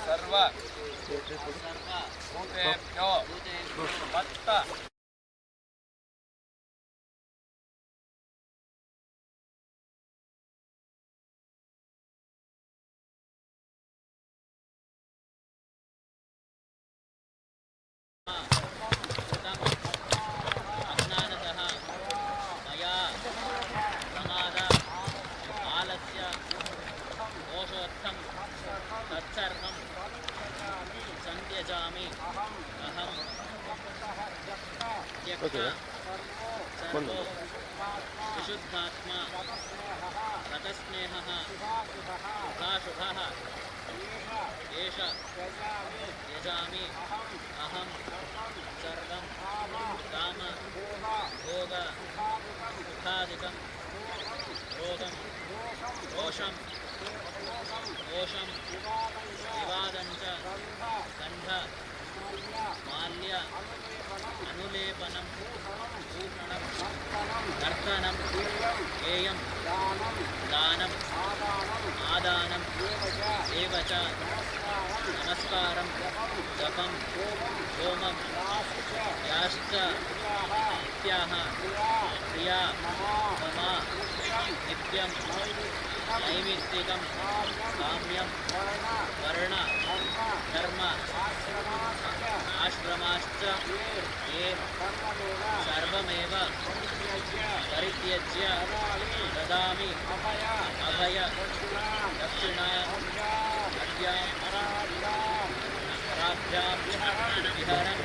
सर्व भूतेभ्यो मत्त विशुद्धात्मा रतस्नेहः शुभाशुभः एष यजामि अहं सर्वं काम भोग सुखादिकं रोगं दोषं विवादं च गन्ध माल्य अनुलेपनं भूषणं नर्तनं गेयं दानम् आदानं एव च नमस्कारं जपं होमं याश्च नित्याः क्रिया मम नित्यं नैमित्तिकं काम्यं वर्ण धर्म आश्रमाश्च ये सर्वमेव परित्यज्य ददामि अभय दक्षिणा अद्यां पराभ्यां विहरन्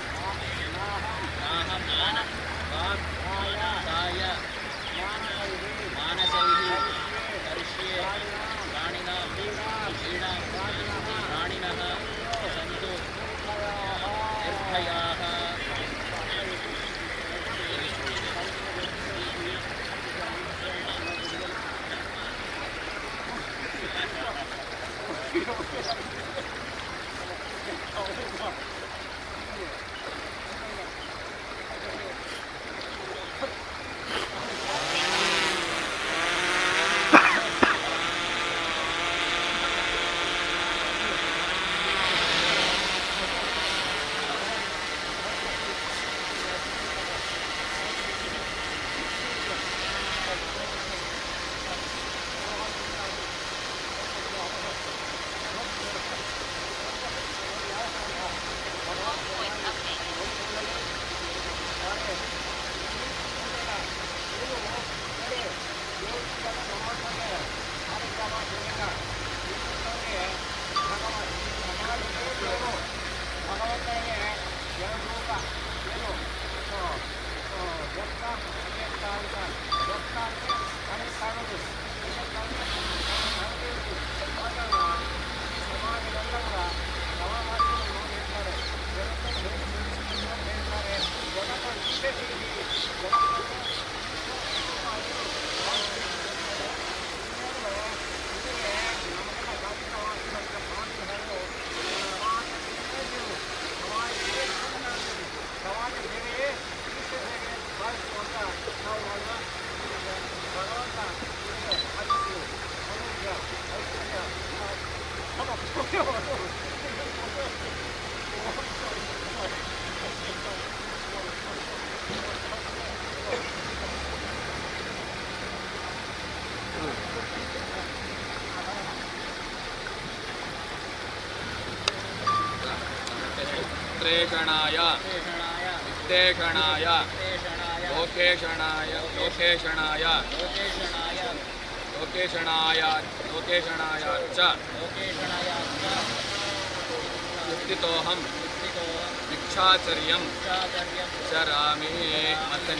नाहं वाक् काय मानसैः करिष्ये प्राणिनां क्षीणां प्राणिनः सन्तु निर्भयाः उत्तेषणाय वित्तेषणाय लोकेषणाय च युक्तितोऽहं भिक्षाಚರ್ಯಂ ಚರಾಮಿ ಮತ್ತೆ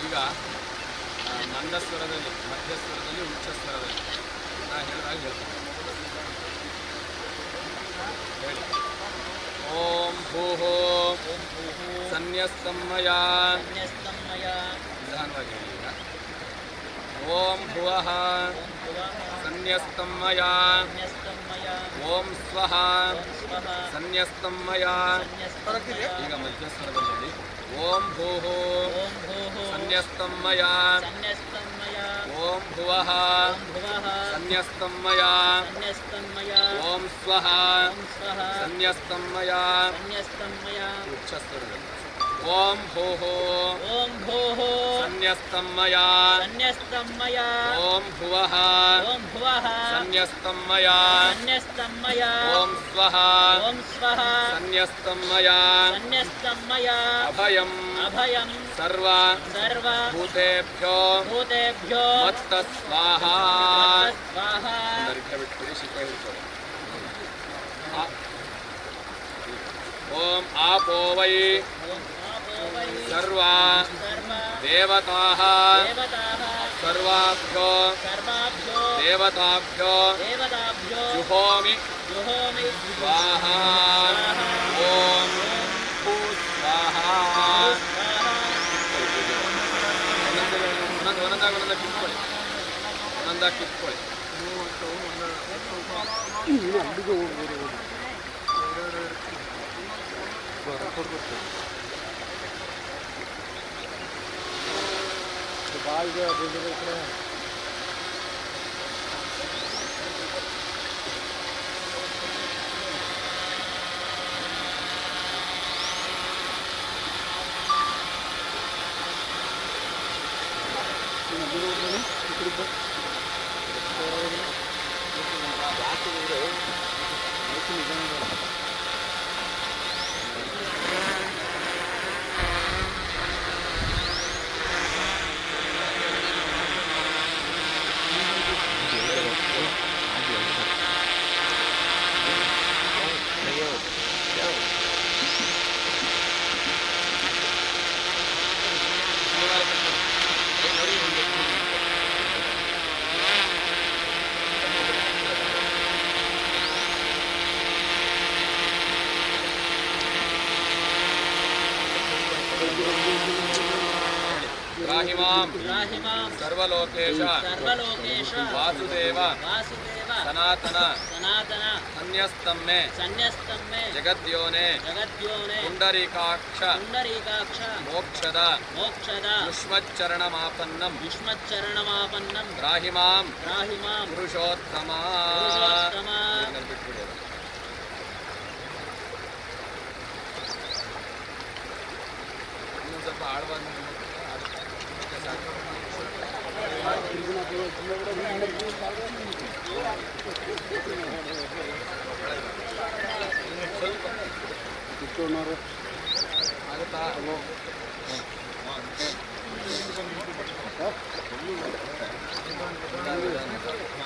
ಈಗ ಮಂದಸ್ವರದಲ್ಲಿ ಮಧ್ಯಸ್ವರದಲ್ಲಿ ಉಚ್ಚಸ್ವರದಲ್ಲಿ ನಾ ಹೇಳಿದಾಗ ಹೇಳ್ತೀನಿ ಹೇಳಿ ಓಂ ಭೂಃ ಸನ್ಯಸ್ತಂ ಮಯಾ ನಿಧಾನವಾಗಿ ಹೇಳಿ ಈಗ ಓಂ ಭುವಃ ಸನ್ಯಸ್ತಂ ಮಯಾ ಓಂ ಸ್ವಃ ಸನ್ಯಸ್ತಂ ಮಯಾ ಈಗ ಮಧ್ಯಸ್ವರದಲ್ಲಿ ಓಂ ಭೂಃ ಸನ್ಯಸ್ತಂ ಮಯಾ ಓಂ ಭುವಃ ಸನ್ಯಸ್ತಂ ಮಯಾ ಓಂ ಸ್ವಃ ಸನ್ಯಸ್ತಂ ಮಯಾ ಉಚ್ಚಸ್ಥರದಲ್ಲಿ ಓಂ ಭೋಃ ಸನ್ಯಸ್ತಂ ಮಯಾ ಓಂ ಭುವಃ ಸನ್ಯಸ್ತಂ ಮಯಾ ಓಂ ಸ್ವಃ ಸನ್ಯಸ್ತಂ ಮಯಾ ಅಭಯಂ ಸರ್ವ ಭೂತೇಭ್ಯೋ ಮತ್ತ ಸ್ವಾಹಾ ಬಿಟ್ಬಿಡಿ ಶಿಖ ಹೇಳ್ತಾರೆ ಓಂ ಆಪೋ ವೈ ಸರ್ವ ದೇವತಾಃ ಸರ್ವಾಭ್ಯೋ ದೇವತಾಭ್ಯೋ ಜುಹೋಮಿ ಸ್ವಾಹಾ ಓಂ ಭೂ ಸ್ವಾಹಾ ಒಂದೊಂದಾಗಿ ಕಿತ್ಕೊಳ್ಳಿ ಒಂದೊಂದಾಗಿ ಕಿತ್ಕೊಳ್ಳಿ ರಾಹಿಮಾಂ ಸರ್ವಲೋಕೇಶ ವಾಸುದೇವ ಸನಾತನ ಸನ್ಯಸ್ತಮ್ಮೆ ಜಗದ್ಯೋನೆ ಪುಂಡರೀಕಾಕ್ಷ ಮೋಕ್ಷದ ಯುಷ್ಮಚ್ಚರಣಮಾಪನ್ನಂ ರಾಹಿಮಾಂ ಪುರುಷೋತ್ತಮ ಸ್ವಲ್ಪ ಆಳ್ವಾದ ಆಗುತ್ತಾ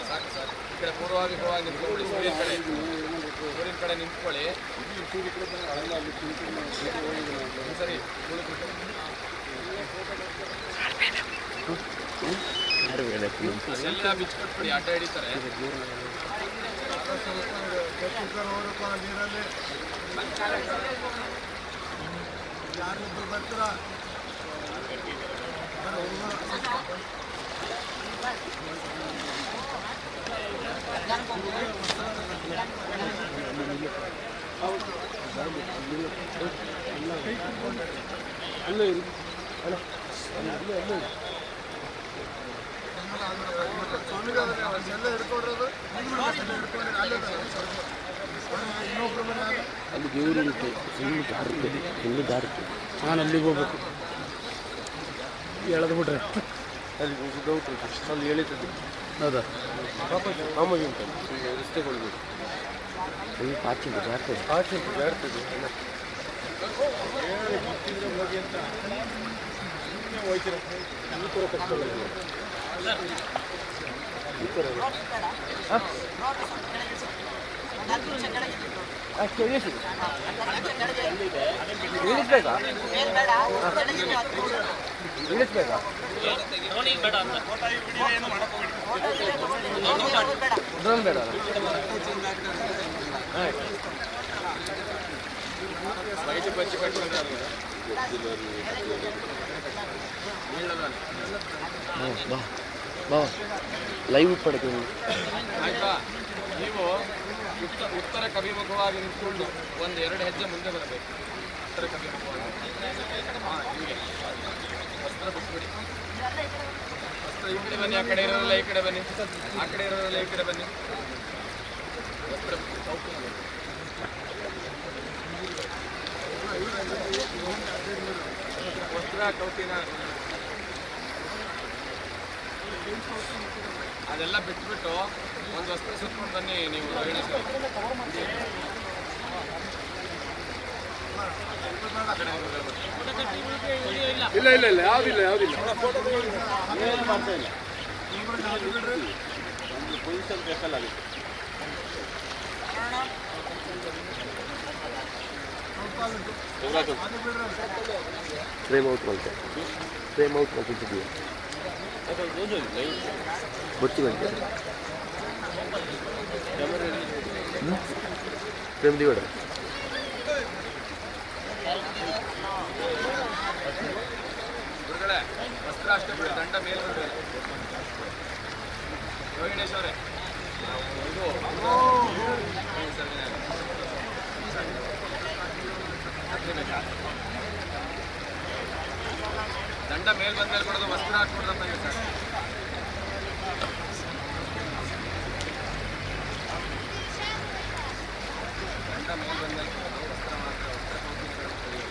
ಸಾಕು ಸಾಕು ಈ ಕಡೆ ಪೂರ್ವವಾಗಿ ನಿಂತ್ಕೊಳ್ಳಿ ಸೂರ್ಯನ ಕಡೆ ನಿಂತ್ಕೊಳ್ಳಿ ಸರಿ ಎಲ್ಲ ಬಿಚ್ಕೊಟ್ಬಿಡಿ ಆಟ ಹಿಡಿತಾರೆ ಯಾರಿಬ್ಬರು ಬರ್ತೀರಾ ಅಲ್ಲೇ ಅಲ್ಲಿ ದೇವರು ಇರುತ್ತೆ ಇನ್ನು ದಾರುತ್ತೆ ನಾನು ಅಲ್ಲಿಗೆ ಹೋಗ್ಬೇಕು ಎಳೆದು ಬಿಟ್ರೆ ಅಲ್ಲಿ ಡೌಟ್ ಅಲ್ಲಿ ಹೇಳಿದ್ದು ಹೌದಾ ಮಾಮೂಲಿ ಉಂಟು ರಸ್ತೆ ಕೊಡ್ಬೇಕು ಅಲ್ಲಿ ಪಾಚಿಂದ ಜಾರ್ತದೆ ಹೋಗಿ ಅಂತ ಹೋಯ್ತೀರ ಈ ಥರ ಕಟ್ಕೊಳ್ಳಿ ಈ ಥರ ಅಷ್ಟು ಇಳಿಸ್ಬೇಕಾ ಡ್ರೋನ್ ಬೇಡ ಬೈಟ್ ಬಚ್ಚಿ ಕಟ್ಕೊಂಡ್ರೆ ಬಾ ಲೈವ್ ಪಡ್ತೀನಿ ಆಯ್ತಾ ನೀವು ಉತ್ತರ ಕವಿಮುಖವಾಗಿ ನಿಂತ್ಕೊಂಡು ಒಂದು 2 ಹೆಜ್ಜೆ ಮುಂದೆ ಬರಬೇಕು ಉತ್ತರ ಕವಿಮುಖವಾಗಿ ಹಾಂ ಹೀಗೆ ವಸ್ತ್ರ ಬಿಟ್ಬಿಡಿ ವಸ್ತ್ರ ಈ ಕಡೆ ಬನ್ನಿ, ಆ ಕಡೆ ಇರೋರೆಲ್ಲ ಈ ಕಡೆ ಬನ್ನಿ, ಆ ಕಡೆ ಇರೋರೆಲ್ಲ ಈ ಕಡೆ ಬನ್ನಿ. ವಸ್ತ್ರ ವಸ್ತ್ರ ಕೌಟಿನ ಅದೆಲ್ಲ ಬಿಟ್ಬಿಟ್ಟು ಒಂದು ವಸ್ತ್ರ ಸುತ್ಕೊಂಡು ಬನ್ನಿ ನೀವು ಗಣೇಶ್ವರ. ಇಲ್ಲ ಇಲ್ಲ ಇಲ್ಲ ಯಾವುದಿಲ್ಲ ಯಾವುದಿಲ್ಲ ಏನು ಮಾಡ್ತಾ ಇಲ್ಲ. ಒಂದು ಪೊಸಿಷನ್ ಬೇಕಲ್ಲ ಅದಕ್ಕೆ. ಫ್ರೇಮ್ ಔಟ್ ಮಾಡ್ತೆ, ಫ್ರೇಮ್ ಔಟ್ ಮಾಡ್ತಿದ್ದೀವಿ ಬರ್ತೀವಿ ಅಂತ ಫ್ರೇಮ್ ದಿವಡ ಗುರುಗಳೇ ವಸ್ತ್ರ ಅಷ್ಟೇ ಬಿಡಿ, ದಂಡ ಮೇಲೆ ಬರಬೇಕು. ಯೋಗೇಶ್ ಅವರೇ ಇದು ದಂಡ ಮೇಲ್ ಬಂದ್ಮೇಲೆ ಕೊಡೋದು, ವಸ್ತ್ರ ಹಾಕ್ಬಿಡ್ದು ಅಂತ ಸರ್. ದಂಡ ಮೇಲ್ ಬಂದ್ಮೇಲೆ ಕೊಡೋದು, ವಸ್ತ್ರ ಮಾತ್ರ, ವಸ್ತ್ರ ಕೌಟಿನ ಕಡೆ ಹೋಗ್ತೀವಿ.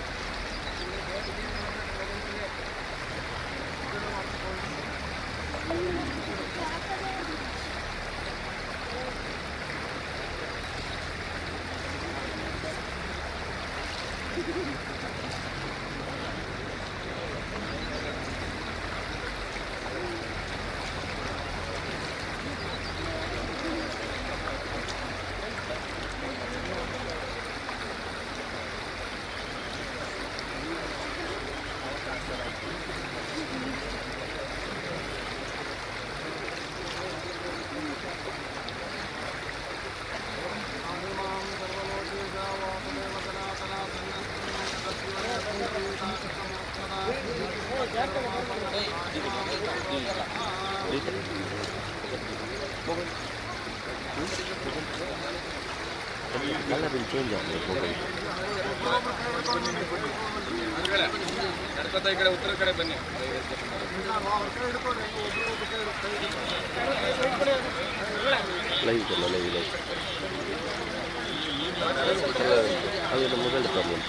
ಕಲರ್ ಚೇಂಜ್ ಆಗಬೇಕು. ನಡ್ಕೊತಾ ಈ ಕಡೆ ಉತ್ತರ ಕಡೆ ಬನ್ನಿ. ಲೈವ್ ಇಲ್ಲ, ಲೈವ್ ಲೈವ್ ಅದೆಲ್ಲ ಮೊಬೈಲ್ ಪ್ರಾಬ್ಲಮ್.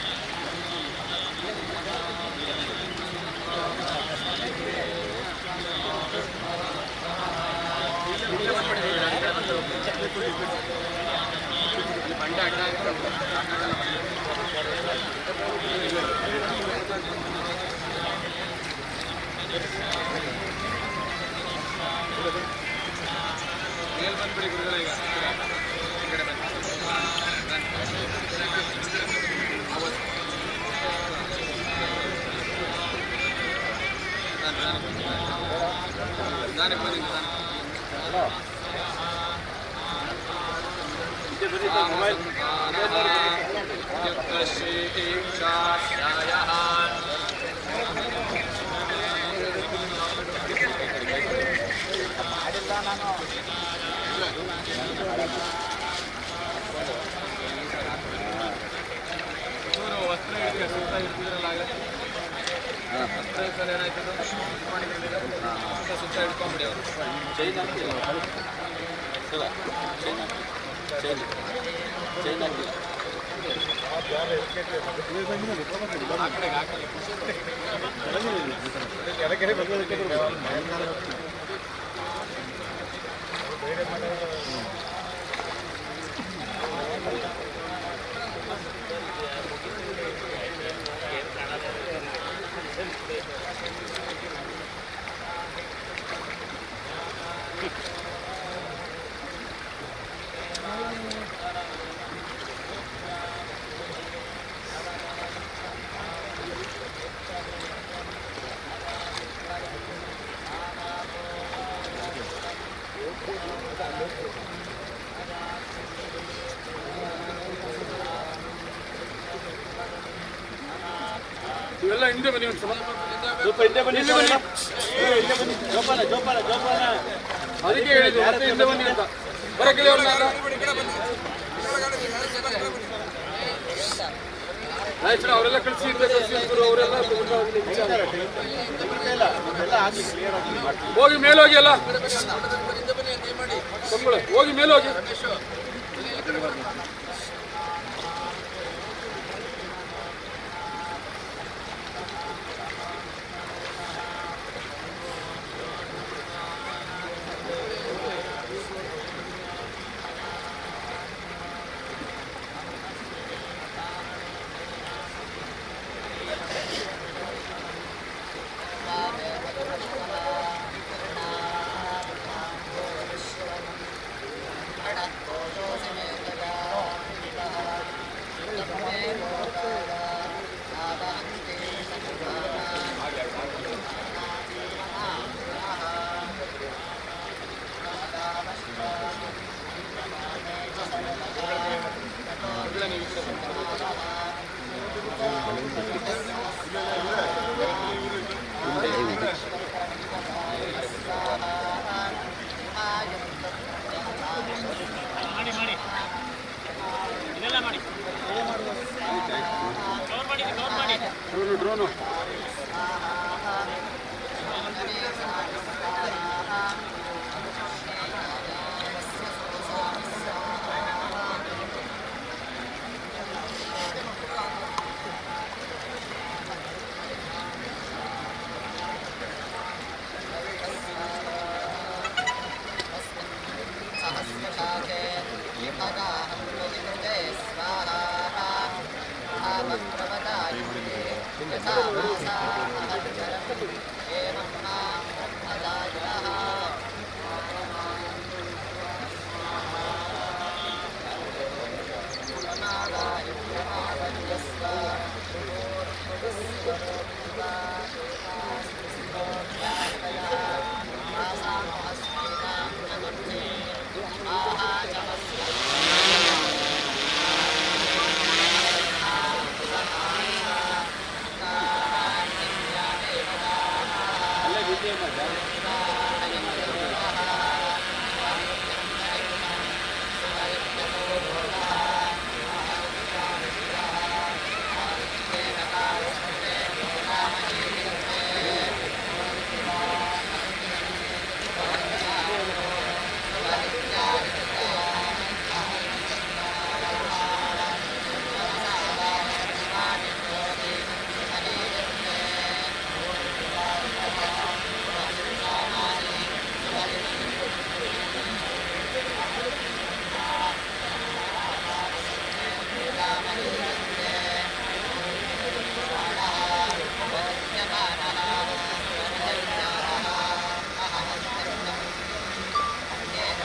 ಬಂಡೆ ಅಡ್ಡ ಮೇಲ್ ಬಂದ್ಬಿಡಿ ಗುರುಗಳೇ. ಈಗ ಈ ಕಡೆ ಬನ್ನಿ. ನಾನೇ ಬನ್ನಿ. ವಸ್ತ್ರ ಹಿಡಿದ್ರೆ ಸುತ್ತ ಇರ್ತಿದ್ರಲ್ಲ, ವಸ್ತ್ರ ಇರ್ತಾರೆ ಏನಾಯ್ತದ ಸುತ್ತ ಹಿಡ್ಕೊಂಡ್ಬಿಡಿ ಅವರು. ಇವೆಲ್ಲ ಹಿಂದೆ ಬನ್ನಿ, ಒಂದು ಸ್ವಲ್ಪ ಹಿಂದೆ ಬನ್ನಿ. ಅದಕ್ಕೆ ಹೇಳಿದ್ದು ಮತ್ತೆ ಹಿಂದೆ ಬನ್ನಿ ಅಂತ. ಬರಕ್ಕೆ ಆಯ್ತು ಅವರೆಲ್ಲ ಕಳಿಸಿ ಅವರೆಲ್ಲ ಹೋಗಿ ಮೇಲೋಗಿ ಎಲ್ಲ ಹೋಗಿ ಮೇಲೋಗಿ. ಡ್ರೋನು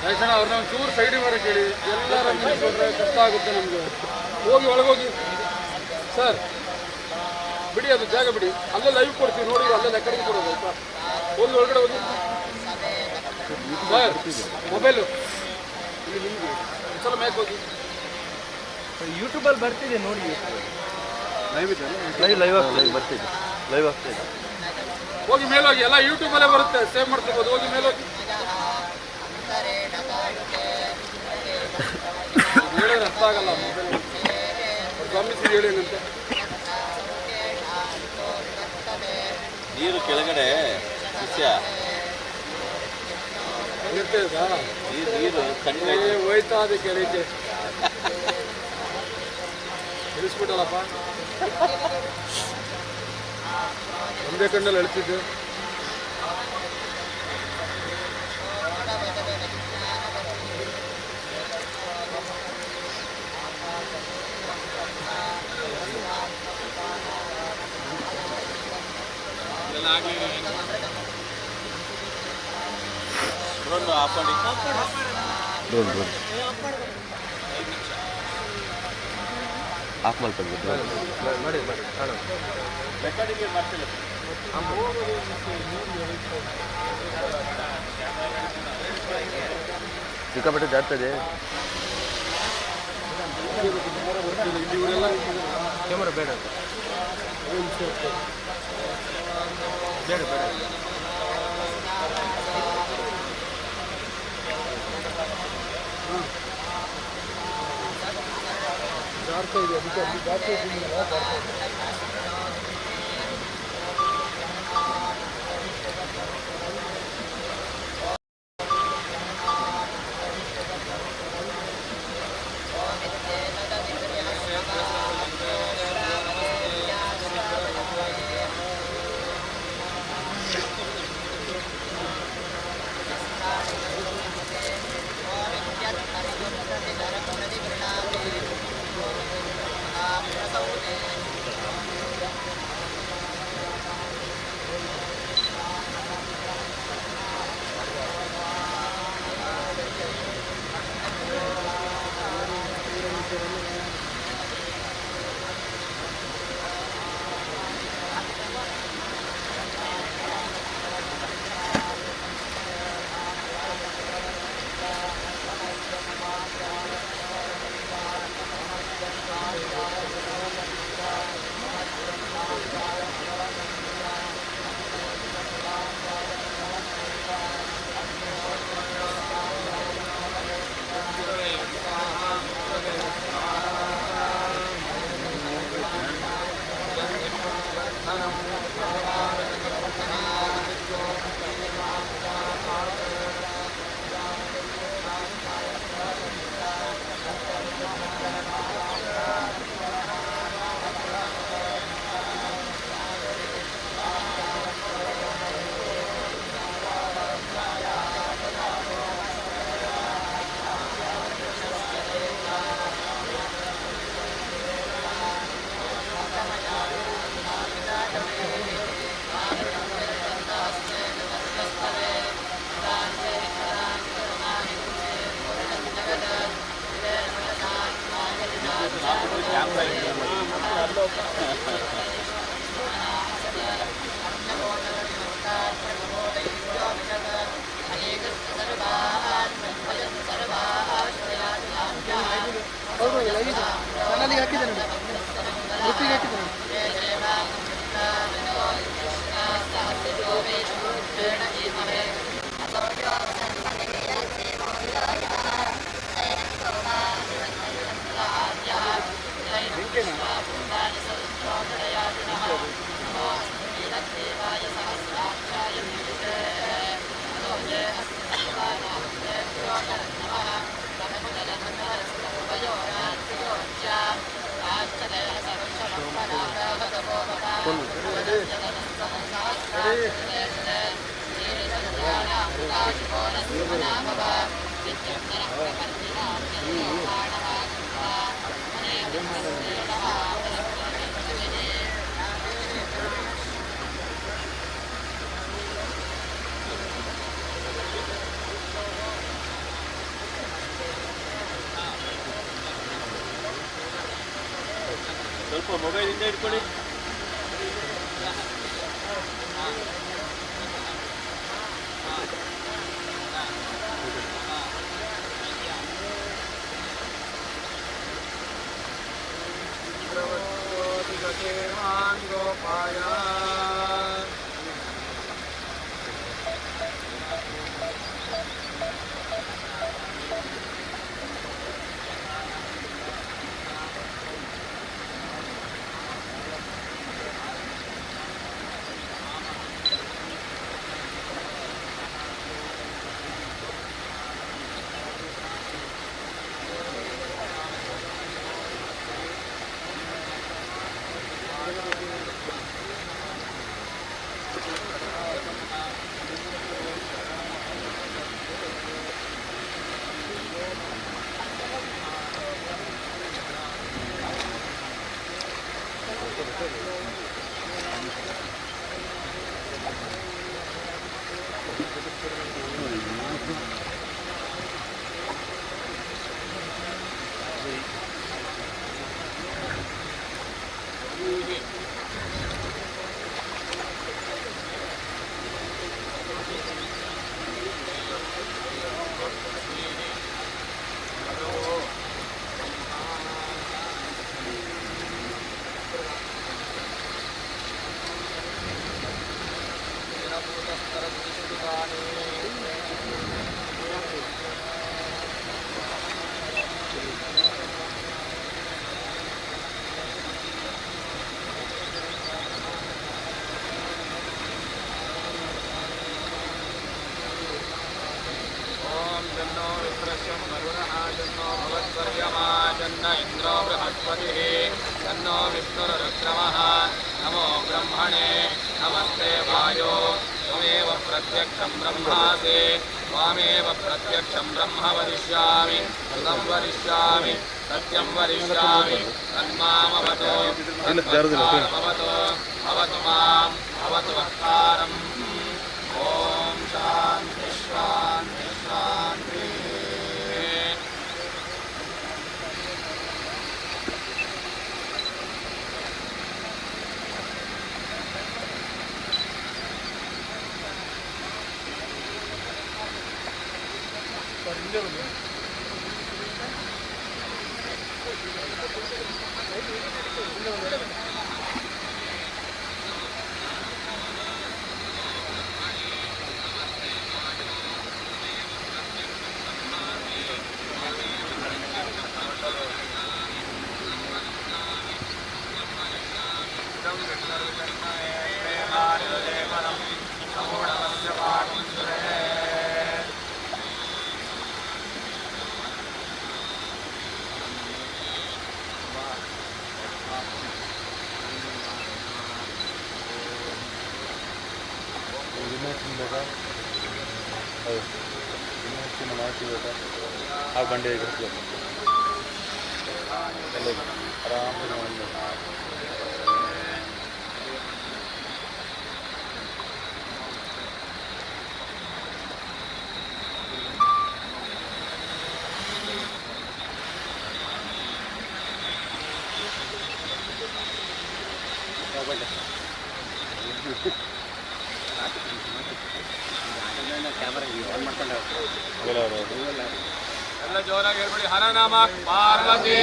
ದಯಚನ ಅವ್ರನ್ನ ಒಂದು ಚೂರು ಸೈಡಿಗೆ ಬರೋಕ್ಕೆ ಹೇಳಿ. ಎಲ್ಲರ ನಿಲ್ಲಿಸಿದ್ರೆ ಕಷ್ಟ ಆಗುತ್ತೆ ನಮಗೆ. ಹೋಗಿ ಒಳಗೋಗಿ ಸರ್, ಬಿಡಿ ಅದು ಜಾಗ ಬಿಡಿ. ಅಲ್ಲೇ ಲೈವ್ ಕೊಡ್ತೀವಿ ನೋಡಿ, ಅಲ್ಲೇ ಲೆಕ್ಕಡಿಗೆ ಕೊಡೋದು ಆಯ್ತಾ. ಹೋಗಿ ಒಳಗಡೆ ಹೋಗಿ ಸರ್, ಮೊಬೈಲು ಇಲ್ಲಿ ನಿಮಗೆ ಒಂದ್ಸಲ ಮ್ಯಾಕ್ ಹೋಗಿ. ಯೂಟ್ಯೂಬಲ್ಲಿ ಬರ್ತಿದೆ ನೋಡಿ, ಲೈವ್ ಬರ್ತಿದೆ, ಲೈವ್ ಆಗ್ತಿದೆ. ಹೋಗಿ ಮೇಲೋಗಿ, ಎಲ್ಲ ಯೂಟ್ಯೂಬಲ್ಲೇ ಬರುತ್ತೆ, ಸೇವ್ ಮಾಡ್ಕೋಬೋದು. ಹೋಗಿ ಮೇಲೋಗಿ. ಹೇಳಿದ್ರೆ ಅರ್ಥ ಆಗಲ್ಲ ಮೊಬೈಲ್ ಗಮನಿಸಿ ಹೇಳಿ ಏನಂತೆ. ನೀರು ಕೆಳಗಡೆ ಶಿಷ್ಯ ನೀರು ಕಣ್ಣಿಗೆ ಹೋಯ್ತಾ ಅದೇ ಕೆಳಗೆ ಇಳಿಸ್ಬಿಟ್ಟಲ್ಲಪ್ಪ. ಒಂದೇ ಕಣ್ಣಲ್ಲಿ ಅಳಿಸಿದ್ದು. ಡ್ರೋನ್ ಆಫ್ ಮಾಡಿ ಆಫ್ ಮಾಡ್ಕೊಂಡು ಮಾಡಿ ರೆಕಾರ್ಡಿಂಗ್ ಮಾಡ್ತಿಲ್ಲ. ಸಿಕ್ಕಾಪಟ್ಟೆ ಜಾಗ್ತದೆ. ಕ್ಯಾಮರಾ ಬೇಡ ಬೇಡ ಬೇಡ. ಜಾರ್ತಾ ಇದೆ, ಅದಕ್ಕೆ ಅಲ್ಲಿ ಜಾಸ್ತಿ ಇದ್ದಿಲ್ಲ ಜಾರ್ತಾ ಇದೆ. ಚಾನಲಿಗೆ ಹಾಕಿದೆ ನೋಡಿ, ಗ್ರೂಪಿಗೆ ಹಾಕಿದೆ ನೋಡಿ. ಸ್ವಲ್ಪ ಮೊಬೈಲಿಂದ ಇಟ್ಕೊಳ್ಳಿ. इंद्रो बृहस्पतिः तन्नो विष्णुरुक्रमः नमो ब्रह्मणे नमस्ते वायो त्वमेव प्रत्यक्षं ब्रह्मासि त्वामेव प्रत्यक्षं ब्रह्म वदिष्यामि कृतं वदिष्यामि सत्यं वदिष्यामि तन्मामवतु तन्वक्तारमवतु भवतु मां भवतु वक्तारम् ॐ शान्ति शान्ति शान्तिः आप बंडे आराम से ಎಲ್ಲ ಜೋರಾಗಿ ಹೇಳ್ಬಿಡಿ ಹರ ನಾಮ ಪಾರ್ವತಿ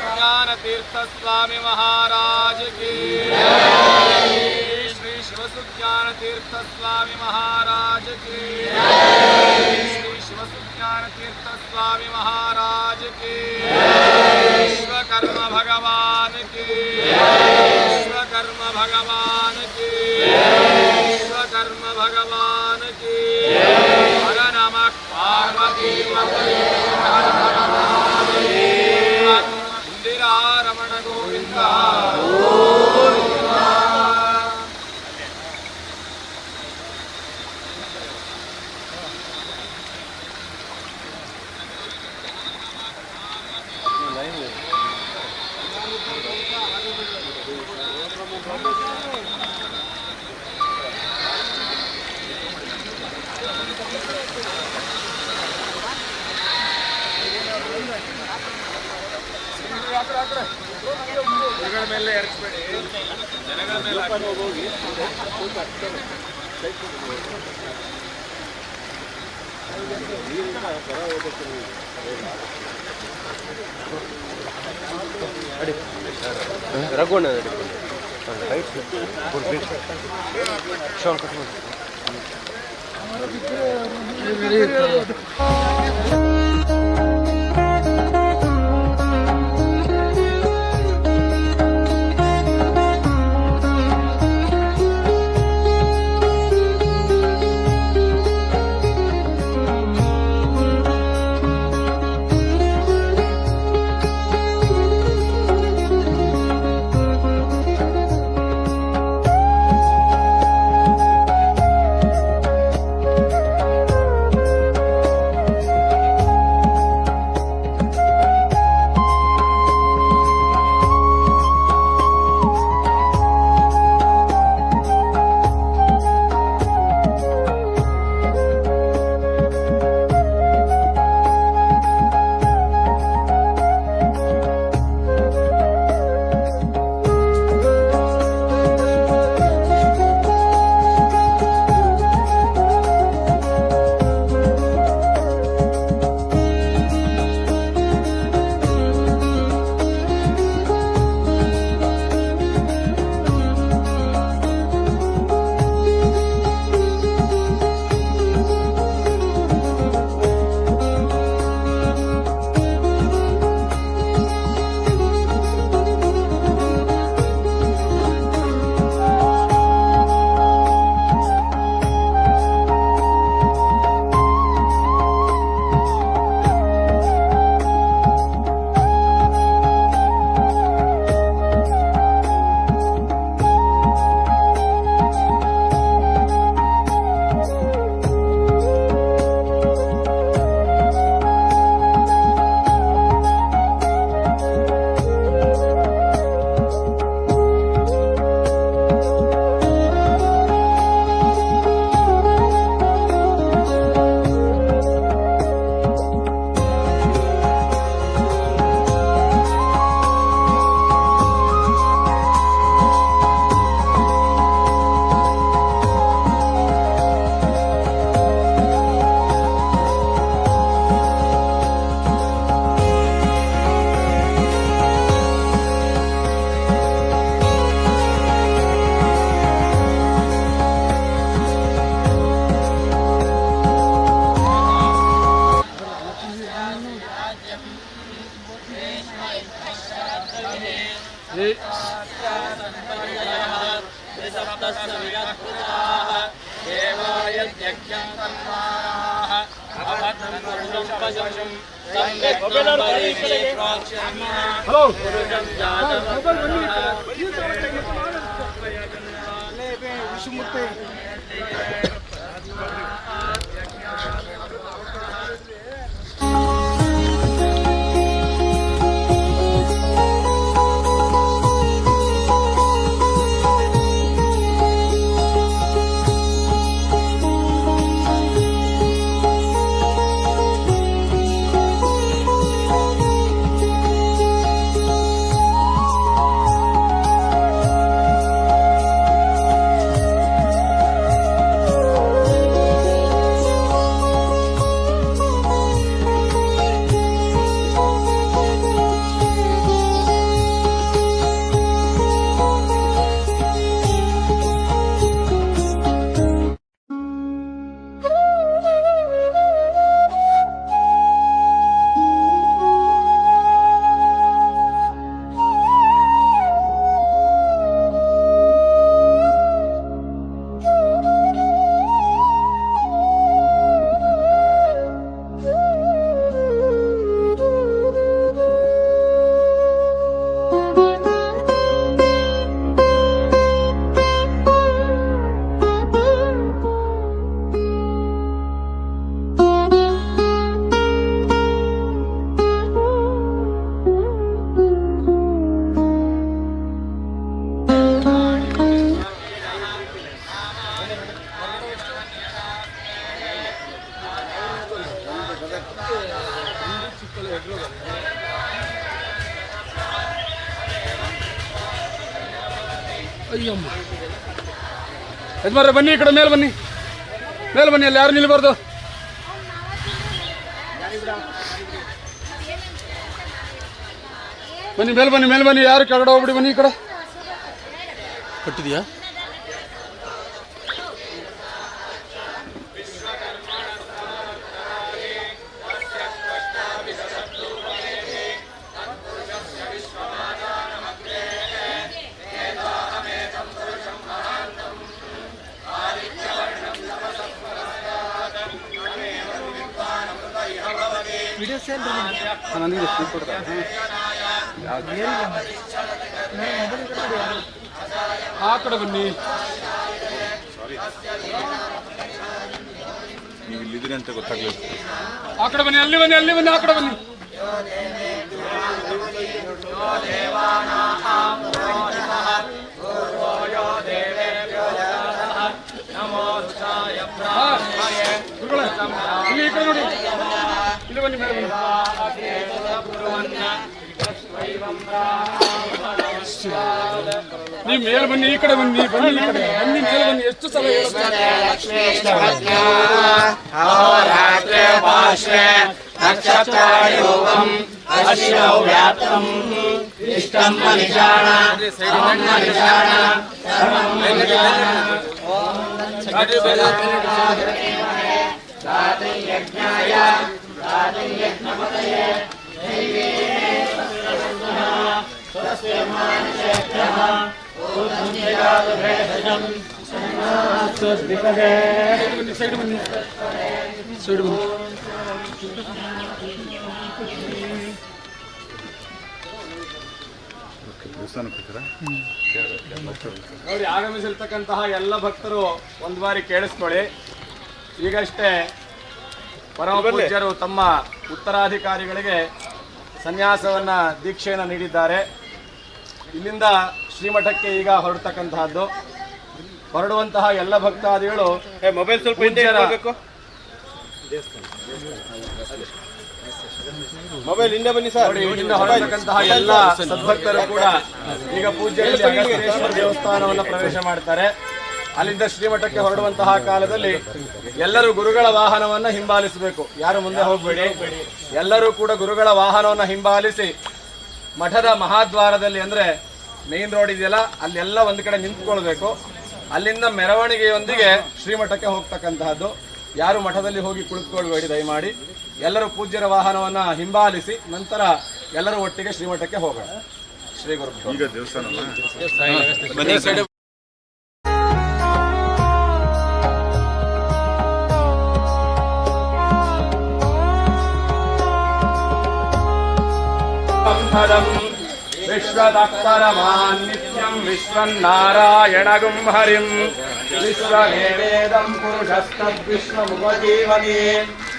ಜ್ಞಾನ ತೀರ್ಥ ಸ್ವಾಮಿ ಮಹಾರಾಜ ಕಿ ಶ್ರೀ ಶಿವಸುಜ್ಞಾನ ತೀರ್ಥ ಸ್ವಾಮಿ ಮಹಾರಾಜ ಕಿ ಶ್ರೀ ಶಿವಸುಜ್ಞಾನ ತೀರ್ಥ ಸ್ವಾಮಿ ಮಹಾರಾಜ ಕಿ ವಿಶ್ವಕರ್ಮ ಭಗವಾನ್ ಕಿ ವಿಶ್ವಕರ್ಮ ಭಗವಾನ್ ಕಿ विश्वकर्म भगवान की हर नमः पार्वती इंदिरा रमण गोविंद ಜನಗಳ ಮೇಲೆ ಎರಗಿಸ್ಬೇಡಿ ಜನಗಳ ಮೇಲೆ ರಘುವಣ್ಣ ರೈಟ್ ಶೋನ್ ಕಟ್ ಅಯ್ಯಮ್ಮ ಯಜಮಾನ್ರೆ ಬನ್ನಿ, ಈ ಕಡೆ ಮೇಲೆ ಬನ್ನಿ, ಮೇಲೆ ಬನ್ನಿ. ಅಲ್ಲಿ ಯಾರು ನಿಲ್ಬಾರ್ದು. ಬನ್ನಿ, ಮೇಲೆ ಬನ್ನಿ, ಮೇಲೆ ಬನ್ನಿ. ಯಾರು ಕೆಳಗಡೆ ಹೋಗ್ಬಿಡಿ. ಬನ್ನಿ ಈ ಕಡೆ. ಕಟ್ಟಿದ್ಯಾ? ಆ ಕಡೆ ಬನ್ನಿ. ನೀವು ಇಲ್ಲಿದ್ದೀರಿ ಅಂತ ಗೊತ್ತಾಗ್ಲಿಲ್ಲ. ಆ ಕಡೆ ಬನ್ನಿ, ಅಲ್ಲಿ ಬನ್ನಿ, ಅಲ್ಲಿ ಬನ್ನಿ, ಆ ಕಡೆ ಬನ್ನಿ. ಇಲ್ಲಿ ಈ ಕಡೆ ನೋಡಿ, ಇಲ್ಲಿ ಬನ್ನಿ, ಮೇಲೆ ಬನ್ನಿ. ನೀವು ಮೇಲೆ ಬನ್ನಿ, ಈ ಕಡೆ ಬನ್ನಿ, ಬನ್ನಿ ಈ ಕಡೆ ಬನ್ನಿ, ಮೇಲೆ ಬನ್ನಿ. ಎಷ್ಟು ಸಲ ಸೈಡ್ ಬನ್ನಿ, ಸೈಡ್ ಬನ್ನಿ. ನೋಡಿ, ಆಗಮಿಸಿರ್ತಕ್ಕಂತಹ ಎಲ್ಲ ಭಕ್ತರು ಒಂದು ಬಾರಿ ಕೇಳಿಸ್ಕೊಳ್ಳಿ. ಈಗಷ್ಟೇ ಪರಮ ಪೂಜ್ಯರು ತಮ್ಮ ಉತ್ತರಾಧಿಕಾರಿಗಳಿಗೆ ಸನ್ಯಾಸವನ್ನ ದೀಕ್ಷೆಯನ್ನು ನೀಡಿದ್ದಾರೆ. ಇಲ್ಲಿಂದ ಶ್ರೀಮಠಕ್ಕೆ ಈಗ ಹೊರಡ್ತಕ್ಕಂತಹದ್ದು. ಹೊರಡುವಂತಹ ಎಲ್ಲ ಭಕ್ತಾದಿಗಳು ಮೊಬೈಲ್ ಸ್ವಲ್ಪ ಮೊಬೈಲ್ ಹಿಂದೆ ಬನ್ನಿ ಸರ್. ನೋಡಿ, ಇಲ್ಲಿಂದ ಹೊರಡ್ತಕ್ಕಂತಹ ಎಲ್ಲ ಸದ್ಭಕ್ತರು ಕೂಡ ಈಗ ಪೂಜ್ಯರಲ್ಲಿ ಅಗಸ್ತ್ಯೇಶ್ವರ ದೇವಸ್ಥಾನವನ್ನು ಪ್ರವೇಶ ಮಾಡ್ತಾರೆ. ಅಲ್ಲಿಂದ ಶ್ರೀಮಠಕ್ಕೆ ಹೊರಡುವಂತಹ ಕಾಲದಲ್ಲಿ ಎಲ್ಲರೂ ಗುರುಗಳ ವಾಹನವನ್ನ ಹಿಂಬಾಲಿಸಬೇಕು. ಯಾರು ಮುಂದೆ ಹೋಗಬೇಡಿ. ಎಲ್ಲರೂ ಕೂಡ ಗುರುಗಳ ವಾಹನವನ್ನ ಹಿಂಬಾಲಿಸಿ ಮಠದ ಮಹಾದ್ವಾರದಲ್ಲಿ, ಅಂದ್ರೆ ಮೇನ್ ರೋಡ್ ಇದೆಯಲ್ಲ, ಅಲ್ಲೆಲ್ಲ ಒಂದು ಕಡೆ ನಿಂತ್ಕೊಳ್ಬೇಕು. ಅಲ್ಲಿಂದ ಮೆರವಣಿಗೆಯೊಂದಿಗೆ ಶ್ರೀಮಠಕ್ಕೆ ಹೋಗ್ತಕ್ಕಂತಹದ್ದು. ಯಾರು ಮಠದಲ್ಲಿ ಹೋಗಿ ಕುಳಿತುಕೊಳ್ಬೇಡಿ ದಯಮಾಡಿ. ಎಲ್ಲರೂ ಪೂಜ್ಯರ ವಾಹನವನ್ನ ಹಿಂಬಾಲಿಸಿ ನಂತರ ಎಲ್ಲರೂ ಒಟ್ಟಿಗೆ ಶ್ರೀಮಠಕ್ಕೆ ಹೋಗೋಣ. ಶ್ರೀ ಗುರು ಈಗ ದೇವಸ್ಥಾನ ವಿಶ್ವತಃಪರಮಾನ್ ನಿತ್ಯಂ ವಿಶ್ವನ್ನಾರಾಯಣಗುಂ ಹರಿಂ ವಿಶ್ವವೇವೇದಂ ಪುರುಷಸ್ತದ್ವಿಶ್ವಮುಪಜೀವತಿ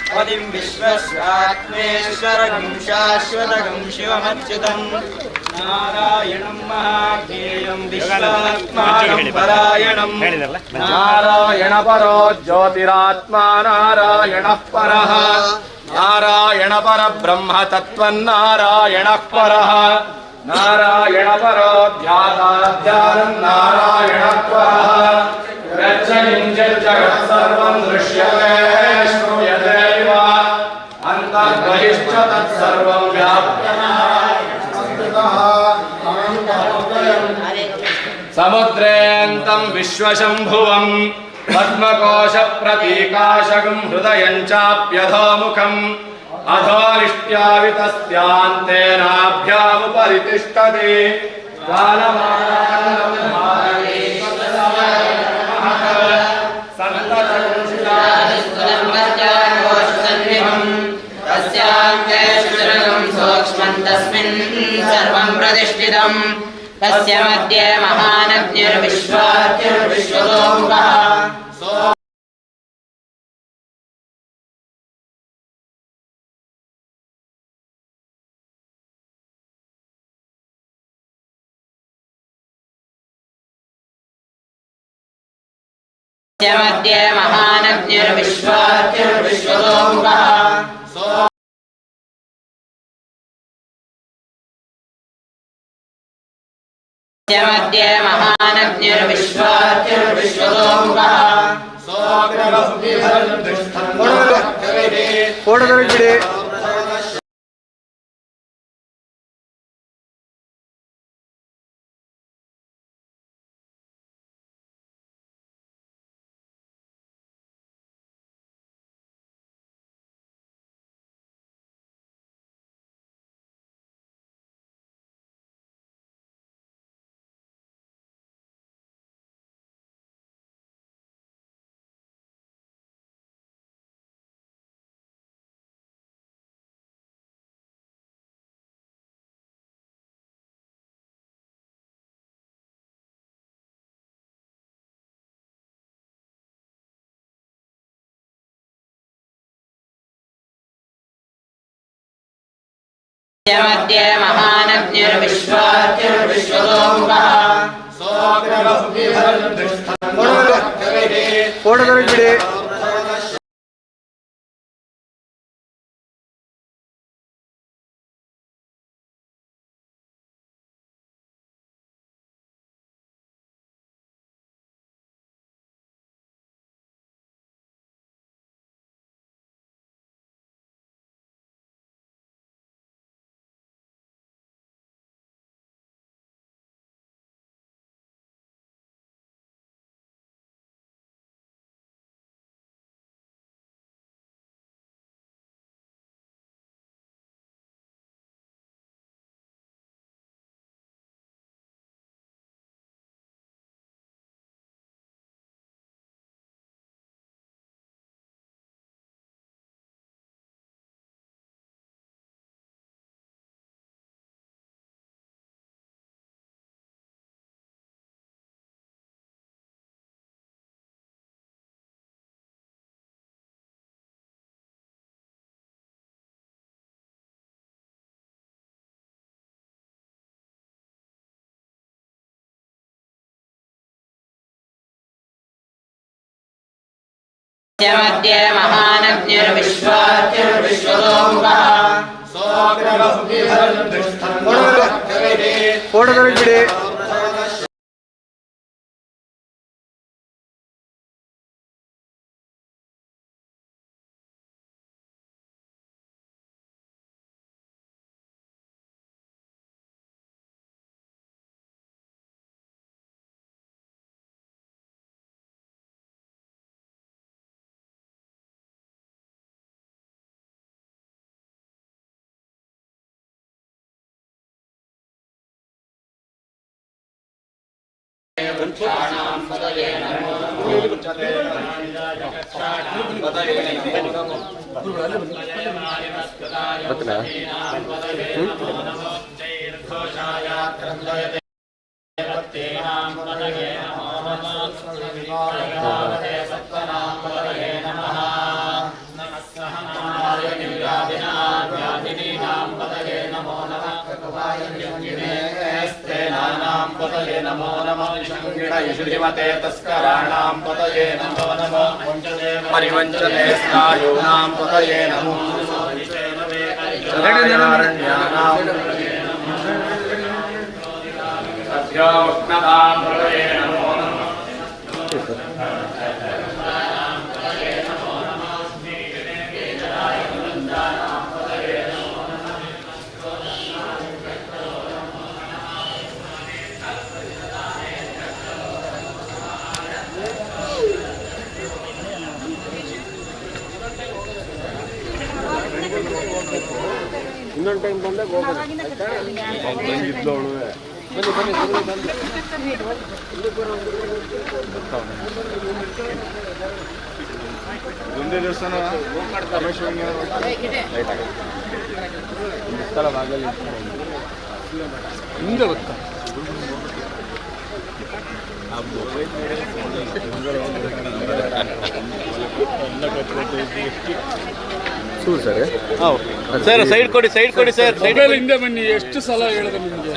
ಪದಿಂ ವಿಶ್ವಸ್ಯಾತ್ಮೇಶ್ವರಗಂ ಶಾಶ್ವತಗಂ ಶಿವಮಚ್ಯುತಂ ನಾರಾಯಣಂ ಮಹಾಜ್ಞೇಯಂ ವಿಶ್ವಾತ್ಮಾನಂ ಪರಾಯಣಂ ನಾರಾಯಣ ಪರೋ ಜ್ಯೋತಿರಾತ್ಮಾ ನಾರಾಯಣಃ ಪರಃ ನಾರಾಯಣ ಪರಬ್ರಹ್ಮ ತತ್ವನ್ನಾರಾಯಣಃ ಪರಃ ನಾರಾಯಣ ಪರೋ ಧ್ಯಾತಾಧ್ಯಾನಂ ನಾರಾಯಣಃ ಪರಃ ಯಚ್ಚ ಜಗತ್ ಸರ್ವಂ ದೃಶ್ಯತೆ ಶ್ರೂಯತೆ ಇವ ಅಂತರ್ಬಹಿಶ್ಚ ತತ್ಸರ್ವಂ ಸಮುದ್ರೇಂತಂ ವಿಶ್ವಶಂಭುವಂ ಪದ್ಮಕೋಶ ಪ್ರತೀಕಾಶಗಂ ಹೃದಯಂ ಚಾಪ್ಯಧೋಮುಖಂ ಅಧೋನಿಷ್ಟ್ಯಾವಿತಸ್ಯಾಂತೇನಾಭ್ಯಾಮುಪರಿ ತಿಷ್ಠತಿ तस्मिन् सर्वं प्रतिष्ठितं तस्य मध्ये महानद्युर्विश्वाद्युर्विश्वतोमुखः मध्ये महानद्युर्विश्वाद्युर्विश्वतोमुखः मध्ये महानद्युर्विश्वाद्युर्विश्वतोमुखः मध्ये महानद्युर्विश्वाद्युर्विश्वतोमुखः मध्ये महानद्युर्विश्वाद्युर्विश्वतोमुखः नमो नमः श्रीमते तस्कराणां पतये नमो नमः परिवञ्चने स्नायूनां पतये नमो अध्योक्नतां पतये नमो नमः ಇನ್ನೊಂದು ಟೈಮ್ ಬಂದಾಗ ಹೋಗೋದು ಒಂದೇ ದೇವಸ್ಥಾನ ಸ್ಥಳವಾಗಲಿ ಹಿಂದೆ ಗೊತ್ತಾ ಸರ್ ಸರ್ ಸೈಡ್ ಕೊಡಿ ಸರ್ ಮೊಬೈಲ್ ಹಿಂದೆ ಬನ್ನಿ. ಎಷ್ಟು ಸಲ ಹೇಳಿದೆ ನಿಮಗೆ?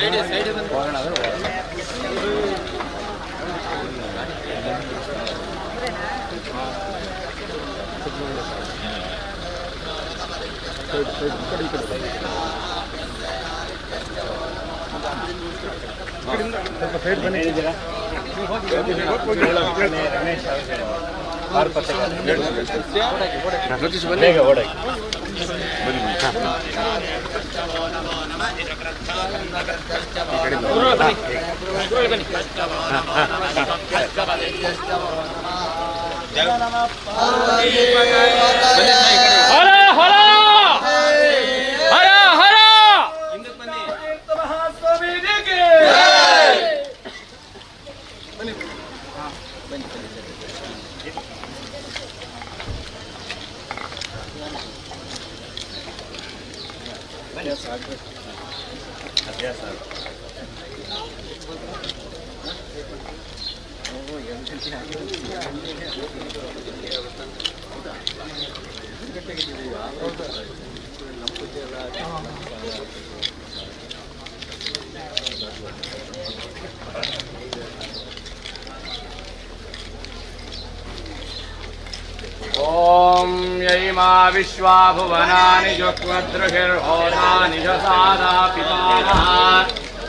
ओम यैमा विश्वा भुवनानि जुक्वद्रुहिर्होतानि जसादा पितामह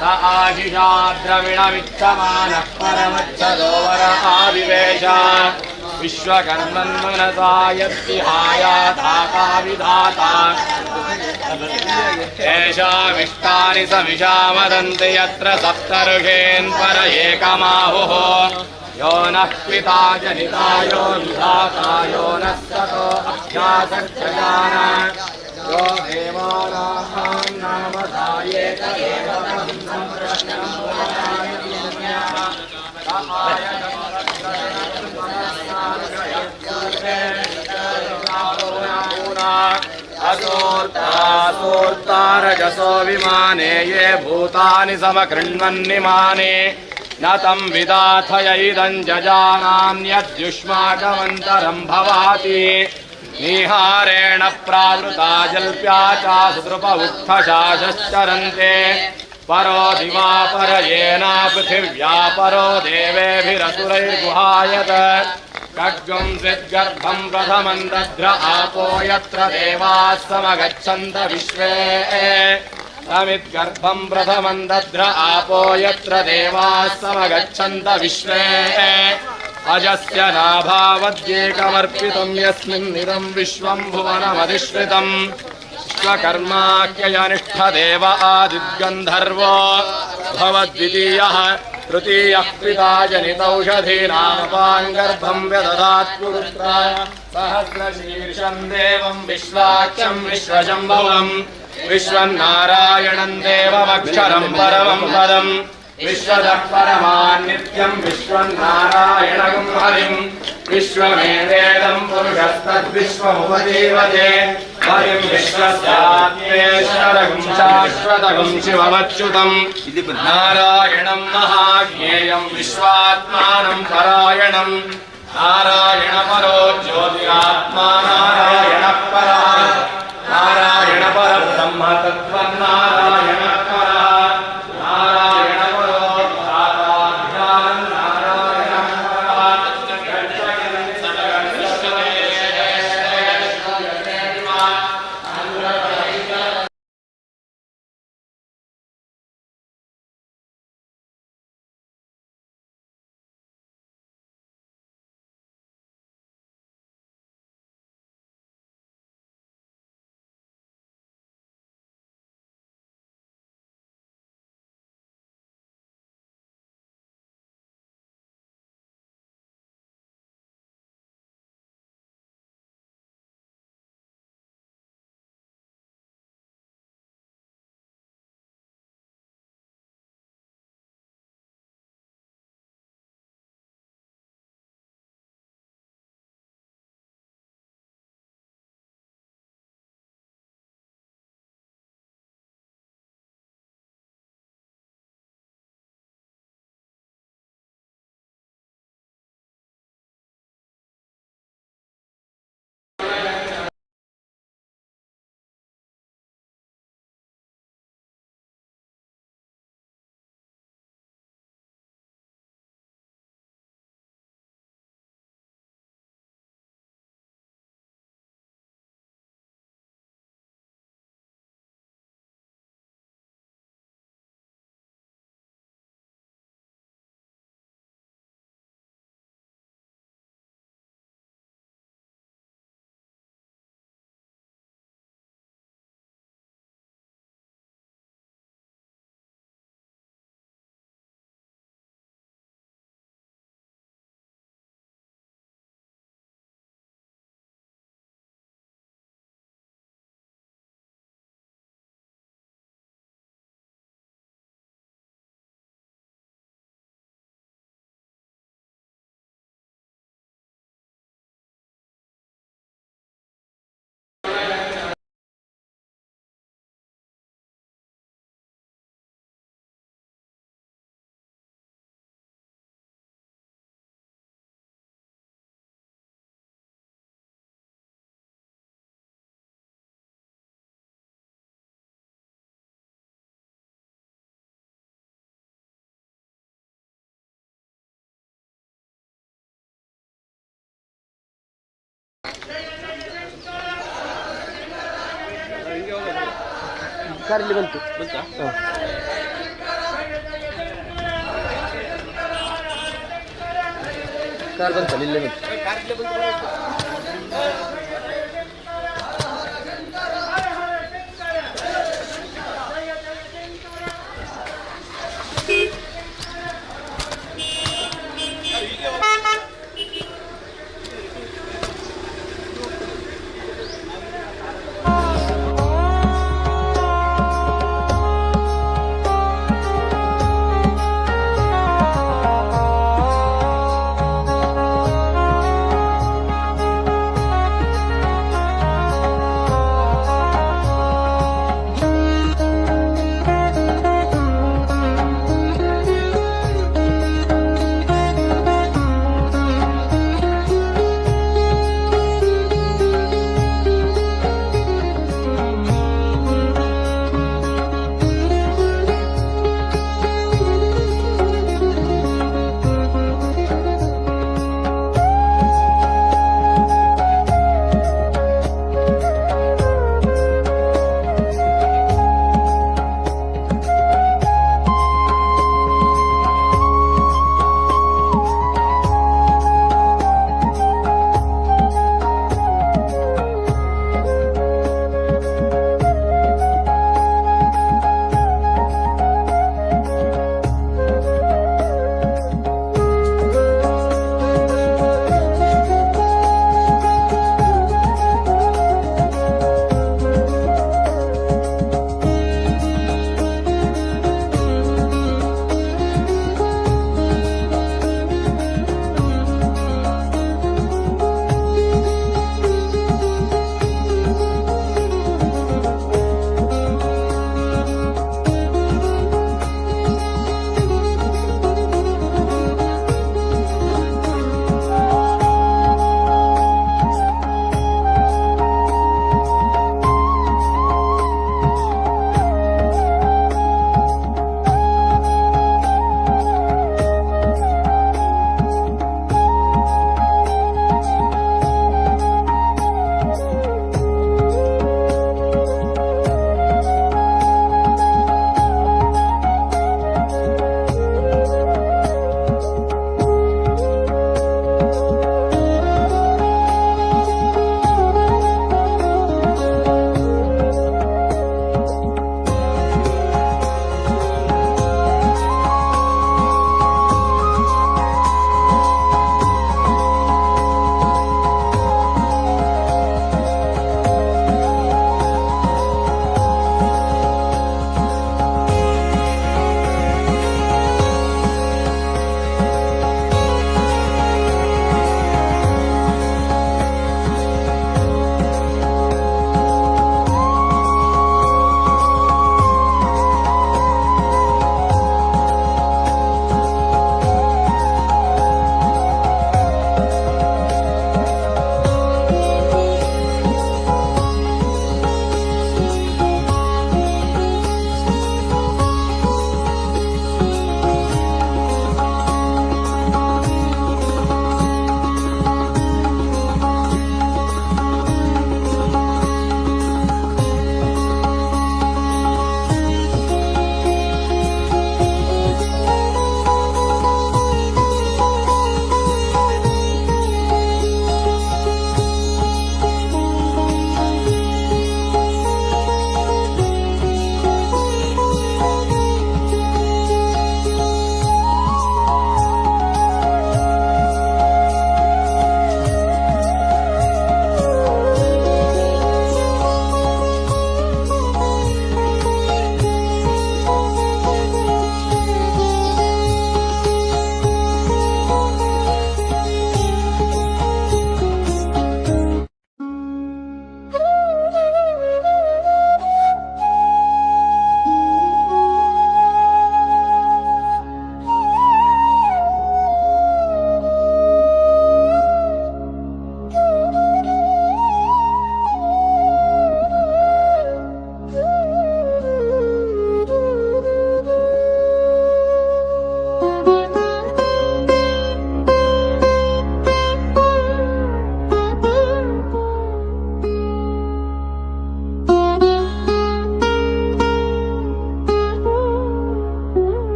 स आशिषा द्रविणमिच्छमानः परमच्छदोवर आविवेश विश्वकर्मन्मनसा यद्विहायाधाता विधाता एषामिष्टानि सविषामदन्ति यत्र सप्तर्षेन् पर एकमाहुः यो नः पिता जनिता यो विधाता यो नः सतो अभ्यासक्षयान यो देवानां नाम धायेत देवतं सम्प्रश्नं असोर्तारजसो विमाने ये भूतानि समकृण्वन्निमाने न तं विदाथयैदं जजानान्यद्युष्माकमन्तरं भवाति निहारेण प्रावृता जल्प्या चासुतृप उक्थशासश्चरन्ते परो दिवा परयेना पृथिव्या परो देवेभिरसुरैर्गुहायत खड्गं स्विद्गर्भं प्रथमं दध्र आपो यत्र देवाः समगच्छन्त विश्वे समिद्गर्भं प्रथमं दध्र आपो यत्र देवाः समगच्छन्त विश्वे अजस्य नाभावद्येकमर्पितं यस्मिन्निदं विश्वं भुवनमधिश्रितं विश्वकर्माख्ययनिष्ठदेव आदिद्गन्धर्वो भवद्वितीयः तृतीयः पिता जनितौषधीनापाङ्गर्भं व्यददात् पुरुत्राय सहस्रशीर्षं देवं विश्वाख्यं विश्वशम्भुवं विश्वन्नारायणं देवमक्षरं परमं पदं विश्वतः परमान् नित्यं विश्वन्नारायणं हरिं विश्वमेवेदं पुरुषस्तद्विश्वमुपजीवते हरिं विश्वस्यात्मेश्वरं शाश्वतं शिवमच्युतं नारायणं महाज्ञेयं विश्वात्मानं परायणं नारायणपरो ज्योतिरात्मा नारायणः परः नारायण परब्रह्म तत्त्वन्नारायणः परः नारायणपरो धाताभ्यां नारायणः परः ಕಾರ್ ಇಲ್ಲಿ ಬಂತು ಕಾರ್ ಬಂತಲ್ಲ ಇಲ್ಲೇ ಬಂತು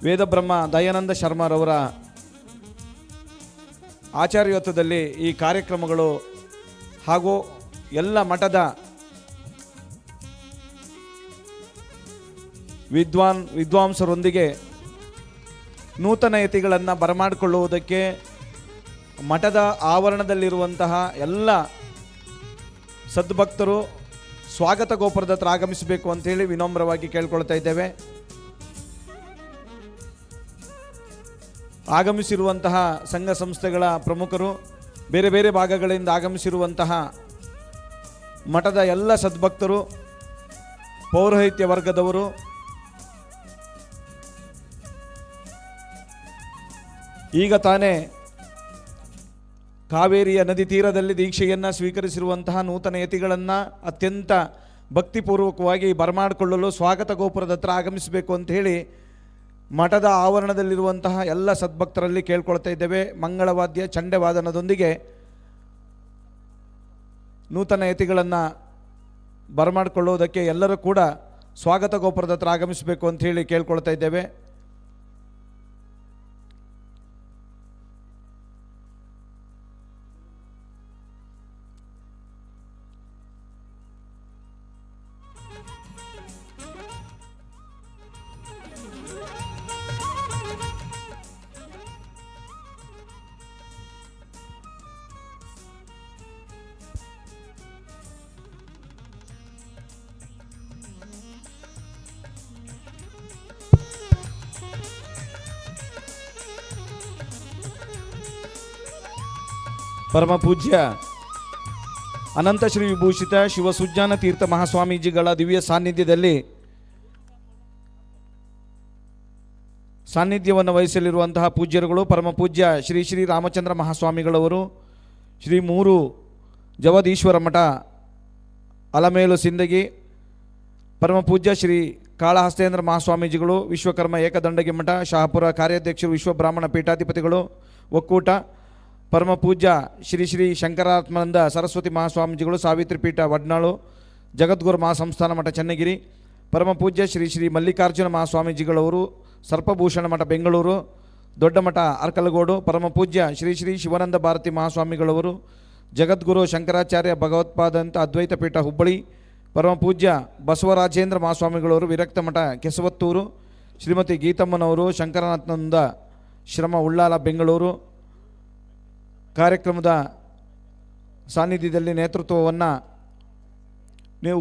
ವೇದಬ್ರಹ್ಮ ದಯಾನಂದ ಶರ್ಮರವರ ಆಚಾರ್ಯತ್ವದಲ್ಲಿ ಈ ಕಾರ್ಯಕ್ರಮಗಳು ಹಾಗೂ ಎಲ್ಲ ಮಠದ ವಿದ್ವಾಂಸರೊಂದಿಗೆ ನೂತನ ಯತಿಗಳನ್ನು ಬರಮಾಡಿಕೊಳ್ಳುವುದಕ್ಕೆ ಮಠದ ಆವರಣದಲ್ಲಿರುವಂತಹ ಎಲ್ಲ ಸದ್ಭಕ್ತರು ಸ್ವಾಗತ ಗೋಪುರದ ಹತ್ರ ಆಗಮಿಸಬೇಕು ಅಂತೇಳಿ ವಿನಮ್ರವಾಗಿ ಕೇಳ್ಕೊಳ್ತಾ ಇದ್ದೇವೆ. ಆಗಮಿಸಿರುವಂತಹ ಸಂಘ ಸಂಸ್ಥೆಗಳ ಪ್ರಮುಖರು, ಬೇರೆ ಬೇರೆ ಭಾಗಗಳಿಂದ ಆಗಮಿಸಿರುವಂತಹ ಮಠದ ಎಲ್ಲ ಸದ್ಭಕ್ತರು, ಪೌರೋಹಿತ್ಯ ವರ್ಗದವರು, ಈಗ ತಾನೇ ಕಾವೇರಿಯ ನದಿ ತೀರದಲ್ಲಿ ದೀಕ್ಷೆಯನ್ನು ಸ್ವೀಕರಿಸಿರುವಂತಹ ನೂತನ ಯತಿಗಳನ್ನು ಅತ್ಯಂತ ಭಕ್ತಿಪೂರ್ವಕವಾಗಿ ಬರಮಾಡಿಕೊಳ್ಳಲು ಸ್ವಾಗತ ಗೋಪುರದ ಹತ್ರ ಆಗಮಿಸಬೇಕು ಅಂತ ಹೇಳಿ ಮಠದ ಆವರಣದಲ್ಲಿರುವಂತಹ ಎಲ್ಲ ಸದ್ಭಕ್ತರಲ್ಲಿ ಕೇಳ್ಕೊಳ್ತಾ ಇದ್ದೇವೆ. ಮಂಗಳವಾದ್ಯ ಚಂಡವಾದನದೊಂದಿಗೆ ನೂತನ ಯತಿಗಳನ್ನು ಬರಮಾಡಿಕೊಳ್ಳುವುದಕ್ಕೆ ಎಲ್ಲರೂ ಕೂಡ ಸ್ವಾಗತ ಗೋಪುರದ ಹತ್ರ ಆಗಮಿಸಬೇಕು ಅಂತ ಹೇಳಿ ಕೇಳ್ಕೊಳ್ತಾ ಇದ್ದೇವೆ. ಪರಮ ಪೂಜ್ಯ ಅನಂತ ಶ್ರೀ ವಿಭೂಷಿತ ಶಿವಸುಜ್ಞಾನ ತೀರ್ಥ ಮಹಾಸ್ವಾಮೀಜಿಗಳ ದಿವ್ಯ ಸಾನ್ನಿಧ್ಯವನ್ನು ವಹಿಸಲಿರುವಂತಹ ಪೂಜ್ಯರುಗಳು ಪರಮ ಪೂಜ್ಯ ಶ್ರೀ ಶ್ರೀ ರಾಮಚಂದ್ರ ಮಹಾಸ್ವಾಮಿಗಳವರು, ಶ್ರೀ ಮೂರು ಜವದೀಶ್ವರ ಮಠ ಅಲಮೇಲು ಸಿಂದಗಿ, ಪರಮ ಪೂಜ್ಯ ಶ್ರೀ ಕಾಳಹಸ್ತೇಂದ್ರ ಮಹಾಸ್ವಾಮೀಜಿಗಳು, ವಿಶ್ವಕರ್ಮ ಏಕದಂಡಗಿ ಮಠ ಶಹಾಪುರ ಕಾರ್ಯಾಧ್ಯಕ್ಷರು, ವಿಶ್ವಬ್ರಾಹ್ಮಣ ಪೀಠಾಧಿಪತಿಗಳು ಒಕ್ಕೂಟ, ಪರಮ ಪೂಜ್ಯ ಶ್ರೀ ಶ್ರೀ ಶಂಕರಾತ್ಮಾನಂದ ಸರಸ್ವತಿ ಮಹಾಸ್ವಾಮೀಜಿಗಳು ಸಾವಿತ್ರಿ ಪೀಠ ವಡ್ನಾಳು, ಜಗದ್ಗುರು ಮಹಾಸಂಸ್ಥಾನ ಮಠ ಚನ್ನಗಿರಿ, ಪರಮ ಪೂಜ್ಯ ಶ್ರೀ ಶ್ರೀ ಮಲ್ಲಿಕಾರ್ಜುನ ಮಹಾಸ್ವಾಮೀಜಿಗಳವರು ಸರ್ಪಭೂಷಣ ಮಠ ಬೆಂಗಳೂರು, ದೊಡ್ಡ ಮಠ ಅರ್ಕಲಗೋಡು, ಪರಮ ಪೂಜ್ಯ ಶ್ರೀ ಶ್ರೀ ಶಿವಾನಂದ ಭಾರತಿ ಮಹಾಸ್ವಾಮಿಗಳವರು ಜಗದ್ಗುರು ಶಂಕರಾಚಾರ್ಯ ಭಗವತ್ಪಾದಂತ ಅದ್ವೈತ ಪೀಠ ಹುಬ್ಬಳ್ಳಿ, ಪರಮ ಪೂಜ್ಯ ಬಸವರಾಜೇಂದ್ರ ಮಹಾಸ್ವಾಮಿಗಳವರು ವಿರಕ್ತ ಮಠ ಕೆಸವತ್ತೂರು, ಶ್ರೀಮತಿ ಗೀತಮ್ಮನವರು ಶಂಕರನಾಥನಂದ ಶ್ರಮ ಉಳ್ಳಾಲ ಬೆಂಗಳೂರು. ಕಾರ್ಯಕ್ರಮದ ಸಾನ್ನಿಧ್ಯದಲ್ಲಿ ನೇತೃತ್ವವನ್ನು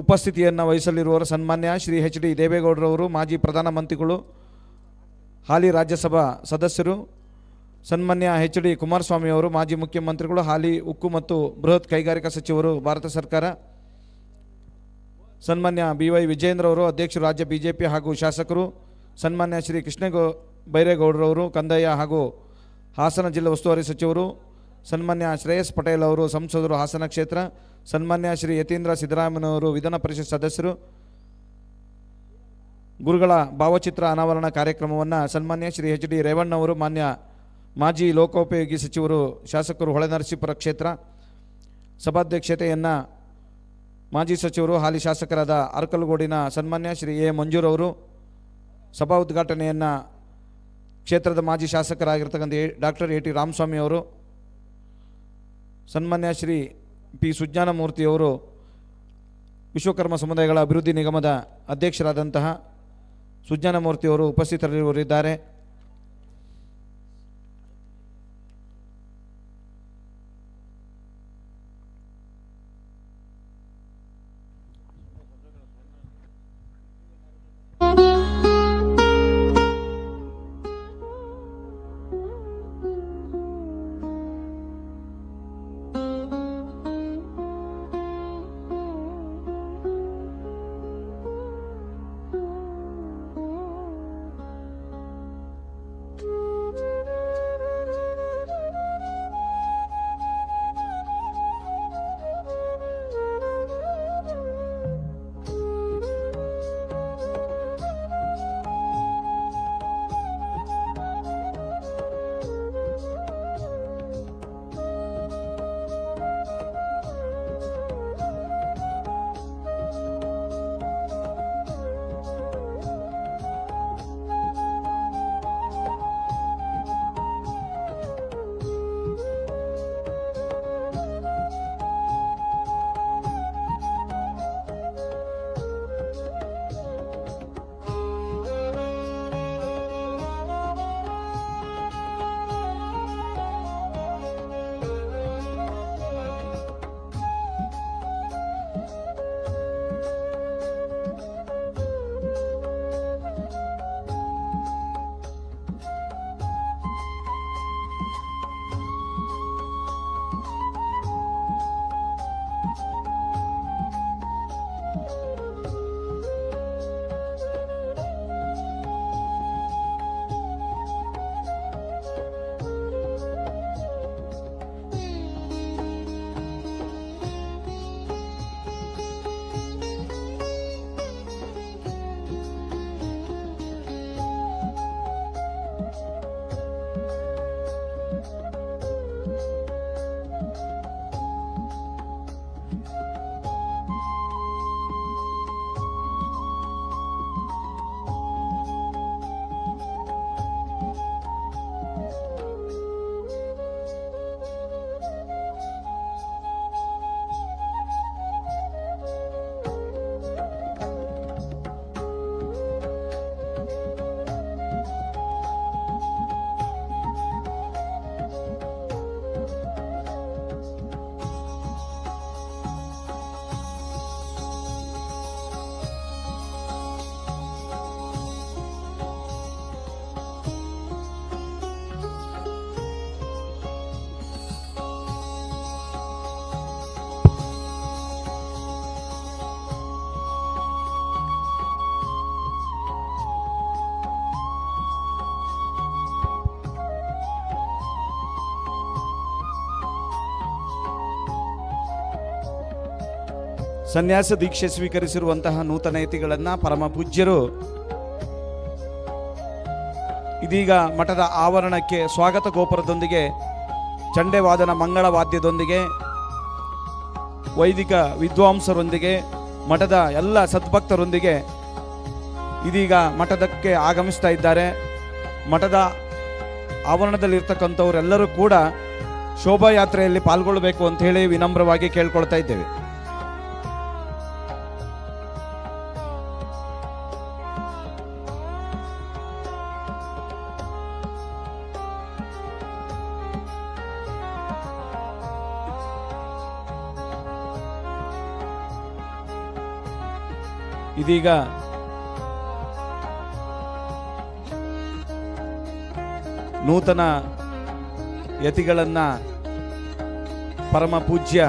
ಉಪಸ್ಥಿತಿಯನ್ನು ವಹಿಸಲಿರುವವರು ಸನ್ಮಾನ್ಯ ಶ್ರೀ ಎಚ್ ಡಿ ದೇವೇಗೌಡರವರು, ಮಾಜಿ ಪ್ರಧಾನಮಂತ್ರಿಗಳು, ಹಾಲಿ ರಾಜ್ಯಸಭಾ ಸದಸ್ಯರು, ಸನ್ಮಾನ್ಯ ಎಚ್ ಡಿ ಕುಮಾರಸ್ವಾಮಿಯವರು, ಮಾಜಿ ಮುಖ್ಯಮಂತ್ರಿಗಳು, ಹಾಲಿ ಉಕ್ಕು ಮತ್ತು ಬೃಹತ್ ಕೈಗಾರಿಕಾ ಸಚಿವರು ಭಾರತ ಸರ್ಕಾರ, ಸನ್ಮಾನ್ಯ ಬಿ ವೈ ವಿಜೇಂದ್ರವರು ಅಧ್ಯಕ್ಷರು ರಾಜ್ಯ ಬಿಜೆಪಿ ಹಾಗೂ ಶಾಸಕರು, ಸನ್ಮಾನ್ಯ ಶ್ರೀ ಕೃಷ್ಣ ಬೈರೇಗೌಡರವರು ಕಂದಾಯ ಹಾಗೂ ಹಾಸನ ಜಿಲ್ಲಾ ಉಸ್ತುವಾರಿ ಸಚಿವರು, ಸನ್ಮಾನ್ಯ ಶ್ರೇಯಸ್ ಪಟೇಲ್ ಅವರು ಸಂಸದರು ಹಾಸನ ಕ್ಷೇತ್ರ, ಸನ್ಮಾನ್ಯ ಶ್ರೀ ಯತೀಂದ್ರ ಸಿದ್ದರಾಮಯ್ಯನವರು ವಿಧಾನ ಪರಿಷತ್ ಸದಸ್ಯರು. ಗುರುಗಳ ಭಾವಚಿತ್ರ ಅನಾವರಣ ಕಾರ್ಯಕ್ರಮವನ್ನು ಸನ್ಮಾನ್ಯ ಶ್ರೀ ಎಚ್ ಡಿ ರೇವಣ್ಣವರು, ಮಾನ್ಯ ಮಾಜಿ ಲೋಕೋಪಯೋಗಿ ಸಚಿವರು ಶಾಸಕರು ಹೊಳೆನರಸೀಪುರ ಕ್ಷೇತ್ರ, ಸಭಾಧ್ಯಕ್ಷತೆಯನ್ನು ಮಾಜಿ ಸಚಿವರು ಹಾಲಿ ಶಾಸಕರಾದ ಅರ್ಕಲಗೋಡಿನ ಸನ್ಮಾನ್ಯ ಶ್ರೀ ಎ ಮಂಜೂರವರು, ಸಭಾ ಉದ್ಘಾಟನೆಯನ್ನು ಕ್ಷೇತ್ರದ ಮಾಜಿ ಶಾಸಕರಾಗಿರ್ತಕ್ಕಂಥ ಡಾಕ್ಟರ್ ಎ ಟಿ ರಾಮಸ್ವಾಮಿ ಅವರು, ಸನ್ಮಾನ್ಯ ಶ್ರೀ ಪಿ ಸುಜ್ಞಾನಮೂರ್ತಿಯವರು ವಿಶ್ವಕರ್ಮ ಸಮುದಾಯಗಳ ಅಭಿವೃದ್ಧಿ ನಿಗಮದ ಅಧ್ಯಕ್ಷರಾದಂತಹ ಸುಜ್ಞಾನಮೂರ್ತಿಯವರು ಉಪಸ್ಥಿತರಿರುವರಿದ್ದಾರೆ. ಸನ್ಯಾಸ ದೀಕ್ಷೆ ಸ್ವೀಕರಿಸಿರುವಂತಹ ನೂತನ ಯತಿಗಳನ್ನು ಪರಮ ಪೂಜ್ಯರು ಇದೀಗ ಮಠದ ಆವರಣಕ್ಕೆ ಸ್ವಾಗತ ಗೋಪುರದೊಂದಿಗೆ ಚಂಡೆವಾದನ ಮಂಗಳ ವಾದ್ಯದೊಂದಿಗೆ ವೈದಿಕ ವಿದ್ವಾಂಸರೊಂದಿಗೆ ಮಠದ ಎಲ್ಲ ಸದ್ಭಕ್ತರೊಂದಿಗೆ ಇದೀಗ ಮಠದಕ್ಕೆ ಆಗಮಿಸ್ತಾ ಇದ್ದಾರೆ. ಮಠದ ಆವರಣದಲ್ಲಿರ್ತಕ್ಕಂಥವರೆಲ್ಲರೂ ಕೂಡ ಶೋಭಾಯಾತ್ರೆಯಲ್ಲಿ ಪಾಲ್ಗೊಳ್ಳಬೇಕು ಅಂತ ಹೇಳಿ ವಿನಮ್ರವಾಗಿ ಕೇಳ್ಕೊಳ್ತಾ ಇದ್ದೇವೆ. ಇದೀಗ ನೂತನ ಯತಿಗಳನ್ನ ಪರಮ ಪೂಜ್ಯ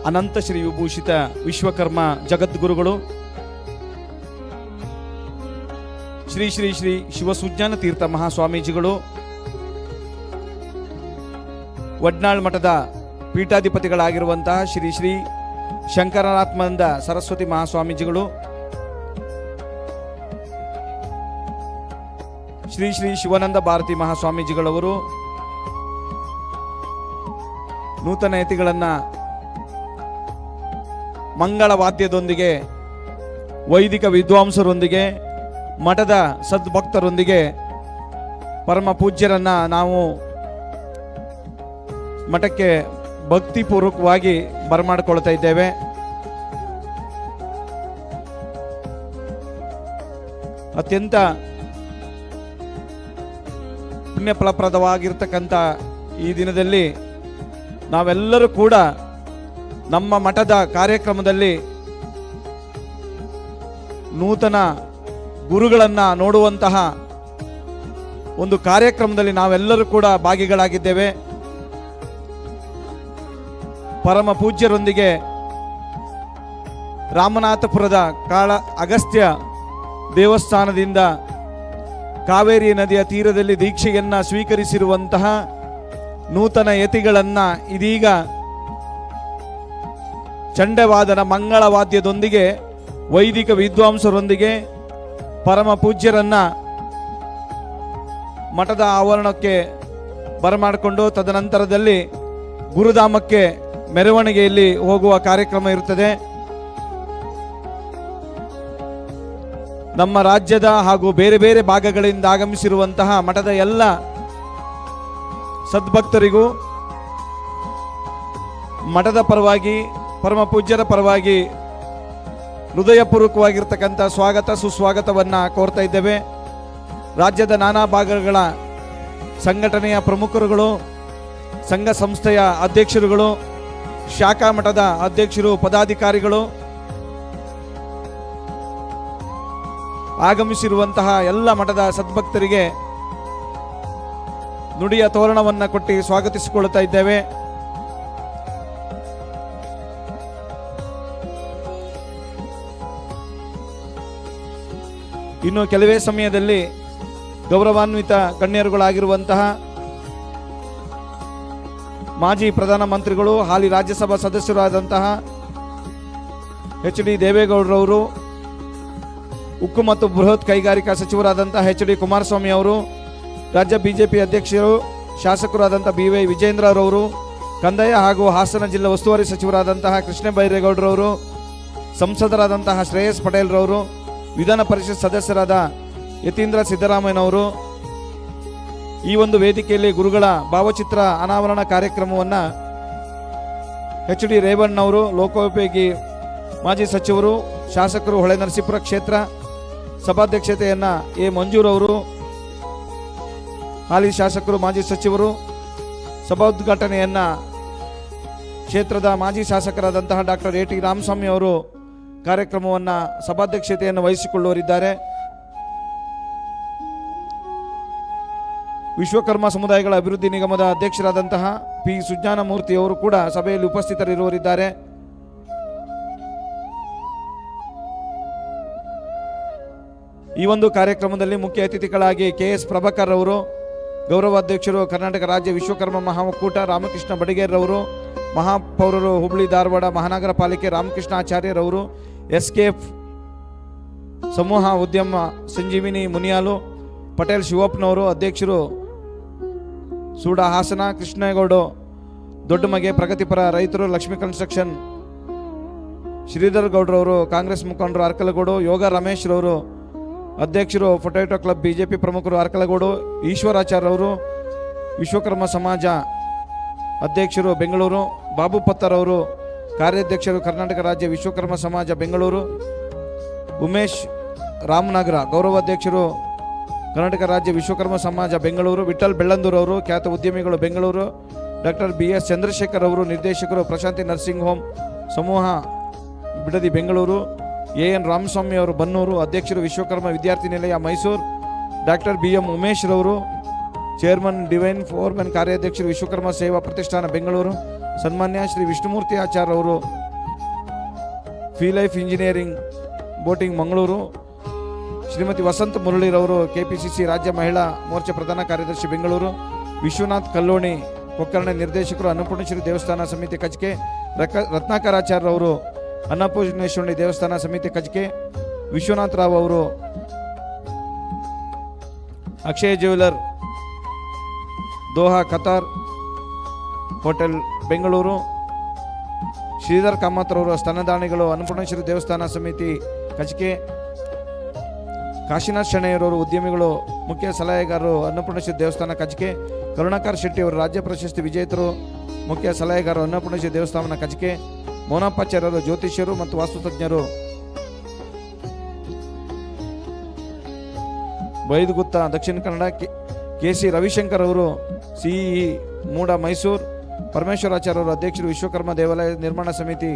ಅನಂತ ಶ್ರೀ ವಿಭೂಷಿತ ವಿಶ್ವಕರ್ಮ ಜಗದ್ಗುರುಗಳು ಶ್ರೀ ಶ್ರೀ ಶ್ರೀ ಶಿವಸುಜ್ಞಾನ ತೀರ್ಥ ಮಹಾಸ್ವಾಮೀಜಿಗಳು, ವಡ್ನಾಳ್ ಮಠದ ಪೀಠಾಧಿಪತಿಗಳಾಗಿರುವಂತಹ ಶ್ರೀ ಶ್ರೀ ಶಂಕರಾತ್ಮಾನಂದ ಸರಸ್ವತಿ ಮಹಾಸ್ವಾಮೀಜಿಗಳು, ಶ್ರೀ ಶ್ರೀ ಶಿವಾನಂದ ಭಾರತಿ ಮಹಾಸ್ವಾಮೀಜಿಗಳವರು ನೂತನ ಯತಿಗಳನ್ನು ಮಂಗಳ ವಾದ್ಯದೊಂದಿಗೆ ವೈದಿಕ ವಿದ್ವಾಂಸರೊಂದಿಗೆ ಮಠದ ಸದ್ಭಕ್ತರೊಂದಿಗೆ ಪರಮ ಪೂಜ್ಯರನ್ನ ನಾವು ಮಠಕ್ಕೆ ಭಕ್ತಿಪೂರ್ವಕವಾಗಿ ಬರಮಾಡಿಕೊಳ್ತಾ ಇದ್ದೇವೆ. ಅತ್ಯಂತ ಪುಣ್ಯ ಫಲಪ್ರದವಾಗಿರ್ತಕ್ಕಂಥ ಈ ದಿನದಲ್ಲಿ ನಾವೆಲ್ಲರೂ ಕೂಡ ನಮ್ಮ ಮಠದ ಕಾರ್ಯಕ್ರಮದಲ್ಲಿ ನೂತನ ಗುರುಗಳನ್ನು ನೋಡುವಂತಹ ಒಂದು ಕಾರ್ಯಕ್ರಮದಲ್ಲಿ ನಾವೆಲ್ಲರೂ ಕೂಡ ಭಾಗಿಗಳಾಗಿದ್ದೇವೆ. ಪರಮ ಪೂಜ್ಯರೊಂದಿಗೆ ರಾಮನಾಥಪುರದ ಕಾಳ ಅಗಸ್ತ್ಯ ದೇವಸ್ಥಾನದಿಂದ ಕಾವೇರಿ ನದಿಯ ತೀರದಲ್ಲಿ ದೀಕ್ಷೆಯನ್ನು ಸ್ವೀಕರಿಸಿರುವಂತಹ ನೂತನ ಯತಿಗಳನ್ನು ಇದೀಗ ಚಂಡವಾದನ ಮಂಗಳವಾದ್ಯದೊಂದಿಗೆ ವೈದಿಕ ವಿದ್ವಾಂಸರೊಂದಿಗೆ ಪರಮ ಪೂಜ್ಯರನ್ನ ಮಠದ ಆವರಣಕ್ಕೆ ಬರಮಾಡಿಕೊಂಡು ತದನಂತರದಲ್ಲಿ ಗುರುಧಾಮಕ್ಕೆ ಮೆರವಣಿಗೆಯಲ್ಲಿ ಹೋಗುವ ಕಾರ್ಯಕ್ರಮ ಇರುತ್ತದೆ. ನಮ್ಮ ರಾಜ್ಯದ ಹಾಗೂ ಬೇರೆ ಬೇರೆ ಭಾಗಗಳಿಂದ ಆಗಮಿಸಿರುವಂತಹ ಮಠದ ಎಲ್ಲ ಸದ್ಭಕ್ತರಿಗೂ ಮಠದ ಪರವಾಗಿ ಪರಮ ಪೂಜ್ಯರ ಪರವಾಗಿ ಹೃದಯಪೂರ್ವಕವಾಗಿರ್ತಕ್ಕಂಥ ಸ್ವಾಗತ ಸುಸ್ವಾಗತವನ್ನು ಕೋರ್ತಾ ಇದ್ದೇವೆ. ರಾಜ್ಯದ ನಾನಾ ಭಾಗಗಳ ಸಂಘಟನೆಯ ಪ್ರಮುಖರುಗಳು, ಸಂಘ ಸಂಸ್ಥೆಯ ಅಧ್ಯಕ್ಷರುಗಳು, ಶಾಖಾ ಮಠದ ಅಧ್ಯಕ್ಷರು, ಪದಾಧಿಕಾರಿಗಳು, ಆಗಮಿಸಿರುವಂತಹ ಎಲ್ಲ ಮಠದ ಸದ್ಭಕ್ತರಿಗೆ ನುಡಿಯ ತೋರಣವನ್ನು ಕೊಟ್ಟು ಸ್ವಾಗತಿಸಿಕೊಳ್ಳುತ್ತಾ ಇದ್ದೇವೆ. ಇನ್ನು ಕೆಲವೇ ಸಮಯದಲ್ಲಿ ಗೌರವಾನ್ವಿತ ಗಣ್ಯರುಗಳಾಗಿರುವಂತಹ ಮಾಜಿ ಪ್ರಧಾನಮಂತ್ರಿಗಳು, ಹಾಲಿ ರಾಜ್ಯಸಭಾ ಸದಸ್ಯರಾದಂತಹ ಎಚ್ ಡಿ ದೇವೇಗೌಡರವರು, ಉಕ್ಕು ಮತ್ತು ಬೃಹತ್ ಕೈಗಾರಿಕಾ ಸಚಿವರಾದಂತಹ ಎಚ್ ಡಿ ಕುಮಾರಸ್ವಾಮಿ ಅವರು, ರಾಜ್ಯ ಬಿಜೆಪಿ ಅಧ್ಯಕ್ಷರು ಶಾಸಕರಾದಂತಹ ಬಿ ವೈ ವಿಜೇಂದ್ರರವರು, ಕಂದಾಯ ಹಾಗೂ ಹಾಸನ ಜಿಲ್ಲಾ ಉಸ್ತುವಾರಿ ಸಚಿವರಾದಂತಹ ಕೃಷ್ಣ ಬೈರೇಗೌಡರವರು, ಸಂಸದರಾದಂತಹ ಶ್ರೇಯಸ್ ಪಟೇಲ್ರವರು, ವಿಧಾನ ಪರಿಷತ್ ಸದಸ್ಯರಾದ ಯತೀಂದ್ರ ಸಿದ್ದರಾಮಯ್ಯನವರು ಈ ಒಂದು ವೇದಿಕೆಯಲ್ಲಿ ಗುರುಗಳ ಭಾವಚಿತ್ರ ಅನಾವರಣ ಕಾರ್ಯಕ್ರಮವನ್ನು ಎಚ್ ಡಿ ರೇವಣ್ಣವರು, ಲೋಕೋಪಯೋಗಿ ಮಾಜಿ ಸಚಿವರು, ಶಾಸಕರು, ಹೊಳೆನರಸೀಪುರ ಕ್ಷೇತ್ರ ಸಭಾಧ್ಯಕ್ಷತೆಯನ್ನು ಎ ಮಂಜೂರವರು, ಹಾಲಿ ಶಾಸಕರು, ಮಾಜಿ ಸಚಿವರು, ಸಭೋದ್ಘಾಟನೆಯನ್ನು ಕ್ಷೇತ್ರದ ಮಾಜಿ ಶಾಸಕರಾದಂತಹ ಡಾಕ್ಟರ್ ಎ ಟಿ ರಾಮಸ್ವಾಮಿ ಅವರು ಕಾರ್ಯಕ್ರಮವನ್ನು ಸಭಾಧ್ಯಕ್ಷತೆಯನ್ನು ವಹಿಸಿಕೊಳ್ಳುವರಿದ್ದಾರೆ. ವಿಶ್ವಕರ್ಮ ಸಮುದಾಯಗಳ ಅಭಿವೃದ್ಧಿ ನಿಗಮದ ಅಧ್ಯಕ್ಷರಾದಂತಹ ಪಿ ಸುಜ್ಞಾನಮೂರ್ತಿ ಅವರು ಕೂಡ ಸಭೆಯಲ್ಲಿ ಉಪಸ್ಥಿತರಿರುವರಿದ್ದಾರೆ. ಈ ಒಂದು ಕಾರ್ಯಕ್ರಮದಲ್ಲಿ ಮುಖ್ಯ ಅತಿಥಿಗಳಾಗಿ ಕೆ.ಎಸ್. ಪ್ರಭಾಕರ್ ಅವರು, ಗೌರವಾಧ್ಯಕ್ಷರು, ಕರ್ನಾಟಕ ರಾಜ್ಯ ವಿಶ್ವಕರ್ಮ ಮಹಾ ಒಕ್ಕೂಟ ರಾಮಕೃಷ್ಣ ಬಡಿಗೇರ್ರವರು, ಮಹಾಪೌರರು ಹುಬ್ಳಿ ಧಾರವಾಡ ಮಹಾನಗರ ಪಾಲಿಕೆ ರಾಮಕೃಷ್ಣ ಆಚಾರ್ಯರವರು, ಎಸ್ಕೆಎಫ್ ಸಮೂಹ ಉದ್ಯಮ ಸಂಜೀವಿನಿ ಮುನಿಯಾಲು, ಪಟೇಲ್ ಶಿವಪ್ಪನವರು ಅಧ್ಯಕ್ಷರು, ಸೂಡ ಹಾಸನ ಕೃಷ್ಣೇಗೌಡ ದೊಡ್ಡಮಗೆ ಪ್ರಗತಿಪರ ರೈತರು, ಲಕ್ಷ್ಮೀ ಕನ್ಸ್ಟ್ರಕ್ಷನ್ ಶ್ರೀಧರ್ ಗೌಡ್ರವರು, ಕಾಂಗ್ರೆಸ್ ಮುಖಂಡರು ಅರ್ಕಲಗೂಡು, ಯೋಗ ರಮೇಶ್ ರವರು ಅಧ್ಯಕ್ಷರು, ಪೊಟೇಟೋ ಕ್ಲಬ್ ಬಿಜೆಪಿ ಪ್ರಮುಖರು ಅರ್ಕಲಗೂಡು, ಈಶ್ವರಾಚಾರ್ಯವರು ವಿಶ್ವಕರ್ಮ ಸಮಾಜ ಅಧ್ಯಕ್ಷರು ಬೆಂಗಳೂರು, ಬಾಬು ಪತ್ತರವರು ಕಾರ್ಯಾಧ್ಯಕ್ಷರು ಕರ್ನಾಟಕ ರಾಜ್ಯ ವಿಶ್ವಕರ್ಮ ಸಮಾಜ ಬೆಂಗಳೂರು, ಉಮೇಶ್ ರಾಮನಗರ ಗೌರವಾಧ್ಯಕ್ಷರು ಕರ್ನಾಟಕ ರಾಜ್ಯ ವಿಶ್ವಕರ್ಮ ಸಮಾಜ ಬೆಂಗಳೂರು, ವಿಠಲ್ ಬೆಳ್ಳಂದೂರವರು ಖ್ಯಾತ ಉದ್ಯಮಿಗಳು ಬೆಂಗಳೂರು, ಡಾಕ್ಟರ್ BS ಚಂದ್ರಶೇಖರ್ ಅವರು ನಿರ್ದೇಶಕರು ಪ್ರಶಾಂತಿ ನರ್ಸಿಂಗ್ ಹೋಮ್ ಸಮೂಹ ಬಿಡದಿ ಬೆಂಗಳೂರು, AN ರಾಮಸ್ವಾಮಿ ಅವರು ಬನ್ನೂರು ಅಧ್ಯಕ್ಷರು ವಿಶ್ವಕರ್ಮ ವಿದ್ಯಾರ್ಥಿ ನಿಲಯ ಮೈಸೂರು, ಡಾಕ್ಟರ್ BM ಉಮೇಶ್ ರವರು ಚೇರ್ಮನ್ ಡಿವೈನ್ ಫೋರ್ಮನ್ ಕಾರ್ಯಾಧ್ಯಕ್ಷರು ವಿಶ್ವಕರ್ಮ ಸೇವಾ ಪ್ರತಿಷ್ಠಾನ ಬೆಂಗಳೂರು, ಸನ್ಮಾನ್ಯ ಶ್ರೀ ವಿಷ್ಣುಮೂರ್ತಿ ಆಚಾರ್ಯ ಅವರು ಫಿ life engineering boating Mangaluru, Shrimati Vasantha ಮುರಳಿರವರು KPCC ರಾಜ್ಯ ಮಹಿಳಾ ಮೋರ್ಚಾ ಪ್ರಧಾನ ಕಾರ್ಯದರ್ಶಿ ಬೆಂಗಳೂರು, ವಿಶ್ವನಾಥ್ ಕಲ್ಲೋಣಿ ಕೊಕ್ಕರ್ಣೆ ನಿರ್ದೇಶಕರು ಅನ್ನಪೂರ್ಣೇಶ್ವರಿ ದೇವಸ್ಥಾನ ಸಮಿತಿ ಕಚ್ಕೆ, ರತ್ನಾಕರಾಚಾರ್ಯರವರು ಅನ್ನಪೂರ್ಣೇಶ್ವರಿ ದೇವಸ್ಥಾನ ಸಮಿತಿ ಕಚ್ಕೆ, ವಿಶ್ವನಾಥ್ ರಾವ್ ಅವರು Akshaya jeweller Doha Qatar hotel Bengaluru, Sridhar ಕಾಮತ್ರವರು ಸ್ತನದಾನಿಗಳು ಅನ್ನಪೂರ್ಣೇಶ್ವರಿ ದೇವಸ್ಥಾನ ಸಮಿತಿ ಕಚ್ಕೆ, ಕಾಶಿನಾಥ್ ಶೆಣೆಯರವರು ಉದ್ಯಮಿಗಳು ಮುಖ್ಯ ಸಲಹೆಗಾರರು ಅನ್ನಪೂರ್ಣೇಶ್ವರಿ ದೇವಸ್ಥಾನ ಕಚ್ಕೆ, ಕರುಣಾಕರ್ ಶೆಟ್ಟಿ ಅವರು ರಾಜ್ಯ ಪ್ರಶಸ್ತಿ ವಿಜೇತರು ಮುಖ್ಯ ಸಲಹೆಗಾರರು ಅನ್ನಪೂರ್ಣೇಶ್ವರಿ ದೇವಸ್ಥಾನ ಕಚ್ಕೆ, ಮೋನಪ್ಪಾಚಾರ್ಯರು ಜ್ಯೋತಿಷ್ಯರು ಮತ್ತು ವಾಸ್ತುತಜ್ಞರು ಬೈದಗುತ್ತ ದಕ್ಷಿಣ ಕನ್ನಡ, KC ರವಿಶಂಕರ್ ಅವರು CEE ಮೂಡ ಮೈಸೂರು, ಪರಮೇಶ್ವರಾಚಾರ್ಯವರು ಅಧ್ಯಕ್ಷರು ವಿಶ್ವಕರ್ಮ ದೇವಾಲಯ ನಿರ್ಮಾಣ ಸಮಿತಿ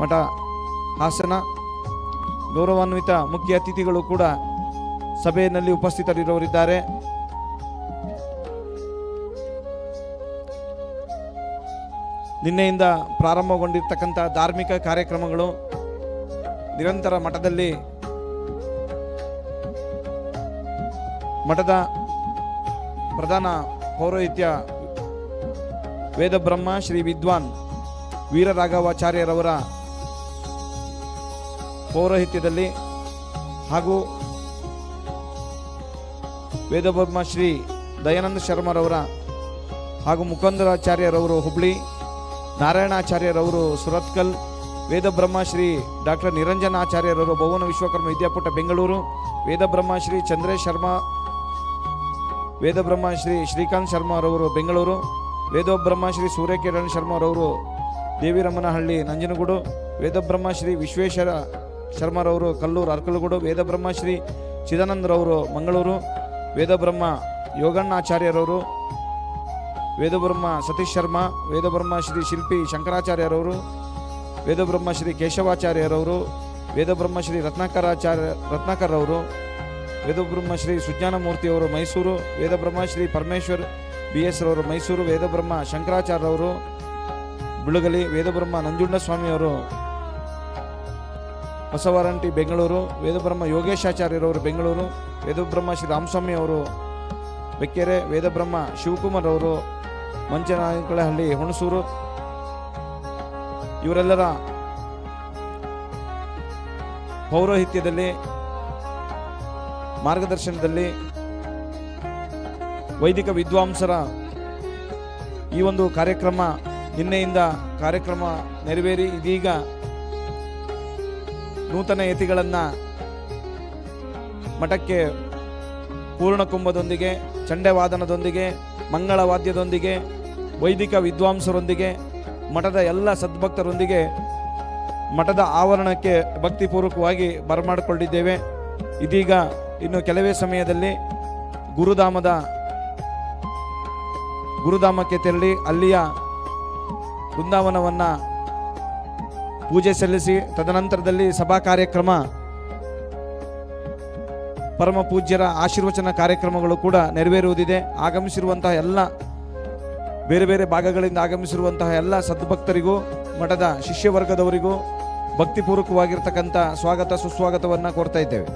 ಮಠ ಹಾಸನ. ಗೌರವಾನ್ವಿತ ಮುಖ್ಯ ಅತಿಥಿಗಳು ಕೂಡ ಸಭೆಯಲ್ಲಿ ಉಪಸ್ಥಿತರಿರುವರಿದ್ದಾರೆ. ನಿನ್ನೆಯಿಂದ ಪ್ರಾರಂಭಗೊಂಡಿರ್ತಕ್ಕಂಥ ಧಾರ್ಮಿಕ ಕಾರ್ಯಕ್ರಮಗಳು ನಿರಂತರ ಮಠದಲ್ಲಿ ಮಠದ ಪ್ರಧಾನ ಪೌರೋಹಿತ್ಯ ವೇದಬ್ರಹ್ಮ ಶ್ರೀ ವಿದ್ವಾನ್ ವೀರರಾಘವಾಚಾರ್ಯರವರ ಪೌರೋಹಿತ್ಯದಲ್ಲಿ ಹಾಗೂ ವೇದಬ್ರಹ್ಮ ಶ್ರೀ ದಯಾನಂದ ಶರ್ಮರವರ ಹಾಗೂ ಮುಕುಂದರಾಚಾರ್ಯರವರು ಹುಬ್ಳಿ, ನಾರಾಯಣಾಚಾರ್ಯರವರು ಸುರತ್ಕಲ್, ವೇದಬ್ರಹ್ಮ ಶ್ರೀ ಡಾಕ್ಟರ್ ನಿರಂಜನಾಚಾರ್ಯರವರು ಭುವನ ವಿಶ್ವಕರ್ಮ ವಿದ್ಯಾಪೀಠ ಬೆಂಗಳೂರು, ವೇದಬ್ರಹ್ಮ ಶ್ರೀ ಚಂದ್ರೇಶ್ ಶರ್ಮಾ, ವೇದಬ್ರಹ್ಮ ಶ್ರೀ ಶ್ರೀಕಾಂತ್ ಶರ್ಮಾರವರು ಬೆಂಗಳೂರು, ವೇದಬ್ರಹ್ಮ ಶ್ರೀ ಸೂರ್ಯಕಿರಣ್ ಶರ್ಮಾರವರು ದೇವಿರಮ್ಮನಹಳ್ಳಿ ನಂಜನಗೂಡು, ವೇದಬ್ರಹ್ಮ ಶ್ರೀ ವಿಶ್ವೇಶ್ವರ ಶರ್ಮಾರವರು ಕಲ್ಲೂರು ಅರ್ಕಲಗೂಡು, ವೇದಬ್ರಹ್ಮ ಶ್ರೀ ಚಿದಾನಂದರವರು ಮಂಗಳೂರು, ವೇದಬ್ರಹ್ಮ ಯೋಗಣ್ಣಾಚಾರ್ಯರವರು, ವೇದಬ್ರಹ್ಮ ಸತೀಶ್ ಶರ್ಮಾ, ವೇದಬ್ರಹ್ಮ ಶ್ರೀ ಶಿಲ್ಪಿ ಶಂಕರಾಚಾರ್ಯರವರು, ವೇದಬ್ರಹ್ಮ ಶ್ರೀ ಕೇಶವಾಚಾರ್ಯರವರು, ವೇದಬ್ರಹ್ಮ ಶ್ರೀ ರತ್ನಾಕರ್ ಅವರು, ವೇದಬ್ರಹ್ಮ ಶ್ರೀ ಸುಜ್ಞಾನಮೂರ್ತಿಯವರು ಮೈಸೂರು, ವೇದಬ್ರಹ್ಮ ಶ್ರೀ ಪರಮೇಶ್ವರ್ BS ರವರು ಮೈಸೂರು, ವೇದಬ್ರಹ್ಮ ಶಂಕರಾಚಾರ್ಯರವರು ಬಿಳುಗಲಿ, ವೇದಬ್ರಹ್ಮ ನಂಜುಂಡಸ್ವಾಮಿಯವರು ಹೊಸವಾರಂಟಿ ಬೆಂಗಳೂರು, ವೇದಬ್ರಹ್ಮ ಯೋಗೇಶಾಚಾರ್ಯರವರು ಬೆಂಗಳೂರು, ವೇದಬ್ರಹ್ಮ ಶ್ರೀ ರಾಮಸ್ವಾಮಿ ಅವರು ಬೆಕ್ಕೆರೆ, ವೇದಬ್ರಹ್ಮ ಶಿವಕುಮಾರ್ ಅವರು ಮಂಚನಾಯಕನಹಳ್ಳಿ ಹುಣಸೂರು. ಇವರೆಲ್ಲರ ಪೌರೋಹಿತ್ಯದಲ್ಲಿ ಮಾರ್ಗದರ್ಶನದಲ್ಲಿ ವೈದಿಕ ವಿದ್ವಾಂಸರ ಈ ಒಂದು ಕಾರ್ಯಕ್ರಮ ನಿನ್ನೆಯಿಂದ ಕಾರ್ಯಕ್ರಮ ನೆರವೇರಿ ಇದೀಗ ನೂತನ ಯತಿಗಳನ್ನು ಮಠಕ್ಕೆ ಪೂರ್ಣಕುಂಭದೊಂದಿಗೆ, ಚಂಡೆವಾದನದೊಂದಿಗೆ, ಮಂಗಳವಾದ್ಯದೊಂದಿಗೆ, ವೈದಿಕ ವಿದ್ವಾಂಸರೊಂದಿಗೆ, ಮಠದ ಎಲ್ಲ ಸದ್ಭಕ್ತರೊಂದಿಗೆ ಮಠದ ಆವರಣಕ್ಕೆ ಭಕ್ತಿಪೂರ್ವಕವಾಗಿ ಬರಮಾಡಿಕೊಂಡಿದ್ದೇವೆ. ಇದೀಗ ಇನ್ನು ಕೆಲವೇ ಸಮಯದಲ್ಲಿ ಗುರುಧಾಮಕ್ಕೆ ತೆರಳಿ ಅಲ್ಲಿಯ ಬೃಂದಾವನವನ್ನು ಪೂಜೆ ಸಲ್ಲಿಸಿ ತದನಂತರದಲ್ಲಿ ಸಭಾ ಕಾರ್ಯಕ್ರಮ, ಪರಮ ಪೂಜ್ಯರ ಆಶೀರ್ವಚನ ಕಾರ್ಯಕ್ರಮಗಳು ಕೂಡ ನೆರವೇರುವುದಿದೆ. ಆಗಮಿಸಿರುವಂತಹ ಎಲ್ಲ ಬೇರೆ ಬೇರೆ ಭಾಗಗಳಿಂದ ಆಗಮಿಸಿರುವಂತಹ ಎಲ್ಲ ಸದ್ಭಕ್ತರಿಗೂ ಮಠದ ಶಿಷ್ಯವರ್ಗದವರಿಗೂ ಭಕ್ತಿಪೂರ್ವಕವಾಗಿರ್ತಕ್ಕಂಥ ಸ್ವಾಗತ ಸುಸ್ವಾಗತವನ್ನು ಕೋರ್ತಾ ಇದ್ದೇವೆ.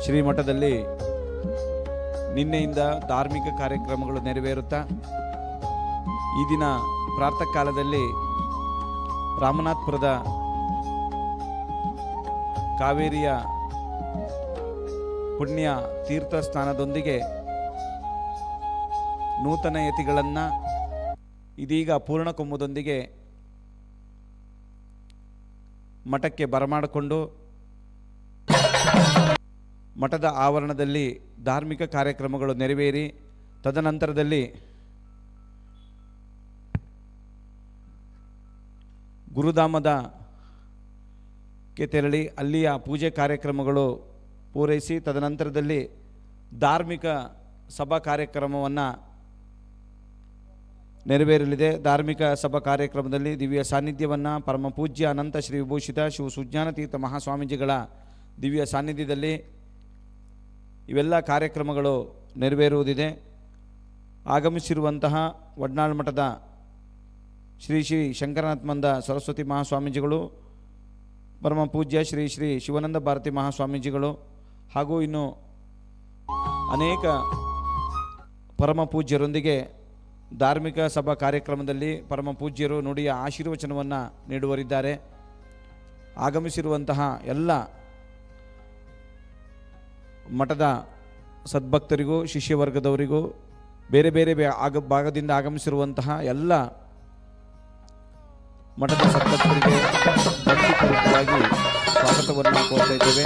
ಶ್ರೀಮಠದಲ್ಲಿ ನಿನ್ನೆಯಿಂದ ಧಾರ್ಮಿಕ ಕಾರ್ಯಕ್ರಮಗಳು ನೆರವೇರುತ್ತಾ ಈ ದಿನ ಪ್ರಾತಃ ಕಾಲದಲ್ಲಿ ರಾಮನಾಥಪುರದ ಕಾವೇರಿಯ ಪುಣ್ಯ ತೀರ್ಥ ಸ್ನಾನದೊಂದಿಗೆ ನೂತನ ಯತಿಗಳನ್ನು ಇದೀಗ ಪೂರ್ಣಕೊಂಬುದೊಂದಿಗೆ ಮಠಕ್ಕೆ ಬರಮಾಡಿಕೊಂಡು ಮಠದ ಆವರಣದಲ್ಲಿ ಧಾರ್ಮಿಕ ಕಾರ್ಯಕ್ರಮಗಳು ನೆರವೇರಿ ತದನಂತರದಲ್ಲಿ ಗುರುಧಾಮದಕ್ಕೆ ತೆರಳಿ ಅಲ್ಲಿಯ ಪೂಜೆ ಕಾರ್ಯಕ್ರಮಗಳು ಪೂರೈಸಿ ತದನಂತರದಲ್ಲಿ ಧಾರ್ಮಿಕ ಸಭಾ ಕಾರ್ಯಕ್ರಮವನ್ನು ನೆರವೇರಲಿದೆ. ಧಾರ್ಮಿಕ ಸಭಾ ಕಾರ್ಯಕ್ರಮದಲ್ಲಿ ದಿವ್ಯ ಸಾನ್ನಿಧ್ಯವನ್ನು ಪರಮ ಪೂಜ್ಯ ಅನಂತ ಶ್ರೀ ವಿಭೂಷಿತ ಶಿವ ಸುಜ್ಞಾನತೀರ್ಥ ಮಹಾಸ್ವಾಮೀಜಿಗಳ ದಿವ್ಯ ಸಾನ್ನಿಧ್ಯದಲ್ಲಿ ಇವೆಲ್ಲ ಕಾರ್ಯಕ್ರಮಗಳು ನೆರವೇರುವುದಿದೆ. ಆಗಮಿಸಿರುವಂತಹ ವಡ್ನಾಳ್ ಮಠದ ಶ್ರೀ ಶ್ರೀ ಶಂಕರನಾಥಮಂದ ಸರಸ್ವತಿ ಮಹಾಸ್ವಾಮೀಜಿಗಳು, ಪರಮ ಪೂಜ್ಯ ಶ್ರೀ ಶ್ರೀ ಶಿವಾನಂದ ಭಾರತಿ ಮಹಾಸ್ವಾಮೀಜಿಗಳು ಹಾಗೂ ಇನ್ನು ಅನೇಕ ಪರಮ ಪೂಜ್ಯರೊಂದಿಗೆ ಧಾರ್ಮಿಕ ಸಭಾ ಕಾರ್ಯಕ್ರಮದಲ್ಲಿ ಪರಮ ಪೂಜ್ಯರು ನುಡಿಯ ಆಶೀರ್ವಚನವನ್ನು ನೀಡುವರಿದ್ದಾರೆ. ಆಗಮಿಸಿರುವಂತಹ ಎಲ್ಲ ಮಠದ ಸದ್ಭಕ್ತರಿಗೂ ಶಿಷ್ಯವರ್ಗದವರಿಗೂ ಬೇರೆ ಬೇರೆ ಭಾಗದಿಂದ ಆಗಮಿಸಿರುವಂತಹ ಎಲ್ಲ ಮಠದ ಸದ್ಭಕ್ತರಿಗೆ ಭಕ್ತಿಪೂರ್ವಕವಾಗಿ ಸ್ವಾಗತವನ್ನು ಕೋರ್ತಾ ಇದ್ದೇವೆ.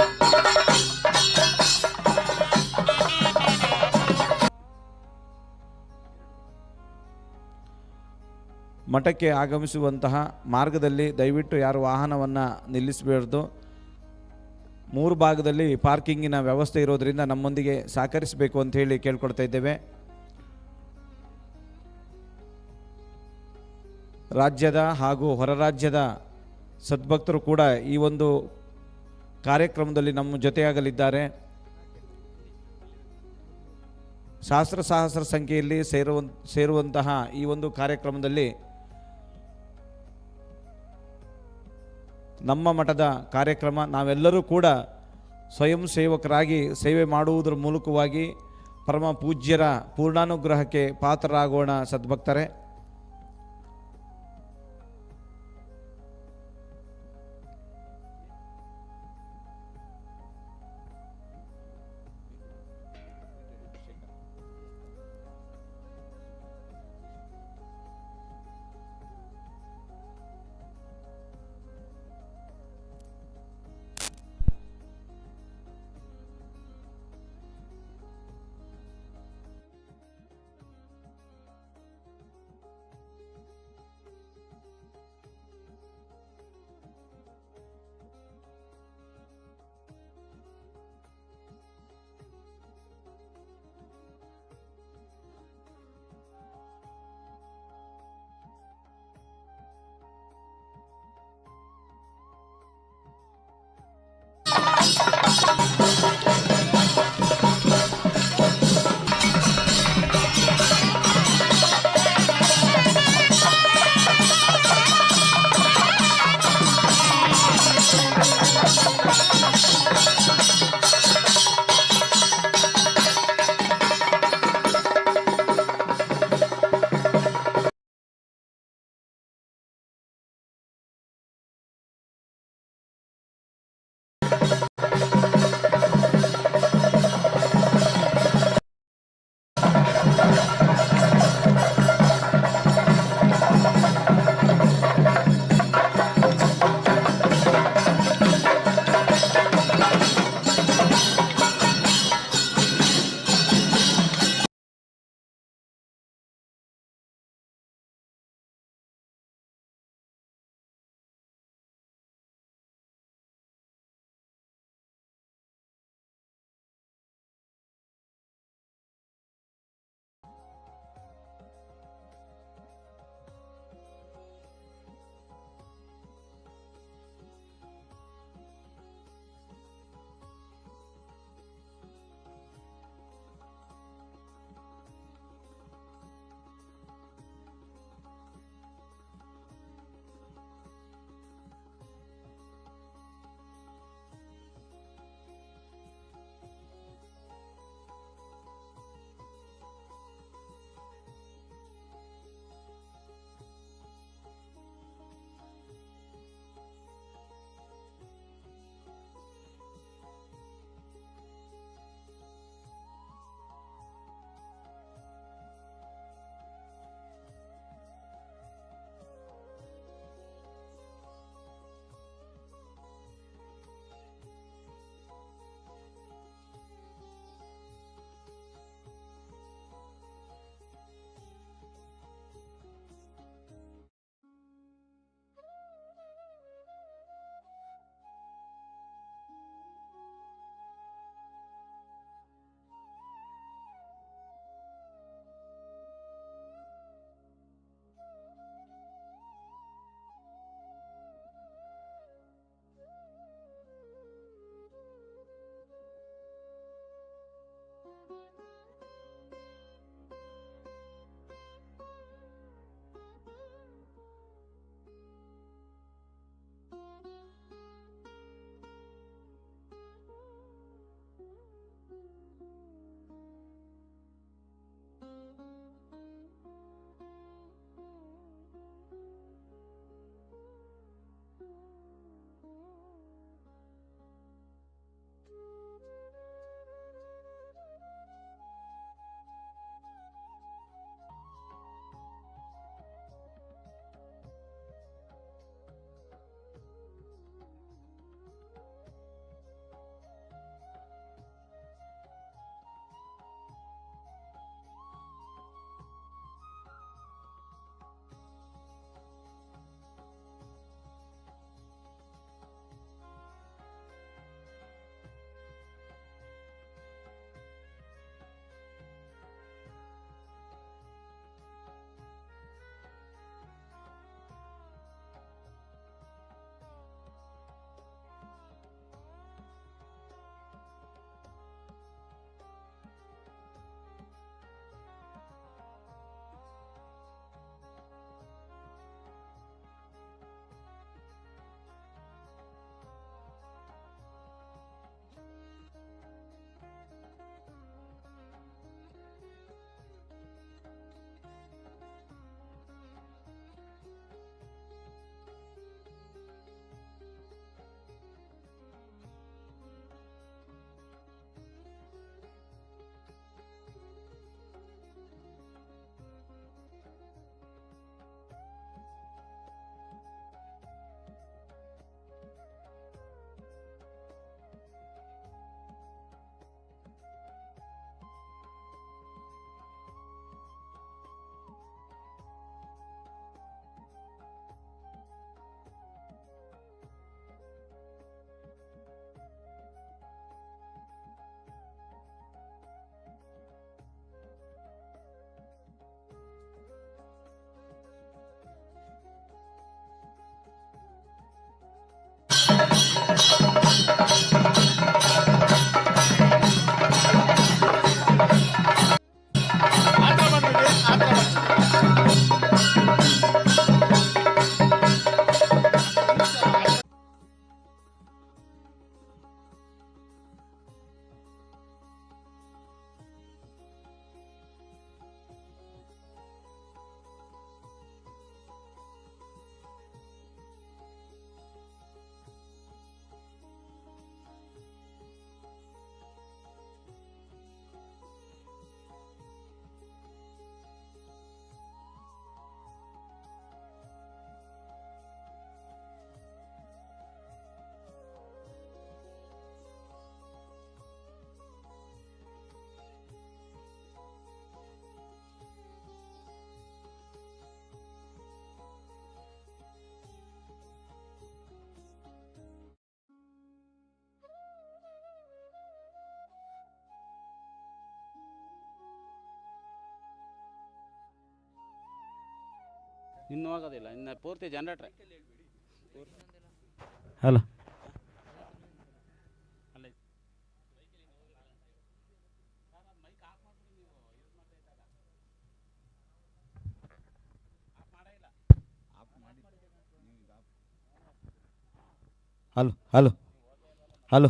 ಮಠಕ್ಕೆ ಆಗಮಿಸುವಂತಹ ಮಾರ್ಗದಲ್ಲಿ ದಯವಿಟ್ಟು ಯಾರು ವಾಹನವನ್ನು ನಿಲ್ಲಿಸಬಾರ್ದು. 3 ಭಾಗದಲ್ಲಿ ಪಾರ್ಕಿಂಗಿನ ವ್ಯವಸ್ಥೆ ಇರೋದರಿಂದ ನಮ್ಮೊಂದಿಗೆ ಸಹಕರಿಸಬೇಕು ಅಂತ ಹೇಳಿ ಕೇಳ್ಕೊಳ್ತಾ ಇದ್ದೇವೆ. ರಾಜ್ಯದ ಹಾಗೂ ಹೊರ ರಾಜ್ಯದ ಸದ್ಭಕ್ತರು ಕೂಡ ಈ ಒಂದು ಕಾರ್ಯಕ್ರಮದಲ್ಲಿ ನಮ್ಮ ಜೊತೆಯಾಗಲಿದ್ದಾರೆ. ಸಹಸ್ರ ಸಂಖ್ಯೆಯಲ್ಲಿ ಸೇರುವಂತಹ ಈ ಒಂದು ಕಾರ್ಯಕ್ರಮದಲ್ಲಿ ನಮ್ಮ ಮಠದ ಕಾರ್ಯಕ್ರಮ ನಾವೆಲ್ಲರೂ ಕೂಡ ಸ್ವಯಂ ಸೇವಕರಾಗಿ ಸೇವೆ ಮಾಡುವುದರ ಮೂಲಕವಾಗಿ ಪರಮ ಪೂಜ್ಯರ ಪೂರ್ಣಾನುಗ್ರಹಕ್ಕೆ ಪಾತ್ರರಾಗೋಣ ಸದ್ಭಕ್ತರೇ. ಇನ್ನೂ ಆಗೋದಿಲ್ಲ, ಇನ್ನು ಪೂರ್ತಿ ಜನರೇಟ್ರೆ. Hello hello hello hello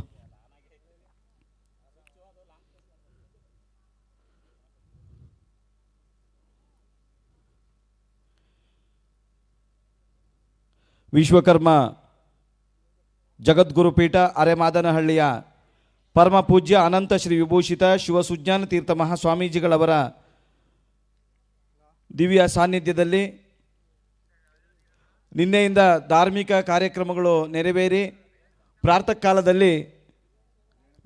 Vishwakarma ಜಗದ್ಗುರುಪೀಠ ಅರೆಮಾದನಹಳ್ಳಿಯ ಪರಮ ಪೂಜ್ಯ ಅನಂತ ಶ್ರೀ ವಿಭೂಷಿತ ಶಿವಸುಜ್ಞಾನ ತೀರ್ಥ ಮಹಾಸ್ವಾಮೀಜಿಗಳವರ ದಿವ್ಯ ಸಾನ್ನಿಧ್ಯದಲ್ಲಿ ನಿನ್ನೆಯಿಂದ ಧಾರ್ಮಿಕ ಕಾರ್ಯಕ್ರಮಗಳು ನೆರವೇರಿ ಪ್ರಾತಃ ಕಾಲದಲ್ಲಿ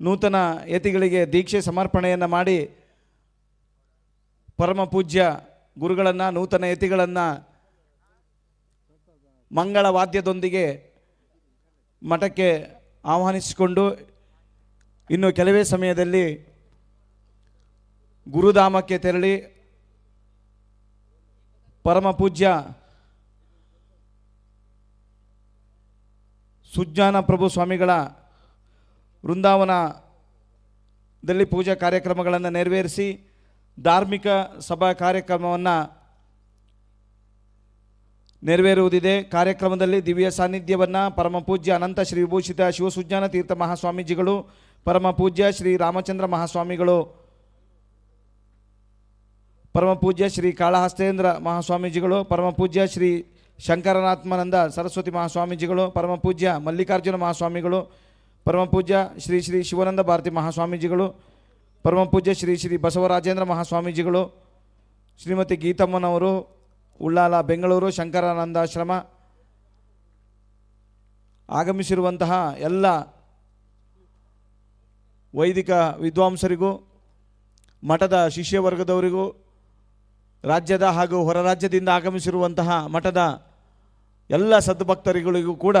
ನೂತನ ಯತಿಗಳಿಗೆ ದೀಕ್ಷೆ ಸಮರ್ಪಣೆಯನ್ನು ಮಾಡಿ ಪರಮ ಪೂಜ್ಯ ಗುರುಗಳನ್ನು ನೂತನ ಯತಿಗಳನ್ನು ಮಂಗಳ ವಾದ್ಯದೊಂದಿಗೆ ಮಠಕ್ಕೆ ಆಹ್ವಾನಿಸಿಕೊಂಡು ಇನ್ನು ಕೆಲವೇ ಸಮಯದಲ್ಲಿ ಗುರುಧಾಮಕ್ಕೆ ತೆರಳಿ ಪರಮ ಪೂಜ್ಯ ಸುಜ್ಞಾನ ಪ್ರಭು ಸ್ವಾಮಿಗಳ ವೃಂದಾವನದಲ್ಲಿ ಪೂಜಾ ಕಾರ್ಯಕ್ರಮಗಳನ್ನು ನೆರವೇರಿಸಿ ಧಾರ್ಮಿಕ ಸಭಾ ಕಾರ್ಯಕ್ರಮವನ್ನು ನೆರವೇರುವುದಿದೆ. ಕಾರ್ಯಕ್ರಮದಲ್ಲಿ ದಿವ್ಯ ಸಾನ್ನಿಧ್ಯವನ್ನು ಪರಮ ಪೂಜ್ಯ ಅನಂತ ಶ್ರೀ ವಿಭೂಷಿತ ಶಿವಸುಜ್ಞಾನ ತೀರ್ಥ ಮಹಾಸ್ವಾಮೀಜಿಗಳು, ಪರಮ ಪೂಜ್ಯ ಶ್ರೀ ರಾಮಚಂದ್ರ ಮಹಾಸ್ವಾಮಿಗಳು, ಪರಮ ಪೂಜ್ಯ ಶ್ರೀ ಕಾಳಹಸ್ತೇಂದ್ರ ಮಹಾಸ್ವಾಮೀಜಿಗಳು, ಪರಮ ಪೂಜ್ಯ ಶ್ರೀ ಶಂಕರನಾತ್ಮಾನಂದ ಸರಸ್ವತಿ ಮಹಾಸ್ವಾಮೀಜಿಗಳು, ಪರಮ ಪೂಜ್ಯ ಮಲ್ಲಿಕಾರ್ಜುನ ಮಹಾಸ್ವಾಮಿಗಳು, ಪರಮ ಪೂಜ್ಯ ಶ್ರೀ ಶ್ರೀ ಶಿವಾನಂದ ಭಾರತಿ ಮಹಾಸ್ವಾಮೀಜಿಗಳು, ಪರಮ ಪೂಜ್ಯ ಶ್ರೀ ಶ್ರೀ ಬಸವರಾಜೇಂದ್ರ ಮಹಾಸ್ವಾಮೀಜಿಗಳು, ಶ್ರೀಮತಿ ಗೀತಮ್ಮನವರು ಉಳ್ಳಾಲ ಬೆಂಗಳೂರು ಶಂಕರಾನಂದಾಶ್ರಮ ಆಗಮಿಸಿರುವಂತಹ ಎಲ್ಲ ವೈದಿಕ ವಿದ್ವಾಂಸರಿಗೂ ಮಠದ ಶಿಷ್ಯ ವರ್ಗದವರಿಗೂ ರಾಜ್ಯದ ಹಾಗೂ ಹೊರ ರಾಜ್ಯದಿಂದ ಆಗಮಿಸಿರುವಂತಹ ಮಠದ ಎಲ್ಲ ಸದ್ಭಕ್ತರಿಗಳಿಗೂ ಕೂಡ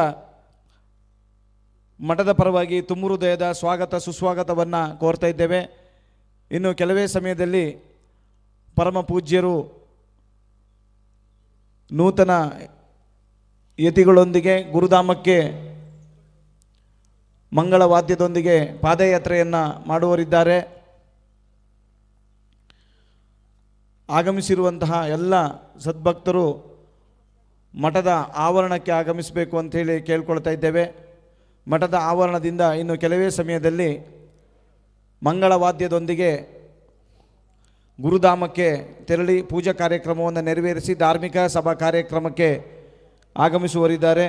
ಮಠದ ಪರವಾಗಿ ತುಂಬು ಹೃದಯದ ಸ್ವಾಗತ ಸುಸ್ವಾಗತವನ್ನು ಕೋರ್ತಾ ಇದ್ದೇವೆ. ಇನ್ನು ಕೆಲವೇ ಸಮಯದಲ್ಲಿ ಪರಮ ಪೂಜ್ಯರು ನೂತನ ಯತಿಗಳೊಂದಿಗೆ ಗುರುಧಾಮಕ್ಕೆ ಮಂಗಳವಾದ್ಯದೊಂದಿಗೆ ಪಾದಯಾತ್ರೆಯನ್ನು ಮಾಡುವರಿದ್ದಾರೆ. ಆಗಮಿಸಿರುವಂತಹ ಎಲ್ಲ ಸದ್ಭಕ್ತರು ಮಠದ ಆವರಣಕ್ಕೆ ಆಗಮಿಸಬೇಕು ಅಂಥೇಳಿ ಕೇಳ್ಕೊಳ್ತಾ ಇದ್ದೇವೆ. ಮಠದ ಆವರಣದಿಂದ ಇನ್ನು ಕೆಲವೇ ಸಮಯದಲ್ಲಿ ಮಂಗಳವಾದ್ಯದೊಂದಿಗೆ ಗುರುಧಾಮಕ್ಕೆ ತೆರಳಿ ಪೂಜಾ ಕಾರ್ಯಕ್ರಮವನ್ನು ನೆರವೇರಿಸಿ ಧಾರ್ಮಿಕ ಸಭಾ ಕಾರ್ಯಕ್ರಮಕ್ಕೆ ಆಗಮಿಸುವರಿದ್ದಾರೆ.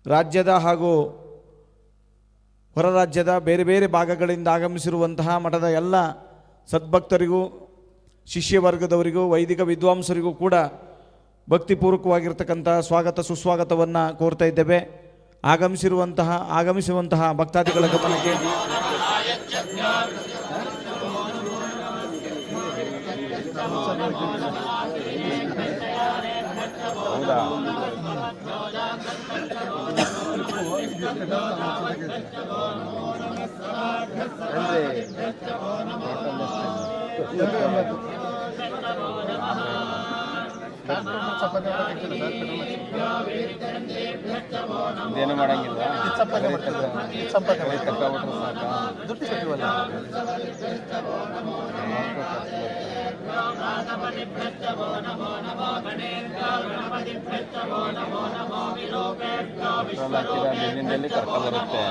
ರಾಜ್ಯದ ಹಾಗೂ ಹೊರ ರಾಜ್ಯದ ಬೇರೆ ಬೇರೆ ಭಾಗಗಳಿಂದ ಆಗಮಿಸಿರುವಂತಹ ಮಠದ ಎಲ್ಲ ಸದ್ಭಕ್ತರಿಗೂ ಶಿಷ್ಯ ವರ್ಗದವರಿಗೂ ವೈದಿಕ ವಿದ್ವಾಂಸರಿಗೂ ಕೂಡ ಭಕ್ತಿಪೂರ್ವಕವಾಗಿರ್ತಕ್ಕಂಥ ಸ್ವಾಗತ ಸುಸ್ವಾಗತವನ್ನು ಕೋರ್ತಾ ಇದ್ದೇವೆ. ಆಗಮಿಸುವಂತಹ ಭಕ್ತಾದಿಗಳ ಗಮನಕ್ಕೆ ಇದೇನು ಮಾಡಂಗಿಲ್ಲ. ದಿನದಲ್ಲಿ ಕರ್ಕ ಬರುತ್ತೆ.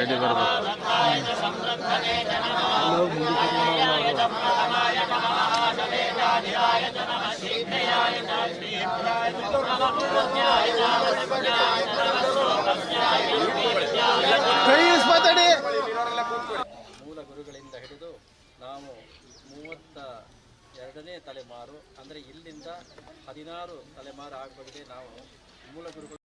ಸೈಡಿಗೆ ಬರ್ಬೇಕು. ಮೂಲ ಗುರುಗಳಿಂದ ಹಿಡಿದು ನಾವು 32ನೇ ತಲೆಮಾರು ಅಂದರೆ ಇಲ್ಲಿಂದ 16 ತಲೆಮಾರು ಆಗಬಹುದೇ ನಾವು ಮೂಲ ಗುರುಗಳು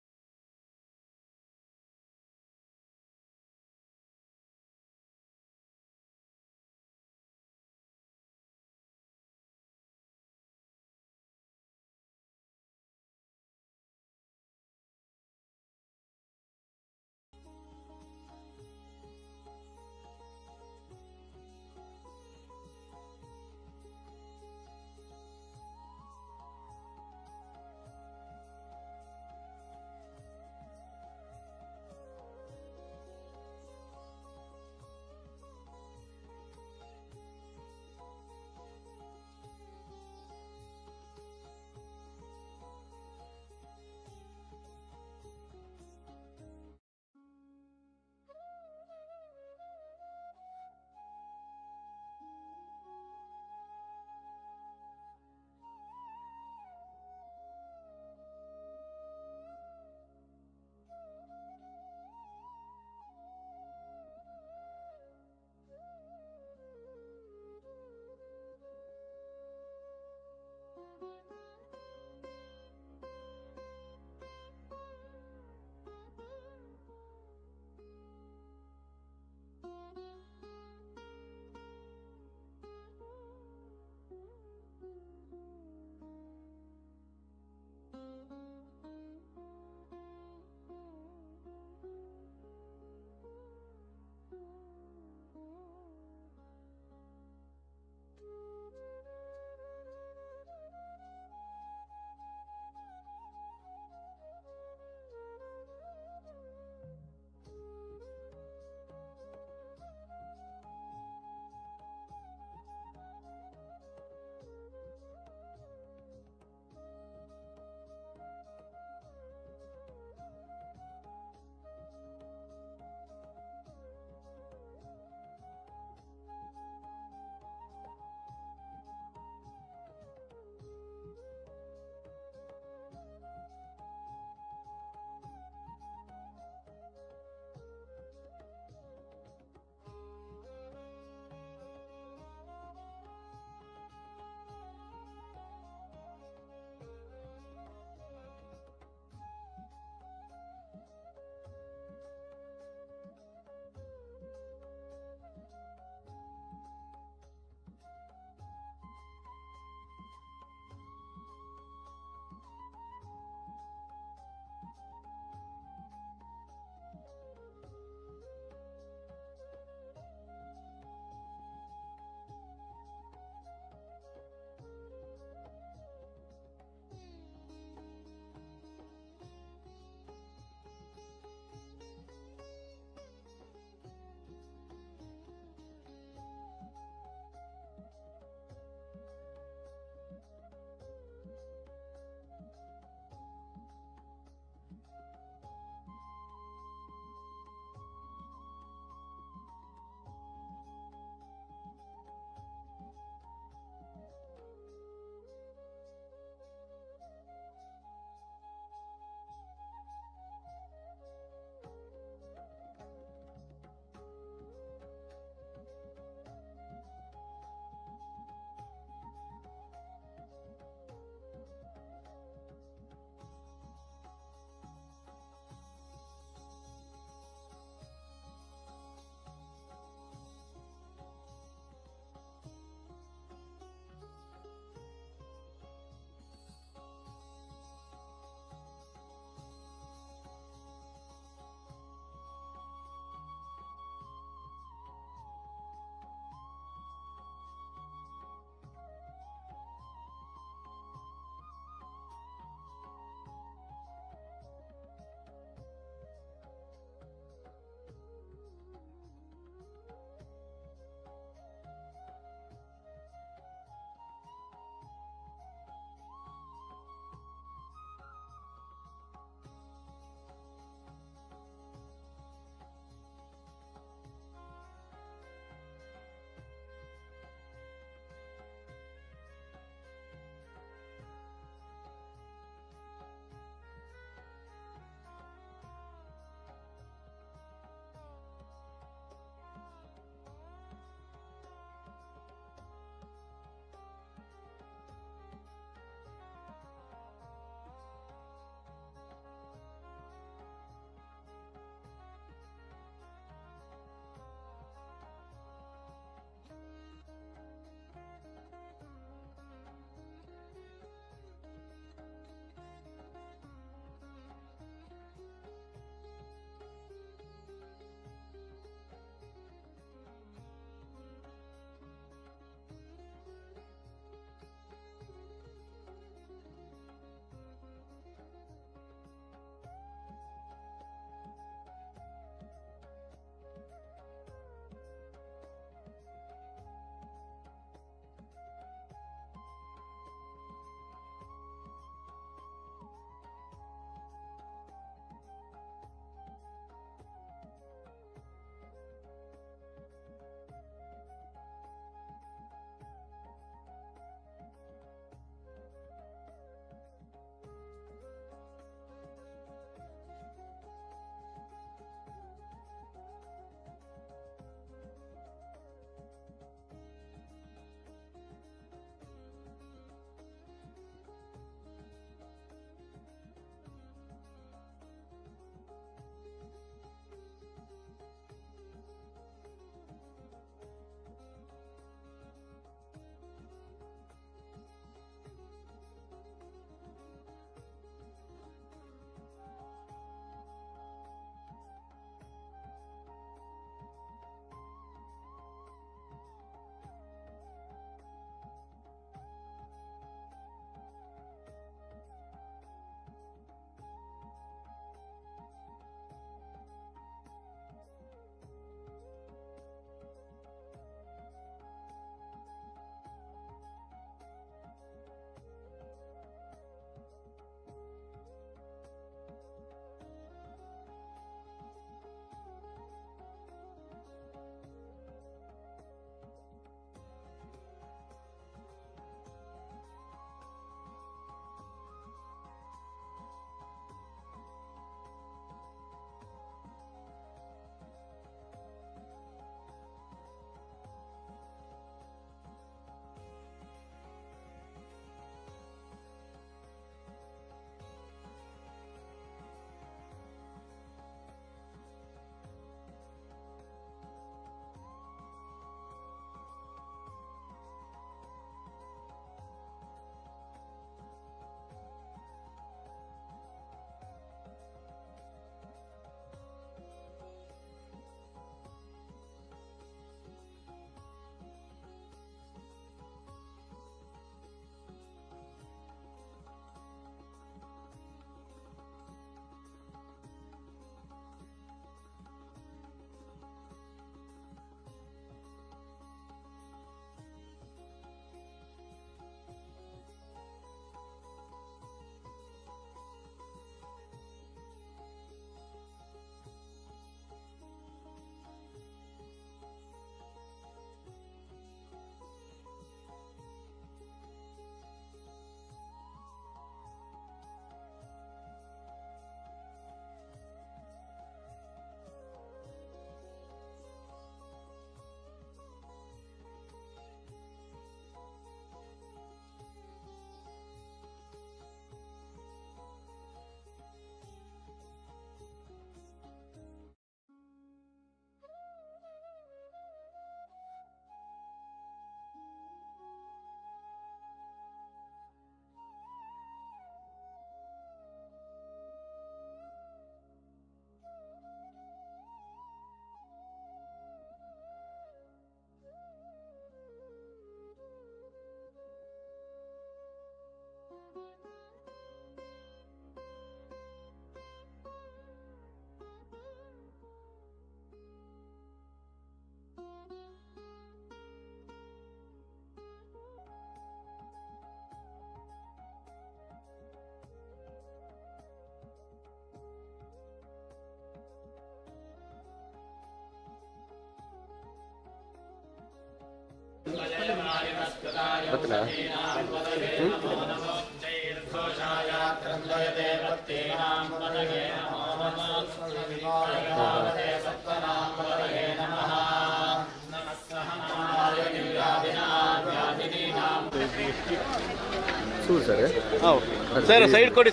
ಸರ್ ಸೈಡ್ ಕೊಡಿ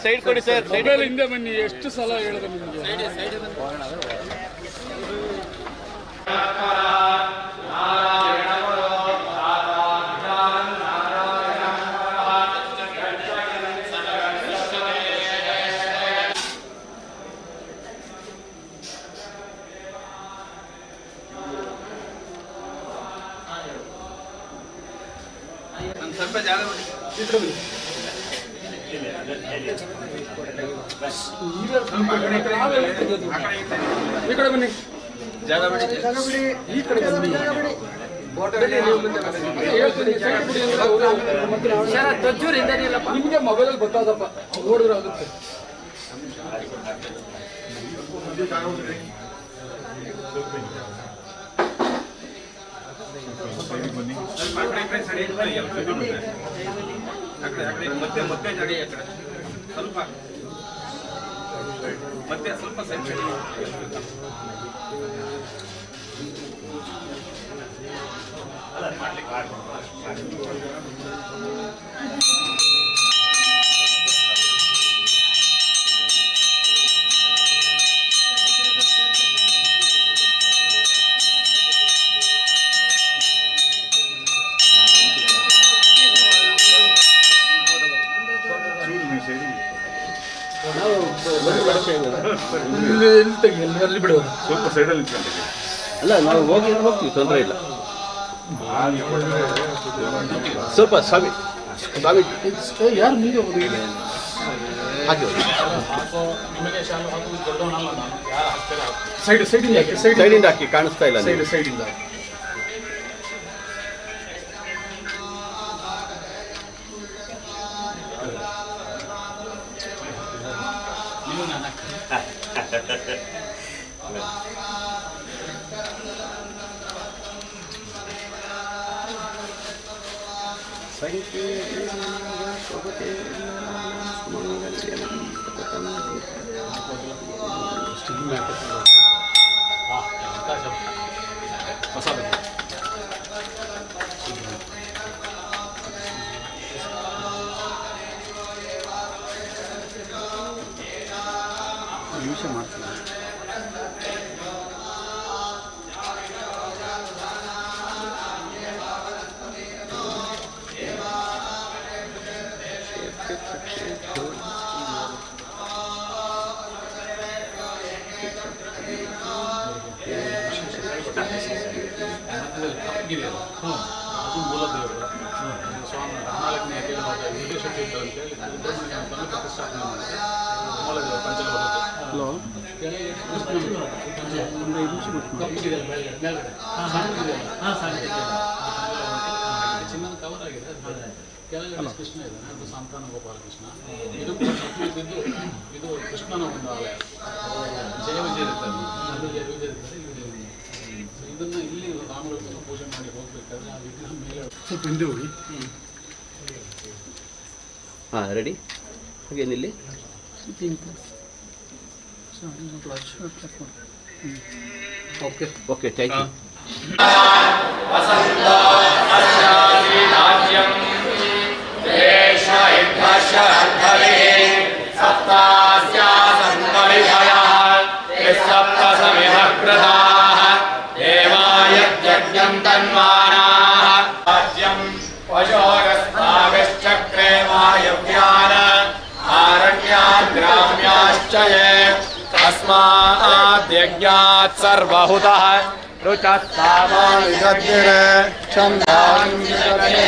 ಸರ್ ಮೊಬೈಲ್ ಹಿಂದೆ ಬನ್ನಿ. ಎಷ್ಟು ಸಲ ಹೇಳಿದೆ ನಿಮಗೆ? ಈ ಕಡೆ ಬನ್ನಿ. ಜಾಗ ಬಿಡಿ. ಈ ಕಡೆ ಬನ್ನಿ. ನಿಮಗೆ ಮೊಬೈಲಲ್ಲಿ ಗೊತ್ತಾದಪ್ಪ, ನೋಡಿದ್ರೆ ಆಗುತ್ತೆ. ಸ್ವಲ್ಪ ಸೈಡ್ ಸ್ವಲ್ಪ ಸೈಡಲ್ಲಿ ಅಲ್ಲ, ನಾವು ಹೋಗ್ತೀವಿ, ತೊಂದರೆ ಇಲ್ಲ. ಸ್ವಲ್ಪ ಸ್ವಾಮಿ ಯಾರು ನೀವು ಹಾಕಿ ಸೈಡಿಂದ ಹಾಕಿ, ಕಾಣಿಸ್ತಾ ಇಲ್ಲ. ಸೈಡಿಂದ ಅದು ಮೂಲ ದೇವರು ಸ್ವಾಮಿ 14ನೇ ನಿರ್ದೇಶಕ ಅಂತೇಳಿ ಪ್ರತಿಷ್ಠಾಪನೆ ಮಾಡಿದೆ. ಮೂಲ ದೇವರು ಪಂಚಲೋಹದ್ದು ಚಿನ್ನದ ಕವರ್ ಆಗಿದೆ. ಕೆಳಗಡೆ ಕೃಷ್ಣ ಇದ್ದಾನೆ, ಅದು ಸಂತಾನ ಗೋಪಾಲ ಕೃಷ್ಣ. ಇದು ಇದ್ದು ಇದು ಕೃಷ್ಣನ ಒಂದು ಆಲಯ. ಜಯ ವಿಜಯ ಇರ್ತಾರೆ, ಅದು ಜಯ ವಿಜಯ ಇರ್ತಾರೆ. ಇದನ್ನು ಇಲ್ಲಿ ರಾಮಗಳನ್ನು ಪೂಜೆ ಮಾಡಿ ಹೋಗ್ಬೇಕಾದ್ರೆ ಆ ವಿಗ್ರಹ ಮೇಲೆ ಸ್ವಲ್ಪ ಹಿಂದೆ ಹೋಗಿ. ಹಾಂ, ರೆಡಿ. ಹಾಗೇನಿಲ್ಲಿ ಓಕೆ ಓಕೆ, ಥ್ಯಾಂಕ್ ಯು. तस्माद्यज्ञात् सर्वहुतः रुचस्तामानिदग्निरे छन्दांसते।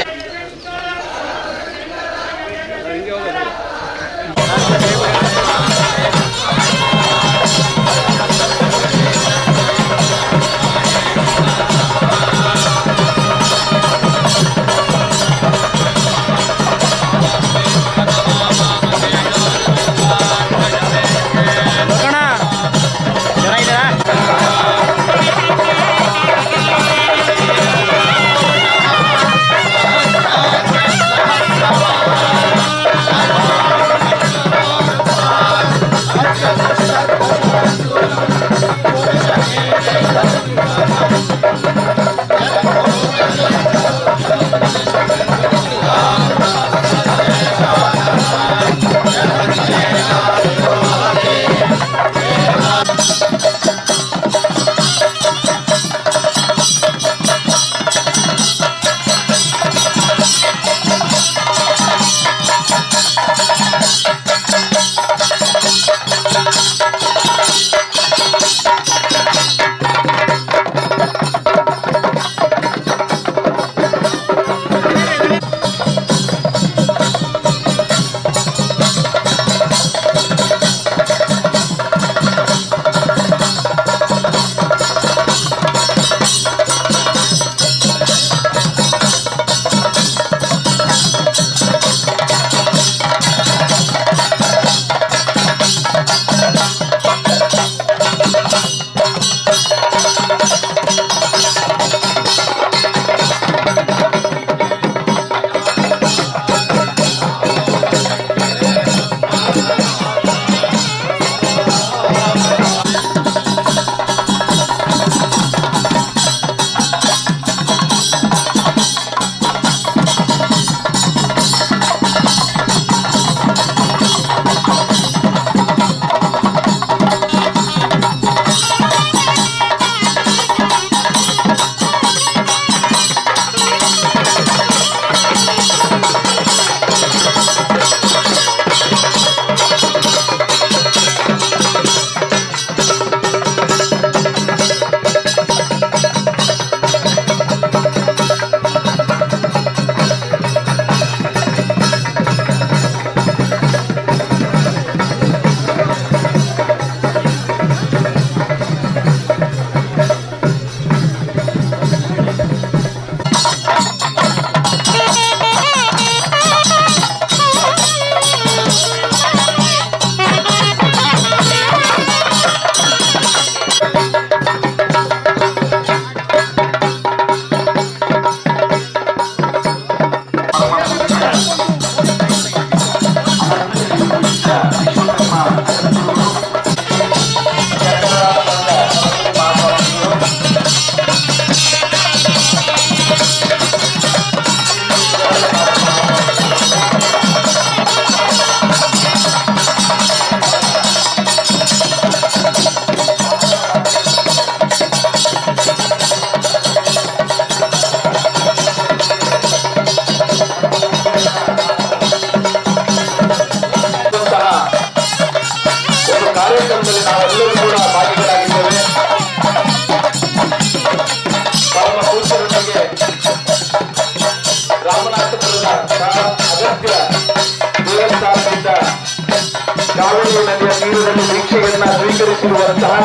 ಕಾವೇರಿ ನದಿಯ ತೀರದಲ್ಲಿ ದೀಕ್ಷೆಯನ್ನ ಸ್ವೀಕರಿಸಿರುವಂತಹ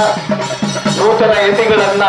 ನೂತನ ಯತಿಗಳನ್ನ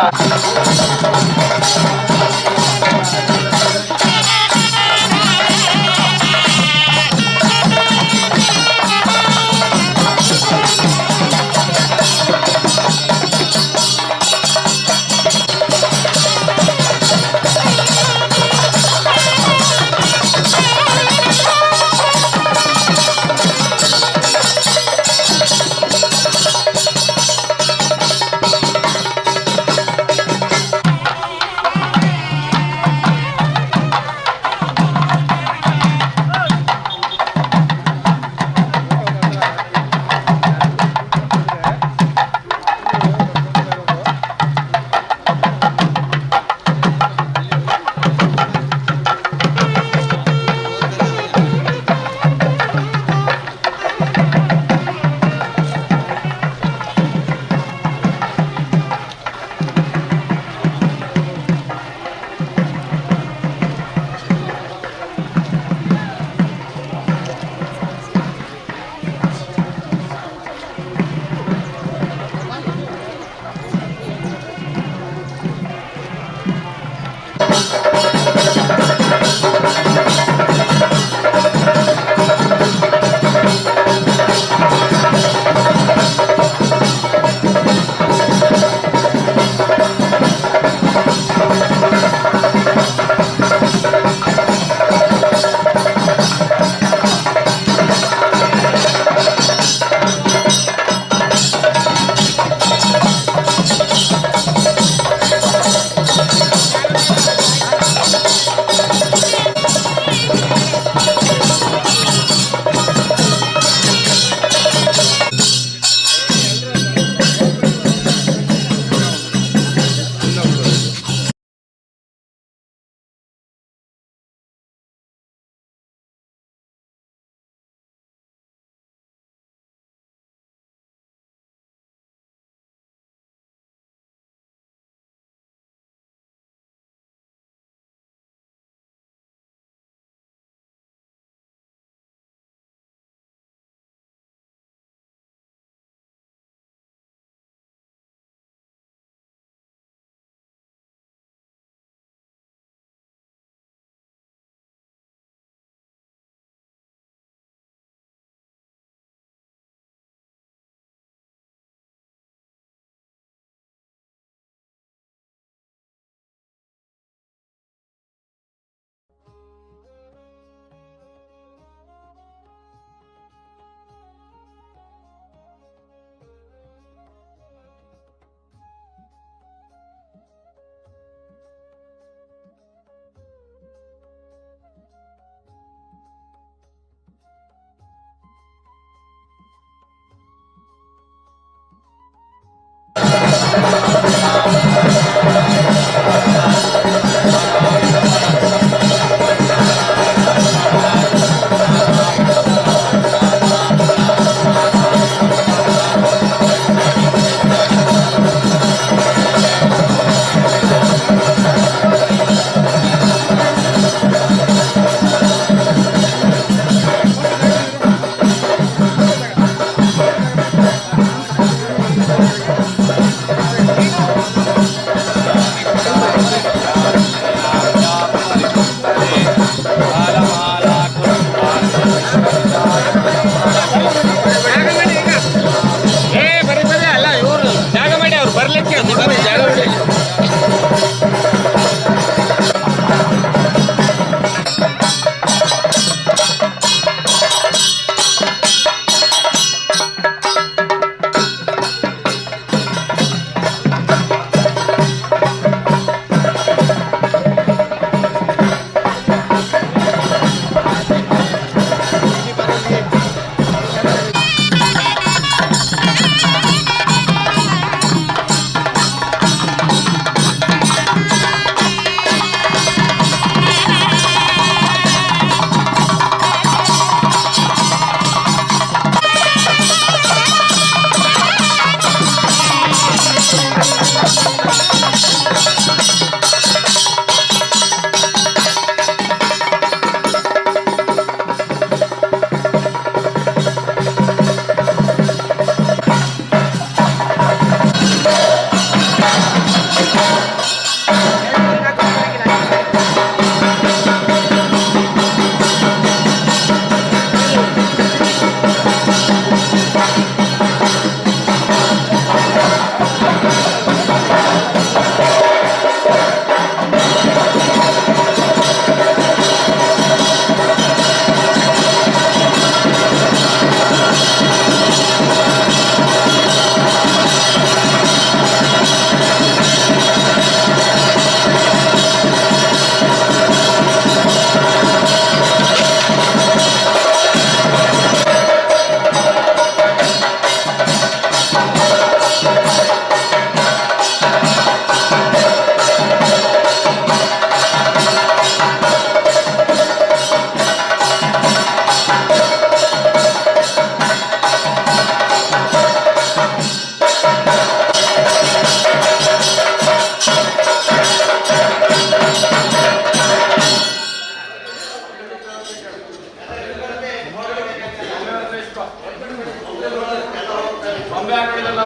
ಗೊಂಬೆ ಅಂಗಡಿಲೆಲ್ಲ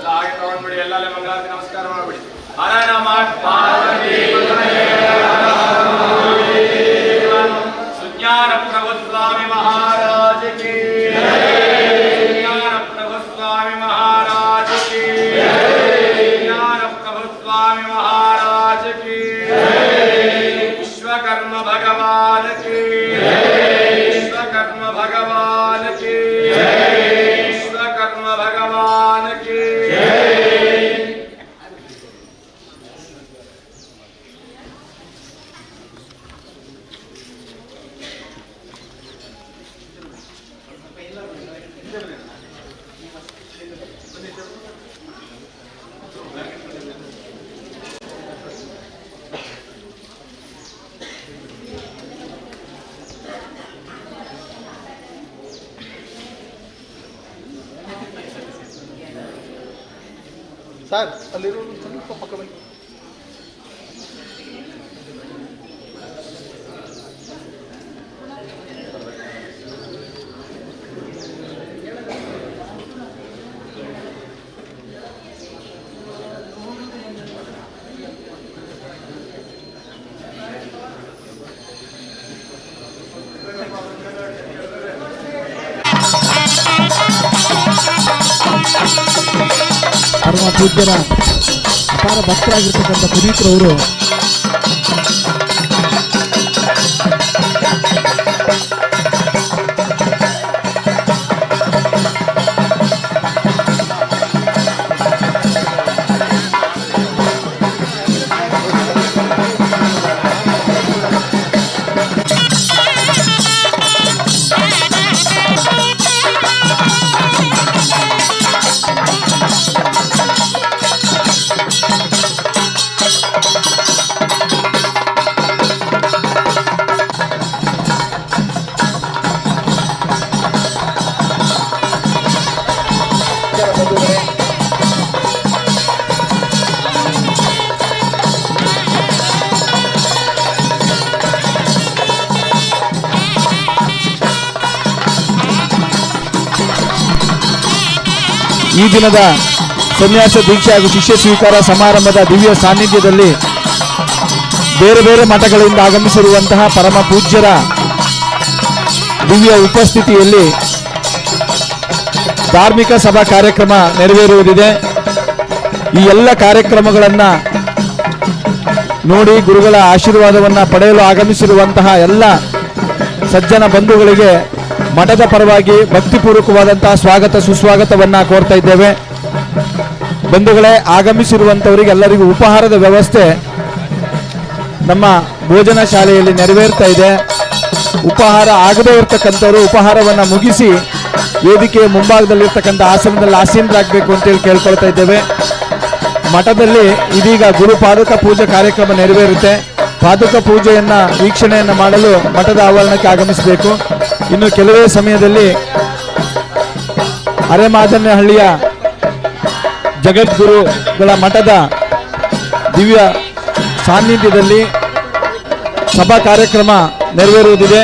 ಹಾಗೆ ತಗೊಂಡ್ಬಿಡಿ. ಎಲ್ಲಾಲೆ ಮಂಗಳಾರತಿ ನಮಸ್ಕಾರ ಮಾಡ್ಬಿಡಿ. ಹರ ನಮಃ ಪಾರ್ವತಿ ಸುಜ್ಞಾನ ಪ್ರಭು ಸ್ವಾಮಿ ಮಹಾರಾಜ ಕಿ ಸುಜ್ಞಾನ ಪ್ರಭು ಸ್ವಾಮಿ ಮಹಾರಾಜ ಕಿ ಸುಜ್ಞಾನ ಪ್ರಭು ಸ್ವಾಮಿ ಮಹಾರಾಜ ಕಿ ವಿಶ್ವಕರ್ಮ ಭಗವಾನ ಕಿ ವಿಶ್ವಕರ್ಮ ಭಗವಾನ ಕಿ ವಿಶ್ವಕರ್ಮ ಭಗವಾನ ಕಿ ಸರ್ ಅಲ್ಲಿರೋ ಸ್ವಲ್ಪ ಪಕ್ಕ ಬನ್ನಿ. ಪರಮ ಪೂಜ್ಯರ ಅಪಾರ ಭಕ್ತರಾಗಿರ್ತಕ್ಕಂಥ ಪುನೀತರವರು ಈ ದಿನದ ಸನ್ಯಾಸ ದೀಕ್ಷೆ ಹಾಗೂ ಶಿಷ್ಯ ಸ್ವೀಕಾರ ಸಮಾರಂಭದ ದಿವ್ಯ ಸಾನ್ನಿಧ್ಯದಲ್ಲಿ ಬೇರೆ ಬೇರೆ ಮಠಗಳಿಂದ ಆಗಮಿಸಿರುವಂತಹ ಪರಮ ಪೂಜ್ಯರ ದಿವ್ಯ ಉಪಸ್ಥಿತಿಯಲ್ಲಿ ಧಾರ್ಮಿಕ ಸಭಾ ಕಾರ್ಯಕ್ರಮ ನೆರವೇರುವುದಿದೆ. ಈ ಎಲ್ಲ ಕಾರ್ಯಕ್ರಮಗಳನ್ನು ನೋಡಿ ಗುರುಗಳ ಆಶೀರ್ವಾದವನ್ನು ಪಡೆಯಲು ಆಗಮಿಸಿರುವಂತಹ ಎಲ್ಲ ಸಜ್ಜನ ಬಂಧುಗಳಿಗೆ ಮಠದ ಪರವಾಗಿ ಭಕ್ತಿಪೂರ್ವಕವಾದಂತಹ ಸ್ವಾಗತ ಸುಸ್ವಾಗತವನ್ನು ಕೋರ್ತಾ ಇದ್ದೇವೆ. ಬಂಧುಗಳೇ, ಆಗಮಿಸಿರುವಂಥವರಿಗೆ ಎಲ್ಲರಿಗೂ ಉಪಹಾರದ ವ್ಯವಸ್ಥೆ ನಮ್ಮ ಭೋಜನ ಶಾಲೆಯಲ್ಲಿ ನೆರವೇರ್ತಾ ಇದೆ. ಉಪಹಾರ ಆಗದೇ ಇರತಕ್ಕಂಥವರು ಉಪಹಾರವನ್ನು ಮುಗಿಸಿ ವೇದಿಕೆಯ ಮುಂಭಾಗದಲ್ಲಿರ್ತಕ್ಕಂಥ ಆಸನದಲ್ಲಿ ಆಸೀನರಾಗಬೇಕು ಅಂತೇಳಿ ಕೇಳ್ಕೊಳ್ತಾ ಇದ್ದೇವೆ. ಮಠದಲ್ಲಿ ಇದೀಗ ಗುರು ಪಾದುಕ ಪೂಜೆ ಕಾರ್ಯಕ್ರಮ ನೆರವೇರುತ್ತೆ. ಪಾದುಕ ಪೂಜೆಯನ್ನು ವೀಕ್ಷಣೆಯನ್ನು ಮಾಡಲು ಮಠದ ಆವರಣಕ್ಕೆ ಆಗಮಿಸಬೇಕು. ಇನ್ನು ಕೆಲವೇ ಸಮಯದಲ್ಲಿ ಅರೆಮಾದನಹಳ್ಳಿಯ ಜಗದ್ಗುರುಗಳ ಮಠದ ದಿವ್ಯ ಸಾನ್ನಿಧ್ಯದಲ್ಲಿ ಸಭಾ ಕಾರ್ಯಕ್ರಮ ನೆರವೇರುವುದಿದೆ.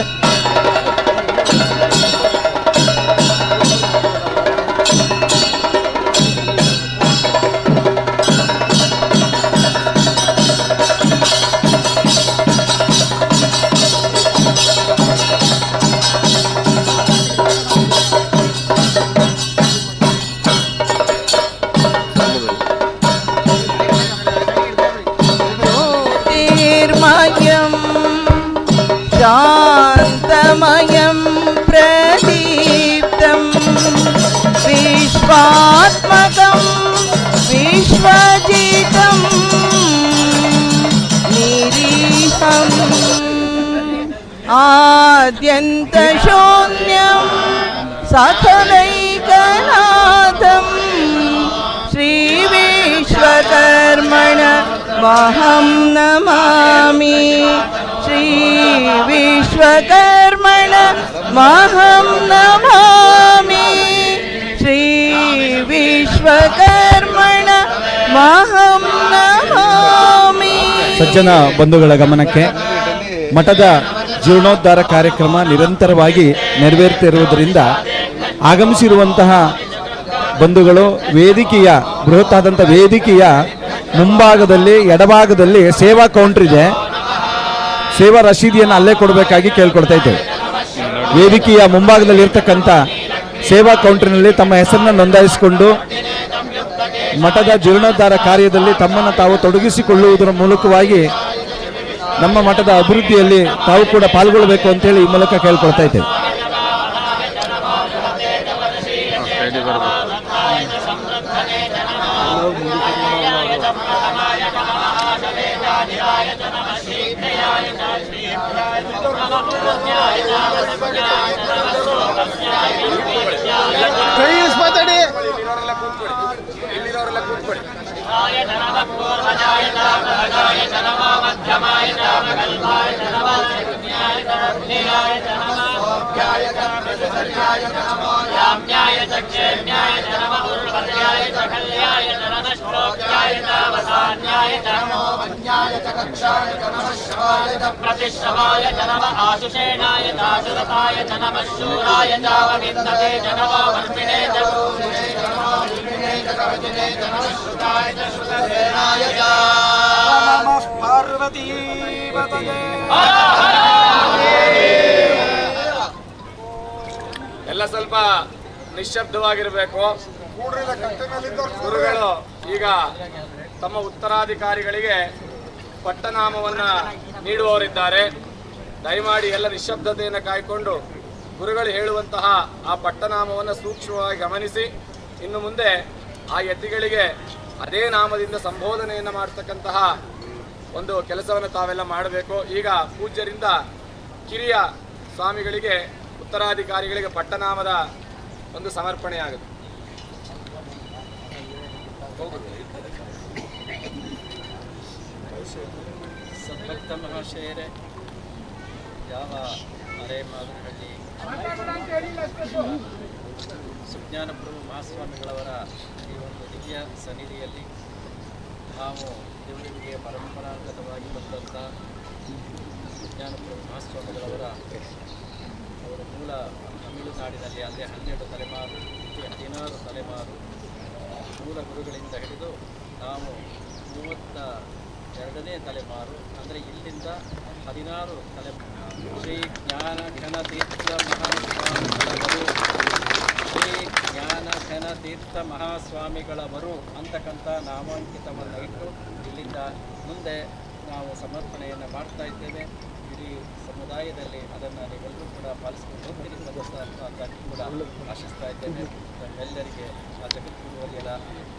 ज्योतिर्मयं प्रदीप्तं विश्वात्मकं विश्वजितं निरीहम् आद्यन्तशून्यं सकलैकनाथं श्रीविश्वकर्मण महं नमामि श्रीविश्वकर्मण महं नमामि श्रीविश्वकर्मण महं नमामि. ಸಜ್ಜನ ಬಂಧುಗಳ ಗಮನಕ್ಕೆ ಮಠದ ಜೀರ್ಣೋದ್ಧಾರ ಕಾರ್ಯಕ್ರಮ ನಿರಂತರವಾಗಿ ನೆರವೇರುತ್ತಿರುವುದರಿಂದ ಆಗಮಿಸಿರುವಂತಹ ಬಂಧುಗಳು ವೇದಿಕೆಯ ಬೃಹತ್ತಾದಂಥ ವೇದಿಕೆಯ ಮುಂಭಾಗದಲ್ಲಿ ಎಡಭಾಗದಲ್ಲಿ ಸೇವಾ ಕೌಂಟರ್ ಇದೆ. ಸೇವಾ ರಸೀದಿಯನ್ನು ಅಲ್ಲೇ ಕೊಡಬೇಕಾಗಿ ಕೇಳ್ಕೊಡ್ತಾ ಇದ್ದೇವೆ. ವೇದಿಕೆಯ ಮುಂಭಾಗದಲ್ಲಿ ಇರ್ತಕ್ಕಂಥ ಸೇವಾ ಕೌಂಟರ್ನಲ್ಲಿ ತಮ್ಮ ಹೆಸರನ್ನು ನೋಂದಾಯಿಸಿಕೊಂಡು ಮಠದ ಜೀರ್ಣೋದ್ಧಾರ ಕಾರ್ಯದಲ್ಲಿ ತಮ್ಮನ್ನು ತಾವು ತೊಡಗಿಸಿಕೊಳ್ಳುವುದರ ಮೂಲಕವಾಗಿ ನಮ್ಮ ಮಠದ ಅಭಿವೃದ್ಧಿಯಲ್ಲಿ ತಾವು ಕೂಡ ಪಾಲ್ಗೊಳ್ಳಬೇಕು ಅಂತೇಳಿ ಈ ಮೂಲಕ ಕೇಳ್ಕೊಳ್ತಾ ಇದ್ದೇವೆ. प्रतिष्ठवाय जनम आशुषेणाय दाशरथाय जनम शूराय जावविन्दते जनम वर्मिणे पार्वती ಎಲ್ಲ ಸ್ವಲ್ಪ ನಿಶ್ಶಬ್ದವಾಗಿರಬೇಕು. ಗುರುಗಳು ಈಗ ತಮ್ಮ ಉತ್ತರಾಧಿಕಾರಿಗಳಿಗೆ ಪಟ್ಟನಾಮವನ್ನು ನೀಡುವವರಿದ್ದಾರೆ. ದಯಮಾಡಿ ಎಲ್ಲ ನಿಶ್ಶಬ್ದತೆಯನ್ನು ಕಾಯ್ಕೊಂಡು ಗುರುಗಳು ಹೇಳುವಂತಹ ಆ ಪಟ್ಟನಾಮವನ್ನು ಸೂಕ್ಷ್ಮವಾಗಿ ಗಮನಿಸಿ ಇನ್ನು ಮುಂದೆ ಆ ಯತಿಗಳಿಗೆ ಅದೇ ನಾಮದಿಂದ ಸಂಬೋಧನೆಯನ್ನು ಮಾಡ್ತಕ್ಕಂತಹ ಒಂದು ಕೆಲಸವನ್ನು ತಾವೆಲ್ಲ ಮಾಡಬೇಕು. ಈಗ ಪೂಜ್ಯರಿಂದ ಕಿರಿಯ ಸ್ವಾಮಿಗಳಿಗೆ ಉತ್ತರಾಧಿಕಾರಿಗಳಿಗೆ ಪಟ್ಟನಾಮದ ಒಂದು ಸಮರ್ಪಣೆಯಾಗುತ್ತೆ. ಸದ್ಭಕ್ತ ಮಹಾಶಯರೇ, ಯಾವ ಅರೇಮಾದನಹಳ್ಳಿ ಸುಜ್ಞಾನಪ್ರಭು ಮಹಾಸ್ವಾಮಿಗಳವರ ಈ ಒಂದು ದಿವ್ಯ ಸನ್ನಿಧಿಯಲ್ಲಿ ನಾವು ದೇವರಿಗೆ ಪರಂಪರಾಗತವಾಗಿ ಬಂದಂಥ ಸುಜ್ಞಾನಪ್ರಭು ಮಹಾಸ್ವಾಮಿಗಳವರ ಅವರ ಮೂಲ ತಮಿಳುನಾಡಿನಲ್ಲಿ ಅಲ್ಲೇ 12 ತಲೆಮಾರು 16 ತಲೆಮಾರು ಮೂಲ ಗುರುಗಳಿಂದ ಹಿಡಿದು ನಾವು 32ನೇ ತಲೆಮಾರು ಅಂದರೆ ಇಲ್ಲಿಂದ 16 ತಲೆಮಾರು ಶ್ರೀ ಜ್ಞಾನ ಘನತೀರ್ಥ ಮಹಾಸ್ವಾಮಿಗಳವರು ಶ್ರೀ ಜ್ಞಾನ ಘನತೀರ್ಥ ಮಹಾಸ್ವಾಮಿಗಳವರು ಅಂತಕ್ಕಂಥ ನಾಮಾಂಕಿತವನ್ನು ಇಟ್ಟು ಇಲ್ಲಿಂದ ಮುಂದೆ ನಾವು ಸಮರ್ಪಣೆಯನ್ನು ಮಾಡ್ತಾ ಇದ್ದೇವೆ. ಇಡೀ ಸಮುದಾಯದಲ್ಲಿ ಅದನ್ನು ನೀವೆಲ್ಲರೂ ಕೂಡ ಪಾಲಿಸಿಕೊಂಡು ಹೋಗ್ತೀರಿ ಅಂತ ಕೂಡ ಆಶಿಸ್ತಾ ಇದ್ದೇನೆ. ನಮ್ಮೆಲ್ಲರಿಗೆ ಆ ಜಗದ್ಗುರುವರಿಯರ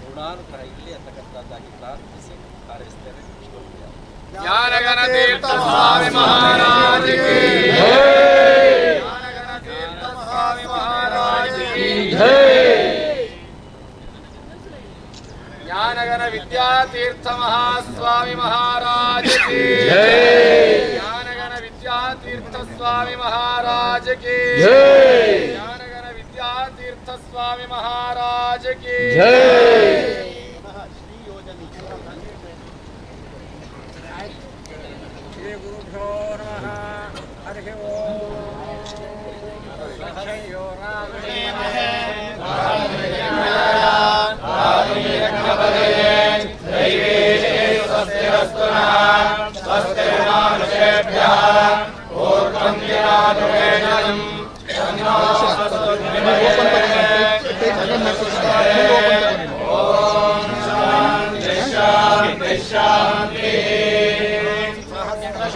ಋಣಾನುಗ್ರಹ ಇಲ್ಲಿ ಅಂತಕ್ಕಂಥದ್ದಾಗಿ ಪ್ರಾರ್ಥಿಸಿ ಹಾರೈಸ್ತೇನೆ. ಜ್ಞಾನಘನತೀರ್ಥ ಸ್ವಾಮಿ ಮಹಾರಾಜ ಕಿ ಜ್ಞಾನಘನತೀರ್ಥ ಸ್ವಾಮಿ ಮಹಾರಾಜ ಕಿ ಜ್ಞಾನಘನ ವಿದ್ಯಾತೀರ್ಥ ಮಹಾಸ್ವಾಮಿ ಮಹಾರಾಜ ಕಿ ಜ್ಞಾನಘನ ವಿದ್ಯಾತೀರ್ಥ ಸ್ವಾಮಿ ಮಹಾರಾಜ ಕಿ ಜ್ಞಾನಘನ ವಿದ್ಯಾತೀರ್ಥ ಸ್ವಾಮಿ ಮಹಾರಾಜ ಕಿ ಶ್ರೀ ಗುರುಭ್ಯೋ ನಮಃ. ಹರಿ ಓಂ.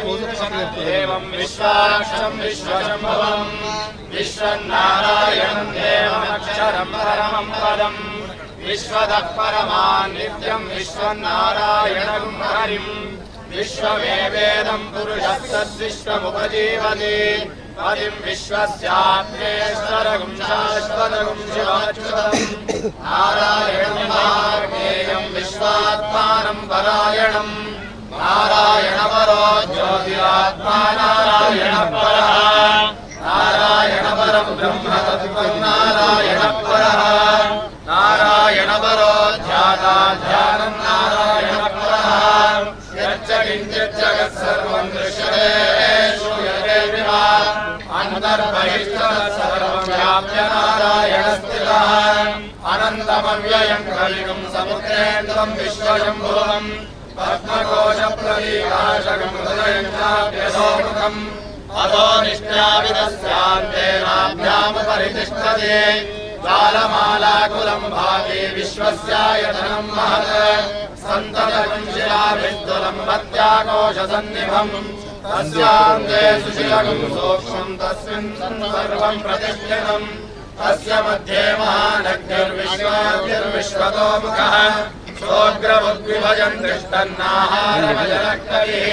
एवं विश्वाक्षं विश्वशम्भवं विश्वनारायणं देवमक्षरं परमं पदं विश्वतः परमान् नित्यं विश्वनारायणं हरिं विश्वमेवेदं पुरुषस्तद्विश्वमुपजीवति पदिं विश्वस्यात्मेश्वरगुं शाश्वतगुं शिवाच्युतं नारायणं मार्गेयं विश्वात्मानं परायणं नारायणपरो ज्योतिरात्मा नारायणपरः नारायणपरं ब्रह्म तत्त्वं नारायणपरः नारायणपरो ध्याता ध्यानं नारायणपरः यच्च किञ्चित् जगत्सर्वं दृश्यते श्रूयते विवा अन्तर्बहिष्टः सर्वं व्याप्य नारायणस्थितः अनन्तमव्ययं कलिगं समुद्रेन्द्रं विश्वशम्भुवम् पद्मकोशप्रदीकाशकं हृदयं चाभ्यसोमुखम् अधो निष्ठाविदस्यान्तेनाभ्यामुपरितिष्ठते ज्वालमालाकुलं भाति विश्वस्यायतनं महत् सन्ततं शिलाभिस्तुलं भक्त्याकोशसन्निभम् तस्यान्ते सुशिलकं सूक्ष्मं तस्मिन् सर्वं प्रतिष्ठितम् तस्य मध्ये महानग्निर्विश्वाद्यर्विश्वतो मुखः सोऽग्रमुद्विभजन् दृष्टन्नाहारमजलक्कलिः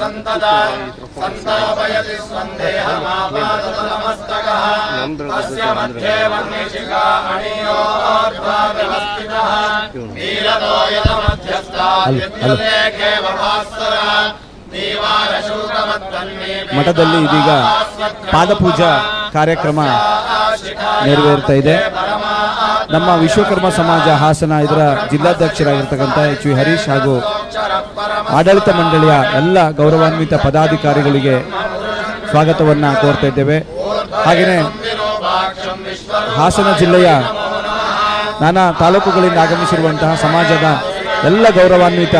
सन्तता सन्तापयति स्वन्देहमापादतलमस्तकः तस्य मध्ये वह्निशिखा अणियोर्ध्वव्यवस्थितः नीलतो यतमध्यस्थाद्विद्युल्लेखे वभास्वरः ಮಠದಲ್ಲಿ ಇದೀಗ ಪಾದಪೂಜಾ ಕಾರ್ಯಕ್ರಮ ನೆರವೇರ್ತಾ ಇದೆ. ನಮ್ಮ ವಿಶ್ವಕರ್ಮ ಸಮಾಜ ಹಾಸನ ಇದರ ಜಿಲ್ಲಾಧ್ಯಕ್ಷರಾಗಿರ್ತಕ್ಕಂಥ ಎಚ್ ವಿ ಹರೀಶ್ ಹಾಗೂ ಆಡಳಿತ ಮಂಡಳಿಯ ಎಲ್ಲ ಗೌರವಾನ್ವಿತ ಪದಾಧಿಕಾರಿಗಳಿಗೆ ಸ್ವಾಗತವನ್ನು ಕೋರ್ತಾ ಇದ್ದೇವೆ. ಹಾಗೆಯೇ ಹಾಸನ ಜಿಲ್ಲೆಯ ನಾನಾ ತಾಲೂಕುಗಳಿಂದ ಆಗಮಿಸಿರುವಂತಹ ಸಮಾಜದ ಎಲ್ಲ ಗೌರವಾನ್ವಿತ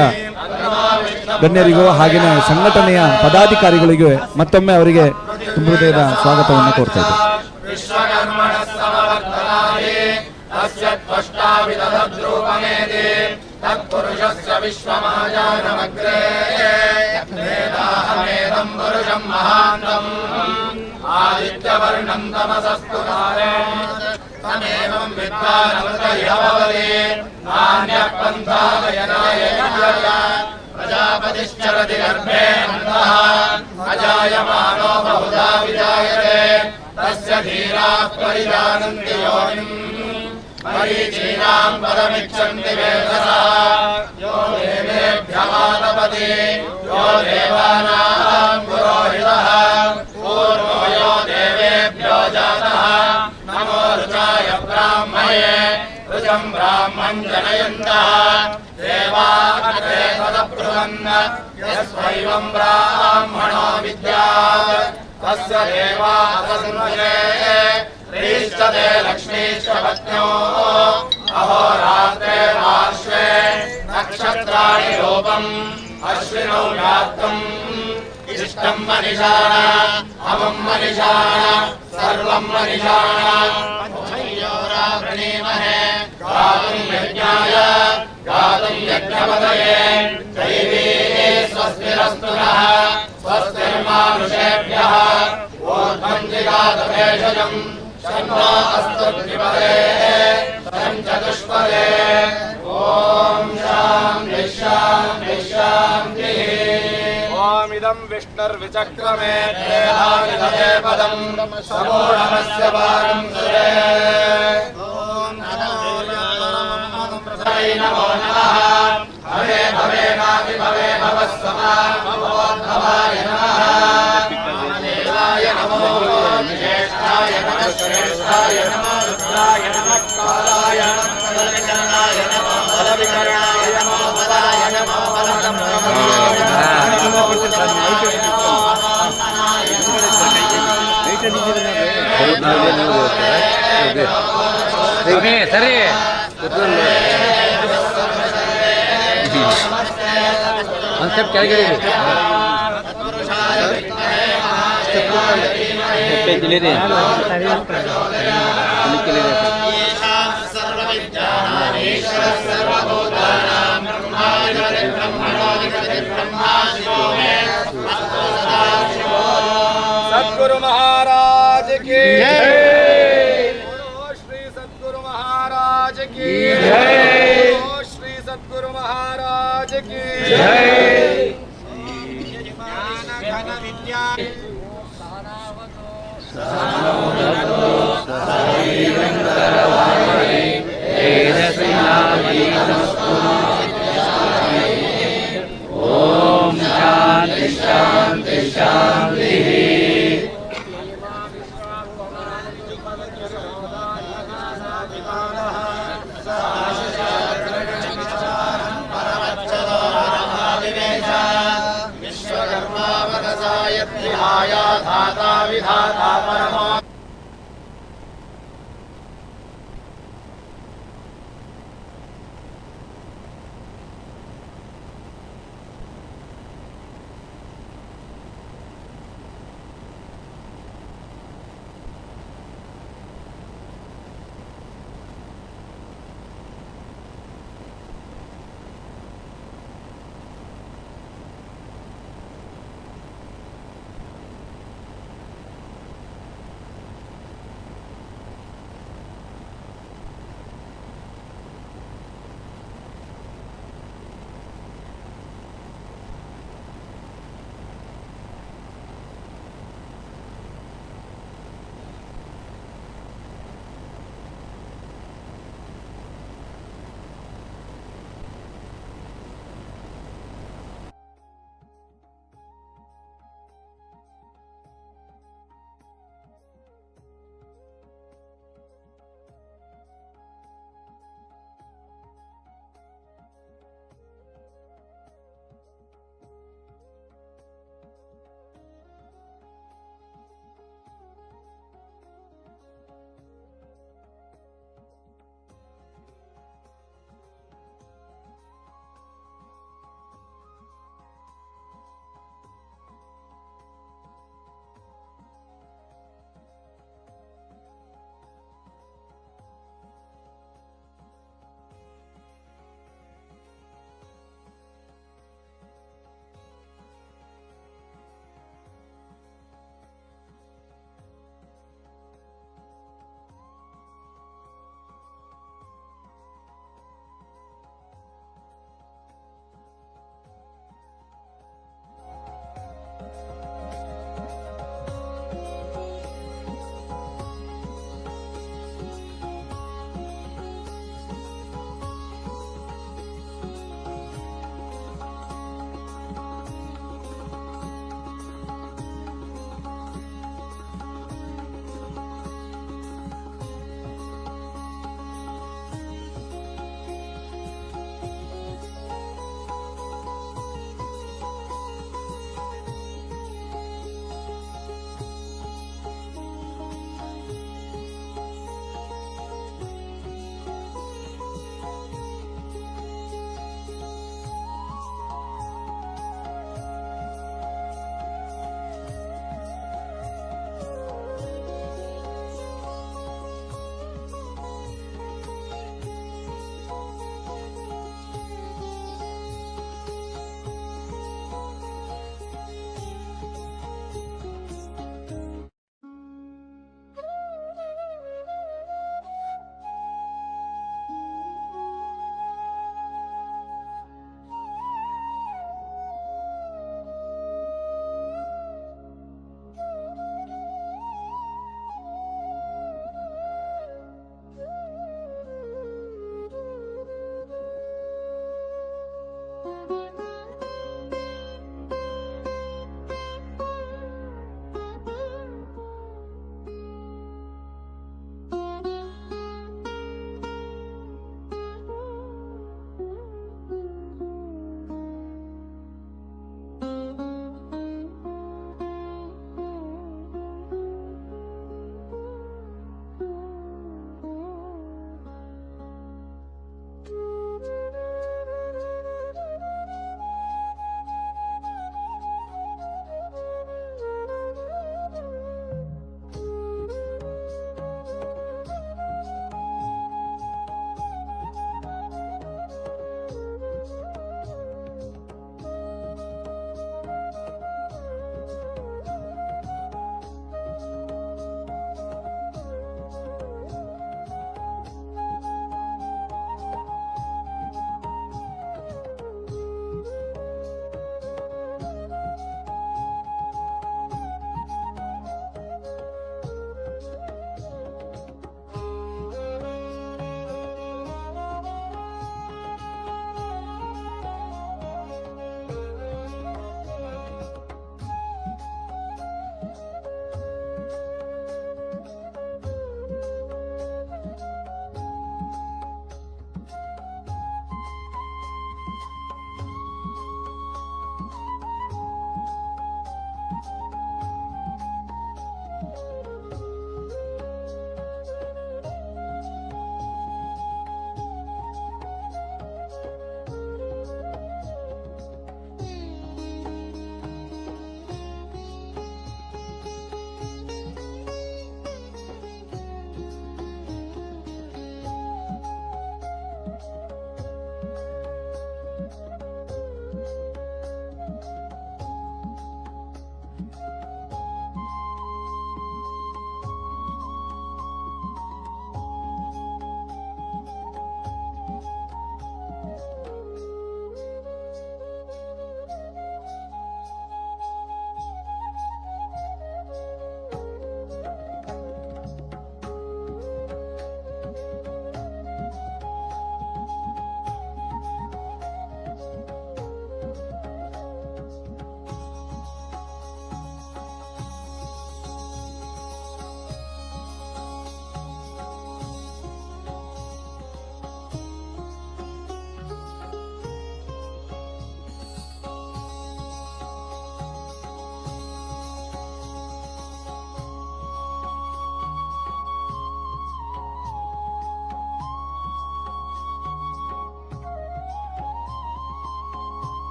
ಗಣ್ಯರಿಗೂ ಹಾಗೆಯೇ ಸಂಘಟನೆಯ ಪದಾಧಿಕಾರಿಗಳಿಗೂ ಮತ್ತೊಮ್ಮೆ ಅವರಿಗೆ ತುಂಬ ಹೃದಯದ ಸ್ವಾಗತವನ್ನು ಕೋರ್ತಾ ಇದ್ದೇವೆ. प्रजापतिश्चरति गर्भे अन्तः अजायमानो बहुधा विजायते तस्य धीराः परिजानन्ति योनिम् मरीचीनां पदमिच्छन्ति वेधसः यो देवेभ्यमातपति यो देवानां पुरोहितः पूर्वो यो देवेभ्यो जातः नमो ऋचाय ब्राह्मणे ऋचं ब्राह्मं जनयन्तः देवाग्रे तदब्रुवन् यस्वैवं ब्राह्मणो विद्यात् तस्य देवासंवरे प्रीष्टते लक्ष्मीश्च पत्न्यो अहोरात्रे पार्श्वे नक्षत्राणि रूपम् अश्विनौ व्याप्तम् इष्टं मनिषाण अवं मनिषाण सर्वं मनिषाण प्रणीमहे गातुं यज्ञाय गातुं यज्ञपतये दैवी स्वस्तिरस्तु नः स्वस्तिर्मानुषेभ्यः ऊर्ध्वं जिगात भेषजं शन्नो अस्तु द्विपदे शं चतुष्पदे ॐ शान्तिः शान्तिः शान्तिः ओमिदं विष्णुर्विचक्रमे देहानिधते पदं समूढमस्य पादं सुरे नमो नमः भवे भवे नापि भवे भवः समाभवोद्भवाय नमः देवाय नमो ज्येष्ठाय नमः श्रेष्ठाय नमः रुद्राय नमः कालाय नमः बलविकरणाय नमः बलविकरणाय नमो बलाय नमो बलसम्प्रभवाय नमो ಸರಿ ಒಂದು ಸ್ಟೆಪ್ ಕೆಳಗಡೆ सर्वविद्यानां ईश्वरः सर्वभूतानां ब्रह्माधिपतिर्ब्रह्म सद्गुरु महाराज की जय। बोलो श्री सद्गुरु महाराज की जय। बोलो श्री सद्गुरु महाराज की जय। ज्ञान घन विद्या ओम शांति शांति शांति। धाता विधाता परमा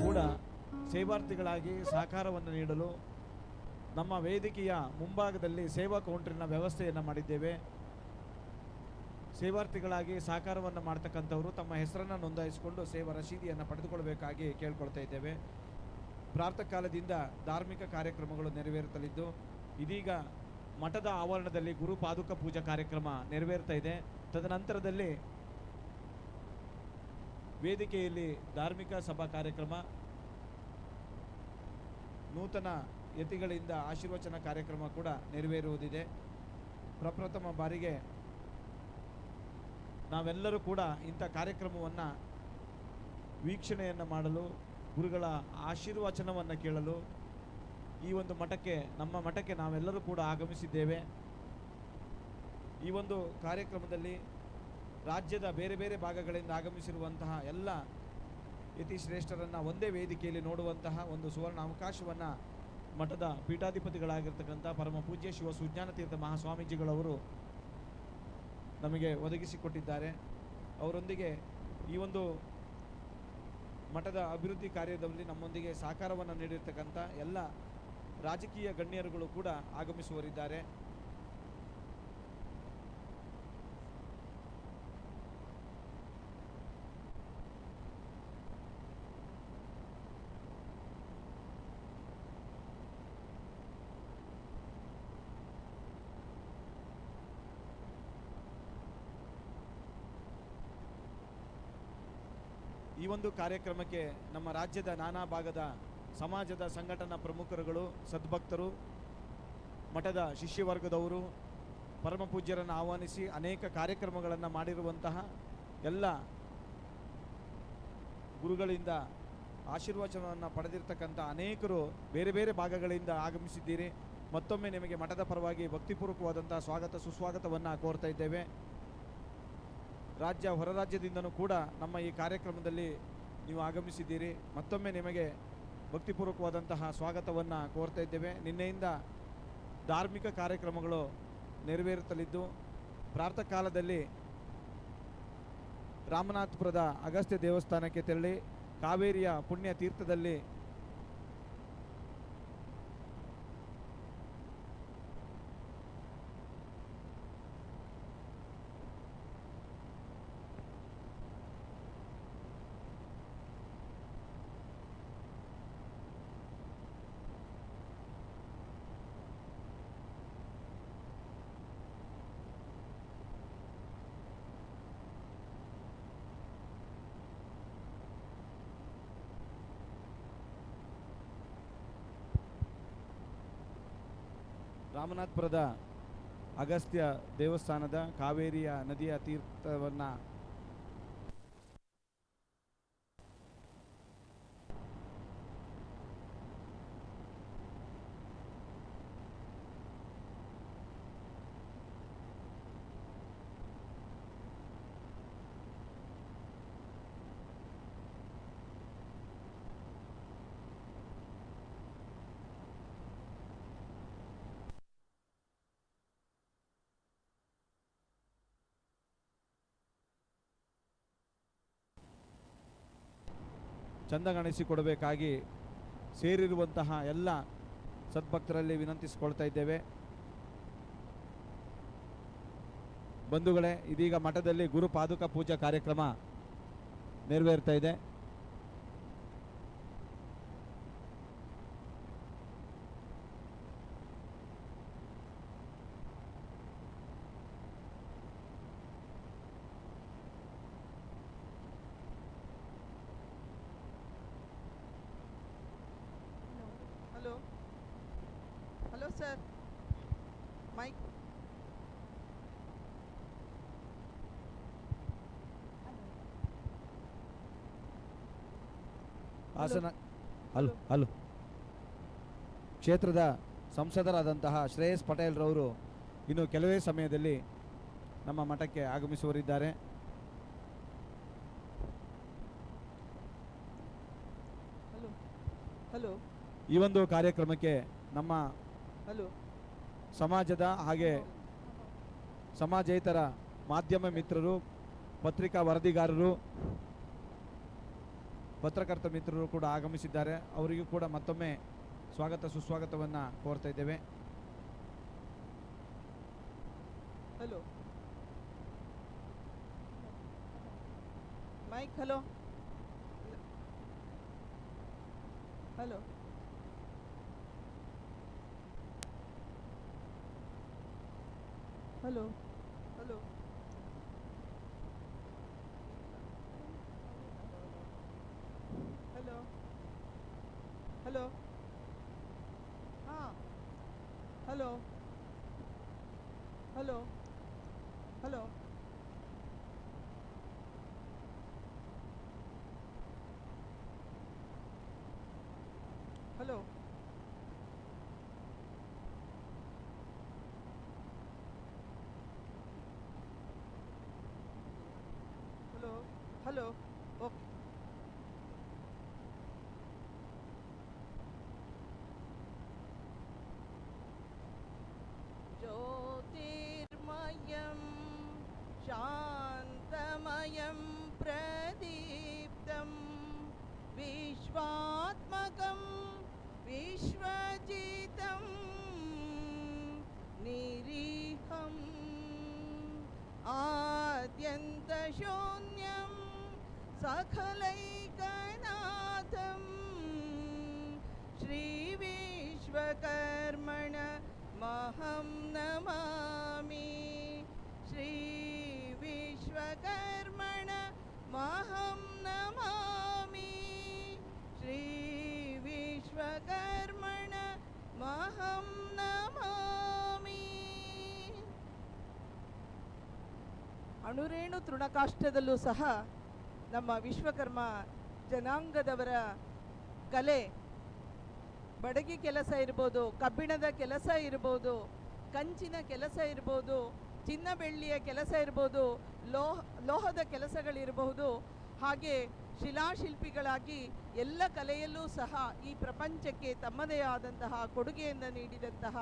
ಕೂಡ ಸೇವಾರ್ಥಿಗಳಾಗಿ ಸಹಕಾರವನ್ನು ನೀಡಲು ನಮ್ಮ ವೇದಿಕೆಯ ಮುಂಭಾಗದಲ್ಲಿ ಸೇವಾ ಕೌಂಟರಿನ ವ್ಯವಸ್ಥೆಯನ್ನು ಮಾಡಿದ್ದೇವೆ. ಸೇವಾರ್ಥಿಗಳಾಗಿ ಸಹಕಾರವನ್ನು ಮಾಡ್ತಕ್ಕಂಥವರು ತಮ್ಮ ಹೆಸರನ್ನು ನೋಂದಾಯಿಸಿಕೊಂಡು ಸೇವಾ ರಸೀದಿಯನ್ನು ಪಡೆದುಕೊಳ್ಳಬೇಕಾಗಿ ಕೇಳ್ಕೊಳ್ತಾ ಇದ್ದೇವೆ. ಪ್ರಾತಃ ಕಾಲದಿಂದ ಧಾರ್ಮಿಕ ಕಾರ್ಯಕ್ರಮಗಳು ನೆರವೇರುತ್ತಲಿದ್ದು ಇದೀಗ ಮಠದ ಆವರಣದಲ್ಲಿ ಗುರು ಪಾದುಕ ಪೂಜಾ ಕಾರ್ಯಕ್ರಮ ನೆರವೇರ್ತಾ ಇದೆ. ತದನಂತರದಲ್ಲಿ ವೇದಿಕೆಯಲ್ಲಿ ಧಾರ್ಮಿಕ ಸಭಾ ಕಾರ್ಯಕ್ರಮ, ನೂತನ ಯತಿಗಳಿಂದ ಆಶೀರ್ವಚನ ಕಾರ್ಯಕ್ರಮ ಕೂಡ ನೆರವೇರುವುದಿದೆ. ಪ್ರಪ್ರಥಮ ಬಾರಿಗೆ ನಾವೆಲ್ಲರೂ ಕೂಡ ಇಂಥ ಕಾರ್ಯಕ್ರಮವನ್ನು ವೀಕ್ಷಣೆಯನ್ನು ಮಾಡಲು, ಗುರುಗಳ ಆಶೀರ್ವಚನವನ್ನು ಕೇಳಲು ಈ ಒಂದು ಮಠಕ್ಕೆ, ನಮ್ಮ ಮಠಕ್ಕೆ ನಾವೆಲ್ಲರೂ ಕೂಡ ಆಗಮಿಸಿದ್ದೇವೆ. ಈ ಒಂದು ಕಾರ್ಯಕ್ರಮದಲ್ಲಿ ರಾಜ್ಯದ ಬೇರೆ ಬೇರೆ ಭಾಗಗಳಿಂದ ಆಗಮಿಸಿರುವಂತಹ ಎಲ್ಲ ಯತಿ ಶ್ರೇಷ್ಠರನ್ನು ಒಂದೇ ವೇದಿಕೆಯಲ್ಲಿ ನೋಡುವಂತಹ ಒಂದು ಸುವರ್ಣ ಅವಕಾಶವನ್ನು ಮಠದ ಪೀಠಾಧಿಪತಿಗಳಾಗಿರ್ತಕ್ಕಂಥ ಪರಮ ಪೂಜ್ಯ ಶಿವ ಸುಜ್ಞಾನ ತೀರ್ಥ ಮಹಾಸ್ವಾಮೀಜಿಗಳವರು ನಮಗೆ ಒದಗಿಸಿಕೊಟ್ಟಿದ್ದಾರೆ. ಅವರೊಂದಿಗೆ ಈ ಒಂದು ಮಠದ ಅಭಿವೃದ್ಧಿ ಕಾರ್ಯದಲ್ಲಿ ನಮ್ಮೊಂದಿಗೆ ಸಹಕಾರವನ್ನು ನೀಡಿರ್ತಕ್ಕಂಥ ಎಲ್ಲ ರಾಜಕೀಯ ಗಣ್ಯರುಗಳು ಕೂಡ ಆಗಮಿಸುವರಿದ್ದಾರೆ. ಈ ಒಂದು ಕಾರ್ಯಕ್ರಮಕ್ಕೆ ನಮ್ಮ ರಾಜ್ಯದ ನಾನಾ ಭಾಗದ ಸಮಾಜದ ಸಂಘಟನಾ ಪ್ರಮುಖರುಗಳು, ಸದ್ಭಕ್ತರು, ಮಠದ ಶಿಷ್ಯವರ್ಗದವರು, ಪರಮ ಪೂಜ್ಯರನ್ನು ಆಹ್ವಾನಿಸಿ ಅನೇಕ ಕಾರ್ಯಕ್ರಮಗಳನ್ನು ಮಾಡಿರುವಂತಹ ಎಲ್ಲ ಗುರುಗಳಿಂದ ಆಶೀರ್ವಚನವನ್ನು ಪಡೆದಿರ್ತಕ್ಕಂಥ ಅನೇಕರು ಬೇರೆ ಬೇರೆ ಭಾಗಗಳಿಂದ ಆಗಮಿಸಿದ್ದೀರಿ. ಮತ್ತೊಮ್ಮೆ ನಿಮಗೆ ಮಠದ ಪರವಾಗಿ ಭಕ್ತಿಪೂರ್ವಕವಾದಂಥ ಸ್ವಾಗತ ಸುಸ್ವಾಗತವನ್ನು ಕೋರ್ತಾ ಇದ್ದೇವೆ. ರಾಜ್ಯ ಹೊರ ರಾಜ್ಯದಿಂದನೂ ಕೂಡ ನಮ್ಮ ಈ ಕಾರ್ಯಕ್ರಮದಲ್ಲಿ ನೀವು ಆಗಮಿಸಿದ್ದೀರಿ. ಮತ್ತೊಮ್ಮೆ ನಿಮಗೆ ಭಕ್ತಿಪೂರ್ವಕವಾದಂತಹ ಸ್ವಾಗತವನ್ನು ಕೋರ್ತಾ ಇದ್ದೇವೆ. ನಿನ್ನೆಯಿಂದ ಧಾರ್ಮಿಕ ಕಾರ್ಯಕ್ರಮಗಳು ನೆರವೇರುತ್ತಲಿದ್ದು ಪ್ರಾತಃ ಕಾಲದಲ್ಲಿ ರಾಮನಾಥಪುರದ ಅಗಸ್ತ್ಯ ದೇವಸ್ಥಾನಕ್ಕೆ ತೆರಳಿ ಕಾವೇರಿಯ ಪುಣ್ಯ ತೀರ್ಥದಲ್ಲಿ ರಾಮನಾಥಪುರದ ಅಗಸ್ತ್ಯ ದೇವಸ್ಥಾನದ ಕಾವೇರಿಯ ನದಿಯ ತೀರ್ಥವನ್ನು ಚಂದಗಾಣಿಸಿಕೊಡಬೇಕಾಗಿ ಸೇರಿರುವಂತಹ ಎಲ್ಲ ಸದ್ಭಕ್ತರಲ್ಲಿ ವಿನಂತಿಸಿಕೊಳ್ತಾ ಇದ್ದೇವೆ. ಬಂಧುಗಳೇ, ಇದೀಗ ಮಠದಲ್ಲಿ ಗುರು ಪಾದುಕ ಪೂಜಾ ಕಾರ್ಯಕ್ರಮ ನೆರವೇರ್ತಾ ಇದೆ. Hello hello sir, mike Hassan hello ಕ್ಷೇತ್ರದ ಸಂಸದರಾದಂತಹ ಶ್ರೇಯಸ್ ಪಟೇಲ್ರವರು ಇನ್ನು ಕೆಲವೇ ಸಮಯದಲ್ಲಿ ನಮ್ಮ ಮಠಕ್ಕೆ ಆಗಮಿಸುವರಿದ್ದಾರೆ. ಹಲೋ ಹಲೋ ಈ ಒಂದು ಕಾರ್ಯಕ್ರಮಕ್ಕೆ ನಮ್ಮ ಹಲೋ ಸಮಾಜದ ಹಾಗೆ ಸಮಾಜೇತರ ಮಾಧ್ಯಮ ಮಿತ್ರರು, ಪತ್ರಿಕಾ ವರದಿಗಾರರು, ಪತ್ರಕರ್ತ ಮಿತ್ರರು ಕೂಡ ಆಗಮಿಸಿದ್ದಾರೆ. ಅವರಿಗೂ ಕೂಡ ಮತ್ತೊಮ್ಮೆ ಸ್ವಾಗತ ಸುಸ್ವಾಗತವನ್ನು ಕೋರ್ತಾ ಇದ್ದೇವೆ. Hello mic. Hello hello hello hello hello hello ಹಾಂ hello hello hello hello hello hello okay. ಜ್ಯೋತಿರ್ಮಯಂ ಶಾಂತಮಯಂ ಪ್ರದೀಪ್ತಂ ವಿಶ್ವಾತ್ಮಕಂ ವಿಶ್ವಜಿತಂ ನಿರೀಹಂ ಆದ್ಯಂತಶೂನ್ಯಂ ಸಕಲೈಕನಾಥಂ ಶ್ರೀ ವಿಶ್ವಕರ್ಮಣ ಮಹಂ ನಮಾಮಿ. ಶ್ರೀ ವಿಶ್ವಕರ್ಮಣ ಮಹಂ ನಮಾಮಿ. ಶ್ರೀ ವಿಶ್ವಕರ್ಮಣ ಮಹಂ ನಮಾಮಿ. ಅಣುರೇಣು ತೃಣಕಾಷ್ಟದಲ್ಲೂ ಸಹ ನಮ್ಮ ವಿಶ್ವಕರ್ಮ ಜನಾಂಗದವರ ಕಲೆ, ಬಡಗಿ ಕೆಲಸ ಇರ್ಬೋದು, ಕಬ್ಬಿಣದ ಕೆಲಸ ಇರ್ಬೋದು, ಕಂಚಿನ ಕೆಲಸ ಇರ್ಬೋದು, ಚಿನ್ನ ಬೆಳ್ಳಿಯ ಕೆಲಸ ಇರ್ಬೋದು, ಲೋಹದ ಕೆಲಸಗಳಿರಬಹುದು. ಹಾಗೆ ಶಿಲಾಶಿಲ್ಪಿಗಳಾಗಿ ಎಲ್ಲ ಕಲೆಯಲ್ಲೂ ಸಹ ಈ ಪ್ರಪಂಚಕ್ಕೆ ತಮ್ಮದೇ ಆದಂತಹ ಕೊಡುಗೆಯನ್ನು ನೀಡಿದಂತಹ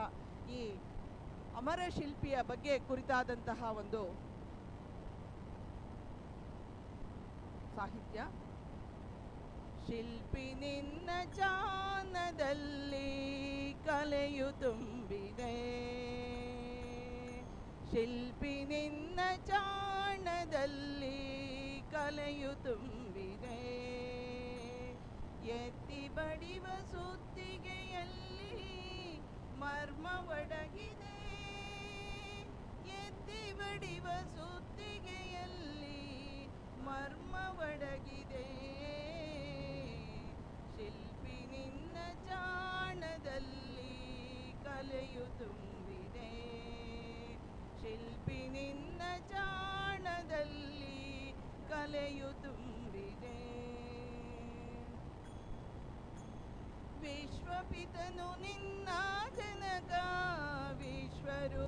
ಈ ಅಮರ ಶಿಲ್ಪಿಯ ಬಗ್ಗೆ ಕುರಿತಾದಂತಹ ಒಂದು ಸಾಹಿತ್ಯ. ಶಿಲ್ಪಿ ನಿನ್ನ ಚಾನದಲ್ಲಿ ಕಲೆಯು ತುಂಬಿದೆ, ಶಿಲ್ಪಿ ನಿನ್ನ ಚಾಣದಲ್ಲಿ ಕಲೆಯು ತುಂಬಿದೆ. ಎತ್ತಿ ಬಡಿವ ಸುತ್ತಿಗೆಯಲ್ಲಿ ಮರ್ಮ ಒಡಗಿದೆ, ಎತ್ತಿ ಬಡಿವ ಸುತ್ತಿಗೆಯಲ್ಲಿ ಮರ್ಮ ಒಡಗಿದೆ. ಶಿಲ್ಪಿ ನಿನ್ನ ಚಾಣದಲ್ಲಿ ಕಲೆಯು ತುಂಬಿದೆ, ಶಿಲ್ಪಿ ನಿನ್ನ ಚಾಣದಲ್ಲಿ ಕಲೆಯು ತುಂಬಿದೆ. ವಿಶ್ವಪಿತನು ನಿನ್ನ ಜನಕ ವಿಶ್ವರು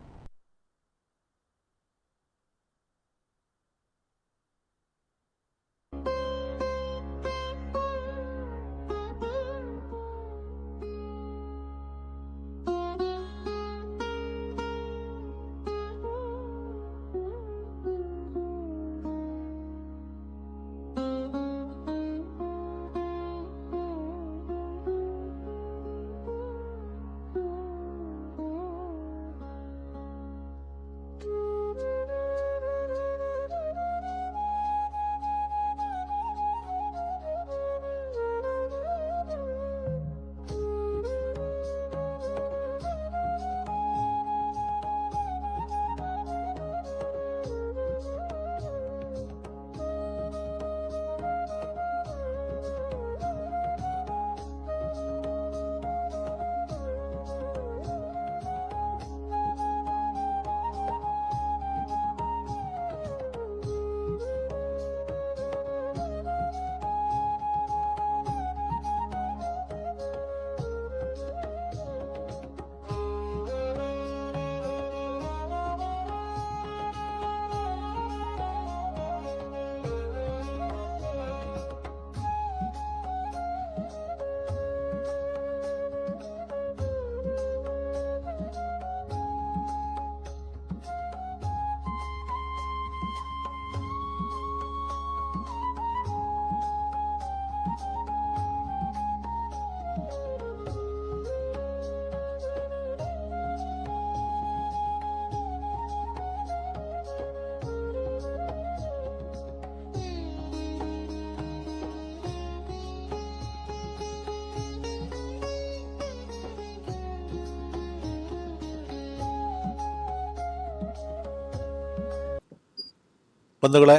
ಬಂಧುಗಳೇ,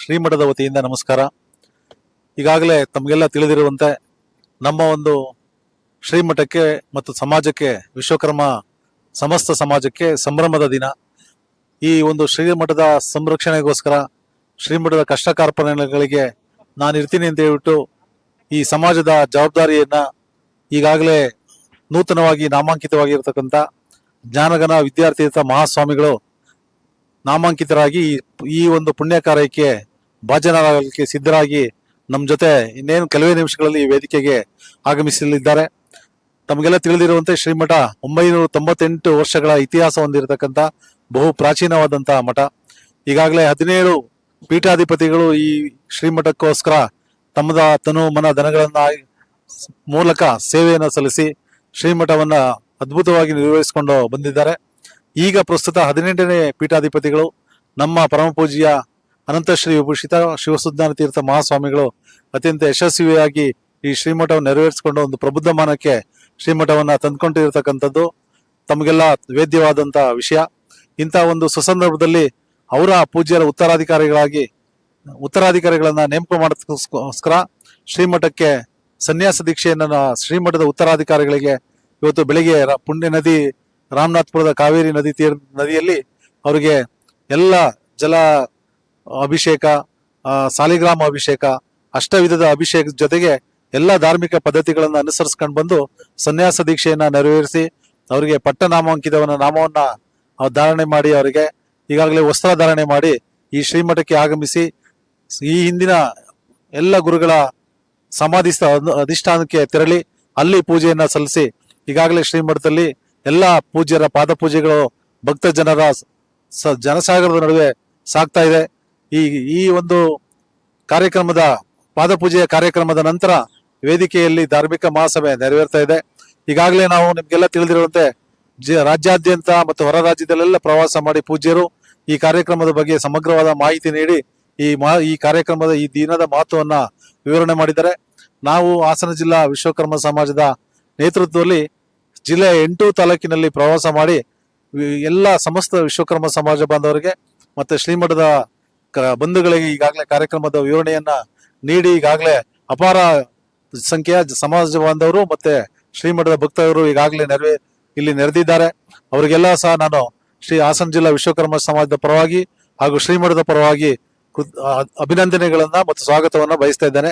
ಶ್ರೀಮಠದ ವತಿಯಿಂದ ನಮಸ್ಕಾರ. ಈಗಾಗಲೇ ತಮಗೆಲ್ಲ ತಿಳಿದಿರುವಂತೆ ನಮ್ಮ ಒಂದು ಶ್ರೀಮಠಕ್ಕೆ ಮತ್ತು ಸಮಾಜಕ್ಕೆ, ವಿಶ್ವಕರ್ಮ ಸಮಸ್ತ ಸಮಾಜಕ್ಕೆ ಸಂಭ್ರಮದ ದಿನ. ಈ ಒಂದು ಶ್ರೀಮಠದ ಸಂರಕ್ಷಣೆಗೋಸ್ಕರ, ಶ್ರೀಮಠದ ಕಷ್ಟ ಕಾರ್ಪಣ್ಯಗಳಿಗೆ ನಾನು ಇರ್ತೀನಿ ಅಂತ ಹೇಳ್ಬಿಟ್ಟು ಈ ಸಮಾಜದ ಜವಾಬ್ದಾರಿಯನ್ನ ಈಗಾಗಲೇ ನೂತನವಾಗಿ ನಾಮಾಂಕಿತವಾಗಿರ್ತಕ್ಕಂಥ ಜ್ಞಾನಗಣ ವಿದ್ಯಾರ್ಥಿ ಮಹಾಸ್ವಾಮಿಗಳು ನಾಮಾಂಕಿತರಾಗಿ ಈ ಒಂದು ಪುಣ್ಯ ಕಾರ್ಯಕ್ಕೆ ಭಾಜನರಾಗಲಿಕ್ಕೆ ಸಿದ್ಧರಾಗಿ ನಮ್ಮ ಜೊತೆ ಇನ್ನೇನು ಕೆಲವೇ ನಿಮಿಷಗಳಲ್ಲಿ ಈ ವೇದಿಕೆಗೆ ಆಗಮಿಸಲಿದ್ದಾರೆ. ತಮಗೆಲ್ಲ ತಿಳಿದಿರುವಂತೆ ಶ್ರೀಮಠ 998 ವರ್ಷಗಳ ಇತಿಹಾಸ ಹೊಂದಿರತಕ್ಕಂಥ ಬಹು ಪ್ರಾಚೀನವಾದಂತಹ ಮಠ. ಈಗಾಗಲೇ 17 ಪೀಠಾಧಿಪತಿಗಳು ಈ ಶ್ರೀಮಠಕ್ಕೋಸ್ಕರ ತಮ್ಮದ ತನು ಮನ ಧನಗಳನ್ನ ಮೂಲಕ ಸೇವೆಯನ್ನು ಸಲ್ಲಿಸಿ ಶ್ರೀಮಠವನ್ನ ಅದ್ಭುತವಾಗಿ ನಿರ್ವಹಿಸಿಕೊಂಡು ಬಂದಿದ್ದಾರೆ. ಈಗ ಪ್ರಸ್ತುತ 18ನೇ ಪೀಠಾಧಿಪತಿಗಳು ನಮ್ಮ ಪರಮ ಪೂಜ್ಯ ಅನಂತಶ್ರೀ ವಿಭೂಷಿತ ಶಿವಸುಜ್ಞಾನ ತೀರ್ಥ ಮಹಾಸ್ವಾಮಿಗಳು ಅತ್ಯಂತ ಯಶಸ್ವಿಯಾಗಿ ಈ ಶ್ರೀಮಠವನ್ನು ನೆರವೇರಿಸಿಕೊಂಡು ಒಂದು ಪ್ರಬುದ್ಧಮಾನಕ್ಕೆ ಶ್ರೀಮಠವನ್ನ ತಂದುಕೊಂಡಿರತಕ್ಕಂಥದ್ದು ತಮಗೆಲ್ಲ ವೇದ್ಯವಾದಂಥ ವಿಷಯ. ಇಂಥ ಒಂದು ಸುಸಂದರ್ಭದಲ್ಲಿ ಅವರ ಪೂಜ್ಯರ ಉತ್ತರಾಧಿಕಾರಿಗಳನ್ನ ನೇಮಕ ಮಾಡೋದಕ್ಕೋಸ್ಕರ ಶ್ರೀಮಠಕ್ಕೆ ಸನ್ಯಾಸ ದೀಕ್ಷೆಯನ್ನು ಶ್ರೀಮಠದ ಉತ್ತರಾಧಿಕಾರಿಗಳಿಗೆ ಇವತ್ತು ಬೆಳಿಗ್ಗೆ ಪುಣ್ಯ ನದಿ ರಾಮನಾಥ್ಪುರದ ಕಾವೇರಿ ನದಿಯಲ್ಲಿ ಅವರಿಗೆ ಎಲ್ಲ ಜಲ ಅಭಿಷೇಕ, ಸಾಲಿಗ್ರಾಮ ಅಭಿಷೇಕ, ಅಷ್ಟವಿಧದ ಅಭಿಷೇಕ ಜೊತೆಗೆ ಎಲ್ಲ ಧಾರ್ಮಿಕ ಪದ್ಧತಿಗಳನ್ನು ಅನುಸರಿಸ್ಕೊಂಡು ಬಂದು ಸನ್ಯಾಸ ದೀಕ್ಷೆಯನ್ನ ನೆರವೇರಿಸಿ ಅವರಿಗೆ ಪಟ್ಟ ನಾಮವನ್ನ ಧಾರಣೆ ಮಾಡಿ ಅವರಿಗೆ ಈಗಾಗಲೇ ವಸ್ತ್ರಧಾರಣೆ ಮಾಡಿ ಈ ಶ್ರೀಮಠಕ್ಕೆ ಆಗಮಿಸಿ ಈ ಹಿಂದಿನ ಎಲ್ಲ ಗುರುಗಳ ಸಮಾಧಿ ಅಧಿಷ್ಠಾನಕ್ಕೆ ತೆರಳಿ ಅಲ್ಲಿ ಪೂಜೆಯನ್ನ ಸಲ್ಲಿಸಿ ಈಗಾಗಲೇ ಶ್ರೀಮಠದಲ್ಲಿ ಎಲ್ಲ ಪೂಜ್ಯರ ಪಾದ ಪೂಜೆಗಳು ಭಕ್ತ ಜನರ ಜನಸಾಗರದ ನಡುವೆ ಸಾಗ್ತಾ ಇದೆ. ಈ ಒಂದು ಕಾರ್ಯಕ್ರಮದ ಪಾದಪೂಜೆಯ ಕಾರ್ಯಕ್ರಮದ ನಂತರ ವೇದಿಕೆಯಲ್ಲಿ ಧಾರ್ಮಿಕ ಮಹಾಸಭೆ ನೆರವೇರ್ತಾ ಇದೆ. ಈಗಾಗಲೇ ನಾವು ನಿಮ್ಗೆಲ್ಲ ತಿಳಿದಿರುವಂತೆ ರಾಜ್ಯಾದ್ಯಂತ ಮತ್ತು ಹೊರ ರಾಜ್ಯದಲ್ಲೆಲ್ಲ ಪ್ರವಾಸ ಮಾಡಿ ಪೂಜ್ಯರು ಈ ಕಾರ್ಯಕ್ರಮದ ಬಗ್ಗೆ ಸಮಗ್ರವಾದ ಮಾಹಿತಿ ನೀಡಿ ಈ ಕಾರ್ಯಕ್ರಮದ ಈ ದಿನದ ಮಹತ್ವವನ್ನ ವಿವರಣೆ ಮಾಡಿದ್ದಾರೆ. ನಾವು ಹಾಸನ ಜಿಲ್ಲಾ ವಿಶ್ವಕರ್ಮ ಸಮಾಜದ ನೇತೃತ್ವದಲ್ಲಿ ಜಿಲ್ಲೆಯ 8 ತಾಲೂಕಿನಲ್ಲಿ ಪ್ರವಾಸ ಮಾಡಿ ಎಲ್ಲ ಸಮಸ್ತ ವಿಶ್ವಕರ್ಮ ಸಮಾಜ ಬಾಂಧವರಿಗೆ ಮತ್ತೆ ಶ್ರೀಮಠದ ಬಂಧುಗಳಿಗೆ ಈಗಾಗಲೇ ಕಾರ್ಯಕ್ರಮದ ವಿವರಣೆಯನ್ನ ನೀಡಿ ಈಗಾಗಲೇ ಅಪಾರ ಸಂಖ್ಯೆಯ ಸಮಾಜ ಬಾಂಧವರು ಮತ್ತೆ ಶ್ರೀಮಠದ ಭಕ್ತರು ಈಗಾಗಲೇ ಇಲ್ಲಿ ನೆರೆದಿದ್ದಾರೆ. ಅವರಿಗೆಲ್ಲ ಸಹ ನಾನು ಶ್ರೀ ಹಾಸನ ಜಿಲ್ಲಾ ವಿಶ್ವಕರ್ಮ ಸಮಾಜದ ಪರವಾಗಿ ಹಾಗೂ ಶ್ರೀಮಠದ ಪರವಾಗಿ ಅಭಿನಂದನೆಗಳನ್ನ ಮತ್ತು ಸ್ವಾಗತವನ್ನ ಬಯಸ್ತಾ ಇದ್ದೇನೆ.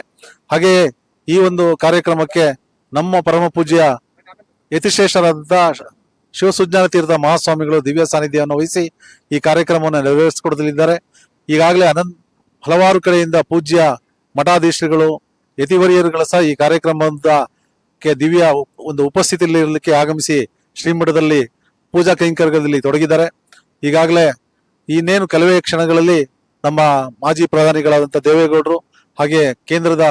ಹಾಗೆಯೇ ಈ ಒಂದು ಕಾರ್ಯಕ್ರಮಕ್ಕೆ ನಮ್ಮ ಪರಮ ಪೂಜ್ಯ ಯತಿಶ್ರೇಷ್ಠರಾದಂತಹ ಶಿವಸುಜ್ಞಾನ ತೀರ್ಥ ಮಹಾಸ್ವಾಮಿಗಳು ದಿವ್ಯ ಸಾನ್ನಿಧ್ಯವನ್ನು ವಹಿಸಿ ಈ ಕಾರ್ಯಕ್ರಮವನ್ನು ನೆರವೇರಿಸಿಕೊಡಲಿದ್ದಾರೆ. ಈಗಾಗಲೇ ಹಲವಾರು ಕಡೆಯಿಂದ ಪೂಜ್ಯ ಮಠಾಧೀಶರುಗಳು ಯತಿವರಿಯರುಗಳು ಸಹ ಈ ಕಾರ್ಯಕ್ರಮಕ್ಕೆ ದಿವ್ಯ ಒಂದು ಉಪಸ್ಥಿತಿಯಲ್ಲಿ ಇರಲಿಕ್ಕೆ ಆಗಮಿಸಿ ಶ್ರೀಮಠದಲ್ಲಿ ಪೂಜಾ ಕೈಂಕರ್ಯದಲ್ಲಿ ತೊಡಗಿದ್ದಾರೆ. ಈಗಾಗಲೇ ಇನ್ನೇನು ಕೆಲವೇ ಕ್ಷಣಗಳಲ್ಲಿ ನಮ್ಮ ಮಾಜಿ ಪ್ರಧಾನಿಗಳಾದಂಥ ದೇವೇಗೌಡರು ಹಾಗೆ ಕೇಂದ್ರದ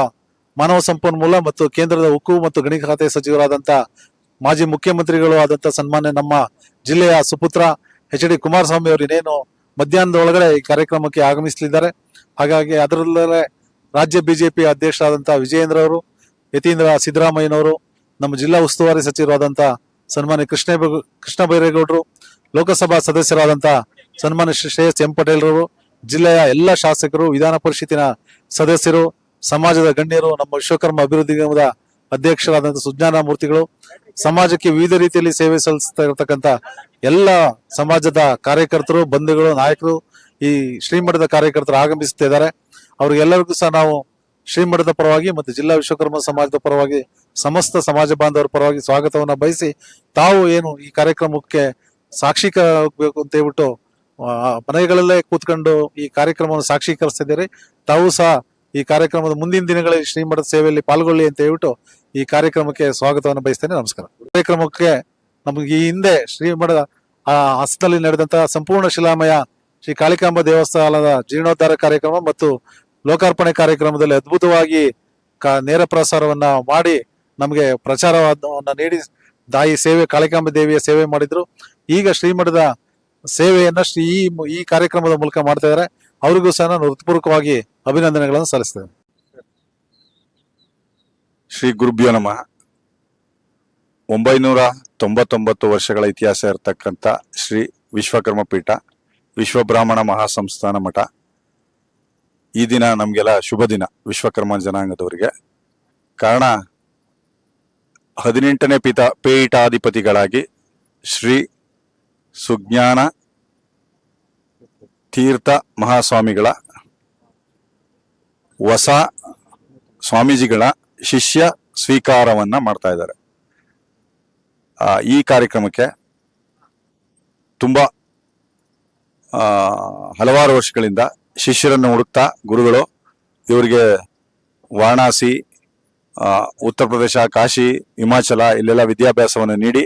ಮಾನವ ಸಂಪನ್ಮೂಲ ಮತ್ತು ಕೇಂದ್ರದ ಉಕ್ಕು ಮತ್ತು ಗಣಿ ಖಾತೆ ಸಚಿವರಾದಂಥ ಮಾಜಿ ಮುಖ್ಯಮಂತ್ರಿಗಳು ಆದಂಥ ಸನ್ಮಾನ್ಯ ನಮ್ಮ ಜಿಲ್ಲೆಯ ಸುಪುತ್ರ HD ಕುಮಾರಸ್ವಾಮಿ ಅವರು ಇನ್ನೇನು ಮಧ್ಯಾಹ್ನದ ಒಳಗಡೆ ಈ ಕಾರ್ಯಕ್ರಮಕ್ಕೆ ಆಗಮಿಸಲಿದ್ದಾರೆ. ಹಾಗಾಗಿ ಅದರಲ್ಲೇ ರಾಜ್ಯ ಬಿಜೆಪಿ ಅಧ್ಯಕ್ಷರಾದಂಥ ವಿಜಯೇಂದ್ರ ಅವರು, ಯತೀಂದ್ರ ಸಿದ್ದರಾಮಯ್ಯನವರು, ನಮ್ಮ ಜಿಲ್ಲಾ ಉಸ್ತುವಾರಿ ಸಚಿವರಾದಂಥ ಸನ್ಮಾನ್ಯ ಕೃಷ್ಣ ಬೈರೇಗೌಡರು, ಲೋಕಸಭಾ ಸದಸ್ಯರಾದಂಥ ಸನ್ಮಾನ್ಯ ಶ್ರೇಯಸ್ ಎಂ ಪಟೇಲ್ರವರು, ಜಿಲ್ಲೆಯ ಎಲ್ಲ ಶಾಸಕರು, ವಿಧಾನ ಪರಿಷತ್ತಿನ ಸದಸ್ಯರು, ಸಮಾಜದ ಗಣ್ಯರು, ನಮ್ಮ ವಿಶ್ವಕರ್ಮ ಅಭಿವೃದ್ಧಿ ನಿಗಮದ ಅಧ್ಯಕ್ಷರಾದಂಥ ಸುಜ್ಞಾನ ಮೂರ್ತಿಗಳು, ಸಮಾಜಕ್ಕೆ ವಿವಿಧ ರೀತಿಯಲ್ಲಿ ಸೇವೆ ಸಲ್ಲಿಸ್ತಾ ಇರತಕ್ಕಂಥ ಎಲ್ಲ ಸಮಾಜದ ಕಾರ್ಯಕರ್ತರು, ಬಂಧುಗಳು, ನಾಯಕರು, ಈ ಶ್ರೀಮಠದ ಕಾರ್ಯಕರ್ತರು ಆಗಮಿಸುತ್ತಿದ್ದಾರೆ. ಅವ್ರಿಗೆಲ್ಲರಿಗೂ ಸಹ ನಾವು ಶ್ರೀಮಠದ ಪರವಾಗಿ ಮತ್ತು ಜಿಲ್ಲಾ ವಿಶ್ವಕರ್ಮ ಸಮಾಜದ ಪರವಾಗಿ ಸಮಸ್ತ ಸಮಾಜ ಬಾಂಧವರ ಪರವಾಗಿ ಸ್ವಾಗತವನ್ನ ಬಯಸಿ ತಾವು ಏನು ಈ ಕಾರ್ಯಕ್ರಮಕ್ಕೆ ಸಾಕ್ಷೀಕರಿಸಬೇಕು ಅಂತ ಹೇಳ್ಬಿಟ್ಟು ಮನೆಗಳಲ್ಲೇ ಕೂತ್ಕೊಂಡು ಈ ಕಾರ್ಯಕ್ರಮವನ್ನು ಸಾಕ್ಷೀಕರಿಸ್ತಿದ್ದೀರಿ. ತಾವು ಸಹ ಈ ಕಾರ್ಯಕ್ರಮದ ಮುಂದಿನ ದಿನಗಳಲ್ಲಿ ಶ್ರೀಮಠದ ಸೇವೆಯಲ್ಲಿ ಪಾಲ್ಗೊಳ್ಳಿ ಅಂತ ಹೇಳ್ಬಿಟ್ಟು ಈ ಕಾರ್ಯಕ್ರಮಕ್ಕೆ ಸ್ವಾಗತವನ್ನು ಬಯಸ್ತೇನೆ. ನಮಸ್ಕಾರ. ಕಾರ್ಯಕ್ರಮಕ್ಕೆ ನಮಗೆ ಈ ಹಿಂದೆ ಶ್ರೀಮಠದ ಹಾಸನದಲ್ಲಿ ನಡೆದಂತಹ ಸಂಪೂರ್ಣ ಶಿಲಾಮಯ ಶ್ರೀ ಕಾಳಿಕಾಂಬ ದೇವಸ್ಥಾನದ ಜೀರ್ಣೋದ್ಧಾರ ಕಾರ್ಯಕ್ರಮ ಮತ್ತು ಲೋಕಾರ್ಪಣೆ ಕಾರ್ಯಕ್ರಮದಲ್ಲಿ ಅದ್ಭುತವಾಗಿ ನೇರ ಪ್ರಸಾರವನ್ನ ಮಾಡಿ ನಮಗೆ ಪ್ರಚಾರವನ್ನ ನೀಡಿ ತಾಯಿ ಸೇವೆ ಕಾಳಿಕಾಂಬ ದೇವಿಯ ಸೇವೆ ಮಾಡಿದ್ರು. ಈಗ ಶ್ರೀಮಠದ ಸೇವೆಯನ್ನ ಈ ಕಾರ್ಯಕ್ರಮದ ಮೂಲಕ ಮಾಡ್ತಾ ಇದ್ದಾರೆ. ಅವರಿಗೂ ಸಹ ನಾನು ಹೃತ್ಪೂರ್ವಕವಾಗಿ ಅಭಿನಂದನೆಗಳನ್ನು ಸಲ್ಲಿಸ್ತೇನೆ. ಶ್ರೀ ಗುರುಭ್ಯೋ ನಮಃ. 999 ವರ್ಷಗಳ ಇತಿಹಾಸ ಇರತಕ್ಕಂಥ ಶ್ರೀ ವಿಶ್ವಕರ್ಮ ಪೀಠ ವಿಶ್ವಬ್ರಾಹ್ಮಣ ಮಹಾಸಂಸ್ಥಾನ ಮಠ. ಈ ದಿನ ನಮಗೆಲ್ಲ ಶುಭ ದಿನ ವಿಶ್ವಕರ್ಮ ಜನಾಂಗದವರಿಗೆ. ಕಾರಣ 18ನೇ ಪೀಠಾಧಿಪತಿಗಳಾಗಿ ಶ್ರೀ ಸುಜ್ಞಾನ ತೀರ್ಥ ಮಹಾಸ್ವಾಮಿಗಳ ಹೊಸ ಸ್ವಾಮೀಜಿಗಳ ಶಿಷ್ಯ ಸ್ವೀಕಾರವನ್ನ ಮಾಡ್ತಾ ಇದ್ದಾರೆ. ಈ ಕಾರ್ಯಕ್ರಮಕ್ಕೆ ತುಂಬಾ ಹಲವಾರು ವರ್ಷಗಳಿಂದ ಶಿಷ್ಯರನ್ನು ಹುಡುಕ್ತಾ ಗುರುಗಳು ಇವರಿಗೆ ವಾರಣಾಸಿ, ಉತ್ತರ ಪ್ರದೇಶ, ಕಾಶಿ, ಹಿಮಾಚಲ ಇಲ್ಲೆಲ್ಲ ವಿದ್ಯಾಭ್ಯಾಸವನ್ನು ನೀಡಿ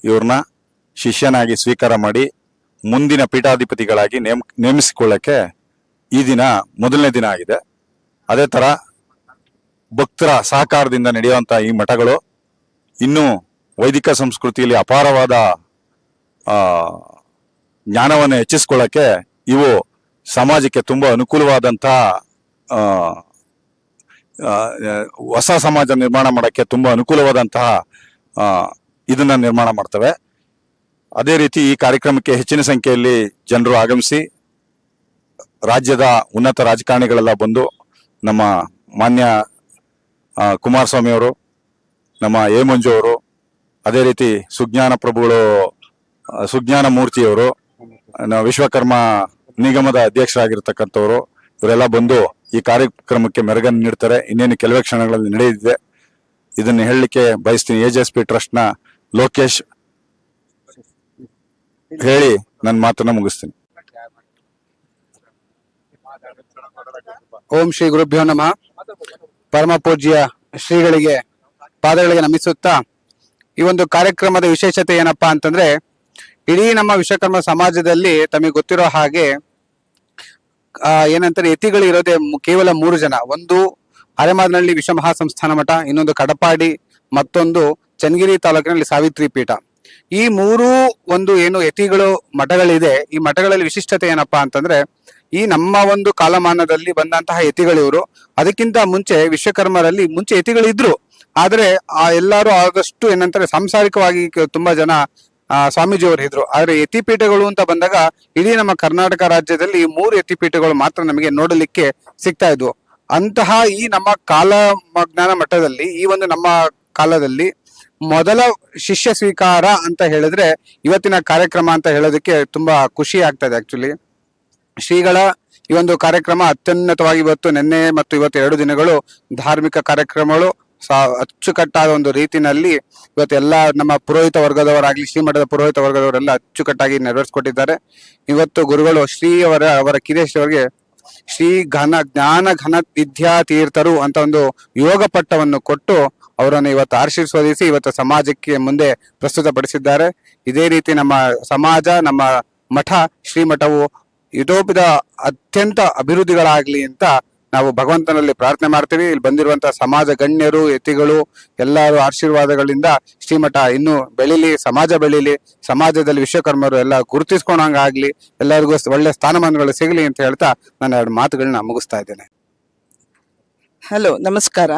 ಇವ್ರನ್ನ ಶಿಷ್ಯನಾಗಿ ಸ್ವೀಕಾರ ಮಾಡಿ ಮುಂದಿನ ಪೀಠಾಧಿಪತಿಗಳಾಗಿ ನೇಮಿಸಿಕೊಳ್ಳಕ್ಕೆ ಈ ದಿನ ಮೊದಲನೇ ದಿನ ಆಗಿದೆ. ಅದೇ ತರ ಭಕ್ತರ ಸಹಕಾರದಿಂದ ನಡೆಯುವಂತ ಈ ಮಠಗಳು ಇನ್ನೂ ವೈದಿಕ ಸಂಸ್ಕೃತಿಯಲ್ಲಿ ಅಪಾರವಾದ ಜ್ಞಾನವನ್ನು ಹೆಚ್ಚಿಸ್ಕೊಳ್ಳಕ್ಕೆ ಇವು ಸಮಾಜಕ್ಕೆ ತುಂಬಾ ಅನುಕೂಲವಾದಂತಹ ಹೊಸ ಸಮಾಜ ನಿರ್ಮಾಣ ಮಾಡಕ್ಕೆ ತುಂಬಾ ಅನುಕೂಲವಾದಂತಹ ಇದನ್ನ ನಿರ್ಮಾಣ ಮಾಡ್ತವೆ. ಅದೇ ರೀತಿ ಈ ಕಾರ್ಯಕ್ರಮಕ್ಕೆ ಹೆಚ್ಚಿನ ಸಂಖ್ಯೆಯಲ್ಲಿ ಜನರು ಆಗಮಿಸಿ ರಾಜ್ಯದ ಉನ್ನತ ರಾಜಕಾರಣಿಗಳೆಲ್ಲ ಬಂದು ನಮ್ಮ ಮಾನ್ಯ ಕುಮಾರಸ್ವಾಮಿ ಅವರು, ನಮ್ಮ ಎ ಮಂಜು ಅವರು, ಅದೇ ರೀತಿ ಸುಜ್ಞಾನ ಪ್ರಭುಗಳು, ಸುಜ್ಞಾನ ಮೂರ್ತಿಯವರು, ವಿಶ್ವಕರ್ಮ ನಿಗಮದ ಅಧ್ಯಕ್ಷರಾಗಿರ್ತಕ್ಕಂಥವ್ರು ಇವರೆಲ್ಲ ಬಂದು ಈ ಕಾರ್ಯಕ್ರಮಕ್ಕೆ ಮೆರುಗನ್ನು ನೀಡ್ತಾರೆ. ಇನ್ನೇನು ಕೆಲವೇ ಕ್ಷಣಗಳಲ್ಲಿ ನಡೆಯಲಿದೆ. ಇದನ್ನು ಹೇಳಲಿಕ್ಕೆ ಬಯಸ್ತೀನಿ. AJSP ಟ್ರಸ್ಟ್ನ ಲೋಕೇಶ್ ಹೇಳಿ ನನ್ನ ಮಾತನ್ನ ಮುಗಿಸ್ತೀನಿ. ಓಂ ಶ್ರೀ ಗುರುಭ್ಯೋ ನಮಃ. ಪರಮ ಪೂಜ್ಯ ಶ್ರೀಗಳಿಗೆ ಪಾದಗಳಿಗೆ ನಮಿಸುತ್ತಾ ಈ ಒಂದು ಕಾರ್ಯಕ್ರಮದ ವಿಶೇಷತೆ ಏನಪ್ಪಾ ಅಂತಂದ್ರೆ, ಇಡೀ ನಮ್ಮ ವಿಶ್ವಕರ್ಮ ಸಮಾಜದಲ್ಲಿ ತಮಗೆ ಗೊತ್ತಿರೋ ಹಾಗೆ ಏನಂತಾರೆ ಯತಿಗಳು ಇರೋದೇ ಕೇವಲ 3 ಜನ. ಒಂದು ಅರೆಮಾದನಹಳ್ಳಿ ವಿಶ್ವ ಮಹಾಸಂಸ್ಥಾನ ಮಠ, ಇನ್ನೊಂದು ಕಡಪಾಡಿ, ಮತ್ತೊಂದು ಚನ್ನಗಿರಿ ತಾಲೂಕಿನಲ್ಲಿ ಸಾವಿತ್ರಿ ಪೀಠ. ಈ 3 ಒಂದು ಏನು ಯತಿಗಳು ಮಠಗಳಿದೆ. ಈ ಮಠಗಳಲ್ಲಿ ವಿಶಿಷ್ಟತೆ ಏನಪ್ಪಾ ಅಂತಂದ್ರೆ, ಈ ನಮ್ಮ ಒಂದು ಕಾಲಮಾನದಲ್ಲಿ ಬಂದಂತಹ ಯತಿಗಳಿವರು. ಅದಕ್ಕಿಂತ ಮುಂಚೆ ವಿಶ್ವಕರ್ಮರಲ್ಲಿ ಮುಂಚೆ ಯತಿಗಳಿದ್ರು, ಆದ್ರೆ ಎಲ್ಲರೂ ಆದಷ್ಟು ಏನಂತಾರೆ ಸಾಂಸಾರಿಕವಾಗಿ ತುಂಬಾ ಜನ ಸ್ವಾಮೀಜಿಯವರು ಇದ್ರು. ಆದ್ರೆ ಯತಿಪೀಠಗಳು ಅಂತ ಬಂದಾಗ ಇಡೀ ನಮ್ಮ ಕರ್ನಾಟಕ ರಾಜ್ಯದಲ್ಲಿ 3 ಯತಿಪೀಠಗಳು ಮಾತ್ರ ನಮಗೆ ನೋಡಲಿಕ್ಕೆ ಸಿಗ್ತಾ ಇದ್ವು. ಅಂತಹ ಈ ನಮ್ಮ ಕಾಲಜ್ಞಾನ ಮಠದಲ್ಲಿ ಈ ಒಂದು ನಮ್ಮ ಕಾಲದಲ್ಲಿ ಮೊದಲ ಶಿಷ್ಯ ಸ್ವೀಕಾರ ಅಂತ ಹೇಳಿದ್ರೆ ಇವತ್ತಿನ ಕಾರ್ಯಕ್ರಮ ಅಂತ ಹೇಳೋದಕ್ಕೆ ತುಂಬಾ ಖುಷಿ ಆಗ್ತದೆ. ಆಕ್ಚುಲಿ ಶ್ರೀಗಳ ಈ ಒಂದು ಕಾರ್ಯಕ್ರಮ ಅತ್ಯುನ್ನತವಾಗಿ ಇವತ್ತು ನಿನ್ನೆ ಮತ್ತು ಇವತ್ತು 2 ದಿನಗಳು ಧಾರ್ಮಿಕ ಕಾರ್ಯಕ್ರಮಗಳು ಅಚ್ಚುಕಟ್ಟಾದ ಒಂದು ರೀತಿನಲ್ಲಿ ಇವತ್ತು ಎಲ್ಲ ನಮ್ಮ ಪುರೋಹಿತ ವರ್ಗದವರಾಗ್ಲಿ, ಶ್ರೀಮಠದ ಪುರೋಹಿತ ವರ್ಗದವರೆಲ್ಲ ಅಚ್ಚುಕಟ್ಟಾಗಿ ನೆರವೇರಿಸಿಕೊಟ್ಟಿದ್ದಾರೆ. ಇವತ್ತು ಗುರುಗಳು ಅವರ ಕಿರಿಯಶ್ರೀಯವರಿಗೆ ಶ್ರೀ ಜ್ಞಾನ ಘನ ವಿದ್ಯಾತೀರ್ಥರು ಅಂತ ಒಂದು ಯೋಗ ಪಟ್ಟವನ್ನು ಕೊಟ್ಟು ಅವರನ್ನು ಇವತ್ತು ಆಶೀರ್ವದಿಸಿ ಇವತ್ತು ಸಮಾಜಕ್ಕೆ ಮುಂದೆ ಪ್ರಸ್ತುತಪಡಿಸಿದ್ದಾರೆ. ಇದೇ ರೀತಿ ನಮ್ಮ ಸಮಾಜ, ನಮ್ಮ ಮಠ, ಶ್ರೀಮಠವು ಯುಟೋಪಿದ ಅತ್ಯಂತ ಅಭಿವೃದ್ಧಿಗಳಾಗ್ಲಿ ಅಂತ ನಾವು ಭಗವಂತನಲ್ಲಿ ಪ್ರಾರ್ಥನೆ ಮಾಡ್ತೀವಿ. ಇಲ್ಲಿ ಬಂದಿರುವಂತಹ ಸಮಾಜ ಗಣ್ಯರು, ಯತಿಗಳು ಎಲ್ಲರೂ ಆಶೀರ್ವಾದಗಳಿಂದ ಶ್ರೀಮಠ ಇನ್ನೂ ಬೆಳೀಲಿ, ಸಮಾಜ ಬೆಳೀಲಿ, ಸಮಾಜದಲ್ಲಿ ವಿಶ್ವಕರ್ಮರು ಎಲ್ಲ ಗುರುತಿಸ್ಕೊಂಡಂಗಾಗ್ಲಿ, ಎಲ್ಲರಿಗೂ ಒಳ್ಳೆ ಸ್ಥಾನಮಾನಗಳು ಸಿಗಲಿ ಅಂತ ಹೇಳ್ತಾ ನಾನು 2 ಮಾತುಗಳನ್ನ ಮುಗಿಸ್ತಾ ಇದ್ದೇನೆ. ಹಲೋ, ನಮಸ್ಕಾರ.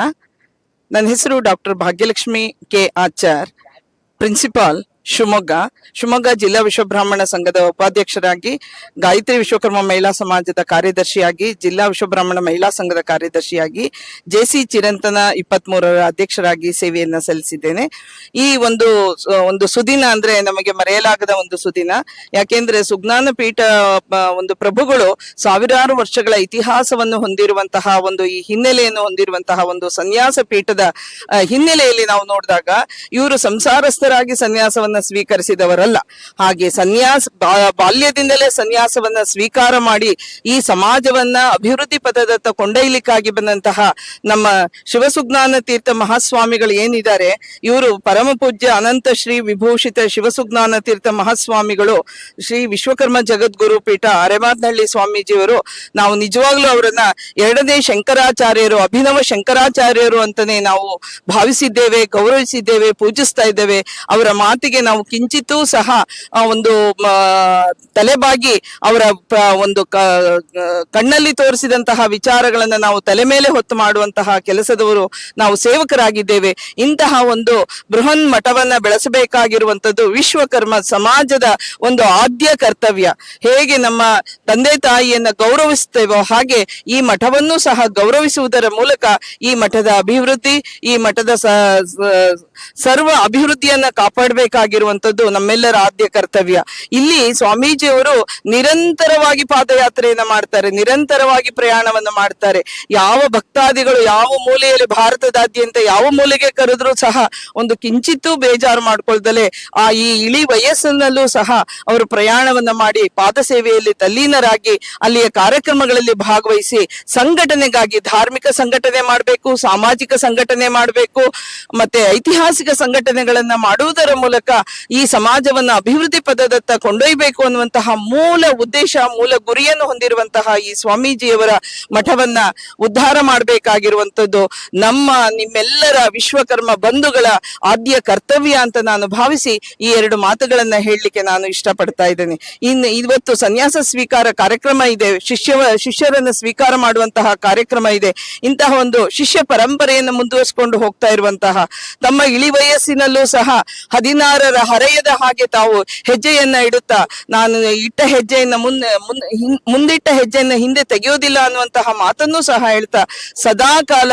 ನನ್ನ ಹೆಸರು doctor Bhagyalakshmi K Achar, principal, Shivamogga ಜಿಲ್ಲಾ ವಿಶ್ವಬ್ರಾಹ್ಮಣ ಸಂಘದ ಉಪಾಧ್ಯಕ್ಷರಾಗಿ, ಗಾಯತ್ರಿ ವಿಶ್ವಕರ್ಮ ಮಹಿಳಾ ಸಮಾಜದ ಕಾರ್ಯದರ್ಶಿಯಾಗಿ, ಜಿಲ್ಲಾ ವಿಶ್ವಬ್ರಾಹ್ಮಣ ಮಹಿಳಾ ಸಂಘದ ಕಾರ್ಯದರ್ಶಿಯಾಗಿ, JC ಚಿರಂತನ 23ರ ಅಧ್ಯಕ್ಷರಾಗಿ ಸೇವೆಯನ್ನ ಸಲ್ಲಿಸಿದ್ದೇನೆ. ಈ ಒಂದು ಸುದಿನ ಅಂದ್ರೆ ನಮಗೆ ಮರೆಯಲಾಗದ ಒಂದು ಸುದಿನ. ಯಾಕೆಂದ್ರೆ ಸುಜ್ಞಾನ ಪೀಠ ಒಂದು ಪ್ರಭುಗಳು ಸಾವಿರಾರು ವರ್ಷಗಳ ಇತಿಹಾಸವನ್ನು ಹೊಂದಿರುವಂತಹ ಒಂದು ಈ ಹಿನ್ನೆಲೆಯನ್ನು ಹೊಂದಿರುವಂತಹ ಒಂದು ಸನ್ಯಾಸ ಪೀಠದ ಹಿನ್ನೆಲೆಯಲ್ಲಿ ನಾವು ನೋಡಿದಾಗ ಇವರು ಸಂಸಾರಸ್ಥರಾಗಿ ಸನ್ಯಾಸವನ್ನ ಸ್ವೀಕರಿಸಿದವರಲ್ಲ. ಹಾಗೆ ಬಾಲ್ಯದಿಂದಲೇ ಸನ್ಯಾಸವನ್ನ ಸ್ವೀಕಾರ ಮಾಡಿ ಈ ಸಮಾಜವನ್ನ ಅಭಿವೃದ್ಧಿ ಪಥದತ್ತ ಕೊಂಡೊಯ್ಯಲಿಕ್ಕಾಗಿ ಬಂದಂತಹ ನಮ್ಮ ಶಿವಸುಜ್ಞಾನ ತೀರ್ಥ ಮಹಾಸ್ವಾಮಿಗಳು ಏನಿದ್ದಾರೆ, ಇವರು ಪರಮ ಪೂಜ್ಯ ಅನಂತ ಶ್ರೀ ವಿಭೂಷಿತ ಶಿವಸುಜ್ಞಾನ ತೀರ್ಥ ಮಹಾಸ್ವಾಮಿಗಳು, ಶ್ರೀ ವಿಶ್ವಕರ್ಮ ಜಗದ್ಗುರು ಪೀಠ ಅರೆಮಾದನಹಳ್ಳಿ ಸ್ವಾಮೀಜಿಯವರು. ನಾವು ನಿಜವಾಗ್ಲೂ ಅವರನ್ನ 2ನೇ ಶಂಕರಾಚಾರ್ಯರು, ಅಭಿನವ ಶಂಕರಾಚಾರ್ಯರು ಅಂತಾನೆ ನಾವು ಭಾವಿಸಿದ್ದೇವೆ, ಗೌರವಿಸಿದ್ದೇವೆ, ಪೂಜಿಸ್ತಾ ಇದ್ದೇವೆ. ಅವರ ಮಾತಿಗೆ ನಾವು ಕಿಂಚಿತ್ತೂ ಸಹ ಒಂದು ತಲೆಬಾಗಿ ಅವರ ಒಂದು ಕಣ್ಣಲ್ಲಿ ತೋರಿಸಿದಂತಹ ವಿಚಾರಗಳನ್ನ ನಾವು ತಲೆ ಮೇಲೆ ಹೊತ್ತು ಮಾಡುವಂತಹ ಕೆಲಸದವರು ನಾವು ಸೇವಕರಾಗಿದ್ದೇವೆ. ಇಂತಹ ಒಂದು ಬೃಹನ್ ಮಠವನ್ನ ಬೆಳೆಸಬೇಕಾಗಿರುವಂತದ್ದು ವಿಶ್ವಕರ್ಮ ಸಮಾಜದ ಒಂದು ಆದ್ಯ ಕರ್ತವ್ಯ. ಹೇಗೆ ನಮ್ಮ ತಂದೆ ತಾಯಿಯನ್ನ ಗೌರವಿಸ್ತೇವೋ ಹಾಗೆ ಈ ಮಠವನ್ನು ಸಹ ಗೌರವಿಸುವುದರ ಮೂಲಕ ಈ ಮಠದ ಅಭಿವೃದ್ಧಿ, ಈ ಮಠದ ಸರ್ವ ಅಭಿವೃದ್ಧಿಯನ್ನ ಕಾಪಾಡಬೇಕಾಗಿರುವಂತದ್ದು ನಮ್ಮೆಲ್ಲರ ಆದ್ಯ ಕರ್ತವ್ಯ. ಇಲ್ಲಿ ಸ್ವಾಮೀಜಿಯವರು ನಿರಂತರವಾಗಿ ಪಾದಯಾತ್ರೆಯನ್ನ ಮಾಡ್ತಾರೆ, ನಿರಂತರವಾಗಿ ಪ್ರಯಾಣವನ್ನು ಮಾಡ್ತಾರೆ. ಯಾವ ಭಕ್ತಾದಿಗಳು ಯಾವ ಮೂಲೆಯಲ್ಲಿ ಭಾರತದಾದ್ಯಂತ ಯಾವ ಮೂಲೆಗೆ ಕರೆದ್ರೂ ಸಹ ಒಂದು ಕಿಂಚಿತ್ತೂ ಬೇಜಾರು ಮಾಡ್ಕೊಳ್ದಲೆ ಈ ಇಳಿ ವಯಸ್ಸಿನಲ್ಲೂ ಸಹ ಅವರು ಪ್ರಯಾಣವನ್ನ ಮಾಡಿ ಪಾದ ಸೇವೆಯಲ್ಲಿ ತಲ್ಲೀನರಾಗಿ ಅಲ್ಲಿಯ ಕಾರ್ಯಕ್ರಮಗಳಲ್ಲಿ ಭಾಗವಹಿಸಿ ಸಂಘಟನೆಗಾಗಿ ಧಾರ್ಮಿಕ ಸಂಘಟನೆ ಮಾಡಬೇಕು, ಸಾಮಾಜಿಕ ಸಂಘಟನೆ ಮಾಡಬೇಕು, ಮತ್ತೆ ಐತಿಹಾಸಿಕ ಸಂಘಟನೆಗಳನ್ನ ಮಾಡುವುದರ ಮೂಲಕ ಈ ಸಮಾಜವನ್ನ ಅಭಿವೃದ್ಧಿ ಪದದತ್ತ ಕೊಂಡೊಯ್ಯಬೇಕು ಅನ್ನುವಂತಹ ಮೂಲ ಉದ್ದೇಶ, ಮೂಲ ಗುರಿಯನ್ನು ಹೊಂದಿರುವಂತಹ ಈ ಸ್ವಾಮೀಜಿಯವರ ಮಠವನ್ನ ಉದ್ಧಾರ ಮಾಡಬೇಕಾಗಿರುವಂತದ್ದು ನಿಮ್ಮೆಲ್ಲರ ವಿಶ್ವಕರ್ಮ ಬಂಧುಗಳ ಆದ್ಯ ಕರ್ತವ್ಯ ಅಂತ ನಾನು ಭಾವಿಸಿ ಈ ಎರಡು ಮಾತುಗಳನ್ನ ಹೇಳಲಿಕ್ಕೆ ನಾನು ಇಷ್ಟಪಡ್ತಾ ಇದ್ದೇನೆ. ಇವತ್ತು ಸನ್ಯಾಸ ಸ್ವೀಕಾರ ಕಾರ್ಯಕ್ರಮ ಇದೆ, ಶಿಷ್ಯರನ್ನ ಸ್ವೀಕಾರ ಮಾಡುವಂತಹ ಕಾರ್ಯಕ್ರಮ ಇದೆ. ಇಂತಹ ಒಂದು ಶಿಷ್ಯ ಪರಂಪರೆಯನ್ನು ಮುಂದುವರಿಸಿಕೊಂಡು ಹೋಗ್ತಾ ಇರುವಂತಹ ತಮ್ಮ ಇಳಿ ವಯಸ್ಸಿನಲ್ಲೂ ಸಹ 16ರ ಹರೆಯದ ಹಾಗೆ ತಾವು ಹೆಜ್ಜೆಯನ್ನ ಇಡುತ್ತಾ ನಾನು ಇಟ್ಟ ಹೆಜ್ಜೆಯನ್ನ ಮುಂದಿಟ್ಟ ಹೆಜ್ಜೆಯನ್ನ ಹಿಂದೆ ತೆಗೆಯೋದಿಲ್ಲ ಅನ್ನುವಂತಹ ಮಾತನ್ನು ಸಹ ಹೇಳ್ತಾ ಸದಾ ಕಾಲ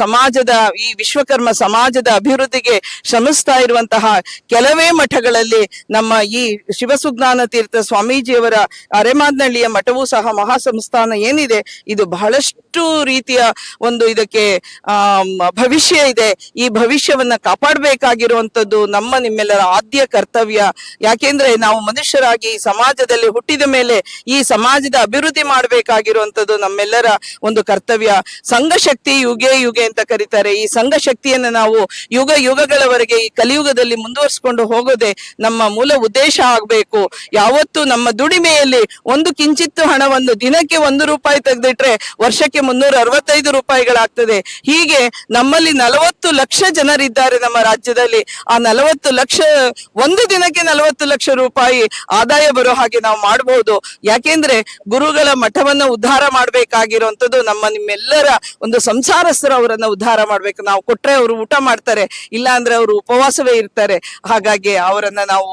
ಸಮಾಜದ ಈ ವಿಶ್ವಕರ್ಮ ಸಮಾಜದ ಅಭಿವೃದ್ಧಿಗೆ ಶ್ರಮಿಸ್ತಾ ಇರುವಂತಹ ಕೆಲವೇ ಮಠಗಳಲ್ಲಿ ನಮ್ಮ ಈ ಶಿವಸುಜ್ಞಾನ ತೀರ್ಥ ಸ್ವಾಮೀಜಿಯವರ ಅರೆಮಾದ್ನಳ್ಳಿಯ ಮಠವೂ ಸಹ ಮಹಾಸಂಸ್ಥಾನ ಏನಿದೆ ಇದು ಬಹಳಷ್ಟು ರೀತಿಯ ಒಂದು ಇದಕ್ಕೆ ಭವಿಷ್ಯ ಇದೆ. ಈ ಭವಿಷ್ಯವನ್ನ ಕಾಪಾಡಬೇಕಾಗಿರುವಂತದ್ದು ನಿಮ್ಮೆಲ್ಲರ ಆದ್ಯ ಕರ್ತವ್ಯ. ಯಾಕೆಂದ್ರೆ ನಾವು ಮನುಷ್ಯರಾಗಿ ಈ ಸಮಾಜದಲ್ಲಿ ಹುಟ್ಟಿದ ಮೇಲೆ ಈ ಸಮಾಜದ ಅಭಿವೃದ್ಧಿ ಮಾಡಬೇಕಾಗಿರುವಂತದ್ದು ನಮ್ಮೆಲ್ಲರ ಒಂದು ಕರ್ತವ್ಯ. ಸಂಘ ಶಕ್ತಿ ಯುಗೆ ಯುಗೆ ಅಂತ ಕರೀತಾರೆ. ಈ ಸಂಘ ಶಕ್ತಿಯನ್ನ ನಾವು ಯುಗಗಳವರೆಗೆ ಈ ಕಲಿಯುಗದಲ್ಲಿ ಮುಂದುವರಿಸಿಕೊಂಡು ಹೋಗೋದೇ ನಮ್ಮ ಮೂಲ ಉದ್ದೇಶ ಆಗ್ಬೇಕು. ಯಾವತ್ತು ನಮ್ಮ ದುಡಿಮೆಯಲ್ಲಿ ಒಂದು ಕಿಂಚಿತ್ತು ಹಣವನ್ನು ದಿನಕ್ಕೆ 1 ರೂಪಾಯಿ ತೆಗೆದಿಟ್ರೆ ವರ್ಷಕ್ಕೆ 365 ರೂಪಾಯಿಗಳಾಗ್ತದೆ. ಹೀಗೆ ನಮ್ಮಲ್ಲಿ 40 ಲಕ್ಷ ಜನರಿದ್ದಾರೆ ನಮ್ಮ ರಾಜ್ಯದಲ್ಲಿ. ಆ 40 ಲಕ್ಷ ಒಂದು ದಿನಕ್ಕೆ 40 ಲಕ್ಷ ರೂಪಾಯಿ ಆದಾಯ ಬರೋ ಹಾಗೆ ನಾವು ಮಾಡಬಹುದು. ಯಾಕೆಂದ್ರೆ ಗುರುಗಳ ಮಠವನ್ನ ಉದ್ಧಾರ ಮಾಡ್ಬೇಕಾಗಿರುವಂತದ್ದು ನಿಮ್ಮೆಲ್ಲರ ಒಂದು ಸಂಸಾರಸ್ಥರು ಅವರನ್ನ ಉದ್ಧಾರ ಮಾಡ್ಬೇಕು. ನಾವು ಕೊಟ್ರೆ ಅವರು ಊಟ ಮಾಡ್ತಾರೆ, ಇಲ್ಲ ಅಂದ್ರೆ ಅವರು ಉಪವಾಸವೇ ಇರ್ತಾರೆ. ಹಾಗಾಗಿ ಅವರನ್ನ ನಾವು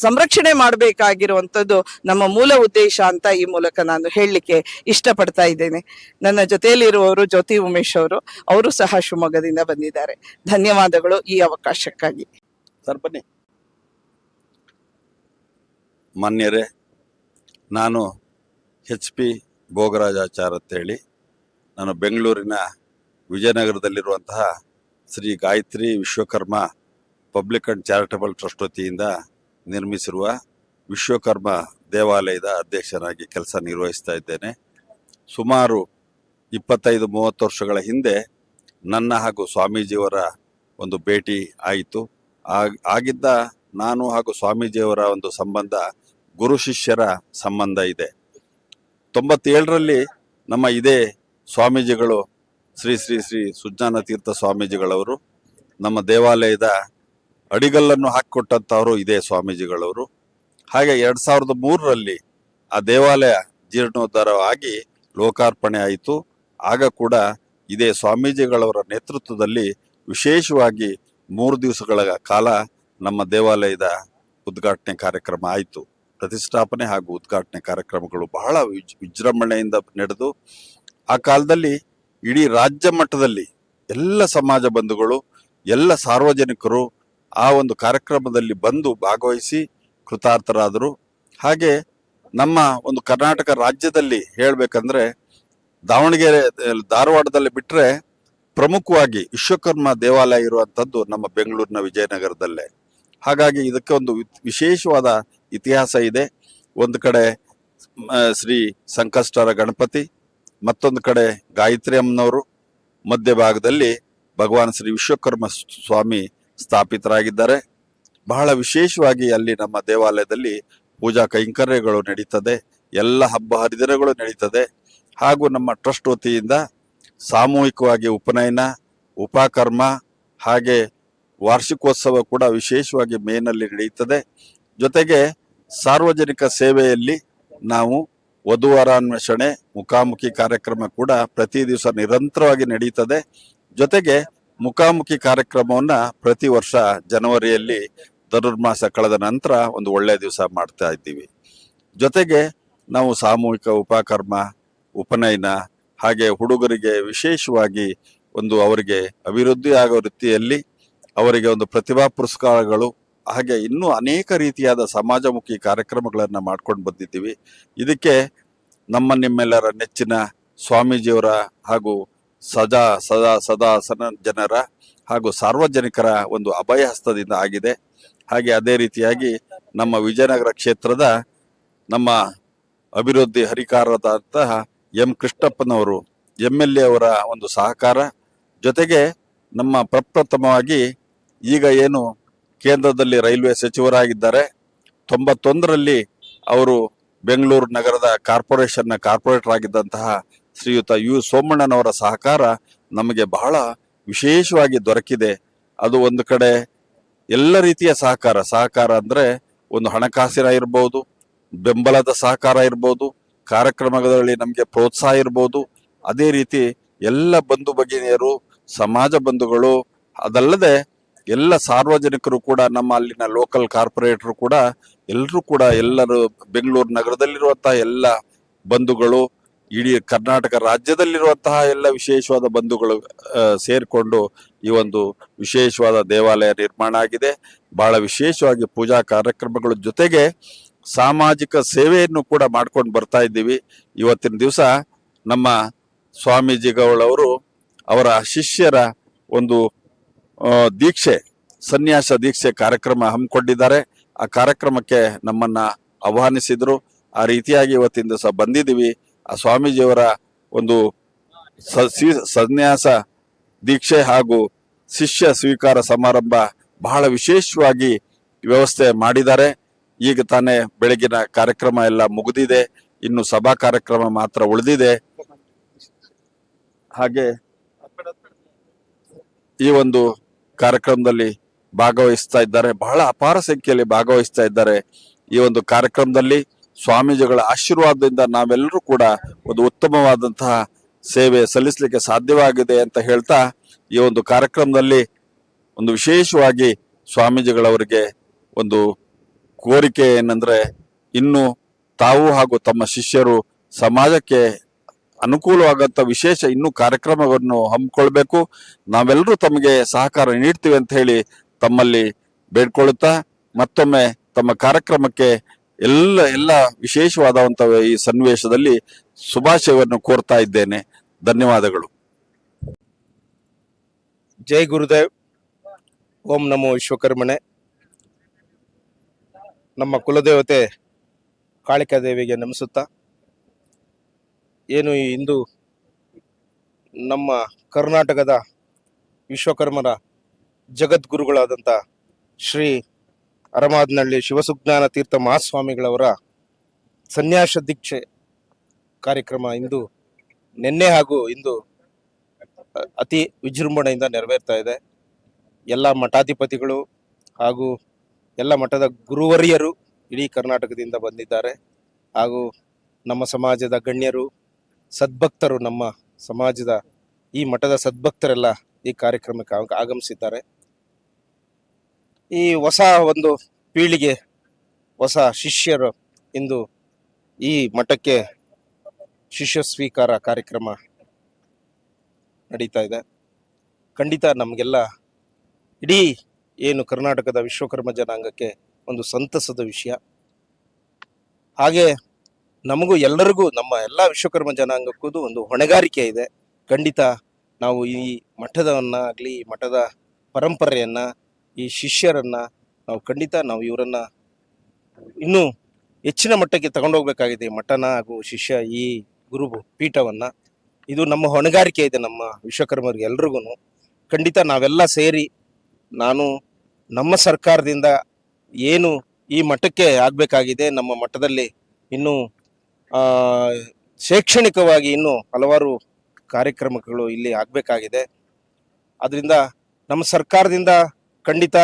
ಸಂರಕ್ಷಣೆ ಮಾಡಬೇಕಾಗಿರುವಂತದ್ದು ನಮ್ಮ ಮೂಲ ಉದ್ದೇಶ ಅಂತ ಈ ಮೂಲಕ ನಾನು ಹೇಳಲಿಕ್ಕೆ ಇಷ್ಟಪಡ್ತಾ ಇದ್ದೇನೆ. ನನ್ನ ಜೊತೆಯಲ್ಲಿರುವವರು ಜ್ಯೋತಿ ಉಮೇಶ್ ಅವರು ಸಹ ಶಿವಮೊಗ್ಗದಿಂದ ಬಂದಿದ್ದಾರೆ. ಧನ್ಯವಾದಗಳು ಈ ಅವಕಾಶಕ್ಕಾಗಿ. ಸರ್ ಬನ್ನಿ. ಮಾನ್ಯರೇ, ನಾನು HP ಭೋಗರಾಜಾಚಾರ್ ಅಂತೇಳಿ, ನಾನು ಬೆಂಗಳೂರಿನ ವಿಜಯನಗರದಲ್ಲಿರುವಂತಹ Shri Gayathri Vishwakarma public and charitable trust ವತಿಯಿಂದ ನಿರ್ಮಿಸಿರುವ ವಿಶ್ವಕರ್ಮ ದೇವಾಲಯದ ಅಧ್ಯಕ್ಷನಾಗಿ ಕೆಲಸ ನಿರ್ವಹಿಸ್ತಾ ಇದ್ದೇನೆ. ಸುಮಾರು 25-30 ವರ್ಷಗಳ ಹಿಂದೆ ನನ್ನ ಹಾಗೂ ಸ್ವಾಮೀಜಿಯವರ ಒಂದು ಭೇಟಿ ಆಯಿತು. ಆಗಿದ್ದ ನಾನು ಹಾಗೂ ಸ್ವಾಮೀಜಿಯವರ ಒಂದು ಸಂಬಂಧ ಗುರು ಶಿಷ್ಯರ ಸಂಬಂಧ ಇದೆ. 97ರಲ್ಲಿ ನಮ್ಮ ಇದೇ ಸ್ವಾಮೀಜಿಗಳು ಶ್ರೀ ಶ್ರೀ ಶ್ರೀ ಸುಜ್ಞಾನ ತೀರ್ಥ ಸ್ವಾಮೀಜಿಗಳವರು ನಮ್ಮ ದೇವಾಲಯದ ಅಡಿಗಲ್ಲನ್ನು ಹಾಕಿಕೊಟ್ಟಂಥವರು ಇದೇ ಸ್ವಾಮೀಜಿಗಳವರು. ಹಾಗೆ 2003ರಲ್ಲಿ ಆ ದೇವಾಲಯ ಜೀರ್ಣೋದ್ಧಾರವಾಗಿ ಲೋಕಾರ್ಪಣೆ ಆಯಿತು. ಆಗ ಕೂಡ ಇದೇ ಸ್ವಾಮೀಜಿಗಳವರ ನೇತೃತ್ವದಲ್ಲಿ ವಿಶೇಷವಾಗಿ 3 ದಿವಸಗಳ ಕಾಲ ನಮ್ಮ ದೇವಾಲಯದ ಉದ್ಘಾಟನೆ ಕಾರ್ಯಕ್ರಮ ಆಯಿತು. ಪ್ರತಿಷ್ಠಾಪನೆ ಹಾಗೂ ಉದ್ಘಾಟನೆ ಕಾರ್ಯಕ್ರಮಗಳು ಬಹಳ ವಿಜೃಂಭಣೆಯಿಂದ ನಡೆದು ಆ ಕಾಲದಲ್ಲಿ ಇಡೀ ರಾಜ್ಯ ಮಟ್ಟದಲ್ಲಿ ಎಲ್ಲ ಸಮಾಜ ಬಂಧುಗಳು, ಎಲ್ಲ ಸಾರ್ವಜನಿಕರು ಆ ಒಂದು ಕಾರ್ಯಕ್ರಮದಲ್ಲಿ ಬಂದು ಭಾಗವಹಿಸಿ ಕೃತಾರ್ಥರಾದರು. ಹಾಗೆ ನಮ್ಮ ಒಂದು ಕರ್ನಾಟಕ ರಾಜ್ಯದಲ್ಲಿ ಹೇಳಬೇಕಂದ್ರೆ ದಾವಣಗೆರೆ, ಧಾರವಾಡದಲ್ಲಿ ಬಿಟ್ಟರೆ ಪ್ರಮುಖವಾಗಿ ವಿಶ್ವಕರ್ಮ ದೇವಾಲಯ ಇರುವಂಥದ್ದು ನಮ್ಮ ಬೆಂಗಳೂರಿನ ವಿಜಯನಗರದಲ್ಲೇ. ಹಾಗಾಗಿ ಇದಕ್ಕೆ ಒಂದು ವಿಶೇಷವಾದ ಇತಿಹಾಸ ಇದೆ. ಒಂದು ಕಡೆ ಶ್ರೀ ಸಂಕಷ್ಟರ ಗಣಪತಿ, ಮತ್ತೊಂದು ಕಡೆ ಗಾಯತ್ರಿ ಅಮ್ಮನವರು, ಮಧ್ಯಭಾಗದಲ್ಲಿ ಭಗವಾನ್ ಶ್ರೀ ವಿಶ್ವಕರ್ಮ ಸ್ವಾಮಿ ಸ್ಥಾಪಿತರಾಗಿದ್ದಾರೆ. ಬಹಳ ವಿಶೇಷವಾಗಿ ಅಲ್ಲಿ ನಮ್ಮ ದೇವಾಲಯದಲ್ಲಿ ಪೂಜಾ ಕೈಂಕರ್ಯಗಳು ನಡೀತದೆ, ಎಲ್ಲ ಹಬ್ಬ ಹರಿದಿನಗಳು ನಡೀತದೆ. ಹಾಗೂ ನಮ್ಮ ಟ್ರಸ್ಟ್ ವತಿಯಿಂದ ಸಾಮೂಹಿಕವಾಗಿ ಉಪನಯನ, ಉಪಕರ್ಮ, ಹಾಗೆ ವಾರ್ಷಿಕೋತ್ಸವ ಕೂಡ ವಿಶೇಷವಾಗಿ ಮೇನಲ್ಲಿ ನಡೆಯುತ್ತದೆ. ಜೊತೆಗೆ ಸಾರ್ವಜನಿಕ ಸೇವೆಯಲ್ಲಿ ನಾವು ವಧುವರಾನ್ವೇಷಣೆ ಮುಖಾಮುಖಿ ಕಾರ್ಯಕ್ರಮ ಕೂಡ ಪ್ರತಿ ದಿವಸ ನಿರಂತರವಾಗಿ ನಡೀತದೆ. ಜೊತೆಗೆ ಮುಖಾಮುಖಿ ಕಾರ್ಯಕ್ರಮವನ್ನ ಪ್ರತಿ ವರ್ಷ ಜನವರಿಯಲ್ಲಿ ಧನುರ್ಮಾಸ ಕಳೆದ ನಂತರ ಒಂದು ಒಳ್ಳೆಯ ದಿವಸ ಮಾಡ್ತಾ ಇದ್ದೀವಿ. ಜೊತೆಗೆ ನಾವು ಸಾಮೂಹಿಕ ಉಪಕರ್ಮ, ಉಪನಯನ, ಹಾಗೆ ಹುಡುಗರಿಗೆ ವಿಶೇಷವಾಗಿ ಒಂದು ಅವರಿಗೆ ಅಭಿವೃದ್ಧಿ ಆಗೋ ವೃತ್ತಿಯಲ್ಲಿ ಅವರಿಗೆ ಒಂದು ಪ್ರತಿಭಾ ಪುರಸ್ಕಾರಗಳು, ಹಾಗೆ ಇನ್ನೂ ಅನೇಕ ರೀತಿಯಾದ ಸಮಾಜಮುಖಿ ಕಾರ್ಯಕ್ರಮಗಳನ್ನ ಮಾಡ್ಕೊಂಡು ಬಂದಿದ್ದೀವಿ. ಇದಕ್ಕೆ ನಿಮ್ಮೆಲ್ಲರ ನೆಚ್ಚಿನ ಸ್ವಾಮೀಜಿಯವರ ಹಾಗೂ ಸದಾ ಜನರ ಹಾಗೂ ಸಾರ್ವಜನಿಕರ ಒಂದು ಅಭಯ ಹಸ್ತದಿಂದ ಆಗಿದೆ. ಹಾಗೆ ಅದೇ ರೀತಿಯಾಗಿ ನಮ್ಮ ವಿಜಯನಗರ ಕ್ಷೇತ್ರದ ನಮ್ಮ ಅಭಿವೃದ್ಧಿ ಹರಿಕಾರರಾದಂತಹ ಎಂ ಕೃಷ್ಣಪ್ಪನವರು MLA ಅವರ ಒಂದು ಸಹಕಾರ, ಜೊತೆಗೆ ನಮ್ಮ ಪ್ರಪ್ರಥಮವಾಗಿ ಈಗ ಏನು ಕೇಂದ್ರದಲ್ಲಿ ರೈಲ್ವೆ ಸಚಿವರಾಗಿದ್ದಾರೆ, 91ರಲ್ಲಿ ಅವರು ಬೆಂಗಳೂರು ನಗರದ ಕಾರ್ಪೊರೇಟರ್ ಆಗಿದ್ದಂತಹ ಶ್ರೀಯುತ ಯು ಸೋಮಣ್ಣನವರ ಸಹಕಾರ ನಮಗೆ ಬಹಳ ವಿಶೇಷವಾಗಿ ದೊರಕಿದೆ. ಅದು ಒಂದು ಕಡೆ ಎಲ್ಲ ರೀತಿಯ ಸಹಕಾರ ಅಂದ್ರೆ ಒಂದು ಹಣಕಾಸಿನ ಇರ್ಬೋದು, ಬೆಂಬಲದ ಸಹಕಾರ ಇರ್ಬೋದು, ಕಾರ್ಯಕ್ರಮಗಳಲ್ಲಿ ನಮಗೆ ಪ್ರೋತ್ಸಾಹ ಇರ್ಬೋದು, ಅದೇ ರೀತಿ ಎಲ್ಲ ಬಂಧು ಭಗಿನಿಯರು, ಸಮಾಜ ಬಂಧುಗಳು, ಅದಲ್ಲದೆ ಎಲ್ಲ ಸಾರ್ವಜನಿಕರು ಕೂಡ, ನಮ್ಮ ಅಲ್ಲಿನ ಲೋಕಲ್ ಕಾರ್ಪೊರೇಟರ್ ಕೂಡ ಎಲ್ಲರೂ ಬೆಂಗಳೂರು ನಗರದಲ್ಲಿರುವಂತಹ ಎಲ್ಲ ಬಂಧುಗಳು, ಇಡೀ ಕರ್ನಾಟಕ ರಾಜ್ಯದಲ್ಲಿರುವಂತಹ ಎಲ್ಲ ವಿಶೇಷವಾದ ಬಂಧುಗಳು ಸೇರಿಕೊಂಡು ಈ ಒಂದು ವಿಶೇಷವಾದ ದೇವಾಲಯ ನಿರ್ಮಾಣ ಆಗಿದೆ. ಬಹಳ ವಿಶೇಷವಾಗಿ ಪೂಜಾ ಕಾರ್ಯಕ್ರಮಗಳ ಜೊತೆಗೆ ಸಾಮಾಜಿಕ ಸೇವೆಯನ್ನು ಕೂಡ ಮಾಡ್ಕೊಂಡು ಬರ್ತಾ ಇದ್ದೀವಿ. ಇವತ್ತಿನ ದಿವಸ ನಮ್ಮ ಸ್ವಾಮೀಜಿಗಳವರು ಅವರ ಶಿಷ್ಯರ ಒಂದು ಸನ್ಯಾಸ ದೀಕ್ಷೆ ಕಾರ್ಯಕ್ರಮ ಹಮ್ಮಿಕೊಂಡಿದ್ದಾರೆ. ಆ ಕಾರ್ಯಕ್ರಮಕ್ಕೆ ನಮ್ಮನ್ನ ಆಹ್ವಾನಿಸಿದ್ರು. ಆ ರೀತಿಯಾಗಿ ಇವತ್ತಿನ ದಿವಸ ಬಂದಿದ್ದೀವಿ. ಆ ಸ್ವಾಮೀಜಿಯವರ ಒಂದು ಸನ್ಯಾಸ ದೀಕ್ಷೆ ಹಾಗೂ ಶಿಷ್ಯ ಸ್ವೀಕಾರ ಸಮಾರಂಭ ಬಹಳ ವಿಶೇಷವಾಗಿ ವ್ಯವಸ್ಥೆ ಮಾಡಿದ್ದಾರೆ. ಈಗ ತಾನೇ ಬೆಳಗಿನ ಕಾರ್ಯಕ್ರಮ ಎಲ್ಲ ಮುಗಿದಿದೆ, ಇನ್ನು ಸಭಾ ಕಾರ್ಯಕ್ರಮ ಮಾತ್ರ ಉಳಿದಿದೆ. ಹಾಗೆ ಈ ಒಂದು ಕಾರ್ಯಕ್ರಮದಲ್ಲಿ ಭಾಗವಹಿಸ್ತಾ ಇದ್ದಾರೆ, ಬಹಳ ಅಪಾರ ಸಂಖ್ಯೆಯಲ್ಲಿ ಭಾಗವಹಿಸ್ತಾ ಇದ್ದಾರೆ. ಈ ಒಂದು ಕಾರ್ಯಕ್ರಮದಲ್ಲಿ ಸ್ವಾಮೀಜಿಗಳ ಆಶೀರ್ವಾದದಿಂದ ನಾವೆಲ್ಲರೂ ಕೂಡ ಒಂದು ಉತ್ತಮವಾದಂತಹ ಸೇವೆ ಸಲ್ಲಿಸಲಿಕ್ಕೆ ಸಾಧ್ಯವಾಗಿದೆ ಅಂತ ಹೇಳ್ತಾ, ಈ ಒಂದು ಕಾರ್ಯಕ್ರಮದಲ್ಲಿ ಒಂದು ವಿಶೇಷವಾಗಿ ಸ್ವಾಮೀಜಿಗಳವರಿಗೆ ಒಂದು ಕೋರಿಕೆ ಏನಂದ್ರೆ, ಇನ್ನು ತಾವು ಹಾಗೂ ತಮ್ಮ ಶಿಷ್ಯರು ಸಮಾಜಕ್ಕೆ ಅನುಕೂಲವಾಗಂತ ವಿಶೇಷ ಇನ್ನೂ ಕಾರ್ಯಕ್ರಮವನ್ನು ಹಮ್ಮಿಕೊಳ್ಬೇಕು, ನಾವೆಲ್ಲರೂ ತಮಗೆ ಸಹಕಾರ ನೀಡ್ತೀವಿ ಅಂತ ಹೇಳಿ ತಮ್ಮಲ್ಲಿ ಬೇಡ್ಕೊಳ್ಳುತ್ತಾ, ಮತ್ತೊಮ್ಮೆ ತಮ್ಮ ಕಾರ್ಯಕ್ರಮಕ್ಕೆ ಎಲ್ಲ ವಿಶೇಷವಾದಂತಹ ಈ ಸನ್ನಿವೇಶದಲ್ಲಿ ಶುಭಾಶಯವನ್ನು ಕೋರ್ತಾ ಇದ್ದೇನೆ. ಧನ್ಯವಾದಗಳು. ಜೈ ಗುರುದೇವ್. ಓಂ ನಮೋ ವಿಶ್ವಕರ್ಮಣೆ. ನಮ್ಮ ಕುಲದೇವತೆ ಕಾಳಿಕಾದೇವಿಗೆ ನಮಿಸುತ್ತಾ, ಏನು ಇಂದು ನಮ್ಮ ಕರ್ನಾಟಕದ ವಿಶ್ವಕರ್ಮರ ಜಗದ್ಗುರುಗಳಾದಂಥ ಶ್ರೀ ಅರಮಾದನಹಳ್ಳಿ ಶಿವಸುಜ್ಞಾನ ತೀರ್ಥ ಮಹಾಸ್ವಾಮಿಗಳವರ ಸನ್ಯಾಸ ದೀಕ್ಷೆ ಕಾರ್ಯಕ್ರಮ ನಿನ್ನೆ ಹಾಗೂ ಇಂದು ಅತಿ ವಿಜೃಂಭಣೆಯಿಂದ ನೆರವೇರ್ತಾ ಇದೆ. ಎಲ್ಲ ಮಠಾಧಿಪತಿಗಳು ಹಾಗೂ ಎಲ್ಲ ಮಠದ ಗುರುವರಿಯರು ಇಡೀ ಕರ್ನಾಟಕದಿಂದ ಬಂದಿದ್ದಾರೆ. ಹಾಗೂ ನಮ್ಮ ಸಮಾಜದ ಗಣ್ಯರು, ಸದ್ಭಕ್ತರು, ನಮ್ಮ ಸಮಾಜದ ಈ ಮಠದ ಸದ್ಭಕ್ತರೆಲ್ಲ ಈ ಕಾರ್ಯಕ್ರಮಕ್ಕೆ ಆಗಮಿಸಿದ್ದಾರೆ. ಈ ಹೊಸ ಒಂದು ಪೀಳಿಗೆ, ಹೊಸ ಶಿಷ್ಯರು ಇಂದು ಈ ಮಠಕ್ಕೆ ಶಿಷ್ಯ ಸ್ವೀಕಾರ ಕಾರ್ಯಕ್ರಮ ನಡೀತಾ ಇದೆ. ಖಂಡಿತ ನಮಗೆಲ್ಲ ಇಡೀ ಏನು ಕರ್ನಾಟಕದ ವಿಶ್ವಕರ್ಮ ಜನಾಂಗಕ್ಕೆ ಒಂದು ಸಂತಸದ ವಿಷಯ. ಹಾಗೆ ನಮಗೂ ಎಲ್ಲರಿಗೂ, ನಮ್ಮ ಎಲ್ಲ ವಿಶ್ವಕರ್ಮ ಜನಾಂಗಕ್ಕೂ ಒಂದು ಹೊಣೆಗಾರಿಕೆ ಇದೆ. ಖಂಡಿತ ನಾವು ಈ ಮಠದವನ್ನಾಗಲಿ, ಮಠದ ಪರಂಪರೆಯನ್ನು, ಈ ಶಿಷ್ಯರನ್ನು ನಾವು ಇವರನ್ನ ಇನ್ನೂ ಹೆಚ್ಚಿನ ಮಟ್ಟಕ್ಕೆ ತಗೊಂಡೋಗ್ಬೇಕಾಗಿದೆ. ಈ ಮಠನ ಹಾಗೂ ಶಿಷ್ಯ ಈ ಗುರು ಪೀಠವನ್ನು, ಇದು ನಮ್ಮ ಹೊಣೆಗಾರಿಕೆ ಇದೆ ನಮ್ಮ ವಿಶ್ವಕರ್ಮರಿಗೆ ಎಲ್ರಿಗೂ. ಖಂಡಿತ ನಾವೆಲ್ಲ ಸೇರಿ, ನಮ್ಮ ಸರ್ಕಾರದಿಂದ ಏನು ಈ ಮಠಕ್ಕೆ ಆಗಬೇಕಾಗಿದೆ, ನಮ್ಮ ಮಠದಲ್ಲಿ ಇನ್ನೂ ಶೈಕ್ಷಣಿಕವಾಗಿ ಇನ್ನೂ ಹಲವಾರು ಕಾರ್ಯಕ್ರಮಗಳು ಇಲ್ಲಿ ಆಗಬೇಕಾಗಿದೆ. ಅದರಿಂದ ನಮ್ಮ ಸರ್ಕಾರದಿಂದ ಖಂಡಿತ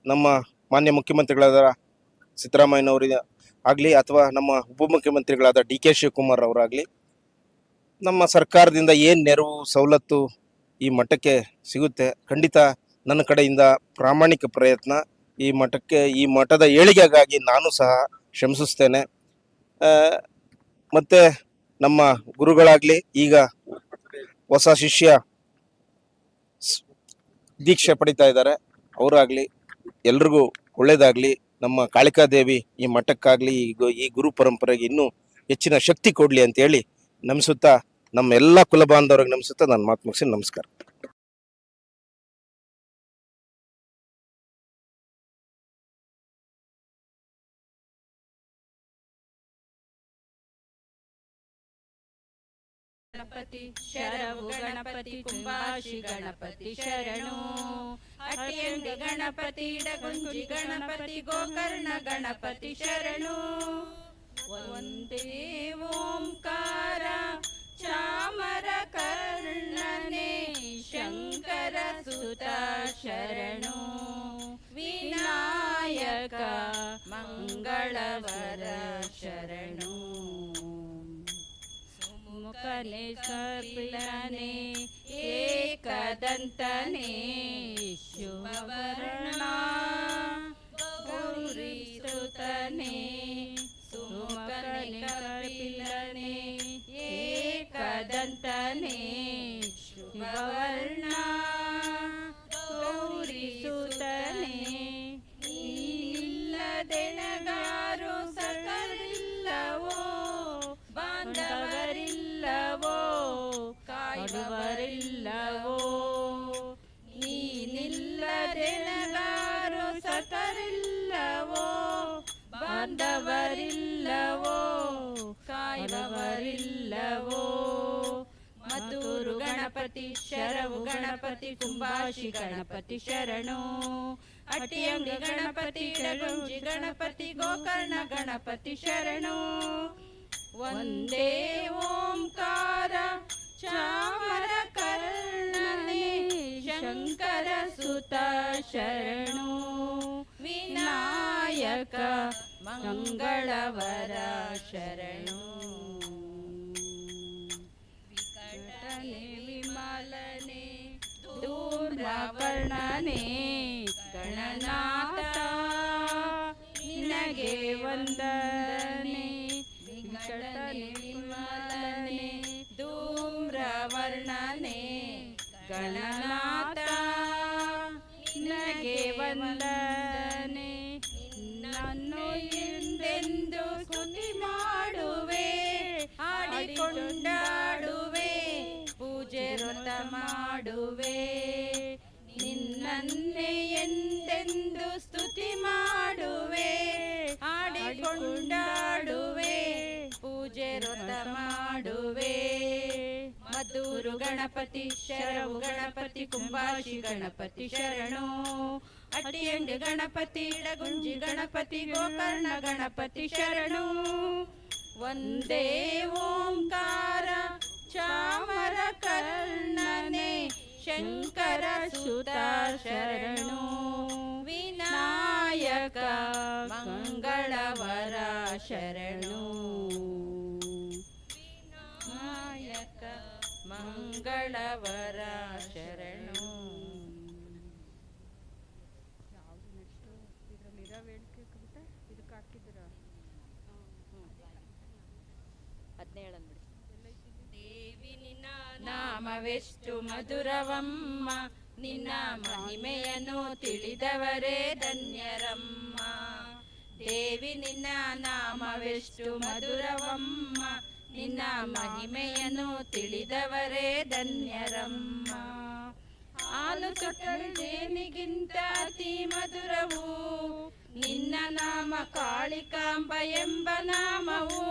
ನಮ್ಮ ಮಾನ್ಯ ಮುಖ್ಯಮಂತ್ರಿಗಳಾದ ಸಿದ್ದರಾಮಯ್ಯನವರಿಗೆ ಆಗಲಿ ಅಥವಾ ನಮ್ಮ ಉಪಮುಖ್ಯಮಂತ್ರಿಗಳಾದ ಡಿ ಕೆ ಶಿವಕುಮಾರ್ ಅವರಾಗಲಿ ನಮ್ಮ ಸರ್ಕಾರದಿಂದ ಏನು ನೆರವು ಸವಲತ್ತು ಈ ಮಠಕ್ಕೆ ಸಿಗುತ್ತೆ, ಖಂಡಿತ ನನ್ನ ಕಡೆಯಿಂದ ಪ್ರಾಮಾಣಿಕ ಪ್ರಯತ್ನ ಈ ಮಠದ ಏಳಿಗೆಗಾಗಿ ನಾನು ಸಹ ಶ್ರಮಿಸುತ್ತೇನೆ. ಮತ್ತು ನಮ್ಮ ಗುರುಗಳಾಗಲಿ ಈಗ ಹೊಸ ಶಿಷ್ಯ ದೀಕ್ಷೆ ಪಡಿತಾ ಇದ್ದಾರೆ, ಅವರಾಗಲಿ ಎಲ್ರಿಗೂ ಒಳ್ಳೇದಾಗಲಿ. ನಮ್ಮ ಕಾಳಿಕಾದೇವಿ ಈ ಮಠಕ್ಕಾಗಲಿ ಈ ಗುರು ಪರಂಪರೆಗೆ ಇನ್ನೂ ಹೆಚ್ಚಿನ ಶಕ್ತಿ ಕೊಡಲಿ ಅಂತೇಳಿ ನಮಿಸುತ್ತಾ, ನಮ್ಮ ಎಲ್ಲ ಕುಲ ಬಾಂಧವರಿಗೆ ನಮಿಸುತ್ತಾ ನಾನು ಮಾತು ಮುಗಿಸಿ ನಮಸ್ಕಾರ. ಗಣಪತಿ ಶರವು ಗಣಪತಿ ಕುಂಬಾಶಿ ಗಣಪತಿ ಶರಣು ಅಟ್ಟಿಯಂಡಿ ಗಣಪತಿ ಇಡಗುಂಜಿ ಗಣಪತಿ ಗೋಕರ್ಣ ಗಣಪತಿ ಶರಣು ಒಂದೇ ಓಂಕಾರ ಚಾಮರ ಕರ್ಣನೆ ಶಂಕರ ಸುತ ಶರಣು ವಿನಾಯಕ ಮಂಗಳವರ ಶರಣು ಮುಖನೆ ಕಪಿಲನೆ ಏಕದಂತನೆ ಶುಭವರ್ಣ ಗೌರಿ ಸುತನೆ ಸುಮುಖನೆ ಕಪಿಲನೆ ಏಕದಂತನೆ ಶುಭವರ್ಣ ಗೌರಿ ಸುತನೆ ಇಲ್ಲದೆನಗಾರು ಸಕರಿಲ್ಲವೋ ಬಾಂಧವರಿಲ್ಲವೋ ಕಾಯುವರಿಲ್ಲವೋ ನೀನಿಲ್ಲದೆನಗಾರು ಸಕರಿಲ್ಲವೋ ಬಾಂಧವರಿಲ್ಲವೋ ಕಾಯುವರಿಲ್ಲವೋ ಮದ್ದೂರು ಗಣಪತಿ ಶರವು ಗಣಪತಿ ಕುಂಬಾಶಿ ಗಣಪತಿ ಶರಣು ಅಟ್ಟಿಯಂಗಿ ಗಣಪತಿ ಇಡಗುಂಜಿ ಗಣಪತಿ ಗೋಕರ್ಣ ಗಣಪತಿ ಶರಣು ಒಂದೇ ಓಂಕಾರ ಚಾಮರ ಕರ್ಣನೆ ಶಂಕರ ಸುತ ಶರಣು ವಿನಾಯಕ ಮಂಗಳವರ ಶರಣು ವಿಕಟನೆ ವಿಮಲನೆ ಧೂಮ್ರವರ್ಣನೆ ಗಣನಾಥ ನಿನಗೆ ವಂದನೆ ವಿಕಟನೆ ವಿಮಲನೆ ಧೂಮ್ರವರ್ಣನೆ ಗಣನಾಥ ನಿನಗೆ ವಂದನೆ ನಾನು ಎಂದೆಂದು ಸ್ತುತಿ ಮಾಡುವೆ ಹಾಡಿಕೊಂಡಾಡುವೆ ಪೂಜೆ ವ್ರತ ಮಾಡುವೆ ನಿನ್ನನ್ನೇ ಎಂದೆಂದು ಸ್ತುತಿ ಮಾಡುವೆ ಹಾಡಿಕೊಂಡಾಡುವೆ ಪೂಜೆ ವ್ರತ ಮಾಡುವೆ ಮದ್ದೂರು ಗಣಪತಿ ಶರವು ಗಣಪತಿ ಕುಂಬಾಶಿ ಗಣಪತಿ ಶರಣು ಅಟ್ಟಿಯಂಡಿ ಗಣಪತಿ ಇಡಗುಂಜಿ ಗಣಪತಿ ಗೋಕರ್ಣ ಗಣಪತಿ ಶರಣು ಒಂದೇ ಓಂಕಾರ ಚಾಮರ ಕರ್ಣನೆ ಶಂಕರ ಸುತ ಶರಣು ವಿನಾಯಕ ಮಂಗಳವರ ಶರಣು ವಿನಾಯಕ ಮಂಗಳವರ ಶರಣು. ದೇವಿ ನಿನ್ನ ನಾಮವೆಷ್ಟು ಮಧುರವಮ್ಮ, ನಿನ್ನ ಮಹಿಮೆಯನ್ನು ತಿಳಿದವರೇ ಧನ್ಯರಮ್ಮ. ದೇವಿ ನಿನ್ನ ನಾಮವೆಷ್ಟು ಮಧುರವಮ್ಮ, ನಿನ್ನ ಮಹಿಮೆಯನ್ನು ತಿಳಿದವರೇ ಧನ್ಯರಮ್ಮ. ಹಾಲು ತೊಟ್ಟಲು ಜೇನಿಗಿಂತ ಅತಿ ಮಧುರವು ನಿನ್ನ ನಾಮ ಕಾಳಿಕಾಂಬ ಎಂಬ ನಾಮವು.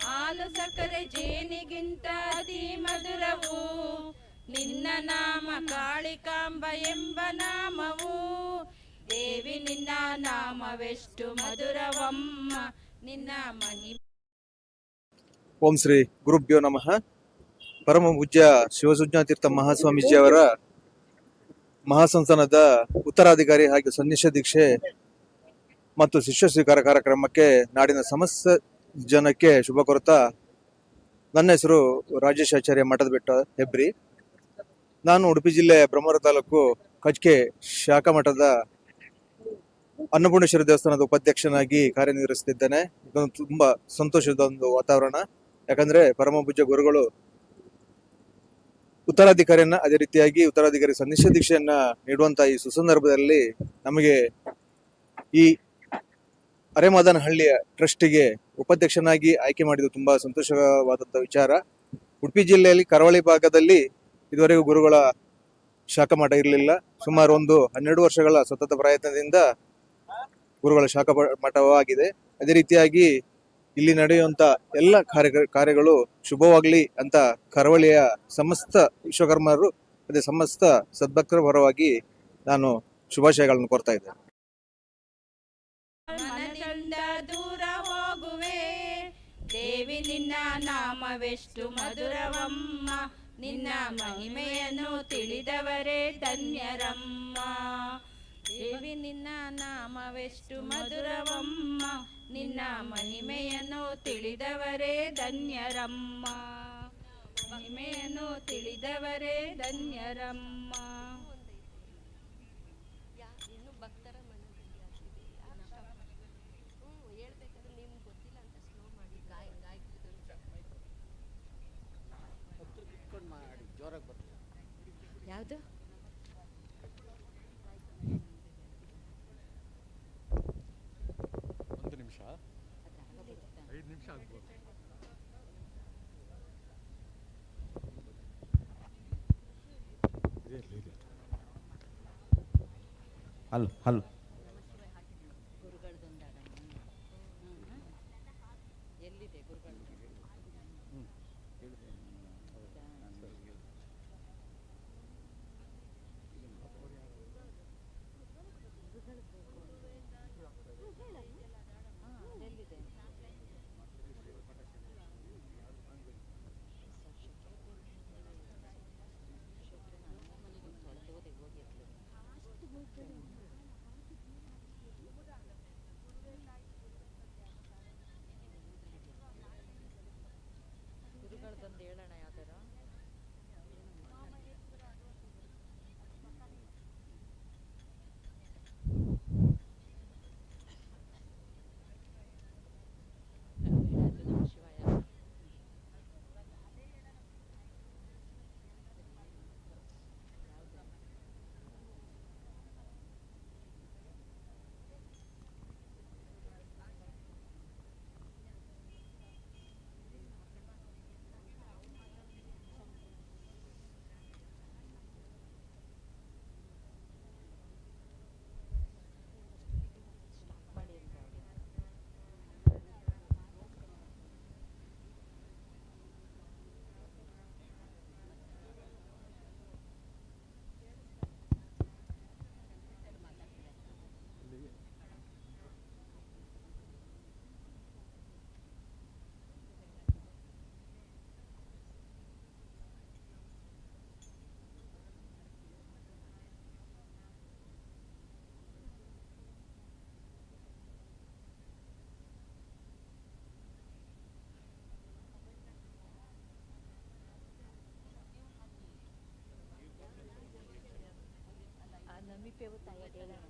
ಹಾಲು ಸಕ್ಕರೆ ಜೇನಿಗಿಂತ ಅತಿ ಮಧುರವು ನಿನ್ನ ನಾಮ ಕಾಳಿಕಾಂಬ ಎಂಬ ನಾಮವು. ದೇವಿ ನಿನ್ನ ನಾಮವೆಷ್ಟು ಮಧುರವಮ್ಮ, ನಿನ್ನ ಮಹಿಮೆ. ಓಂ ಶ್ರೀ ಗುರುಭ್ಯೋ ನಮಃ. ಪರಮ ಪೂಜ್ಯ ಶಿವಸುಜ್ಞಾತೀರ್ಥ ಮಹಾಸ್ವಾಮೀಜಿಯವರ ಮಹಾಸಂಸ್ಥಾನದ ಉತ್ತರಾಧಿಕಾರಿ ಹಾಗೂ ಸನ್ನಿಷ್ಠ ದೀಕ್ಷೆ ಮತ್ತು ಶಿಷ್ಯ ಸ್ವೀಕಾರ ಕಾರ್ಯಕ್ರಮಕ್ಕೆ ನಾಡಿನ ಸಮಸ್ತ ಜನಕ್ಕೆ ಶುಭ ಕೋರುತ್ತಾ, ನನ್ನ ಹೆಸರು ರಾಜೇಶ್ ಆಚಾರ್ಯ ಮಠದ ಬೆಟ್ಟ ಹೆಬ್ರಿ. ನಾನು ಉಡುಪಿ ಜಿಲ್ಲೆ ಬ್ರಹ್ಮವರ ತಾಲೂಕು ಕಚ್ಕೆ ಶಾಖಾ ಮಠದ ಅನ್ನಪೂರ್ಣೇಶ್ವರಿ ದೇವಸ್ಥಾನದ ಉಪಾಧ್ಯಕ್ಷನಾಗಿ ಕಾರ್ಯನಿರ್ವಹಿಸುತ್ತಿದ್ದೇನೆ. ಇದೊಂದು ತುಂಬಾ ಸಂತೋಷದ ಒಂದು ವಾತಾವರಣ. ಯಾಕಂದ್ರೆ ಪರಮ ಪೂಜ್ಯ ಗುರುಗಳು ಉತ್ತರಾಧಿಕಾರಿಯನ್ನ, ಅದೇ ರೀತಿಯಾಗಿ ಉತ್ತರಾಧಿಕಾರಿ ಸನ್ನಿಷ್ಠ ದೀಕ್ಷೆಯನ್ನ ನೀಡುವಂತ ಈ ಸುಸಂದರ್ಭದಲ್ಲಿ ನಮಗೆ ಈ ಅರೆಮಾದನಹಳ್ಳಿಯ ಟ್ರಸ್ಟಿಗೆ ಉಪಾಧ್ಯಕ್ಷನಾಗಿ ಆಯ್ಕೆ ಮಾಡಿದ್ದು ತುಂಬಾ ಸಂತೋಷವಾದಂತ ವಿಚಾರ. ಉಡುಪಿ ಜಿಲ್ಲೆಯಲ್ಲಿ ಕರಾವಳಿ ಭಾಗದಲ್ಲಿ ಇದುವರೆಗೂ ಗುರುಗಳ ಶಾಖಾ ಮಠ ಇರಲಿಲ್ಲ. ಸುಮಾರು ಒಂದು 12 ವರ್ಷಗಳ ಸತತ ಪ್ರಯತ್ನದಿಂದ ಗುರುಗಳ ಶಾಖಾ ಮಠವಾಗಿದೆ. ಅದೇ ರೀತಿಯಾಗಿ ಇಲ್ಲಿ ನಡೆಯುವಂತ ಎಲ್ಲ ಕಾರ್ಯಗಳು ಶುಭವಾಗ್ಲಿ ಅಂತ ಕರಾವಳಿಯ ಸಮಸ್ತ ವಿಶ್ವಕರ್ಮರು ಅದೇ ಸಮಸ್ತ ಸದ್ಭಕ್ತರ ಪರವಾಗಿ ನಾನು ಶುಭಾಶಯಗಳನ್ನು ಕೋರ್ತಾ ಇದ್ದೇನೆ. ಮನದಿಂದ ದೂರ ಹೋಗುವೆ ದೇವಿ, ನಿನ್ನ ನಾಮವೆಷ್ಟು ಮಧುರವಮ್ಮ, ನಿನ್ನ ಮಹಿಮೆಯನ್ನು ತಿಳಿದವರೇ ಧನ್ಯರಮ್ಮ. ದೇವಿ, ನಿನ್ನ ನಾಮವೆಷ್ಟು ಮಧುರವಮ್ಮ, ನಿನ್ನ ಮಹಿಮೆಯನ್ನು ತಿಳಿದವರೇ ಧನ್ಯರಮ್ಮ. ಮಹಿಮೆಯನ್ನು ತಿಳಿದವರೇ ಧನ್ಯರಮ್ಮ. ಯಾವುದು ಒಂದು ನಿಮಿಷ, 5 ನಿಮಿಷ ಆಗ್ಬೋದು. ಹಲೋ ಎಲ್ಲಿದೆ ಗುರುಗಳು? ಗುರುಗಳದೊಂದು ಹೇಳೋಣ ಯಾವ್ದಾರು. ನಮಿಪೇವು ತಾಯಿ ಅದೇಳೋಣ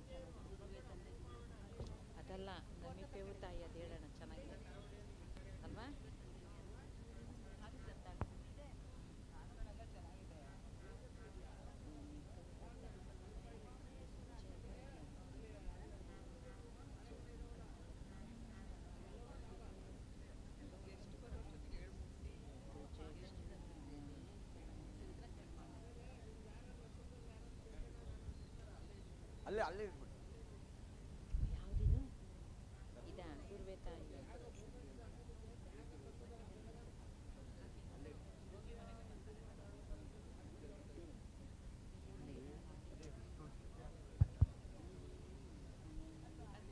ಅದಲ್ಲ, ನಮಿಪೇವು ತಾಯಿ ಅದೇಳೋಣ ಚೆನ್ನಾಗಿದೆ ಅಲ್ವಾ? ಅಲ್ಲೇ ಅಲ್ಲೇ ಯಾವುದಿದು? ಇದಾ ಗುರುವೆ ತಾಯಿ?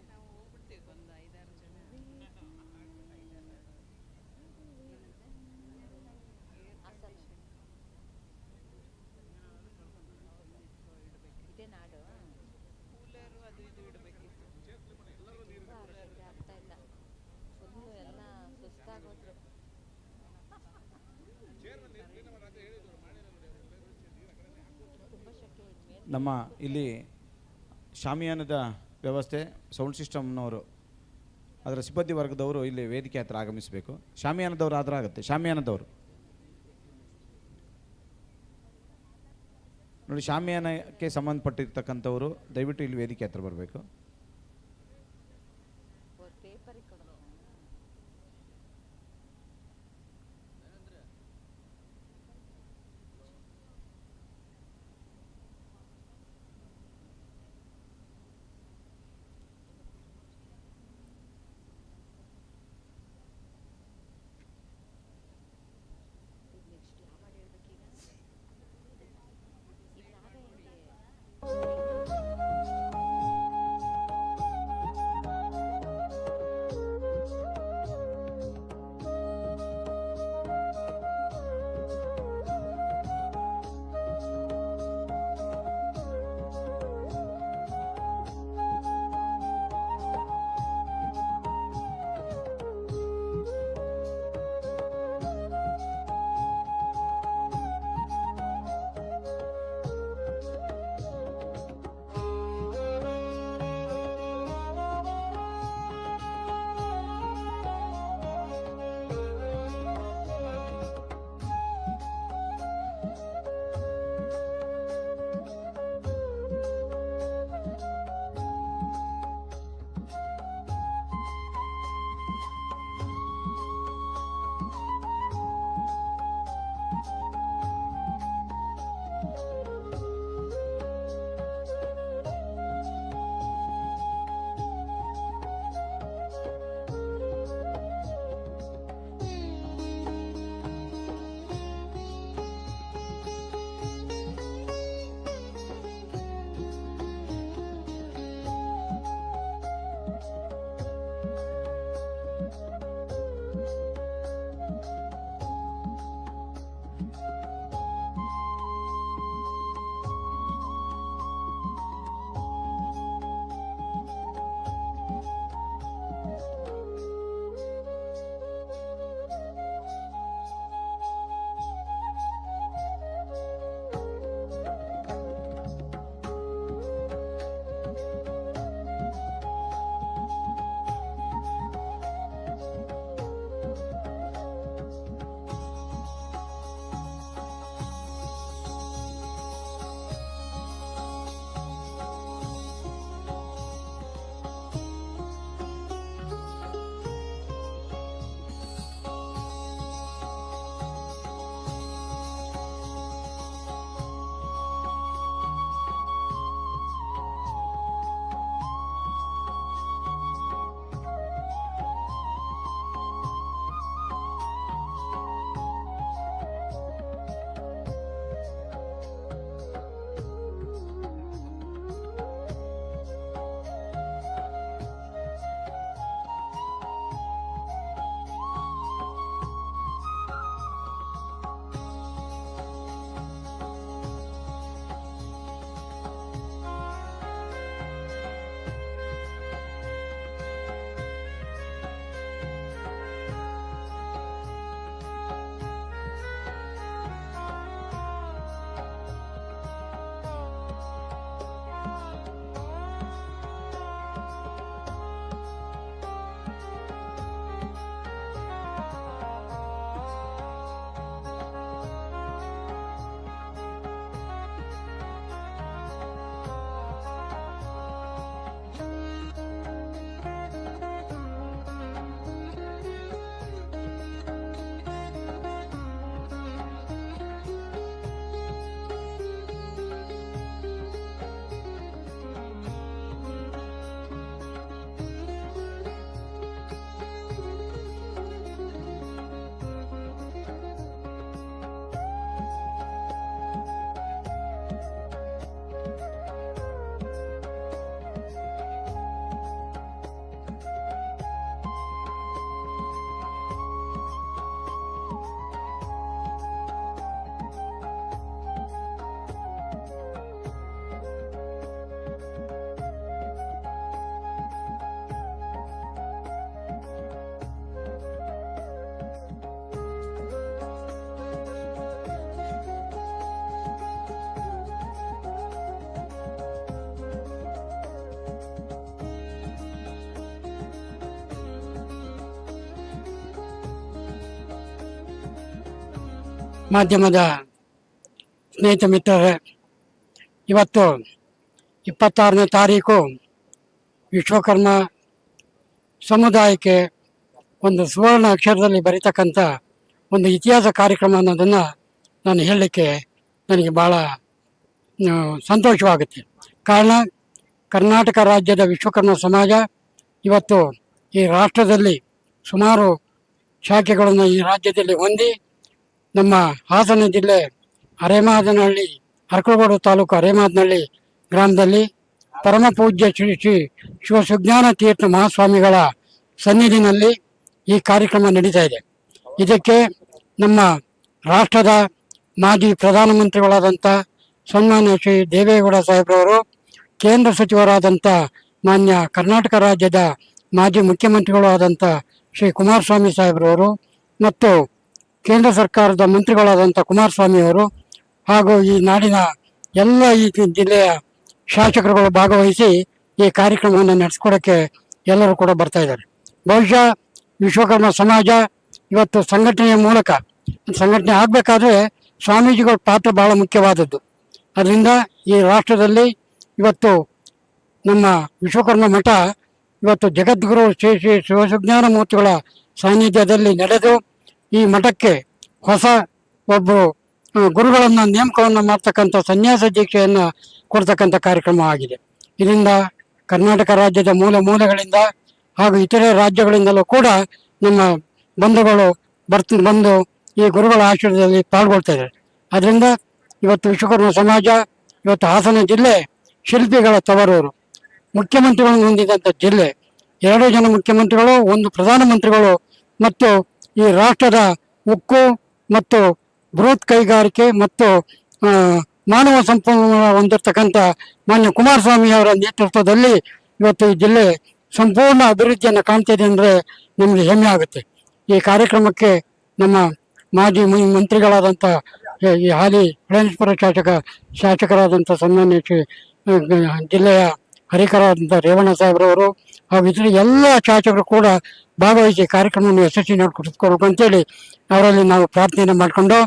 ನಾವು ಹೋಗ್ಬಿಡ್ತೀವಿ ಒಂದು 5-6 ಜನ. ನಮ್ಮ ಇಲ್ಲಿ ಶಾಮಿಯಾನದ ವ್ಯವಸ್ಥೆ ಸೌಂಡ್ ಸಿಸ್ಟಮ್ನವರು ಅದರ ಸಿಬ್ಬಂದಿ ವರ್ಗದವರು ಇಲ್ಲಿ ವೇದಿಕೆ ಹತ್ರ ಆಗಮಿಸಬೇಕು. ಶಾಮಿಯಾನದವರು ಆದ್ರೆ ಆಗುತ್ತೆ. ಶಾಮಿಯಾನದವರು ನೋಡಿ, ಶಾಮಿಯಾನಕ್ಕೆ ಸಂಬಂಧಪಟ್ಟಿರ್ತಕ್ಕಂಥವರು ದಯವಿಟ್ಟು ಇಲ್ಲಿ ವೇದಿಕೆ ಹತ್ರ ಬರಬೇಕು. ಮಾಧ್ಯಮದ ಸ್ನೇಹಿತ ಮಿತ್ರರೇ, ಇವತ್ತು 26ನೇ ತಾರೀಕು ವಿಶ್ವಕರ್ಮ ಸಮುದಾಯಕ್ಕೆ ಒಂದು ಸುವರ್ಣ ಅಕ್ಷರದಲ್ಲಿ ಬರೀತಕ್ಕಂಥ ಒಂದು ಇತಿಹಾಸ ಕಾರ್ಯಕ್ರಮ ಅನ್ನೋದನ್ನು ನಾನು ಹೇಳಲಿಕ್ಕೆ ನನಗೆ ಭಾಳ ಸಂತೋಷವಾಗುತ್ತೆ. ಕಾರಣ, ಕರ್ನಾಟಕ ರಾಜ್ಯದ ವಿಶ್ವಕರ್ಮ ಸಮಾಜ ಇವತ್ತು ಈ ರಾಷ್ಟ್ರದಲ್ಲಿ ಸುಮಾರು ಶಾಖೆಗಳನ್ನು ಈ ರಾಜ್ಯದಲ್ಲಿ ಹೊಂದಿ ನಮ್ಮ ಹಾಸನ ಜಿಲ್ಲೆ ಅರೇಮಾದನಹಳ್ಳಿ, ಅರಕಲಗೂಡು ತಾಲೂಕು ಅರೇಮಾದನಹಳ್ಳಿ ಗ್ರಾಮದಲ್ಲಿ ಪರಮ ಪೂಜ್ಯ ಶ್ರೀ ಶ್ರೀ ಶಿವಸುಜ್ಞಾನ ತೀರ್ಥ ಮಹಾಸ್ವಾಮಿಗಳ ಸನ್ನಿಧಿನಲ್ಲಿ ಈ ಕಾರ್ಯಕ್ರಮ ನಡೀತಾ ಇದೆ. ಇದಕ್ಕೆ ನಮ್ಮ ರಾಷ್ಟ್ರದ ಮಾಜಿ ಪ್ರಧಾನಮಂತ್ರಿಗಳಾದಂಥ ಸನ್ಮಾನ್ಯ ಶ್ರೀ ದೇವೇಗೌಡ ಸಾಹೇಬ್ರವರು, ಕೇಂದ್ರ ಸಚಿವರಾದಂಥ ಮಾನ್ಯ ಕರ್ನಾಟಕ ರಾಜ್ಯದ ಮಾಜಿ ಮುಖ್ಯಮಂತ್ರಿಗಳು ಆದಂಥ ಶ್ರೀ ಕುಮಾರಸ್ವಾಮಿ ಸಾಹೇಬ್ರವರು ಮತ್ತು ಕೇಂದ್ರ ಸರ್ಕಾರದ ಮಂತ್ರಿಗಳಾದಂಥ ಕುಮಾರಸ್ವಾಮಿಯವರು ಹಾಗೂ ಈ ನಾಡಿನ ಎಲ್ಲ ಈ ಜಿಲ್ಲೆಯ ಶಾಸಕರುಗಳು ಭಾಗವಹಿಸಿ ಈ ಕಾರ್ಯಕ್ರಮವನ್ನು ನಡೆಸ್ಕೊಡೋಕ್ಕೆ ಎಲ್ಲರೂ ಕೂಡ ಬರ್ತಾ ಇದ್ದಾರೆ. ಬಹುಶಃ ವಿಶ್ವಕರ್ಮ ಸಮಾಜ ಇವತ್ತು ಸಂಘಟನೆಯ ಮೂಲಕ ಸಂಘಟನೆ ಆಗಬೇಕಾದ್ರೆ ಸ್ವಾಮೀಜಿಗಳ ಪಾತ್ರ ಬಹಳ ಮುಖ್ಯವಾದದ್ದು. ಅದರಿಂದ ಈ ರಾಷ್ಟ್ರದಲ್ಲಿ ಇವತ್ತು ನಮ್ಮ ವಿಶ್ವಕರ್ಮ ಮಠ ಇವತ್ತು ಜಗದ್ಗುರು ಶ್ರೀ ಶ್ರೀ ಶಿವಸುಜ್ಞಾನ ಮೂರ್ತಿಗಳ ಸಾನ್ನಿಧ್ಯದಲ್ಲಿ ನಡೆದು ಈ ಮಠಕ್ಕೆ ಹೊಸ ಒಬ್ಬರು ಗುರುಗಳನ್ನು ನೇಮಕವನ್ನು ಮಾಡ್ತಕ್ಕಂಥ ಸನ್ಯಾಸ ದೀಕ್ಷೆಯನ್ನು ಕೊಡ್ತಕ್ಕಂಥ ಕಾರ್ಯಕ್ರಮ ಆಗಿದೆ. ಇದರಿಂದ ಕರ್ನಾಟಕ ರಾಜ್ಯದ ಮೂಲೆಗಳಿಂದ ಹಾಗೂ ಇತರೆ ರಾಜ್ಯಗಳಿಂದಲೂ ಕೂಡ ನಮ್ಮ ಬಂಧುಗಳು ಬಂದು ಈ ಗುರುಗಳ ಆಶ್ರಯದಲ್ಲಿ ಪಾಲ್ಗೊಳ್ತಾ ಇದ್ದಾರೆ. ಅದರಿಂದ ಇವತ್ತು ವಿಶ್ವಕರ್ಮ ಸಮಾಜ ಇವತ್ತು ಹಾಸನ ಜಿಲ್ಲೆ ಶಿಲ್ಪಿಗಳ ತವರೂರು, ಮುಖ್ಯಮಂತ್ರಿಗಳನ್ನು ಹೊಂದಿದಂಥ ಜಿಲ್ಲೆ, 2 ಜನ ಮುಖ್ಯಮಂತ್ರಿಗಳು, 1 ಪ್ರಧಾನಮಂತ್ರಿಗಳು ಮತ್ತು ಈ ರಾಷ್ಟ್ರದ ಉಕ್ಕು ಮತ್ತು ಬೃಹತ್ ಕೈಗಾರಿಕೆ ಮತ್ತು ಮಾನವ ಸಂಪನ್ಮೂಲ ಹೊಂದಿರತಕ್ಕಂಥ ಮಾನ್ಯ ಕುಮಾರಸ್ವಾಮಿ ಅವರ ನೇತೃತ್ವದಲ್ಲಿ ಇವತ್ತು ಈ ಜಿಲ್ಲೆ ಸಂಪೂರ್ಣ ಅಭಿವೃದ್ಧಿಯನ್ನು ಕಾಣ್ತಿದೆ ಅಂದರೆ ನಮಗೆ ಹೆಮ್ಮೆ ಆಗುತ್ತೆ. ಈ ಕಾರ್ಯಕ್ರಮಕ್ಕೆ ನಮ್ಮ ಮಾಜಿ ಮಂತ್ರಿಗಳಾದಂಥ ಈ ಹಾಲಿ ಹೊಳೆನರಸೀಪುರ ಶಾಸಕರಾದಂಥ ಸನ್ಮಾನ್ಯ ಜಿಲ್ಲೆಯ ಹರಿಕರಾದಂಥ ರೇವಣ್ಣ ಸಾಹೇಬ್ರವರು ಹಾಗೂ ಇತರ ಎಲ್ಲ ಶಾಸಕರು ಕೂಡ ಭಾಗವಹಿಸಿ ಕಾರ್ಯಕ್ರಮವನ್ನು ಯಶಸ್ವಿ ನಡೆಸ್ಕೊಡ್ಬೇಕು ಅಂತೇಳಿ ಅವರಲ್ಲಿ ನಾವು ಪ್ರಾರ್ಥನೆ ಮಾಡಿಕೊಂಡು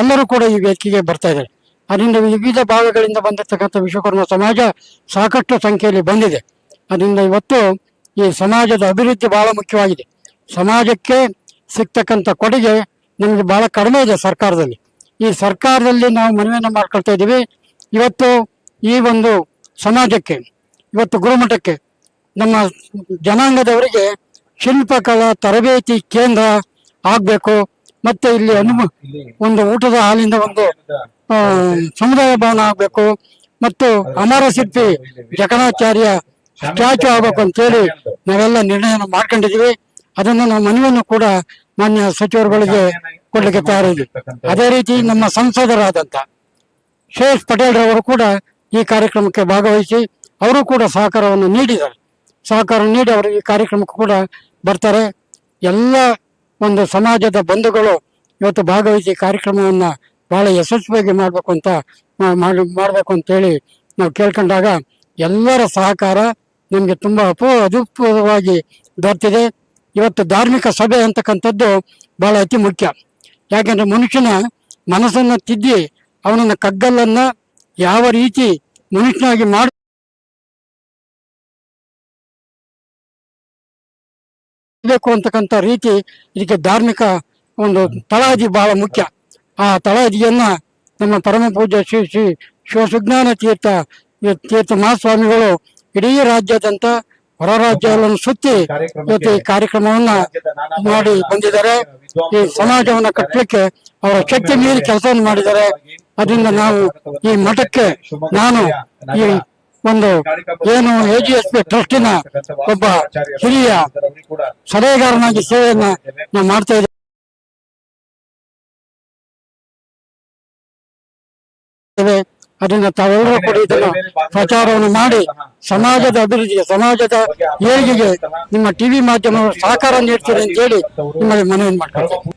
ಎಲ್ಲರೂ ಕೂಡ ಈ ವೇದಿಕೆಗೆ ಬರ್ತಾ ಇದ್ದಾರೆ. ಅದರಿಂದ ವಿವಿಧ ಭಾಗಗಳಿಂದ ಬಂದಿರತಕ್ಕಂಥ ವಿಶ್ವಕರ್ಮ ಸಮಾಜ ಸಾಕಷ್ಟು ಸಂಖ್ಯೆಯಲ್ಲಿ ಬಂದಿದೆ. ಅದರಿಂದ ಇವತ್ತು ಈ ಸಮಾಜದ ಅಭಿವೃದ್ಧಿ ಬಹಳ ಮುಖ್ಯವಾಗಿದೆ. ಸಮಾಜಕ್ಕೆ ಸಿಗ್ತಕ್ಕಂಥ ಕೊಡುಗೆ ನಮಗೆ ಬಹಳ ಕಡಿಮೆ ಇದೆ ಸರ್ಕಾರದಲ್ಲಿ. ಈ ಸರ್ಕಾರದಲ್ಲಿ ನಾವು ಮನವಿಯನ್ನು ಮಾಡ್ಕೊಳ್ತಾ ಇದ್ದೀವಿ. ಇವತ್ತು ಈ ಒಂದು ಸಮಾಜಕ್ಕೆ, ಇವತ್ತು ಗುರುಮಠಕ್ಕೆ, ನಮ್ಮ ಜನಾಂಗದವರಿಗೆ ಶಿಲ್ಪಕಲಾ ತರಬೇತಿ ಕೇಂದ್ರ ಆಗಬೇಕು. ಮತ್ತೆ ಇಲ್ಲಿ ಒಂದು ಊಟದ ಹಾಲಿಂದ ಒಂದು ಸಮುದಾಯ ಭವನ ಆಗಬೇಕು ಮತ್ತು ಅಮರ ಶಿಲ್ಪಿ ಜಕಣಾಚಾರ್ಯ ಸ್ಟ್ಯಾಚು ಆಗಬೇಕು ಅಂತೇಳಿ ನಾವೆಲ್ಲ ನಿರ್ಣಯ ಮಾಡ್ಕೊಂಡಿದ್ದೀವಿ. ಅದನ್ನು ನಾವು ಮನವಿಯನ್ನು ಕೂಡ ಮಾನ್ಯ ಸಚಿವರುಗಳಿಗೆ ಕೊಡ್ಲಿಕ್ಕೆ ತಯಾರಿದ್ದೀವಿ. ಅದೇ ರೀತಿ ನಮ್ಮ ಸಂಸದರಾದಂಥ ಶ್ರೇಷ್ ಪಟೇಲ್ ರವರು ಕೂಡ ಈ ಕಾರ್ಯಕ್ರಮಕ್ಕೆ ಭಾಗವಹಿಸಿ ಅವರು ಕೂಡ ಸಹಕಾರ ನೀಡಿ ಅವರು ಈ ಕಾರ್ಯಕ್ರಮಕ್ಕೆ ಕೂಡ ಬರ್ತಾರೆ. ಎಲ್ಲ ಒಂದು ಸಮಾಜದ ಬಂಧುಗಳು ಇವತ್ತು ಭಾಗವಹಿಸಿ ಕಾರ್ಯಕ್ರಮವನ್ನು ಬಹಳ ಯಶಸ್ವಿಯಾಗಿ ಮಾಡಬೇಕು ಅಂತೇಳಿ ನಾವು ಕೇಳ್ಕೊಂಡಾಗ ಎಲ್ಲರ ಸಹಕಾರ ನಮಗೆ ತುಂಬ ಅಪೂರ್ವವಾಗಿ ದೊರೆತಿದೆ. ಇವತ್ತು ಧಾರ್ಮಿಕ ಸಭೆ ಅಂತಕ್ಕಂಥದ್ದು ಬಹಳ ಅತಿ ಮುಖ್ಯ. ಯಾಕೆಂದರೆ ಮನುಷ್ಯನ ಮನಸ್ಸನ್ನು ತಿದ್ದಿ ಅವನನ್ನು ಕಗ್ಗಲ್ಲನ್ನು ಯಾವ ರೀತಿ ಮನುಷ್ಯನಾಗಿ ಮಾಡಬೇಕು ಅಂತಕ್ಕಂಥ ರೀತಿ ಇದಕ್ಕೆ ಧಾರ್ಮಿಕ ಒಂದು ತಳಹದಿ ಬಹಳ ಮುಖ್ಯ. ಆ ತಳಹದಿಯನ್ನು ನಮ್ಮ ಪರಮ ಪೂಜ್ಯ ಶ್ರೀ ಶ್ರೀ ಶಿವಸುಜ್ಞಾನ ತೀರ್ಥ ಮಹಾಸ್ವಾಮಿಗಳು ಇಡೀ ರಾಜ್ಯಾದ್ಯಂತ ಹೊರ ರಾಜ್ಯಗಳನ್ನು ಸುತ್ತಿ ಇವತ್ತು ಈ ಕಾರ್ಯಕ್ರಮವನ್ನ ಮಾಡಿ ಬಂದಿದ್ದಾರೆ. ಈ ಸಮಾಜವನ್ನ ಕಟ್ಟಲಿಕ್ಕೆ ಅವರ ಶಕ್ತಿ ಮೀರಿ ಕೆಲಸವನ್ನು ಮಾಡಿದ್ದಾರೆ. ಅದರಿಂದ ನಾವು ಈ ಮಠಕ್ಕೆ ನಾನು ಈ ಒಂದು ಏನು AGSP ಟ್ರಸ್ಟಿನ ಒಬ್ಬ ಹಿರಿಯ ಸಲಹೆಗಾರನಾಗಿ ಸೇವೆಯನ್ನ ನಾವು ಮಾಡ್ತಾ ಇದ್ದೇವೆ. ಅದರಿಂದ ತಾವೆಲ್ಲರೂ ಕೂಡ ಇದನ್ನು ಪ್ರಚಾರವನ್ನು ಮಾಡಿ ಸಮಾಜದ ಅಭಿವೃದ್ಧಿಗೆ, ಸಮಾಜದ ಏಳಿಗೆಗೆ ನಿಮ್ಮ ಟಿವಿ ಮಾಧ್ಯಮಗಳು ಸಹಕಾರ ನೀಡ್ತೀರಿ ಅಂತ ಹೇಳಿ ನಿಮಗೆ ಮನವಿ ಮಾಡ್ಕೊಳ್ತೇವೆ.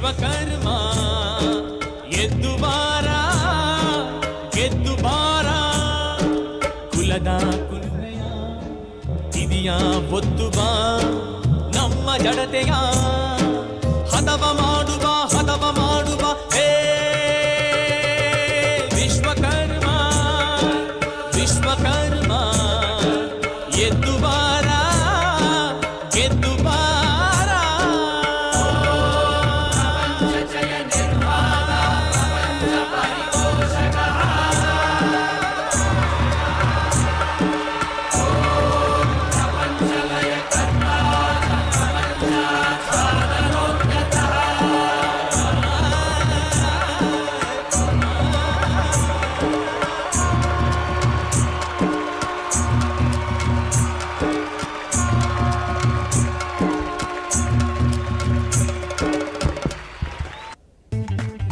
ವಿಶ್ವಕರ್ಮ ಎದ್ದು ಬಾರ ಗೆದ್ದು ಬಾರ ಕುಲದ ಕುಲುಮೆಯ ಇದೆಯ ಒತ್ತು ಬಾ ನಮ್ಮ ಜಡತೆಯ ಹದವ ಮಾಡುವ ಹೇ ವಿಶ್ವಕರ್ಮ ವಿಶ್ವಕರ್ಮ ಎದ್ದು ಬಾರ ಗೆದ್ದು ಬಾರ ಜಯ ನಿರ್ಮಾಣ ಪರಿಪೋಷಕ ಪ್ರಪಂಚಲಯ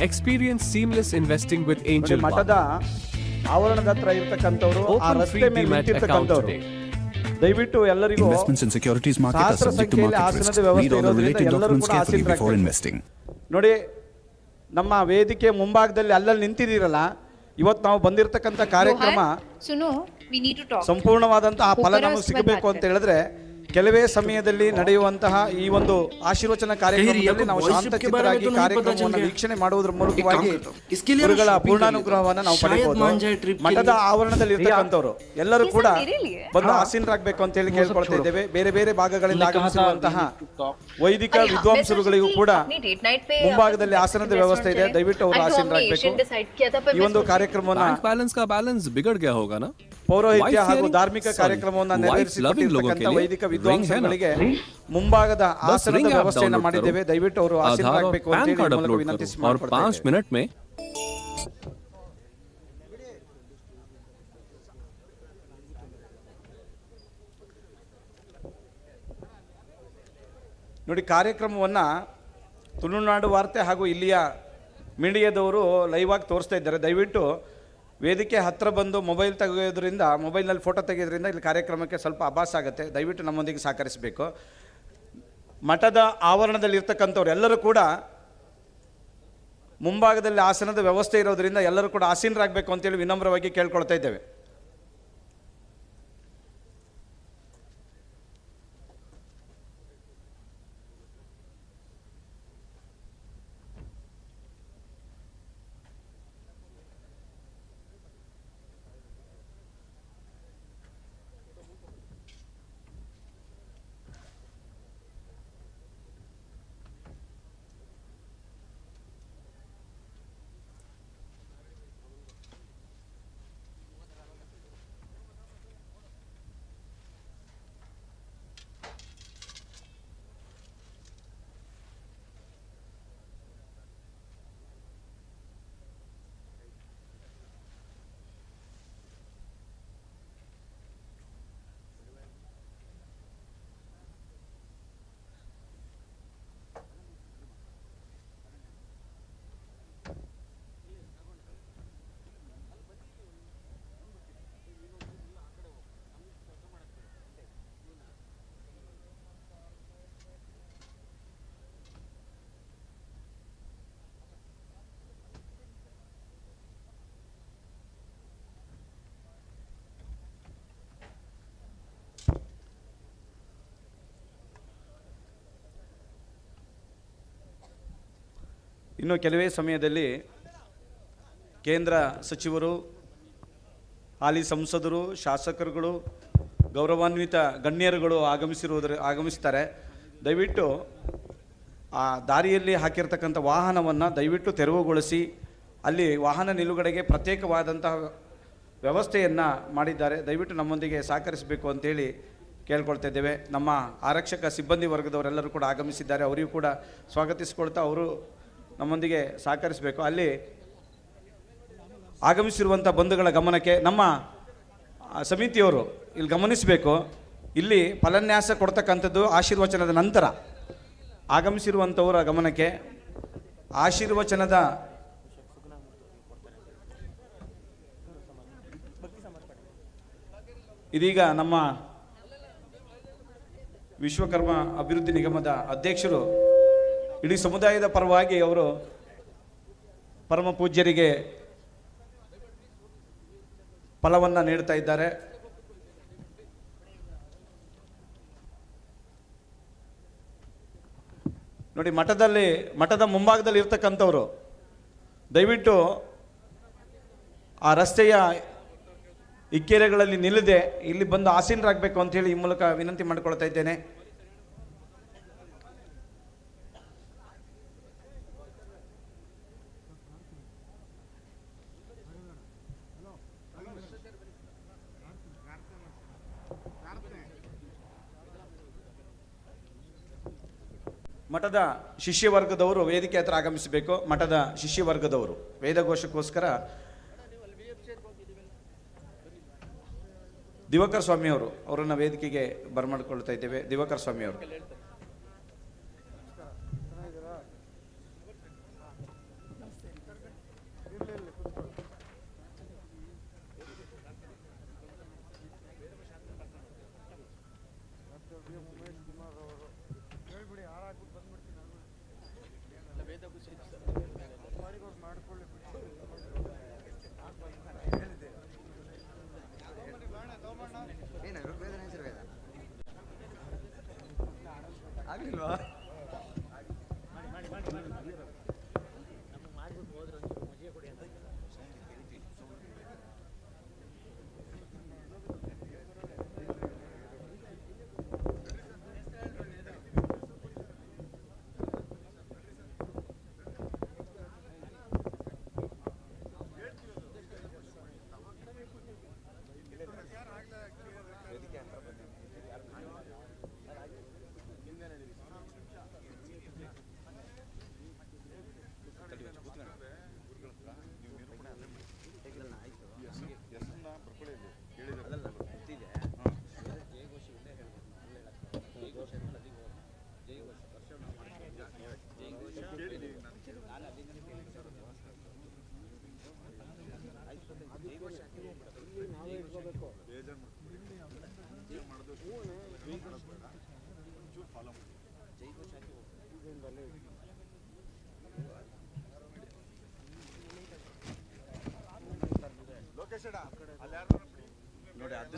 Experience seamless investing with Angel One. ಮಠದ ಆವರಣದ ಹತ್ರ ಇರ್ತಕ್ಕಂಥವ್ರು ಆ Open ರಸ್ತೆ free ಮೇಲೆ Demat account ನಿಂತಿರ್ತಕ್ಕಂಥವ್ರು today. ದಯವಿಟ್ಟು ಎಲ್ಲರಿಗೂ Investments in securities market are ಸಹಸ್ರ subject to ಸಂಖ್ಯೆಯಲ್ಲಿ market risk. ಆಸನದ ವ್ಯವಸ್ಥೆ Read all the ಇರೋದ್ರಿಂದ related ಎಲ್ಲರೂ documents ಕೂಡ carefully before ಆಸೀನರಾಗಬೇಕು. investing. ನೋಡಿ, ನಮ್ಮ ವೇದಿಕೆ ಮುಂಭಾಗದಲ್ಲಿ ಅಲ್ಲಲ್ಲಿ ನಿಂತಿದ್ದೀರಲ್ಲ, ಇವತ್ತು ನಾವು ಬಂದಿರತಕ್ಕಂಥ ಕಾರ್ಯಕ್ರಮ ಸಂಪೂರ್ಣವಾದಂತಹ ಫಲ ನಮಗೆ ಸಿಗಬೇಕು ಅಂತ ಹೇಳಿದ್ರೆ ಕೆಲವೇ ಸಮಯದಲ್ಲಿ ನಡೆಯುವಂತಹ ಈ ಒಂದು ಆಶೀರ್ವಚನ ಕಾರ್ಯಕ್ರಮದಲ್ಲಿ ನಾವು ಶಾಂತಚಿತ್ತರಾಗಿ ಕಾರ್ಯಕ್ರಮವನ್ನು ವೀಕ್ಷಣೆ ಮಾಡುವುದರ ಮೂಲಕವಾಗಿ ಗುರುಗಳ ಪೂರ್ಣಾನುಗ್ರಹವನ್ನು ನಾವು ಪಡೆಯಬಹುದು. ಮಠದ ಆವರಣದಲ್ಲಿ ಇರ್ತಕ್ಕಂಥವ್ರು ಎಲ್ಲರೂ ಕೂಡ ಬಂದು ಆಸೀನರಾಗಬೇಕು ಅಂತ ಹೇಳಿ ಕೇಳ್ಕೊಳ್ತಾ ಇದ್ದೇವೆ. ಬೇರೆ ಬೇರೆ ಭಾಗಗಳಿಂದ ಆಗಮಿಸಿರುವಂತಹ ವೈದಿಕ ವಿದ್ವಾಂಸರುಗಳಿಗೂ ಕೂಡ ಮುಂಭಾಗದಲ್ಲಿ ಆಸನದ ವ್ಯವಸ್ಥೆ ಇದೆ. ದಯವಿಟ್ಟು ಅವರು ಆಸೀನರಾಗಬೇಕು. ಈ ಒಂದು ಕಾರ್ಯಕ್ರಮವನ್ನು ಪೌರೋಹಿತ್ಯ ಹಾಗೂ ಧಾರ್ಮಿಕ ಕಾರ್ಯಕ್ರಮವನ್ನು ನೆರವೇರಿಸಿಕೊಟ್ಟಿರ್ತಕ್ಕಂಥ ವೈದಿಕ ವಿದ್ವಾಂಸರುಗಳಿಗೆ ಮುಂಭಾಗದ ಆಸನದ ವ್ಯವಸ್ಥೆಯನ್ನು ಮಾಡಿದ್ದೇವೆ. ದಯವಿಟ್ಟು ಅವರು ಆಸೀನರಾಗಬೇಕು ಅಂತ ಹೇಳಿ ಮೂಲಕ ವಿನಂತಿಸಿ ಮಾಡಿಕೊಡ್ತೇವೆ. ನೋಡಿ, ಕಾರ್ಯಕ್ರಮವನ್ನ ತುಳುನಾಡು ವಾರ್ತೆ ಹಾಗೂ ಇಲ್ಲಿಯ ಮೀಡಿಯಾದವರು ಲೈವ್ ಆಗಿ ತೋರಿಸ್ತಾ ಇದ್ದಾರೆ. ದಯವಿಟ್ಟು ವೇದಿಕೆ ಹತ್ರ ಬಂದು ಮೊಬೈಲ್ ತೆಗೆಯೋದ್ರಿಂದ, ಮೊಬೈಲ್ನಲ್ಲಿ ಫೋಟೋ ತೆಗೆಯೋದ್ರಿಂದ ಇಲ್ಲಿ ಕಾರ್ಯಕ್ರಮಕ್ಕೆ ಸ್ವಲ್ಪ ಅಭಾಸ ಆಗುತ್ತೆ. ದಯವಿಟ್ಟು ನಮ್ಮೊಂದಿಗೆ ಸಹಕರಿಸಬೇಕು. ಮಠದ ಆವರಣದಲ್ಲಿ ಇರ್ತಕ್ಕಂಥವ್ರು ಎಲ್ಲರೂ ಕೂಡ ಮುಂಭಾಗದಲ್ಲಿ ಆಸನದ ವ್ಯವಸ್ಥೆ ಇರೋದ್ರಿಂದ ಎಲ್ಲರೂ ಕೂಡ ಆಸೀನರಾಗಬೇಕು ಅಂತೇಳಿ ವಿನಮ್ರವಾಗಿ ಕೇಳ್ಕೊಳ್ತಾ ಇದ್ದೇವೆ. ಇನ್ನು ಕೆಲವೇ ಸಮಯದಲ್ಲಿ ಕೇಂದ್ರ ಸಚಿವರು, ಹಾಲಿ ಸಂಸದರು, ಶಾಸಕರುಗಳು, ಗೌರವಾನ್ವಿತ ಗಣ್ಯರುಗಳು ಆಗಮಿಸ್ತಾರೆ. ದಯವಿಟ್ಟು ಆ ದಾರಿಯಲ್ಲಿ ಹಾಕಿರ್ತಕ್ಕಂಥ ವಾಹನವನ್ನು ದಯವಿಟ್ಟು ತೆರವುಗೊಳಿಸಿ ಅಲ್ಲಿ ವಾಹನ ನಿಲುಗಡೆಗೆ ಪ್ರತ್ಯೇಕವಾದಂತಹ ವ್ಯವಸ್ಥೆಯನ್ನು ಮಾಡಿದ್ದಾರೆ. ದಯವಿಟ್ಟು ನಮ್ಮೊಂದಿಗೆ ಸಹಕರಿಸಬೇಕು ಅಂತೇಳಿ ಕೇಳ್ಕೊಳ್ತಾ ಇದ್ದೇವೆ. ನಮ್ಮ ಆರಕ್ಷಕ ಸಿಬ್ಬಂದಿ ವರ್ಗದವರೆಲ್ಲರೂ ಕೂಡ ಆಗಮಿಸಿದ್ದಾರೆ. ಅವರಿಗೂ ಕೂಡ ಸ್ವಾಗತಿಸಿಕೊಳ್ತಾ ಅವರು ನಮ್ಮೊಂದಿಗೆ ಸಹಕರಿಸಬೇಕು. ಅಲ್ಲಿ ಆಗಮಿಸಿರುವಂಥ ಬಂಧುಗಳ ಗಮನಕ್ಕೆ ನಮ್ಮ ಸಮಿತಿಯವರು ಇಲ್ಲಿ ಗಮನಿಸಬೇಕು. ಇಲ್ಲಿ ಫಲನ್ಯಾಸ ಕೊಡ್ತಕ್ಕಂಥದ್ದು ಆಶೀರ್ವಚನದ ನಂತರ. ಆಗಮಿಸಿರುವಂಥವರ ಗಮನಕ್ಕೆ ಆಶೀರ್ವಚನದ ಇದೀಗ ನಮ್ಮ ವಿಶ್ವಕರ್ಮ ಅಭಿವೃದ್ಧಿ ನಿಗಮದ ಅಧ್ಯಕ್ಷರು ಇಡೀ ಸಮುದಾಯದ ಪರವಾಗಿ ಅವರು ಪರಮ ಪೂಜ್ಯರಿಗೆ ಫಲವನ್ನು ನೀಡ್ತಾ ಇದ್ದಾರೆ. ನೋಡಿ, ಮಠದ ಮುಂಭಾಗದಲ್ಲಿ ಇರ್ತಕ್ಕಂಥವ್ರು ದಯವಿಟ್ಟು ಆ ರಸ್ತೆಯ ಇಕ್ಕೆರೆಗಳಲ್ಲಿ ನಿಲ್ಲದೆ ಇಲ್ಲಿ ಬಂದು ಆಸೀನರಾಗಬೇಕು ಅಂತೇಳಿ ಈ ಮೂಲಕ ವಿನಂತಿ ಮಾಡಿಕೊಳ್ತಾ ಇದ್ದೇನೆ. ಮಠದ ಶಿಷ್ಯವರ್ಗದವರು ವೇದಿಕೆ ಹತ್ರ ಆಗಮಿಸಬೇಕು. ಮಠದ ಶಿಷ್ಯವರ್ಗದವರು ವೇದಘೋಷಕ್ಕೋಸ್ಕರ ದಿವಾಕರ್ ಸ್ವಾಮಿ ಅವರನ್ನು ವೇದಿಕೆಗೆ ಬರಮಾಡಿಕೊಳ್ತಾ ಇದ್ದೇವೆ. ದಿವಾಕರ್ ಸ್ವಾಮಿ ಅವರು.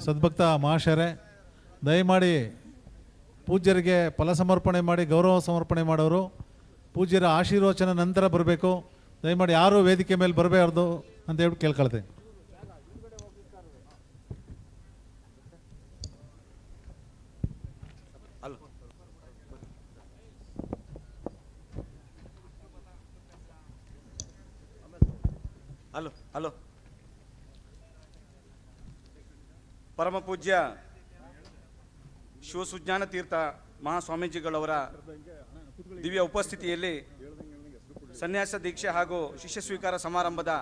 ಸದ್ಭಕ್ತ ಮಹಾಶಯರೇ, ದಯಮಾಡಿ ಪೂಜ್ಯರಿಗೆ ಫಲ ಸಮರ್ಪಣೆ ಮಾಡಿ ಗೌರವ ಸಮರ್ಪಣೆ ಮಾಡೋರು ಪೂಜ್ಯರ ಆಶೀರ್ವಚನ ನಂತರ ಬರಬೇಕು. ದಯಮಾಡಿ ಯಾರೂ ವೇದಿಕೆ ಮೇಲೆ ಬರಬಾರ್ದು ಅಂತ ಹೇಳಿ ಕೇಳ್ಕೊಳ್ತೇನೆ. ಹಲೋ ಪರಮ ಪೂಜ್ಯ ಶಿವಸುಜ್ಞಾನ ತೀರ್ಥ ಮಹಾಸ್ವಾಮೀಜಿಗಳವರ ದಿವ್ಯ ಉಪಸ್ಥಿತಿಯಲ್ಲಿ ಸನ್ಯಾಸ ದೀಕ್ಷೆ ಹಾಗೂ ಶಿಷ್ಯ ಸ್ವೀಕಾರ ಸಮಾರಂಭದ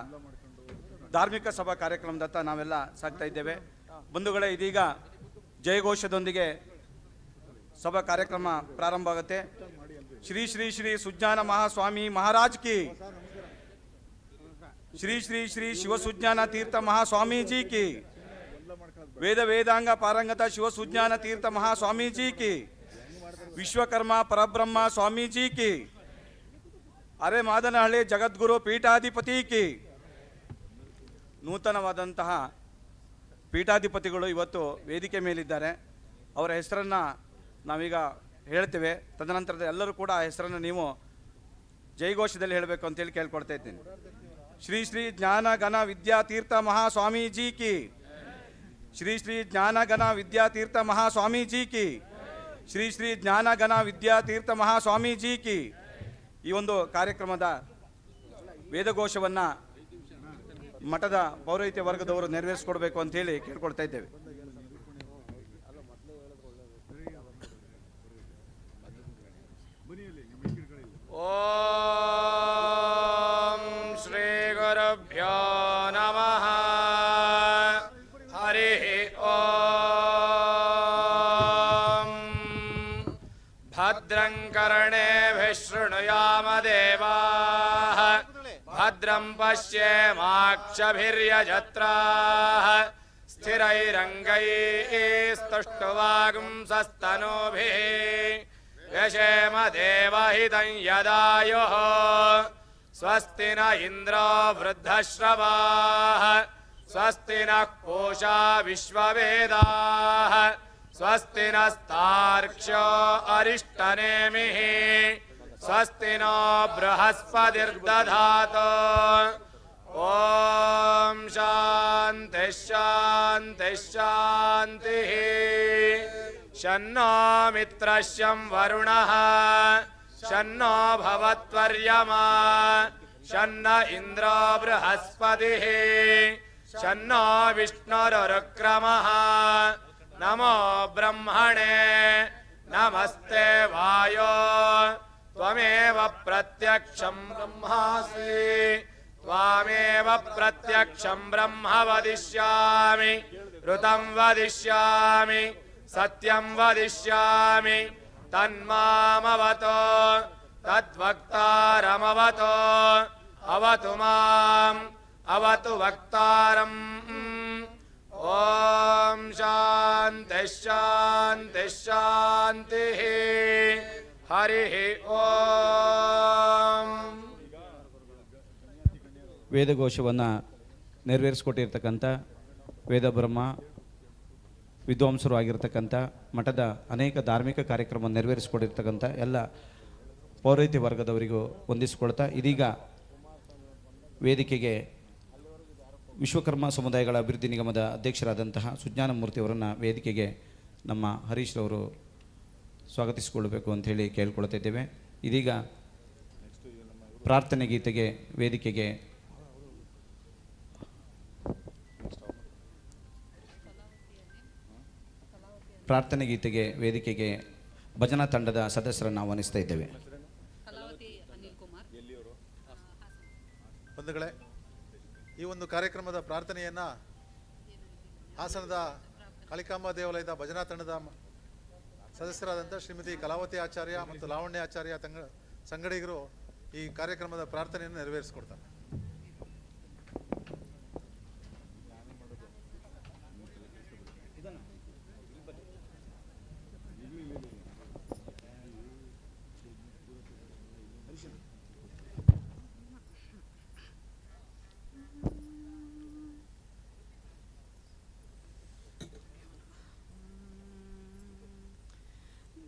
ಧಾರ್ಮಿಕ ಸಭಾ ಕಾರ್ಯಕ್ರಮದತ್ತ ನಾವೆಲ್ಲ ಸಾಗ್ತಾ ಇದ್ದೇವೆ. ಬಂಧುಗಳೇ, ಇದೀಗ ಜಯಘೋಷದೊಂದಿಗೆ ಸಭಾ ಕಾರ್ಯಕ್ರಮ ಪ್ರಾರಂಭ ಆಗುತ್ತೆ. ಶ್ರೀ ಶ್ರೀ ಶ್ರೀ ಸುಜ್ಞಾನ ಮಹಾಸ್ವಾಮಿ ಮಹಾರಾಜ್ ಕಿ, ಶ್ರೀ ಶ್ರೀ ಶ್ರೀ ಶಿವಸುಜ್ಞಾನ ತೀರ್ಥ ಮಹಾಸ್ವಾಮೀಜಿ की, वेद वेदांग पारंगत शिवसुज्ञान तीर्थ महास्वामी जी की, विश्वकर्मा परब्रह्म स्वामी जी की, अरे मादनहಳ್ಳಿ जगद्गुरु पीठाधिपति की. ನೂತನವಾದಂತಹ ಪೀಠಾಧಿಪತಿಗಳು ಇವತ್ತು ವೇದಿಕೆ ಮೇಲಿದ್ದಾರೆ. ಅವರ ಹೆಸರನ್ನು ನಾವೀಗ ಹೇಳ್ತೇವೆ. ತದನಂತರದ ಎಲ್ಲರೂ ಕೂಡ ಆ ಹೆಸರನ್ನು ನೀವು ಜಯಘೋಷದಲ್ಲಿ ಹೇಳಬೇಕು ಅಂತೇಳಿ ಕೇಳ್ಕೊಳ್ತಾ ಇದ್ದೀನಿ. ಶ್ರೀ ಶ್ರೀ ಜ್ಞಾನಗಣ ವಿದ್ಯಾತೀರ್ಥ ಮಹಾಸ್ವಾಮೀಜಿ की, श्री श्री ज्ञानगण विद्यातीर्थ महास्वामी जी की, श्री श्री ज्ञानगण विद्यातीर्थ महास्वामी जी की. ಈ ಒಂದು ಕಾರ್ಯಕ್ರಮದ ವೇದಘೋಷವನ್ನು ಮಠದ ಪೌರೋಹಿತ್ಯ ವರ್ಗದವರು ನೆರವೇರಿಸಿಕೊಡ್ಬೇಕು ಅಂತ ಹೇಳಿ ಕೇಳ್ಕೊಳ್ತಾ ಇದ್ದೇವೆ. ಓಂ ಶ್ರೀ ಗುರುಭ್ಯೋ ನಮಃ. ಹರಿ ಓಂ. ಭದ್ರಂ ಕರ್ಣೇಭಿಃ ಶೃಣುಯಾಮ ದೇವಾಃ, ಭದ್ರಂ ಪಶ್ಯೇಮಾಕ್ಷಭಿರ್ಯಜತ್ರಾಃ, ಸ್ಥಿರೈರಂಗೈಸ್ತುಷ್ಟುವಾಗುಂಸಸ್ತನೂಭಿಃ, यशेम देवहितं यदायुः स्वस्ति न इन्द्रो वृद्धश्रवाः स्वस्ति नः पूषा विश्ववेदाः स्वस्ति नस्तार्क्ष्यो अरिष्टनेमिः स्वस्ति नो बृहस्पतिर्दधातु ॐ शान्तिः शान्तिः शान्तिः शन्नो मित्रश्यं वरुणः शन्नो भवत्वर्यमा शन्न इन्द्रो बृहस्पतिः शन्नो विष्णुरुक्रमः नमो ब्रह्मणे नमस्ते वायो त्वमेव प्रत्यक्षं ब्रह्मासि त्वामेव प्रत्यक्षं ब्रह्म वदिष्यामि ऋतं वदिष्यामि सत्यं वदिष्यामि तन्मामवतो तद्वक्तारमवतो अवतु माम् अवतु वक्तारम् ॐ शान्तिः शान्तिः शान्तिः हरिः ॐ ವೇದಘೋಷವನ್ನು ನೆರವೇರಿಸಿಕೊಟ್ಟಿರ್ತಕ್ಕಂಥ ವೇದಬ್ರಹ್ಮ ವಿದ್ವಾಂಸರು ಆಗಿರ್ತಕ್ಕಂಥ ಮಠದ ಅನೇಕ ಧಾರ್ಮಿಕ ಕಾರ್ಯಕ್ರಮವನ್ನು ನೆರವೇರಿಸಿಕೊಟ್ಟಿರ್ತಕ್ಕಂಥ ಎಲ್ಲ ಪೌರಹಿತ್ಯ ವರ್ಗದವರಿಗೂ ವಂದಿಸಿಕೊಳ್ತಾ ಇದೀಗ ವೇದಿಕೆಗೆ ವಿಶ್ವಕರ್ಮ ಸಮುದಾಯಗಳ ಅಭಿವೃದ್ಧಿ ನಿಗಮದ ಅಧ್ಯಕ್ಷರಾದಂತಹ ಸುಜ್ಞಾನ ಮೂರ್ತಿಯವರನ್ನು ವೇದಿಕೆಗೆ ನಮ್ಮ ಹರೀಶ್ ರವರು ಸ್ವಾಗತಿಸಿಕೊಳ್ಳಬೇಕು ಅಂತ ಹೇಳಿ ಕೇಳ್ಕೊಳ್ತಾ ಇದ್ದೇವೆ. ಇದೀಗ ಪ್ರಾರ್ಥನೆ ಗೀತೆಗೆ ವೇದಿಕೆಗೆ ಭಜನಾ ತಂಡದ ಸದಸ್ಯರನ್ನು ಆಹ್ವಾನಿಸ್ತಾ ಇದ್ದೇವೆ. ಬಂಧುಗಳೇ, ಈ ಒಂದು ಕಾರ್ಯಕ್ರಮದ ಪ್ರಾರ್ಥನೆಯನ್ನು ಹಾಸನದ ಕಾಳಿಕಾಂಬ ದೇವಾಲಯದ ಭಜನಾ ತಂಡದ ಸದಸ್ಯರಾದಂಥ ಶ್ರೀಮತಿ ಕಲಾವತಿ ಆಚಾರ್ಯ ಮತ್ತು ಲಾವಣ್ಯ ಆಚಾರ್ಯ ಸಂಗಡಿಗರು ಈ ಕಾರ್ಯಕ್ರಮದ ಪ್ರಾರ್ಥನೆಯನ್ನು ನೆರವೇರಿಸಿಕೊಡ್ತಾರೆ.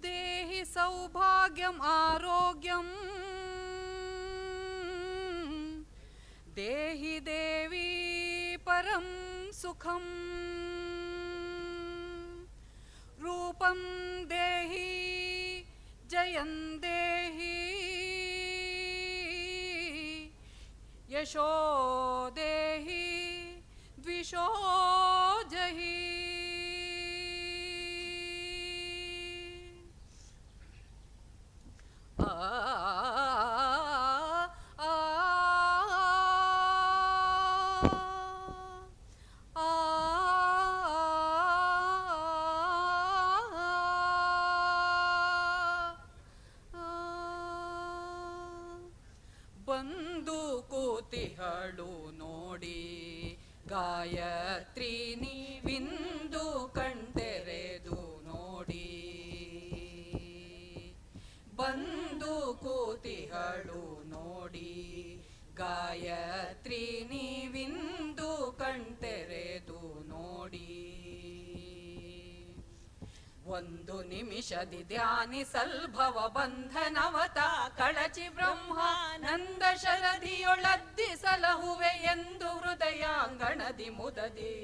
देहि सौभाग्यम् आरोग्यम् देहि देवी परं सुखम् रूपं देहि जयं देहि यशो देहि द्विषो जहि ಬಂದು ಕೂತಿಹಳು ನೋಡಿ ಗಾಯತ್ರಿ ನೀವಿಂದು ಕಣ್ತೆರೆದು ನೋಡಿ ಬಂದು ಕೂತಿಹಳು ನೋಡಿ ಗಾಯತ್ರಿ ನೀವಿಂದು ಕಣ್ತೆರೆದು ನೋಡಿ ಒಂದು ನಿಮಿಷದಿ ಧ್ಯಾನಿಸಲ್ಭವ ಬಂಧನವತ ಕಳಚಿ ಬ್ರಹ್ಮಾನಂದ ಶರದಿಯೊಳದ್ದಿಸಲಹುವೆ ಎಂದು ಹೃದಯಾಂಗಣದಿ ಮುದದಿ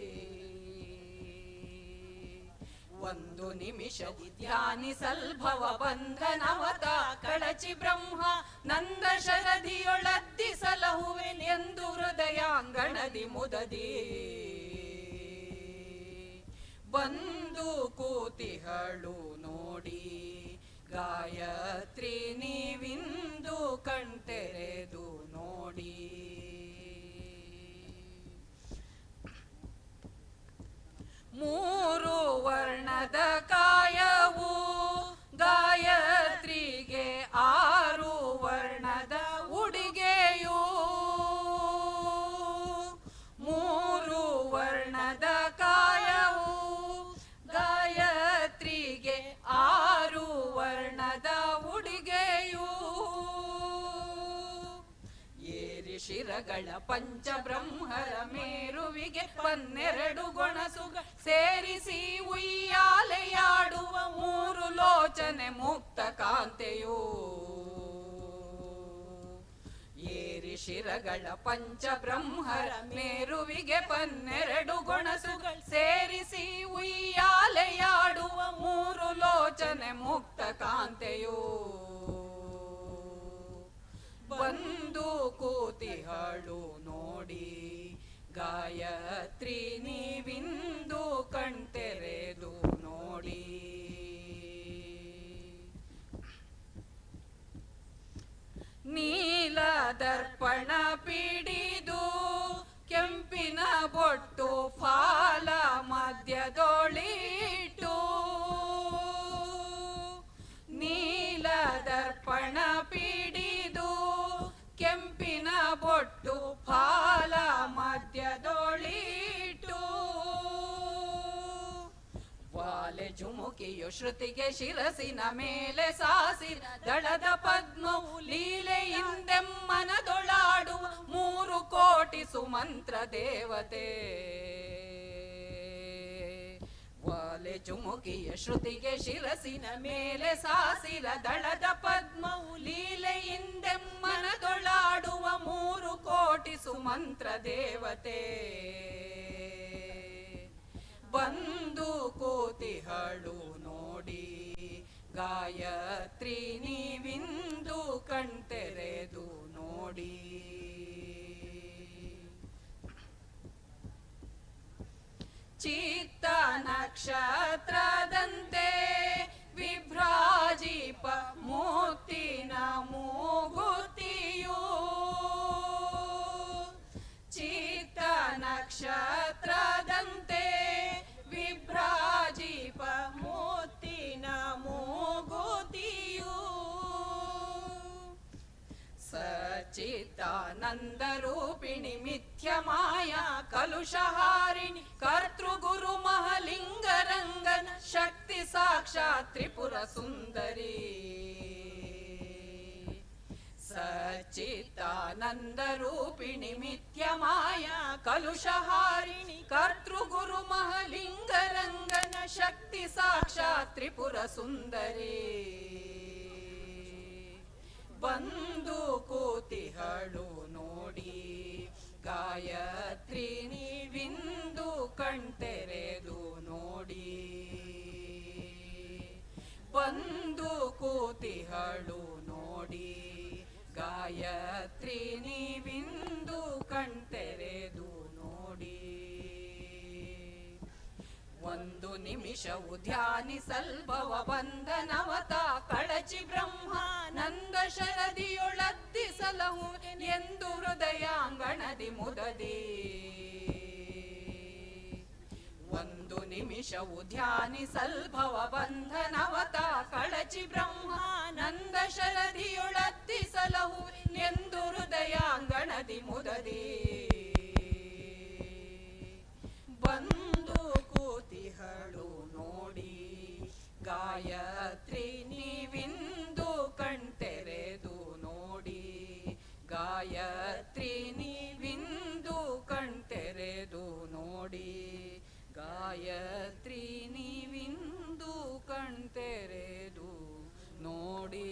ಒಂದು ನಿಮಿಷದಿ ಧ್ಯಾನಿಸಲ್ಭವ ಬಂಧನವತ ಕಳಚಿ ಬ್ರಹ್ಮಾನಂದ ಶರದಿಯೊಳದ್ದಿಸಲಹುವೆ ಎಂದು ಹೃದಯಾಂಗಣದಿ ಮುದದಿ ಬಂದು ಕೂತಿಹಳು ನೋಡಿ ಗಾಯತ್ರಿ ನೀವಿಂದು ಕಣ್ತೆರೆದು ನೋಡಿ ಮೂರು ವರ್ಣದ ಕಾಯವು ಗಾಯತ್ರಿಗೆ ಆರು ವರ್ಣದ ಉಡಿಗೆಯು ಮೂರು ವರ್ಣದ ಕಾಯವು ಗಾಯತ್ರಿಗೆ ಆರು ವರ್ಣದ ಶಿರಗಳ ಪಂಚಬ್ರಹ್ಮರ ಮೇರುವಿಗೆ 12 ಗೊಣಸುಗ ಸೇರಿಸಿ ಉಯ್ಯಾಲೆಯಾಡುವ 3 ಲೋಚನೆ ಮುಕ್ತ ಕಾಂತೆಯೋ ಏರಿ ಶಿರಗಳ ಪಂಚಬ್ರಹ್ಮರ ಮೇರುವಿಗೆ 12 ಗೊಣಸುಗಳು ಸೇರಿಸಿ ಉಯ್ಯಾಲೆಯಾಡುವ 3 ಲೋಚನೆ ಮುಕ್ತ ಕಾಂತೆಯೋ ಬಂದು ಕೂತಿಹಳು ನೋಡಿ ಗಾಯತ್ರಿ ನೀವಿಂದು ಕಣ್ತೆರೆದು ನೋಡಿ ನೀಲ ದರ್ಪಣ ಪಿಡಿದು ಕೆಂಪಿನ ಬೊಟ್ಟು ಫಾಲ ಮಧ್ಯದೊಳಿಟ್ಟು ನೀಲ ದರ್ಪಣ ಪಿಡಿದು ಕೆಂಪಿನ ಬೊಟ್ಟು ಫಾಲ ಮಧ್ಯದೊಳಿಟ್ಟು ವಾಲೆ ಜುಮುಕಿಯು ಶ್ರುತಿಗೆ ಶಿರಸಿನ ಮೇಲೆ ಸಾಸಿರ ದಳದ ಪದ್ಮವು ಲೀಲೆಯಿಂದೆಮ್ಮನದೊಳಾಡುವ 3 ಕೋಟಿ ಸುಮಂತ್ರ ದೇವತೆ ವಾಲೆ ಜುಮುಕಿಯ ಶ್ರುತಿಗೆ ಶಿರಸಿನ ಮೇಲೆ ಸಾಸಿರ ದಳದ ಪದ್ಮವು ಲೀಲೆಯಿಂದೆಮ್ಮನದೊಳಾಡುವ 3 ಕೋಟಿ ಸುಮಂತ್ರ ದೇವತೆ ಬಂದು ಕೂತಿಹಳು ನೋಡಿ ಗಾಯತ್ರಿ ನೀವಿಂದು ಕಣ್ತೆರೆದು ನೋಡಿ ಚಿತ್ತ ನಕ್ಷತ್ರದಂತೆ ವಿಭ್ರಾಜಿಪ ಮುತ್ತಿನ ಮೂಗುತಿಯು ಚಿತ್ತ ನಕ್ಷತ್ರದಂತೆ ವಿಭ್ರಾಜಿಪ ಮುತ್ತಿನ ಮೂಗುತಿಯು ಸಚ್ಚಿದಾನಂದ ರೂಪಿಣಿ ಮಿಥ್ಯ ಮಾಯಾ ಕಲುಷಹಾರಿಣಿ ಕರ್ತೃಗುರು ಮಹಲಿಂಗರಂಗನ ಶಕ್ತಿ ಸಾಕ್ಷಾತ್ ತ್ರಿಪುರ ಸುಂದರಿ ಸಚ್ಚಿದಾನಂದ ರೂಪಿಣಿ ಮಿಥ್ಯ ಮಾಯಾ ಕಲುಷಹಾರಿಣಿ ಕರ್ತೃಗುರು ಮಹಲಿಂಗರಂಗನ ಶಕ್ತಿ ಸಾಕ್ಷಾತ್ ತ್ರಿಪುರ ಸುಂದರಿ ಬಂದು ಕೂತಿಹಳು ನೋಡಿ ಗಾಯತ್ರಿ ನೀವಿಂದು ಕಣ್ತೆರೆದು ನೋಡಿ ಬಂದು ಕೂತಿಹಳು ನೋಡಿ ಗಾಯತ್ರಿ ನೀವಿಂದು ಕಣ್ತೆರೆದು ನೋಡಿ 1 ನಿಮಿಷವು ಧ್ಯಾನಿಸಲ್ಭವ ಬಂಧನವತ ಕಳಚಿ ಬ್ರಹ್ಮಾನಂದ ಶರದಿಯೊಳದ್ದಿಸಲಹು ಎಂದು ಹೃದಯಾಂಗಣದಿ ಮುದದಿ 1 ನಿಮಿಷವು ಧ್ಯಾನಿಸಲ್ಭವ ಬಂಧನವತ ಕಳಚಿ ಬ್ರಹ್ಮಾನಂದ ಶರದಿಯೊಳದ್ದಿಸಲಹು ಎಂದು ಹೃದಯಾಂಗಣದಿ ಮುದದಿ ಬಂದು ಕೂತಿಹಳು ನೋಡಿ ಗಾಯತ್ರಿ ನೀವಿಂದು ಕಣ್ತೆರೆದು ನೋಡಿ ಗಾಯತ್ರಿ ನೀವಿಂದು ಕಣ್ತೆರೆದು ನೋಡಿ ಗಾಯತ್ರಿ ನೀವಿಂದು ಕಣ್ತೆರೆದು ನೋಡಿ.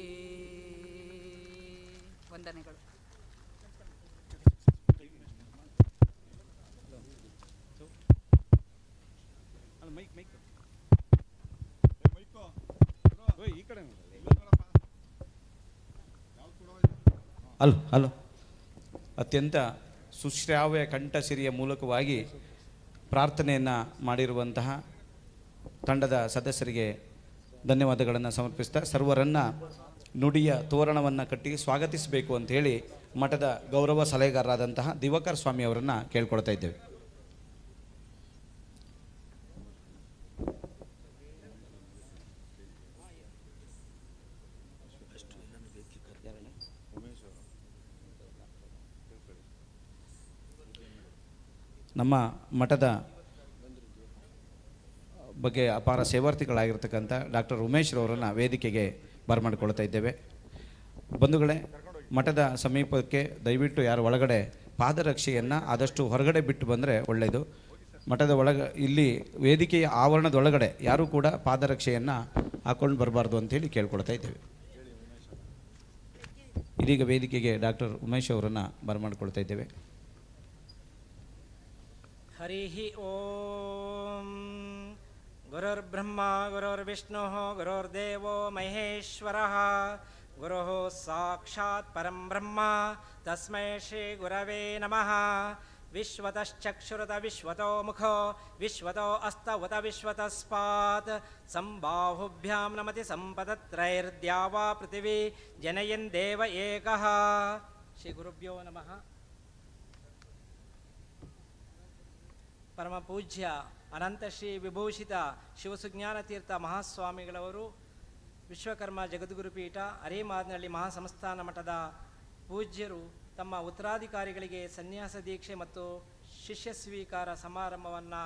ವಂದನೆಗಳು. ಹಲೋ ಅತ್ಯಂತ ಸುಶ್ರಾವ್ಯ ಕಂಠಸಿರಿಯ ಮೂಲಕವಾಗಿ ಪ್ರಾರ್ಥನೆಯನ್ನು ಮಾಡಿರುವಂತಹ ತಂಡದ ಸದಸ್ಯರಿಗೆ ಧನ್ಯವಾದಗಳನ್ನು ಸಮರ್ಪಿಸ್ತಾ ಸರ್ವರನ್ನು ನುಡಿಯ ತೋರಣವನ್ನು ಕಟ್ಟಿ ಸ್ವಾಗತಿಸಬೇಕು ಅಂತ ಹೇಳಿ ಮಠದ ಗೌರವ ಸಲಹೆಗಾರರಾದಂತಹ ದಿವಾಕರ್ ಸ್ವಾಮಿ ಅವರನ್ನು ಕೇಳ್ಕೊಳ್ತಾ ಇದ್ದೇವೆ. ನಮ್ಮ ಮಠದ ಬಗ್ಗೆ ಅಪಾರ ಸೇವಾರ್ಥಿಗಳಾಗಿರ್ತಕ್ಕಂಥ ಡಾಕ್ಟರ್ ಉಮೇಶ್ರವರನ್ನು ವೇದಿಕೆಗೆ ಬರಮಾಡಿಕೊಳ್ತಾ ಇದ್ದೇವೆ. ಬಂಧುಗಳೇ, ಮಠದ ಸಮೀಪಕ್ಕೆ ದಯವಿಟ್ಟು ಯಾರು ಒಳಗಡೆ ಪಾದರಕ್ಷೆಯನ್ನು ಆದಷ್ಟು ಹೊರಗಡೆ ಬಿಟ್ಟು ಬಂದರೆ ಒಳ್ಳೆಯದು. ಮಠದ ಇಲ್ಲಿ ವೇದಿಕೆಯ ಆವರಣದೊಳಗಡೆ ಯಾರೂ ಕೂಡ ಪಾದರಕ್ಷೆಯನ್ನು ಹಾಕ್ಕೊಂಡು ಬರಬಾರ್ದು ಅಂತೇಳಿ ಕೇಳ್ಕೊಳ್ತಾ ಇದ್ದೇವೆ. ಇದೀಗ ವೇದಿಕೆಗೆ ಡಾಕ್ಟರ್ ಉಮೇಶ್ ಅವರನ್ನು ಬರಮಾಡ್ಕೊಳ್ತಾ ಇದ್ದೇವೆ. ಹರಿ ಓಂ. ಗುರುರ್ಬ್ರಹ್ಮ ಗುರುರ್ವಿಷ್ಣು ಗುರುರ್ದೇವೋ ಮಹೇಶ್ವರಃ. ಗುರುಃ ಸಾಕ್ಷಾತ್ ಪರಂ ಬ್ರಹ್ಮ ತಸ್ಮೈ ಶ್ರೀ ಗುರವೇ ನಮಃ. ವಿಶ್ವತಶ್ಚಕ್ಷುರತ ವಿಶ್ವತೋ ಮುಖೋ ವಿಶ್ವತೋ ಅಸ್ತವತ ವಿಶ್ವತಸ್ಪಾತ್. ಸಂಬಾಹುಭ್ಯಾಂ ನಮತಿ ಸಂಪದತ್ರೈರ್ದ್ಯಾವಾ ಪೃಥಿವೀ ಜನಯನ್ ದೇವ ಏಕಃ. ಶ್ರೀ ಗುರುಭ್ಯೋ ನಮಃ. ಪರಮ ಪೂಜ್ಯ ಅನಂತ ಶ್ರೀ ವಿಭೂಷಿತ ಶಿವಸುಜ್ಞಾನ ತೀರ್ಥ ಮಹಾಸ್ವಾಮಿಗಳವರು ವಿಶ್ವಕರ್ಮ ಜಗದ್ಗುರುಪೀಠ ಅರೇಮಾದನಹಳ್ಳಿ ಮಹಾಸಂಸ್ಥಾನ ಮಠದ ಪೂಜ್ಯರು ತಮ್ಮ ಉತ್ತರಾಧಿಕಾರಿಗಳಿಗೆ ಸನ್ಯಾಸ ದೀಕ್ಷೆ ಮತ್ತು ಶಿಷ್ಯ ಸ್ವೀಕಾರ ಸಮಾರಂಭವನ್ನು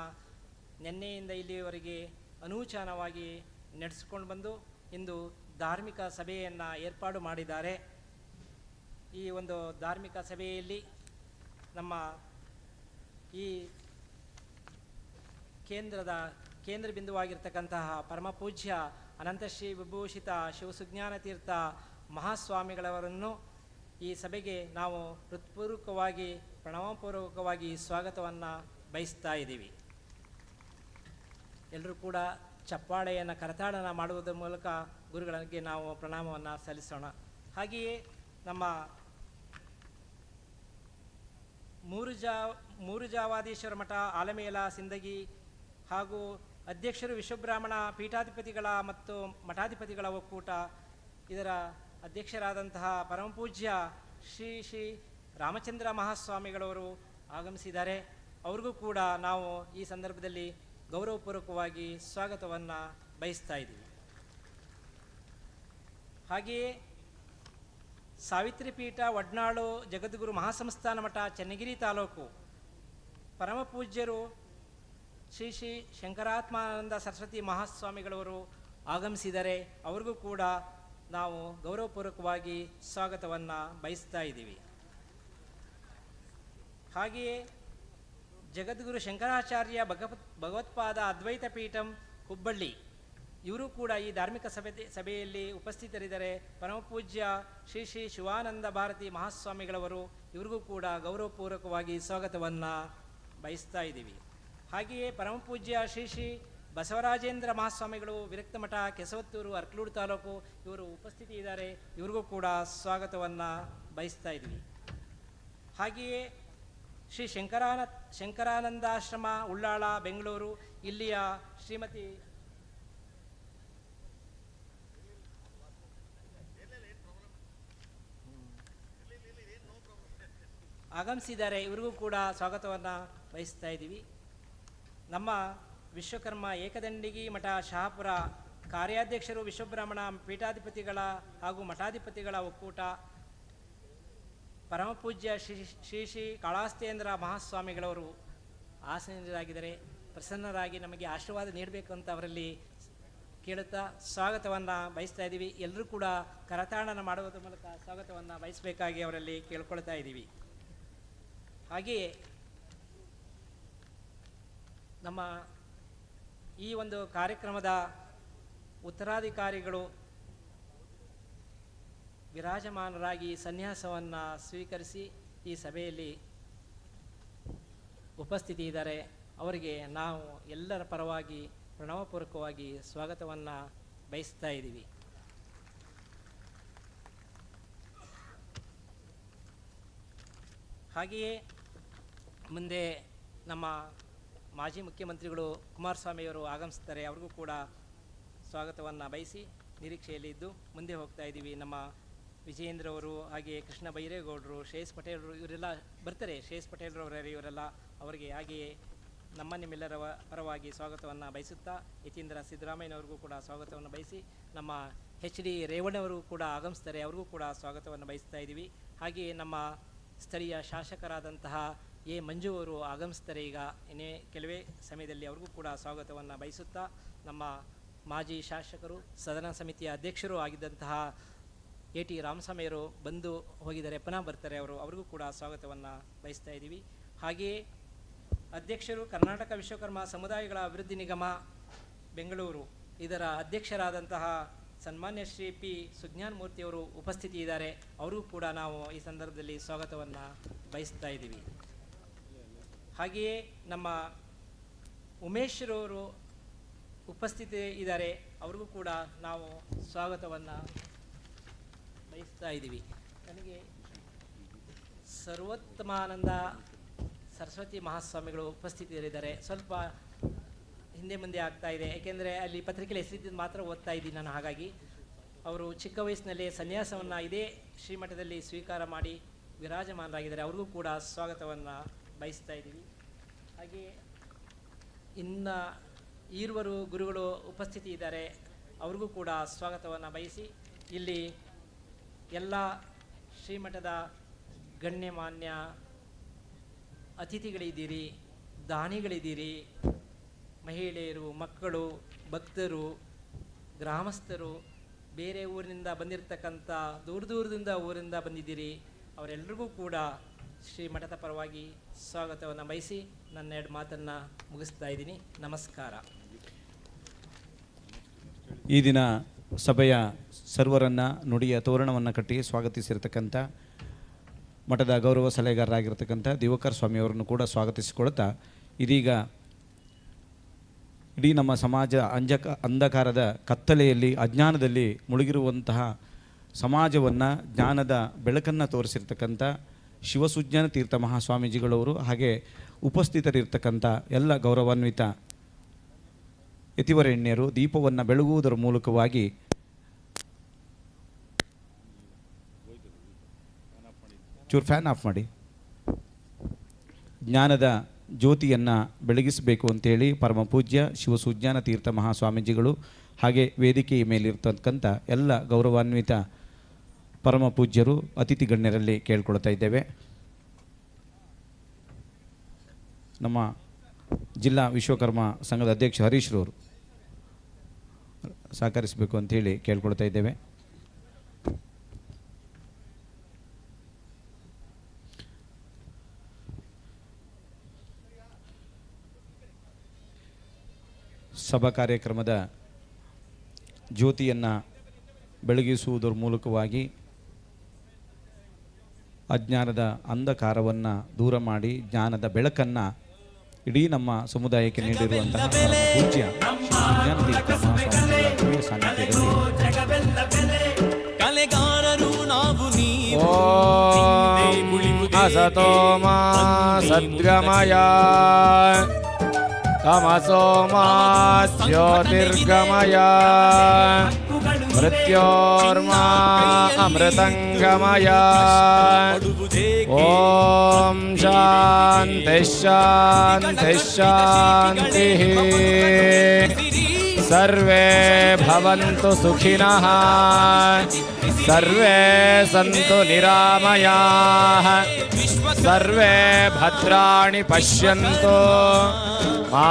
ನಿನ್ನೆಯಿಂದ ಇಲ್ಲಿಯವರೆಗೆ ಅನೂಚಾನವಾಗಿ ನಡೆಸಿಕೊಂಡು ಬಂದು ಇಂದು ಧಾರ್ಮಿಕ ಸಭೆಯನ್ನು ಏರ್ಪಾಡು ಮಾಡಿದ್ದಾರೆ. ಈ ಒಂದು ಧಾರ್ಮಿಕ ಸಭೆಯಲ್ಲಿ ನಮ್ಮ ಈ ಕೇಂದ್ರ ಬಿಂದುವಾಗಿರ್ತಕ್ಕಂತಹ ಪರಮ ಪೂಜ್ಯ ಅನಂತಶ್ರೀ ವಿಭೂಷಿತ ಶಿವಸುಜ್ಞಾನ ತೀರ್ಥ ಮಹಾಸ್ವಾಮಿಗಳವರನ್ನು ಈ ಸಭೆಗೆ ನಾವು ಹೃತ್ಪೂರ್ವಕವಾಗಿ ಪ್ರಣವಪೂರ್ವಕವಾಗಿ ಸ್ವಾಗತವನ್ನು ಬಯಸ್ತಾ ಇದ್ದೀವಿ. ಎಲ್ಲರೂ ಕೂಡ ಚಪ್ಪಾಳೆಯನ್ನು ಕರತಾಡನ ಮಾಡುವುದರ ಮೂಲಕ ಗುರುಗಳಿಗೆ ನಾವು ಪ್ರಣಾಮವನ್ನು ಸಲ್ಲಿಸೋಣ. ಹಾಗೆಯೇ ನಮ್ಮ ಮೂರು ಜಾವಾದೀಶ್ವರ ಮಠ ಆಲಮೇಲ ಸಿಂದಗಿ ಹಾಗೂ ಅಧ್ಯಕ್ಷರು ವಿಶ್ವಬ್ರಾಹ್ಮಣ ಪೀಠಾಧಿಪತಿಗಳ ಮತ್ತು ಮಠಾಧಿಪತಿಗಳ ಒಕ್ಕೂಟ ಇದರ ಅಧ್ಯಕ್ಷರಾದಂತಹ ಪರಮಪೂಜ್ಯ ಶ್ರೀ ಶ್ರೀ ರಾಮಚಂದ್ರ ಮಹಾಸ್ವಾಮಿಗಳವರು ಆಗಮಿಸಿದ್ದಾರೆ. ಅವ್ರಿಗೂ ಕೂಡ ನಾವು ಈ ಸಂದರ್ಭದಲ್ಲಿ ಗೌರವಪೂರ್ವಕವಾಗಿ ಸ್ವಾಗತವನ್ನು ಬಯಸ್ತಾ ಇದ್ದೀವಿ. ಹಾಗೆಯೇ ಸಾವಿತ್ರಿ ಪೀಠ ವಡ್ನಾಳು ಜಗದ್ಗುರು ಮಹಾಸಂಸ್ಥಾನ ಮಠ ಚನ್ನಗಿರಿ ತಾಲೂಕು ಪರಮಪೂಜ್ಯರು ಶ್ರೀ ಶ್ರೀ ಶಂಕರಾತ್ಮಾನಂದ ಸರಸ್ವತಿ ಮಹಾಸ್ವಾಮಿಗಳವರು ಆಗಮಿಸಿದರೆ ಅವ್ರಿಗೂ ಕೂಡ ನಾವು ಗೌರವಪೂರ್ವಕವಾಗಿ ಸ್ವಾಗತವನ್ನು ಬಯಸ್ತಾ ಇದ್ದೀವಿ. ಹಾಗೆಯೇ ಜಗದ್ಗುರು ಶಂಕರಾಚಾರ್ಯ ಭಗವತ್ಪಾದ ಅದ್ವೈತ ಪೀಠಂ ಹುಬ್ಬಳ್ಳಿ ಇವರು ಕೂಡ ಈ ಧಾರ್ಮಿಕ ಸಭೆಯಲ್ಲಿ ಉಪಸ್ಥಿತರಿದ್ದಾರೆ. ಪರಮಪೂಜ್ಯ ಶ್ರೀ ಶ್ರೀ ಶಿವಾನಂದ ಭಾರತಿ ಮಹಾಸ್ವಾಮಿಗಳವರು ಇವ್ರಿಗೂ ಕೂಡ ಗೌರವಪೂರ್ವಕವಾಗಿ ಸ್ವಾಗತವನ್ನು ಬಯಸ್ತಾ ಇದ್ದೀವಿ. ಹಾಗೆಯೇ ಪರಮಪೂಜ್ಯ ಶ್ರೀ ಶ್ರೀ ಬಸವರಾಜೇಂದ್ರ ಮಹಾಸ್ವಾಮಿಗಳು ವಿರಕ್ತ ಮಠ ಕೆಸವತ್ತೂರು ಅರ್ಕಲೂರು ತಾಲೂಕು ಇವರು ಉಪಸ್ಥಿತಿ ಇದ್ದಾರೆ. ಇವ್ರಿಗೂ ಕೂಡ ಸ್ವಾಗತವನ್ನು ಬಯಸ್ತಾ ಇದ್ದೀವಿ. ಹಾಗೆಯೇ ಶ್ರೀ ಶಂಕರಾನಂದಾಶ್ರಮ ಉಳ್ಳಾಳ ಬೆಂಗಳೂರು ಇಲ್ಲಿಯ ಶ್ರೀಮತಿ ಆಗಮಿಸಿದ್ದಾರೆ. ಇವ್ರಿಗೂ ಕೂಡ ಸ್ವಾಗತವನ್ನು ಬಯಸ್ತಾ ಇದ್ದೀವಿ. ನಮ್ಮ ವಿಶ್ವಕರ್ಮ ಏಕದಂಡಿಗಿ ಮಠ ಶಹಾಪುರ ಕಾರ್ಯಾಧ್ಯಕ್ಷರು ವಿಶ್ವಬ್ರಾಹ್ಮಣ ಪೀಠಾಧಿಪತಿಗಳ ಹಾಗೂ ಮಠಾಧಿಪತಿಗಳ ಒಕ್ಕೂಟ ಪರಮಪೂಜ್ಯ ಶ್ರೀ ಶ್ರೀ ಕಾಳಾಸ್ತೇಂದ್ರ ಮಹಾಸ್ವಾಮಿಗಳವರು ಆಸೀನರಾಗಿದ್ದಾರೆ. ಪ್ರಸನ್ನರಾಗಿ ನಮಗೆ ಆಶೀರ್ವಾದ ನೀಡಬೇಕು ಅಂತ ಅವರಲ್ಲಿ ಕೇಳುತ್ತಾ ಸ್ವಾಗತವನ್ನು ಬಯಸ್ತಾ ಇದ್ದೀವಿ. ಎಲ್ಲರೂ ಕೂಡ ಕರತಾಡನ ಮಾಡುವುದರ ಮೂಲಕ ಸ್ವಾಗತವನ್ನು ಬಯಸಬೇಕಾಗಿ ಅವರಲ್ಲಿ ಕೇಳ್ಕೊಳ್ತಾ ಇದ್ದೀವಿ. ಹಾಗೆಯೇ ನಮ್ಮ ಈ ಒಂದು ಕಾರ್ಯಕ್ರಮದ ಉತ್ತರಾಧಿಕಾರಿಗಳು ವಿರಾಜಮಾನರಾಗಿ ಸನ್ಯಾಸವನ್ನು ಸ್ವೀಕರಿಸಿ ಈ ಸಭೆಯಲ್ಲಿ ಉಪಸ್ಥಿತಿ ಇದ್ದಾರೆ. ಅವರಿಗೆ ನಾವು ಎಲ್ಲರ ಪರವಾಗಿ ಪ್ರಣವಪೂರ್ವಕವಾಗಿ ಸ್ವಾಗತವನ್ನು ಬಯಸ್ತಾ ಇದ್ದೀವಿ. ಹಾಗೆಯೇ ಮುಂದೆ ನಮ್ಮ ಮಾಜಿ ಮುಖ್ಯಮಂತ್ರಿಗಳು ಕುಮಾರಸ್ವಾಮಿಯವರು ಆಗಮಿಸ್ತಾರೆ. ಅವ್ರಿಗೂ ಕೂಡ ಸ್ವಾಗತವನ್ನು ಬಯಸಿ ನಿರೀಕ್ಷೆಯಲ್ಲಿ ಇದ್ದು ಮುಂದೆ ಹೋಗ್ತಾ ಇದ್ದೀವಿ. ನಮ್ಮ ವಿಜಯೇಂದ್ರ ಅವರು ಹಾಗೆಯೇ ಕೃಷ್ಣ ಬೈರೇಗೌಡರು, ಶ್ರೇಯಸ್ ಪಟೇಲ್ರು ಇವರೆಲ್ಲ ಬರ್ತಾರೆ. ಶ್ರೇಯಸ್ ಪಟೇಲ್ರವರ ಇವರೆಲ್ಲ ಅವರಿಗೆ ಹಾಗೆಯೇ ನಿಮ್ಮೆಲ್ಲರ ಪರವಾಗಿ ಸ್ವಾಗತವನ್ನು ಬಯಸುತ್ತಾ ಯತೀಂದ್ರ ಸಿದ್ದರಾಮಯ್ಯನವ್ರಿಗೂ ಕೂಡ ಸ್ವಾಗತವನ್ನು ಬಯಸಿ ನಮ್ಮ HD ರೇವಣ್ಣವರು ಕೂಡ ಆಗಮಿಸ್ತಾರೆ. ಅವ್ರಿಗೂ ಕೂಡ ಸ್ವಾಗತವನ್ನು ಬಯಸ್ತಾ ಇದ್ದೀವಿ. ಹಾಗೆಯೇ ನಮ್ಮ ಸ್ಥಳೀಯ ಶಾಸಕರಾದಂತಹ ಮಂಜು ಅವರು ಆಗಮಿಸ್ತಾರೆ. ಈಗ ಇನ್ನೇ ಕೆಲವೇ ಸಮಯದಲ್ಲಿ ಅವ್ರಿಗೂ ಕೂಡ ಸ್ವಾಗತವನ್ನು ಬಯಸುತ್ತಾ ನಮ್ಮ ಮಾಜಿ ಶಾಸಕರು ಸದನ ಸಮಿತಿಯ ಅಧ್ಯಕ್ಷರು ಆಗಿದ್ದಂತಹ AT ರಾಮಸ್ವಾಮಿಯವರು ಬಂದು ಹೋಗಿದ್ದಾರೆ, ಪುನಃ ಬರ್ತಾರೆ ಅವರು, ಅವ್ರಿಗೂ ಕೂಡ ಸ್ವಾಗತವನ್ನು ಬಯಸ್ತಾ ಇದ್ದೀವಿ. ಹಾಗೆಯೇ ಅಧ್ಯಕ್ಷರು ಕರ್ನಾಟಕ ವಿಶ್ವಕರ್ಮ ಸಮುದಾಯಗಳ ಅಭಿವೃದ್ಧಿ ನಿಗಮ ಬೆಂಗಳೂರು, ಇದರ ಅಧ್ಯಕ್ಷರಾದಂತಹ ಸನ್ಮಾನ್ಯ ಶ್ರೀ P. ಸುಜ್ಞಾನ್ ಮೂರ್ತಿಯವರು ಉಪಸ್ಥಿತಿ ಇದ್ದಾರೆ, ಅವರಿಗೂ ಕೂಡ ನಾವು ಈ ಸಂದರ್ಭದಲ್ಲಿ ಸ್ವಾಗತವನ್ನು ಬಯಸ್ತಾ ಇದ್ದೀವಿ. ಹಾಗೆಯೇ ನಮ್ಮ ಉಮೇಶ್ರವರು ಉಪಸ್ಥಿತಿ ಇದ್ದಾರೆ, ಅವ್ರಿಗೂ ಕೂಡ ನಾವು ಸ್ವಾಗತವನ್ನು ಬಯಸ್ತಾ ಇದ್ದೀವಿ. ನನಗೆ ಸರ್ವೋತ್ತಮಾನಂದ ಸರಸ್ವತಿ ಮಹಾಸ್ವಾಮಿಗಳು ಉಪಸ್ಥಿತಿಯಲ್ಲಿದ್ದಾರೆ. ಸ್ವಲ್ಪ ಹಿಂದೆ ಮುಂದೆ ಆಗ್ತಾ ಇದೆ, ಏಕೆಂದರೆ ಅಲ್ಲಿ ಪತ್ರಿಕೆಯಲ್ಲಿ ಹೆಸರಿದ್ದು ಮಾತ್ರ ಓದ್ತಾ ಇದ್ದೀನಿ ನಾನು. ಹಾಗಾಗಿ ಅವರು ಚಿಕ್ಕ ವಯಸ್ಸಿನಲ್ಲೇ ಸನ್ಯಾಸವನ್ನು ಇದೇ ಶ್ರೀಮಠದಲ್ಲಿ ಸ್ವೀಕಾರ ಮಾಡಿ ವಿರಾಜಮಾನರಾಗಿದ್ದಾರೆ, ಅವ್ರಿಗೂ ಕೂಡ ಸ್ವಾಗತವನ್ನು ಬಯಸ್ತಾ ಇದ್ದೀವಿ. ಹಾಗೆ ಇನ್ನು ಈರುವರು ಗುರುಗಳು ಉಪಸ್ಥಿತಿ ಇದ್ದಾರೆ, ಅವ್ರಿಗೂ ಕೂಡ ಸ್ವಾಗತವನ್ನು ಬಯಸಿ, ಇಲ್ಲಿ ಎಲ್ಲ ಶ್ರೀಮಠದ ಗಣ್ಯಮಾನ್ಯ ಅತಿಥಿಗಳಿದ್ದೀರಿ, ದಾನಿಗಳಿದ್ದೀರಿ, ಮಹಿಳೆಯರು, ಮಕ್ಕಳು, ಭಕ್ತರು, ಗ್ರಾಮಸ್ಥರು, ಬೇರೆ ಊರಿನಿಂದ ಬಂದಿರತಕ್ಕಂಥ ದೂರದಿಂದ ಊರಿಂದ ಬಂದಿದ್ದೀರಿ, ಅವರೆಲ್ಲರಿಗೂ ಕೂಡ ಶ್ರೀಮಠದ ಪರವಾಗಿ ಸ್ವಾಗತವನ್ನು ಬಯಸಿ ನನ್ನ 2 ಮಾತನ್ನು ಮುಗಿಸ್ತಾ ಇದ್ದೀನಿ. ನಮಸ್ಕಾರ. ಈ ದಿನ ಸಭೆಯ ಸರ್ವರನ್ನು ನುಡಿಯ ತೋರಣವನ್ನು ಕಟ್ಟಿ ಸ್ವಾಗತಿಸಿರ್ತಕ್ಕಂಥ ಮಠದ ಗೌರವ ಸಲಹೆಗಾರರಾಗಿರ್ತಕ್ಕಂಥ ದಿವಾಕರ್ ಸ್ವಾಮಿಯವರನ್ನು ಕೂಡ ಸ್ವಾಗತಿಸಿಕೊಳ್ತಾ, ಇದೀಗ ಇಡೀ ನಮ್ಮ ಸಮಾಜ ಅಂಧಕಾರದ ಕತ್ತಲೆಯಲ್ಲಿ ಅಜ್ಞಾನದಲ್ಲಿ ಮುಳುಗಿರುವಂತಹ ಸಮಾಜವನ್ನು ಜ್ಞಾನದ ಬೆಳಕನ್ನು ತೋರಿಸಿರ್ತಕ್ಕಂಥ ಶಿವಸುಜ್ಞಾನ ತೀರ್ಥ ಮಹಾಸ್ವಾಮೀಜಿಗಳವರು, ಹಾಗೆ ಉಪಸ್ಥಿತರಿರ್ತಕ್ಕಂಥ ಎಲ್ಲ ಗೌರವಾನ್ವಿತ ಯತಿವರೆಣ್ಯರು ದೀಪವನ್ನು ಬೆಳಗುವುದರ ಮೂಲಕವಾಗಿ ಚೂರು ಫ್ಯಾನ್ ಆಫ್ ಮಾಡಿ ಜ್ಞಾನದ ಜ್ಯೋತಿಯನ್ನು ಬೆಳಗಿಸಬೇಕು ಅಂತೇಳಿ ಪರಮ ಪೂಜ್ಯ ಶಿವಸುಜ್ಞಾನ ತೀರ್ಥ ಮಹಾಸ್ವಾಮೀಜಿಗಳು ಹಾಗೆ ವೇದಿಕೆಯ ಮೇಲಿರ್ತಕ್ಕಂಥ ಎಲ್ಲ ಗೌರವಾನ್ವಿತ ಪರಮ ಪೂಜ್ಯರು ಅತಿಥಿ ಗಣ್ಯರಲ್ಲಿ ಕೇಳ್ಕೊಳ್ತಾ ಇದ್ದೇವೆ. ನಮ್ಮ ಜಿಲ್ಲಾ ವಿಶ್ವಕರ್ಮ ಸಂಘದ ಅಧ್ಯಕ್ಷ ಹರೀಶ್ರವರು ಸಹಕರಿಸಬೇಕು ಅಂತೇಳಿ ಕೇಳ್ಕೊಳ್ತಾ ಇದ್ದೇವೆ. ಸಭಾ ಕಾರ್ಯಕ್ರಮದ ಜ್ಯೋತಿಯನ್ನು ಬೆಳಗಿಸುವುದರ ಮೂಲಕವಾಗಿ ಅಜ್ಞಾನದ ಅಂಧಕಾರವನ್ನು ದೂರ ಮಾಡಿ ಜ್ಞಾನದ ಬೆಳಕನ್ನು ಇಡೀ ನಮ್ಮ ಸಮುದಾಯಕ್ಕೆ ನೀಡಿರುವಂತಹ ಪೂಜ್ಯ ಕಲೆಗಾರರು ನಾವು ಅಸತೋ ಮಾ ಸದ್ಗಮಯ ತಮಸೋ ಮಾ ಜ್ಯೋತಿರ್ಗಮಯ ಮೃತ್ಯೋರ್ಮಾ ಅಮೃತಂಗಮಯ. ಓಂ ಶಾಂತಿ ಶಾಂತಿ ಶಾಂತಿ. ಸರ್ವೇ ಭವಂತು ಸುಖಿನಃ, ಸರ್ವೇ ಸಂತು ನಿರಾಮಯಾಃ, ಸರ್ವೇ ಭದ್ರಾಣಿ ಪಶ್ಯಂತು, ಮಾ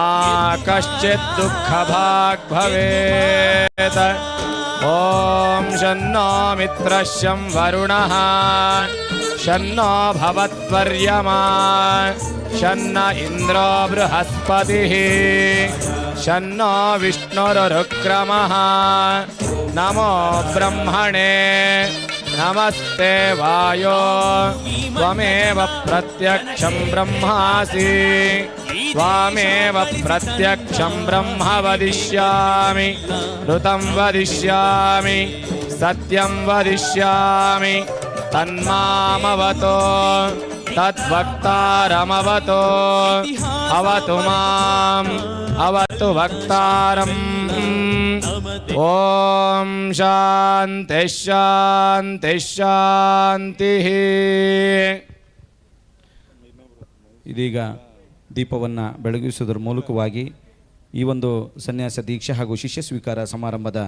ಕಶ್ಚಿತ್ ದುಃಖಭಾಗ್ ಭವೇತ್. ಓಂ ಶನ್ನೋ ಮಿತ್ರಃ ಶಂ ವರುಣಃ, ಶನ್ನೋ ಭವತ್ವರ್ಯಮಾ, ಶನ್ನ ಇಂದ್ರೋ ಬೃಹಸ್ಪತಿಃ, ಶನ್ನೋ ವಿಷ್ಣುರುರುಕ್ರಮಃ. ನಮೋ ಬ್ರಹ್ಮಣೇ ನಮಸ್ತೆ ವಾಯೋ, ತ್ವಮೇವ ಪ್ರತ್ಯಕ್ಷಂ ಬ್ರಹ್ಮಾಸಿ, ತ್ವಮೇವ ಪ್ರತ್ಯಕ್ಷಂ ಬ್ರಹ್ಮ ವದಿಷ್ಯಾಮಿ, ಋತಂ ವದಿಷ್ಯಾಮಿ, ಸತ್ಯಂ ವದಿಷ್ಯಾಮಿ. ತನ್ಮಾಮವತೋ ತದ್ವಕ್ತಾರಮವತೋ, ಅವತು ಮಾಂ ಅವತು ವಕ್ತಾರಂ. ಓಂ ಶಾಂತಿ ಶಾಂತಿ ಶಾಂತಿ. ಇದೀಗ ದೀಪವನ್ನು ಬೆಳಗಿಸುವುದರ ಮೂಲಕವಾಗಿ ಈ ಒಂದು ಸನ್ಯಾಸ ದೀಕ್ಷೆ ಹಾಗೂ ಶಿಷ್ಯ ಸ್ವೀಕಾರ ಸಮಾರಂಭದ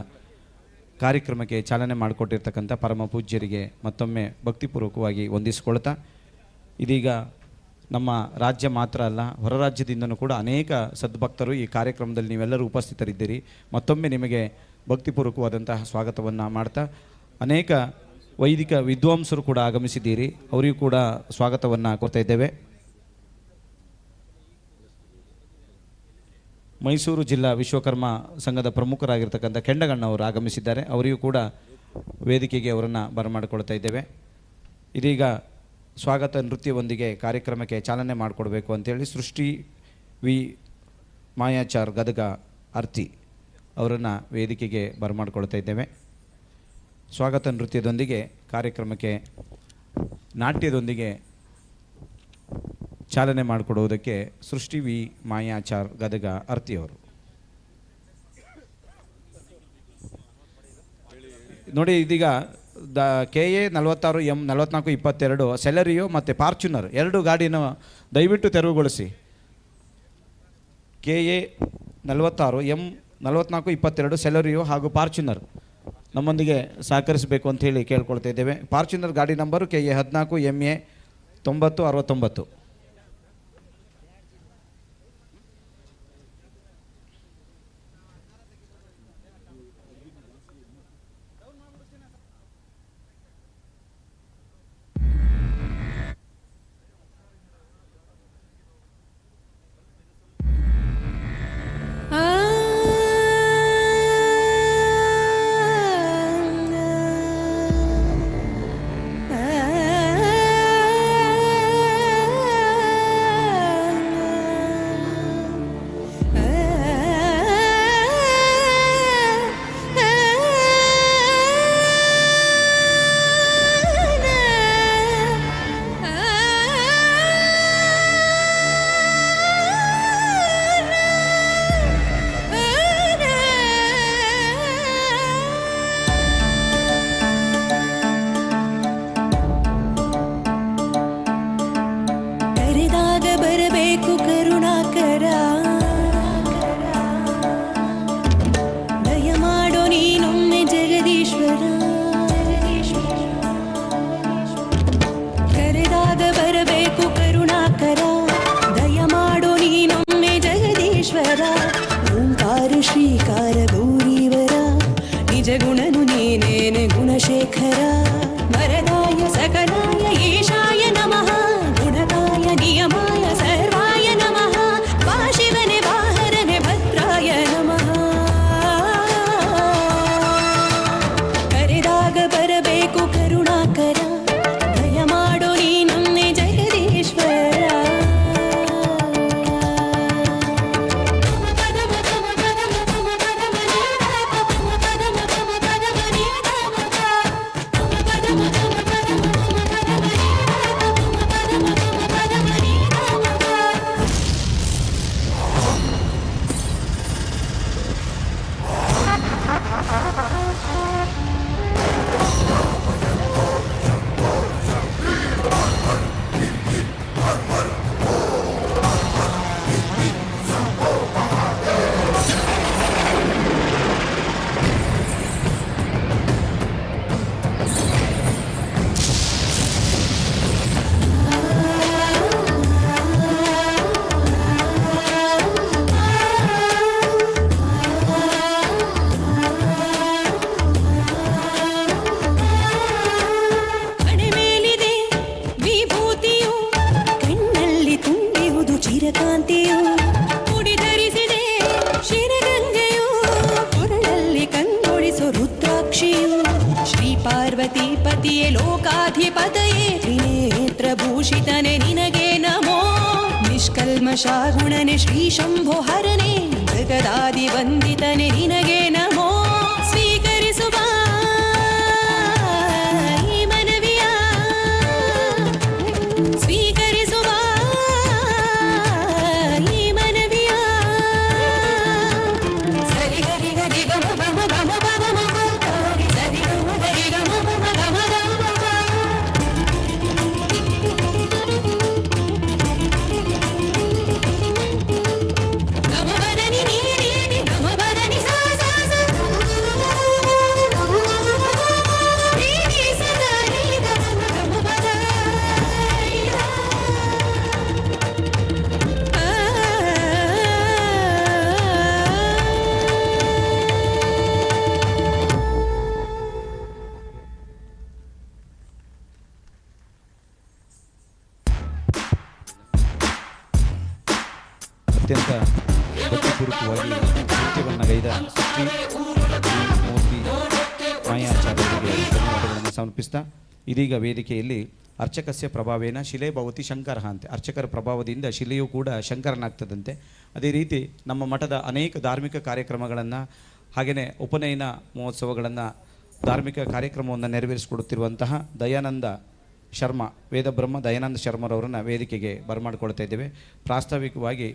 ಕಾರ್ಯಕ್ರಮಕ್ಕೆ ಚಾಲನೆ ಮಾಡಿಕೊಟ್ಟಿರ್ತಕ್ಕಂಥ ಪರಮ ಪೂಜ್ಯರಿಗೆ ಮತ್ತೊಮ್ಮೆ ಭಕ್ತಿಪೂರ್ವಕವಾಗಿ ವಂದಿಸಿಕೊಳ್ತಾ, ಇದೀಗ ನಮ್ಮ ರಾಜ್ಯ ಮಾತ್ರ ಅಲ್ಲ ಹೊರ ರಾಜ್ಯದಿಂದನೂ ಕೂಡ ಅನೇಕ ಸದ್ಭಕ್ತರು ಈ ಕಾರ್ಯಕ್ರಮದಲ್ಲಿ ನೀವೆಲ್ಲರೂ ಉಪಸ್ಥಿತರಿದ್ದೀರಿ. ಮತ್ತೊಮ್ಮೆ ನಿಮಗೆ ಭಕ್ತಿಪೂರ್ವಕವಾದಂತಹ ಸ್ವಾಗತವನ್ನು ಮಾಡ್ತಾ, ಅನೇಕ ವೈದಿಕ ವಿದ್ವಾಂಸರು ಕೂಡ ಆಗಮಿಸಿದ್ದೀರಿ. ಅವರಿಗೂ ಕೂಡ ಸ್ವಾಗತವನ್ನು ಕೋರ್ತಾ ಇದ್ದೇವೆ. ಮೈಸೂರು ಜಿಲ್ಲಾ ವಿಶ್ವಕರ್ಮ ಸಂಘದ ಪ್ರಮುಖರಾಗಿರ್ತಕ್ಕಂಥ ಕೆಂಡಗಣ್ಣವರು ಆಗಮಿಸಿದ್ದಾರೆ. ಅವರಿಗೂ ಕೂಡ ವೇದಿಕೆಗೆ ಅವರನ್ನು ಬರಮಾಡಿಕೊಳ್ತಾ ಇದ್ದೇವೆ. ಇದೀಗ ಸ್ವಾಗತ ನೃತ್ಯವೊಂದಿಗೆ ಕಾರ್ಯಕ್ರಮಕ್ಕೆ ಚಾಲನೆ ಮಾಡಿಕೊಡ್ಬೇಕು ಅಂತೇಳಿ ಸೃಷ್ಟಿ ವಿ ಮಾಯಾಚಾರ್ ಗದಗ ಅರ್ತಿ ಅವರನ್ನು ವೇದಿಕೆಗೆ ಬರಮಾಡಿಕೊಳ್ತಾ ಇದ್ದೇವೆ. ಸ್ವಾಗತ ನೃತ್ಯದೊಂದಿಗೆ ಕಾರ್ಯಕ್ರಮಕ್ಕೆ ನಾಟ್ಯದೊಂದಿಗೆ ಚಾಲನೆ ಮಾಡಿಕೊಡುವುದಕ್ಕೆ ಸೃಷ್ಟಿ ವಿ ಮಾಯಾಚಾರ್ ಗದಗ ಅರ್ತಿಯವರು. ನೋಡಿ, ಇದೀಗ KA 46 M 4422 ಸೆಲೆರಿಯೋ ಮತ್ತು ಫಾರ್ಚುನರ್ 2 ಗಾಡಿನ ದಯವಿಟ್ಟು ತೆರವುಗೊಳಿಸಿ. KA 46 M 4422 ಸೆಲೆರಿಯೋ ಹಾಗೂ ಫಾರ್ಚುನರ್ ನಮ್ಮೊಂದಿಗೆ ಸಹಕರಿಸಬೇಕು ಅಂತ ಹೇಳಿ ಕೇಳ್ಕೊಳ್ತಾ ಇದ್ದೇವೆ. ಫಾರ್ಚುನರ್ ಗಾಡಿ ನಂಬರು KA 14 MA 9069. शागुणने श्री शंभो हरने जगदादि वंदितने निनगे नमो स्वीकरिसुवा ई मनविया स्वीकरिसुवा ई मनविया सरि हरि हरि गम गम गम गम गम सरि गम हरि गम गम गम गम ಅತ್ಯಂತ ಭಕ್ತಿಪೂರ್ವಕವಾಗಿ ನೃತ್ಯವನ್ನು ಗೈದ ಶ್ರೀ ಮೂರ್ತಿ ಮಾಯಾಚಾರ್ಯರಿಗೆ ಧನ್ಯವಾದಗಳನ್ನು ಸಮರ್ಪಿಸ್ತಾ ಇದೀಗ ವೇದಿಕೆಯಲ್ಲಿ ಅರ್ಚಕಸ್ಯ ಪ್ರಭಾವೇನ ಶಿಲೆ ಭವತಿ ಶಂಕರ ಅಂತೆ. ಅರ್ಚಕರ ಪ್ರಭಾವದಿಂದ ಶಿಲೆಯೂ ಕೂಡ ಶಂಕರನಾಗ್ತದಂತೆ. ಅದೇ ರೀತಿ ನಮ್ಮ ಮಠದ ಅನೇಕ ಧಾರ್ಮಿಕ ಕಾರ್ಯಕ್ರಮಗಳನ್ನು ಹಾಗೆಯೇ ಉಪನಯನ ಮಹೋತ್ಸವಗಳನ್ನು ಧಾರ್ಮಿಕ ಕಾರ್ಯಕ್ರಮವನ್ನು ನೆರವೇರಿಸಿಕೊಡುತ್ತಿರುವಂತಹ ದಯಾನಂದ ಶರ್ಮಾ ವೇದಬ್ರಹ್ಮ ದಯಾನಂದ ಶರ್ಮರವರನ್ನು ವೇದಿಕೆಗೆ ಬರಮಾಡಿಕೊಳ್ತಾ ಇದ್ದೇವೆ. ಪ್ರಾಸ್ತಾವಿಕವಾಗಿ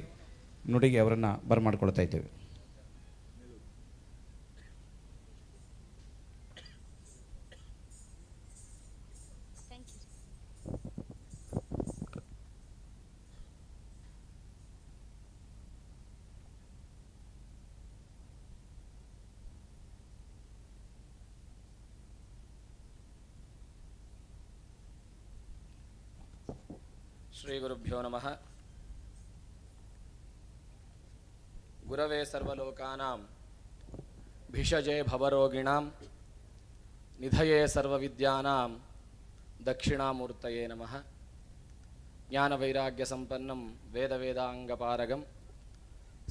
ನುಡಿಗೆ ಅವರನ್ನು ಬರಮಾಡಿಕೊಳ್ತಾ ಇದ್ದೇವೆ. ಶ್ರೀ ಗುರುಭ್ಯೋ ನಮಃ. ಗುರವೇ ಸರ್ವಲೋಕಾನಾಂ ಭಿಷಜೇ ಭವರೋಗಿಣಾಂ ನಿಧಯೇ ಸರ್ವವಿದ್ಯಾನಾಂ ದಕ್ಷಿಣಾಮೂರ್ತಯೇ ನಮಃ. ಜ್ಞಾನವೈರಾಗ್ಯ ಸಂಪನ್ನಂ ವೇದವೇದಾಂಗಪಾರಗಂ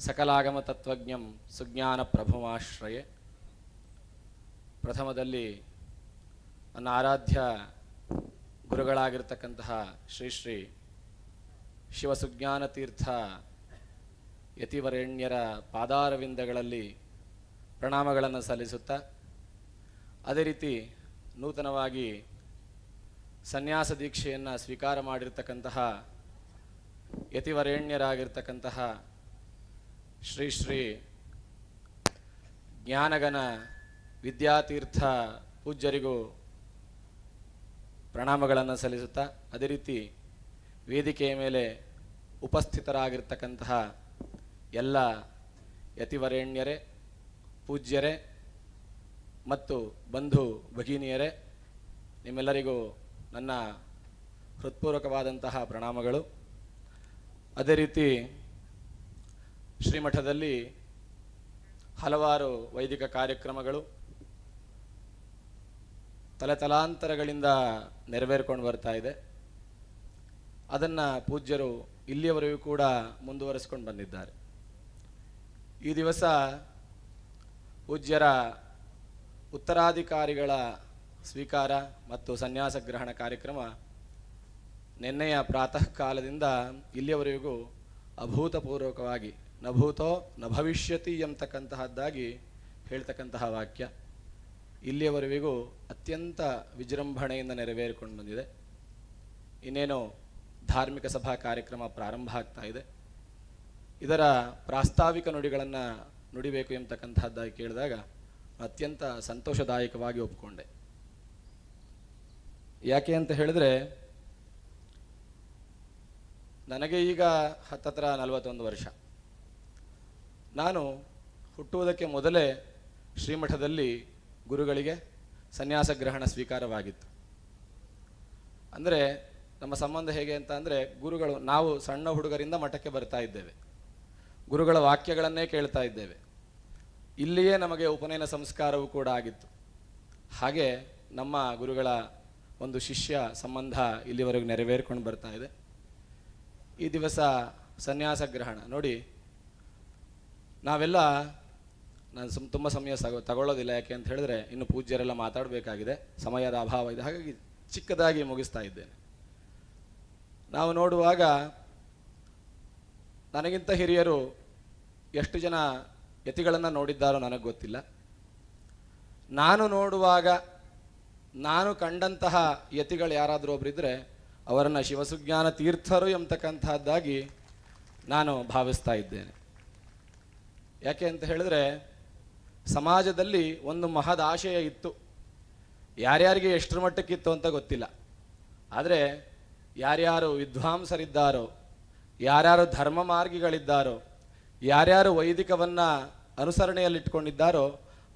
ಸಕಲಾಗಮ ತತ್ವಜ್ಞಂ ಸುಜ್ಞಾನ ಪ್ರಭುಮಾಶ್ರಯೇ. ಪ್ರಥಮದಲ್ಲಿ ನನ್ನ ಆರಾಧ್ಯ ಗುರುಗಳಾಗಿರ್ತಕ್ಕಂತಹ ಶ್ರೀ ಶ್ರೀ ಶಿವಸುಜ್ಞಾನ ತೀರ್ಥ ಯತಿವರೇಣ್ಯರ ಪಾದಾರವಿಂದಗಳಲ್ಲಿ ಪ್ರಣಾಮಗಳನ್ನು ಸಲ್ಲಿಸುತ್ತಾ, ಅದೇ ರೀತಿ ನೂತನವಾಗಿ ಸನ್ಯಾಸ ದೀಕ್ಷೆಯನ್ನು ಸ್ವೀಕಾರ ಮಾಡಿರ್ತಕ್ಕಂತಹ ಯತಿವರೇಣ್ಯರಾಗಿರ್ತಕ್ಕಂತಹ ಶ್ರೀ ಶ್ರೀ ಜ್ಞಾನಗಣ ವಿದ್ಯಾತೀರ್ಥ ಪೂಜ್ಯರಿಗೂ ಪ್ರಣಾಮಗಳನ್ನು ಸಲ್ಲಿಸುತ್ತಾ, ಅದೇ ರೀತಿ ವೇದಿಕೆಯ ಮೇಲೆ ಉಪಸ್ಥಿತರಾಗಿರ್ತಕ್ಕಂತಹ ಎಲ್ಲ ಯತಿವರೇಣ್ಯರೇ, ಪೂಜ್ಯರೇ ಮತ್ತು ಬಂಧು ಭಗಿನಿಯರೇ, ನಿಮ್ಮೆಲ್ಲರಿಗೂ ನನ್ನ ಹೃತ್ಪೂರ್ವಕವಾದಂತಹ ಪ್ರಣಾಮಗಳು. ಅದೇ ರೀತಿ ಶ್ರೀಮಠದಲ್ಲಿ ಹಲವಾರು ವೈದಿಕ ಕಾರ್ಯಕ್ರಮಗಳು ತಲೆತಲಾಂತರಗಳಿಂದ ನೆರವೇರಿಕೊಂಡು ಬರ್ತಾ ಇದೆ. ಅದನ್ನು ಪೂಜ್ಯರು ಇಲ್ಲಿಯವರೆಗೂ ಕೂಡ ಮುಂದುವರಿಸಿಕೊಂಡು ಬಂದಿದ್ದಾರೆ. ಈ ದಿವಸ ಪೂಜ್ಯರ ಉತ್ತರಾಧಿಕಾರಿಗಳ ಸ್ವೀಕಾರ ಮತ್ತು ಸನ್ಯಾಸ ಗ್ರಹಣ ಕಾರ್ಯಕ್ರಮ ನಿನ್ನೆಯ ಪ್ರಾತಃ ಕಾಲದಿಂದ ಇಲ್ಲಿಯವರೆಗೂ ಅಭೂತಪೂರ್ವಕವಾಗಿ ನಭೂತೋ ನ ಭವಿಷ್ಯತಿ ಎಂಬತಕ್ಕಂತಹದ್ದಾಗಿ ಹೇಳ್ತಕ್ಕಂತಹ ವಾಕ್ಯ ಇಲ್ಲಿಯವರೆಗೂ ಅತ್ಯಂತ ವಿಜೃಂಭಣೆಯಿಂದ ನೆರವೇರಿಕೊಂಡು ಬಂದಿದೆ. ಇನ್ನೇನು ಧಾರ್ಮಿಕ ಸಭಾ ಕಾರ್ಯಕ್ರಮ ಪ್ರಾರಂಭ ಆಗ್ತಾ ಇದೆ. ಇದರ ಪ್ರಾಸ್ತಾವಿಕ ನುಡಿಗಳನ್ನು ನುಡಿಬೇಕು ಎಂಬತಕ್ಕಂತಹದ್ದಾಗಿ ಕೇಳಿದಾಗ ಅತ್ಯಂತ ಸಂತೋಷದಾಯಕವಾಗಿ ಒಪ್ಪಿಕೊಂಡೆ. ಯಾಕೆ ಅಂತ ಹೇಳಿದ್ರೆ, ನನಗೆ ಈಗ ಹತ್ತತ್ರ 41 ವರ್ಷ. ನಾನು ಹುಟ್ಟುವುದಕ್ಕೆ ಮೊದಲೇ ಶ್ರೀಮಠದಲ್ಲಿ ಗುರುಗಳಿಗೆ ಸನ್ಯಾಸ ಗ್ರಹಣ ಸ್ವೀಕಾರವಾಗಿತ್ತು. ಅಂದರೆ ನಮ್ಮ ಸಂಬಂಧ ಹೇಗೆ ಅಂತ ಅಂದರೆ, ಗುರುಗಳು, ನಾವು ಸಣ್ಣ ಹುಡುಗರಿಂದ ಮಠಕ್ಕೆ ಬರ್ತಾ ಇದ್ದೇವೆ, ಗುರುಗಳ ವಾಕ್ಯಗಳನ್ನೇ ಕೇಳ್ತಾ ಇದ್ದೇವೆ. ಇಲ್ಲಿಯೇ ನಮಗೆ ಉಪನಯನ ಸಂಸ್ಕಾರವೂ ಕೂಡ ಆಗಿತ್ತು. ಹಾಗೆ ನಮ್ಮ ಗುರುಗಳ ಒಂದು ಶಿಷ್ಯ ಸಂಬಂಧ ಇಲ್ಲಿವರೆಗೂ ನೆರವೇರಿಕೊಂಡು ಬರ್ತಾ ಇದೆ. ಈ ದಿವಸ ಸನ್ಯಾಸ ಗ್ರಹಣ ನೋಡಿ, ನಾವೆಲ್ಲ, ನಾನು ತುಂಬ ಸಮಯ ತಗೊಳ್ಳೋದಿಲ್ಲ, ಯಾಕೆ ಅಂತ ಹೇಳಿದ್ರೆ ಇನ್ನು ಪೂಜ್ಯರೆಲ್ಲ ಮಾತಾಡಬೇಕಾಗಿದೆ, ಸಮಯದ ಅಭಾವ ಇದೆ. ಹಾಗಾಗಿ ಚಿಕ್ಕದಾಗಿ ಮುಗಿಸ್ತಾ ಇದ್ದೇನೆ. ನಾವು ನೋಡುವಾಗ ನನಗಿಂತ ಹಿರಿಯರು ಎಷ್ಟು ಜನ ಯತಿಗಳನ್ನು ನೋಡಿದ್ದಾರೋ ನನಗೆ ಗೊತ್ತಿಲ್ಲ. ನಾನು ನೋಡುವಾಗ ನಾನು ಕಂಡಂತಹ ಯತಿಗಳು ಯಾರಾದರೂ ಒಬ್ಬರಿದ್ದರೆ ಅವರನ್ನು ಶಿವಸುಜ್ಞಾನ ತೀರ್ಥರು ಎಂಬತಕ್ಕಂತಹದ್ದಾಗಿ ನಾನು ಭಾವಿಸ್ತಾ ಇದ್ದೇನೆ. ಯಾಕೆ ಅಂತ ಹೇಳಿದ್ರೆ, ಸಮಾಜದಲ್ಲಿ ಒಂದು ಮಹದಾಶಯ ಇತ್ತು. ಯಾರ್ಯಾರಿಗೆ ಎಷ್ಟರ ಮಟ್ಟಕ್ಕಿತ್ತು ಅಂತ ಗೊತ್ತಿಲ್ಲ. ಆದರೆ ಯಾರ್ಯಾರು ವಿದ್ವಾಂಸರಿದ್ದಾರೋ, ಯಾರ್ಯಾರು ಧರ್ಮ ಮಾರ್ಗಿಗಳಿದ್ದಾರೋ, ಯಾರ್ಯಾರು ವೈದಿಕವನ್ನು ಅನುಸರಣೆಯಲ್ಲಿಟ್ಕೊಂಡಿದ್ದಾರೋ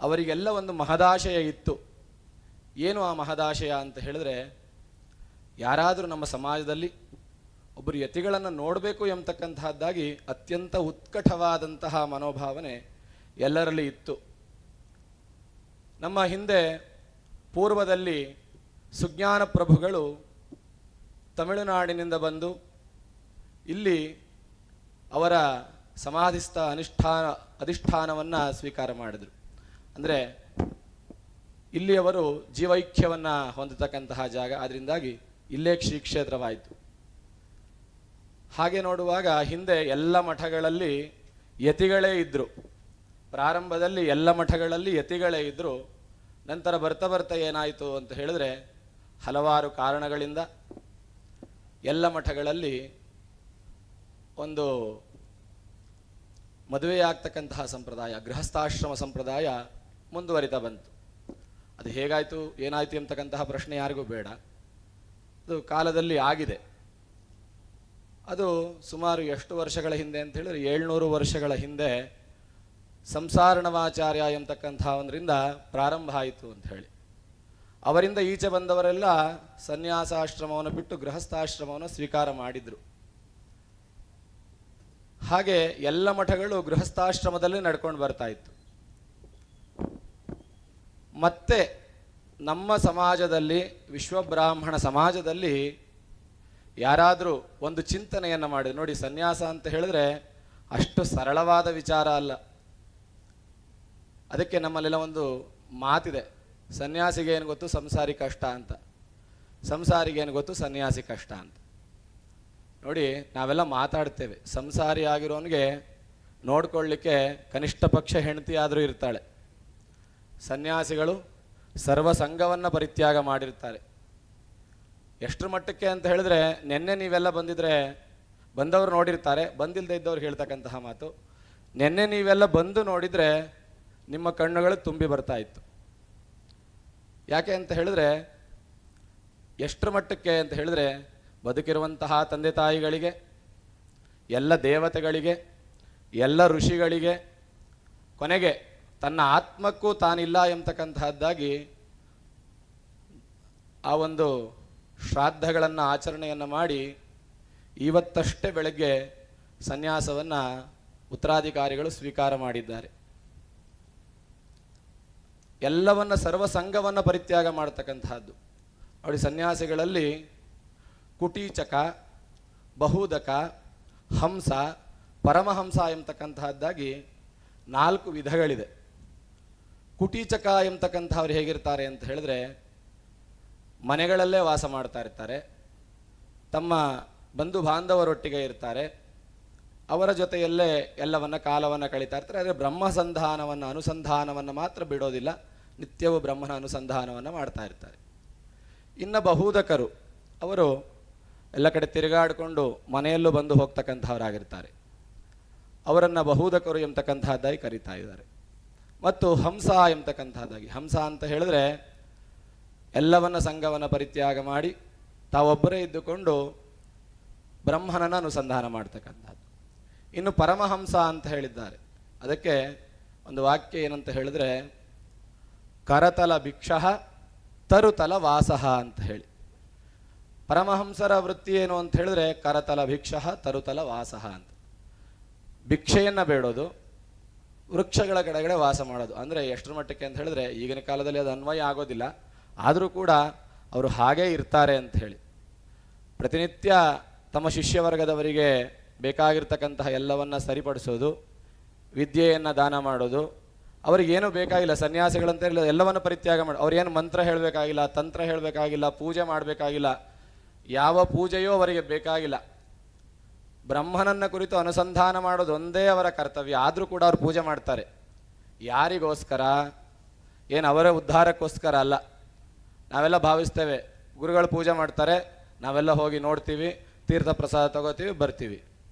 ಅವರಿಗೆಲ್ಲ ಒಂದು ಮಹದಾಶಯ ಇತ್ತು. ಏನು ಆ ಮಹದಾಶಯ ಅಂತ ಹೇಳಿದ್ರೆ, ಯಾರಾದರೂ ನಮ್ಮ ಸಮಾಜದಲ್ಲಿ ಒಬ್ಬರು ಯತಿಗಳನ್ನು ನೋಡಬೇಕು ಎಂಬತಕ್ಕಂತಹದ್ದಾಗಿ ಅತ್ಯಂತ ಉತ್ಕಟವಾದಂತಹ ಮನೋಭಾವನೆ ಎಲ್ಲರಲ್ಲಿ ಇತ್ತು. ನಮ್ಮ ಹಿಂದೆ ಪೂರ್ವದಲ್ಲಿ ಸುಜ್ಞಾನ ಪ್ರಭುಗಳು ತಮಿಳುನಾಡಿನಿಂದ ಬಂದು ಇಲ್ಲಿ ಅವರ ಸಮಾಧಿಸ್ಥ ಅಧಿಷ್ಠಾನವನ್ನು ಸ್ವೀಕಾರ ಮಾಡಿದರು. ಅಂದರೆ ಇಲ್ಲಿ ಅವರು ಜೀವೈಕ್ಯವನ್ನು ಹೊಂದತಕ್ಕಂತಹ ಜಾಗ, ಅದರಿಂದಾಗಿ ಇಲ್ಲೇ ಶ್ರೀ ಕ್ಷೇತ್ರವಾಯಿತು. ಹಾಗೆ ನೋಡುವಾಗ ಹಿಂದೆ ಎಲ್ಲ ಮಠಗಳಲ್ಲಿ ಯತಿಗಳೇ ಇದ್ದರು. ಪ್ರಾರಂಭದಲ್ಲಿ ಎಲ್ಲ ಮಠಗಳಲ್ಲಿ ಯತಿಗಳೇ ಇದ್ದರು. ನಂತರ ಬರ್ತಾ ಬರ್ತಾ ಏನಾಯಿತು ಅಂತ ಹೇಳಿದ್ರೆ, ಹಲವಾರು ಕಾರಣಗಳಿಂದ ಎಲ್ಲ ಮಠಗಳಲ್ಲಿ ಒಂದು ಮದುವೆಯಾಗ್ತಕ್ಕಂತಹ ಸಂಪ್ರದಾಯ, ಗೃಹಸ್ಥಾಶ್ರಮ ಸಂಪ್ರದಾಯ ಮುಂದುವರಿತಾ ಬಂತು. ಅದು ಹೇಗಾಯಿತು ಏನಾಯಿತು ಎಂಬತಕ್ಕಂತಹ ಪ್ರಶ್ನೆ ಯಾರಿಗೂ ಬೇಡ. ಅದು ಕಾಲದಲ್ಲಿ ಆಗಿದೆ. ಅದು ಸುಮಾರು ಎಷ್ಟು ವರ್ಷಗಳ ಹಿಂದೆ ಅಂತ ಹೇಳಿದ್ರೆ 700 ವರ್ಷಗಳ ಹಿಂದೆ ಸಂಸಾರಣವಾಚಾರ್ಯ ಎಂಬತಕ್ಕಂಥವರಿಂದ ಪ್ರಾರಂಭ ಆಯಿತು ಅಂತ ಹೇಳಿ. ಅವರಿಂದ ಈಚೆ ಬಂದವರೆಲ್ಲ ಸನ್ಯಾಸಾಶ್ರಮವನ್ನು ಬಿಟ್ಟು ಗೃಹಸ್ಥಾಶ್ರಮವನ್ನು ಸ್ವೀಕಾರ ಮಾಡಿದರು. ಹಾಗೆ ಎಲ್ಲ ಮಠಗಳು ಗೃಹಸ್ಥಾಶ್ರಮದಲ್ಲಿ ನಡ್ಕೊಂಡು ಬರ್ತಾ ಇತ್ತು. ಮತ್ತೆ ನಮ್ಮ ಸಮಾಜದಲ್ಲಿ, ವಿಶ್ವಬ್ರಾಹ್ಮಣ ಸಮಾಜದಲ್ಲಿ ಯಾರಾದರೂ ಒಂದು ಚಿಂತನೆಯನ್ನು ಮಾಡಿ ನೋಡಿ, ಸನ್ಯಾಸ ಅಂತ ಹೇಳಿದ್ರೆ ಅಷ್ಟು ಸರಳವಾದ ವಿಚಾರ ಅಲ್ಲ. ಅದಕ್ಕೆ ನಮ್ಮಲ್ಲೆಲ್ಲ ಒಂದು ಮಾತಿದೆ, ಸನ್ಯಾಸಿಗೆ ಏನು ಗೊತ್ತು ಸಂಸಾರಿ ಕಷ್ಟ ಅಂತ, ಸಂಸಾರಿಗೆ ಏನು ಗೊತ್ತು ಸನ್ಯಾಸಿ ಕಷ್ಟ ಅಂತ. ನೋಡಿ, ನಾವೆಲ್ಲ ಮಾತಾಡ್ತೇವೆ, ಸಂಸಾರಿ ಆಗಿರೋನಿಗೆ ನೋಡ್ಕೊಳ್ಳಿಕ್ಕೆ ಕನಿಷ್ಠ ಪಕ್ಷ ಹೆಂಡತಿ ಆದರೂ ಇರ್ತಾಳೆ. ಸನ್ಯಾಸಿಗಳು ಸರ್ವ ಸಂಘವನ್ನು ಪರಿತ್ಯಾಗ ಮಾಡಿರ್ತಾರೆ. ಎಷ್ಟರ ಮಟ್ಟಕ್ಕೆ ಅಂತ ಹೇಳಿದ್ರೆ, ನಿನ್ನೆ ನೀವೆಲ್ಲ ಬಂದವರು ನೋಡಿರ್ತಾರೆ, ಬಂದಿಲ್ಲದೆ ಇದ್ದವ್ರು ಹೇಳ್ತಕ್ಕಂತಹ ಮಾತು, ನಿನ್ನೆ ನೀವೆಲ್ಲ ಬಂದು ನೋಡಿದರೆ ನಿಮ್ಮ ಕಣ್ಣುಗಳು ತುಂಬಿ ಬರ್ತಾ ಇತ್ತು. ಯಾಕೆ ಅಂತ ಹೇಳಿದ್ರೆ, ಎಷ್ಟರ ಮಟ್ಟಕ್ಕೆ ಅಂತ ಹೇಳಿದ್ರೆ, ಬದುಕಿರುವಂತಹ ತಂದೆ ತಾಯಿಗಳಿಗೆ, ಎಲ್ಲ ದೇವತೆಗಳಿಗೆ, ಎಲ್ಲ ಋಷಿಗಳಿಗೆ, ಕೊನೆಗೆ ತನ್ನ ಆತ್ಮಕ್ಕೂ ತಾನಿಲ್ಲ ಎಂಬತಕ್ಕಂತಹದ್ದಾಗಿ ಆ ಒಂದು ಶ್ರಾದ್ದಗಳನ್ನು ಆಚರಣೆಯನ್ನು ಮಾಡಿ ಇವತ್ತಷ್ಟೇ ಬೆಳಗ್ಗೆ ಸನ್ಯಾಸವನ್ನು ಉತ್ತರಾಧಿಕಾರಿಗಳು ಸ್ವೀಕಾರ ಮಾಡಿದ್ದಾರೆ. ಎಲ್ಲವನ್ನ ಸರ್ವಸಂಘವನ್ನು ಪರಿತ್ಯಾಗ ಮಾಡತಕ್ಕಂತಹದ್ದು. ನೋಡಿ, ಸನ್ಯಾಸಿಗಳಲ್ಲಿ ಕುಟೀಚಕ, ಬಹುದಕ, ಹಂಸ, ಪರಮಹಂಸ ಎಂಬತಕ್ಕಂತಹದ್ದಾಗಿ 4 ವಿಧಗಳಿದೆ. ಕುಟೀಚಕ ಎಂಬತಕ್ಕಂಥವ್ರು ಹೇಗಿರ್ತಾರೆ ಅಂತ ಹೇಳಿದ್ರೆ, ಮನೆಗಳಲ್ಲೇ ವಾಸ ಮಾಡ್ತಾ ಇರ್ತಾರೆ, ತಮ್ಮ ಬಂಧು ಬಾಂಧವರೊಟ್ಟಿಗೆ ಇರ್ತಾರೆ, ಅವರ ಜೊತೆಯಲ್ಲೇ ಎಲ್ಲವನ್ನ ಕಾಲವನ್ನು ಕಳೀತಾ ಇರ್ತಾರೆ. ಆದರೆ ಬ್ರಹ್ಮಸಂಧಾನವನ್ನು ಅನುಸಂಧಾನವನ್ನು ಮಾತ್ರ ಬಿಡೋದಿಲ್ಲ, ನಿತ್ಯವೂ ಬ್ರಹ್ಮನ ಅನುಸಂಧಾನವನ್ನು ಮಾಡ್ತಾ ಇರ್ತಾರೆ. ಇನ್ನು ಬಹುದಕರು, ಅವರು ಎಲ್ಲ ಕಡೆ ತಿರುಗಾಡಿಕೊಂಡು ಮನೆಯಲ್ಲೂ ಬಂದು ಹೋಗ್ತಕ್ಕಂಥವರಾಗಿರ್ತಾರೆ. ಅವರನ್ನು ಬಹುದಕರು ಎಂಬತಕ್ಕಂತಹದ್ದಾಗಿ ಕರೀತಾ ಇದ್ದಾರೆ. ಮತ್ತು ಹಂಸ ಎಂಬತಕ್ಕಂತಹದ್ದಾಗಿ, ಹಂಸ ಅಂತ ಹೇಳಿದ್ರೆ ಎಲ್ಲವನ್ನ ಸಂಘವನ್ನು ಪರಿತ್ಯಾಗ ಮಾಡಿ ತಾವೊಬ್ಬರೇ ಇದ್ದುಕೊಂಡು ಬ್ರಹ್ಮನನ್ನು ಅನುಸಂಧಾನ ಮಾಡ್ತಕ್ಕಂಥದ್ದು. ಇನ್ನು ಪರಮಹಂಸ ಅಂತ ಹೇಳಿದ್ದಾರೆ. ಅದಕ್ಕೆ ಒಂದು ವಾಕ್ಯ ಏನಂತ ಹೇಳಿದ್ರೆ, ಕರತಲ ಭಿಕ್ಷಃ ತರುತಲ ವಾಸಃ ಅಂತ ಹೇಳಿ. ಪರಮಹಂಸರ ವೃತ್ತಿ ಏನು ಅಂತ ಹೇಳಿದ್ರೆ, ಕರತಲ ಭಿಕ್ಷಃ ತರುತಲ ವಾಸಃ ಅಂತ. ಭಿಕ್ಷೆಯನ್ನು ಬೇಡೋದು, ವೃಕ್ಷಗಳ ಕಡೆಗಡೆ ವಾಸ ಮಾಡೋದು. ಅಂದರೆ ಎಷ್ಟರ ಮಟ್ಟಕ್ಕೆ ಅಂತ ಹೇಳಿದ್ರೆ, ಈಗಿನ ಕಾಲದಲ್ಲಿ ಅದು ಅನ್ವಯ ಆಗೋದಿಲ್ಲ, ಆದರೂ ಕೂಡ ಅವರು ಹಾಗೇ ಇರ್ತಾರೆ ಅಂತ ಹೇಳಿ. ಪ್ರತಿನಿತ್ಯ ತಮ್ಮ ಶಿಷ್ಯವರ್ಗದವರಿಗೆ ಬೇಕಾಗಿರ್ತಕ್ಕಂತಹ ಎಲ್ಲವನ್ನ ಸರಿಪಡಿಸೋದು, ವಿದ್ಯೆಯನ್ನು ದಾನ ಮಾಡೋದು, ಅವರಿಗೇನು ಬೇಕಾಗಿಲ್ಲ. ಸನ್ಯಾಸಿಗಳಂತ ಹೇಳಿ ಎಲ್ಲವನ್ನು ಪರಿತ್ಯಾಗ ಮಾಡಿ, ಅವ್ರೇನು ಮಂತ್ರ ಹೇಳಬೇಕಾಗಿಲ್ಲ, ತಂತ್ರ ಹೇಳಬೇಕಾಗಿಲ್ಲ, ಪೂಜೆ ಮಾಡಬೇಕಾಗಿಲ್ಲ, ಯಾವ ಪೂಜೆಯೂ ಅವರಿಗೆ ಬೇಕಾಗಿಲ್ಲ. ಬ್ರಹ್ಮನನ್ನ ಕುರಿತು ಅನುಸಂಧಾನ ಮಾಡೋದು ಒಂದೇ ಅವರ ಕರ್ತವ್ಯ. ಆದರೂ ಕೂಡ ಅವರು ಪೂಜೆ ಮಾಡ್ತಾರೆ. ಯಾರಿಗೋಸ್ಕರ? ಏನು ಅವರ ಉದ್ಧಾರಕ್ಕೋಸ್ಕರ ಅಲ್ಲ. ನಾವೆಲ್ಲ ಭಾವಿಸ್ತೇವೆ, ಗುರುಗಳು ಪೂಜೆ ಮಾಡ್ತಾರೆ, ನಾವೆಲ್ಲ ಹೋಗಿ ನೋಡ್ತೀವಿ, ತೀರ್ಥ ಪ್ರಸಾದ ತಗೋತೀವಿ, ಬರ್ತೀವಿ,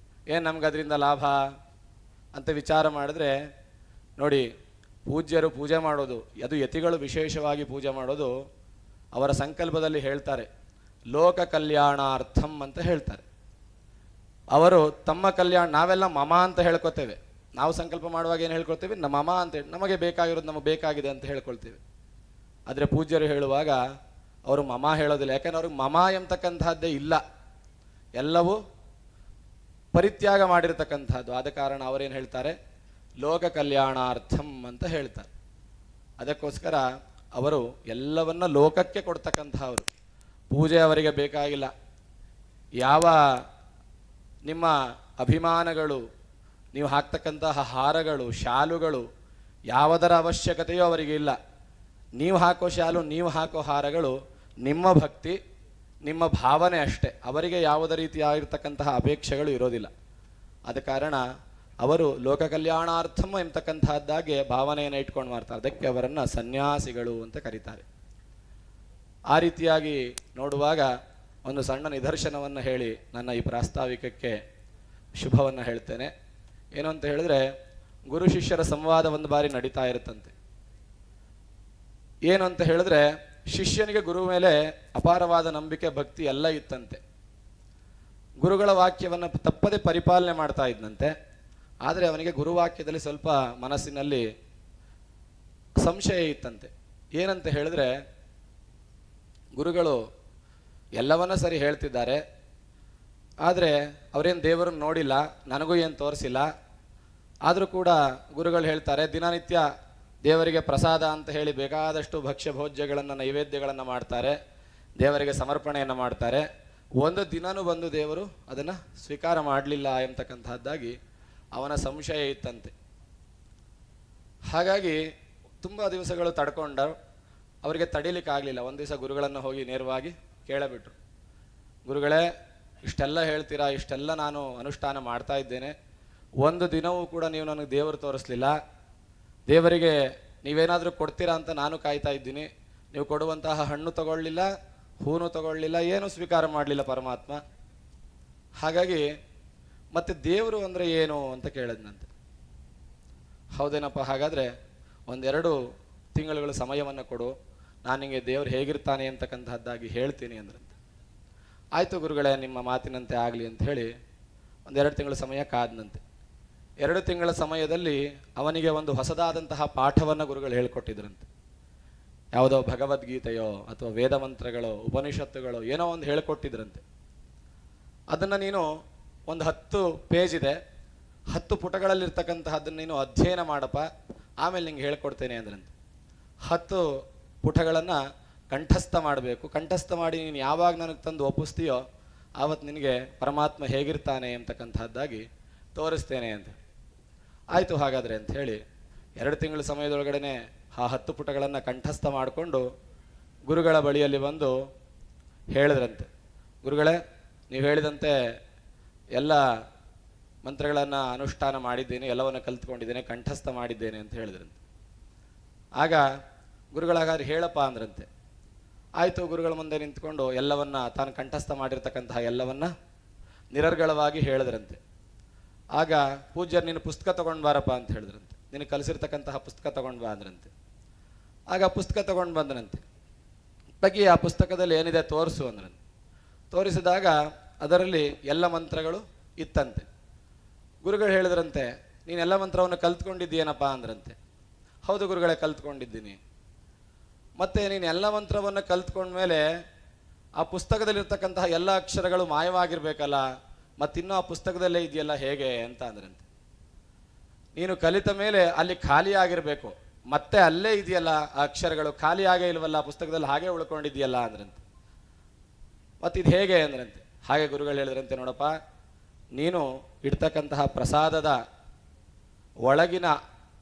ಏನು ನಮ್ಗೆ ಅದರಿಂದ ಲಾಭ ಅಂತ ವಿಚಾರ ಮಾಡಿದ್ರೆ, ನೋಡಿ, ಪೂಜ್ಯರು ಪೂಜೆ ಮಾಡೋದು, ಅದು ಯತಿಗಳು ವಿಶೇಷವಾಗಿ ಪೂಜೆ ಮಾಡೋದು, ಅವರ ಸಂಕಲ್ಪದಲ್ಲಿ ಹೇಳ್ತಾರೆ ಲೋಕ ಕಲ್ಯಾಣಾರ್ಥಂ ಅಂತ ಹೇಳ್ತಾರೆ. ಅವರು ತಮ್ಮ ಕಲ್ಯಾಣ, ನಾವೆಲ್ಲ ಮಮ ಅಂತ ಹೇಳ್ಕೊತೇವೆ. ನಾವು ಸಂಕಲ್ಪ ಮಾಡುವಾಗ ಏನು ಹೇಳ್ಕೊಳ್ತೇವೆ? ಮಮ ಅಂತ ಹೇಳಿ, ನಮಗೆ ಬೇಕಾಗಿರೋದು ನಮಗೆ ಬೇಕಾಗಿದೆ ಅಂತ ಹೇಳ್ಕೊಳ್ತೇವೆ. ಆದರೆ ಪೂಜ್ಯರು ಹೇಳುವಾಗ ಅವರು ಮಮ ಹೇಳೋದಿಲ್ಲ. ಯಾಕಂದ್ರೆ ಅವ್ರಿಗೆ ಮಮ ಎಂಬತಕ್ಕಂಥದ್ದೇ ಇಲ್ಲ, ಎಲ್ಲವೂ ಪರಿತ್ಯಾಗ ಮಾಡಿರ್ತಕ್ಕಂಥದ್ದು. ಆದ ಕಾರಣ ಅವರೇನು ಹೇಳ್ತಾರೆ? ಲೋಕ ಕಲ್ಯಾಣಾರ್ಥಂ ಅಂತ ಹೇಳ್ತಾರೆ. ಅದಕ್ಕೋಸ್ಕರ ಅವರು ಎಲ್ಲವನ್ನ ಲೋಕಕ್ಕೆ ಕೊಡ್ತಕ್ಕಂಥವ್ರು. ಪೂಜೆ ಅವರಿಗೆ ಬೇಕಾಗಿಲ್ಲ. ಯಾವ ನಿಮ್ಮ ಅಭಿಮಾನಗಳು, ನೀವು ಹಾಕ್ತಕ್ಕಂತಹ ಹಾರಗಳು, ಶಾಲುಗಳು ಯಾವುದರ ಅವಶ್ಯಕತೆಯೂ ಅವರಿಗೆ ಇಲ್ಲ. ನೀವು ಹಾಕೋ ಶಾಲು, ನೀವು ಹಾಕೋ ಹಾರಗಳು ನಿಮ್ಮ ಭಕ್ತಿ, ನಿಮ್ಮ ಭಾವನೆ ಅಷ್ಟೇ. ಅವರಿಗೆ ಯಾವುದೇ ರೀತಿಯಾಗಿರ್ತಕ್ಕಂತಹ ಅಪೇಕ್ಷೆಗಳು ಇರೋದಿಲ್ಲ. ಆದ ಕಾರಣ ಅವರು ಲೋಕ ಕಲ್ಯಾಣಾರ್ಥಂ ಎಂಬತಕ್ಕಂತಹದ್ದಾಗೆ ಭಾವನೆಯನ್ನು ಇಟ್ಕೊಂಡು ಮಾಡ್ತಾರೆ. ಅದಕ್ಕೆ ಅವರನ್ನು ಸನ್ಯಾಸಿಗಳು ಅಂತ ಕರೀತಾರೆ. ಆ ರೀತಿಯಾಗಿ ನೋಡುವಾಗ ಒಂದು ಸಣ್ಣ ನಿದರ್ಶನವನ್ನು ಹೇಳಿ ನನ್ನ ಈ ಪ್ರಾಸ್ತಾವಿಕಕ್ಕೆ ಶುಭವನ್ನು ಹೇಳ್ತೇನೆ. ಏನು ಅಂತ ಹೇಳಿದ್ರೆ, ಗುರು ಶಿಷ್ಯರ ಸಂವಾದ ಒಂದು ಬಾರಿ ನಡೀತಾ ಇರುತ್ತಂತೆ. ಏನು ಅಂತ ಹೇಳಿದ್ರೆ, ಶಿಷ್ಯನಿಗೆ ಗುರು ಮೇಲೆ ಅಪಾರವಾದ ನಂಬಿಕೆ, ಭಕ್ತಿ ಎಲ್ಲ ಇತ್ತಂತೆ. ಗುರುಗಳ ವಾಕ್ಯವನ್ನು ತಪ್ಪದೆ ಪರಿಪಾಲನೆ ಮಾಡ್ತಾ ಇದ್ದಂತೆ. ಆದರೆ ಅವನಿಗೆ ಗುರುವಾಕ್ಯದಲ್ಲಿ ಸ್ವಲ್ಪ ಮನಸ್ಸಿನಲ್ಲಿ ಸಂಶಯ ಇತ್ತಂತೆ. ಏನಂತ ಹೇಳಿದ್ರೆ, ಗುರುಗಳು ಎಲ್ಲವನ್ನ ಸರಿ ಹೇಳ್ತಿದ್ದಾರೆ, ಆದರೆ ಅವರೇನು ದೇವರನ್ನು ನೋಡಿಲ್ಲ, ನನಗೂ ಏನು ತೋರಿಸಿಲ್ಲ. ಆದರೂ ಕೂಡ ಗುರುಗಳು ಹೇಳ್ತಾರೆ, ದಿನನಿತ್ಯ ದೇವರಿಗೆ ಪ್ರಸಾದ ಅಂತ ಹೇಳಿ ಬೇಕಾದಷ್ಟು ಭಕ್ಷ್ಯ ಭೋಜ್ಯಗಳನ್ನು, ನೈವೇದ್ಯಗಳನ್ನು ಮಾಡ್ತಾರೆ, ದೇವರಿಗೆ ಸಮರ್ಪಣೆಯನ್ನು ಮಾಡ್ತಾರೆ. ಒಂದು ದಿನನೂ ಬಂದು ದೇವರು ಅದನ್ನು ಸ್ವೀಕಾರ ಮಾಡಲಿಲ್ಲ ಎಂಬತಕ್ಕಂಥದ್ದಾಗಿ ಅವನ ಸಂಶಯ ಇತ್ತಂತೆ. ಹಾಗಾಗಿ ತುಂಬ ದಿವಸಗಳು ತಡ್ಕೊಂಡರು. ಅವರಿಗೆ ತಡೀಲಿಕ್ಕಾಗಲಿಲ್ಲ. ಒಂದು ದಿವಸ ಗುರುಗಳನ್ನು ಹೋಗಿ ನೇರವಾಗಿ ಕೇಳಬಿಟ್ರು, ಗುರುಗಳೇ, ಇಷ್ಟೆಲ್ಲ ಹೇಳ್ತೀರಾ, ಇಷ್ಟೆಲ್ಲ ನಾನು ಅನುಷ್ಠಾನ ಮಾಡ್ತಾ ಇದ್ದೇನೆ, ಒಂದು ದಿನವೂ ಕೂಡ ನೀವು ನನಗೆ ದೇವರು ತೋರಿಸ್ಲಿಲ್ಲ. ದೇವರಿಗೆ ನೀವೇನಾದರೂ ಕೊಡ್ತೀರಾ ಅಂತ ನಾನು ಕಾಯ್ತಾ ಇದ್ದೀನಿ. ನೀವು ಕೊಡುವಂತಹ ಹಣ್ಣು ತಗೊಳ್ಳಿಲ್ಲ, ಹೂನು ತಗೊಳ್ಳಿಲ್ಲ, ಏನೂ ಸ್ವೀಕಾರ ಮಾಡಲಿಲ್ಲ ಪರಮಾತ್ಮ. ಹಾಗಾಗಿ ಮತ್ತೆ ದೇವರು ಅಂದರೆ ಏನು ಅಂತ ಕೇಳಿದ್ನಂತೆ. ಹೌದೇನಪ್ಪ, ಹಾಗಾದರೆ 1-2 ತಿಂಗಳುಗಳ ಸಮಯವನ್ನು ಕೊಡು, ನಾನು ನಿಮಗೆ ದೇವರು ಹೇಗಿರ್ತಾನೆ ಅಂತಕ್ಕಂಥದ್ದಾಗಿ ಹೇಳ್ತೀನಿ ಅಂದ್ರಂತೆ. ಆಯಿತು ಗುರುಗಳೇ, ನಿಮ್ಮ ಮಾತಿನಂತೆ ಆಗಲಿ ಅಂತ ಹೇಳಿ 1-2 ತಿಂಗಳ ಸಮಯ ಕಾದ್ನಂತೆ. 2 ತಿಂಗಳ ಸಮಯದಲ್ಲಿ ಅವನಿಗೆ ಒಂದು ಹೊಸದಾದಂತಹ ಪಾಠವನ್ನು ಗುರುಗಳು ಹೇಳಿಕೊಟ್ಟಿದ್ರಂತೆ. ಯಾವುದೋ ಭಗವದ್ಗೀತೆಯೋ ಅಥವಾ ವೇದ ಮಂತ್ರಗಳೋ ಉಪನಿಷತ್ತುಗಳೋ ಏನೋ ಒಂದು ಹೇಳಿಕೊಟ್ಟಿದ್ರಂತೆ. ಅದನ್ನು ನೀನು ಒಂದು 10 ಪೇಜ್ ಇದೆ, 10 ಪುಟಗಳಲ್ಲಿರ್ತಕ್ಕಂತಹದ್ದನ್ನು ನೀನು ಅಧ್ಯಯನ ಮಾಡಪ್ಪ, ಆಮೇಲೆ ನಿಂಗೆ ಹೇಳ್ಕೊಡ್ತೇನೆ ಅಂದ್ರಂತೆ. 10 ಪುಟಗಳನ್ನು ಕಂಠಸ್ಥ ಮಾಡಬೇಕು. ಕಂಠಸ್ಥ ಮಾಡಿ ನೀನು ಯಾವಾಗ ನನಗೆ ತಂದು ಒಪ್ಪಿಸ್ತೀಯೋ ಆವತ್ತು ನಿನಗೆ ಪರಮಾತ್ಮ ಹೇಗಿರ್ತಾನೆ ಅಂತಕ್ಕಂಥದ್ದಾಗಿ ತೋರಿಸ್ತೇನೆ ಅಂತ. ಆಯಿತು ಹಾಗಾದರೆ ಅಂತ ಹೇಳಿ 2 ತಿಂಗಳ ಸಮಯದೊಳಗಡೆ ಆ 10 ಪುಟಗಳನ್ನು ಕಂಠಸ್ಥ ಮಾಡಿಕೊಂಡು ಗುರುಗಳ ಬಳಿಯಲ್ಲಿ ಬಂದು ಹೇಳಿದ್ರಂತೆ, ಗುರುಗಳೇ, ನೀವು ಹೇಳಿದಂತೆ ಎಲ್ಲ ಮಂತ್ರಗಳನ್ನು ಅನುಷ್ಠಾನ ಮಾಡಿದ್ದೇನೆ, ಎಲ್ಲವನ್ನು ಕಲ್ತ್ಕೊಂಡಿದ್ದೇನೆ, ಕಂಠಸ್ಥ ಮಾಡಿದ್ದೇನೆ ಅಂತ ಹೇಳಿದ್ರಂತೆ. ಆಗ ಗುರುಗಳಾಗಾದ್ರೆ ಹೇಳಪ್ಪ ಅಂದ್ರಂತೆ. ಆಯಿತು, ಗುರುಗಳ ಮುಂದೆ ನಿಂತ್ಕೊಂಡು ಎಲ್ಲವನ್ನ, ತಾನು ಕಂಠಸ್ಥ ಮಾಡಿರ್ತಕ್ಕಂತಹ ಎಲ್ಲವನ್ನ ನಿರರ್ಗಳವಾಗಿ ಹೇಳಿದ್ರಂತೆ. ಆಗ ಪೂಜ್ಯರು, ನೀನು ಪುಸ್ತಕ ತಗೊಂಡು ಬಾರಪ್ಪ ಅಂತ ಹೇಳಿದ್ರಂತೆ. ನಿನಗೆ ಕಲಿಸಿರ್ತಕ್ಕಂತಹ ಪುಸ್ತಕ ತಗೊಂಡು ಬಾ ಅಂದ್ರಂತೆ. ಆಗ ಪುಸ್ತಕ ತಗೊಂಡು ಬಂದನಂತೆ. ತಗಿ ಆ ಪುಸ್ತಕದಲ್ಲಿ ಏನಿದೆ ತೋರಿಸು ಅಂದ್ರಂತೆ. ತೋರಿಸಿದಾಗ ಅದರಲ್ಲಿ ಎಲ್ಲ ಮಂತ್ರಗಳು ಇತ್ತಂತೆ. ಗುರುಗಳು ಹೇಳಿದ್ರಂತೆ, ನೀನೆಲ್ಲ ಮಂತ್ರವನ್ನು ಕಲ್ತ್ಕೊಂಡಿದ್ದೀನಪ್ಪ ಅಂದ್ರಂತೆ. ಹೌದು ಗುರುಗಳೇ, ಕಲ್ತ್ಕೊಂಡಿದ್ದೀನಿ. ಮತ್ತೆ ನೀನು ಎಲ್ಲ ಮಂತ್ರವನ್ನು ಕಲ್ತ್ಕೊಂಡ್ಮೇಲೆ ಆ ಪುಸ್ತಕದಲ್ಲಿರ್ತಕ್ಕಂತಹ ಎಲ್ಲ ಅಕ್ಷರಗಳು ಮಾಯವಾಗಿರ್ಬೇಕಲ್ಲ, ಮತ್ತಿನ್ನೂ ಆ ಪುಸ್ತಕದಲ್ಲೇ ಇದೆಯಲ್ಲ ಹೇಗೆ ಅಂತ ಅಂದ್ರಂತೆ. ನೀನು ಕಲಿತ ಮೇಲೆ ಅಲ್ಲಿ ಖಾಲಿ ಆಗಿರಬೇಕು, ಮತ್ತೆ ಅಲ್ಲೇ ಇದೆಯಲ್ಲ ಆ ಅಕ್ಷರಗಳು, ಖಾಲಿ ಆಗೇ ಇಲ್ವಲ್ಲ, ಆ ಪುಸ್ತಕದಲ್ಲಿ ಹಾಗೆ ಉಳ್ಕೊಂಡಿದೆಯಲ್ಲ ಅಂದ್ರಂತೆ. ಮತ್ತಿದು ಹೇಗೆ ಅಂದ್ರಂತೆ. ಹಾಗೆ ಗುರುಗಳು ಹೇಳಿದ್ರಂತೆ, ನೋಡಪ್ಪ, ನೀನು ಇಡ್ತಕ್ಕಂತಹ ಪ್ರಸಾದದ ಒಳಗಿನ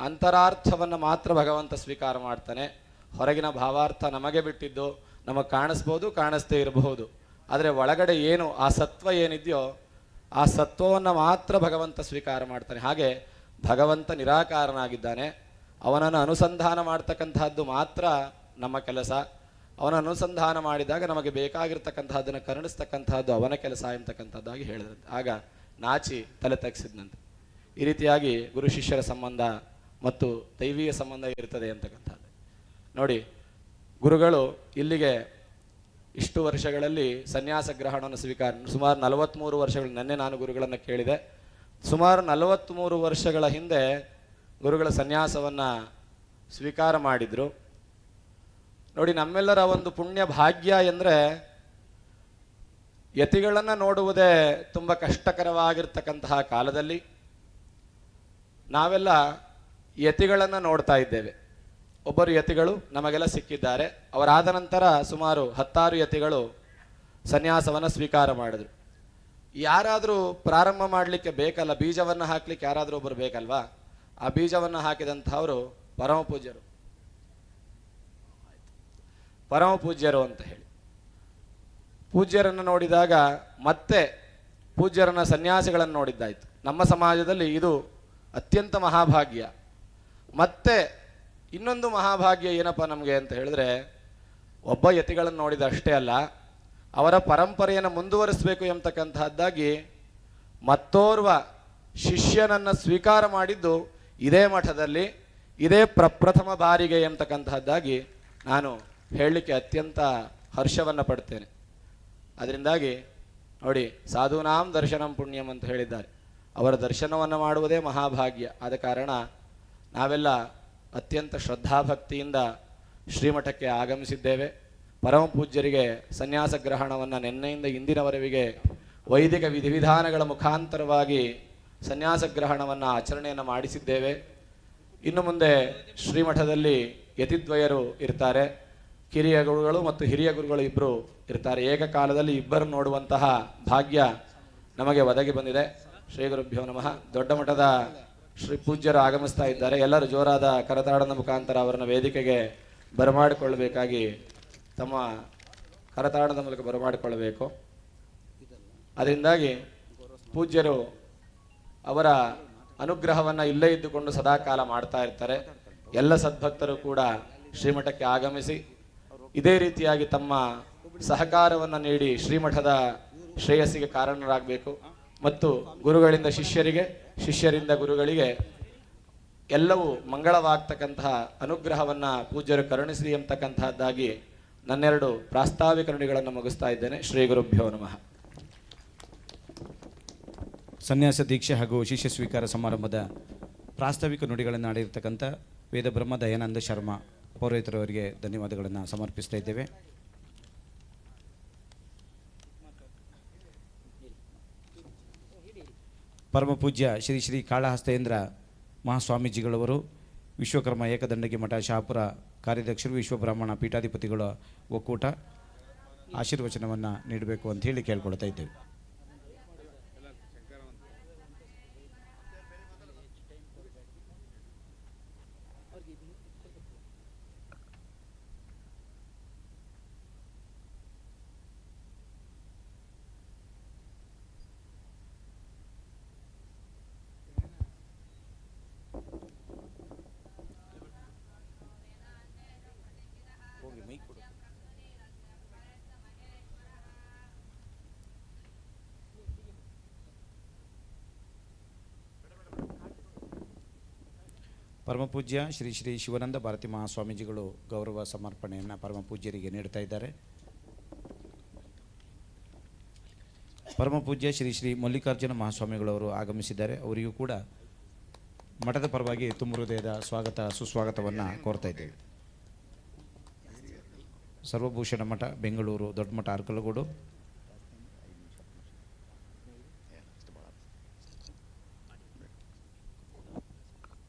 ಅಂತರಾರ್ಥವನ್ನು ಮಾತ್ರ ಭಗವಂತ ಸ್ವೀಕಾರ ಮಾಡ್ತಾನೆ. ಹೊರಗಿನ ಭಾವಾರ್ಥ ನಮಗೆ ಬಿಟ್ಟಿದ್ದು, ನಮಗೆ ಕಾಣಿಸ್ಬೋದು, ಕಾಣಿಸ್ತೇ ಇರಬಹುದು. ಆದರೆ ಒಳಗಡೆ ಏನು ಆ ಸತ್ವ ಏನಿದೆಯೋ ಆ ಸತ್ವವನ್ನು ಮಾತ್ರ ಭಗವಂತ ಸ್ವೀಕಾರ ಮಾಡ್ತಾನೆ. ಹಾಗೆ ಭಗವಂತ ನಿರಾಕಾರನಾಗಿದ್ದಾನೆ. ಅವನನ್ನು ಅನುಸಂಧಾನ ಮಾಡ್ತಕ್ಕಂತಹದ್ದು ಮಾತ್ರ ನಮ್ಮ ಕೆಲಸ. ಅವನ ಅನುಸಂಧಾನ ಮಾಡಿದಾಗ ನಮಗೆ ಬೇಕಾಗಿರ್ತಕ್ಕಂತಹದ್ದನ್ನು ಕರುಣಿಸ್ತಕ್ಕಂತಹದ್ದು ಅವನ ಕೆಲಸ ಎಂತಕ್ಕಂಥದ್ದಾಗಿ ಹೇಳಿದಂತೆ. ಆಗ ನಾಚಿ ತಲೆ ತಗ್ಸಿದ್ನಂತೆ. ಈ ರೀತಿಯಾಗಿ ಗುರು ಶಿಷ್ಯರ ಸಂಬಂಧ ಮತ್ತು ದೈವೀಯ ಸಂಬಂಧ ಇರ್ತದೆ ಅಂತಕ್ಕಂಥದ್ದು ನೋಡಿ. ಗುರುಗಳು ಇಲ್ಲಿಗೆ ಇಷ್ಟು ವರ್ಷಗಳಲ್ಲಿ ಸನ್ಯಾಸ ಗ್ರಹಣವನ್ನು ಸ್ವೀಕಾರ, ಸುಮಾರು 43 ವರ್ಷಗಳು. ನೆನ್ನೆ ನಾನು ಗುರುಗಳನ್ನು ಕೇಳಿದೆ, ಸುಮಾರು 43 ವರ್ಷಗಳ ಹಿಂದೆ ಗುರುಗಳ ಸನ್ಯಾಸವನ್ನು ಸ್ವೀಕಾರ ಮಾಡಿದರು. ನೋಡಿ, ನಮ್ಮೆಲ್ಲರ ಒಂದು ಪುಣ್ಯ ಭಾಗ್ಯ ಎಂದರೆ ಯತಿಗಳನ್ನು ನೋಡುವುದೇ ತುಂಬ ಕಷ್ಟಕರವಾಗಿರ್ತಕ್ಕಂತಹ ಕಾಲದಲ್ಲಿ ನಾವೆಲ್ಲ ಯತಿಗಳನ್ನು ನೋಡ್ತಾ ಇದ್ದೇವೆ. ಒಬ್ಬರು ಯತಿಗಳು ನಮಗೆಲ್ಲ ಸಿಕ್ಕಿದ್ದಾರೆ. ಅವರಾದ ನಂತರ ಸುಮಾರು 16 ಯತಿಗಳು ಸನ್ಯಾಸವನ್ನು ಸ್ವೀಕಾರ ಮಾಡಿದರು. ಯಾರಾದರೂ ಪ್ರಾರಂಭ ಮಾಡಲಿಕ್ಕೆ ಬೇಕಲ್ಲ, ಬೀಜವನ್ನು ಹಾಕ್ಲಿಕ್ಕೆ ಯಾರಾದರೂ ಒಬ್ಬರು ಬೇಕಲ್ವಾ? ಆ ಬೀಜವನ್ನು ಹಾಕಿದಂಥವರು ಪರಮ ಪೂಜ್ಯರು ಅಂತ ಹೇಳಿ. ಪೂಜ್ಯರನ್ನು ನೋಡಿದಾಗ ಮತ್ತೆ ಪೂಜ್ಯರನ್ನ ಸನ್ಯಾಸಿಗಳನ್ನು ನೋಡಿದ್ದಾಯ್ತು. ನಮ್ಮ ಸಮಾಜದಲ್ಲಿ ಇದು ಅತ್ಯಂತ ಮಹಾಭಾಗ್ಯ. ಮತ್ತೆ ಇನ್ನೊಂದು ಮಹಾಭಾಗ್ಯ ಏನಪ್ಪ ನಮಗೆ ಅಂತ ಹೇಳಿದ್ರೆ, ಒಬ್ಬ ಯತಿಗಳನ್ನು ನೋಡಿದ ಅಷ್ಟೇ ಅಲ್ಲ, ಅವರ ಪರಂಪರೆಯನ್ನು ಮುಂದುವರಿಸಬೇಕು ಎಂಬತಕ್ಕಂತಹದ್ದಾಗಿ ಮತ್ತೋರ್ವ ಶಿಷ್ಯನನ್ನು ಸ್ವೀಕಾರ ಮಾಡಿದ್ದು ಇದೇ ಮಠದಲ್ಲಿ, ಇದೇ ಪ್ರಪ್ರಥಮ ಬಾರಿಗೆ ಎಂಬತಕ್ಕಂತಹದ್ದಾಗಿ ನಾನು ಹೇಳಲಿಕ್ಕೆ ಅತ್ಯಂತ ಹರ್ಷವನ್ನು ಪಡ್ತೇನೆ. ಅದರಿಂದಾಗಿ ನೋಡಿ, ಸಾಧೂನಾಂ ದರ್ಶನಂ ಪುಣ್ಯಂ ಅಂತ ಹೇಳಿದ್ದಾರೆ. ಅವರ ದರ್ಶನವನ್ನು ಮಾಡುವುದೇ ಮಹಾಭಾಗ್ಯ. ಆದ ಕಾರಣ ನಾವೆಲ್ಲ ಅತ್ಯಂತ ಶ್ರದ್ಧಾಭಕ್ತಿಯಿಂದ ಶ್ರೀಮಠಕ್ಕೆ ಆಗಮಿಸಿದ್ದೇವೆ. ಪರಮ ಪೂಜ್ಯರಿಗೆ ಸನ್ಯಾಸ ಗ್ರಹಣವನ್ನು ನಿನ್ನೆಯಿಂದ ಇಂದಿನವರೆಗೆ ವೈದಿಕ ವಿಧಿವಿಧಾನಗಳ ಮುಖಾಂತರವಾಗಿ ಸನ್ಯಾಸ ಗ್ರಹಣವನ್ನು ಆಚರಣೆಯನ್ನು ಮಾಡಿಸಿದ್ದೇವೆ. ಇನ್ನು ಮುಂದೆ ಶ್ರೀಮಠದಲ್ಲಿ ಯತಿದ್ವಯರು ಇರ್ತಾರೆ, ಕಿರಿಯ ಗುರುಗಳು ಮತ್ತು ಹಿರಿಯ ಗುರುಗಳು ಇಬ್ಬರು ಇರ್ತಾರೆ. ಏಕಕಾಲದಲ್ಲಿ ಇಬ್ಬರು ನೋಡುವಂತಹ ಭಾಗ್ಯ ನಮಗೆ ಒದಗಿ ಬಂದಿದೆ. ಶ್ರೀ ಗುರುಭ್ಯೋ ನಮಃ. ದೊಡ್ಡ ಮಠದ ಶ್ರೀ ಪೂಜ್ಯರು ಆಗಮಿಸ್ತಾ ಇದ್ದಾರೆ. ಎಲ್ಲರೂ ಜೋರಾದ ಕರತಾಡನ ಮುಖಾಂತರ ಅವರನ್ನು ವೇದಿಕೆಗೆ ಬರಮಾಡಿಕೊಳ್ಳಬೇಕಾಗಿ, ತಮ್ಮ ಕರತಾಡದ ಮೂಲಕ ಬರಮಾಡಿಕೊಳ್ಳಬೇಕು. ಅದರಿಂದಾಗಿ ಪೂಜ್ಯರು ಅವರ ಅನುಗ್ರಹವನ್ನು ಇಲ್ಲೇ ಇದ್ದುಕೊಂಡು ಸದಾಕಾಲ ಮಾಡ್ತಾ ಇರ್ತಾರೆ. ಎಲ್ಲ ಸದ್ಭಕ್ತರು ಕೂಡ ಶ್ರೀಮಠಕ್ಕೆ ಆಗಮಿಸಿ ಇದೇ ರೀತಿಯಾಗಿ ತಮ್ಮ ಸಹಕಾರವನ್ನು ನೀಡಿ ಶ್ರೀಮಠದ ಶ್ರೇಯಸ್ಸಿಗೆ ಕಾರಣರಾಗಬೇಕು. ಮತ್ತು ಗುರುಗಳಿಂದ ಶಿಷ್ಯರಿಗೆ, ಶಿಷ್ಯರಿಂದ ಗುರುಗಳಿಗೆ ಎಲ್ಲವೂ ಮಂಗಳವಾಗ್ತಕ್ಕಂತಹ ಅನುಗ್ರಹವನ್ನು ಪೂಜ್ಯರು ಕರುಣಿಸಲಿ ಎಂಬತಕ್ಕಂತಹದ್ದಾಗಿ ನನ್ನೆರಡು ಪ್ರಾಸ್ತಾವಿಕ ನುಡಿಗಳನ್ನು ಮುಗಿಸ್ತಾ ಇದ್ದೇನೆ. ಶ್ರೀ ಗುರುಭ್ಯೋ ನಮಃ. ಸನ್ಯಾಸ ದೀಕ್ಷೆ ಹಾಗೂ ಶಿಷ್ಯ ಸ್ವೀಕಾರ ಸಮಾರಂಭದ ಪ್ರಾಸ್ತಾವಿಕ ನುಡಿಗಳನ್ನು ಆಡಿರ್ತಕ್ಕಂಥ ವೇದ ಬ್ರಹ್ಮ ದಯಾನಂದ ಶರ್ಮಾ ಪೌರೋಹಿತರವರಿಗೆ ಧನ್ಯವಾದಗಳನ್ನು ಸಮರ್ಪಿಸ್ತಾ ಇದ್ದೇವೆ. ಪರಮ ಪೂಜ್ಯ ಶ್ರೀ ಶ್ರೀ ಕಾಳಹಸ್ತೇಂದ್ರ ಮಹಾಸ್ವಾಮೀಜಿಗಳವರು ವಿಶ್ವಕರ್ಮ ಏಕದಂಡಗಿ ಮಠ ಶಹಾಪುರ ಕಾರ್ಯಾಧ್ಯಕ್ಷರು, ವಿಶ್ವ ಬ್ರಾಹ್ಮಣ ಪೀಠಾಧಿಪತಿಗಳ ಒಕ್ಕೂಟ ಆಶೀರ್ವಚನವನ್ನು ನೀಡಬೇಕು ಅಂತ ಹೇಳಿ ಕೇಳ್ಕೊಳ್ತಾ ಇದ್ದೇವೆ. ಪರಮಪೂಜ್ಯ ಶ್ರೀ ಶ್ರೀ ಶಿವಾನಂದ ಭಾರತಿ ಮಹಾಸ್ವಾಮೀಜಿಗಳು ಗೌರವ ಸಮರ್ಪಣೆಯನ್ನು ಪರಮಪೂಜ್ಯರಿಗೆ ನೀಡ್ತಾ ಇದ್ದಾರೆ. ಪರಮಪೂಜ್ಯ ಶ್ರೀ ಶ್ರೀ ಮಲ್ಲಿಕಾರ್ಜುನ ಮಹಾಸ್ವಾಮಿಗಳವರು ಆಗಮಿಸಿದ್ದಾರೆ. ಅವರಿಗೂ ಕೂಡ ಮಠದ ಪರವಾಗಿ ತುಂಬ ಹೃದಯದ ಸ್ವಾಗತ ಸುಸ್ವಾಗತವನ್ನು ಕೋರ್ತಾ ಇದ್ದೇವೆ. ಸರ್ವಭೂಷಣ ಮಠ ಬೆಂಗಳೂರು, ದೊಡ್ಡ ಮಠ ಅರ್ಕಲಗೂಡು,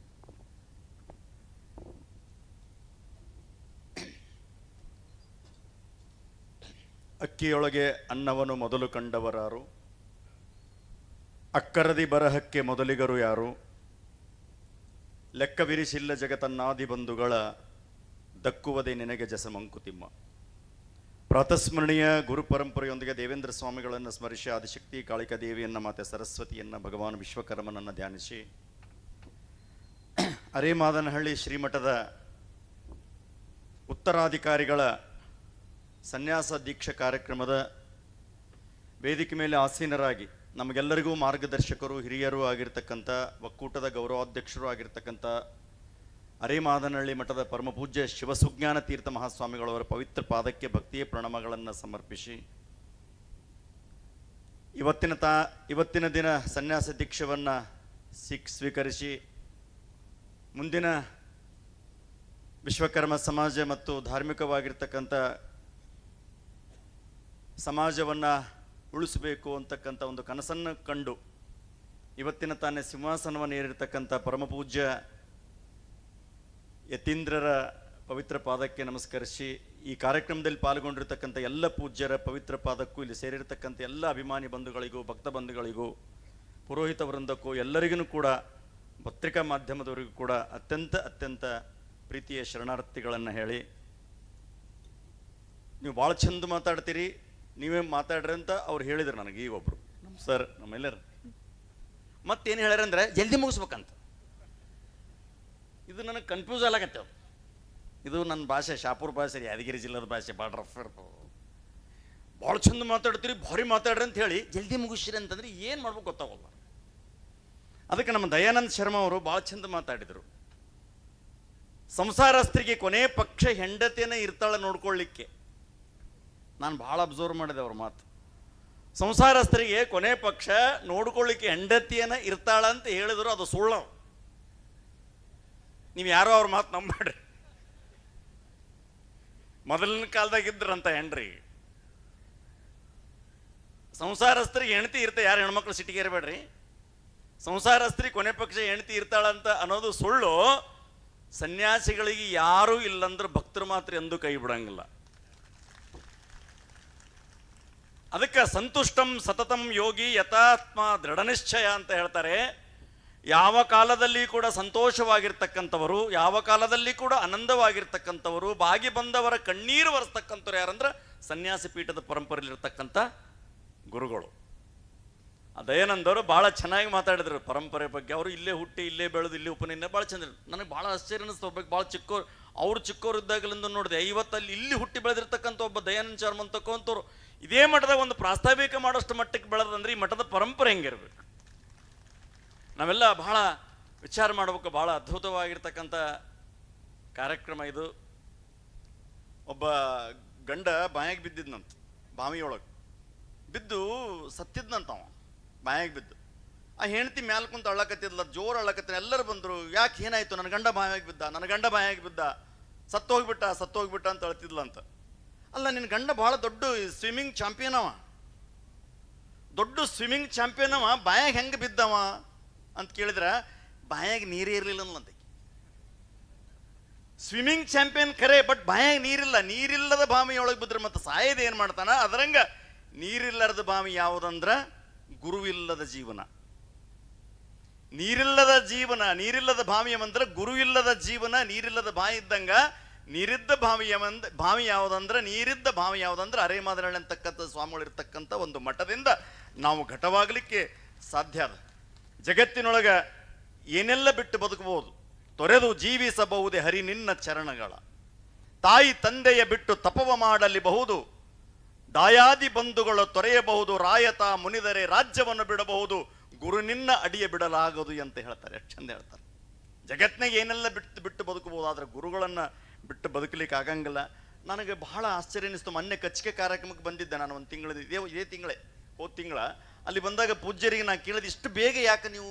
ಅಕ್ಕಿಯೊಳಗೆ ಅನ್ನವನ್ನು ಮೊದಲು ಕಂಡವರಾರು, ಅಕ್ಕರದಿ ಬರಹಕ್ಕೆ ಮೊದಲಿಗರು ಯಾರು, ಲೆಕ್ಕವಿರಿಸಿಲ್ಲ ಜಗತನ್ನಾದಿ ಬಂಧುಗಳ ದಕ್ಕುವುದೇ ನಿನಗೆ ಜಸ ಮಂಕುತಿಮ್ಮ. ಪ್ರಾತಸ್ಮರಣೀಯ ಗುರು ಪರಂಪರೆಯೊಂದಿಗೆ ದೇವೇಂದ್ರ ಸ್ವಾಮಿಗಳನ್ನು ಸ್ಮರಿಸಿ ಆದಿಶಕ್ತಿ ಕಾಳಿಕಾ ದೇವಿಯನ್ನು ಮಾತೆ ಸರಸ್ವತಿಯನ್ನು ಭಗವಾನ್ ವಿಶ್ವಕರ್ಮನನ್ನು ಧ್ಯಾನಿಸಿ ಅರೇಮಾದನಹಳ್ಳಿ ಶ್ರೀಮಠದ ಉತ್ತರಾಧಿಕಾರಿಗಳ ಸನ್ಯಾಸ ದೀಕ್ಷಾ ಕಾರ್ಯಕ್ರಮದ ವೇದಿಕೆ ಮೇಲೆ ಆಸೀನರಾಗಿ ನಮಗೆಲ್ಲರಿಗೂ ಮಾರ್ಗದರ್ಶಕರು, ಹಿರಿಯರು ಆಗಿರ್ತಕ್ಕಂಥ, ಒಕ್ಕೂಟದ ಗೌರವಾಧ್ಯಕ್ಷರು ಆಗಿರ್ತಕ್ಕಂಥ ಅರೇಮಾದನಹಳ್ಳಿ ಮಠದ ಪರಮಪೂಜ್ಯ ಶಿವಸುಜ್ಞಾನ ತೀರ್ಥ ಮಹಾಸ್ವಾಮಿಗಳವರ ಪವಿತ್ರ ಪಾದಕ್ಕೆ ಭಕ್ತಿಯ ಪ್ರಣಾಮಗಳನ್ನು ಸಮರ್ಪಿಸಿ ಇವತ್ತಿನ ದಿನ ಸನ್ಯಾಸ ದೀಕ್ಷೆಯನ್ನು ಸ್ವೀಕರಿಸಿ ಮುಂದಿನ ವಿಶ್ವಕರ್ಮ ಸಮಾಜ ಮತ್ತು ಧಾರ್ಮಿಕವಾಗಿರ್ತಕ್ಕಂಥ ಸಮಾಜವನ್ನು ಉಳಿಸಬೇಕು ಅಂತಕ್ಕಂಥ ಒಂದು ಕನಸನ್ನು ಕಂಡು ಇವತ್ತಿನ ತಾನೇ ಸಿಂಹಾಸನವನ್ನು ಏರಿರ್ತಕ್ಕಂಥ ಪರಮಪೂಜ್ಯ ಯತೀಂದ್ರರ ಪವಿತ್ರ ಪಾದಕ್ಕೆ ನಮಸ್ಕರಿಸಿ ಈ ಕಾರ್ಯಕ್ರಮದಲ್ಲಿ ಪಾಲ್ಗೊಂಡಿರ್ತಕ್ಕಂಥ ಎಲ್ಲ ಪೂಜ್ಯರ ಪವಿತ್ರ ಪಾದಕ್ಕೂ ಇಲ್ಲಿ ಸೇರಿರ್ತಕ್ಕಂಥ ಎಲ್ಲ ಅಭಿಮಾನಿ ಬಂಧುಗಳಿಗೂ ಭಕ್ತ ಬಂಧುಗಳಿಗೂ ಪುರೋಹಿತ ವೃಂದಕ್ಕೂ ಎಲ್ಲರಿಗೂ ಕೂಡ ಪತ್ರಿಕಾ ಮಾಧ್ಯಮದವರಿಗೂ ಕೂಡ ಅತ್ಯಂತ ಪ್ರೀತಿಯ ಶರಣಾರ್ಥಿಗಳನ್ನು ಹೇಳಿ, ನೀವು ಭಾಳ ಚಂದ ಮಾತಾಡ್ತೀರಿ, ನೀವೇ ಮಾತಾಡ್ರಿ ಅಂತ ಅವ್ರು ಹೇಳಿದ್ರು ನನಗೆ ಈಗ ಒಬ್ಬರು ನಮ್ಮ ಸರ್ ನಮ್ಮೆಲ್ಲರು. ಮತ್ತೇನು ಹೇಳ್ಯಾರಂದ್ರೆ ಜಲ್ದಿ ಮುಗಿಸ್ಬೇಕಂತ. ಇದು ನನಗೆ ಕನ್ಫ್ಯೂಸ್ ಆಗ್ಲಾಕತ್ತೇವೆ. ಇದು ನನ್ನ ಭಾಷೆ, ಶಾಪುರ್ ಭಾಷೆ, ಯಾದಗಿರಿ ಜಿಲ್ಲೆದ ಭಾಷೆ, ಭಾಳ ರಫ್ ಇರ್ತದೆ. ಭಾಳ ಚಂದ ಮಾತಾಡ್ತೀರಿ, ಭಾರಿ ಮಾತಾಡ್ರಿ ಅಂತ ಹೇಳಿ ಜಲ್ದಿ ಮುಗಿಸ್ರಿ ಅಂತಂದ್ರೆ ಏನು ಮಾಡ್ಬೇಕು ಗೊತ್ತಾಗಲ್ಲ. ಅದಕ್ಕೆ ನಮ್ಮ ದಯಾನಂದ ಶರ್ಮಾ ಅವರು ಭಾಳ ಚಂದ ಮಾತಾಡಿದರು. ಸಂಸಾರಸ್ಥರಿಗೆ ಕೊನೆ ಪಕ್ಷ ಹೆಂಡತಿಯನ್ನ ಇರ್ತಾಳೆ ನೋಡ್ಕೊಳ್ಳಿಕ್ಕೆ. ನಾನು ಭಾಳ ಅಬ್ಸರ್ವ್ ಮಾಡಿದೆ ಅವ್ರ ಮಾತು. ಸಂಸಾರಸ್ಥರಿಗೆ ಕೊನೆ ಪಕ್ಷ ನೋಡ್ಕೊಳ್ಳಿಕ್ಕೆ ಹೆಂಡತಿಯನ್ನ ಇರ್ತಾಳ ಅಂತ ಹೇಳಿದ್ರು, ಅದು ಸುಳ್ಳು. ನೀವು ಯಾರೋ ಅವ್ರ ಮಾತು ನಂಬೇಡ್ರಿ. ಮೊದಲಿನ ಕಾಲದಾಗಿದ್ರಂತ ಹೆಂಡ್ರಿ. ಸಂಸಾರಸ್ಥರಿಗೆ ಹೆಂಡತಿ ಇರ್ತಾ, ಯಾರು ಹೆಣ್ಮಕ್ಳು ಸಿಟಿಗೆ ಇರಬೇಡ್ರಿ. ಸಂಸಾರಸ್ಥರಿಗೆ ಕೊನೆ ಪಕ್ಷ ಹೆಂಡತಿ ಇರ್ತಾಳಂತ ಅನ್ನೋದು ಸುಳ್ಳು. ಸನ್ಯಾಸಿಗಳಿಗೆ ಯಾರೂ ಇಲ್ಲಂದ್ರೆ ಭಕ್ತರು ಮಾತ್ರ ಎಂದೂ ಕೈ ಬಿಡಂಗಿಲ್ಲ. ಅದಕ್ಕೆ ಸಂತುಷ್ಟಂ ಸತತಂ ಯೋಗಿ ಯಥಾತ್ಮ ದೃಢನಿಶ್ಚಯ ಅಂತ ಹೇಳ್ತಾರೆ. ಯಾವ ಕಾಲದಲ್ಲಿ ಕೂಡ ಸಂತೋಷವಾಗಿರ್ತಕ್ಕಂಥವರು, ಯಾವ ಕಾಲದಲ್ಲಿ ಕೂಡ ಆನಂದವಾಗಿರ್ತಕ್ಕಂಥವರು, ಬಾಗಿ ಬಂದವರ ಕಣ್ಣೀರು ಒರೆಸ್ತಕ್ಕಂಥವ್ರು ಯಾರಂದ್ರೆ ಸನ್ಯಾಸಿ ಪೀಠದ ಪರಂಪರೆಯಲ್ಲಿರ್ತಕ್ಕಂಥ ಗುರುಗಳು. ದಯಾನಂದವರು ಭಾಳ ಚೆನ್ನಾಗಿ ಮಾತಾಡಿದ್ರು ಪರಂಪರೆ ಬಗ್ಗೆ. ಅವರು ಇಲ್ಲೇ ಹುಟ್ಟಿ ಇಲ್ಲೇ ಬೆಳೆದು ಇಲ್ಲೇ ಉಪನಯನ ಭಾಳ ಚಂದ. ನನಗೆ ಭಾಳ ಆಶ್ಚರ್ಯ ಅನ್ನಿಸ್ತು. ಒಬ್ಬ ಭಾಳ ಚಿಕ್ಕವ್ರು, ಅವ್ರು ಚಿಕ್ಕವ್ರು ಇದ್ದಾಗಲಿಂದ ನೋಡಿದೆ. 50 ಇಲ್ಲಿ ಹುಟ್ಟಿ ಬೆಳೆದಿರ್ತಕ್ಕಂಥ ಒಬ್ಬ ದಯಾನಂದ ಶರ್ಮ ಅಂತಕ್ಕಂಥವ್ರು ಇದೇ ಮಠದಾಗ ಒಂದು ಪ್ರಾಸ್ತಾವಿಕ ಮಾಡೋಷ್ಟು ಮಟ್ಟಕ್ಕೆ ಬೆಳೆದಂದ್ರೆ ಈ ಮಠದ ಪರಂಪರೆ ಹೆಂಗಿರ್ಬೇಕು. ನಾವೆಲ್ಲ ಬಹಳ ವಿಚಾರ ಮಾಡಬೇಕು. ಭಾಳ ಅದ್ಭುತವಾಗಿರ್ತಕ್ಕಂಥ ಕಾರ್ಯಕ್ರಮ ಇದು. ಒಬ್ಬ ಗಂಡ ಬಾಯಾಗಿ ಬಿದ್ದಿದ್ನಂತ, ಬಾವಿಯೊಳಗೆ ಬಿದ್ದು ಸತ್ತಿದ್ನಂತವ. ಬಾಯಾಗಿ ಬಿದ್ದು ಆ ಹೆಂಡತಿ ಮ್ಯಾಲ ಕುಂತ ಅಳ್ಳಕತ್ತಿದ್ಲ, ಜೋರು ಅಳ್ಳಕತ್ತಿನ. ಎಲ್ಲರೂ ಬಂದರು, ಯಾಕೆ ಏನಾಯ್ತು? ನನ್ನ ಗಂಡ ಬಾಯಾಗಿ ಬಿದ್ದ, ನನ್ನ ಗಂಡ ಬಾಯಾಗಿ ಬಿದ್ದ, ಸತ್ತೋಗ್ಬಿಟ್ಟ ಅಂತ ಹೇಳ್ತಿದ್ಲಂತ. ಅಲ್ಲ, ನಿನ್ನ ಗಂಡ ಭಾಳ ದೊಡ್ಡ ಸ್ವಿಮ್ಮಿಂಗ್ ಚಾಂಪಿಯನ್ ಅವ, ದೊಡ್ಡ ಸ್ವಿಮ್ಮಿಂಗ್ ಚಾಂಪಿಯನ್ ಅವ, ಬಾಯಾಗಿ ಹೆಂಗೆ ಬಿದ್ದವ ಅಂತ ಕೇಳಿದ್ರೆ ಬಾಯಾಗಿ ನೀರೇ ಇರಲಿಲ್ಲ ಅನ್ನಂತೆ. ಸ್ವಿಮ್ಮಿಂಗ್ ಚಾಂಪಿಯನ್ ಖರೆ, ಬಟ್ ಬಾಯಾಗಿ ನೀರಿಲ್ಲ. ನೀರಿಲ್ಲದ ಬಾವಿಯೊಳಗೆ ಬಿದ್ರೆ ಮತ್ತೆ ಸಾಯದ ಏನು ಮಾಡ್ತಾನ? ಅದರಂಗ ನೀರಿಲ್ಲದ ಬಾವಿ ಯಾವುದಂದ್ರ ಗುರುವಿಲ್ಲದ ಜೀವನ. ನೀರಿಲ್ಲದ ಬಾವಿ ಅಂದ್ರೆ ಗುರುವಿಲ್ಲದ ಜೀವನ. ನೀರಿಲ್ಲದ ಬಾವಿ ಇದ್ದಂಗ ನೀರಿದ್ದ ಬಾವಿ ಯಾವುದಂದ್ರೆ ನೀರಿದ್ದ ಬಾವಿ ಯಾವುದಂದ್ರೆ ಅರೇಮಾದರಳ್ಳಿ ಅಂತಕ್ಕಂಥ ಸ್ವಾಮಿಗಳು ಇರ್ತಕ್ಕಂಥ ಒಂದು ಮಠದಿಂದ ನಾವು ಘಟವಾಗಲಿಕ್ಕೆ ಸಾಧ್ಯ ಅದ. ಜಗತ್ತಿನೊಳಗ ಏನೆಲ್ಲ ಬಿಟ್ಟು ಬದುಕಬಹುದು, ತೊರೆದು ಜೀವಿಸಬಹುದೇ ಹರಿ ನಿನ್ನ ಚರಣಗಳ. ತಾಯಿ ತಂದೆಯ ಬಿಟ್ಟು ತಪವ ಮಾಡಲಿಬಹುದು, ದಾಯಾದಿ ಬಂಧುಗಳು ತೊರೆಯಬಹುದು. ರಾಯತ ಮುನಿದರೆ ರಾಜ್ಯವನ್ನು ಬಿಡಬಹುದು, ಗುರು ನಿನ್ನ ಅಡಿಯ ಬಿಡಲಾಗದು ಅಂತ ಹೇಳ್ತಾರೆ. ಎಷ್ಟು ಚಂದ ಹೇಳ್ತಾರೆ. ಜಗತ್ತಿನಾಗ ಏನೆಲ್ಲ ಬಿಟ್ಟು ಬದುಕಬಹುದು, ಆದರೆ ಗುರುಗಳನ್ನು ಬಿಟ್ಟು ಬದುಕಲಿಕ್ಕೆ ಆಗಂಗಿಲ್ಲ. ನನಗೆ ಬಹಳ ಆಶ್ಚರ್ಯ ಅನಿಸ್ತು. ಮೊನ್ನೆ ಕಚ್ಚಿಗೆ ಕಾರ್ಯಕ್ರಮಕ್ಕೆ ಬಂದಿದ್ದೆ ನಾನು. ಒಂದು ತಿಂಗಳ ಇದೇ ತಿಂಗಳೇ, ಹೋದ ತಿಂಗಳ ಅಲ್ಲಿ ಬಂದಾಗ ಪೂಜ್ಯರಿಗೆ ನಾನು ಕೇಳಿದೆ, ಇಷ್ಟು ಬೇಗ ಯಾಕೆ ನೀವು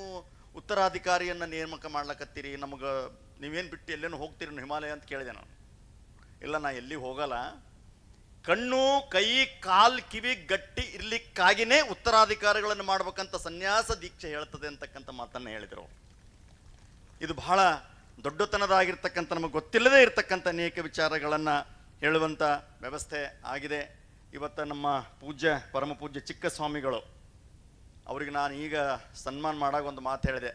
ಉತ್ತರಾಧಿಕಾರಿಯನ್ನು ನೇಮಕ ಮಾಡ್ಲಕತ್ತೀರಿ? ನಮಗೆ ನೀವೇನು ಬಿಟ್ಟು ಎಲ್ಲೇನು ಹೋಗ್ತೀರಿ ಹಿಮಾಲಯ ಅಂತ ಕೇಳಿದೆ ನಾನು. ಇಲ್ಲ, ನಾ ಎಲ್ಲಿ ಹೋಗಲ್ಲ, ಕಣ್ಣು ಕೈ ಕಾಲ್ ಕಿವಿ ಗಟ್ಟಿ ಇರ್ಲಿಕ್ಕಾಗಿನೇ ಉತ್ತರಾಧಿಕಾರಿಗಳನ್ನು ಮಾಡ್ಬೇಕಂತ ಸನ್ಯಾಸ ದೀಕ್ಷೆ ಹೇಳ್ತದೆ ಅಂತಕ್ಕಂಥ ಮಾತನ್ನು ಹೇಳಿದರು. ಇದು ಬಹಳ ದೊಡ್ಡತನದಾಗಿರ್ತಕ್ಕಂಥ, ನಮಗೆ ಗೊತ್ತಿಲ್ಲದೆ ಇರತಕ್ಕಂಥ ಅನೇಕ ವಿಚಾರಗಳನ್ನು ಹೇಳುವಂಥ ವ್ಯವಸ್ಥೆ ಆಗಿದೆ. ಇವತ್ತು ನಮ್ಮ ಪರಮ ಪೂಜ್ಯ ಚಿಕ್ಕ ಸ್ವಾಮಿಗಳು ಅವ್ರಿಗೆ ನಾನು ಈಗ ಸನ್ಮಾನ ಮಾಡಾಗ ಒಂದು ಮಾತು ಹೇಳಿದೆ.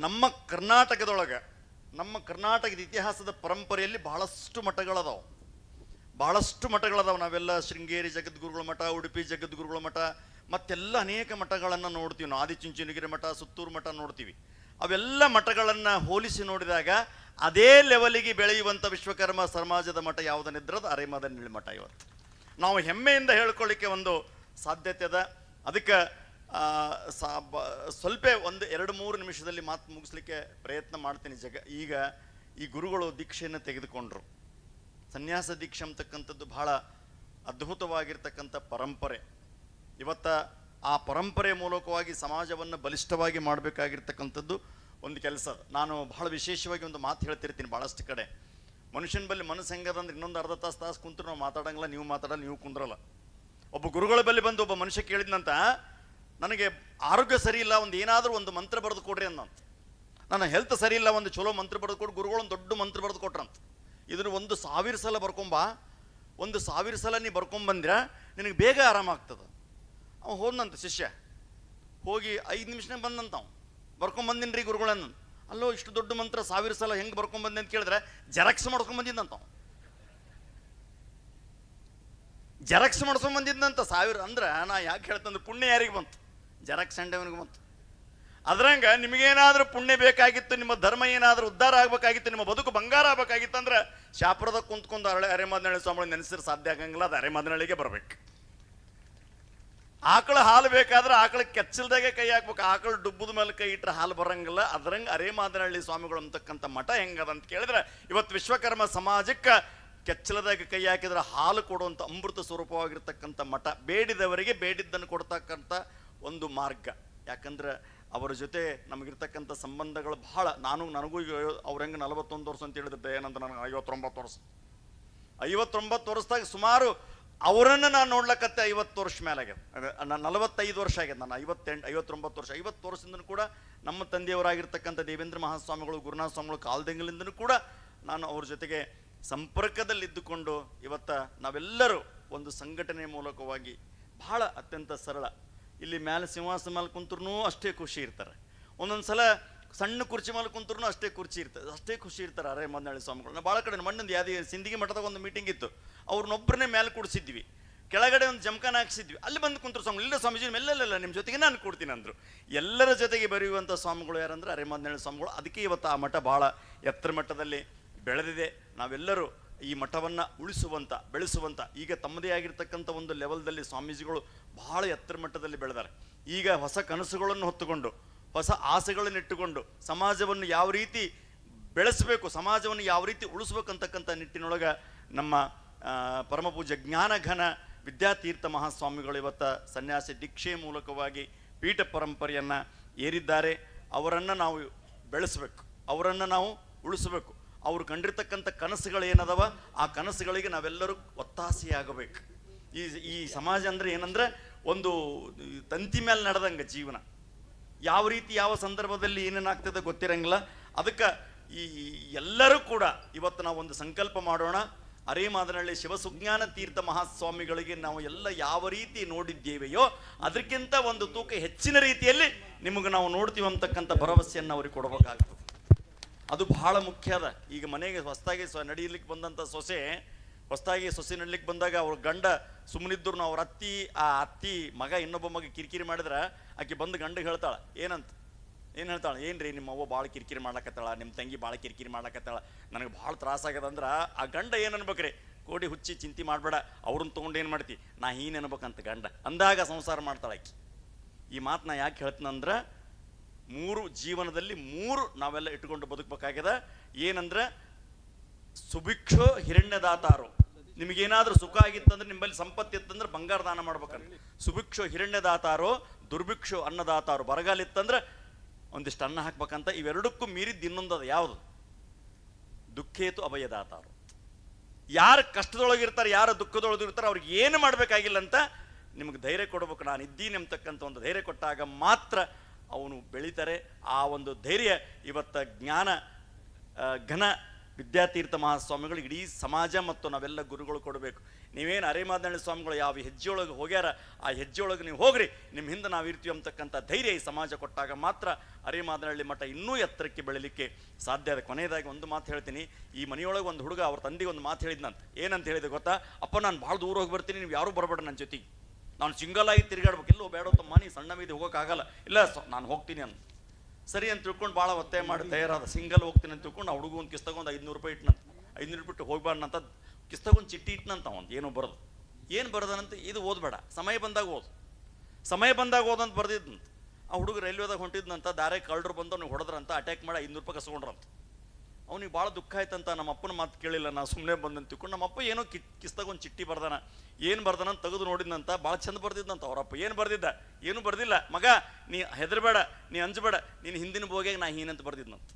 ನಮ್ಮ ಕರ್ನಾಟಕದ ಇತಿಹಾಸದ ಪರಂಪರೆಯಲ್ಲಿ ಬಹಳಷ್ಟು ಮಠಗಳದಾವು. ನಾವೆಲ್ಲ ಶೃಂಗೇರಿ ಜಗದ್ಗುರುಗಳ ಮಠ, ಉಡುಪಿ ಜಗದ್ಗುರುಗಳ ಮಠ, ಮತ್ತೆಲ್ಲ ಅನೇಕ ಮಠಗಳನ್ನು ನೋಡ್ತೀವಿ ನಾವು. ಆದಿಚುಂಚನಗಿರಿ ಮಠ, ಸುತ್ತೂರು ಮಠ ನೋಡ್ತೀವಿ. ಅವೆಲ್ಲ ಮಠಗಳನ್ನು ಹೋಲಿಸಿ ನೋಡಿದಾಗ ಅದೇ ಲೆವೆಲಿಗೆ ಬೆಳೆಯುವಂಥ ವಿಶ್ವಕರ್ಮ ಸಮಾಜದ ಮಠ ಯಾವುದನ್ನಿದ್ರದು ಅರೇಮಾದನಹಳ್ಳಿ ಮಠ. ಇವತ್ತು ನಾವು ಹೆಮ್ಮೆಯಿಂದ ಹೇಳ್ಕೊಳ್ಳಿಕ್ಕೆ ಒಂದು ಸಾಧ್ಯತೆ ಅದ. ಅದಕ್ಕೆ ಸ್ವಲ್ಪ ಒಂದು 2-3 ನಿಮಿಷದಲ್ಲಿ ಮಾತು ಮುಗಿಸ್ಲಿಕ್ಕೆ ಪ್ರಯತ್ನ ಮಾಡ್ತೀನಿ. ಈಗ ಈ ಗುರುಗಳು ದೀಕ್ಷೆಯನ್ನು ತೆಗೆದುಕೊಂಡ್ರು. ಸನ್ಯಾಸ ದೀಕ್ಷೆ ಅಂತಕ್ಕಂಥದ್ದು ಬಹಳ ಅದ್ಭುತವಾಗಿರ್ತಕ್ಕಂಥ ಪರಂಪರೆ. ಇವತ್ತ ಆ ಪರಂಪರೆ ಮೂಲಕವಾಗಿ ಸಮಾಜವನ್ನು ಬಲಿಷ್ಠವಾಗಿ ಮಾಡಬೇಕಾಗಿರ್ತಕ್ಕಂಥದ್ದು ಒಂದು ಕೆಲಸ. ನಾನು ಬಹಳ ವಿಶೇಷವಾಗಿ ಒಂದು ಮಾತು ಹೇಳ್ತಿರ್ತೀನಿ ಭಾಳಷ್ಟು ಕಡೆ. ಮನುಷ್ಯನ ಬಳಿ ಮನಸ್ಸು ಹೆಂಗದಂದ್ರೆ ಇನ್ನೊಂದು ಅರ್ಧ ತಾಸು ಕುಂತ್ರು ನಾವು ಮಾತಾಡಂಗಿಲ್ಲ, ನೀವು ಮಾತಾಡಲ್ಲ, ನೀವು ಕುಂದ್ರಲ್ಲ. ಒಬ್ಬ ಗುರುಗಳ ಬಳಿ ಬಂದು ಒಬ್ಬ ಮನುಷ್ಯ ಕೇಳಿದ್ನಂತ, ನನಗೆ ಆರೋಗ್ಯ ಸರಿ ಇಲ್ಲ, ಏನಾದರೂ ಒಂದು ಮಂತ್ರ ಬರೆದು ಕೊಡ್ರಿ ಅಂದಂತ. ನನ್ನ ಹೆಲ್ತ್ ಸರಿ ಇಲ್ಲ, ಒಂದು ಚಲೋ ಮಂತ್ರ ಬರೆದು ಕೊಟ್ಟು ಗುರುಗಳು ಒಂದು ದೊಡ್ಡ ಮಂತ್ರ ಬರೆದು ಕೊಟ್ರಂತ. ಇದನ್ನು 1,000 ಸಲ ಬರ್ಕೊಂಬ, 1,000 ಸಲ ನೀ ಬರ್ಕೊಂಬಂದ್ರೆ ನಿನಗೆ ಬೇಗ ಆರಾಮಾಗ್ತದೆ. ಅವ ಹೋದಂತ ಶಿಷ್ಯ ಹೋಗಿ 5 ನಿಮಿಷನಾಗ ಬಂದಂತ ಅವ ಬರ್ಕೊಂಬಂದಿನಿ ರೀ ಗುರುಗಳನ್ನ. ಅಲ್ಲೋ ಇಷ್ಟು ದೊಡ್ಡ ಮಂತ್ರ 1000 ಸಲ ಹೆಂಗೆ ಬರ್ಕೊಂಬಂದೆ ಅಂತ ಕೇಳಿದ್ರೆ ಜೆರಾಕ್ಸ್ ಮಾಡ್ಕೊಂಬಂದಿದ್ದಂತ ಅವ. ಜೆರಾಕ್ಸ್ ಮಾಡ್ಕೊಂಬಂದಿದ್ದಂತ 1000 ಅಂದ್ರೆ ನಾ ಯಾಕೆ ಹೇಳ್ತಂದ್ರೆ ಪುಣ್ಯ ಯಾರಿಗೆ ಬಂತು? ಜೆರಾಕ್ಸ್ ಅಂಡವನಿಗೆ ಬಂತು. ಅದ್ರಂಗ ನಿಮಗೇನಾದ್ರೂ ಪುಣ್ಯ ಬೇಕಾಗಿತ್ತು, ನಿಮ್ಮ ಧರ್ಮ ಏನಾದ್ರೂ ಉದ್ಧಾರ ಆಗ್ಬೇಕಾಗಿತ್ತು, ನಿಮ್ಮ ಬದುಕು ಬಂಗಾರ ಆಗ್ಬೇಕಾಗಿತ್ತು ಅಂದ್ರೆ ಶಾಪುರದ ಕುಂತ್ಕೊಂಡು ಅರೆಮಾದನಹಳ್ಳಿ ಸ್ವಾಮಿಗಳು ನೆನೆಸಿದ್ರೆ ಸಾಧ್ಯ ಆಗಂಗಿಲ್ಲ. ಅದು ಅರೆಮಾದನಹಳ್ಳಿಗೆ ಬರ್ಬೇಕು. ಆಕಳ ಹಾಲು ಬೇಕಾದ್ರೆ ಆಕಳ ಕೆಚ್ಚಲ್ದಾಗೆ ಕೈ ಹಾಕ್ಬೇಕು. ಆಕಳ ಡುಬ್ಬದ ಮೇಲೆ ಕೈ ಇಟ್ಟರೆ ಹಾಲು ಬರಂಗಿಲ್ಲ. ಅದ್ರಂಗೆ ಅರೆಮಾದನಹಳ್ಳಿ ಸ್ವಾಮಿಗಳು ಅಂತಕ್ಕಂಥ ಮಠ ಹೆಂಗದ ಅಂತ ಕೇಳಿದ್ರೆ ಇವತ್ತು ವಿಶ್ವಕರ್ಮ ಸಮಾಜಕ್ಕೆ ಕೆಚ್ಚಲದಾಗ ಕೈ ಹಾಕಿದ್ರೆ ಹಾಲು ಕೊಡುವಂಥ ಅಮೃತ ಸ್ವರೂಪವಾಗಿರ್ತಕ್ಕಂಥ ಮಠ. ಬೇಡಿದವರಿಗೆ ಬೇಡಿದ್ದನ್ನು ಕೊಡ್ತಕ್ಕಂಥ ಒಂದು ಮಾರ್ಗ. ಯಾಕಂದ್ರೆ ಅವರ ಜೊತೆ ನಮಗಿರ್ತಕ್ಕಂಥ ಸಂಬಂಧಗಳು ಬಹಳ. ನನಗೂ ಅವ್ರ ಹೆಂಗೆ 41 ವರ್ಷ ಅಂತ ಹೇಳಿದ್ರೆ ಏನಂತ ನನಗೆ 59 ವರ್ಷ. 59 ವರ್ಷದಾಗ ಸುಮಾರು ಅವರನ್ನು ನಾನು ನೋಡ್ಲಕ್ಕತ್ತೆ 50 ವರ್ಷ ಮೇಲೆ ಆಗ್ಯದ. ನಾನು 45 ವರ್ಷ ಆಗ್ಯದ. ನಾನು 59 ವರ್ಷ 50 ವರ್ಷದಿಂದ ಕೂಡ ನಮ್ಮ ತಂದೆಯವರಾಗಿರ್ತಕ್ಕಂಥ ದೇವೇಂದ್ರ ಮಹಾಸ್ವಾಮಿಗಳು, ಗುರುನಾಥ ಸ್ವಾಮಿಗಳು ಕಾಲ್ದಂಗಲಿಂದನೂ ಕೂಡ ನಾನು ಅವ್ರ ಜೊತೆಗೆ ಸಂಪರ್ಕದಲ್ಲಿದ್ದುಕೊಂಡು ಇವತ್ತು ನಾವೆಲ್ಲರೂ ಒಂದು ಸಂಘಟನೆ ಮೂಲಕವಾಗಿ ಬಹಳ ಅತ್ಯಂತ ಸರಳ. ಇಲ್ಲಿ ಮೇಲೆ ಸಿಂಹಾಸನ ಮೇಲೆ ಕುಂತ್ರೂ ಅಷ್ಟೇ ಖುಷಿ ಇರ್ತಾರೆ. ಒಂದೊಂದು ಸಲ ಸಣ್ಣ ಕುರ್ಚಿ ಮೇಲೆ ಕುಂತ್ರೂ ಅಷ್ಟೇ ಖುಷಿ ಇರ್ತಾರೆ ಅರೆಮಾದನಹಳ್ಳಿ ಸ್ವಾಮಿಗಳು. ನಾವು ಭಾಳ ಕಡೆ ಮಣ್ಣಂದು ಯಾವ್ದು ಸಿಂದಗಿ ಮಠದಾಗ ಒಂದು ಮೀಟಿಂಗ್ ಇತ್ತು. ಅವ್ರನ್ನೊಬ್ಬರನ್ನೇ ಮೇಲೆ ಕೂಡಿಸಿದ್ವಿ, ಕೆಳಗಡೆ ಒಂದು ಜಮಖಾನ ಹಾಕ್ಸಿದ್ವಿ. ಅಲ್ಲಿ ಬಂದು ಕುಂತರು ಸ್ವಾಮಿ, ಇಲ್ಲ ಸ್ವಾಮೀಜಿ ಮೆಲ್ಲೆಲ್ಲ ನಿಮ್ಮ ಜೊತೆಗೆ ನಾನು ಕೊಡ್ತೀನಿ ಅಂದರು. ಎಲ್ಲರ ಜೊತೆಗೆ ಬರೆಯುವಂಥ ಸ್ವಾಮಿಗಳು ಯಾರಂದ್ರೆ ಅರೆಮಾದನಹಳ್ಳಿ ಸ್ವಾಮಿಗಳು. ಅದಕ್ಕೆ ಇವತ್ತು ಆ ಮಠ ಭಾಳ ಎತ್ತರ ಮಟ್ಟದಲ್ಲಿ ಬೆಳೆದಿದೆ. ನಾವೆಲ್ಲರೂ ಈ ಮಠವನ್ನು ಉಳಿಸುವಂಥ ಬೆಳೆಸುವಂಥ ಈಗ ತಮ್ಮದೇ ಆಗಿರ್ತಕ್ಕಂಥ ಒಂದು ಲೆವೆಲ್ದಲ್ಲಿ ಸ್ವಾಮೀಜಿಗಳು ಬಹಳ ಎತ್ತರ ಮಟ್ಟದಲ್ಲಿ ಬೆಳೆದಾರೆ. ಈಗ ಹೊಸ ಕನಸುಗಳನ್ನು ಹೊತ್ತುಕೊಂಡು, ಹೊಸ ಆಸೆಗಳನ್ನು ಇಟ್ಟುಕೊಂಡು ಸಮಾಜವನ್ನು ಯಾವ ರೀತಿ ಬೆಳೆಸಬೇಕು, ಸಮಾಜವನ್ನು ಯಾವ ರೀತಿ ಉಳಿಸ್ಬೇಕು ಅಂತಕ್ಕಂಥ ನಿಟ್ಟಿನೊಳಗೆ ನಮ್ಮ ಪರಮಪೂಜ್ಯ ಜ್ಞಾನಘನ ವಿದ್ಯಾತೀರ್ಥ ಮಹಾಸ್ವಾಮಿಗಳು ಇವತ್ತು ಸನ್ಯಾಸಿ ದೀಕ್ಷೆ ಮೂಲಕವಾಗಿ ಪೀಠ ಪರಂಪರೆಯನ್ನು ಏರಿದ್ದಾರೆ. ಅವರನ್ನು ನಾವು ಬೆಳೆಸಬೇಕು, ಅವರನ್ನು ನಾವು ಉಳಿಸಬೇಕು. ಅವ್ರು ಕಂಡಿರ್ತಕ್ಕಂಥ ಕನಸುಗಳೇನದವ ಆ ಕನಸುಗಳಿಗೆ ನಾವೆಲ್ಲರೂ ಒತ್ತಾಸೆಯಾಗಬೇಕು. ಈ ಸಮಾಜ ಅಂದರೆ ಏನಂದ್ರೆ ಒಂದು ತಂತಿ ಮೇಲೆ ನಡೆದಂಗೆ ಜೀವನ. ಯಾವ ರೀತಿ ಯಾವ ಸಂದರ್ಭದಲ್ಲಿ ಏನೇನಾಗ್ತದೆ ಗೊತ್ತಿರಂಗಿಲ್ಲ. ಅದಕ್ಕೆ ಈ ಎಲ್ಲರೂ ಕೂಡ ಇವತ್ತು ನಾವು ಒಂದು ಸಂಕಲ್ಪ ಮಾಡೋಣ. ಅರೆಮಾದನಹಳ್ಳಿ ಶಿವಸುಜ್ಞಾನ ತೀರ್ಥ ಮಹಾಸ್ವಾಮಿಗಳಿಗೆ ನಾವು ಎಲ್ಲ ಯಾವ ರೀತಿ ನೋಡಿದ್ದೇವೆಯೋ ಅದಕ್ಕಿಂತ ಒಂದು ತೂಕ ಹೆಚ್ಚಿನ ರೀತಿಯಲ್ಲಿ ನಿಮಗೆ ನಾವು ನೋಡ್ತೀವಿ ಅಂತಕ್ಕಂಥ ಭರವಸೆಯನ್ನು ಅವ್ರಿಗೆ ಕೊಡಬೇಕಾಗ್ತದೆ. ಅದು ಬಹಳ ಮುಖ್ಯ ಅದ. ಈಗ ಮನೆಗೆ ಹೊಸದಾಗಿ ನಡೀಲಿಕ್ಕೆ ಬಂದಂಥ ಹೊಸದಾಗಿ ಸೊಸೆ ನಡಲಿಕ್ಕೆ ಬಂದಾಗ ಅವ್ರ ಗಂಡ ಸುಮ್ಮನಿದ್ರು ಅವ್ರ ಅತ್ತಿ ಮಗ ಇನ್ನೊಬ್ಬ ಮಗ ಕಿರಿಕಿರಿ ಮಾಡಿದ್ರೆ ಆಕೆ ಬಂದು ಗಂಡಿಗೆ ಹೇಳ್ತಾಳೆ. ಏನು ಹೇಳ್ತಾಳೆ? ಏನ್ರಿ ನಿಮ್ಮ ಅವ್ವ ಭಾಳ ಕಿರಿಕಿರಿ ಮಾಡ್ಲಕತ್ತಾಳ, ನಿಮ್ಮ ತಂಗಿ ಭಾಳ ಕಿರಿಕಿರಿ ಮಾಡ್ಲಕತ್ತಾಳ, ನನಗೆ ಭಾಳ ತ್ರಾಸಾಗ್ಯದ ಅಂದ್ರೆ ಆ ಗಂಡ ಏನು ಅನ್ಬೇಕ್ರಿ? ಕೋಡಿ ಹುಚ್ಚಿ ಚಿಂತೆ ಮಾಡಬೇಡ, ಅವ್ರನ್ನ ತೊಗೊಂಡು ಏನು ಮಾಡ್ತಿ, ನಾ ಹೀನ್ ಅನ್ಬೇಕಂತ ಗಂಡ ಅಂದಾಗ ಸಂಸಾರ ಮಾಡ್ತಾಳೆ ಆಕಿ. ಈ ಮಾತನ್ನ ಯಾಕೆ ಹೇಳ್ತೀನಂದ್ರೆ 3 ಜೀವನದಲ್ಲಿ 3 ನಾವೆಲ್ಲ ಇಟ್ಕೊಂಡು ಬದುಕಬೇಕಾಗ್ಯದ. ಏನಂದ್ರೆ ಸುಭಿಕ್ಷೋ ಹಿರಣ್ಯದಾತಾರೋ. ನಿಮಗೇನಾದ್ರೂ ಸುಖ ಆಗಿತ್ತಂದ್ರೆ, ನಿಮ್ಮಲ್ಲಿ ಸಂಪತ್ತಿ ಇತ್ತಂದ್ರೆ ಬಂಗಾರ ದಾನ ಮಾಡ್ಬೇಕಂದ್ರೆ ಸುಭಿಕ್ಷೋ ಹಿರಣ್ಯದಾತಾರೋ, ದುರ್ಭಿಕ್ಷೋ ಅನ್ನದಾತಾರೋ. ಬರಗಾಲ ಇತ್ತಂದ್ರೆ ಒಂದಿಷ್ಟು ಅನ್ನ ಹಾಕ್ಬೇಕಂತ. ಇವೆರಡಕ್ಕೂ ಮೀರಿದ್ದು ಇನ್ನೊಂದದ ಯಾವುದು? ದುಃಖೇತು ಅಭಯದಾತಾರೋ. ಯಾರು ಕಷ್ಟದೊಳಗಿರ್ತಾರೆ, ಯಾರು ದುಃಖದೊಳಗಿರ್ತಾರೆ ಅವ್ರಿಗೆ ಏನು ಮಾಡಬೇಕಾಗಿಲ್ಲ ಅಂತ ನಿಮಗೆ ಧೈರ್ಯ ಕೊಡ್ಬೇಕು. ನಾನು ಇದ್ದೀನಿ ಅಂತಕ್ಕಂಥ ಒಂದು ಧೈರ್ಯ ಕೊಟ್ಟಾಗ ಮಾತ್ರ ಅವನು ಬೆಳೀತಾರೆ. ಆ ಒಂದು ಧೈರ್ಯ ಇವತ್ತು ಜ್ಞಾನ ಘನ ವಿದ್ಯಾತೀರ್ಥ ಮಹಾಸ್ವಾಮಿಗಳು ಇಡೀ ಸಮಾಜ ಮತ್ತು ನಾವೆಲ್ಲ ಗುರುಗಳು ಕೊಡಬೇಕು. ನೀವೇನು ಅರೆಮಾದನಹಳ್ಳಿ ಸ್ವಾಮಿಗಳು ಯಾವ ಹೆಜ್ಜೆಯೊಳಗೆ ಹೋಗ್ಯಾರ ಆ ಹೆಜ್ಜೆಯೊಳಗೆ ನೀವು ಹೋಗ್ರಿ, ನಿಮ್ಮ ಹಿಂದೆ ನಾವು ಇರ್ತೀವಿ ಅಂತಕ್ಕಂಥ ಧೈರ್ಯ ಈ ಸಮಾಜ ಕೊಟ್ಟಾಗ ಮಾತ್ರ ಅರೆಮಾದನಹಳ್ಳಿ ಮಠ ಇನ್ನೂ ಎತ್ತರಕ್ಕೆ ಬೆಳೀಲಿಕ್ಕೆ ಸಾಧ್ಯ ಇದೆ. ಕೊನೆಯದಾಗಿ ಒಂದು ಮಾತು ಹೇಳ್ತೀನಿ. ಈ ಮನೆಯೊಳಗೆ ಒಂದು ಹುಡುಗ ಅವ್ರ ತಂದೆಗೆ ಒಂದು ಮಾತು ಹೇಳಿದ್ನಂತ. ಏನಂತ ಹೇಳಿದೆ ಗೊತ್ತಾ? ಅಪ್ಪ ನಾನು ಭಾಳ ದೂರ ಹೋಗಿ ಬರ್ತೀನಿ, ನೀವು ಯಾರೂ ಬರಬೇಡ ನನ್ನ ಜೊತೆಗೆ, ನಾನು ಸಿಂಗಲ್ ಆಗಿ ತಿರುಗಾಡ್ಬೇಕು. ಎಲ್ಲೋ ಬೇಡ ತಮ್ಮ, ನೀ ಸಣ್ಣ ಮೀದಿ ಹೋಗೋಕ್ಕಾಗಲ್ಲ. ಇಲ್ಲ ನಾನು ಹೋಗ್ತೀನಿ ಅಂತ. ಸರಿ ಅಂತ ತಿಳ್ಕೊಂಡು ಭಾಳ ಒತ್ತಾಯ ಮಾಡಿ ತಯಾರಾದ. ಸಿಂಗಲ್ ಹೋಗ್ತೀನಿ ಅಂತ ತಿಳ್ಕೊಂಡು ಆ ಹುಡುಗ ಒಂದು ಕಿಸ್ತಗೊಂಡು 500 ರೂಪಾಯಿ ಇಟ್ಟನಂತ. 500 ಬಿಟ್ಟು ಹೋಗ್ಬಾರ್ದಂತ ಕಿಸ್ತಗೊಂಡು ಚಿಟ್ಟಿ ಇಟ್ಟನಂತ. ಒಂದು ಏನೋ ಬರೋದು, ಏನು ಬರ್ದನಂತ, ಇದು ಓದಬೇಡ, ಸಮಯ ಬಂದಾಗ ಓದಂತ ಬರ್ದಿದ್ದಂತ. ಆ ಹುಡುಗ ರೈಲ್ವೆದಾಗ ಹೊಂಟಿದ್ನಂತ. ದಾರೆ ಕಳ್ಳರು ಬಂದು ಅವ್ನಿಗೆ ಹೊಡೆದ್ರಂತ, ಅಟ್ಯಾಕ್ ಮಾಡಿ 500 ರೂಪಾಯಿ ಕಸ್ಕೊಂಡ್ರಂತ. ಅವ್ನಿಗೆ ಭಾಳ ದುಃಖ ಆಯ್ತಂತ. ನಮ್ಮ ಅಪ್ಪನ ಮಾತು ಕೇಳಿಲ್ಲ, ನಾ ಸುಮ್ಮನೆ ಬಂದಂತ ತಿಳ್ಕೊಂಡು ನಮ್ಮ ಅಪ್ಪ ಏನೋ ಕಿಸ್ತಾಗೊಂದು ಚಿಟ್ಟಿ ಬರ್ದಾನ. ಏನು ಬರ್ದಾನಂತ ತೆಗೆದು ನೋಡಿದ್ನಂತ. ಭಾಳ ಚಂದ ಬರ್ದಿದ್ದಂತ. ಅವರಪ್ಪ ಏನು ಬರ್ದಿದ್ದ? ಏನೂ ಬರ್ದಿಲ್ಲ. ಮಗ ನೀ ಹೆದರ್ಬೇಡ, ನೀ ಅಂಜಬೇಡ, ನೀನು ಹಿಂದಿನ ಬೋಗ್ಯಾಗ ನಾ ಹೀನಂತ ಬರ್ದಿದ್ನಂತ.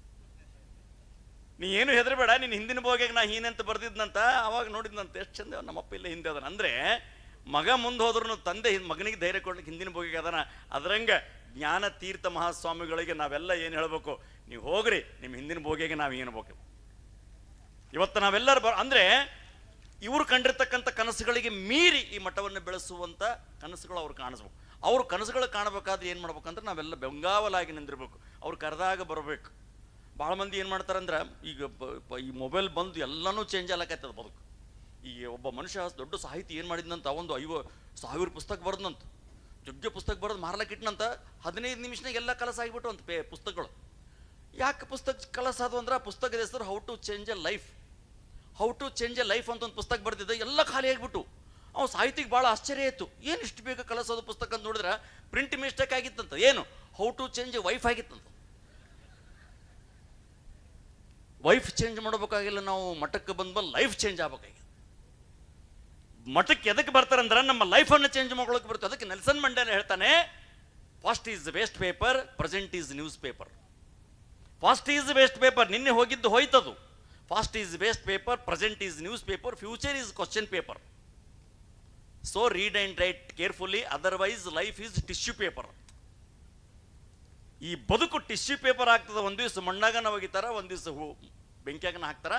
ನೀ ಏನು ಹೆದರ್ಬೇಡ, ನೀನು ಹಿಂದಿನ ಬೋಗ್ಯಾಗ ನಾ ಹೀನಂತ ಬರ್ದಿದ್ನಂತ. ಅವಾಗ ನೋಡಿದ್ನಂತ ಎಷ್ಟು ಚಂದ ನಮ್ಮಪ್ಪ ಇಲ್ಲ ಹಿಂದೆ ಅದನ. ಅಂದರೆ ಮಗ ಮುಂದೆ ಹೋದ್ರೂ ತಂದೆ ಮಗನಿಗೆ ಧೈರ್ಯ ಕೊಡ್ಲಿಕ್ಕೆ ಹಿಂದಿನ ಬೋಗಿಗೆ ಅದನ. ಅದರಂಗೆ ಜ್ಞಾನ ತೀರ್ಥ ಮಹಾಸ್ವಾಮಿಗಳಿಗೆ ನಾವೆಲ್ಲ ಏನು ಹೇಳಬೇಕು? ನೀವು ಹೋಗ್ರಿ, ನಿಮ್ಮ ಹಿಂದಿನ ಬೋಗಿಗೆ ನಾವು ಏನು ಬೇಕು. ಇವತ್ತು ನಾವೆಲ್ಲರೂ ಅಂದರೆ ಇವರು ಕಂಡಿರ್ತಕ್ಕಂಥ ಕನಸುಗಳಿಗೆ ಮೀರಿ ಈ ಮಠವನ್ನು ಬೆಳೆಸುವಂಥ ಕನಸುಗಳು ಅವ್ರು ಕಾಣಿಸ್ಬೇಕು. ಅವ್ರು ಕನಸುಗಳು ಕಾಣಬೇಕಾದ್ರೆ ಏನು ಮಾಡ್ಬೇಕಂದ್ರೆ ನಾವೆಲ್ಲ ಬೆಂಗಾವಲಾಗಿ ನಿಂದಿರ್ಬೇಕು. ಅವ್ರು ಕರೆದಾಗ ಬರಬೇಕು. ಭಾಳ ಮಂದಿ ಏನು ಮಾಡ್ತಾರಂದ್ರೆ ಈಗ ಈ ಮೊಬೈಲ್ ಬಂದು ಎಲ್ಲನೂ ಚೇಂಜ್ ಆಗ್ಲಕತ್ತದ ಬದುಕು. ಈ ಒಬ್ಬ ಮನುಷ್ಯ ದೊಡ್ಡ ಸಾಹಿತಿ ಏನು ಮಾಡಿದ್ನಂತ, ಒಂದು 50,000 ಪುಸ್ತಕ ಬರೆದ್ನಂತ, ಜಗ್ಗ ಪುಸ್ತಕ ಬರೆದು ಮಾರ್ಲಕ್ಕಿಟ್ನಂತ. 15 ನಿಮಿಷನಾಗ ಎಲ್ಲ ಕಲಸ ಆಗಿಬಿಟ್ಟು ಅಂತ ಪುಸ್ತಕಗಳು. ಯಾಕೆ ಪುಸ್ತಕ ಕಲಸ ಅದು ಅಂದ್ರೆ ಆ ಪುಸ್ತಕದ ಹೆಸರು how to change a life. How to change a life ಅಂತ ಒಂದು ಪುಸ್ತಕ ಬರೆದಿದ್ದ, ಎಲ್ಲ ಖಾಲಿ ಆಗಿಬಿಟ್ಟು. ಅವ್ನು ಸಾಹಿತಿಗೆ ಭಾಳ ಆಶ್ಚರ್ಯ ಆಯಿತು, ಏನು ಇಷ್ಟು ಬೇಗ ಕಲಸೋದು ಪುಸ್ತಕ ಅಂತ ನೋಡಿದ್ರೆ ಪ್ರಿಂಟ್ ಮಿಸ್ಟೇಕ್ ಆಗಿತ್ತಂತ. ಏನು how to change a wife ಆಗಿತ್ತಂತ. ವೈಫ್ ಚೇಂಜ್ ಮಾಡಬೇಕಾಗಿಲ್ಲ, ನಾವು ಮಠಕ್ಕೆ ಬಂದ್ಮೇಲೆ ಲೈಫ್ ಚೇಂಜ್ ಆಗಬೇಕಾಗಿಲ್ಲ. ಮಠಕ್ಕೆ ಎದಕ್ಕೆ ಬರ್ತಾರಂದ್ರೆ ನಮ್ಮ ಲೈಫನ್ನು ಚೇಂಜ್ ಮಾಡ್ಕೊಳ್ಳೋಕೆ ಬರ್ತದೆ. ಅದಕ್ಕೆ ನೆಲ್ಸನ್ ಮಂಡೇಲ ಹೇಳ್ತಾನೆ, past is waste paper, present is news paper. Past is waste paper, ನಿನ್ನೆ ಹೋಗಿದ್ದು ಹೋಯ್ತದು. Past is waste paper, present is news paper, future is question paper. So read and write carefully, otherwise life is tissue paper. ಈ ಬದುಕು tissue paper ಆಗ್ತದೆ. ಒಂದು ದಿವಸ ಮಣ್ಣಾಗನ ಒಗಿತಾರ, ಒಂದು ದಿವಸ ಬೆಂಕಿಯಾಗನ ಹಾಕ್ತಾರ.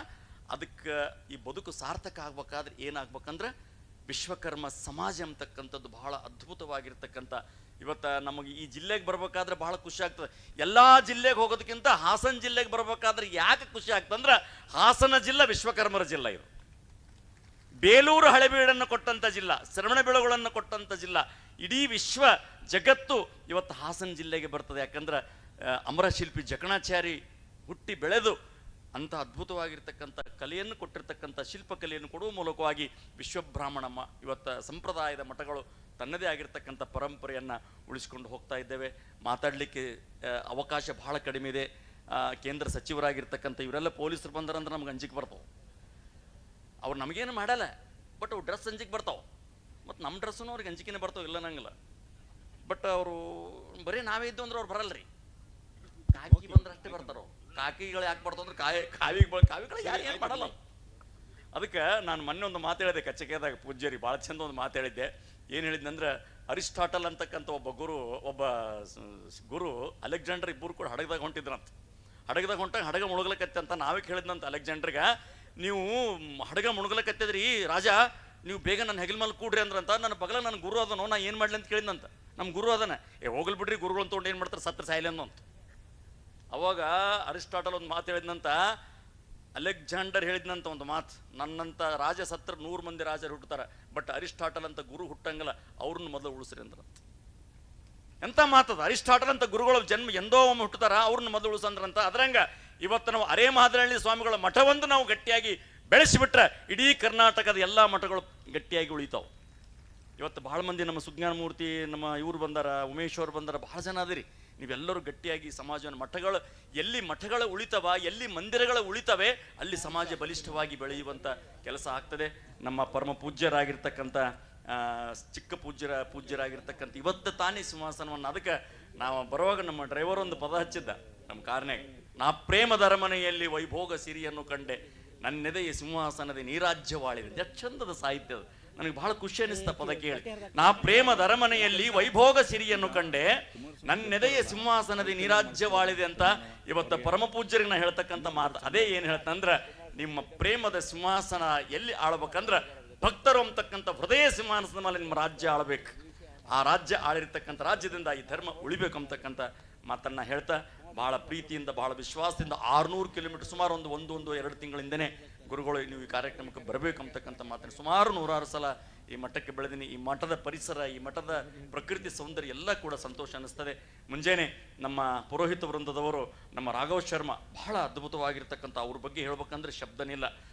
ಅದಕ್ಕೆ ಈ ಬದುಕು ಸಾರ್ಥಕ ಆಗ್ಬೇಕಾದ್ರೆ ಏನಾಗ್ಬೇಕಂದ್ರೆ ವಿಶ್ವಕರ್ಮ ಸಮಾಜ ಅಂತಕ್ಕಂಥದ್ದು ಬಹಳ ಅದ್ಭುತವಾಗಿರ್ತಕ್ಕಂಥ. ಇವತ್ತು ನಮಗೆ ಈ ಜಿಲ್ಲೆಗೆ ಬರ್ಬೇಕಾದ್ರೆ ಬಹಳ ಖುಷಿ ಆಗ್ತದೆ. ಎಲ್ಲ ಜಿಲ್ಲೆಗೆ ಹೋಗೋದಕ್ಕಿಂತ ಹಾಸನ ಜಿಲ್ಲೆಗೆ ಬರ್ಬೇಕಾದ್ರೆ ಯಾಕೆ ಖುಷಿ ಆಗ್ತಂದ್ರೆ, ಹಾಸನ ಜಿಲ್ಲೆ ವಿಶ್ವಕರ್ಮರ ಜಿಲ್ಲೆ. ಇದು ಬೇಲೂರು ಹಳೆಬೀಡನ್ನು ಕೊಟ್ಟಂಥ ಜಿಲ್ಲಾ, ಶ್ರವಣಬೆಳಗೊಳನ್ನು ಕೊಟ್ಟಂಥ ಜಿಲ್ಲಾ. ಇಡೀ ವಿಶ್ವ ಜಗತ್ತು ಇವತ್ತು ಹಾಸನ ಜಿಲ್ಲೆಗೆ ಬರ್ತದೆ. ಯಾಕಂದ್ರೆ ಅಮರಶಿಲ್ಪಿ ಜಕಣಾಚಾರಿ ಹುಟ್ಟಿ ಬೆಳೆದು ಅಂಥ ಅದ್ಭುತವಾಗಿರ್ತಕ್ಕಂಥ ಕಲೆಯನ್ನು ಕೊಟ್ಟಿರ್ತಕ್ಕಂಥ ಶಿಲ್ಪಕಲೆಯನ್ನು ಕೊಡುವ ಮೂಲಕವಾಗಿ ವಿಶ್ವಬ್ರಾಹ್ಮಣ ಇವತ್ತು ಸಂಪ್ರದಾಯದ ಮಠಗಳು ತನ್ನದೇ ಆಗಿರ್ತಕ್ಕಂಥ ಪರಂಪರೆಯನ್ನು ಉಳಿಸ್ಕೊಂಡು ಹೋಗ್ತಾ ಇದ್ದೇವೆ. ಮಾತಾಡಲಿಕ್ಕೆ ಅವಕಾಶ ಬಹಳ ಕಡಿಮೆ ಇದೆ. ಕೇಂದ್ರ ಸಚಿವರಾಗಿರ್ತಕ್ಕಂಥ ಇವರೆಲ್ಲ ಪೊಲೀಸರು ಬಂದರಂದ್ರೆ ನಮ್ಗೆ ಅಂಜಿಕೆ ಬರ್ತಾವೆ. ಅವ್ರು ನಮಗೇನು ಮಾಡಲ್ಲ, ಬಟ್ ಅವು ಡ್ರೆಸ್ ಅಂಜಿಕೆ ಬರ್ತಾವೆ. ಮತ್ತು ನಮ್ಮ ಡ್ರೆಸ್ಸೂ ಅವ್ರಿಗೆ ಅಂಜಿಕೆನೇ ಬರ್ತಾವೆ, ಇಲ್ಲ ನಂಗಿಲ್ಲ. ಬಟ್ ಅವರು ಬರೀ ನಾವೇ ಇದ್ದು ಅಂದ್ರೆ ಅವ್ರು ಬರಲ್ರಿ. ಕಾಕಿ ಬಂದ್ರೆ ಅಷ್ಟೇ ಬರ್ತಾರೋ. ಕಾಕಿಗಳು ಯಾಕೆ ಬರ್ತಾವ ಅಂದ್ರೆ ಕಾವಿಗಳು ಯಾರು ಏನು ಮಾಡಲ್ಲ. ಅದಕ್ಕೆ ನಾನು ಮೊನ್ನೆ ಒಂದು ಮಾತು ಹೇಳಿದೆ ಕಚ್ಚಕೆದಾಗ ಪೂಜ್ಯರಿ, ಭಾಳ ಚಂದ ಒಂದು ಮಾತು ಹೇಳಿದ್ದೆ. ಏನು ಹೇಳಿದ್ನಂದ್ರೆ, ಅರಿಸ್ಟಾಟಲ್ ಅಂತಕ್ಕಂಥ ಒಬ್ಬ ಗುರು ಅಲೆಕ್ಸಾಂಡರ್ ಇಬ್ಬರು ಕೂಡ ಹಡಗದಾಗ ಹೊಂಟಿದ್ರಂತ. ಹಡಗದಾಗ ಹೊಂಟಾಗ ಹಡಗ ಮುಳುಗಲಕತ್ತೆ ಅಂತ ನಾವೇ ಹೇಳಿದ್ನಂತ ಅಲೆಕ್ಸಾಂಡರ್ಗೆ, ನೀವು ಹಡಗ ಮುಳುಗಲಕತ್ತಿದ್ರಿ ರಾಜ, ನೀವು ಬೇಗ ನನ್ನ ಹೆಗಲ ಮೇಲೆ ಕೂಡ್ರಿ ಅಂದ್ರಂತ. ನನ್ನ ಬಗಲ ನನ್ನ ಗುರು ಅದನೋ, ನಾ ಏನು ಮಾಡಲಿ ಅಂತ ಕೇಳಿದ್ನಂತ. ನಮ್ಮ ಗುರು ಅದನ್ನ, ಹೋಗಲ್ ಬಿಡ್ರಿ ಗುರುಗಳು ತೊಗೊಂಡು ಏನು ಮಾಡ್ತಾರೆ, ಸತ್ರ ಸಾಯಿಲೆಂದು ಅಂತ. ಅವಾಗ ಅರಿಸ್ಟಾಟಲ್ ಒಂದು ಮಾತು ಹೇಳಿದ್ನಂತ, ಅಲೆಕ್ಸಾಂಡರ್ ಹೇಳಿದ್ನಂತ ಒಂದು ಮಾತು, ನನ್ನಂಥ ರಾಜ ಸತ್ರ 100 ಮಂದಿ ರಾಜರು ಹುಟ್ಟುತ್ತಾರೆ, ಬಟ್ ಅರಿಸ್ಟಾಟಲ್ ಅಂತ ಗುರು ಹುಟ್ಟಂಗಲ್ಲ, ಅವ್ರನ್ನ ಮೊದಲು ಉಳಿಸ್ರಿ ಅಂದ್ರಂತ. ಎಂಥ ಮಾತದ! ಅರಿಸ್ಟಾಟಲ್ ಅಂತ ಗುರುಗಳ ಜನ್ಮ ಎಂದೋ ಒಮ್ಮೆ ಹುಟ್ಟುತ್ತಾರ, ಅವ್ರನ್ನ ಮೊದಲು ಉಳಿಸಂದ್ರಂತ. ಅದರಂಗ ಇವತ್ತು ನಾವು ಅರೇಮಹದೇಹಳ್ಳಿ ಸ್ವಾಮಿಗಳ ಮಠವೊಂದು ನಾವು ಗಟ್ಟಿಯಾಗಿ ಬೆಳೆಸಿಬಿಟ್ರೆ ಇಡೀ ಕರ್ನಾಟಕದ ಎಲ್ಲ ಮಠಗಳು ಗಟ್ಟಿಯಾಗಿ ಉಳಿತಾವೆ. ಇವತ್ತು ಭಾಳ ಮಂದಿ ನಮ್ಮ ಸುಜ್ಞಾನ ಮೂರ್ತಿ, ನಮ್ಮ ಇವ್ರು ಬಂದಾರ, ಉಮೇಶ್ ಅವ್ರು ಬಂದಾರ, ಭಾಳ ಜನ ಅದಿರಿ. ನೀವೆಲ್ಲರೂ ಗಟ್ಟಿಯಾಗಿ ಸಮಾಜವನ್ನು ಮಠಗಳು ಎಲ್ಲಿ ಮಠಗಳು ಉಳಿತವ, ಎಲ್ಲಿ ಮಂದಿರಗಳು ಉಳಿತವೆ, ಅಲ್ಲಿ ಸಮಾಜ ಬಲಿಷ್ಠವಾಗಿ ಬೆಳೆಯುವಂಥ ಕೆಲಸ ಆಗ್ತದೆ. ನಮ್ಮ ಪರಮ ಪೂಜ್ಯರಾಗಿರ್ತಕ್ಕಂಥ ಚಿಕ್ಕ ಪೂಜ್ಯರಾಗಿರ್ತಕ್ಕಂಥ ಇವತ್ತು ತಾನೇ ಸಿಂಹಾಸನವನ್ನು, ಅದಕ್ಕೆ ನಾವು ಬರುವಾಗ ನಮ್ಮ ಡ್ರೈವರ್ ಒಂದು ಪದ ಹಚ್ಚಿದ್ದ ನಮ್ಮ ಕಾರ್ನಾಗ, ನಾ ಪ್ರೇಮದ ಅರಮನೆಯಲ್ಲಿ ವೈಭೋಗ ಸಿರಿಯನ್ನು ಕಂಡೆ, ನನ್ನೆದೆಯ ಸಿಂಹಾಸನದ ನೀರಾಜ್ಯವಾಳಿದೆ. ಎಷ್ಟು ಚಂದದ ಸಾಹಿತ್ಯದ, ನನಗೆ ಬಹಳ ಖುಷಿ ಅನಿಸ್ತ ಪದ ಕೇಳಿ. ನಾ ಪ್ರೇಮದ ಅರಮನೆಯಲ್ಲಿ ವೈಭೋಗ ಸಿರಿಯನ್ನು ಕಂಡೆ, ನನ್ನೆದೆಯ ಸಿಂಹಾಸನದ ನೀರಾಜ್ಯವಾಳಿದೆ ಅಂತ ಇವತ್ತು ಪರಮ ಪೂಜ್ಯರಿಗೆ ನಾ ಹೇಳ್ತಕ್ಕಂಥ ಮಾತು ಅದೇ. ಏನು ಹೇಳ್ತಂದ್ರೆ, ನಿಮ್ಮ ಪ್ರೇಮದ ಸಿಂಹಾಸನ ಎಲ್ಲಿ ಆಳ್ಬೇಕಂದ್ರೆ ಭಕ್ತರು ಅಂತಕ್ಕಂಥ ಹೃದಯ ಸಿಂಹಾಸನದ ಮೇಲೆ ನಿಮ್ಮ ರಾಜ್ಯ ಆಳ್ಬೇಕು. ಆ ರಾಜ್ಯ ಆಳಿರ್ತಕ್ಕಂಥ ರಾಜ್ಯದಿಂದ ಈ ಧರ್ಮ ಉಳಿಬೇಕು ಅಂತಕ್ಕಂಥ ಮಾತನ್ನ ಹೇಳ್ತಾ, ಬಹಳ ಪ್ರೀತಿಯಿಂದ ಬಹಳ ವಿಶ್ವಾಸದಿಂದ 600 ಕಿಲೋಮೀಟರ್, ಸುಮಾರು ಒಂದು 2 ತಿಂಗಳಿಂದನೇ ಗುರುಗಳು ನೀವು ಈ ಕಾರ್ಯಕ್ರಮಕ್ಕೆ ಬರಬೇಕು ಅಂತಕ್ಕಂಥ ಮಾತನ್ನು ಸುಮಾರು 100 ಸಲ ಈ ಮಠಕ್ಕೆ ಬೆಳೆದೀನಿ. ಈ ಮಠದ ಪರಿಸರ, ಈ ಮಠದ ಪ್ರಕೃತಿ ಸೌಂದರ್ಯ ಎಲ್ಲ ಕೂಡ ಸಂತೋಷ ಅನ್ನಿಸ್ತದೆ. ಮುಂಜಾನೆ ನಮ್ಮ ಪುರೋಹಿತ ವೃಂದದವರು, ನಮ್ಮ ರಾಘವ ಶರ್ಮಾ, ಬಹಳ ಅದ್ಭುತವಾಗಿರ್ತಕ್ಕಂಥ ಅವ್ರ ಬಗ್ಗೆ ಹೇಳ್ಬೇಕಂದ್ರೆ ಶಬ್ದನಿಲ್ಲ.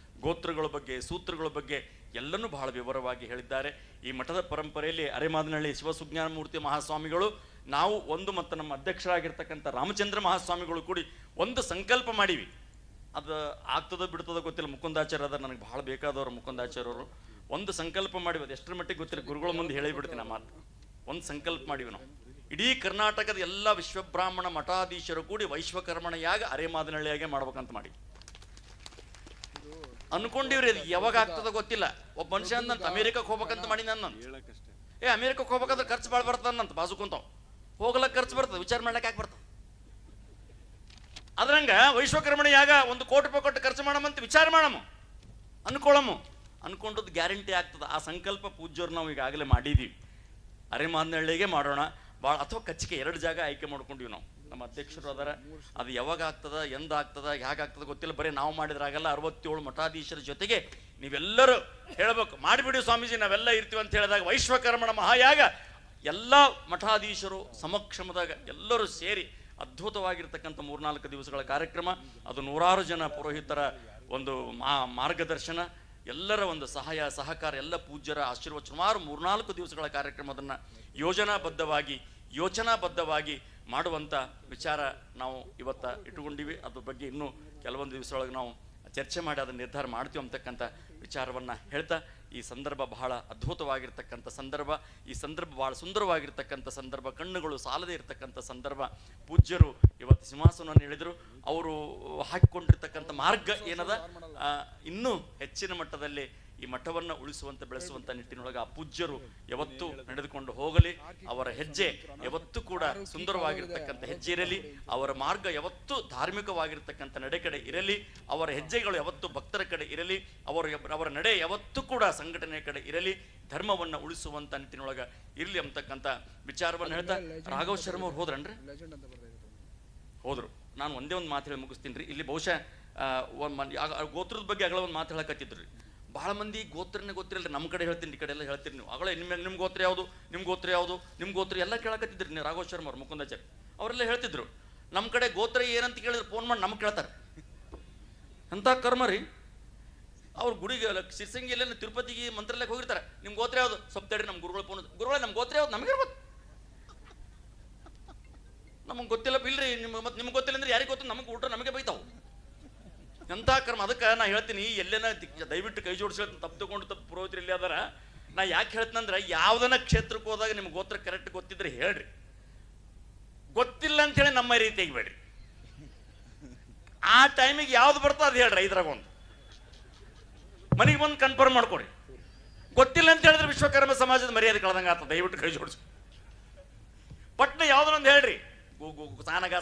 ಗೋತ್ರಗಳ ಬಗ್ಗೆ, ಸೂತ್ರಗಳ ಬಗ್ಗೆ ಎಲ್ಲನೂ ಬಹಳ ವಿವರವಾಗಿ ಹೇಳಿದ್ದಾರೆ. ಈ ಮಠದ ಪರಂಪರೆಯಲ್ಲಿ ಅರೇಮಾದನಹಳ್ಳಿ ಶಿವಸುಜ್ಞಾನ ಮೂರ್ತಿ ಮಹಾಸ್ವಾಮಿಗಳು, ನಾವು ಮತ್ತು ನಮ್ಮ ಅಧ್ಯಕ್ಷರಾಗಿರ್ತಕ್ಕಂಥ ರಾಮಚಂದ್ರ ಮಹಾಸ್ವಾಮಿಗಳು ಕೂಡಿ ಒಂದು ಸಂಕಲ್ಪ ಮಾಡೀವಿ. ಅದು ಆಗ್ತದೋ ಬಿಡ್ತದೋ ಗೊತ್ತಿಲ್ಲ. ಮುಕುಂದಾಚಾರ್ಯ ಅದ, ನನಗೆ ಬಹಳ ಬೇಕಾದವರು ಮುಕುಂದಾಚಾರ್ಯವರು. ಒಂದು ಸಂಕಲ್ಪ ಮಾಡಿವಿ, ಅದು ಎಷ್ಟರ ಮಟ್ಟಿಗೆ ಗೊತ್ತಿಲ್ಲ, ಗುರುಗಳ ಮುಂದೆ ಹೇಳಿಬಿಡ್ತೀನಿ ಆ ಮಾತು. ಒಂದು ಸಂಕಲ್ಪ ಮಾಡಿವಿ ನಾವು, ಇಡೀ ಕರ್ನಾಟಕದ ಎಲ್ಲ ವಿಶ್ವಬ್ರಾಹ್ಮಣ ಮಠಾಧೀಶರು ಕೂಡಿ ವೈಶ್ವಕರ್ಮಣ ಯಾಗ ಅರೇಮಾದನಹಳ್ಳಿಯಾಗೆ ಮಾಡ್ಬೇಕಂತ ಮಾಡಿ ಅನ್ಕೊಂಡಿವ್ರಿ. ಅದು ಯಾವಾಗ ಆಗ್ತದೋ ಗೊತ್ತಿಲ್ಲ. ಒಬ್ಬ ಮನುಷ್ಯ ಅಂದಂತ ಅಮೇರಿಕಕ್ಕೆ ಹೋಗ್ಬೇಕಂತ ಮಾಡಿ ನನ್ನ, ಅಮೇರಿಕಕ್ಕೆ ಹೋಗ್ಬೇಕಾದ್ರೆ ಖರ್ಚು ಭಾಳ ಬರ್ತಾನಂತ, ಬಾಜು ಕುಂತಾವ್ ಹೋಗ್ಲಕ್ಕೆ ಖರ್ಚು ಬರ್ತದೆ, ವಿಚಾರ ಮಾಡ್ಲಿಕ್ಕೆ ಯಾಕೆ ಬರ್ತದೆ. ಅದ್ರಂಗ ವೈಶ್ವಕರ್ಮಣ ಯಾಗ 1 ಕೋಟಿ ರೂಪಾಯಿ ಕೊಟ್ಟು ಖರ್ಚು ಮಾಡಮಂತ ವಿಚಾರ ಮಾಡಮ್ಮ. ಅನ್ಕೊಂಡದ್ದು ಗ್ಯಾರಂಟಿ ಆಗ್ತದೆ. ಆ ಸಂಕಲ್ಪ ಪೂಜ್ಯರು ನಾವು ಈಗಾಗಲೇ ಮಾಡಿದ್ದೀವಿ. ಅರೆಮಾದನಹಳ್ಳಿಗೆ ಮಾಡೋಣ ಭಾಳ, ಅಥವಾ ಕಚ್ಚಿಗೆ 2 ಜಾಗ ಆಯ್ಕೆ ಮಾಡ್ಕೊಂಡಿವಿ ನಾವು. ನಮ್ಮ ಅಧ್ಯಕ್ಷರು ಅದರ, ಅದು ಯಾವಾಗ ಆಗ್ತದ, ಎಂದಾಗ್ತದ, ಹೇಗಾಗ್ತದ ಗೊತ್ತಿಲ್ಲ. ಬರೀ ನಾವು ಮಾಡಿದ್ರಾಗಲ್ಲ. 67 ಮಠಾಧೀಶರ ಜೊತೆಗೆ ನೀವೆಲ್ಲರೂ ಹೇಳಬೇಕು, ಮಾಡಿಬಿಡಿ ಸ್ವಾಮೀಜಿ ನಾವೆಲ್ಲ ಇರ್ತೀವಿ ಅಂತ ಹೇಳಿದಾಗ ವೈಶ್ವಕರ್ಮಣ ಮಹಾಯಾಗ ಎಲ್ಲ ಮಠಾಧೀಶರು ಸಮಕ್ಷಮದಾಗ ಎಲ್ಲರೂ ಸೇರಿ ಅದ್ಭುತವಾಗಿರ್ತಕ್ಕಂಥ 3-4 ದಿವಸಗಳ ಕಾರ್ಯಕ್ರಮ. ಅದು 100 ಜನ ಪುರೋಹಿತರ ಒಂದು ಮಾರ್ಗದರ್ಶನ, ಎಲ್ಲರ ಒಂದು ಸಹಾಯ ಸಹಕಾರ, ಎಲ್ಲ ಪೂಜ್ಯರ ಆಶೀರ್ವಾದ, ಸುಮಾರು 3-4 ದಿವಸಗಳ ಕಾರ್ಯಕ್ರಮ. ಅದನ್ನು ಯೋಚನಾಬದ್ಧವಾಗಿ ಮಾಡುವಂಥ ವಿಚಾರ ನಾವು ಇವತ್ತು ಇಟ್ಟುಕೊಂಡಿವಿ. ಅದ್ರ ಬಗ್ಗೆ ಇನ್ನೂ ಕೆಲವೊಂದು ದಿವಸದೊಳಗೆ ನಾವು ಚರ್ಚೆ ಮಾಡಿ ಅದನ್ನು ನಿರ್ಧಾರ ಮಾಡ್ತೀವಿ ಅಂತಕ್ಕಂಥ ವಿಚಾರವನ್ನು ಹೇಳ್ತಾ, ಈ ಸಂದರ್ಭ ಬಹಳ ಅದ್ಭುತವಾಗಿರ್ತಕ್ಕಂಥ ಸಂದರ್ಭ, ಈ ಸಂದರ್ಭ ಬಹಳ ಸುಂದರವಾಗಿರ್ತಕ್ಕಂಥ ಸಂದರ್ಭ, ಕಣ್ಣುಗಳು ಸಾಲದೇ ಇರತಕ್ಕಂಥ ಸಂದರ್ಭ. ಪೂಜ್ಯರು ಇವತ್ತು ಸಿಂಹಾಸನವನ್ನು ಹೇಳಿದರು. ಅವರು ಹಾಕಿಕೊಂಡಿರ್ತಕ್ಕಂಥ ಮಾರ್ಗ ಏನದ, ಇನ್ನೂ ಹೆಚ್ಚಿನ ಮಟ್ಟದಲ್ಲಿ ಈ ಮಠವನ್ನು ಉಳಿಸುವಂತೆ ಬೆಳೆಸುವಂಥ ನಿಟ್ಟಿನೊಳಗೆ ಆ ಪೂಜ್ಯರು ಯಾವತ್ತೂ ನಡೆದುಕೊಂಡು ಹೋಗಲಿ. ಅವರ ಹೆಜ್ಜೆ ಯಾವತ್ತೂ ಕೂಡ ಸುಂದರವಾಗಿರ್ತಕ್ಕಂಥ ಹೆಜ್ಜೆ ಇರಲಿ. ಅವರ ಮಾರ್ಗ ಯಾವತ್ತೂ ಧಾರ್ಮಿಕವಾಗಿರ್ತಕ್ಕಂಥ ನಡೆ ಕಡೆ ಇರಲಿ. ಅವರ ಹೆಜ್ಜೆಗಳು ಯಾವತ್ತೂ ಭಕ್ತರ ಕಡೆ ಇರಲಿ. ಅವರ ನಡೆ ಯಾವತ್ತೂ ಕೂಡ ಸಂಘಟನೆಯ ಕಡೆ ಇರಲಿ. ಧರ್ಮವನ್ನು ಉಳಿಸುವಂಥ ನಿಟ್ಟಿನೊಳಗೆ ಇರಲಿ ಅಂತಕ್ಕಂಥ ವಿಚಾರವನ್ನು ಹೇಳ್ತಾ, ರಾಘವ್ ಶರ್ಮ ಅವ್ರು ಹೋದ್ರನ್ರಿ? ಹೋದ್ರು. ನಾನು ಒಂದೇ ಒಂದು ಮಾತು ಹೇಳಿ ಮುಗಿಸ್ತೀನಿ ರೀ. ಇಲ್ಲಿ ಬಹುಶಃ ಗೋತ್ರದ ಬಗ್ಗೆ ಆಗಲೇ ಒಂದು ಮಾತು ಹೇಳಕತ್ತಿದ್ರು ರೀ. ಭಾಳ ಮಂದಿ ಗೋತ್ರನೇ ಗೊತ್ತಿರಲ್ಲ. ನಮ್ಮ ಕಡೆ ಹೇಳ್ತೀನಿ, ಈ ಕಡೆ ಎಲ್ಲ ಹೇಳ್ತೀರಿ ನೀವು. ಆಗಲೇ ನಿಮ್ಮ ಗೋತ್ರ ಯಾವುದು, ನಿಮ್ಮ ಗೋತ್ರ ಎಲ್ಲ ಕೇಳಕತ್ತಿದ್ರಿ ನೀವು. ರಾಘವ್ ಶರ್ಮ ಅವ್ರು, ಮುಕುಂದಾಚಾರ್ಯ ಅವರೆಲ್ಲ ಹೇಳ್ತಿದ್ರು, ನಮ್ಮ ಕಡೆ ಗೋತ್ರ ಏನಂತ ಕೇಳಿದ್ರೆ ಫೋನ್ ಮಾಡಿ ನಮ್ಗೆ ಕೇಳ್ತಾರೆ. ಎಂಥ ಕರ್ಮ ರೀ. ಅವ್ರು ಗುಡಿಗೆ ಸಿರ್ಸಂಗಿ ಎಲ್ಲ ತಿರುಪತಿಗೆ ಮಂತ್ರಾಲಯಕ್ಕೆ ಹೋಗಿರ್ತಾರೆ. ನಿಮ್ಮ ಗೋತ್ರ ಯಾವುದು? ಸ್ವಲ್ಪ ತಡ್ರಿ, ನಮ್ಮ ಗುರುಗಳು ಫೋನ್, ಗುರುಗಳೇ ನಮ್ಮ ಗೋತ್ರ ಯಾವ್ದು ನಮಗಿರ್ಬೋದು, ನಮಗೆ ಗೊತ್ತಿಲ್ಲ. ಇಲ್ರಿ ನಿಮ್ಗೆ ಗೊತ್ತಿಲ್ಲ ಅಂದ್ರೆ ಯಾರಿಗೆ ಗೊತ್ತು? ನಮಗೆ ಊಟ ನಮಗೆ ಬೈತಾವು. ಎಂಥ ಕರ್ಮ. ಅದಕ್ಕೆ ನಾ ಹೇಳ್ತೀನಿ, ಎಲ್ಲೇನ ದಯವಿಟ್ಟು ಕೈ ಜೋಡಿಸಿ ತಪ್ಪು ಪುರೋಹಿತರು ಇಲ್ಲಿ ಅದಾರ. ನಾ ಯಾಕೆ ಹೇಳ್ತೀನಂದ್ರೆ, ಯಾವುದನ್ನ ಕ್ಷೇತ್ರಕ್ಕೆ ಹೋದಾಗ ನಿಮ್ಗೆ ಗೋತ್ರ ಕರೆಕ್ಟ್ ಗೊತ್ತಿದ್ರೆ ಹೇಳ್ರಿ, ಗೊತ್ತಿಲ್ಲ ಅಂತ ಹೇಳಿ ನಮ್ಮ ರೀತಿ ತೆಗಿಬೇಡ್ರಿ. ಆ ಟೈಮಿಗೆ ಯಾವ್ದು ಬರ್ತೋ ಅದು ಹೇಳ್ರಿ. 5 ಮನೆಗೆ ಬಂದು ಕನ್ಫರ್ಮ್ ಮಾಡ್ಕೊಡಿ. ಗೊತ್ತಿಲ್ಲ ಅಂತ ಹೇಳಿದ್ರೆ ವಿಶ್ವಕರ್ಮ ಸಮಾಜದ ಮರ್ಯಾದೆ ಕಳೆದಂಗೆ ಆಗ್ತದೆ. ದಯವಿಟ್ಟು ಕೈ ಜೋಡಿಸಿ ಪಟ್ನ ಯಾವ್ದನ್ನೊಂದು ಹೇಳ್ರಿ.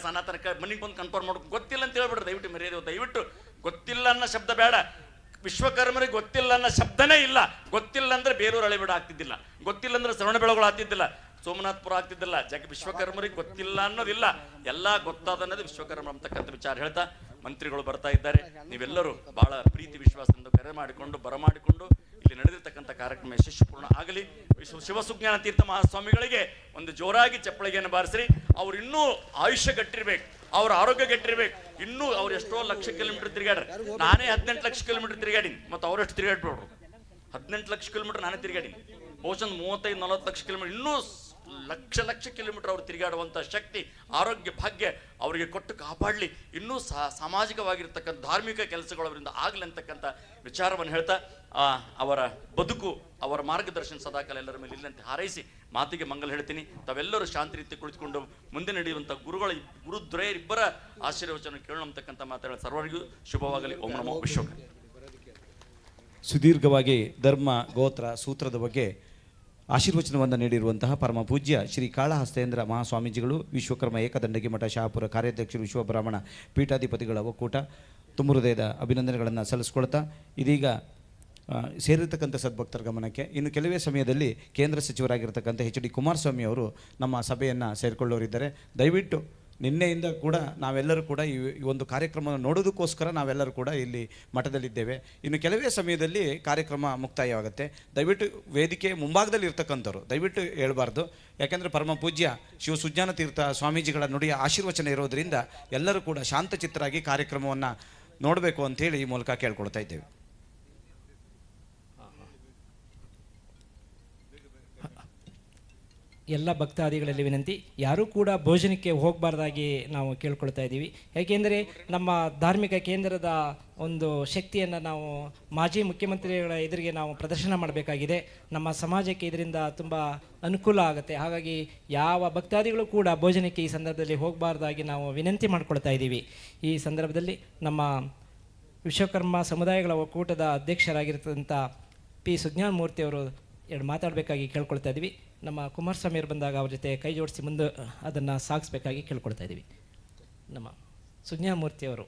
ಸನಾತನಕ ಮನೆಗೆ ಬಂದು ಕನ್ಫರ್ಮ್ ಮಾಡ್ಕೊ. ಗೊತ್ತಿಲ್ಲ ಅಂತ ಹೇಳ್ಬಿಡ್ರಿ ದಯವಿಟ್ಟು ಮರ್ಯಾದೆ. ದಯವಿಟ್ಟು ಗೊತ್ತಿಲ್ಲ ಅನ್ನೋ ಶಬ್ದ ಬೇಡ. ವಿಶ್ವಕರ್ಮರಿಗೆ ಗೊತ್ತಿಲ್ಲ ಅನ್ನೋ ಶಬ್ದನೇ ಇಲ್ಲ. ಗೊತ್ತಿಲ್ಲ ಅಂದ್ರೆ ಬೇರೂರು ಹಳೆಬಿಡ ಆಗ್ತಿದ್ದಿಲ್ಲ, ಗೊತ್ತಿಲ್ಲ ಅಂದ್ರೆ ಶ್ರವಣ ಬೆಳಗೊಳ ಆಗ್ತಿದ್ದಿಲ್ಲ, ಸೋಮನಾಥ್ಪುರ ಆಗ್ತಿದ್ದಿಲ್ಲ. ವಿಶ್ವಕರ್ಮರಿಗೆ ಗೊತ್ತಿಲ್ಲ ಅನ್ನೋದಿಲ್ಲ, ಎಲ್ಲ ಗೊತ್ತಾದ ಅನ್ನೋದು ವಿಶ್ವಕರ್ಮ ಅಂತಕ್ಕಂಥ ವಿಚಾರ ಹೇಳ್ತಾ, ಮಂತ್ರಿಗಳು ಬರ್ತಾ ಇದ್ದಾರೆ. ನೀವೆಲ್ಲರೂ ಬಹಳ ಪ್ರೀತಿ ವಿಶ್ವಾಸದಿಂದ ಕರೆ ಮಾಡಿಕೊಂಡು ಬರಮಾಡಿಕೊಂಡು ಇಲ್ಲಿ ನಡೆದಿರ್ತಕ್ಕಂಥ ಕಾರ್ಯಕ್ರಮ ಯಶಸ್ವಿಪೂರ್ಣ ಆಗಲಿ. ಶಿವಸುಜ್ಞಾನ ತೀರ್ಥ ಮಹಾಸ್ವಾಮಿಗಳಿಗೆ ಒಂದು ಜೋರಾಗಿ ಚಪ್ಪಳಿಗೆಯನ್ನು ಬಾರಿಸ್ರಿ. ಅವ್ರು ಇನ್ನೂ ಆಯುಷ್ಯ ಗಟ್ಟಿರ್ಬೇಕು, ಅವ್ರ ಆರೋಗ್ಯ ಗಟ್ಟಿರ್ಬೇಕು. ಇನ್ನೂ ಅವ್ರು ಎಷ್ಟೋ ಲಕ್ಷ ಕಿಲೋಮೀಟರ್ ತಿರುಗಾಡ್ರಿ. ನಾನೇ 18 ಲಕ್ಷ ಕಿಲೋಮೀಟರ್ ತಿರುಗಾಡೀನಿ, ಮತ್ತು ಅವರೆಷ್ಟು ತಿರುಗಾಡ್ಬೇಡ್ರು. 18 ಲಕ್ಷ ಕಿಲೋಮೀಟರ್ ನಾನೇ ತಿರುಗಾಡೀನಿ. ಬಹುಶಃ 35-40 ಲಕ್ಷ ಕಿಲೋಮೀಟರ್, ಇನ್ನೂ ಲಕ್ಷ ಕಿಲೋಮೀಟರ್ ಅವ್ರು ತಿರುಗಾಡುವಂಥ ಶಕ್ತಿ, ಆರೋಗ್ಯ, ಭಾಗ್ಯ ಅವರಿಗೆ ಕೊಟ್ಟು ಕಾಪಾಡಲಿ. ಇನ್ನೂ ಸಾಮಾಜಿಕವಾಗಿರ್ತಕ್ಕಂಥ ಧಾರ್ಮಿಕ ಕೆಲಸಗಳು ಅವರಿಂದ ಆಗಲಿ ಅಂತಕ್ಕಂಥ ವಿಚಾರವನ್ನು ಹೇಳ್ತಾ, ಅವರ ಬದುಕು, ಅವರ ಮಾರ್ಗದರ್ಶನ ಸದಾಕಾಲ ಎಲ್ಲರ ಮೇಲೆ ಇಲ್ಲಂತೆ ಹಾರೈಸಿ ಮಾತಿಗೆ ಮಂಗಲ ಹೇಳ್ತೀನಿ. ತಾವೆಲ್ಲರೂ ಶಾಂತಿ ರೀತಿ ಕುಳಿತುಕೊಂಡು ಮುಂದೆ ನಡೆಯುವಂಥ ಗುರುದ್ವಯರಿಬ್ಬರ ಆಶೀರ್ವಚನ ಕೇಳೋಣ ಅಂತಕ್ಕಂಥ ಮಾತಾಡೋ ಸರ್ವರಿಗೂ ಶುಭವಾಗಲಿ. ಓಂ ನಮೋ ವಿಶ್ವಕರ್ಮ. ಸುದೀರ್ಘವಾಗಿ ಧರ್ಮ, ಗೋತ್ರ, ಸೂತ್ರದ ಬಗ್ಗೆ ಆಶೀರ್ವಚನವನ್ನು ನೀಡಿರುವಂತಹ ಪರಮ ಪೂಜ್ಯ ಶ್ರೀ ಕಾಳಹಸ್ತೇಂದ್ರ ಮಹಾಸ್ವಾಮೀಜಿಗಳು, ವಿಶ್ವಕರ್ಮ ಏಕದಂಡಗಿ ಮಠ ಶಹಾಪುರ ಕಾರ್ಯಾಧ್ಯಕ್ಷರು, ವಿಶ್ವಬ್ರಾಹ್ಮಣ ಪೀಠಾಧಿಪತಿಗಳ ಒಕ್ಕೂಟ, ತುಂಬ ಹೃದಯದ ಅಭಿನಂದನೆಗಳನ್ನು ಸಲ್ಲಿಸ್ಕೊಳ್ತಾ, ಇದೀಗ ಸೇರಿರ್ತಕ್ಕಂಥ ಸದ್ಭಕ್ತರ ಗಮನಕ್ಕೆ ಇನ್ನು ಕೆಲವೇ ಸಮಯದಲ್ಲಿ ಕೇಂದ್ರ ಸಚಿವರಾಗಿರ್ತಕ್ಕಂಥ HD ಕುಮಾರಸ್ವಾಮಿ ಅವರು ನಮ್ಮ ಸಭೆಯನ್ನು ಸೇರಿಕೊಳ್ಳೋರಿದ್ದಾರೆ. ದಯವಿಟ್ಟು ನಿನ್ನೆಯಿಂದ ಕೂಡ ನಾವೆಲ್ಲರೂ ಕೂಡ ಈ ಒಂದು ಕಾರ್ಯಕ್ರಮವನ್ನು ನೋಡೋದಕ್ಕೋಸ್ಕರ ನಾವೆಲ್ಲರೂ ಕೂಡ ಇಲ್ಲಿ ಮಠದಲ್ಲಿದ್ದೇವೆ. ಇನ್ನು ಕೆಲವೇ ಸಮಯದಲ್ಲಿ ಕಾರ್ಯಕ್ರಮ ಮುಕ್ತಾಯವಾಗುತ್ತೆ. ದಯವಿಟ್ಟು ವೇದಿಕೆ ಮುಂಭಾಗದಲ್ಲಿ ಇರ್ತಕ್ಕಂಥವ್ರು ದಯವಿಟ್ಟು ಹೇಳ್ಬಾರ್ದು. ಯಾಕೆಂದರೆ ಪರಮ ಪೂಜ್ಯ ಶಿವಸುಜ್ಞಾನ ತೀರ್ಥ ಸ್ವಾಮೀಜಿಗಳ ನುಡಿಯ ಆಶೀರ್ವಚನ ಇರೋದರಿಂದ ಎಲ್ಲರೂ ಕೂಡ ಶಾಂತಚಿತ್ತರಾಗಿ ಕಾರ್ಯಕ್ರಮವನ್ನು ನೋಡಬೇಕು ಅಂಥೇಳಿ ಈ ಮೂಲಕ ಕೇಳ್ಕೊಳ್ತಾ ಇದ್ದೇವೆ. ಎಲ್ಲ ಭಕ್ತಾದಿಗಳಲ್ಲಿ ವಿನಂತಿ, ಯಾರೂ ಕೂಡ ಭೋಜನಕ್ಕೆ ಹೋಗಬಾರ್ದಾಗಿ ನಾವು ಕೇಳ್ಕೊಳ್ತಾ ಇದ್ದೀವಿ. ಯಾಕೆಂದರೆ ನಮ್ಮ ಧಾರ್ಮಿಕ ಕೇಂದ್ರದ ಒಂದು ಶಕ್ತಿಯನ್ನು ನಾವು ಮಾಜಿ ಮುಖ್ಯಮಂತ್ರಿಗಳ ಎದುರಿಗೆ ನಾವು ಪ್ರದರ್ಶನ ಮಾಡಬೇಕಾಗಿದೆ. ನಮ್ಮ ಸಮಾಜಕ್ಕೆ ಇದರಿಂದ ತುಂಬ ಅನುಕೂಲ ಆಗುತ್ತೆ. ಹಾಗಾಗಿ ಯಾವ ಭಕ್ತಾದಿಗಳು ಕೂಡ ಭೋಜನಕ್ಕೆ ಈ ಸಂದರ್ಭದಲ್ಲಿ ಹೋಗಬಾರ್ದಾಗಿ ನಾವು ವಿನಂತಿ ಮಾಡ್ಕೊಳ್ತಾ ಇದ್ದೀವಿ. ಈ ಸಂದರ್ಭದಲ್ಲಿ ನಮ್ಮ ವಿಶ್ವಕರ್ಮ ಸಮುದಾಯಗಳ ಒಕ್ಕೂಟದ ಅಧ್ಯಕ್ಷರಾಗಿರ್ತಕ್ಕಂಥ P. ಸುಜ್ಞಾನ ಮೂರ್ತಿಯವರು 2 ಮಾತಾಡಬೇಕಾಗಿ ಕೇಳ್ಕೊಳ್ತಾ ಇದ್ದೀವಿ. ನಮ್ಮ ಕುಮಾರಸ್ವಾಮಿಯವರು ಬಂದಾಗ ಅವ್ರ ಜೊತೆ ಕೈ ಜೋಡಿಸಿ ಮುಂದೆ ಅದನ್ನು ಸಾಗಿಸ್ಬೇಕಾಗಿ ಕೇಳ್ಕೊಳ್ತಾ ಇದ್ದೀವಿ. ನಮ್ಮ ಸುಜ್ಞಾನ ಮೂರ್ತಿಯವರು.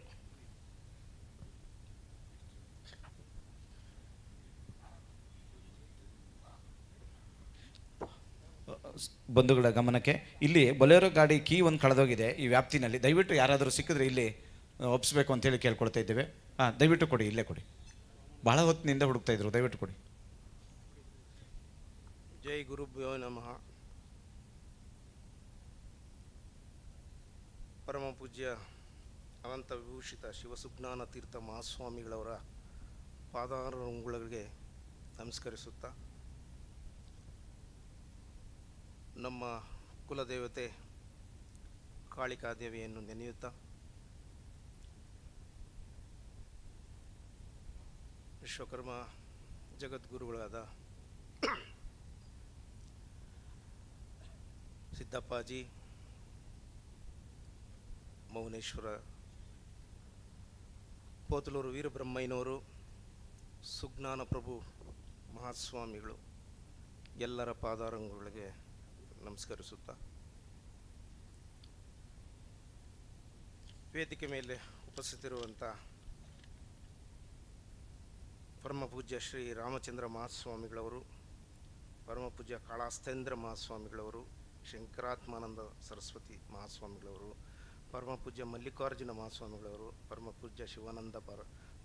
ಬಂಧುಗಳ ಗಮನಕ್ಕೆ, ಇಲ್ಲಿ ಬೊಲೆರೋ ಗಾಡಿ ಕೀ ಒಂದು ಕಳೆದೋಗಿದೆ ಈ ವ್ಯಾಪ್ತಿನಲ್ಲಿ. ದಯವಿಟ್ಟು ಯಾರಾದರೂ ಸಿಕ್ಕಿದ್ರೆ ಇಲ್ಲಿ ಒಪ್ಪಿಸ್ಬೇಕು ಅಂತೇಳಿ ಕೇಳ್ಕೊಳ್ತಾ ಇದ್ದೇವೆ. ದಯವಿಟ್ಟು ಕೊಡಿ, ಇಲ್ಲೇ ಕೊಡಿ. ಭಾಳ ಹೊತ್ತಿನಿಂದ ಹುಡುಕ್ತಾ ಇದ್ರು, ದಯವಿಟ್ಟು ಕೊಡಿ. ಜೈ ಗುರುಭ್ಯೋ ನಮಃ. ಪರಮ ಪೂಜ್ಯ ಅನಂತ ವಿಭೂಷಿತ ಶಿವಸುಜ್ಞಾನ ತೀರ್ಥ ಮಹಾಸ್ವಾಮಿಗಳವರ ಪಾದಾರಗಳಿಗೆ ನಮಸ್ಕರಿಸುತ್ತಾ, ನಮ್ಮ ಕುಲದೇವತೆ ಕಾಳಿಕಾದೇವಿಯನ್ನು ನೆನೆಯುತ್ತಾ, ವಿಶ್ವಕರ್ಮ ಜಗದ್ಗುರುಗಳಾದ ಸಿದ್ದಪ್ಪಾಜಿ, ಮೌನೇಶ್ವರ, ಪೋತಲೂರು ವೀರಬ್ರಹ್ಮಯ್ಯನವರು, ಸುಜ್ಞಾನ ಪ್ರಭು ಮಹಾಸ್ವಾಮಿಗಳು ಎಲ್ಲರ ಪಾದಾರಂಗಗಳಿಗೆ ನಮಸ್ಕರಿಸುತ್ತಾ, ವೇದಿಕೆ ಮೇಲೆ ಉಪಸ್ಥಿತಿರುವಂಥ ಪರಮ ಪೂಜ್ಯ ಶ್ರೀ ರಾಮಚಂದ್ರ ಮಹಾಸ್ವಾಮಿಗಳವರು, ಪರಮ ಪೂಜ್ಯ ಕಾಳಾಸ್ತೇಂದ್ರ ಮಹಾಸ್ವಾಮಿಗಳವರು, ಶಂಕರಾತ್ಮಾನಂದ ಸರಸ್ವತಿ ಮಹಾಸ್ವಾಮಿಗಳವರು, ಪರಮ ಪೂಜ್ಯ ಮಲ್ಲಿಕಾರ್ಜುನ ಮಹಾಸ್ವಾಮಿಗಳವರು, ಪರಮ ಪೂಜ್ಯ ಶಿವಾನಂದ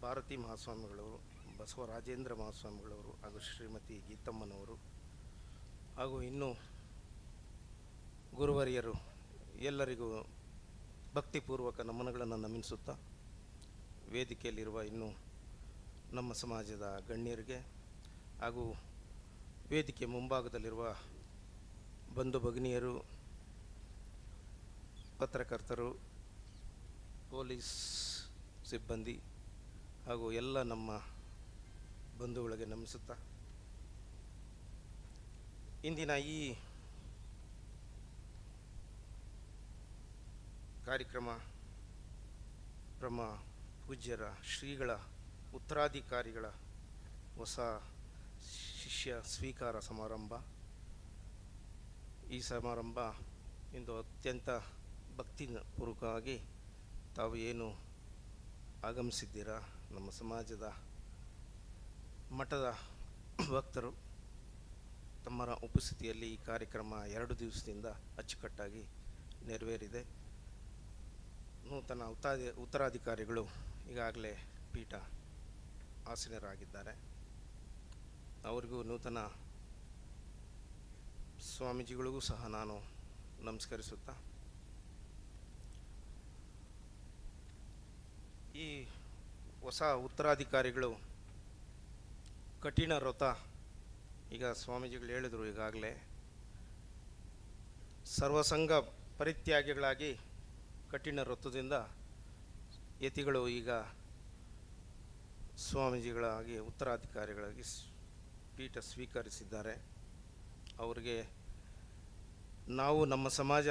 ಭಾರತಿ ಮಹಾಸ್ವಾಮಿಗಳವರು, ಬಸವರಾಜೇಂದ್ರ ಮಹಾಸ್ವಾಮಿಗಳವರು ಹಾಗೂ ಶ್ರೀಮತಿ ಗೀತಮ್ಮನವರು ಹಾಗೂ ಇನ್ನೂ ಗುರುವರಿಯರು ಎಲ್ಲರಿಗೂ ಭಕ್ತಿಪೂರ್ವಕ ನಮನಗಳನ್ನು ನಮಿಸುತ್ತಾ, ವೇದಿಕೆಯಲ್ಲಿರುವ ಇನ್ನೂ ನಮ್ಮ ಸಮಾಜದ ಗಣ್ಯರಿಗೆ ಹಾಗೂ ವೇದಿಕೆ ಮುಂಭಾಗದಲ್ಲಿರುವ ಬಂಧು ಭಗಿನಿಯರು, ಪತ್ರಕರ್ತರು, ಪೊಲೀಸ್ ಸಿಬ್ಬಂದಿ ಹಾಗೂ ಎಲ್ಲ ನಮ್ಮ ಬಂಧುಗಳಿಗೆ ನಮಿಸುತ್ತಾ, ಇಂದಿನ ಈ ಕಾರ್ಯಕ್ರಮ ಬ್ರಹ್ಮ ಪೂಜ್ಯರ ಶ್ರೀಗಳ ಉತ್ತರಾಧಿಕಾರಿಗಳ ಹೊಸ ಶಿಷ್ಯ ಸ್ವೀಕಾರ ಸಮಾರಂಭ. ಈ ಸಮಾರಂಭ ಇಂದು ಅತ್ಯಂತ ಭಕ್ತಿಪೂರ್ವಕವಾಗಿ ತಾವು ಏನು ಆಗಮಿಸಿದ್ದೀರಾ, ನಮ್ಮ ಸಮಾಜದ ಮಠದ ಭಕ್ತರು ತಮ್ಮರ ಉಪಸ್ಥಿತಿಯಲ್ಲಿ ಈ ಕಾರ್ಯಕ್ರಮ 2 ದಿವಸದಿಂದ ಅಚ್ಚುಕಟ್ಟಾಗಿ ನೆರವೇರಿದೆ. ನೂತನ ಉತ್ತರಾಧಿಕಾರಿಗಳು ಈಗಾಗಲೇ ಪೀಠ ಆಸೀನರಾಗಿದ್ದಾರೆ. ಅವರಿಗೂ ನೂತನ ಸ್ವಾಮೀಜಿಗಳಿಗೂ ಸಹ ನಾನು ನಮಸ್ಕರಿಸುತ್ತಾ, ಈ ಹೊಸ ಉತ್ತರಾಧಿಕಾರಿಗಳು ಕಠಿಣ ವ್ರತ, ಈಗ ಸ್ವಾಮೀಜಿಗಳು ಹೇಳಿದರು ಈಗಾಗಲೇ, ಸರ್ವಸಂಗ ಪರಿತ್ಯಾಗಿಗಳಾಗಿ ಕಠಿಣ ವ್ರತದಿಂದ ಯತಿಗಳು ಈಗ ಸ್ವಾಮೀಜಿಗಳಾಗಿ ಉತ್ತರಾಧಿಕಾರಿಗಳಾಗಿ ಪೀಠ ಸ್ವೀಕರಿಸಿದ್ದಾರೆ. ಅವರಿಗೆ ನಾವು ನಮ್ಮ ಸಮಾಜ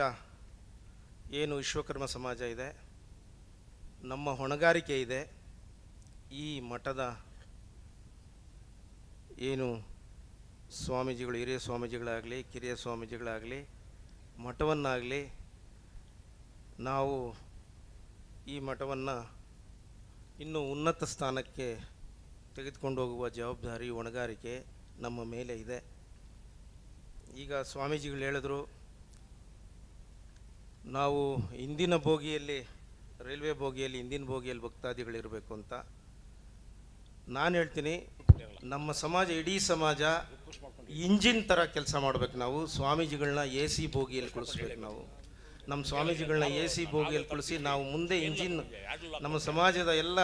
ಏನು ವಿಶ್ವಕರ್ಮ ಸಮಾಜ ಇದೆ, ನಮ್ಮ ಹೊಣೆಗಾರಿಕೆ ಇದೆ. ಈ ಮಠದ ಏನು ಸ್ವಾಮೀಜಿಗಳು, ಹಿರಿಯ ಸ್ವಾಮೀಜಿಗಳಾಗಲಿ ಕಿರಿಯ ಸ್ವಾಮೀಜಿಗಳಾಗಲಿ ಮಠವನ್ನಾಗಲಿ, ನಾವು ಈ ಮಠವನ್ನು ಇನ್ನೂ ಉನ್ನತ ಸ್ಥಾನಕ್ಕೆ ತೆಗೆದುಕೊಂಡು ಹೋಗುವ ಜವಾಬ್ದಾರಿ, ಹೊಣೆಗಾರಿಕೆ ನಮ್ಮ ಮೇಲೆ ಇದೆ. ಈಗ ಸ್ವಾಮೀಜಿಗಳು ಹೇಳಿದ್ರು, ನಾವು ಹಿಂದಿನ ಬೋಗಿಯಲ್ಲಿ, ರೈಲ್ವೆ ಬೋಗಿಯಲ್ಲಿ, ಹಿಂದಿನ ಬೋಗಿಯಲ್ಲಿ ಭಕ್ತಾದಿಗಳಿರಬೇಕು ಅಂತ. ನಾನು ಹೇಳ್ತೀನಿ, ನಮ್ಮ ಸಮಾಜ, ಇಡೀ ಸಮಾಜ ಇಂಜಿನ್ ಥರ ಕೆಲಸ ಮಾಡಬೇಕು. ನಾವು ಸ್ವಾಮೀಜಿಗಳನ್ನ AC ಬೋಗಿಯಲ್ಲಿ ಕುಳಿಸ್ಬೇಕು. ನಾವು ನಮ್ಮ ಸ್ವಾಮೀಜಿಗಳನ್ನ AC ಬೋಗಿಯಲ್ಲಿ ಕುಳಿಸಿ ನಾವು ಮುಂದೆ ಇಂಜಿನ್, ನಮ್ಮ ಸಮಾಜದ ಎಲ್ಲ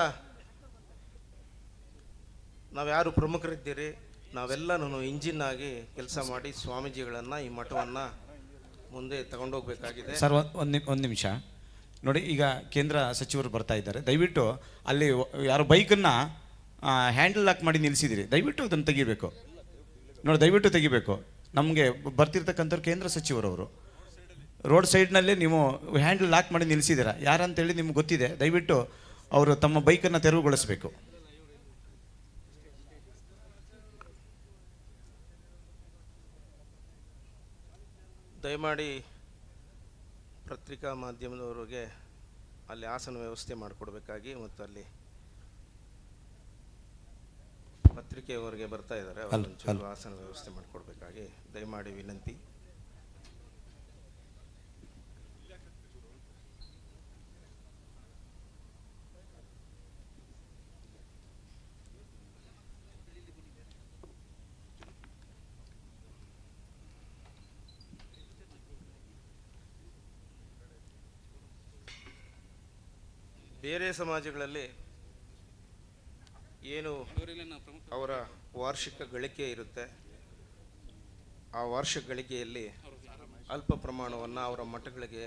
ನಾವ್ಯಾರು ಪ್ರಮುಖರಿದ್ದೀರಿ ನಾವೆಲ್ಲನೂ ಇಂಜಿನ್ ಆಗಿ ಕೆಲಸ ಮಾಡಿ ಸ್ವಾಮೀಜಿಗಳನ್ನು, ಈ ಮಠವನ್ನು ಮುಂದೆ ತಗೊಂಡೋಗ್ಬೇಕಾಗಿದೆ. ಸರ್, ಒಂದು ನಿಮಿಷ ನೋಡಿ. ಈಗ ಕೇಂದ್ರ ಸಚಿವರು ಬರ್ತಾ ಇದ್ದಾರೆ. ದಯವಿಟ್ಟು ಅಲ್ಲಿ ಯಾರು ಬೈಕನ್ನು ಹ್ಯಾಂಡಲ್ ಲಾಕ್ ಮಾಡಿ ನಿಲ್ಲಿಸಿದಿರಿ, ದಯವಿಟ್ಟು ಅದನ್ನು ತೆಗಿಬೇಕು ನೋಡಿ, ದಯವಿಟ್ಟು ತೆಗಿಬೇಕು. ನಮಗೆ ಬರ್ತಿರ್ತಕ್ಕಂಥವ್ರು ಕೇಂದ್ರ ಸಚಿವರವರು. ರೋಡ್ ಸೈಡ್ನಲ್ಲೇ ನೀವು ಹ್ಯಾಂಡಲ್ ಲಾಕ್ ಮಾಡಿ ನಿಲ್ಲಿಸಿದ್ದೀರಾ, ಯಾರಂತೇಳಿ ನಿಮ್ಗೆ ಗೊತ್ತಿದೆ. ದಯವಿಟ್ಟು ಅವರು ತಮ್ಮ ಬೈಕನ್ನು ತೆರವುಗೊಳಿಸಬೇಕು. ದಯಮಾಡಿ ಪತ್ರಿಕಾ ಮಾಧ್ಯಮದವರಿಗೆ ಅಲ್ಲಿ ಆಸನ ವ್ಯವಸ್ಥೆ ಮಾಡಿಕೊಡ್ಬೇಕಾಗಿ, ಮತ್ತು ಅಲ್ಲಿ ಪತ್ರಿಕೆಯವರಿಗೆ ಬರ್ತಾ ಇದ್ದಾರೆ, ಒಂಚೂರು ಆಸನ ವ್ಯವಸ್ಥೆ ಮಾಡಿಕೊಡ್ಬೇಕಾಗಿ ದಯಮಾಡಿ ವಿನಂತಿ. ಬೇರೆ ಸಮಾಜಗಳಲ್ಲಿ ಏನು ಅವರ ವಾರ್ಷಿಕ ಗಳಿಕೆ ಇರುತ್ತೆ, ಆ ವಾರ್ಷಿಕ ಗಳಿಕೆಯಲ್ಲಿ ಅಲ್ಪ ಪ್ರಮಾಣವನ್ನು ಅವರ ಮಠಗಳಿಗೆ,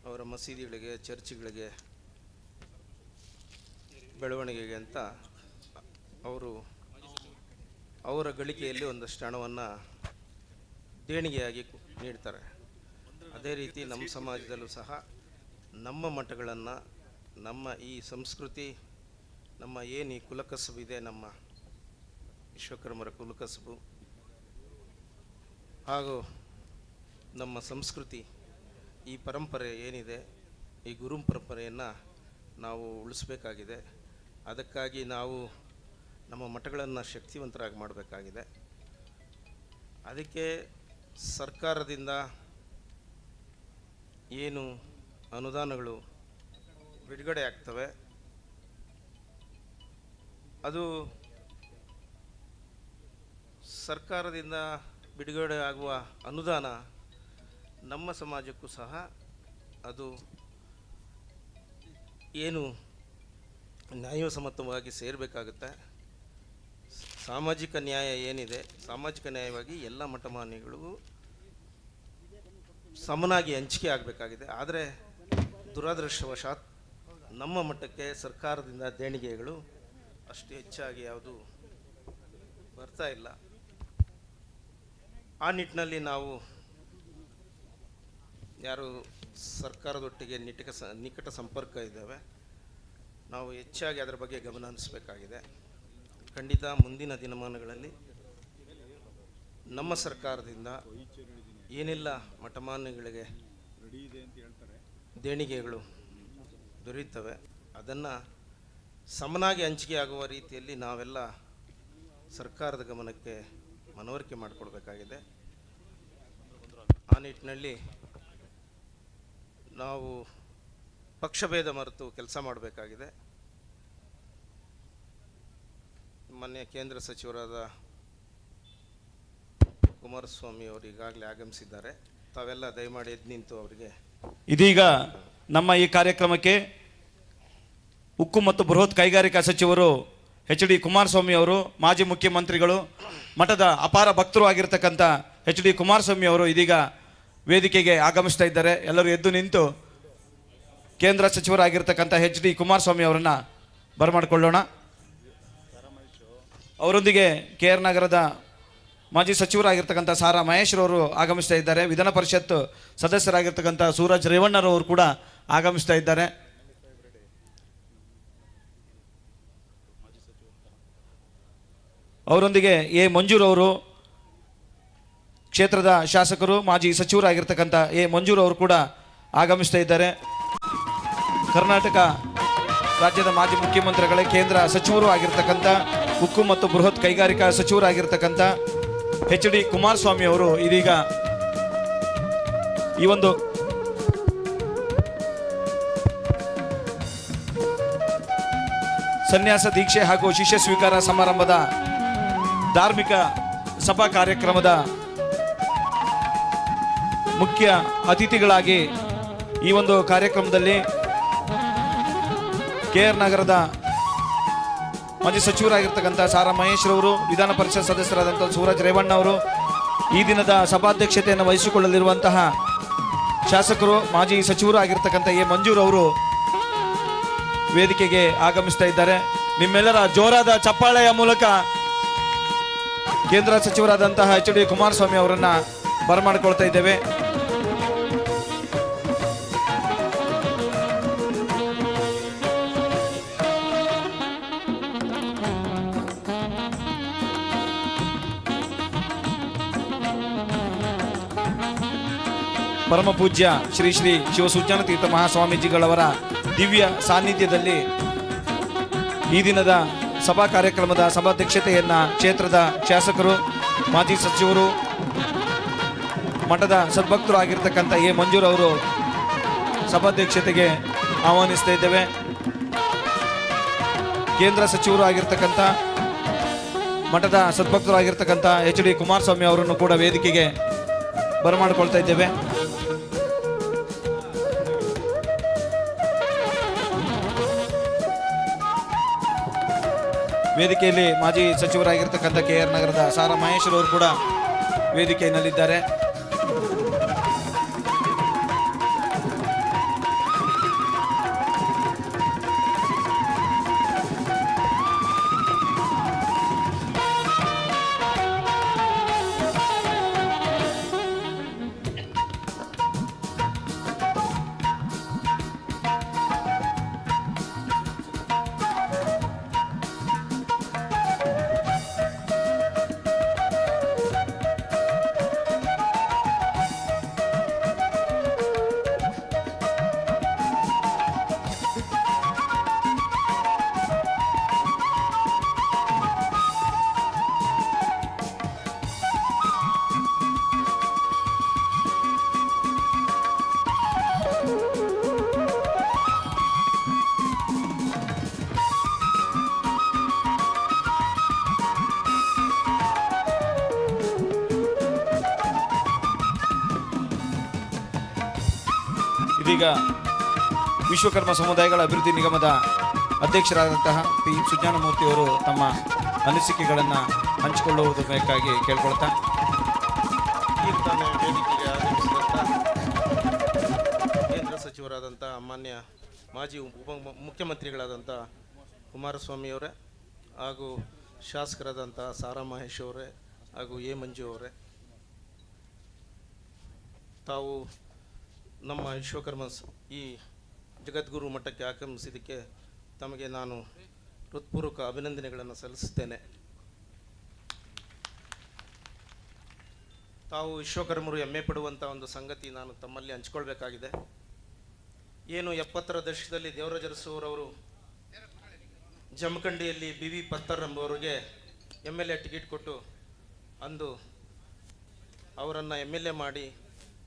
ಅವರ ಮಸೀದಿಗಳಿಗೆ, ಚರ್ಚ್ಗಳಿಗೆ ಬೆಳವಣಿಗೆಗೆ ಅಂತ ಅವರ ಗಳಿಕೆಯಲ್ಲಿ ಒಂದಷ್ಟು ಹಣವನ್ನು ದೇಣಿಗೆಯಾಗಿ ನೀಡ್ತಾರೆ. ಅದೇ ರೀತಿ ನಮ್ಮ ಸಮಾಜದಲ್ಲೂ ಸಹ ನಮ್ಮ ಮಠಗಳನ್ನು, ನಮ್ಮ ಈ ಸಂಸ್ಕೃತಿ, ನಮ್ಮ ಏನು ಈ ಕುಲಕಸಬು ಇದೆ, ನಮ್ಮ ವಿಶ್ವಕರ್ಮರ ಕುಲಕಸಬು ಹಾಗೂ ನಮ್ಮ ಸಂಸ್ಕೃತಿ, ಈ ಪರಂಪರೆ ಏನಿದೆ, ಈ ಗುರು ಪರಂಪರೆಯನ್ನು ನಾವು ಉಳಿಸ್ಬೇಕಾಗಿದೆ. ಅದಕ್ಕಾಗಿ ನಾವು ನಮ್ಮ ಮಠಗಳನ್ನು ಶಕ್ತಿವಂತರಾಗಿ ಮಾಡಬೇಕಾಗಿದೆ. ಅದಕ್ಕೆ ಸರ್ಕಾರದಿಂದ ಏನು ಅನುದಾನಗಳು ಬಿಡುಗಡೆ ಆಗ್ತವೆ, ಅದು ಸರ್ಕಾರದಿಂದ ಬಿಡುಗಡೆ ಆಗುವ ಅನುದಾನ ನಮ್ಮ ಸಮಾಜಕ್ಕೂ ಸಹ ಅದು ಏನು ನ್ಯಾಯಸಮ್ಮತವಾಗಿ ಸೇರಬೇಕಾಗುತ್ತೆ. ಸಾಮಾಜಿಕ ನ್ಯಾಯ ಏನಿದೆ, ಸಾಮಾಜಿಕ ನ್ಯಾಯವಾಗಿ ಎಲ್ಲ ಮಠಮಾನ್ಯಗಳಿಗೂ ಸಮನಾಗಿ ಹಂಚಿಕೆ ಆಗಬೇಕಾಗಿದೆ. ಆದರೆ ದುರದೃಷ್ಟವಶಾತ್ ನಮ್ಮ ಮಠಕ್ಕೆ ಸರ್ಕಾರದಿಂದ ದೇಣಿಗೆಗಳು ಅಷ್ಟು ಹೆಚ್ಚಾಗಿ ಯಾವುದು ಬರ್ತಾ ಇಲ್ಲ. ಆ ನಿಟ್ಟಿನಲ್ಲಿ ನಾವು ಯಾರು ಸರ್ಕಾರದೊಟ್ಟಿಗೆ ನಿಕಟ ಸಂಪರ್ಕ ಇದ್ದಾವೆ, ನಾವು ಹೆಚ್ಚಾಗಿ ಅದರ ಬಗ್ಗೆ ಗಮನ ಹರಿಸಬೇಕಾಗಿದೆ. ಖಂಡಿತ ಮುಂದಿನ ದಿನಮಾನಗಳಲ್ಲಿ ನಮ್ಮ ಸರ್ಕಾರದಿಂದ ಏನೆಲ್ಲ ಮಠಮಾನ್ಯಗಳಿಗೆ ದೇಣಿಗೆಗಳು ದೊರೆಯುತ್ತವೆ ಅದನ್ನು ಸಮನಾಗಿ ಹಂಚಿಕೆ ಆಗುವ ರೀತಿಯಲ್ಲಿ ನಾವೆಲ್ಲ ಸರ್ಕಾರದ ಗಮನಕ್ಕೆ ಮನವರಿಕೆ ಮಾಡಿಕೊಡ್ಬೇಕಾಗಿದೆ. ಆ ನಿಟ್ಟಿನಲ್ಲಿ ನಾವು ಪಕ್ಷಭೇದ ಮರೆತು ಕೆಲಸ ಮಾಡಬೇಕಾಗಿದೆ. ಮೊನ್ನೆ ಕೇಂದ್ರ ಸಚಿವರಾದ ಕುಮಾರಸ್ವಾಮಿ ಅವರು ಈಗಾಗಲೇ ಆಗಮಿಸಿದ್ದಾರೆ. ತಾವೆಲ್ಲ ದಯಮಾಡಿ ಎದ್ದು ನಿಂತು ಅವರಿಗೆ. ಇದೀಗ ನಮ್ಮ ಈ ಕಾರ್ಯಕ್ರಮಕ್ಕೆ ಉಕ್ಕು ಮತ್ತು ಬೃಹತ್ ಕೈಗಾರಿಕಾ ಸಚಿವರು ಎಚ್ ಡಿ ಕುಮಾರಸ್ವಾಮಿ ಅವರು, ಮಾಜಿ ಮುಖ್ಯಮಂತ್ರಿಗಳು, ಮಠದ ಅಪಾರ ಭಕ್ತರು ಆಗಿರ್ತಕ್ಕಂಥ ಎಚ್ ಡಿ ಕುಮಾರಸ್ವಾಮಿ ಅವರು ಇದೀಗ ವೇದಿಕೆಗೆ ಆಗಮಿಸ್ತಾ ಇದ್ದಾರೆ. ಎಲ್ಲರೂ ಎದ್ದು ನಿಂತು ಕೇಂದ್ರ ಸಚಿವರಾಗಿರ್ತಕ್ಕಂಥ ಎಚ್ ಡಿ ಕುಮಾರಸ್ವಾಮಿ ಅವರನ್ನು ಬರಮಾಡಿಕೊಳ್ಳೋಣ. ಅವರೊಂದಿಗೆ KR ನಗರದ ಮಾಜಿ ಸಚಿವರಾಗಿರ್ತಕ್ಕಂಥ ಸಾರಾ ಮಹೇಶ್ರವರು ಆಗಮಿಸ್ತಾ ಇದ್ದಾರೆ. ವಿಧಾನ ಪರಿಷತ್ ಸದಸ್ಯರಾಗಿರ್ತಕ್ಕಂಥ ಸೂರಜ್ ರೇವಣ್ಣರವರು ಕೂಡ ಆಗಮಿಸ್ತಾ ಇದ್ದಾರೆ. ಅವರೊಂದಿಗೆ ಎ ಮಂಜೂರವರು, ಕ್ಷೇತ್ರದ ಶಾಸಕರು, ಮಾಜಿ ಸಚಿವರಾಗಿರ್ತಕ್ಕಂಥ ಎ ಮಂಜೂರವರು ಕೂಡ ಆಗಮಿಸ್ತಾ ಇದ್ದಾರೆ. ಕರ್ನಾಟಕ ರಾಜ್ಯದ ಮಾಜಿ ಮುಖ್ಯಮಂತ್ರಿಗಳೇ ಕೇಂದ್ರ ಸಚಿವರು ಆಗಿರ್ತಕ್ಕಂಥ ಉಕ್ಕು ಮತ್ತು ಬೃಹತ್ ಕೈಗಾರಿಕಾ ಸಚಿವರಾಗಿರ್ತಕ್ಕಂಥ ಎಚ್ ಡಿ ಕುಮಾರಸ್ವಾಮಿ ಅವರು ಇದೀಗ ಈ ಒಂದು ಸನ್ಯಾಸ ದೀಕ್ಷೆ ಹಾಗೂ ಶಿಷ್ಯ ಸ್ವೀಕಾರ ಸಮಾರಂಭದ ಧಾರ್ಮಿಕ ಸಭಾ ಕಾರ್ಯಕ್ರಮದ ಮುಖ್ಯ ಅತಿಥಿಗಳಾಗಿ ಈ ಒಂದು ಕಾರ್ಯಕ್ರಮದಲ್ಲಿ KR ನಗರದ ಮಾಜಿ ಸಚಿವರಾಗಿರ್ತಕ್ಕಂಥ ಸಾರಾ ಮಹೇಶ್ರವರು, ವಿಧಾನ ಪರಿಷತ್ ಸದಸ್ಯರಾದಂಥ ಸೂರಜ್ ರೇವಣ್ಣ ಅವರು, ಈ ದಿನದ ಸಭಾಧ್ಯಕ್ಷತೆಯನ್ನು ವಹಿಸಿಕೊಳ್ಳಲಿರುವಂತಹ ಶಾಸಕರು, ಮಾಜಿ ಸಚಿವರು ಆಗಿರ್ತಕ್ಕಂಥ ಎ ಮಂಜೂರ್ ಅವರು ವೇದಿಕೆಗೆ ಆಗಮಿಸ್ತಾ ಇದ್ದಾರೆ. ನಿಮ್ಮೆಲ್ಲರ ಜೋರಾದ ಚಪ್ಪಾಳೆಯ ಮೂಲಕ ಕೇಂದ್ರ ಸಚಿವರಾದಂತಹ ಎಚ್ ಡಿ ಕುಮಾರಸ್ವಾಮಿ ಅವರನ್ನ ಬರಮಾಡಿಕೊಳ್ತಾ ಇದ್ದೇವೆ. ಪರಮ ಪೂಜ್ಯ ಶ್ರೀ ಶ್ರೀ ಶಿವಸುಜ್ಞಾನ ತೀರ್ಥ ಮಹಾಸ್ವಾಮೀಜಿಗಳವರ ದಿವ್ಯ ಸಾನ್ನಿಧ್ಯದಲ್ಲಿ ಈ ದಿನದ ಸಭಾ ಕಾರ್ಯಕ್ರಮದ ಸಭಾಧ್ಯಕ್ಷತೆಯನ್ನ ಕ್ಷೇತ್ರದ ಶಾಸಕರು, ಮಾಜಿ ಸಚಿವರು, ಮಠದ ಸದ್ಭಕ್ತರು ಆಗಿರ್ತಕ್ಕಂಥ ಎ ಮಂಜೂರ್ ಅವರು ಸಭಾಧ್ಯಕ್ಷತೆಗೆ ಆಹ್ವಾನಿಸ್ತಾ ಇದ್ದೇವೆ. ಕೇಂದ್ರ ಸಚಿವರು ಆಗಿರ್ತಕ್ಕಂಥ ಮಠದ ಸದ್ಭಕ್ತರು ಆಗಿರ್ತಕ್ಕಂಥ ಎಚ್ ಡಿ ಕುಮಾರಸ್ವಾಮಿ ಅವರನ್ನು ಕೂಡ ವೇದಿಕೆಗೆ ಬರಮಾಡಿಕೊಳ್ತಾ ಇದ್ದೇವೆ. ವೇದಿಕೆಯಲ್ಲಿ ಮಾಜಿ ಸಚಿವರಾಗಿರ್ತಕ್ಕಂಥ KR ನಗರದ ಸಾರಾ ಮಹೇಶ್ವರ್ ಅವರು ಕೂಡ ವೇದಿಕೆಯಲ್ಲಿದ್ದಾರೆ. ಇದೀಗ ವಿಶ್ವಕರ್ಮ ಸಮುದಾಯಗಳ ಅಭಿವೃದ್ಧಿ ನಿಗಮದ ಅಧ್ಯಕ್ಷರಾದಂತಹ ಪಿ ಸುಜ್ಞಾನಮೂರ್ತಿ ಅವರು ತಮ್ಮ ಅನಿಸಿಕೆಗಳನ್ನು ಹಂಚಿಕೊಳ್ಳುವುದಕ್ಕಾಗಿ ಕೇಳ್ಕೊಳ್ತಾ ವೇದಿಕೆಗೆ ಆಗಮಿಸಿದಂಥ ಕೇಂದ್ರ ಸಚಿವರಾದಂಥ ಮಾನ್ಯ ಮಾಜಿ ಮುಖ್ಯಮಂತ್ರಿಗಳಾದಂಥ ಕುಮಾರಸ್ವಾಮಿಯವರೇ ಹಾಗೂ ಶಾಸಕರಾದಂಥ ಸಾರಾ ಮಹೇಶ್ ಅವರೇ ಹಾಗೂ ಮಂಜು ಅವರೇ, ತಾವು ನಮ್ಮ ವಿಶ್ವಕರ್ಮ ಈ ಜಗದ್ಗುರು ಮಠಕ್ಕೆ ಆಗಮಿಸಿದ್ದಕ್ಕೆ ತಮಗೆ ನಾನು ಹೃತ್ಪೂರ್ವಕ ಅಭಿನಂದನೆಗಳನ್ನು ಸಲ್ಲಿಸುತ್ತೇನೆ. ತಾವು ವಿಶ್ವಕರ್ಮರು ಹೆಮ್ಮೆ ಪಡುವಂಥ ಒಂದು ಸಂಗತಿ ನಾನು ತಮ್ಮಲ್ಲಿ ಹಂಚ್ಕೊಳ್ಬೇಕಾಗಿದೆ. ಏನು 70ರ ದಶಕದಲ್ಲಿ ದೇವರಾಜ ಅರಸುರವರು ಜಮಖಂಡಿಯಲ್ಲಿ BV ಪತ್ತರ್ ಎಂಬುವರಿಗೆ MLA ಟಿಕೆಟ್ ಕೊಟ್ಟು ಅಂದು ಅವರನ್ನು MLA ಮಾಡಿ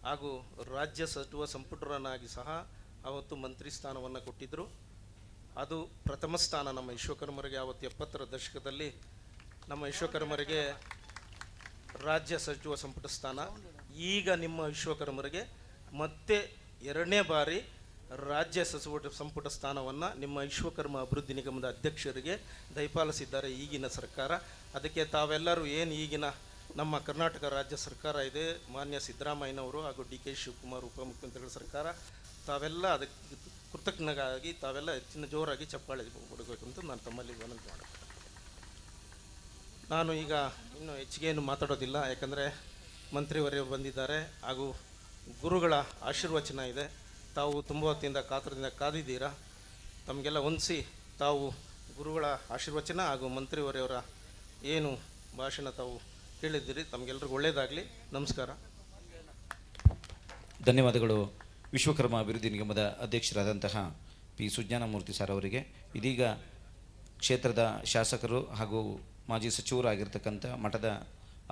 ಹಾಗೂ ರಾಜ್ಯ ಸಚಿವ ಸಂಪುಟರನ್ನಾಗಿ ಸಹ ಅವತ್ತು ಮಂತ್ರಿ ಸ್ಥಾನವನ್ನು ಕೊಟ್ಟಿದ್ದರು. ಅದು ಪ್ರಥಮ ಸ್ಥಾನ ನಮ್ಮ ವಿಶ್ವಕರ್ಮರಿಗೆ. ಅವತ್ತು 70ರ ದಶಕದಲ್ಲಿ ನಮ್ಮ ವಿಶ್ವಕರ್ಮರಿಗೆ ರಾಜ್ಯ ಸಚಿವ ಸಂಪುಟ ಸ್ಥಾನ. ಈಗ ನಿಮ್ಮ ವಿಶ್ವಕರ್ಮರಿಗೆ ಮತ್ತೆ 2ನೇ ಬಾರಿ ರಾಜ್ಯ ಸಚಿವ ಸಂಪುಟ ಸ್ಥಾನವನ್ನು ನಿಮ್ಮ ವಿಶ್ವಕರ್ಮ ಅಭಿವೃದ್ಧಿ ನಿಗಮದ ಅಧ್ಯಕ್ಷರಿಗೆ ದಯಪಾಲಿಸಿದ್ದಾರೆ ಈಗಿನ ಸರ್ಕಾರ. ಅದಕ್ಕೆ ತಾವೆಲ್ಲರೂ ಏನು ಈಗಿನ ನಮ್ಮ ಕರ್ನಾಟಕ ರಾಜ್ಯ ಸರ್ಕಾರ ಇದೆ, ಮಾನ್ಯ ಸಿದ್ದರಾಮಯ್ಯನವರು ಹಾಗೂ DK ಶಿವಕುಮಾರ್ ಉಪಮುಖ್ಯಮಂತ್ರಿಗಳ ಸರ್ಕಾರ, ತಾವೆಲ್ಲ ಅದಕ್ಕೆ ಕೃತಜ್ಞರಾಗಿ ತಾವೆಲ್ಲ ಹೆಚ್ಚಿನ ಜೋರಾಗಿ ಚಪ್ಪಾಳೆ ಕೊಡಬೇಕು ಅಂತ ನಾನು ತಮ್ಮಲ್ಲಿ ವಿನಂತಿ ಮಾಡುತ್ತೇನೆ. ನಾನು ಈಗ ಇನ್ನು ಹೆಚ್ಚಿಗೆ ಏನು ಮಾತಾಡೋದಿಲ್ಲ, ಯಾಕಂದರೆ ಮಂತ್ರಿವರೆಯವರು ಬಂದಿದ್ದಾರೆ ಹಾಗೂ ಗುರುಗಳ ಆಶೀರ್ವಚನ ಇದೆ. ತಾವು ತುಂಬ ಹೊತ್ತಿಂದ ಕಾತರದಿಂದ ಕಾದಿದ್ದೀರಾ. ತಮಗೆಲ್ಲ ಹೊಂದಿಸಿ ತಾವು ಗುರುಗಳ ಆಶೀರ್ವಚನ ಹಾಗೂ ಮಂತ್ರಿವರೆಯವರ ಏನು ಭಾಷಣ ತಾವು ಕೇಳಿದ್ದೀರಿ. ತಮಗೆಲ್ಲರಿಗೂ ಒಳ್ಳೆಯದಾಗಲಿ. ನಮಸ್ಕಾರ. ಧನ್ಯವಾದಗಳು ವಿಶ್ವಕರ್ಮ ಅಭಿವೃದ್ಧಿ ನಿಗಮದ ಅಧ್ಯಕ್ಷರಾದಂತಹ ಪಿ ಸುಜ್ಞಾನಮೂರ್ತಿ ಸರ್ ಅವರಿಗೆ. ಇದೀಗ ಕ್ಷೇತ್ರದ ಶಾಸಕರು ಹಾಗೂ ಮಾಜಿ ಸಚಿವರು ಆಗಿರ್ತಕ್ಕಂಥ ಮಠದ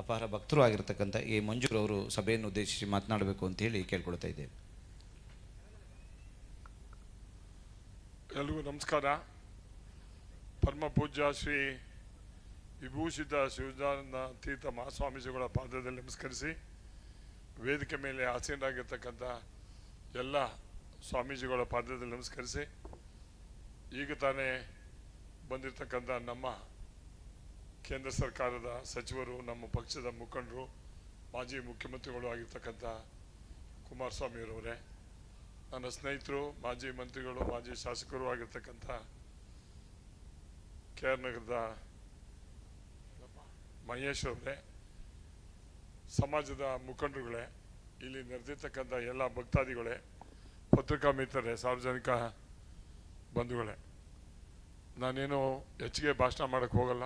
ಅಪಾರ ಭಕ್ತರು ಆಗಿರ್ತಕ್ಕಂಥ ಮಂಜೂರವರು ಸಭೆಯನ್ನು ಉದ್ದೇಶಿಸಿ ಮಾತನಾಡಬೇಕು ಅಂತ ಹೇಳಿ ಕೇಳ್ಕೊಳ್ತಾ ಇದ್ದೇವೆ. ಎಲ್ರಿಗೂ ನಮಸ್ಕಾರ. ಪರಮ ಪೂಜ್ಯ ಶ್ರೀ ವಿಭೂಷಿತ ಶಿವಜಾನಂದ ತೀರ್ಥ ಮಹಾಸ್ವಾಮೀಜಿಗಳ ಪಾದದಲ್ಲಿ ನಮಸ್ಕರಿಸಿ, ವೇದಿಕೆ ಮೇಲೆ ಆಸೀನರಾಗಿರ್ತಕ್ಕಂಥ ಎಲ್ಲ ಸ್ವಾಮೀಜಿಗಳ ಪಾದದಲ್ಲಿ ನಮಸ್ಕರಿಸಿ, ಈಗ ತಾನೇ ಬಂದಿರತಕ್ಕಂಥ ನಮ್ಮ ಕೇಂದ್ರ ಸರ್ಕಾರದ ಸಚಿವರು, ನಮ್ಮ ಪಕ್ಷದ ಮುಖಂಡರು, ಮಾಜಿ ಮುಖ್ಯಮಂತ್ರಿಗಳು ಆಗಿರ್ತಕ್ಕಂಥ ಕುಮಾರಸ್ವಾಮಿಯವರವರೇ, ನನ್ನ ಸ್ನೇಹಿತರು, ಮಾಜಿ ಮಂತ್ರಿಗಳು, ಮಾಜಿ ಶಾಸಕರು ಆಗಿರ್ತಕ್ಕಂಥ KR ನಗರದ ಮಹೇಶ್ ಅವರೇ, ಸಮಾಜದ ಮುಖಂಡರುಗಳೇ, ಇಲ್ಲಿ ನೆರೆದಿರ್ತಕ್ಕಂಥ ಎಲ್ಲ ಭಕ್ತಾದಿಗಳೇ, ಪತ್ರಿಕಾ ಮಿತ್ರರೇ, ಸಾರ್ವಜನಿಕ ಬಂಧುಗಳೇ, ನಾನೇನು ಹೆಚ್ಚಿಗೆ ಭಾಷಣ ಮಾಡೋಕ್ಕೆ ಹೋಗಲ್ಲ.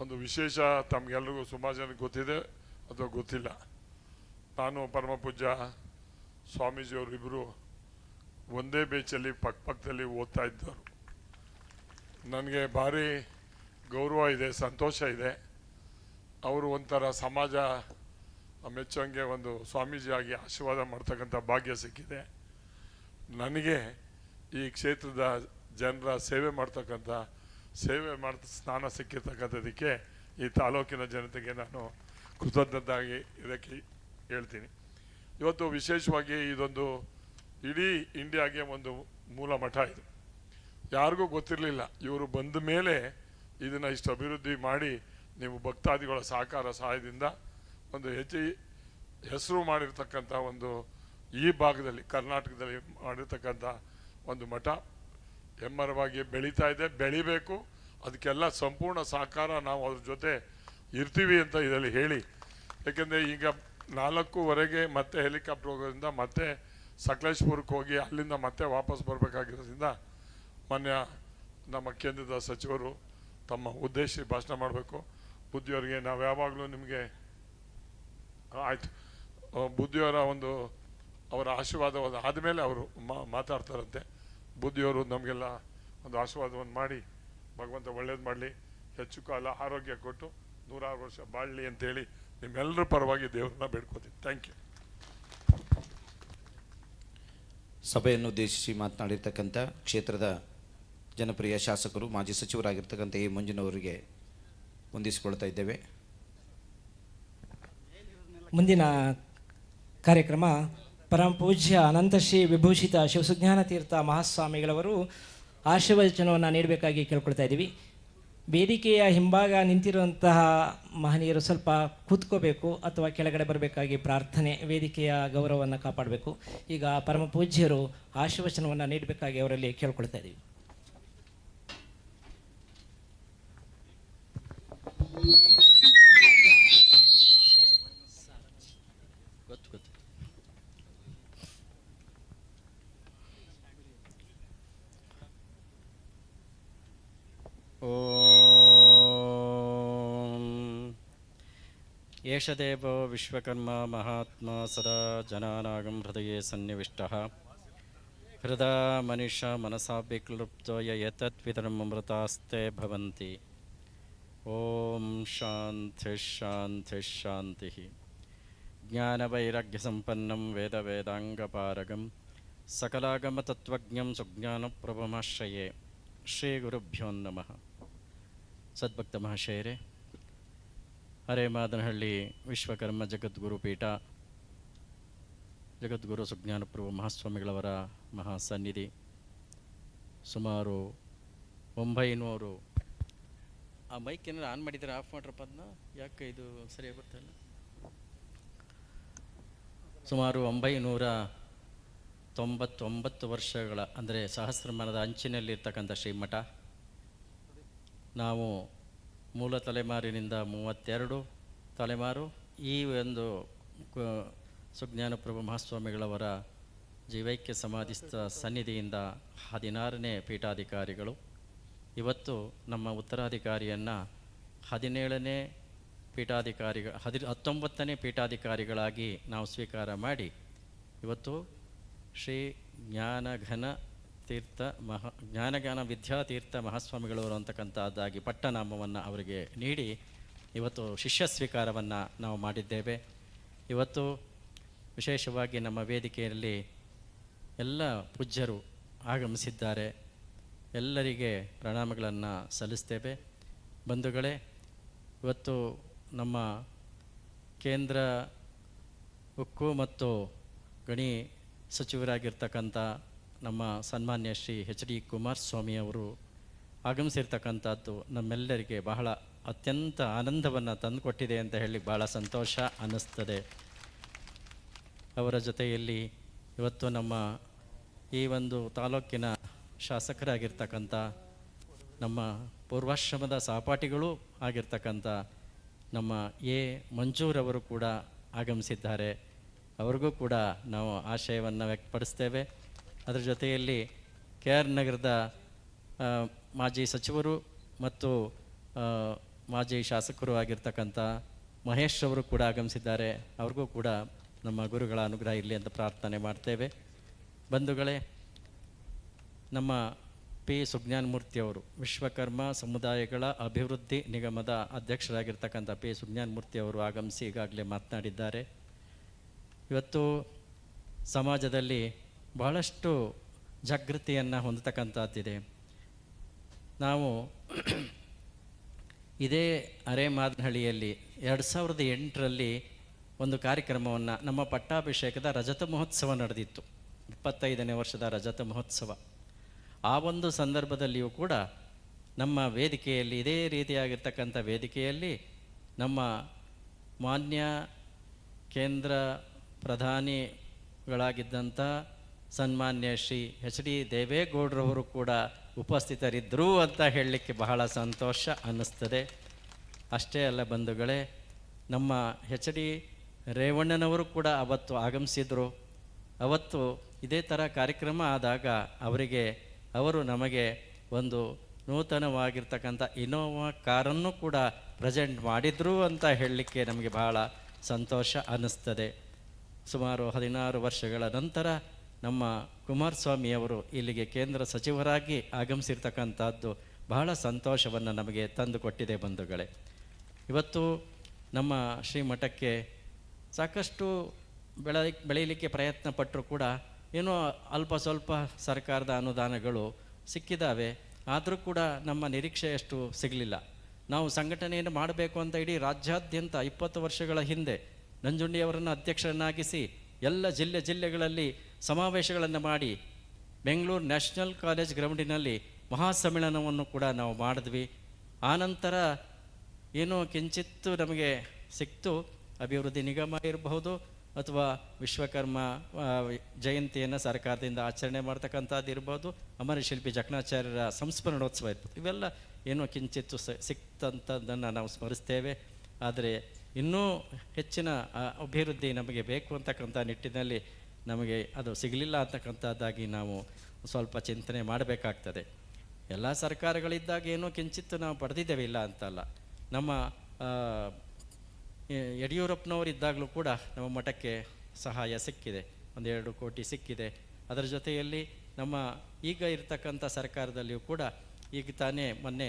ಒಂದು ವಿಶೇಷ ತಮಗೆಲ್ಲರಿಗೂ ಸುಮಾರು ಜನಕ್ಕೆ ಗೊತ್ತಿದೆ ಅಥವಾ ಗೊತ್ತಿಲ್ಲ. ನಾನು ಪರಮ ಪೂಜ್ಯ ಸ್ವಾಮೀಜಿಯವರಿಬ್ಬರು ಒಂದೇ ಬೇಚಲ್ಲಿ ಪಕ್ಕದಲ್ಲಿ ಓದ್ತಾ ಇದ್ದವರು. ನನಗೆ ಭಾರಿ ಗೌರವ ಇದೆ, ಸಂತೋಷ ಇದೆ. ಅವರು ಒಂಥರ ಸಮಾಜ ಮೆಚ್ಚಂಗೆ ಒಂದು ಸ್ವಾಮೀಜಿಯಾಗಿ ಆಶೀರ್ವಾದ ಮಾಡ್ತಕ್ಕಂಥ ಭಾಗ್ಯ ಸಿಕ್ಕಿದೆ. ನನಗೆ ಈ ಕ್ಷೇತ್ರದ ಜನರ ಸೇವೆ ಮಾಡ್ತಕ್ಕಂಥ ಸ್ಥಾನ ಸಿಕ್ಕಿರ್ತಕ್ಕಂಥದ್ದಕ್ಕೆ ಈ ತಾಲೂಕಿನ ಜನತೆಗೆ ನಾನು ಕೃತಜ್ಞತಾಗಿ ಇದಕ್ಕೆ ಹೇಳ್ತೀನಿ. ಇವತ್ತು ವಿಶೇಷವಾಗಿ ಇದೊಂದು ಇಡೀ ಇಂಡಿಯಾಗೆ ಒಂದು ಮೂಲ ಮಠ ಇದು. ಯಾರಿಗೂ ಗೊತ್ತಿರಲಿಲ್ಲ. ಇವರು ಬಂದ ಮೇಲೆ ಇದನ್ನು ಇಷ್ಟು ಅಭಿವೃದ್ಧಿ ಮಾಡಿ ನೀವು ಭಕ್ತಾದಿಗಳ ಸಹಕಾರ ಸಹಾಯದಿಂದ ಒಂದು ಹೆಸರು ಮಾಡಿರ್ತಕ್ಕಂಥ ಒಂದು ಈ ಭಾಗದಲ್ಲಿ ಕರ್ನಾಟಕದಲ್ಲಿ ಮಾಡಿರ್ತಕ್ಕಂಥ ಒಂದು ಮಠ ಹೆಮ್ಮರವಾಗಿ ಬೆಳೀತಾ ಇದೆ, ಬೆಳಿಬೇಕು. ಅದಕ್ಕೆಲ್ಲ ಸಂಪೂರ್ಣ ಸಹಕಾರ ನಾವು ಅದ್ರ ಜೊತೆ ಇರ್ತೀವಿ ಅಂತ ಇದರಲ್ಲಿ ಹೇಳಿ. ಯಾಕೆಂದರೆ ಈಗ 4:15 ಮತ್ತೆ ಹೆಲಿಕಾಪ್ಟರ್ ಹೋಗೋದ್ರಿಂದ ಮತ್ತೆ ಸಕಲೇಶ್ಪುರಕ್ಕೆ ಹೋಗಿ ಅಲ್ಲಿಂದ ಮತ್ತೆ ವಾಪಸ್ ಬರಬೇಕಾಗಿರೋದ್ರಿಂದ ಮಾನ್ಯ ನಮ್ಮ ಕೇಂದ್ರದ ಸಚಿವರು ತಮ್ಮ ಉದ್ದೇಶಿಸಿ ಭಾಷಣ ಮಾಡಬೇಕು. ಬುದ್ಧಿಯವರಿಗೆ ನಾವು ಯಾವಾಗಲೂ ನಿಮಗೆ ಆಯಿತು, ಬುದ್ಧಿಯವರ ಅವರ ಆಶೀರ್ವಾದ ಆದಮೇಲೆ ಅವರು ಮಾತಾಡ್ತಾರಂತೆ. ಬುದ್ಧಿಯವರು ನಮಗೆಲ್ಲ ಒಂದು ಆಶೀರ್ವಾದವನ್ನು ಮಾಡಿ ಭಗವಂತ ಒಳ್ಳೇದು ಮಾಡಲಿ, ಹೆಚ್ಚು ಕಾಲ ಆರೋಗ್ಯ ಕೊಟ್ಟು 100 ವರ್ಷ ಬಾಳಲಿ ಅಂತೇಳಿ ನಿಮ್ಮೆಲ್ಲರ ಪರವಾಗಿ ದೇವ್ರನ್ನ ಬೇಡ್ಕೋತೀನಿ. Thank you. ಸಭೆಯನ್ನು ಉದ್ದೇಶಿಸಿ ಮಾತನಾಡಿರ್ತಕ್ಕಂಥ ಕ್ಷೇತ್ರದ ಜನಪ್ರಿಯ ಶಾಸಕರು ಮಾಜಿ ಸಚಿವರಾಗಿರ್ತಕ್ಕಂಥ ಎ ಮಂಜುನವರಿಗೆ ವಂದಿಸಿಕೊಳ್ತಾ ಇದ್ದೇವೆ. ಮುಂದಿನ ಕಾರ್ಯಕ್ರಮ ಪರಮ ಪೂಜ್ಯ ಅನಂತಶ್ರೀ ವಿಭೂಷಿತ ಶಿವಸುಜ್ಞಾನ ತೀರ್ಥ ಮಹಾಸ್ವಾಮಿಗಳವರು ಆಶೀರ್ವಚನವನ್ನು ನೀಡಬೇಕಾಗಿ ಕೇಳ್ಕೊಳ್ತಾ ಇದ್ದೀವಿ. ವೇದಿಕೆಯ ಹಿಂಭಾಗ ನಿಂತಿರುವಂತಹ ಮಹನೀಯರು ಸ್ವಲ್ಪ ಕೂತ್ಕೋಬೇಕು ಅಥವಾ ಕೆಳಗಡೆ ಬರಬೇಕಾಗಿ ಪ್ರಾರ್ಥನೆ. ವೇದಿಕೆಯ ಗೌರವವನ್ನು ಕಾಪಾಡಬೇಕು. ಈಗ ಪರಮ ಪೂಜ್ಯರು ಆಶೀರ್ವಚನವನ್ನು ನೀಡಬೇಕಾಗಿ ಅವರಲ್ಲಿ ಕೇಳ್ಕೊಳ್ತಾ ಇದ್ದೀವಿ. ಏಷ ದೇವೋ ವಿಶ್ವಕರ್ಮ ಮಹಾತ್ಮ ಸದಾ ಜನಾನಾಗಂ ಹೃದಯೇ ಸನ್ನಿವಿಷ್ಟಃ ಹೃದಾ ಮನುಷ್ಯ ಮನಸಾಭಿಕ್ಲುಪ್ತೋ ಯತದ್ವಿತರಂ ಅಮೃತಾಸ್ತೆ ಭವಂತಿ. ಓಂ ಶಾಂತಿ ಶಾಂತಿ ಶಾಂತಿ. ಜ್ಞಾನವೈರಾಗ್ಯಸಂಪನ್ನಂ ವೇದಾಂಗಪಾರಗಂ ಸಕಲಾಗಮತತ್ವಜ್ಞಂ ಸುಜ್ಞಾನಪ್ರಭಮಾಶ್ರಯೇ. ಶ್ರೀ ಗುರುಭ್ಯೋ ನಮಃ. ಸದ್ಭಕ್ತ ಮಹಾಶಯರೇ, ಅರೇಮಾದನಹಳ್ಳಿ ವಿಶ್ವಕರ್ಮ ಜಗದ್ಗುರು ಪೀಠ ಜಗದ್ಗುರು ಸುಜ್ಞಾನಪ್ರಭು ಮಹಾಸ್ವಾಮಿಗಳವರ ಮಹಾಸನ್ನಿಧಿ, ಸುಮಾರು 900 ಆ ಮೈಕ್ ಏನಾರು ಆನ್ ಮಾಡಿದರೆ ಆಫ್ ಮಾಡ್ರಪ್ಪ, ಅದನ್ನ ಯಾಕೆ ಇದು ಸರಿಯಾಗಿ ಬರ್ತಾಯಿಲ್ಲ. ಸುಮಾರು 999 ವರ್ಷಗಳ ಅಂದರೆ ಸಹಸ್ರಮಾನದ ಅಂಚಿನಲ್ಲಿರ್ತಕ್ಕಂಥ ಶ್ರೀಮಠ. ನಾವು ಮೂಲ ತಲೆಮಾರಿನಿಂದ 32 ತಲೆಮಾರು ಈ ಒಂದು ಸುಜ್ಞಾನಪ್ರಭು ಮಹಾಸ್ವಾಮಿಗಳವರ ಜೀವೈಕ್ಯ ಸಮಾಧಿಸ್ಥ ಸನ್ನಿಧಿಯಿಂದ 16ನೇ ಪೀಠಾಧಿಕಾರಿಗಳು. ಇವತ್ತು ನಮ್ಮ ಉತ್ತರಾಧಿಕಾರಿಯನ್ನು 17ನೇ 19ನೇ ಪೀಠಾಧಿಕಾರಿಗಳಾಗಿ ನಾವು ಸ್ವೀಕಾರ ಮಾಡಿ ಇವತ್ತು ಶ್ರೀ ಜ್ಞಾನಘನ ವಿದ್ಯಾತೀರ್ಥ ಮಹಾಸ್ವಾಮಿಗಳವರು ಅಂತಕ್ಕಂಥದ್ದಾಗಿ ಪಟ್ಟನಾಮವನ್ನು ಅವರಿಗೆ ನೀಡಿ ಇವತ್ತು ಶಿಷ್ಯ ಸ್ವೀಕಾರವನ್ನು ನಾವು ಮಾಡಿದ್ದೇವೆ. ಇವತ್ತು ವಿಶೇಷವಾಗಿ ನಮ್ಮ ವೇದಿಕೆಯಲ್ಲಿ ಎಲ್ಲ ಪೂಜ್ಯರು ಆಗಮಿಸಿದ್ದಾರೆ. ಎಲ್ಲರಿಗೆ ಪ್ರಣಾಮಗಳನ್ನು ಸಲ್ಲಿಸ್ತೇವೆ. ಬಂಧುಗಳೇ, ಇವತ್ತು ನಮ್ಮ ಕೇಂದ್ರ ಉಕ್ಕು ಮತ್ತು ಗಣಿ ಸಚಿವರಾಗಿರ್ತಕ್ಕಂಥ ನಮ್ಮ ಸನ್ಮಾನ್ಯ ಶ್ರೀ HD ಕುಮಾರಸ್ವಾಮಿ ಅವರು ಆಗಮಿಸಿರ್ತಕ್ಕಂಥದ್ದು ನಮ್ಮೆಲ್ಲರಿಗೆ ಬಹಳ ಅತ್ಯಂತ ಆನಂದವನ್ನು ತಂದುಕೊಟ್ಟಿದೆ ಅಂತ ಹೇಳಿ ಭಾಳ ಸಂತೋಷ ಅನ್ನಿಸ್ತದೆ. ಅವರ ಜೊತೆಯಲ್ಲಿ ಇವತ್ತು ನಮ್ಮ ಈ ಒಂದು ತಾಲೂಕಿನ ಶಾಸಕರಾಗಿರ್ತಕ್ಕಂಥ ನಮ್ಮ ಪೂರ್ವಾಶ್ರಮದ ಸಹಪಾಠಿಗಳೂ ಆಗಿರ್ತಕ್ಕಂಥ ನಮ್ಮ ಎ ಮಂಜೂರವರು ಕೂಡ ಆಗಮಿಸಿದ್ದಾರೆ. ಅವ್ರಿಗೂ ಕೂಡ ನಾವು ಆಶಯವನ್ನು ವ್ಯಕ್ತಪಡಿಸ್ತೇವೆ. ಅದರ ಜೊತೆಯಲ್ಲಿ KR ನಗರದ ಮಾಜಿ ಸಚಿವರು ಮತ್ತು ಮಾಜಿ ಶಾಸಕರು ಆಗಿರ್ತಕ್ಕಂಥ ಮಹೇಶ್ ಅವರು ಕೂಡ ಆಗಮಿಸಿದ್ದಾರೆ. ಅವ್ರಿಗೂ ಕೂಡ ನಮ್ಮ ಗುರುಗಳ ಅನುಗ್ರಹ ಇರಲಿ ಅಂತ ಪ್ರಾರ್ಥನೆ ಮಾಡ್ತೇವೆ. ಬಂಧುಗಳೇ, ನಮ್ಮ P. ಸುಜ್ಞಾನಮೂರ್ತಿಯವರು ವಿಶ್ವಕರ್ಮ ಸಮುದಾಯಗಳ ಅಭಿವೃದ್ಧಿ ನಿಗಮದ ಅಧ್ಯಕ್ಷರಾಗಿರ್ತಕ್ಕಂಥ P. ಸುಜ್ಞಾನಮೂರ್ತಿಯವರು ಆಗಮಿಸಿ ಈಗಾಗಲೇ ಮಾತನಾಡಿದ್ದಾರೆ. ಇವತ್ತು ಸಮಾಜದಲ್ಲಿ ಬಹಳಷ್ಟು ಜಾಗೃತಿಯನ್ನು ಹೊಂದತಕ್ಕಂಥದ್ದಿದೆ. ನಾವು ಇದೇ ಅರೇಮಾದನಹಳ್ಳಿಯಲ್ಲಿ 2008ರಲ್ಲಿ ಒಂದು ಕಾರ್ಯಕ್ರಮವನ್ನು, ನಮ್ಮ ಪಟ್ಟಾಭಿಷೇಕದ ರಜತ ಮಹೋತ್ಸವ ನಡೆದಿತ್ತು, 25ನೇ ವರ್ಷದ ರಜತ ಮಹೋತ್ಸವ. ಆ ಒಂದು ಸಂದರ್ಭದಲ್ಲಿಯೂ ಕೂಡ ನಮ್ಮ ವೇದಿಕೆಯಲ್ಲಿ ಇದೇ ರೀತಿಯಾಗಿರ್ತಕ್ಕಂಥ ವೇದಿಕೆಯಲ್ಲಿ ನಮ್ಮ ಮಾನ್ಯ ಕೇಂದ್ರ ಪ್ರಧಾನಿಗಳಾಗಿದ್ದಂಥ ಸನ್ಮಾನ್ಯ ಶ್ರೀ ಎಚ್ ಡಿ ದೇವೇಗೌಡರವರು ಕೂಡ ಉಪಸ್ಥಿತರಿದ್ದರು ಅಂತ ಹೇಳಲಿಕ್ಕೆ ಬಹಳ ಸಂತೋಷ ಅನ್ನಿಸ್ತದೆ. ಅಷ್ಟೇ ಅಲ್ಲ ಬಂಧುಗಳೇ, ನಮ್ಮ ಎಚ್ ಡಿ ರೇವಣ್ಣನವರು ಕೂಡ ಅವತ್ತು ಆಗಮಿಸಿದರು. ಅವತ್ತು ಇದೇ ಥರ ಕಾರ್ಯಕ್ರಮ ಆದಾಗ ಅವರು ನಮಗೆ ಒಂದು ನೂತನವಾಗಿರ್ತಕ್ಕಂಥ ಇನೋವಾ ಕಾರನ್ನು ಕೂಡ ಪ್ರೆಸೆಂಟ್ ಮಾಡಿದರು ಅಂತ ಹೇಳಲಿಕ್ಕೆ ನಮಗೆ ಬಹಳ ಸಂತೋಷ ಅನ್ನಿಸ್ತದೆ. ಸುಮಾರು 16 ವರ್ಷಗಳ ನಂತರ ನಮ್ಮ ಕುಮಾರಸ್ವಾಮಿಯವರು ಇಲ್ಲಿಗೆ ಕೇಂದ್ರ ಸಚಿವರಾಗಿ ಆಗಮಿಸಿರ್ತಕ್ಕಂಥದ್ದು ಬಹಳ ಸಂತೋಷವನ್ನು ನಮಗೆ ತಂದುಕೊಟ್ಟಿದೆ ಬಂಧುಗಳೇ. ಇವತ್ತು ನಮ್ಮ ಶ್ರೀಮಠಕ್ಕೆ ಸಾಕಷ್ಟು ಬೆಳೀಲಿಕ್ಕೆ ಪ್ರಯತ್ನ ಪಟ್ಟರೂ ಕೂಡ ಏನೋ ಅಲ್ಪ ಸ್ವಲ್ಪ ಸರ್ಕಾರದ ಅನುದಾನಗಳು ಸಿಕ್ಕಿದ್ದಾವೆ. ಆದರೂ ಕೂಡ ನಮ್ಮ ನಿರೀಕ್ಷೆಯಷ್ಟು ಸಿಗಲಿಲ್ಲ. ನಾವು ಸಂಘಟನೆಯನ್ನು ಮಾಡಬೇಕು ಅಂತ ಇಡೀ ರಾಜ್ಯಾದ್ಯಂತ 20 ವರ್ಷಗಳ ಹಿಂದೆ ನಂಜುಂಡಿಯವರನ್ನು ಅಧ್ಯಕ್ಷರನ್ನಾಗಿಸಿ ಎಲ್ಲ ಜಿಲ್ಲೆಗಳಲ್ಲಿ ಸಮಾವೇಶಗಳನ್ನು ಮಾಡಿ ಬೆಂಗಳೂರು ನ್ಯಾಷನಲ್ ಕಾಲೇಜ್ ಗ್ರೌಂಡಿನಲ್ಲಿ ಮಹಾಸಮ್ಮೇಳನವನ್ನು ಕೂಡ ನಾವು ಮಾಡಿದ್ವಿ. ಆನಂತರ ಏನೋ ಕಿಂಚಿತ್ತು ನಮಗೆ ಸಿಕ್ತು. ಅಭಿವೃದ್ಧಿ ನಿಗಮ ಇರಬಹುದು ಅಥವಾ ವಿಶ್ವಕರ್ಮ ಜಯಂತಿಯನ್ನು ಸರ್ಕಾರದಿಂದ ಆಚರಣೆ ಮಾಡ್ತಕ್ಕಂಥದ್ದು ಇರ್ಬೋದು, ಅಮರ ಶಿಲ್ಪಿ ಜಕಣಾಚಾರ್ಯರ ಸಂಸ್ಮರಣೋತ್ಸವ ಇರ್ಬೋದು, ಇವೆಲ್ಲ ಏನೋ ಕಿಂಚಿತ್ತು ಸಿಕ್ತಂಥದ್ದನ್ನು ನಾವು ಸ್ಮರಿಸ್ತೇವೆ. ಆದರೆ ಇನ್ನೂ ಹೆಚ್ಚಿನ ಅಭಿವೃದ್ಧಿ ನಮಗೆ ಬೇಕು ಅಂತಕ್ಕಂಥ ನಿಟ್ಟಿನಲ್ಲಿ ನಮಗೆ ಅದು ಸಿಗಲಿಲ್ಲ ಅಂತಕ್ಕಂಥದ್ದಾಗಿ ನಾವು ಸ್ವಲ್ಪ ಚಿಂತನೆ ಮಾಡಬೇಕಾಗ್ತದೆ. ಎಲ್ಲ ಸರ್ಕಾರಗಳಿದ್ದಾಗ ಏನೋ ಕಿಂಚಿತ್ತು ನಾವು ಪಡೆದಿದ್ದೇವೆ, ಇಲ್ಲ ಅಂತಲ್ಲ. ನಮ್ಮ ಯಡಿಯೂರಪ್ಪನವರಿದ್ದಾಗಲೂ ಕೂಡ ನಮ್ಮ ಮಠಕ್ಕೆ ಸಹಾಯ ಸಿಕ್ಕಿದೆ, 1-2 ಕೋಟಿ ಸಿಕ್ಕಿದೆ. ಅದರ ಜೊತೆಯಲ್ಲಿ ನಮ್ಮ ಈಗ ಇರ್ತಕ್ಕಂಥ ಸರ್ಕಾರದಲ್ಲಿಯೂ ಕೂಡ ಈಗ ತಾನೇ ಮೊನ್ನೆ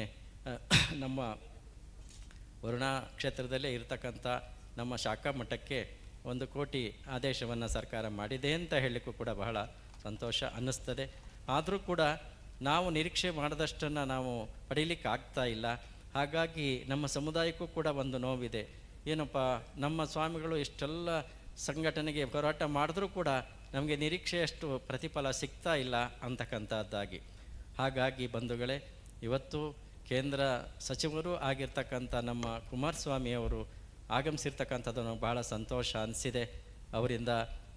ನಮ್ಮ ವರುಣಾ ಕ್ಷೇತ್ರದಲ್ಲೇ ಇರತಕ್ಕಂಥ ನಮ್ಮ ಶಾಖಾ ಮಠಕ್ಕೆ 1 ಕೋಟಿ ಆದೇಶವನ್ನು ಸರ್ಕಾರ ಮಾಡಿದೆ ಅಂತ ಹೇಳಲಿಕ್ಕೂ ಕೂಡ ಬಹಳ ಸಂತೋಷ ಅನ್ನಿಸ್ತದೆ. ಆದರೂ ಕೂಡ ನಾವು ನಿರೀಕ್ಷೆ ಮಾಡಿದಷ್ಟನ್ನು ನಾವು ಪಡೀಲಿಕ್ಕೆ ಆಗ್ತಾ ಇಲ್ಲ. ಹಾಗಾಗಿ ನಮ್ಮ ಸಮುದಾಯಕ್ಕೂ ಕೂಡ ಒಂದು ನೋವಿದೆ. ಏನಪ್ಪ, ನಮ್ಮ ಸ್ವಾಮಿಗಳು ಇಷ್ಟೆಲ್ಲ ಸಂಘಟನೆಗೆ ಹೋರಾಟ ಮಾಡಿದ್ರೂ ಕೂಡ ನಮಗೆ ನಿರೀಕ್ಷೆಯಷ್ಟು ಪ್ರತಿಫಲ ಸಿಗ್ತಾ ಇಲ್ಲ ಅಂತಕ್ಕಂಥದ್ದಾಗಿ. ಹಾಗಾಗಿ ಬಂಧುಗಳೇ, ಇವತ್ತು ಕೇಂದ್ರ ಸಚಿವರು ಆಗಿರ್ತಕ್ಕಂಥ ನಮ್ಮ ಕುಮಾರಸ್ವಾಮಿಯವರು ಆಗಮಿಸಿರ್ತಕ್ಕಂಥದ್ದು ನಮಗೆ ಬಹಳ ಸಂತೋಷ ಅನಿಸಿದೆ. ಅವರಿಂದ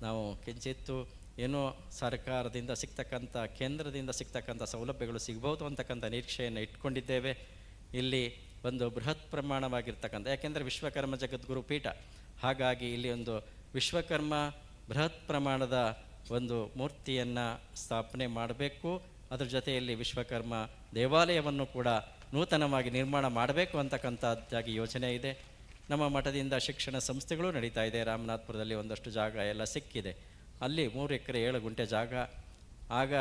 ನಾವು ಕಿಂಚಿತ್ತು ಏನೋ ಸರ್ಕಾರದಿಂದ ಸಿಗ್ತಕ್ಕಂಥ ಕೇಂದ್ರದಿಂದ ಸಿಗ್ತಕ್ಕಂಥ ಸೌಲಭ್ಯಗಳು ಸಿಗ್ಬೋದು ಅಂತಕ್ಕಂಥ ನಿರೀಕ್ಷೆಯನ್ನು ಇಟ್ಕೊಂಡಿದ್ದೇವೆ. ಇಲ್ಲಿ ಒಂದು ಬೃಹತ್ ಪ್ರಮಾಣವಾಗಿರ್ತಕ್ಕಂಥ, ಯಾಕೆಂದರೆ ವಿಶ್ವಕರ್ಮ ಜಗದ್ಗುರು ಪೀಠ, ಹಾಗಾಗಿ ಇಲ್ಲಿ ಒಂದು ವಿಶ್ವಕರ್ಮ ಬೃಹತ್ ಪ್ರಮಾಣದ ಒಂದು ಮೂರ್ತಿಯನ್ನು ಸ್ಥಾಪನೆ ಮಾಡಬೇಕು. ಅದರ ಜೊತೆಯಲ್ಲಿ ವಿಶ್ವಕರ್ಮ ದೇವಾಲಯವನ್ನು ಕೂಡ ನೂತನವಾಗಿ ನಿರ್ಮಾಣ ಮಾಡಬೇಕು ಅಂತಕ್ಕಂಥದ್ದಾಗಿ ಯೋಚನೆ ಇದೆ. ನಮ್ಮ ಮಠದಿಂದ ಶಿಕ್ಷಣ ಸಂಸ್ಥೆಗಳು ನಡೀತಾ ಇದೆ. ರಾಮನಾಥ್ಪುರದಲ್ಲಿ ಒಂದಷ್ಟು ಜಾಗ ಎಲ್ಲ ಸಿಕ್ಕಿದೆ. ಅಲ್ಲಿ 3 ಎಕರೆ 7 ಗುಂಟೆ ಜಾಗ, ಆಗ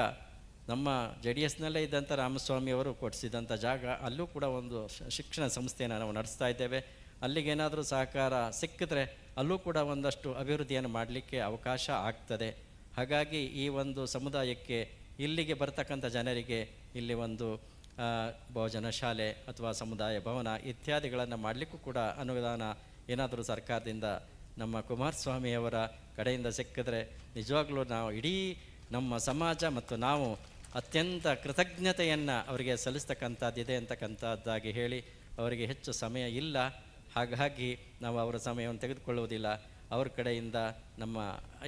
ನಮ್ಮ JDSನಲ್ಲೇ ಇದ್ದಂಥ ರಾಮಸ್ವಾಮಿಯವರು ಕೊಡಿಸಿದಂಥ ಜಾಗ, ಅಲ್ಲೂ ಕೂಡ ಒಂದು ಶಿಕ್ಷಣ ಸಂಸ್ಥೆಯನ್ನು ನಾವು ನಡೆಸ್ತಾ ಇದ್ದೇವೆ. ಅಲ್ಲಿಗೇನಾದರೂ ಸಹಕಾರ ಸಿಕ್ಕಿದ್ರೆ ಅಲ್ಲೂ ಕೂಡ ಒಂದಷ್ಟು ಅಭಿವೃದ್ಧಿಯನ್ನು ಮಾಡಲಿಕ್ಕೆ ಅವಕಾಶ ಆಗ್ತದೆ. ಹಾಗಾಗಿ ಈ ಒಂದು ಸಮುದಾಯಕ್ಕೆ, ಇಲ್ಲಿಗೆ ಬರ್ತಕ್ಕಂಥ ಜನರಿಗೆ ಇಲ್ಲಿ ಒಂದು ಭೋಜನ ಶಾಲೆ ಅಥವಾ ಸಮುದಾಯ ಭವನ ಇತ್ಯಾದಿಗಳನ್ನು ಮಾಡಲಿಕ್ಕೂ ಕೂಡ ಅನುದಾನ ಏನಾದರೂ ಸರ್ಕಾರದಿಂದ ನಮ್ಮ ಕುಮಾರಸ್ವಾಮಿಯವರ ಕಡೆಯಿಂದ ಸಿಕ್ಕಿದ್ರೆ ನಿಜವಾಗ್ಲೂ ನಾವು ಇಡೀ ನಮ್ಮ ಸಮಾಜ ಮತ್ತು ನಾವು ಅತ್ಯಂತ ಕೃತಜ್ಞತೆಯನ್ನು ಅವರಿಗೆ ಸಲ್ಲಿಸ್ತಕ್ಕಂಥದ್ದಿದೆ ಅಂತಕ್ಕಂಥದ್ದಾಗಿ ಹೇಳಿ, ಅವರಿಗೆ ಹೆಚ್ಚು ಸಮಯ ಇಲ್ಲ, ಹಾಗಾಗಿ ನಾವು ಅವರ ಸಮಯವನ್ನು ತೆಗೆದುಕೊಳ್ಳುವುದಿಲ್ಲ. ಅವ್ರ ಕಡೆಯಿಂದ ನಮ್ಮ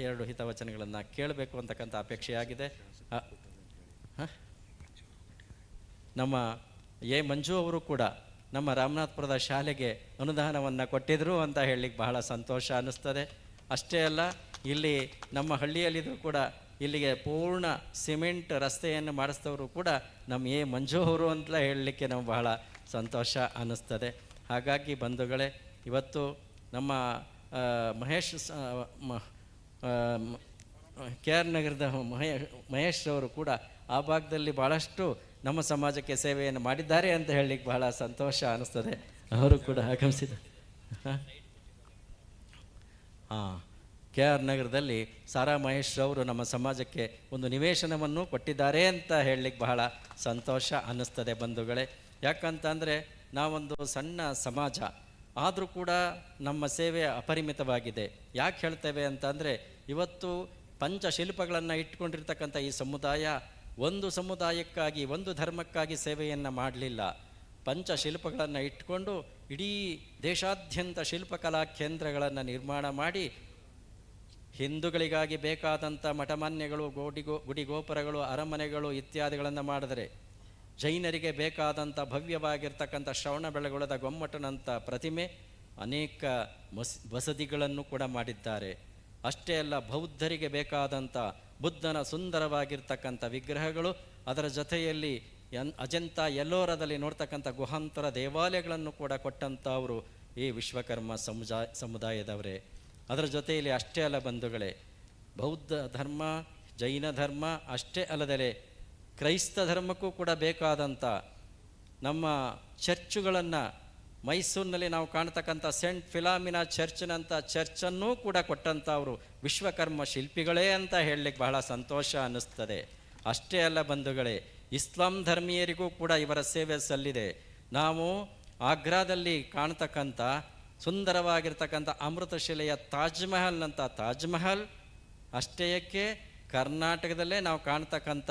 2 ಹಿತವಚನಗಳನ್ನು ಕೇಳಬೇಕು ಅಂತಕ್ಕಂಥ ಅಪೇಕ್ಷೆಯಾಗಿದೆ. ನಮ್ಮ ಮಂಜು ಅವರು ಕೂಡ ನಮ್ಮ ರಾಮನಾಥ್ಪುರದ ಶಾಲೆಗೆ ಅನುದಾನವನ್ನು ಕೊಟ್ಟಿದ್ದರು ಅಂತ ಹೇಳಲಿಕ್ಕೆ ಬಹಳ ಸಂತೋಷ ಅನ್ನಿಸ್ತದೆ. ಅಷ್ಟೇ ಅಲ್ಲ, ಇಲ್ಲಿ ನಮ್ಮ ಹಳ್ಳಿಯಲ್ಲಿದ್ದರೂ ಕೂಡ ಇಲ್ಲಿಗೆ ಪೂರ್ಣ ಸಿಮೆಂಟ್ ರಸ್ತೆಯನ್ನು ಮಾಡಿಸಿದವರು ಕೂಡ ನಮ್ಮ ಮಂಜು ಅವರು ಅಂತ ಹೇಳಲಿಕ್ಕೆ ನಮ್ಗೆ ಬಹಳ ಸಂತೋಷ ಅನ್ನಿಸ್ತದೆ. ಹಾಗಾಗಿ ಬಂಧುಗಳೇ, ಇವತ್ತು ನಮ್ಮ ಮಹೇಶ್ KR ನಗರದ ಮಹೇಶ್ ಅವರು ಕೂಡ ಆ ಭಾಗದಲ್ಲಿ ಭಾಳಷ್ಟು ನಮ್ಮ ಸಮಾಜಕ್ಕೆ ಸೇವೆಯನ್ನು ಮಾಡಿದ್ದಾರೆ ಅಂತ ಹೇಳಲಿಕ್ಕೆ ಬಹಳ ಸಂತೋಷ ಅನ್ನಿಸ್ತದೆ. ಅವರು ಕೂಡ ಆಗಮಿಸಿದ್ದಾರೆ. KR ನಗರದಲ್ಲಿ ಸಾರಾ ಮಹೇಶ್ ಅವರು ನಮ್ಮ ಸಮಾಜಕ್ಕೆ ಒಂದು ನಿವೇಶನವನ್ನು ಕೊಟ್ಟಿದ್ದಾರೆ ಅಂತ ಹೇಳಲಿಕ್ಕೆ ಬಹಳ ಸಂತೋಷ ಅನ್ನಿಸ್ತದೆ ಬಂಧುಗಳೇ. ಯಾಕಂತಂದರೆ ನಾವೊಂದು ಸಣ್ಣ ಸಮಾಜ, ಆದರೂ ಕೂಡ ನಮ್ಮ ಸೇವೆ ಅಪರಿಮಿತವಾಗಿದೆ. ಯಾಕೆ ಹೇಳ್ತೇವೆ ಅಂತಂದರೆ, ಇವತ್ತು ಪಂಚಶಿಲ್ಪಗಳನ್ನು ಇಟ್ಕೊಂಡಿರ್ತಕ್ಕಂಥ ಈ ಸಮುದಾಯ ಒಂದು ಸಮುದಾಯಕ್ಕಾಗಿ ಒಂದು ಧರ್ಮಕ್ಕಾಗಿ ಸೇವೆಯನ್ನು ಮಾಡಲಿಲ್ಲ. ಪಂಚಶಿಲ್ಪಗಳನ್ನು ಇಟ್ಕೊಂಡು ಇಡೀ ದೇಶಾದ್ಯಂತ ಶಿಲ್ಪಕಲಾ ಕೇಂದ್ರಗಳನ್ನು ನಿರ್ಮಾಣ ಮಾಡಿ ಹಿಂದೂಗಳಿಗಾಗಿ ಬೇಕಾದಂಥ ಮಠಮಾನ್ಯಗಳು, ಗುಡಿಗೋಪುರಗಳು, ಅರಮನೆಗಳು ಇತ್ಯಾದಿಗಳನ್ನು ಮಾಡಿದರೆ, ಜೈನರಿಗೆ ಬೇಕಾದಂಥ ಭವ್ಯವಾಗಿರ್ತಕ್ಕಂಥ ಶ್ರವಣಬೆಳಗೊಳದ ಗೊಮ್ಮಟನಂಥ ಪ್ರತಿಮೆ, ಅನೇಕ ಬಸದಿಗಳನ್ನು ಕೂಡ ಮಾಡಿದ್ದಾರೆ. ಅಷ್ಟೇ ಅಲ್ಲ, ಬೌದ್ಧರಿಗೆ ಬೇಕಾದಂಥ ಬುದ್ಧನ ಸುಂದರವಾಗಿರ್ತಕ್ಕಂಥ ವಿಗ್ರಹಗಳು, ಅದರ ಜೊತೆಯಲ್ಲಿ ಅಜಂತ ಎಲ್ಲೋರದಲ್ಲಿ ನೋಡ್ತಕ್ಕಂಥ ಗುಹಾಂತರ ದೇವಾಲಯಗಳನ್ನು ಕೂಡ ಕೊಟ್ಟಂಥವರು ಈ ವಿಶ್ವಕರ್ಮ ಸಮುದಾಯದವರೇ. ಅದರ ಜೊತೆಯಲ್ಲಿ ಅಷ್ಟೇ ಅಲ್ಲ ಬಂಧುಗಳೇ, ಬೌದ್ಧ ಧರ್ಮ, ಜೈನ ಧರ್ಮ ಅಷ್ಟೇ ಅಲ್ಲದೆ ಕ್ರೈಸ್ತ ಧರ್ಮಕ್ಕೂ ಕೂಡ ಬೇಕಾದಂಥ ನಮ್ಮ ಚರ್ಚುಗಳನ್ನು, ಮೈಸೂರಿನಲ್ಲಿ ನಾವು ಕಾಣ್ತಕ್ಕಂಥ ಸೆಂಟ್ ಫಿಲಾಮಿನಾ ಚರ್ಚ್ನಂಥ ಚರ್ಚನ್ನೂ ಕೂಡ ಕೊಟ್ಟಂಥವರು ವಿಶ್ವಕರ್ಮ ಶಿಲ್ಪಿಗಳೇ ಅಂತ ಹೇಳಲಿಕ್ಕೆ ಬಹಳ ಸಂತೋಷ ಅನ್ನಿಸ್ತದೆ. ಅಷ್ಟೇ ಅಲ್ಲ ಬಂಧುಗಳೇ, ಇಸ್ಲಾಂ ಧರ್ಮೀಯರಿಗೂ ಕೂಡ ಇವರ ಸೇವೆ ಸಲ್ಲಿದೆ. ನಾವು ಆಗ್ರಾದಲ್ಲಿ ಕಾಣ್ತಕ್ಕಂಥ ಸುಂದರವಾಗಿರ್ತಕ್ಕಂಥ ಅಮೃತಶಿಲೆಯ ತಾಜ್ಮಹಲ್ನಂಥ ತಾಜ್ಮಹಲ್, ಅಷ್ಟೇ ಏಕೆ ಕರ್ನಾಟಕದಲ್ಲೇ ನಾವು ಕಾಣ್ತಕ್ಕಂಥ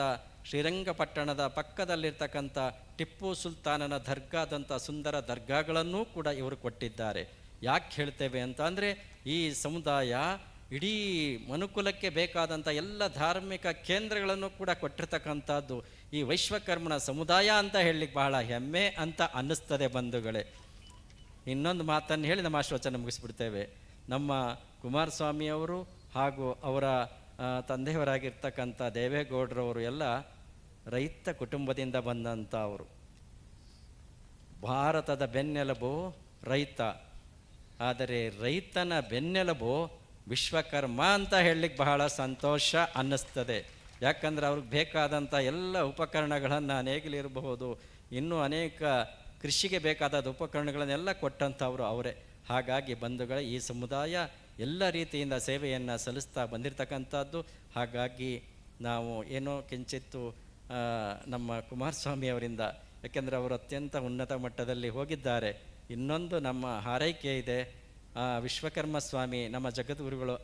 ಶ್ರೀರಂಗಪಟ್ಟಣದ ಪಕ್ಕದಲ್ಲಿರ್ತಕ್ಕಂಥ ಟಿಪ್ಪು ಸುಲ್ತಾನನ ದರ್ಗಾದಂಥ ಸುಂದರ ದರ್ಗಾಗಳನ್ನೂ ಕೂಡ ಇವರು ಕೊಟ್ಟಿದ್ದಾರೆ. ಯಾಕೆ ಹೇಳ್ತೇವೆ ಅಂತ ಅಂದರೆ, ಈ ಸಮುದಾಯ ಇಡೀ ಮನುಕುಲಕ್ಕೆ ಬೇಕಾದಂಥ ಎಲ್ಲ ಧಾರ್ಮಿಕ ಕೇಂದ್ರಗಳನ್ನು ಕೂಡ ಕೊಟ್ಟಿರ್ತಕ್ಕಂಥದ್ದು ಈ ವೈಶ್ವಕರ್ಮನ ಸಮುದಾಯ ಅಂತ ಹೇಳಲಿಕ್ಕೆ ಬಹಳ ಹೆಮ್ಮೆ ಅಂತ ಅನ್ನಿಸ್ತದೆ ಬಂಧುಗಳೇ. ಇನ್ನೊಂದು ಮಾತನ್ನು ಹೇಳಿ ನಮ್ಮ ಆಶ್ವಚನ ಮುಗಿಸ್ಬಿಡ್ತೇವೆ. ನಮ್ಮ ಕುಮಾರಸ್ವಾಮಿಯವರು ಹಾಗೂ ಅವರ ತಂದೆಯವರಾಗಿರ್ತಕ್ಕಂಥ ದೇವೇಗೌಡರವರು ಎಲ್ಲ ರೈತ ಕುಟುಂಬದಿಂದ ಬಂದಂಥ ಅವರು. ಭಾರತದ ಬೆನ್ನೆಲುಬು ರೈತ, ಆದರೆ ರೈತನ ಬೆನ್ನೆಲುಬು ವಿಶ್ವಕರ್ಮ ಅಂತ ಹೇಳಲಿಕ್ಕೆ ಬಹಳ ಸಂತೋಷ ಅನ್ನಿಸ್ತದೆ. ಯಾಕಂದರೆ ಅವ್ರಿಗೆ ಬೇಕಾದಂಥ ಎಲ್ಲ ಉಪಕರಣಗಳನ್ನು, ನೇಗಿಲಿರಬಹುದು, ಇನ್ನೂ ಅನೇಕ ಕೃಷಿಗೆ ಬೇಕಾದ ಉಪಕರಣಗಳನ್ನೆಲ್ಲ ಕೊಟ್ಟಂಥವ್ರು ಅವರೇ. ಹಾಗಾಗಿ ಬಂಧುಗಳ ಈ ಸಮುದಾಯ ಎಲ್ಲ ರೀತಿಯಿಂದ ಸೇವೆಯನ್ನು ಸಲ್ಲಿಸ್ತಾ ಬಂದಿರತಕ್ಕಂಥದ್ದು. ಹಾಗಾಗಿ ನಾವು ಏನೋ ಕಿಂಚಿತ್ತು ನಮ್ಮ ಕುಮಾರಸ್ವಾಮಿಯವರಿಂದ, ಯಾಕೆಂದರೆ ಅವರು ಅತ್ಯಂತ ಉನ್ನತ ಮಟ್ಟದಲ್ಲಿ ಹೋಗಿದ್ದಾರೆ. ಇನ್ನೊಂದು ನಮ್ಮ ಹಾರೈಕೆ ಇದೆ, ವಿಶ್ವಕರ್ಮ ಸ್ವಾಮಿ ನಮ್ಮ ಜಗದ್ಗುರುಗಳು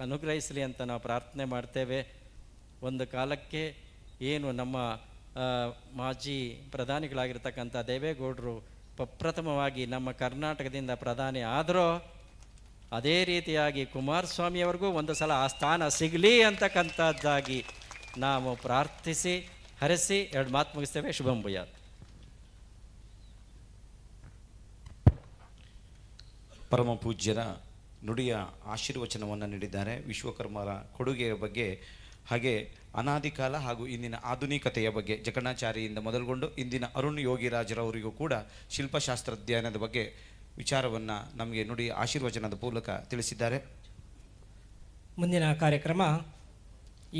ಅನುಗ್ರಹಿಸಲಿ ಅಂತ ನಾವು ಪ್ರಾರ್ಥನೆ ಮಾಡ್ತೇವೆ. ಒಂದು ಕಾಲಕ್ಕೆ ಏನು ನಮ್ಮ ಮಾಜಿ ಪ್ರಧಾನಿಗಳಾಗಿರ್ತಕ್ಕಂಥ ದೇವೇಗೌಡರು ಪ್ರಪ್ರಥಮವಾಗಿ ನಮ್ಮ ಕರ್ನಾಟಕದಿಂದ ಪ್ರಧಾನಿ ಆದರೋ, ಅದೇ ರೀತಿಯಾಗಿ ಕುಮಾರಸ್ವಾಮಿಯವರಿಗೂ ಒಂದು ಸಲ ಆ ಸ್ಥಾನ ಸಿಗಲಿ ಅಂತಕ್ಕಂಥದ್ದಾಗಿ ನಾವು ಪ್ರಾರ್ಥಿಸಿ ಹರಸಿ ಎರಡು ಮಾತು ಮುಗಿಸ್ತೇವೆ. ಶುಭಂ ಭೂಯಾತ್. ಪರಮ ಪೂಜ್ಯರ ನುಡಿಯ ಆಶೀರ್ವಚನವನ್ನು ನೀಡಿದ್ದಾರೆ. ವಿಶ್ವಕರ್ಮರ ಕೊಡುಗೆಯ ಬಗ್ಗೆ, ಹಾಗೆ ಅನಾದಿ ಕಾಲ ಹಾಗೂ ಇಂದಿನ ಆಧುನಿಕತೆಯ ಬಗ್ಗೆ ಜಕಣಾಚಾರಿಯಿಂದ ಮೊದಲುಗೊಂಡು ಇಂದಿನ ಅರುಣ್ ಯೋಗಿರಾಜರವರಿಗೂ ಕೂಡ ಶಿಲ್ಪಶಾಸ್ತ್ರ ಅಧ್ಯಯನದ ಬಗ್ಗೆ ವಿಚಾರವನ್ನು ನಮಗೆ ನುಡಿ ಆಶೀರ್ವಚನದ ಮೂಲಕ ತಿಳಿಸಿದ್ದಾರೆ. ಮುಂದಿನ ಕಾರ್ಯಕ್ರಮ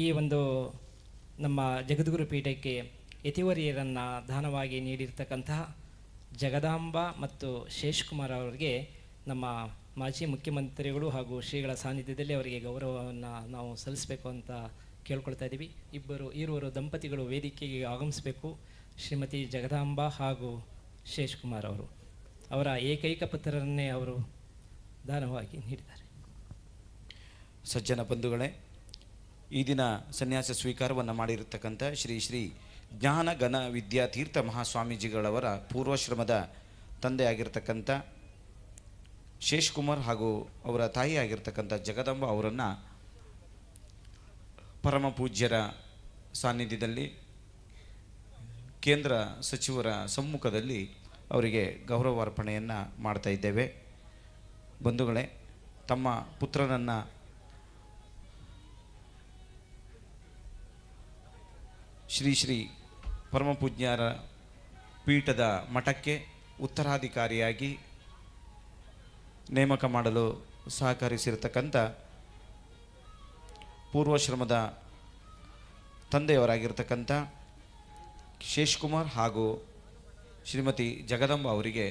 ಈ ಒಂದು ನಮ್ಮ ಜಗದ್ಗುರು ಪೀಠಕ್ಕೆ ಯತಿವರಿಯರನ್ನು ದಾನವಾಗಿ ನೀಡಿರ್ತಕ್ಕಂತಹ ಜಗದಾಂಬ ಮತ್ತು ಶೇಷ್ಕುಮಾರ್ ಅವರಿಗೆ ನಮ್ಮ ಮಾಜಿ ಮುಖ್ಯಮಂತ್ರಿಗಳು ಹಾಗೂ ಶ್ರೀಗಳ ಸಾನ್ನಿಧ್ಯದಲ್ಲಿ ಅವರಿಗೆ ಗೌರವವನ್ನು ನಾವು ಸಲ್ಲಿಸಬೇಕು ಅಂತ ಕೇಳ್ಕೊಳ್ತಾ ಇದ್ದೀವಿ. ಇರುವರು ದಂಪತಿಗಳು ವೇದಿಕೆಗೆ ಆಗಮಿಸಬೇಕು. ಶ್ರೀಮತಿ ಜಗದಾಂಬ ಹಾಗೂ ಶೇಷ್ಕುಮಾರ್ ಅವರು ಅವರ ಏಕೈಕ ಪುತ್ರರನ್ನೇ ಅವರು ದಾನವಾಗಿ ನೀಡಿದ್ದಾರೆ. ಸಜ್ಜನ ಬಂಧುಗಳೇ, ಈ ದಿನ ಸನ್ಯಾಸ ಸ್ವೀಕಾರವನ್ನು ಮಾಡಿರತಕ್ಕಂಥ ಶ್ರೀ ಶ್ರೀ ಜ್ಞಾನಘನ ವಿದ್ಯಾತೀರ್ಥ ಮಹಾಸ್ವಾಮೀಜಿಗಳವರ ಪೂರ್ವಾಶ್ರಮದ ತಂದೆಯಾಗಿರ್ತಕ್ಕಂಥ ಶೇಷ್ಕುಮಾರ್ ಹಾಗೂ ಅವರ ತಾಯಿ ಆಗಿರ್ತಕ್ಕಂಥ ಜಗದಂಬ ಅವರನ್ನು ಪರಮ ಪೂಜ್ಯರ ಸಾನ್ನಿಧ್ಯದಲ್ಲಿ ಕೇಂದ್ರ ಸಚಿವರ ಸಮ್ಮುಖದಲ್ಲಿ ಅವರಿಗೆ ಗೌರವಾರ್ಪಣೆಯನ್ನು ಮಾಡ್ತಾ ಇದ್ದೇವೆ. ಬಂಧುಗಳೇ, ತಮ್ಮ ಪುತ್ರನನ್ನು ಶ್ರೀ ಶ್ರೀ ಪರಮಪೂಜ್ಯರ ಪೀಠದ ಮಠಕ್ಕೆ ಉತ್ತರಾಧಿಕಾರಿಯಾಗಿ ನೇಮಕ ಮಾಡಲು ಸಹಕರಿಸಿರತಕ್ಕಂಥ ಪೂರ್ವಾಶ್ರಮದ ತಂದೆಯವರಾಗಿರ್ತಕ್ಕಂಥ ಶೇಷ್ಕುಮಾರ್ ಹಾಗೂ ಶ್ರೀಮತಿ ಜಗದಂಬ ಅವರಿಗೆ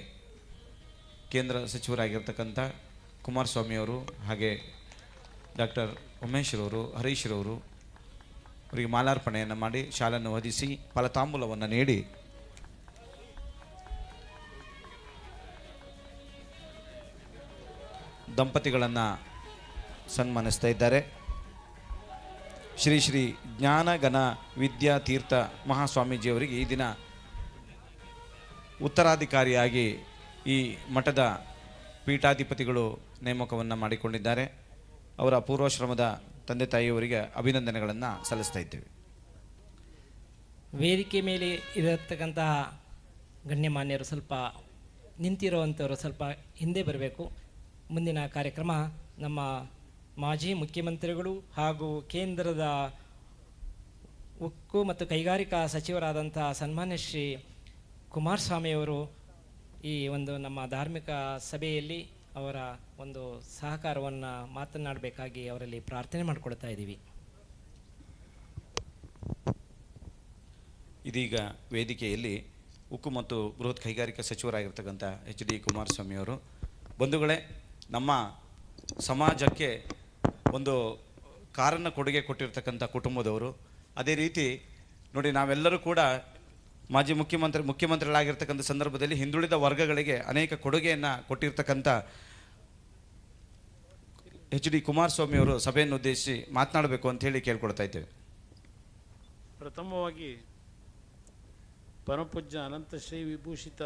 ಕೇಂದ್ರ ಸಚಿವರಾಗಿರ್ತಕ್ಕಂಥ ಕುಮಾರಸ್ವಾಮಿಯವರು ಹಾಗೆ ಡಾಕ್ಟರ್ ಉಮೇಶ್ರವರು, ಹರೀಶ್ರವರು ಅವರಿಗೆ ಮಾಲಾರ್ಪಣೆಯನ್ನು ಮಾಡಿ ಶಾಲನ್ನು ಹೊದಿಸಿ ಫಲತಾಂಬೂಲವನ್ನು ನೀಡಿ ದಂಪತಿಗಳನ್ನು ಸನ್ಮಾನಿಸ್ತಾ ಇದ್ದಾರೆ. ಶ್ರೀ ಶ್ರೀ ಜ್ಞಾನಗಣ ವಿದ್ಯಾತೀರ್ಥ ಮಹಾಸ್ವಾಮೀಜಿಯವರಿಗೆ ಈ ದಿನ ಉತ್ತರಾಧಿಕಾರಿಯಾಗಿ ಈ ಮಠದ ಪೀಠಾಧಿಪತಿಗಳು ನೇಮಕವನ್ನು ಮಾಡಿಕೊಂಡಿದ್ದಾರೆ. ಅವರ ಪೂರ್ವಾಶ್ರಮದ ತಂದೆ ತಾಯಿಯವರಿಗೆ ಅಭಿನಂದನೆಗಳನ್ನು ಸಲ್ಲಿಸ್ತಾ ಇದ್ದೇವೆ. ವೇದಿಕೆ ಮೇಲೆ ಇರತಕ್ಕಂತಹ ಗಣ್ಯಮಾನ್ಯರು ಸ್ವಲ್ಪ ನಿಂತಿರುವಂಥವರು ಸ್ವಲ್ಪ ಹಿಂದೆ ಬರಬೇಕು. ಮುಂದಿನ ಕಾರ್ಯಕ್ರಮ ನಮ್ಮ ಮಾಜಿ ಮುಖ್ಯಮಂತ್ರಿಗಳು ಹಾಗೂ ಕೇಂದ್ರದ ಉಕ್ಕು ಮತ್ತು ಕೈಗಾರಿಕಾ ಸಚಿವರಾದಂಥ ಸನ್ಮಾನ್ಯ ಶ್ರೀ ಕುಮಾರಸ್ವಾಮಿಯವರು ಈ ಒಂದು ನಮ್ಮ ಧಾರ್ಮಿಕ ಸಭೆಯಲ್ಲಿ ಅವರ ಒಂದು ಸಹಕಾರವನ್ನು ಮಾತನಾಡಬೇಕಾಗಿ ಅವರಲ್ಲಿ ಪ್ರಾರ್ಥನೆ ಮಾಡಿಕೊಳ್ತಾ ಇದ್ದೀವಿ. ಇದೀಗ ವೇದಿಕೆಯಲ್ಲಿ ಉಕ್ಕು ಮತ್ತು ಬೃಹತ್ ಕೈಗಾರಿಕಾ ಸಚಿವರಾಗಿರ್ತಕ್ಕಂಥ ಎಚ್ ಡಿ ಕುಮಾರಸ್ವಾಮಿಯವರು. ಬಂಧುಗಳೇ, ನಮ್ಮ ಸಮಾಜಕ್ಕೆ ಒಂದು ಕಾರನ್ನು ಕೊಡುಗೆ ಕೊಟ್ಟಿರ್ತಕ್ಕಂಥ ಕುಟುಂಬದವರು. ಅದೇ ರೀತಿ ನೋಡಿ, ನಾವೆಲ್ಲರೂ ಕೂಡ ಮಾಜಿ ಮುಖ್ಯಮಂತ್ರಿಗಳಾಗಿರ್ತಕ್ಕಂಥ ಸಂದರ್ಭದಲ್ಲಿ ಹಿಂದುಳಿದ ವರ್ಗಗಳಿಗೆ ಅನೇಕ ಕೊಡುಗೆಯನ್ನು ಕೊಟ್ಟಿರ್ತಕ್ಕಂಥ ಎಚ್ ಡಿ ಕುಮಾರಸ್ವಾಮಿಯವರು ಸಭೆಯನ್ನು ಉದ್ದೇಶಿಸಿ ಮಾತನಾಡಬೇಕು ಅಂತ ಹೇಳಿ ಕೇಳ್ಕೊಳ್ತಾ ಇದ್ದೇವೆ. ಪ್ರಥಮವಾಗಿ ಪರಮಪೂಜ್ಯ ಅನಂತ ಶ್ರೀ ವಿಭೂಷಿತ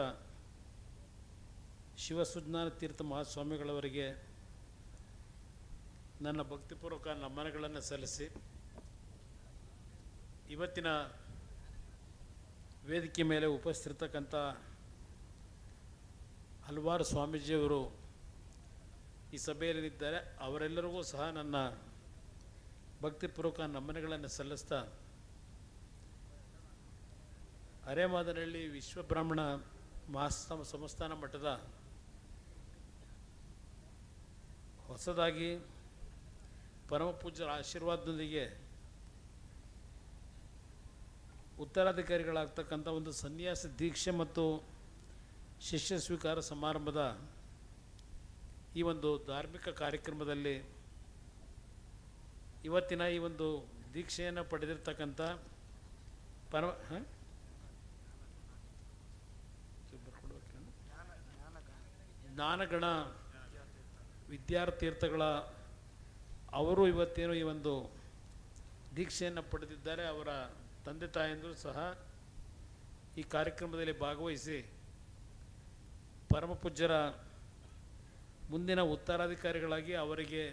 ಶಿವಸುಜ್ಞಾನ ತೀರ್ಥ ಮಹಾಸ್ವಾಮಿಗಳವರಿಗೆ ನನ್ನ ಭಕ್ತಿಪೂರ್ವಕ ನಮನಗಳನ್ನು ಸಲ್ಲಿಸಿ, ಇವತ್ತಿನ ವೇದಿಕೆ ಮೇಲೆ ಉಪಸ್ಥಿತಕ್ಕಂಥ ಹಲವಾರು ಸ್ವಾಮೀಜಿಯವರು ಈ ಸಭೆಯಲ್ಲಿದ್ದಾರೆ. ಅವರೆಲ್ಲರಿಗೂ ಸಹ ನನ್ನ ಭಕ್ತಿಪೂರ್ವಕ ನಮನಗಳನ್ನು ಸಲ್ಲಿಸ್ತಾ, ಅರೇಮಾದನಹಳ್ಳಿ ವಿಶ್ವಬ್ರಾಹ್ಮಣ ಸಂಸ್ಥಾನ ಮಠದ ಹೊಸದಾಗಿ ಪರಮಪೂಜ್ಯರ ಆಶೀರ್ವಾದದೊಂದಿಗೆ ಉತ್ತರಾಧಿಕಾರಿಗಳಾಗ್ತಕ್ಕಂಥ ಒಂದು ಸನ್ಯಾಸ ದೀಕ್ಷೆ ಮತ್ತು ಶಿಷ್ಯ ಸ್ವೀಕಾರ ಸಮಾರಂಭದ ಈ ಒಂದು ಧಾರ್ಮಿಕ ಕಾರ್ಯಕ್ರಮದಲ್ಲಿ ಇವತ್ತಿನ ಈ ಒಂದು ದೀಕ್ಷೆಯನ್ನು ಪಡೆದಿರ್ತಕ್ಕಂಥ ಜ್ಞಾನಗಣ ವಿದ್ಯಾರ್ಥೀರ್ಥಗಳ ಅವರು ಇವತ್ತೇನು ಈ ಒಂದು ದೀಕ್ಷೆಯನ್ನು ಪಡೆದಿದ್ದಾರೆ. ಅವರ ತಂದೆ ತಾಯಂದಿರು ಸಹ ಈ ಕಾರ್ಯಕ್ರಮದಲ್ಲಿ ಭಾಗವಹಿಸಿ ಪರಮಪೂಜ್ಯರ ಮುಂದಿನ ಉತ್ತರಾಧಿಕಾರಿಗಳಾಗಿ ಅವರಿಗೆ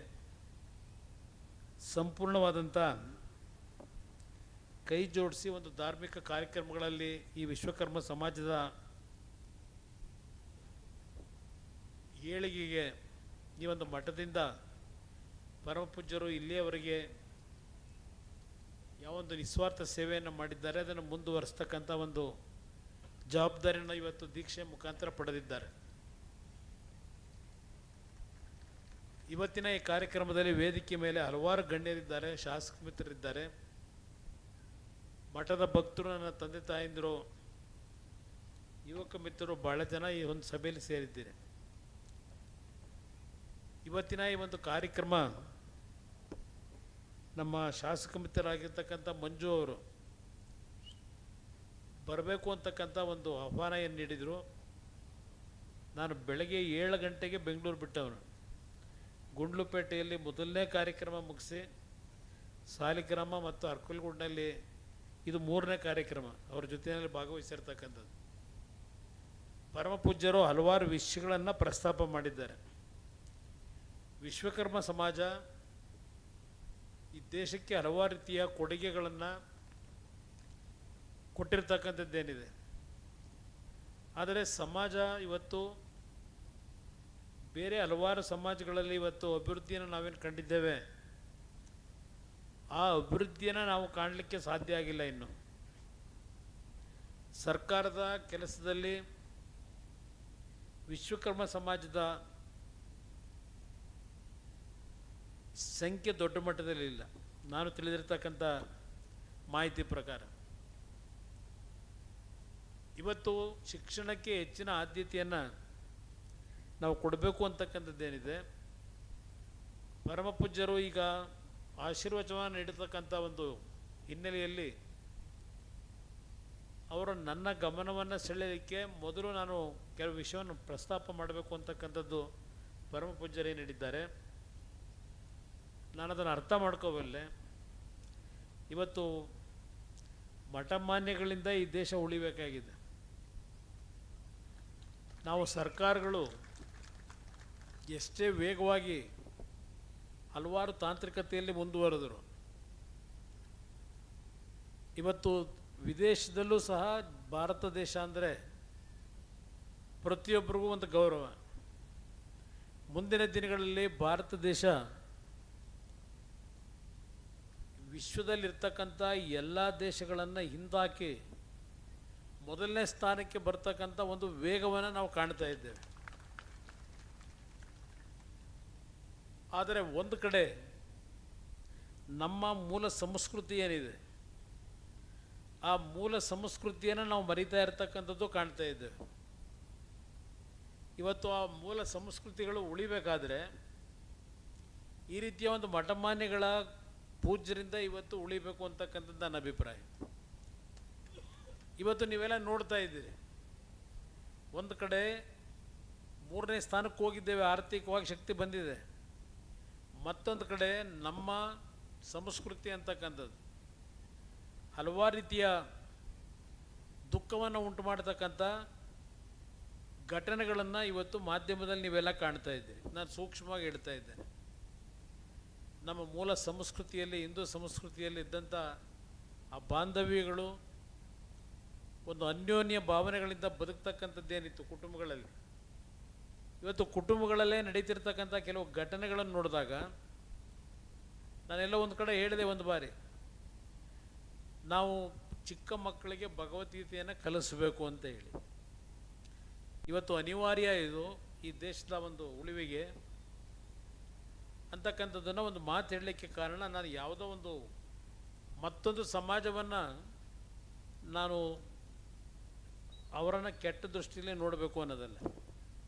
ಸಂಪೂರ್ಣವಾದಂಥ ಕೈ ಜೋಡಿಸಿ ಒಂದು ಧಾರ್ಮಿಕ ಕಾರ್ಯಕ್ರಮಗಳಲ್ಲಿ ಈ ವಿಶ್ವಕರ್ಮ ಸಮಾಜದ ಏಳಿಗೆಗೆ ಈ ಒಂದು ಮಠದಿಂದ ಪರಮಪೂಜ್ಯರು ಇಲ್ಲಿಯವರೆಗೆ ಯಾವೊಂದು ನಿಸ್ವಾರ್ಥ ಸೇವೆಯನ್ನು ಮಾಡಿದ್ದಾರೆ ಅದನ್ನು ಮುಂದುವರಿಸ್ತಕ್ಕಂಥ ಒಂದು ಜವಾಬ್ದಾರಿಯನ್ನು ಇವತ್ತು ದೀಕ್ಷೆ ಮುಖಾಂತರ ಪಡೆದಿದ್ದಾರೆ. ಇವತ್ತಿನ ಈ ಕಾರ್ಯಕ್ರಮದಲ್ಲಿ ವೇದಿಕೆ ಮೇಲೆ ಹಲವಾರು ಗಣ್ಯರಿದ್ದಾರೆ, ಶಾಸಕ ಮಿತ್ರರಿದ್ದಾರೆ, ಮಠದ ಭಕ್ತರು, ನನ್ನ ತಂದೆ ತಾಯಂದಿರು, ಯುವಕ ಮಿತ್ರರು ಭಾಳ ಜನ ಈ ಒಂದು ಸಭೆಯಲ್ಲಿ ಸೇರಿದ್ದೀರಿ. ಇವತ್ತಿನ ಈ ಒಂದು ಕಾರ್ಯಕ್ರಮ ನಮ್ಮ ಶಾಸಕ ಮಿತ್ರರಾಗಿರ್ತಕ್ಕಂಥ ಮಂಜು ಅವರು ಬರಬೇಕು ಅಂತಕ್ಕಂಥ ಒಂದು ಆಹ್ವಾನ ಏನು ನೀಡಿದರು. ನಾನು ಬೆಳಗ್ಗೆ 7 ಗಂಟೆಗೆ ಬೆಂಗಳೂರು ಬಿಟ್ಟವನು. ಗುಂಡ್ಲುಪೇಟೆಯಲ್ಲಿ ಮೊದಲನೇ ಕಾರ್ಯಕ್ರಮ ಮುಗಿಸಿ ಸಾಲಿಗ್ರಾಮ ಮತ್ತು ಅರ್ಕಲ್ಗೂಡ್ನಲ್ಲಿ ಇದು 3ನೇ ಕಾರ್ಯಕ್ರಮ ಅವ್ರ ಜೊತೆಯಲ್ಲಿ ಭಾಗವಹಿಸಿರ್ತಕ್ಕಂಥದ್ದು. ಪರಮಪೂಜ್ಯರು ಹಲವಾರು ವಿಷಯಗಳನ್ನು ಪ್ರಸ್ತಾಪ ಮಾಡಿದ್ದಾರೆ. ವಿಶ್ವಕರ್ಮ ಸಮಾಜ ಈ ದೇಶಕ್ಕೆ ಹಲವಾರು ರೀತಿಯ ಕೊಡುಗೆಗಳನ್ನು ಕೊಟ್ಟಿರ್ತಕ್ಕಂಥದ್ದೇನಿದೆ. ಆದರೆ ಸಮಾಜ ಇವತ್ತು ಬೇರೆ ಹಲವಾರು ಸಮಾಜಗಳಲ್ಲಿ ಇವತ್ತು ಅಭಿವೃದ್ಧಿಯನ್ನು ನಾವೇನು ಕಂಡಿದ್ದೇವೆ, ಆ ಅಭಿವೃದ್ಧಿಯನ್ನು ನಾವು ಕಾಣಲಿಕ್ಕೆ ಸಾಧ್ಯ ಆಗಿಲ್ಲ. ಇನ್ನು ಸರ್ಕಾರದ ಕೆಲಸದಲ್ಲಿ ವಿಶ್ವಕರ್ಮ ಸಮಾಜದ ಸಂಖ್ಯೆ ದೊಡ್ಡ ಮಟ್ಟದಲ್ಲಿ ಇಲ್ಲ. ನಾನು ತಿಳಿದಿರ್ತಕ್ಕಂಥ ಮಾಹಿತಿ ಪ್ರಕಾರ ಇವತ್ತು ಶಿಕ್ಷಣಕ್ಕೆ ಹೆಚ್ಚಿನ ಆದ್ಯತೆಯನ್ನು ನಾವು ಕೊಡಬೇಕು ಅಂತಕ್ಕಂಥದ್ದೇನಿದೆ. ಪರಮಪೂಜ್ಯರು ಈಗ ಆಶೀರ್ವಚನ ನೀಡತಕ್ಕಂಥ ಒಂದು ಹಿನ್ನೆಲೆಯಲ್ಲಿ ಅವರು ನನ್ನ ಗಮನವನ್ನು ಸೆಳೆಯಲಿಕ್ಕೆ ಮೊದಲು ನಾನು ಕೆಲವು ವಿಷಯವನ್ನು ಪ್ರಸ್ತಾಪ ಮಾಡಬೇಕು ಅಂತಕ್ಕಂಥದ್ದು ಪರಮಪೂಜ್ಯರೇ ನೀಡಿದ್ದಾರೆ. ನಾನು ಅದನ್ನು ಅರ್ಥ ಮಾಡ್ಕೋಬಲ್ಲೆ. ಇವತ್ತು ಮಠಮಾನ್ಯಗಳಿಂದ ಈ ದೇಶ ಉಳಿಬೇಕಾಗಿದೆ. ನಾವು ಸರ್ಕಾರಗಳು ಎಷ್ಟೇ ವೇಗವಾಗಿ ಹಲವಾರು ತಾಂತ್ರಿಕತೆಯಲ್ಲಿ ಮುಂದುವರೆದರು, ಇವತ್ತು ವಿದೇಶದಲ್ಲೂ ಸಹ ಭಾರತ ದೇಶ ಅಂದರೆ ಪ್ರತಿಯೊಬ್ಬರಿಗೂ ಒಂದು ಗೌರವ. ಮುಂದಿನ ದಿನಗಳಲ್ಲಿ ಭಾರತ ದೇಶ ವಿಶ್ವದಲ್ಲಿರ್ತಕ್ಕಂಥ ಎಲ್ಲ ದೇಶಗಳನ್ನು ಹಿಂದಾಕಿ ಮೊದಲನೇ ಸ್ಥಾನಕ್ಕೆ ಬರ್ತಕ್ಕಂಥ ಒಂದು ವೇಗವನ್ನು ನಾವು ಕಾಣ್ತಾ ಇದ್ದೇವೆ. ಆದರೆ ಒಂದು ಕಡೆ ನಮ್ಮ ಮೂಲ ಸಂಸ್ಕೃತಿ ಏನಿದೆ, ಆ ಮೂಲ ಸಂಸ್ಕೃತಿಯನ್ನು ನಾವು ಮರಿತಾ ಇರತಕ್ಕಂಥದ್ದು ಕಾಣ್ತಾ ಇದ್ದೇವೆ. ಇವತ್ತು ಆ ಮೂಲ ಸಂಸ್ಕೃತಿಗಳು ಉಳಿಬೇಕಾದ್ರೆ ಈ ರೀತಿಯ ಒಂದು ಮಠಮಾನ್ಯಗಳ ಪೂಜ್ಯರಿಂದ ಇವತ್ತು ಉಳಿಬೇಕು ಅಂತಕ್ಕಂಥದ್ದು ನನ್ನ ಅಭಿಪ್ರಾಯ. ಇವತ್ತು ನೀವೆಲ್ಲ ನೋಡ್ತಾ ಇದ್ದೀರಿ, ಒಂದು ಕಡೆ 3ನೇ ಸ್ಥಾನಕ್ಕೆ ಹೋಗಿದ್ದೇವೆ, ಆರ್ಥಿಕವಾಗಿ ಶಕ್ತಿ ಬಂದಿದೆ. ಮತ್ತೊಂದು ಕಡೆ ನಮ್ಮ ಸಂಸ್ಕೃತಿ ಅಂತಕ್ಕಂಥದ್ದು ಹಲವಾರು ರೀತಿಯ ದುಃಖವನ್ನು ಉಂಟು ಮಾಡತಕ್ಕಂಥ ಘಟನೆಗಳನ್ನು ಇವತ್ತು ಮಾಧ್ಯಮದಲ್ಲಿ ನೀವೆಲ್ಲ ಕಾಣ್ತಾ ಇದ್ದೀರಿ. ನಾನು ಸೂಕ್ಷ್ಮವಾಗಿ ಹೇಳ್ತಾ ಇದ್ದೇನೆ, ನಮ್ಮ ಮೂಲ ಸಂಸ್ಕೃತಿಯಲ್ಲಿ, ಹಿಂದೂ ಸಂಸ್ಕೃತಿಯಲ್ಲಿ ಇದ್ದಂಥ ಆ ಬಾಂಧವ್ಯಗಳು, ಒಂದು ಅನ್ಯೋನ್ಯ ಭಾವನೆಗಳಿಂದ ಬದುಕ್ತಕ್ಕಂಥದ್ದೇನಿತ್ತು ಕುಟುಂಬಗಳಲ್ಲಿ, ಇವತ್ತು ಕುಟುಂಬಗಳಲ್ಲೇ ನಡೀತಿರ್ತಕ್ಕಂಥ ಕೆಲವು ಘಟನೆಗಳನ್ನು ನೋಡಿದಾಗ ನಾನೆಲ್ಲ ಒಂದು ಕಡೆ ಹೇಳಿದೆ ಒಂದು ಬಾರಿ, ನಾವು ಚಿಕ್ಕ ಮಕ್ಕಳಿಗೆ ಭಗವದ್ಗೀತೆಯನ್ನು ಕಲಿಸಬೇಕು ಅಂತ ಹೇಳಿ. ಇವತ್ತು ಅನಿವಾರ್ಯ ಇದು ಈ ದೇಶದ ಒಂದು ಉಳಿವಿಗೆ ಅಂತಕ್ಕಂಥದ್ದನ್ನು ಒಂದು ಮಾತು ಹೇಳಲಿಕ್ಕೆ ಕಾರಣ, ನಾನು ಯಾವುದೋ ಒಂದು ಮತ್ತೊಂದು ಸಮಾಜವನ್ನು ನಾನು ಅವರನ್ನು ಕೆಟ್ಟ ದೃಷ್ಟಿಯಲ್ಲಿ ನೋಡಬೇಕು ಅನ್ನೋದಲ್ಲ.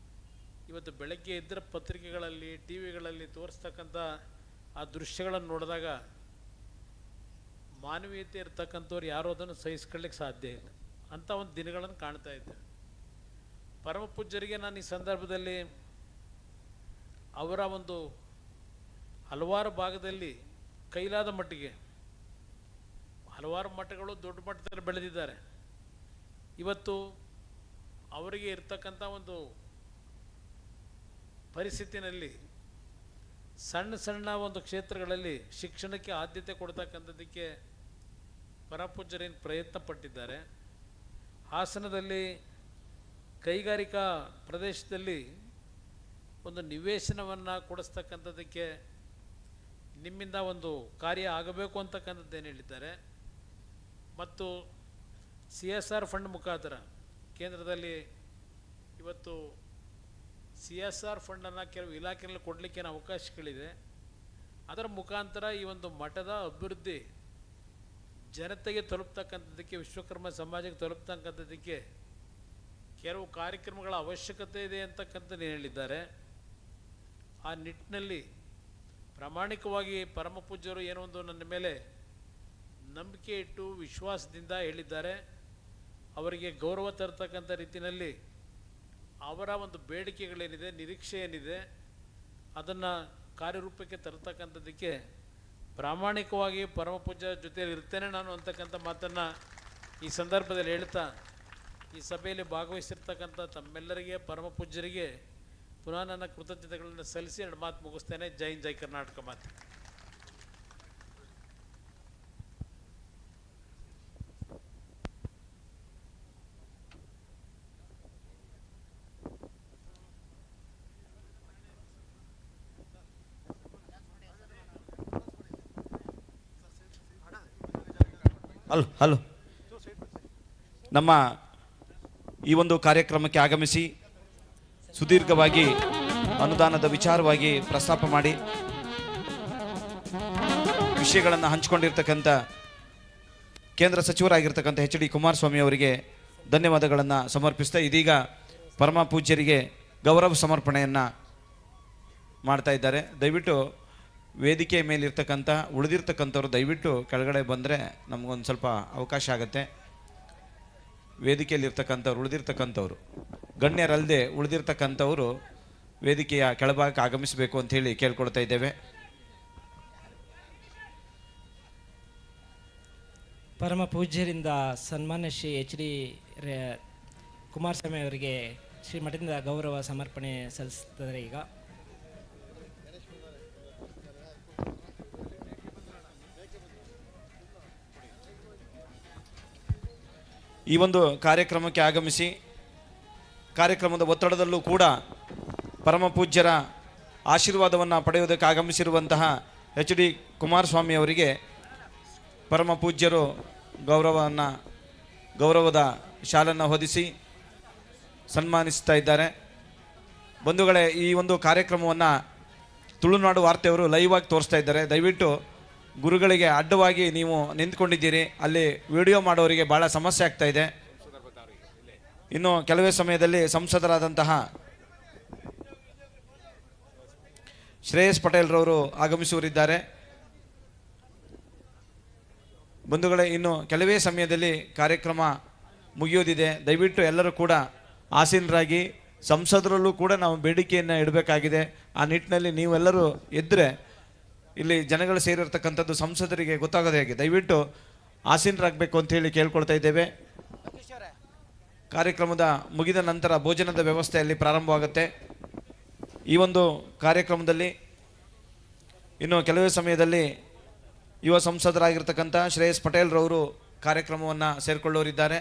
ಇವತ್ತು ಬೆಳಗ್ಗೆ ಇದ್ದರೆ ಪತ್ರಿಕೆಗಳಲ್ಲಿ, ಟಿ ವಿಗಳಲ್ಲಿ ತೋರಿಸ್ತಕ್ಕಂಥ ಆ ದೃಶ್ಯಗಳನ್ನು ನೋಡಿದಾಗ ಮಾನವೀಯತೆ ಇರ್ತಕ್ಕಂಥವ್ರು ಯಾರೂ ಅದನ್ನು ಸಹಿಸ್ಕೊಳ್ಳಿಕ್ಕೆ ಸಾಧ್ಯ ಇಲ್ಲ. ಅಂಥ ಒಂದು ದಿನಗಳನ್ನು ಕಾಣ್ತಾ ಇದ್ದೇವೆ. ಪರಮ ಪೂಜ್ಯರಿಗೆ ನಾನು ಈ ಸಂದರ್ಭದಲ್ಲಿ ಅವರ ಒಂದು ಹಲವಾರು ಭಾಗದಲ್ಲಿ ಕೈಲಾದ ಮಟ್ಟಿಗೆ ಹಲವಾರು ಮಠಗಳು ದೊಡ್ಡ ಮಟ್ಟದಲ್ಲಿ ಬೆಳೆದಿದ್ದಾರೆ. ಇವತ್ತು ಅವರಿಗೆ ಇರ್ತಕ್ಕಂಥ ಒಂದು ಪರಿಸ್ಥಿತಿನಲ್ಲಿ ಸಣ್ಣ ಸಣ್ಣ ಒಂದು ಕ್ಷೇತ್ರಗಳಲ್ಲಿ ಶಿಕ್ಷಣಕ್ಕೆ ಆದ್ಯತೆ ಕೊಡ್ತಕ್ಕಂಥದ್ದಕ್ಕೆ ಪರಮಪೂಜ್ಯರೇನು ಪ್ರಯತ್ನ ಪಟ್ಟಿದ್ದಾರೆ. ಹಾಸನದಲ್ಲಿ ಕೈಗಾರಿಕಾ ಪ್ರದೇಶದಲ್ಲಿ ಒಂದು ನಿವೇಶನವನ್ನು ಕೊಡಿಸ್ತಕ್ಕಂಥದ್ದಕ್ಕೆ ನಿಮ್ಮಿಂದ ಒಂದು ಕಾರ್ಯ ಆಗಬೇಕು ಅಂತಕ್ಕಂಥದ್ದೇನು ಹೇಳಿದ್ದಾರೆ. ಮತ್ತು CSR ಫಂಡ್ ಮುಖಾಂತರ ಕೇಂದ್ರದಲ್ಲಿ ಇವತ್ತು CSR ಫಂಡನ್ನು ಕೆಲವು ಇಲಾಖೆಯಲ್ಲಿ ಕೊಡಲಿಕ್ಕೆ ಅವಕಾಶಗಳಿದೆ. ಅದರ ಮುಖಾಂತರ ಈ ಒಂದು ಮಠದ ಅಭಿವೃದ್ಧಿ ಜನತೆಗೆ ತಲುಪ್ತಕ್ಕಂಥದ್ದಕ್ಕೆ, ವಿಶ್ವಕರ್ಮ ಸಮಾಜಕ್ಕೆ ತಲುಪ್ತಕ್ಕಂಥದ್ದಕ್ಕೆ ಕೆಲವು ಕಾರ್ಯಕ್ರಮಗಳ ಅವಶ್ಯಕತೆ ಇದೆ ಅಂತಕ್ಕಂಥದ್ದು ಹೇಳಿದ್ದಾರೆ. ಆ ನಿಟ್ಟಿನಲ್ಲಿ ಪ್ರಾಮಾಣಿಕವಾಗಿ ಪರಮ ಪೂಜ್ಯರು ಏನೋ ಒಂದು ನನ್ನ ಮೇಲೆ ನಂಬಿಕೆ ಇಟ್ಟು ವಿಶ್ವಾಸದಿಂದ ಹೇಳಿದ್ದಾರೆ. ಅವರಿಗೆ ಗೌರವ ತರತಕ್ಕಂಥ ರೀತಿಯಲ್ಲಿ ಅವರ ಒಂದು ಬೇಡಿಕೆಗಳೇನಿದೆ, ನಿರೀಕ್ಷೆ ಏನಿದೆ, ಅದನ್ನು ಕಾರ್ಯರೂಪಕ್ಕೆ ತರತಕ್ಕಂಥದ್ದಕ್ಕೆ ಪ್ರಾಮಾಣಿಕವಾಗಿ ಪರಮ ಪೂಜ್ಯ ಜೊತೆಯಲ್ಲಿ ಇರ್ತೇನೆ ನಾನು ಅಂತಕ್ಕಂಥ ಮಾತನ್ನು ಈ ಸಂದರ್ಭದಲ್ಲಿ ಹೇಳ್ತಾ, ಈ ಸಭೆಯಲ್ಲಿ ಭಾಗವಹಿಸಿರ್ತಕ್ಕಂಥ ತಮ್ಮೆಲ್ಲರಿಗೆ, ಪರಮ ಪೂಜ್ಯರಿಗೆ ಪುನಃ ನನ್ನ ಕೃತಜ್ಞತೆಗಳನ್ನು ಸಲ್ಲಿಸಿ 2 ಮಾತು ಮುಗಿಸ್ತೇನೆ. ಜೈ ಹಿಂದ್, ಜೈ ಕರ್ನಾಟಕ ಮಾತು. ಹಲೋ, ನಮ್ಮ ಈ ಒಂದು ಕಾರ್ಯಕ್ರಮಕ್ಕೆ ಆಗಮಿಸಿ ಸುದೀರ್ಘವಾಗಿ ಅನುದಾನದ ವಿಚಾರವಾಗಿ ಪ್ರಸ್ತಾಪ ಮಾಡಿ ವಿಷಯಗಳನ್ನು ಹಂಚಿಕೊಂಡಿರ್ತಕ್ಕಂಥ ಕೇಂದ್ರ ಸಚಿವರಾಗಿರ್ತಕ್ಕಂಥ HD ಕುಮಾರಸ್ವಾಮಿ ಅವರಿಗೆ ಧನ್ಯವಾದಗಳನ್ನು ಸಮರ್ಪಿಸ್ತಾ ಇದೀಗ ಪರಮ ಪೂಜ್ಯರಿಗೆ ಗೌರವ ಸಮರ್ಪಣೆಯನ್ನು ಮಾಡ್ತಾ ಇದ್ದಾರೆ. ದಯವಿಟ್ಟು ವೇದಿಕೆ ಮೇಲಿರ್ತಕ್ಕಂಥ ಉಳಿದಿರ್ತಕ್ಕಂಥವ್ರು ದಯವಿಟ್ಟು ಕೆಳಗಡೆ ಬಂದರೆ ನಮಗೊಂದು ಸ್ವಲ್ಪ ಅವಕಾಶ ಆಗುತ್ತೆ. ವೇದಿಕೆಯಲ್ಲಿರ್ತಕ್ಕಂಥವ್ರು ಉಳಿದಿರ್ತಕ್ಕಂಥವ್ರು ಗಣ್ಯರಲ್ಲದೆ ಉಳಿದಿರ್ತಕ್ಕಂಥವರು ವೇದಿಕೆಯ ಕೆಳಭಾಗಕ್ಕೆ ಆಗಮಿಸಬೇಕು ಅಂಥೇಳಿ ಕೇಳ್ಕೊಳ್ತಾ ಇದ್ದೇವೆ. ಪರಮ ಪೂಜ್ಯರಿಂದ ಸನ್ಮಾನ್ಯ ಶ್ರೀ HD ಕುಮಾರಸ್ವಾಮಿ ಅವರಿಗೆ ಶ್ರೀ ಮಠದಿಂದ ಗೌರವ ಸಮರ್ಪಣೆ ಸಲ್ಲಿಸುತ್ತದೆ. ಈಗ ಈ ಒಂದು ಕಾರ್ಯಕ್ರಮಕ್ಕೆ ಆಗಮಿಸಿ ಕಾರ್ಯಕ್ರಮದ ಒತ್ತಡದಲ್ಲೂ ಕೂಡ ಪರಮ ಪೂಜ್ಯರ ಆಶೀರ್ವಾದವನ್ನು ಪಡೆಯುವುದಕ್ಕೆ ಆಗಮಿಸಿರುವಂತಹ HD ಕುಮಾರಸ್ವಾಮಿ ಅವರಿಗೆ ಪರಮ ಪೂಜ್ಯರು ಗೌರವದ ಶಾಲನ್ನು ಹೊದಿಸಿ ಸನ್ಮಾನಿಸ್ತಾ ಇದ್ದಾರೆ. ಬಂಧುಗಳೇ, ಈ ಒಂದು ಕಾರ್ಯಕ್ರಮವನ್ನು ತುಳುನಾಡು ವಾರ್ತೆಯವರು ಲೈವ್ ಆಗಿ ತೋರಿಸ್ತಾ ಇದ್ದಾರೆ. ದಯವಿಟ್ಟು ಗುರುಗಳಿಗೆ ಅಡ್ಡವಾಗಿ ನೀವು ನಿಂತ್ಕೊಂಡಿದ್ದೀರಿ, ಅಲ್ಲಿ ವಿಡಿಯೋ ಮಾಡೋರಿಗೆ ಭಾಳ ಸಮಸ್ಯೆ ಆಗ್ತಾ ಇದೆ. ಇನ್ನು ಕೆಲವೇ ಸಮಯದಲ್ಲಿ ಸಂಸದರಾದಂತಹ ಶ್ರೇಯಸ್ ಪಟೇಲ್ರವರು ಆಗಮಿಸುವರಿದ್ದಾರೆ. ಬಂಧುಗಳೇ, ಇನ್ನು ಕೆಲವೇ ಸಮಯದಲ್ಲಿ ಕಾರ್ಯಕ್ರಮ ಮುಗಿಯೋದಿದೆ. ದಯವಿಟ್ಟು ಎಲ್ಲರೂ ಕೂಡ ಆಸೀನರಾಗಿ, ಸಂಸದರಲ್ಲೂ ಕೂಡ ನಾವು ಬೇಡಿಕೆಯನ್ನು ಇಡಬೇಕಾಗಿದೆ. ಆ ನಿಟ್ಟಿನಲ್ಲಿ ನೀವೆಲ್ಲರೂ ಎದ್ದರೆ ಇಲ್ಲಿ ಜನಗಳು ಸೇರಿರ್ತಕ್ಕಂಥದ್ದು ಸಂಸದರಿಗೆ ಗೊತ್ತಾಗೋದೇ ಹೇಗೆ. ದಯವಿಟ್ಟು ಆಸೀನರಾಗಬೇಕು ಅಂತೇಳಿ ಕೇಳ್ಕೊಳ್ತಾ ಇದ್ದೇವೆ. ಕಾರ್ಯಕ್ರಮದ ಮುಗಿದ ನಂತರ ಭೋಜನದ ವ್ಯವಸ್ಥೆಯಲ್ಲಿ ಪ್ರಾರಂಭವಾಗುತ್ತೆ. ಈ ಒಂದು ಕಾರ್ಯಕ್ರಮದಲ್ಲಿ ಇನ್ನು ಕೆಲವೇ ಸಮಯದಲ್ಲಿ ಯುವ ಸಂಸದರಾಗಿರ್ತಕ್ಕಂಥ ಶ್ರೇಯಸ್ ಪಟೇಲ್ರವರು ಕಾರ್ಯಕ್ರಮವನ್ನು ಸೇರಿಕೊಳ್ಳೋರಿದ್ದಾರೆ.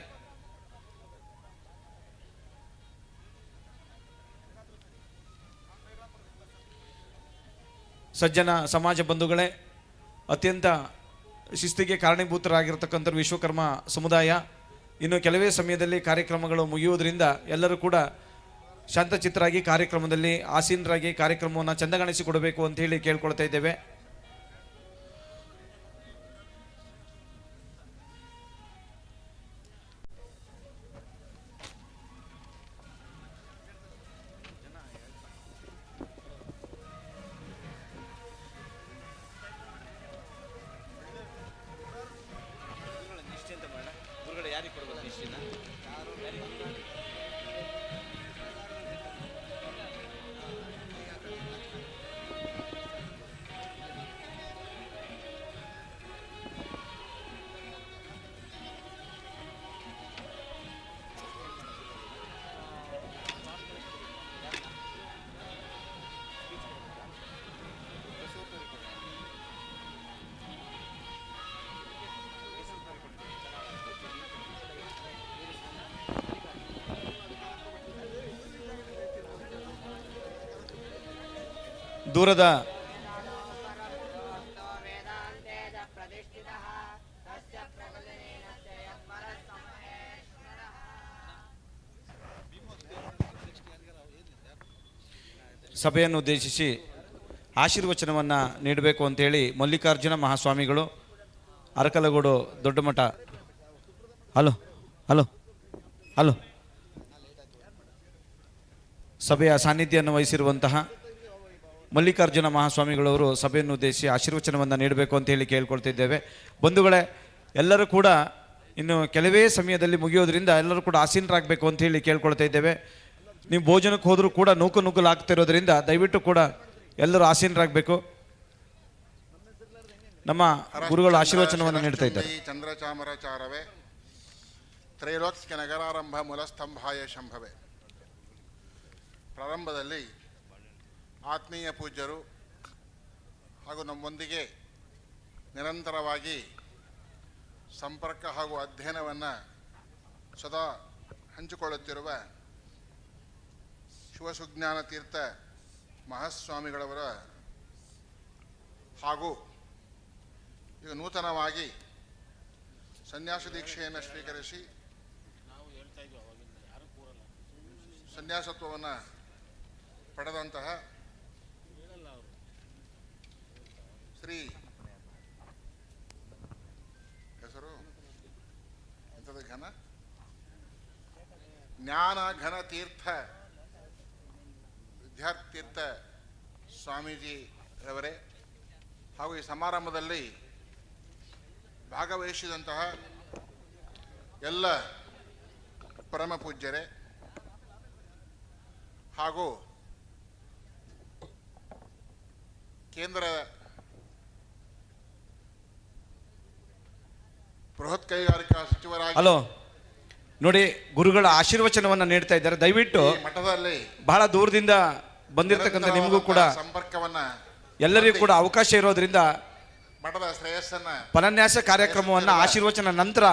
ಸಜ್ಜನ ಸಮಾಜ ಬಂಧುಗಳೇ, ಅತ್ಯಂತ ಶಿಸ್ತಿಗೆ ಕಾರಣೀಭೂತರಾಗಿರ್ತಕ್ಕಂಥ ವಿಶ್ವಕರ್ಮ ಸಮುದಾಯ ಇನ್ನು ಕೆಲವೇ ಸಮಯದಲ್ಲಿ ಕಾರ್ಯಕ್ರಮಗಳು ಮುಗಿಯುವುದರಿಂದ ಎಲ್ಲರೂ ಕೂಡ ಶಾಂತಚಿತ್ತರಾಗಿ ಕಾರ್ಯಕ್ರಮದಲ್ಲಿ ಆಸೀನರಾಗಿ ಕಾರ್ಯಕ್ರಮವನ್ನು ಚಂದಗಾಣಿಸಿಕೊಡಬೇಕು ಅಂತ ಹೇಳಿ ಕೇಳ್ಕೊಳ್ತಾ ಇದ್ದೇವೆ. ದೂರದ ಸಭೆಯನ್ನು ಉದ್ದೇಶಿಸಿ ಆಶೀರ್ವಚನವನ್ನು ನೀಡಬೇಕು ಅಂತೇಳಿ ಮಲ್ಲಿಕಾರ್ಜುನ ಮಹಾಸ್ವಾಮಿಗಳು ಅರಕಲಗೂಡು ದೊಡ್ಡಮಠ ಹಲೋ ಸಭೆಯ ಸಾನ್ನಿಧ್ಯವನ್ನು ವಹಿಸಿರುವಂತಹ ಮಲ್ಲಿಕಾರ್ಜುನ ಮಹಾಸ್ವಾಮಿಗಳವರು ಸಭೆಯನ್ನು ಉದ್ದೇಶಿಸಿ ಆಶೀರ್ವಚನವನ್ನು ನೀಡಬೇಕು ಅಂತ ಹೇಳಿ ಕೇಳ್ಕೊಳ್ತಿದ್ದೇವೆ. ಬಂಧುಗಳೇ, ಎಲ್ಲರೂ ಕೂಡ ಇನ್ನು ಕೆಲವೇ ಸಮಯದಲ್ಲಿ ಮುಗಿಯೋದ್ರಿಂದ ಎಲ್ಲರೂ ಕೂಡ ಆಸೀನರಾಗಬೇಕು ಅಂತ ಹೇಳಿ ಕೇಳ್ಕೊಳ್ತಾ ಇದ್ದೇವೆ. ನೀವು ಭೋಜನಕ್ಕೆ ಹೋದರೂ ಕೂಡ ನೂಕುಲಾಗ್ತಿರೋದ್ರಿಂದ ದಯವಿಟ್ಟು ಕೂಡ ಎಲ್ಲರೂ ಆಸೀನರಾಗಬೇಕು. ನಮ್ಮ ಗುರುಗಳು ಆಶೀರ್ವಚನವನ್ನು ನೀಡ್ತಾ ಇದ್ದಾರೆ. ಚಂದ್ರಚಾಮರಚಾರವೇ ತ್ರೈಲೋಕ್ಯ ನಗರಾರಂಭ ಮೂಲಸ್ತಂಭಾಯ ಶಂಭವೆ. ಪ್ರಾರಂಭದಲ್ಲಿ ಆತ್ಮೀಯ ಪೂಜ್ಯರು ಹಾಗೂ ನಮ್ಮೊಂದಿಗೆ ನಿರಂತರವಾಗಿ ಸಂಪರ್ಕ ಹಾಗೂ ಅಧ್ಯಯನವನ್ನು ಸದಾ ಹಂಚಿಕೊಳ್ಳುತ್ತಿರುವ ಶಿವಸುಜ್ಞಾನ ತೀರ್ಥ ಮಹಾಸ್ವಾಮಿಗಳವರ ಹಾಗೂ ಈಗ ನೂತನವಾಗಿ ಸನ್ಯಾಸ ದೀಕ್ಷೆಯನ್ನು ಸ್ವೀಕರಿಸಿ ಸನ್ಯಾಸತ್ವವನ್ನು ಪಡೆದಂತಹ ಶ್ರೀ ಹೆಸರು ಎಂಥದ ಘನ ಜ್ಞಾನ ಘನ ತೀರ್ಥ ವಿದ್ಯಾರ್ಥೀರ್ಥ ಸ್ವಾಮೀಜಿ ರವರೇ ಹಾಗೂ ಈ ಸಮಾರಂಭದಲ್ಲಿ ಭಾಗವಹಿಸಿದಂತಹ ಎಲ್ಲ ಪರಮ ಪೂಜ್ಯರೇ ಹಾಗೂ ಕೇಂದ್ರ ಬೃಹತ್ ಕೈಗಾರಿಕಾ ಸಚಿವರಾಗಿ ಹಲೋ ನೋಡಿ, ಗುರುಗಳ ಆಶೀರ್ವಚನವನ್ನು ನೀಡ್ತಾ ಇದ್ದಾರೆ. ದಯವಿಟ್ಟು ಮಠದಲ್ಲಿ ಬಹಳ ದೂರದಿಂದ ಬಂದಿರತಕ್ಕಂಥ ನಿಮಗೂ ಕೂಡ ಸಂಪರ್ಕವನ್ನ ಎಲ್ಲರಿಗೂ ಕೂಡ ಅವಕಾಶ ಇರೋದ್ರಿಂದ ಮಠದ ಶ್ರೇಯಸ್ಸನ್ನ ಪನನ್ಯಾಸ ಕಾರ್ಯಕ್ರಮವನ್ನು ಆಶೀರ್ವಚನ ನಂತರ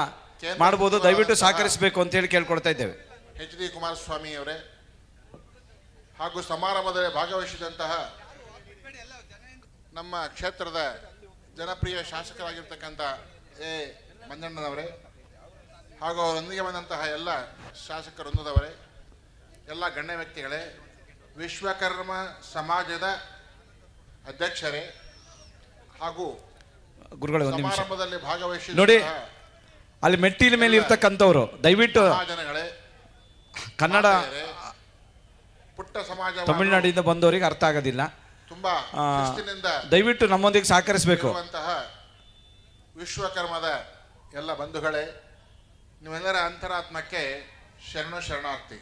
ಮಾಡಬಹುದು. ದಯವಿಟ್ಟು ಸಹಕರಿಸಬೇಕು ಅಂತ ಹೇಳಿ ಕೇಳ್ಕೊಳ್ತಾ ಇದ್ದೇವೆ. ಎಚ್ ಡಿ ಕುಮಾರಸ್ವಾಮಿ ಅವರೇ ಹಾಗೂ ಸಮಾರಂಭದಲ್ಲಿ ಭಾಗವಹಿಸಿದಂತಹ ನಮ್ಮ ಕ್ಷೇತ್ರದ ಜನಪ್ರಿಯ ಶಾಸಕರಾಗಿರ್ತಕ್ಕಂಥ ಎ ಮಂಜಣ್ಣನವರೇ ಹಾಗೂ ಅವರೊಂದಿಗೆ ಬಂದಂತಹ ಎಲ್ಲ ಶಾಸಕ ವೃಂದದವರೇ, ಎಲ್ಲ ಗಣ್ಯ ವ್ಯಕ್ತಿಗಳೇ, ವಿಶ್ವಕರ್ಮ ಸಮಾಜದ ಅಧ್ಯಕ್ಷರೇ ಹಾಗೂ ಗುರುಗಳೇ ಒಂದು ನಿಮಿಷ ಸಮಾರಂಭದಲ್ಲಿ ನೋಡಿ, ಭಾಗವಹಿಸಿದ ಅಲ್ಲಿ ಮೆಟ್ಟಿಲ ಮೇಲೆ ಇರ್ತಕ್ಕಂಥವ್ರು ದಯವಿಟ್ಟು ಮಹಾಜನಗಳೇ, ಕನ್ನಡ ಪುಟ್ಟ ಸಮಾಜ ತಮಿಳುನಾಡಿಂದ ಬಂದವರಿಗೆ ಅರ್ಥ ಆಗೋದಿಲ್ಲ. ತುಂಬಾ ಶಿಸ್ತಿನಿಂದ ದಯವಿಟ್ಟು ನಮ್ಮೊಂದಿಗೆ ಸಹಕರಿಸಬೇಕು. ವಿಶ್ವಕರ್ಮದ ಎಲ್ಲ ಬಂಧುಗಳೇ, ನೀವೆಲ್ಲರ ಅಂತರಾತ್ಮಕ್ಕೆ ಶರಣಾರ್ಥಿ.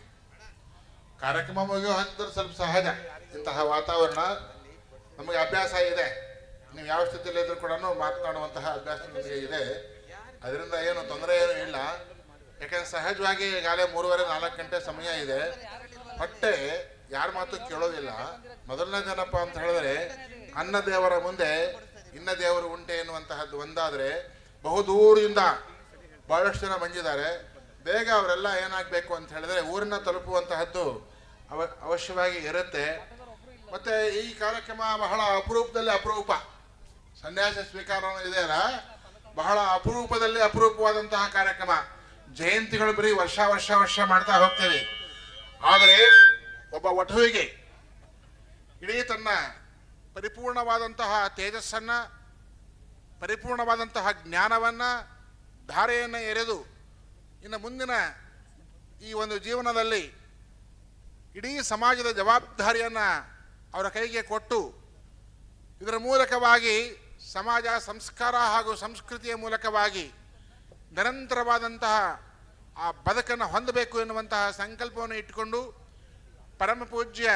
ಕಾರ್ಯಕ್ರಮ ಮುಗಿಯೋ ಹಂತದಲ್ಲಿ ಸ್ವಲ್ಪ ಸಹಜ, ಇಂತಹ ವಾತಾವರಣ ನಮಗೆ ಅಭ್ಯಾಸ ಇದೆ. ನೀವು ಯಾವ ಸ್ಥಿತಿಯಲ್ಲಿ ಇದ್ರೂ ಕೂಡ ಮಾತನಾಡುವಂತಹ ಅಭ್ಯಾಸ ನಿಮಗೆ ಇದೆ. ಅದರಿಂದ ಏನು ತೊಂದರೆ ಏನೂ ಇಲ್ಲ. ಯಾಕಂದ್ರೆ ಸಹಜವಾಗಿ ಈಗಾಗಲೇ 3:30-4 ಗಂಟೆ ಸಮಯ ಇದೆ. ಹೊಟ್ಟೆ ಯಾರ ಮಾತು ಕೇಳೋದಿಲ್ಲ. ಮೊದಲನೇದೇನಪ್ಪ ಅಂತ ಹೇಳಿದ್ರೆ, ಅನ್ನ ದೇವರ ಮುಂದೆ ಇನ್ನ ದೇವರು ಉಂಟೆ ಎನ್ನುವಂತಹದ್ದು ಒಂದಾದರೆ, ಬಹುದೂರದಿಂದ ಬಹಳಷ್ಟು ಜನ ಬಂದಿದ್ದಾರೆ. ಬೇಗ ಅವರೆಲ್ಲ ಏನಾಗಬೇಕು ಅಂತ ಹೇಳಿದ್ರೆ ಊರನ್ನ ತಲುಪುವಂತಹದ್ದು ಅವಶ್ಯವಾಗಿ ಇರುತ್ತೆ. ಮತ್ತೆ ಈ ಕಾರ್ಯಕ್ರಮ ಬಹಳ ಅಪರೂಪದಲ್ಲಿ ಅಪರೂಪ. ಸನ್ಯಾಸ ಸ್ವೀಕಾರ ಇದೆಯಲ್ಲ, ಬಹಳ ಅಪರೂಪದಲ್ಲಿ ಅಪರೂಪವಾದಂತಹ ಕಾರ್ಯಕ್ರಮ. ಜಯಂತಿಗಳು ಬರೀ ವರ್ಷ ಮಾಡ್ತಾ ಹೋಗ್ತೇವೆ. ಆದರೆ ಒಬ್ಬ ವಟುವಿಗೆ ಇಡೀ ತನ್ನ ಪರಿಪೂರ್ಣವಾದಂತಹ ತೇಜಸ್ಸನ್ನ, ಪರಿಪೂರ್ಣವಾದಂತಹ ಜ್ಞಾನವನ್ನ, ಧಾರೆಯನ್ನು ಎರೆದು ಇನ್ನು ಮುಂದಿನ ಈ ಒಂದು ಜೀವನದಲ್ಲಿ ಇಡೀ ಸಮಾಜದ ಜವಾಬ್ದಾರಿಯನ್ನು ಅವರ ಕೈಗೆ ಕೊಟ್ಟು, ಇದರ ಮೂಲಕವಾಗಿ ಸಮಾಜ ಸಂಸ್ಕಾರ ಹಾಗೂ ಸಂಸ್ಕೃತಿಯ ಮೂಲಕವಾಗಿ ನಿರಂತರವಾದಂತಹ ಆ ಬದುಕನ್ನು ಹೊಂದಬೇಕು ಎನ್ನುವಂತಹ ಸಂಕಲ್ಪವನ್ನು ಇಟ್ಟುಕೊಂಡು ಪರಮ ಪೂಜ್ಯ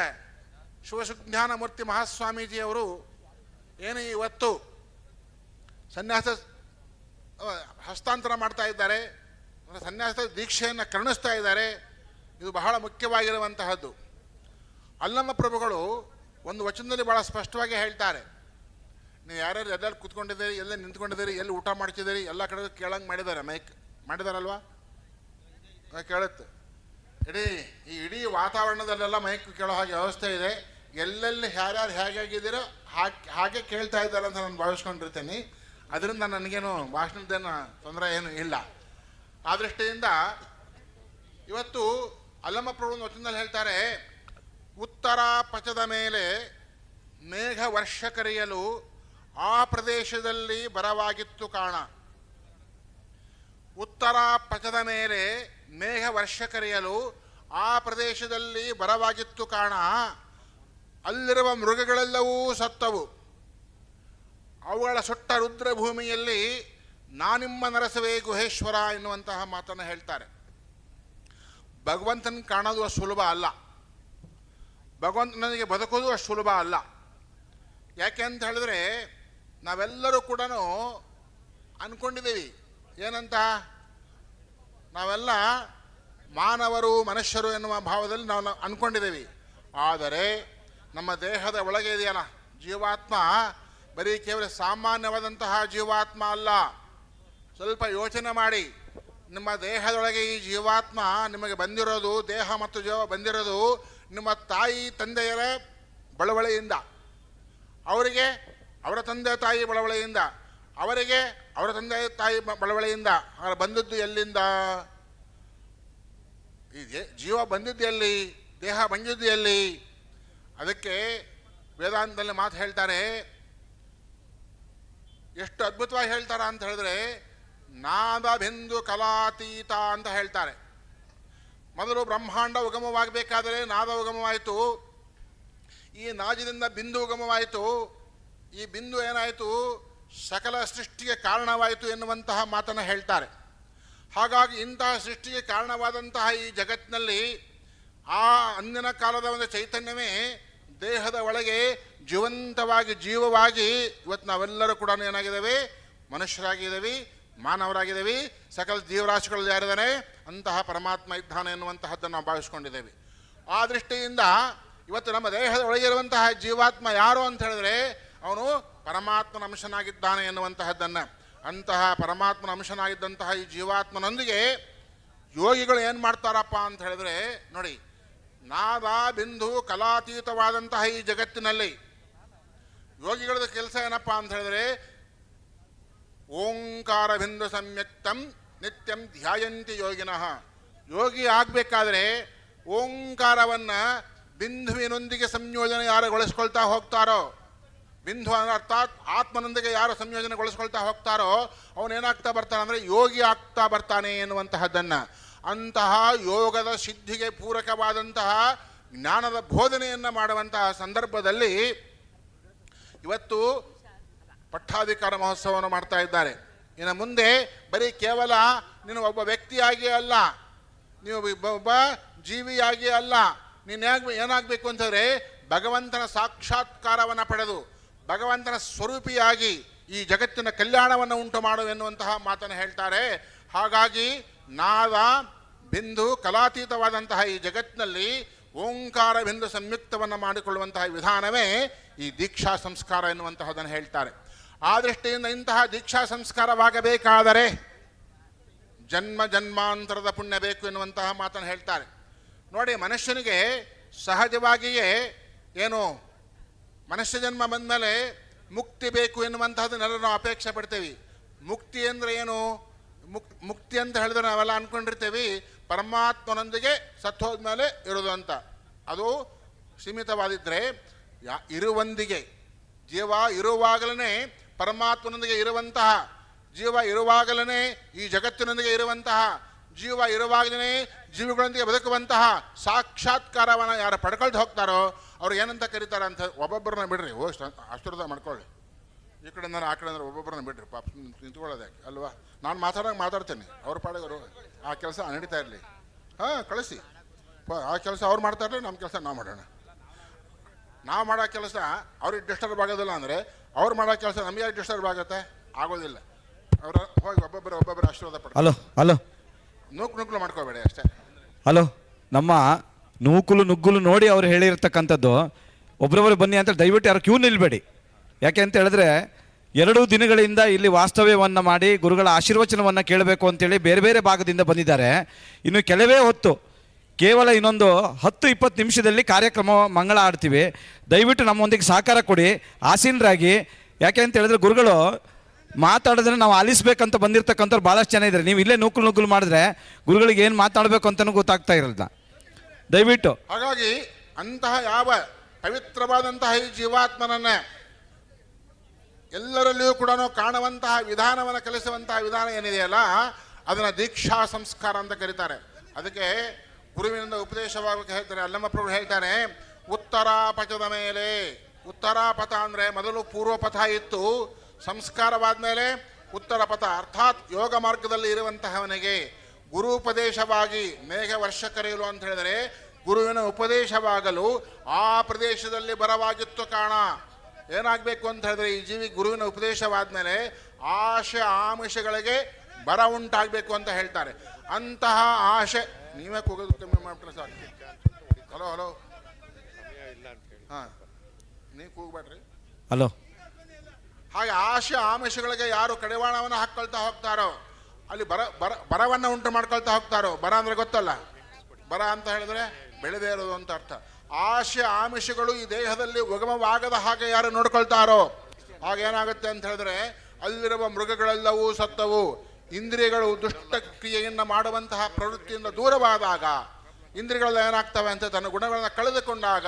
ಶಿವಸುಜ್ಞಾನಮೂರ್ತಿ ಮಹಾಸ್ವಾಮೀಜಿಯವರು ಏನು ಇವತ್ತು ಸನ್ಯಾಸ ಹಸ್ತಾಂತರ ಮಾಡ್ತಾ ಇದ್ದಾರೆ, ಸನ್ಯಾಸ ದೀಕ್ಷೆಯನ್ನು ಕರುಣಿಸ್ತಾ ಇದ್ದಾರೆ. ಇದು ಬಹಳ ಮುಖ್ಯವಾಗಿರುವಂತಹದ್ದು. ಅಲ್ಲಮ್ಮ ಪ್ರಭುಗಳು ಒಂದು ವಚನದಲ್ಲಿ ಬಹಳ ಸ್ಪಷ್ಟವಾಗಿ ಹೇಳ್ತಾರೆ, ನೀವು ಯಾರ್ಯಾರು ಎಲ್ಲೆಲ್ಲಿ ಕೂತ್ಕೊಂಡಿದ್ದೀರಿ, ಎಲ್ಲೇ ನಿಂತ್ಕೊಂಡಿದ್ದೀರಿ, ಎಲ್ಲಿ ಊಟ ಮಾಡ್ತಿದ್ದೀರಿ, ಎಲ್ಲ ಕಡೆ ಕೇಳಂಗೆ ಮಾಡಿದ್ದಾರೆ. ಮೈಕ್ ಮಾಡಿದಾರಲ್ವಾ? ಕೇಳುತ್ತೆ. ಇಡೀ ವಾತಾವರಣದಲ್ಲೆಲ್ಲ ಮೈಕ್ ಕೇಳೋ ಹಾಗೆ ವ್ಯವಸ್ಥೆ ಇದೆ. ಎಲ್ಲೆಲ್ಲಿ ಯಾರ್ಯಾರು ಹೇಗಾಗಿದ್ದೀರೋ ಹಾಗೆ ಕೇಳ್ತಾ ಇದ್ದಾರೆ ಅಂತ ನಾನು ಭಾವಿಸ್ಕೊಂಡಿರ್ತೇನೆ. ಅದರಿಂದ ನನಗೇನು ಭಾಷಣದ್ದೇನು ತೊಂದರೆ ಏನು ಇಲ್ಲ. ಆ ದೃಷ್ಟಿಯಿಂದ ಇವತ್ತು ಅಲ್ಲಮ್ಮ ಪ್ರಭು ವಚನದಲ್ಲಿ ಹೇಳ್ತಾರೆ, ಉತ್ತರ ಪಥದ ಮೇಲೆ ಮೇಘ ವರ್ಷ ಕರೆಯಲು ಆ ಪ್ರದೇಶದಲ್ಲಿ ಬರವಾಗಿತ್ತು ಕಾಣ. ಉತ್ತರ ಪಥದ ಮೇಲೆ ಮೇಘ ವರ್ಷ ಕರೆಯಲು ಆ ಪ್ರದೇಶದಲ್ಲಿ ಬರವಾಗಿತ್ತು ಕಾಣ. ಅಲ್ಲಿರುವ ಮೃಗಗಳೆಲ್ಲವೂ ಸತ್ತವು. ಅವುಗಳ ಸುಟ್ಟ ರುದ್ರಭೂಮಿಯಲ್ಲಿ ನಾನಿಮ್ಮ ನರಸವೇ ಗುಹೇಶ್ವರ ಎನ್ನುವಂತಹ ಮಾತನ್ನು ಹೇಳ್ತಾರೆ. ಭಗವಂತನ ಕಾಣೋದು ಅಷ್ಟು ಸುಲಭ ಅಲ್ಲ. ಭಗವಂತನಿಗೆ ಬದುಕೋದು ಅಷ್ಟು ಸುಲಭ ಅಲ್ಲ. ಯಾಕೆ ಅಂತ ಹೇಳಿದ್ರೆ, ನಾವೆಲ್ಲರೂ ಕೂಡ ಅಂದ್ಕೊಂಡಿದ್ದೀವಿ ಏನಂತ, ನಾವೆಲ್ಲ ಮಾನವರು, ಮನುಷ್ಯರು ಎನ್ನುವ ಭಾವದಲ್ಲಿ ನಾವು ಅಂದ್ಕೊಂಡಿದ್ದೀವಿ. ಆದರೆ ನಮ್ಮ ದೇಹದ ಒಳಗೆ ಇದೆಯಲ್ಲ ಜೀವಾತ್ಮ, ಬರೀ ಕೇವಲ ಸಾಮಾನ್ಯವಾದಂತಹ ಜೀವಾತ್ಮ ಅಲ್ಲ. ಸ್ವಲ್ಪ ಯೋಚನೆ ಮಾಡಿ, ನಿಮ್ಮ ದೇಹದೊಳಗೆ ಈ ಜೀವಾತ್ಮ ನಿಮಗೆ ಬಂದಿರೋದು, ದೇಹ ಮತ್ತು ಜೀವ ಬಂದಿರೋದು ನಿಮ್ಮ ತಾಯಿ ತಂದೆಯರ ಬಳವಳೆಯಿಂದ, ಅವರಿಗೆ ಅವರ ತಂದೆ ತಾಯಿ ಬಳವಳೆಯಿಂದ, ಅವರಿಗೆ ಅವರ ತಂದೆ ತಾಯಿ ಬಳವಳೆಯಿಂದ. ಬಂದದ್ದು ಎಲ್ಲಿಂದ? ಈ ಜೀವ ಬಂದಿದ್ದು ಎಲ್ಲಿ? ದೇಹ ಬಂದಿದ್ದು ಎಲ್ಲಿ? ಅದಕ್ಕೆ ವೇದಾಂತದಲ್ಲಿ ಮಾತು ಹೇಳ್ತಾರೆ, ಎಷ್ಟು ಅದ್ಭುತವಾಗಿ ಹೇಳ್ತಾರ ಅಂತ ಹೇಳಿದ್ರೆ, ನಾದ ಬಿಂದು ಕಲಾತೀತ ಅಂತ ಹೇಳ್ತಾರೆ. ಮೊದಲು ಬ್ರಹ್ಮಾಂಡ ಉಗಮವಾಗಬೇಕಾದರೆ ನಾದ ಉಗಮವಾಯಿತು. ಈ ನಾದದಿಂದ ಬಿಂದು ಉಗಮವಾಯಿತು. ಈ ಬಿಂದು ಏನಾಯಿತು? ಸಕಲ ಸೃಷ್ಟಿಗೆ ಕಾರಣವಾಯಿತು ಎನ್ನುವಂತಹ ಮಾತನ್ನು ಹೇಳ್ತಾರೆ. ಹಾಗಾಗಿ ಇಂತಹ ಸೃಷ್ಟಿಗೆ ಕಾರಣವಾದಂತಹ ಈ ಜಗತ್ತಿನಲ್ಲಿ ಆ ಅಂದಿನ ಕಾಲದ ಒಂದು ಚೈತನ್ಯವೇ ದೇಹದ ಒಳಗೆ ಜೀವಂತವಾಗಿ ಜೀವವಾಗಿ ಇವತ್ತು ನಾವೆಲ್ಲರೂ ಕೂಡ ಏನಾಗಿದ್ದೇವೆ? ಮನುಷ್ಯರಾಗಿದ್ದೇವೆ, ಮಾನವರಾಗಿದ್ದೇವೆ, ಸಕಲ ಜೀವರಾಶಿಗಳಲ್ಲಿ ಯಾರಿದ್ದಾನೆ ಅಂತಹ ಪರಮಾತ್ಮ ಇದ್ದಾನೆ ಎನ್ನುವಂತಹದ್ದನ್ನು ನಾವು ಭಾವಿಸ್ಕೊಂಡಿದ್ದೇವೆ. ಆ ದೃಷ್ಟಿಯಿಂದ ಇವತ್ತು ನಮ್ಮ ದೇಹದ ಒಳಗಿರುವಂತಹ ಜೀವಾತ್ಮ ಯಾರು ಅಂತ ಹೇಳಿದ್ರೆ ಅವನು ಪರಮಾತ್ಮನ ಅಂಶನಾಗಿದ್ದಾನೆ ಎನ್ನುವಂತಹದ್ದನ್ನು, ಅಂತಹ ಪರಮಾತ್ಮನ ಅಂಶನಾಗಿದ್ದಂತಹ ಈ ಜೀವಾತ್ಮನೊಂದಿಗೆ ಯೋಗಿಗಳು ಏನು ಮಾಡ್ತಾರಪ್ಪ ಅಂತ ಹೇಳಿದ್ರೆ ನೋಡಿ, ನಾದ ಬಿಂದು ಕಲಾತೀತವಾದಂತಹ ಈ ಜಗತ್ತಿನಲ್ಲಿ ಯೋಗಿಗಳದ ಕೆಲಸ ಏನಪ್ಪ ಅಂತ ಹೇಳಿದ್ರೆ ಓಂಕಾರ ಬಿಂದು ಸಂಯುಕ್ತಂ ನಿತ್ಯಂ ಧ್ಯಾಯಂತಿ ಯೋಗಿನಃ. ಯೋಗಿ ಆಗಬೇಕಾದ್ರೆ ಓಂಕಾರವನ್ನು ಬಿಂದುವಿನೊಂದಿಗೆ ಸಂಯೋಜನೆ ಯಾರುಗೊಳಿಸ್ಕೊಳ್ತಾ ಹೋಗ್ತಾರೋ, ಬಿಂದು ಅರ್ಥಾತ್ ಆತ್ಮನೊಂದಿಗೆ ಯಾರು ಸಂಯೋಜನೆಗೊಳಿಸ್ಕೊಳ್ತಾ ಹೋಗ್ತಾರೋ ಅವನೇನಾಗ್ತಾ ಬರ್ತಾನೆ ಅಂದರೆ ಯೋಗಿ ಆಗ್ತಾ ಬರ್ತಾನೆ ಎನ್ನುವಂತಹದ್ದನ್ನು, ಅಂತಹ ಯೋಗದ ಸಿದ್ಧಿಗೆ ಪೂರಕವಾದಂತಹ ಜ್ಞಾನದ ಬೋಧನೆಯನ್ನು ಮಾಡುವಂತಹ ಸಂದರ್ಭದಲ್ಲಿ ಇವತ್ತು ಪಟ್ಟಾಧಿಕಾರ ಮಹೋತ್ಸವವನ್ನು ಮಾಡ್ತಾ ಇದ್ದಾರೆ. ಇನ್ನು ಮುಂದೆ ಬರೀ ಕೇವಲ ನೀನು ಒಬ್ಬ ವ್ಯಕ್ತಿಯಾಗಿ ಅಲ್ಲ, ನೀವು ಒಬ್ಬ ಜೀವಿಯಾಗಿ ಅಲ್ಲ, ನೀನು ಏನಾಗಬೇಕು ಅಂತಂದರೆ ಭಗವಂತನ ಸಾಕ್ಷಾತ್ಕಾರವನ್ನು ಪಡೆದು ಭಗವಂತನ ಸ್ವರೂಪಿಯಾಗಿ ಈ ಜಗತ್ತಿನ ಕಲ್ಯಾಣವನ್ನು ಉಂಟು ಮಾಡು ಎನ್ನುವಂತಹ ಮಾತನ್ನು ಹೇಳ್ತಾರೆ. ಹಾಗಾಗಿ ನಾದ ಬಿಂದು ಕಲಾತೀತವಾದಂತಹ ಈ ಜಗತ್ತಿನಲ್ಲಿ ಓಂಕಾರ ಬಿಂದು ಸಂಯುಕ್ತವನ್ನು ಮಾಡಿಕೊಳ್ಳುವಂತಹ ವಿಧಾನವೇ ಈ ದೀಕ್ಷಾ ಸಂಸ್ಕಾರ ಎನ್ನುವಂತಹದನ್ನು ಹೇಳ್ತಾರೆ. ಆ ದೃಷ್ಟಿಯಿಂದ ಇಂತಹ ದೀಕ್ಷಾ ಸಂಸ್ಕಾರವಾಗಬೇಕಾದರೆ ಜನ್ಮ ಜನ್ಮಾಂತರದ ಪುಣ್ಯ ಬೇಕು ಎನ್ನುವಂತಹ ಮಾತನ್ನು ಹೇಳ್ತಾರೆ. ನೋಡಿ, ಮನುಷ್ಯನಿಗೆ ಸಹಜವಾಗಿಯೇ ಏನು ಮನುಷ್ಯ ಜನ್ಮ ಬಂದಮೇಲೆ ಮುಕ್ತಿ ಬೇಕು ಎನ್ನುವಂತಹದನ್ನೆಲ್ಲ ನಾವು ಅಪೇಕ್ಷೆ ಪಡ್ತೇವೆ. ಮುಕ್ತಿ ಅಂದರೆ ಏನು? ಮುಕ್ತಿ ಅಂತ ಹೇಳಿದ್ರೆ ನಾವೆಲ್ಲ ಅಂದ್ಕೊಂಡಿರ್ತೇವೆ ಪರಮಾತ್ಮನೊಂದಿಗೆ ಸತ್ತೋದ್ಮೇಲೆ ಇರೋದು ಅಂತ. ಅದು ಸೀಮಿತವಾದಿದ್ದರೆ ಇರುವಂದಿಗೆ ಜೀವ ಇರುವಾಗಲೇ ಪರಮಾತ್ಮನೊಂದಿಗೆ ಇರುವಂತಹ, ಜೀವ ಇರುವಾಗಲೇ ಈ ಜಗತ್ತಿನೊಂದಿಗೆ ಇರುವಂತಹ, ಜೀವ ಇರುವಾಗಲೇ ಜೀವಿಗಳೊಂದಿಗೆ ಬದುಕುವಂತಹ ಸಾಕ್ಷಾತ್ಕಾರವನ್ನು ಯಾರು ಪಡ್ಕೊಳ್ದು ಹೋಗ್ತಾರೋ ಅವ್ರು ಏನಂತ ಕರೀತಾರೆ ಅಂತ ಒಬ್ಬೊಬ್ಬರನ್ನ ಬಿಡ್ರಿ, ಹೋಗಿ ಅಷ್ಟುರ್ಧ ಮಾಡ್ಕೊಳ್ಳಿ. ಈ ಕಡೆಯಿಂದ ಆ ಕಡೆ ಅಂದ್ರೆ ಒಬ್ಬೊಬ್ಬರನ್ನ ಬಿಡ್ರಿ, ಪಾಪ ನಿಂತ್ಕೊಳ್ಳೋದು ಯಾಕೆ ಅಲ್ವಾ? ನಾನು ಮಾತಾಡ್ತೇನೆ, ಅವ್ರ ಪಾಡಿಗವರು ಆ ಕೆಲಸ ನಡೀತಾ ಇರಲಿ. ಕಳಿಸಿ, ಆ ಕೆಲಸ ಅವ್ರು ಮಾಡ್ತಾ ಇರಲಿ, ನಮ್ಮ ಕೆಲಸ ನಾವು ಮಾಡೋಣ. ನಾವು ಮಾಡೋ ಕೆಲಸ ಅವ್ರಿಗೆ ಡಿಸ್ಟರ್ಬ್ ಆಗೋದಿಲ್ಲ ಅಂದರೆ ಅವ್ರು ಮಾಡೋ ಕೆಲಸ ನಮಗೆ ಯಾಕೆ ಡಿಸ್ಟರ್ಬ್ ಆಗುತ್ತೆ? ಆಗೋದಿಲ್ಲ. ಅವ್ರ ಹೋಗಿ ಒಬ್ಬೊಬ್ಬರು ಆಶೀರ್ವಾದ ಪಡ್ತಾರೆ. ಹಲೋ ನೂಕು ಮಾಡ್ಕೋಬೇಡಿ ಅಷ್ಟೇ. ಹಲೋ, ನಮ್ಮ ನೂಕುಲು ನುಗ್ಗುಲು ನೋಡಿ ಅವ್ರು ಹೇಳಿರ್ತಕ್ಕಂಥದ್ದು ಒಬ್ರೊಬ್ಬರು ಬನ್ನಿ ಅಂತ ದಯವಿಟ್ಟು ಯಾರು ಕ್ಯೂ ನಿಲ್ಬೇಡಿ. ಯಾಕೆ ಅಂತ ಹೇಳಿದ್ರೆ 2 ದಿನಗಳಿಂದ ಇಲ್ಲಿ ವಾಸ್ತವ್ಯವನ್ನು ಮಾಡಿ ಗುರುಗಳ ಆಶೀರ್ವಚನವನ್ನು ಕೇಳಬೇಕು ಅಂತೇಳಿ ಬೇರೆ ಬೇರೆ ಭಾಗದಿಂದ ಬಂದಿದ್ದಾರೆ. ಇನ್ನು ಕೆಲವೇ ಹೊತ್ತು, ಕೇವಲ ಇನ್ನೊಂದು 10-20 ನಿಮಿಷದಲ್ಲಿ ಕಾರ್ಯಕ್ರಮ ಮಂಗಳ ಆಡ್ತೀವಿ. ದಯವಿಟ್ಟು ನಮ್ಮೊಂದಿಗೆ ಸಹಕಾರ ಕೊಡಿ, ಆಸೀನರಾಗಿ. ಯಾಕೆ ಅಂತ ಹೇಳಿದ್ರೆ ಗುರುಗಳು ಮಾತಾಡಿದ್ರೆ ನಾವು ಆಲಿಸ್ಬೇಕಂತ ಬಂದಿರತಕ್ಕಂಥವ್ರು ಭಾಳಷ್ಟು ಜನ ಇದ್ದಾರೆ. ನೀವು ಇಲ್ಲೇ ನೂಕುಲು ಮಾಡಿದ್ರೆ ಗುರುಗಳಿಗೆ ಏನು ಮಾತಾಡಬೇಕು ಅಂತಲೂ ಗೊತ್ತಾಗ್ತಾ ಇರಲ್ಲ. ದಯವಿಟ್ಟು ಹಾಗಾಗಿ ಅಂತಹ ಯಾವ ಪವಿತ್ರವಾದಂತಹ ಈ ಜೀವಾತ್ಮನನ್ನ ಎಲ್ಲರಲ್ಲಿಯೂ ಕೂಡ ಕಾಣುವಂತಹ ವಿಧಾನವನ್ನು ಕಲಿಸುವಂತಹ ವಿಧಾನ ಏನಿದೆಯಲ್ಲ ಅದನ್ನು ದೀಕ್ಷಾ ಸಂಸ್ಕಾರ ಅಂತ ಕರೀತಾರೆ. ಅದಕ್ಕೆ ಗುರುವಿನಿಂದ ಉಪದೇಶವಾಗಿ ಹೇಳ್ತಾರೆ. ಅಲ್ಲಮಪ್ರಭು ಹೇಳ್ತಾರೆ, ಉತ್ತರಾಪಥದ ಮೇಲೆ, ಉತ್ತರಾಪಥ ಅಂದರೆ ಮೊದಲು ಪೂರ್ವಪಥ ಇತ್ತು, ಸಂಸ್ಕಾರವಾದ ಮೇಲೆ ಉತ್ತರ ಪಥ ಅರ್ಥಾತ್ ಯೋಗ ಮಾರ್ಗದಲ್ಲಿ ಇರುವಂತಹವನಿಗೆ ಗುರುಪದೇಶವಾಗಿ ಮೇಘ ವರ್ಷ ಕರೆಯಲು ಅಂತ ಹೇಳಿದರೆ ಗುರುವಿನ ಉಪದೇಶವಾಗಲು ಆ ಪ್ರದೇಶದಲ್ಲಿ ಬರವಾಗಿತ್ತು ಕಾಣ. ಏನಾಗಬೇಕು ಅಂತ ಹೇಳಿದ್ರೆ ಈ ಜೀವಿ ಗುರುವಿನ ಉಪದೇಶವಾದ ಮೇಲೆ ಆಶೆ ಆಮಿಷಗಳಿಗೆ ಬರ ಉಂಟಾಗಬೇಕು ಅಂತ ಹೇಳ್ತಾರೆ. ಅಂತಹ ಆಶೆ ನೀವೇ ಕೂಗೋದು ಕಮ್ಮಿ ಮಾಡ್ಬಿಟ್ರೆ ಸಾಕು. ಹಲೋ ಹಾಂ, ನೀವು ಕೂಗ್ಬೇಡ್ರಿ. ಹಲೋ. ಹಾಗೆ ಆಶೆ ಆಮಿಷಗಳಿಗೆ ಯಾರು ಕಡಿವಾಣವನ್ನು ಹಾಕ್ಕೊಳ್ತಾ ಹೋಗ್ತಾರೋ ಅಲ್ಲಿ ಬರವನ್ನು ಉಂಟು ಮಾಡ್ಕೊಳ್ತಾ ಹೋಗ್ತಾರೋ. ಬರ ಅಂದರೆ ಗೊತ್ತಲ್ಲ, ಬರ ಅಂತ ಹೇಳಿದ್ರೆ ಬೆಳೆದೇ ಇರೋದು ಅಂತ ಅರ್ಥ. ಆಶೆ ಆಮಿಷಗಳು ಈ ದೇಹದಲ್ಲಿ ಉಗಮವಾಗದ ಹಾಗೆ ಯಾರು ನೋಡ್ಕೊಳ್ತಾರೋ ಆಗೇನಾಗುತ್ತೆ ಅಂತ ಹೇಳಿದ್ರೆ ಅಲ್ಲಿರುವ ಮೃಗಗಳೆಲ್ಲವೂ ಸತ್ತವು. ಇಂದ್ರಿಯಗಳು ದುಷ್ಟ ಕ್ರಿಯೆಯನ್ನು ಮಾಡುವಂತಹ ಪ್ರವೃತ್ತಿಯಿಂದ ದೂರವಾದಾಗ ಇಂದ್ರಿಯಗಳೆಲ್ಲ ಏನಾಗ್ತವೆ ಅಂತ ತನ್ನ ಗುಣಗಳನ್ನು ಕಳೆದುಕೊಂಡಾಗ,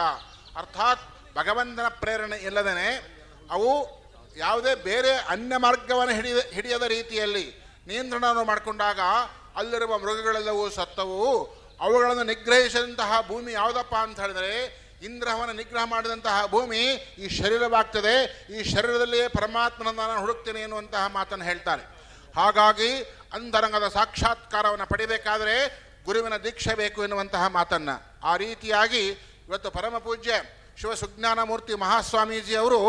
ಅರ್ಥಾತ್ ಭಗವಂತನ ಪ್ರೇರಣೆ ಇಲ್ಲದೇ ಅವು ಯಾವುದೇ ಬೇರೆ ಅನ್ಯ ಮಾರ್ಗವನ್ನು ಹಿಡಿಯದ ರೀತಿಯಲ್ಲಿ ನಿಯಂತ್ರಣವನ್ನು ಮಾಡಿಕೊಂಡಾಗ ಅಲ್ಲಿರುವ ಮೃಗಗಳೆಲ್ಲವೂ ಸತ್ತವು. ಅವುಗಳನ್ನು ನಿಗ್ರಹಿಸಿದಂತಹ ಭೂಮಿ ಯಾವುದಪ್ಪ ಅಂತ ಹೇಳಿದರೆ ಇಂದ್ರವನ್ನು ನಿಗ್ರಹ ಮಾಡಿದಂತಹ ಭೂಮಿ ಈ ಶರೀರವಾಗ್ತದೆ. ಈ ಶರೀರದಲ್ಲಿಯೇ ಪರಮಾತ್ಮನನ್ನು ನಾನು ಹುಡುಕ್ತೇನೆ ಎನ್ನುವಂತಹ ಮಾತನ್ನು ಹೇಳ್ತಾರೆ. ಹಾಗಾಗಿ ಅಂತರಂಗದ ಸಾಕ್ಷಾತ್ಕಾರವನ್ನು ಪಡಿಬೇಕಾದರೆ ಗುರುವಿನ ದೀಕ್ಷೆ ಬೇಕು ಎನ್ನುವಂತಹ ಮಾತನ್ನು ಆ ರೀತಿಯಾಗಿ ಇವತ್ತು ಪರಮ ಪೂಜ್ಯ ಶಿವ ಸುಜ್ಞಾನ ಮೂರ್ತಿ ಮಹಾಸ್ವಾಮೀಜಿಯವರು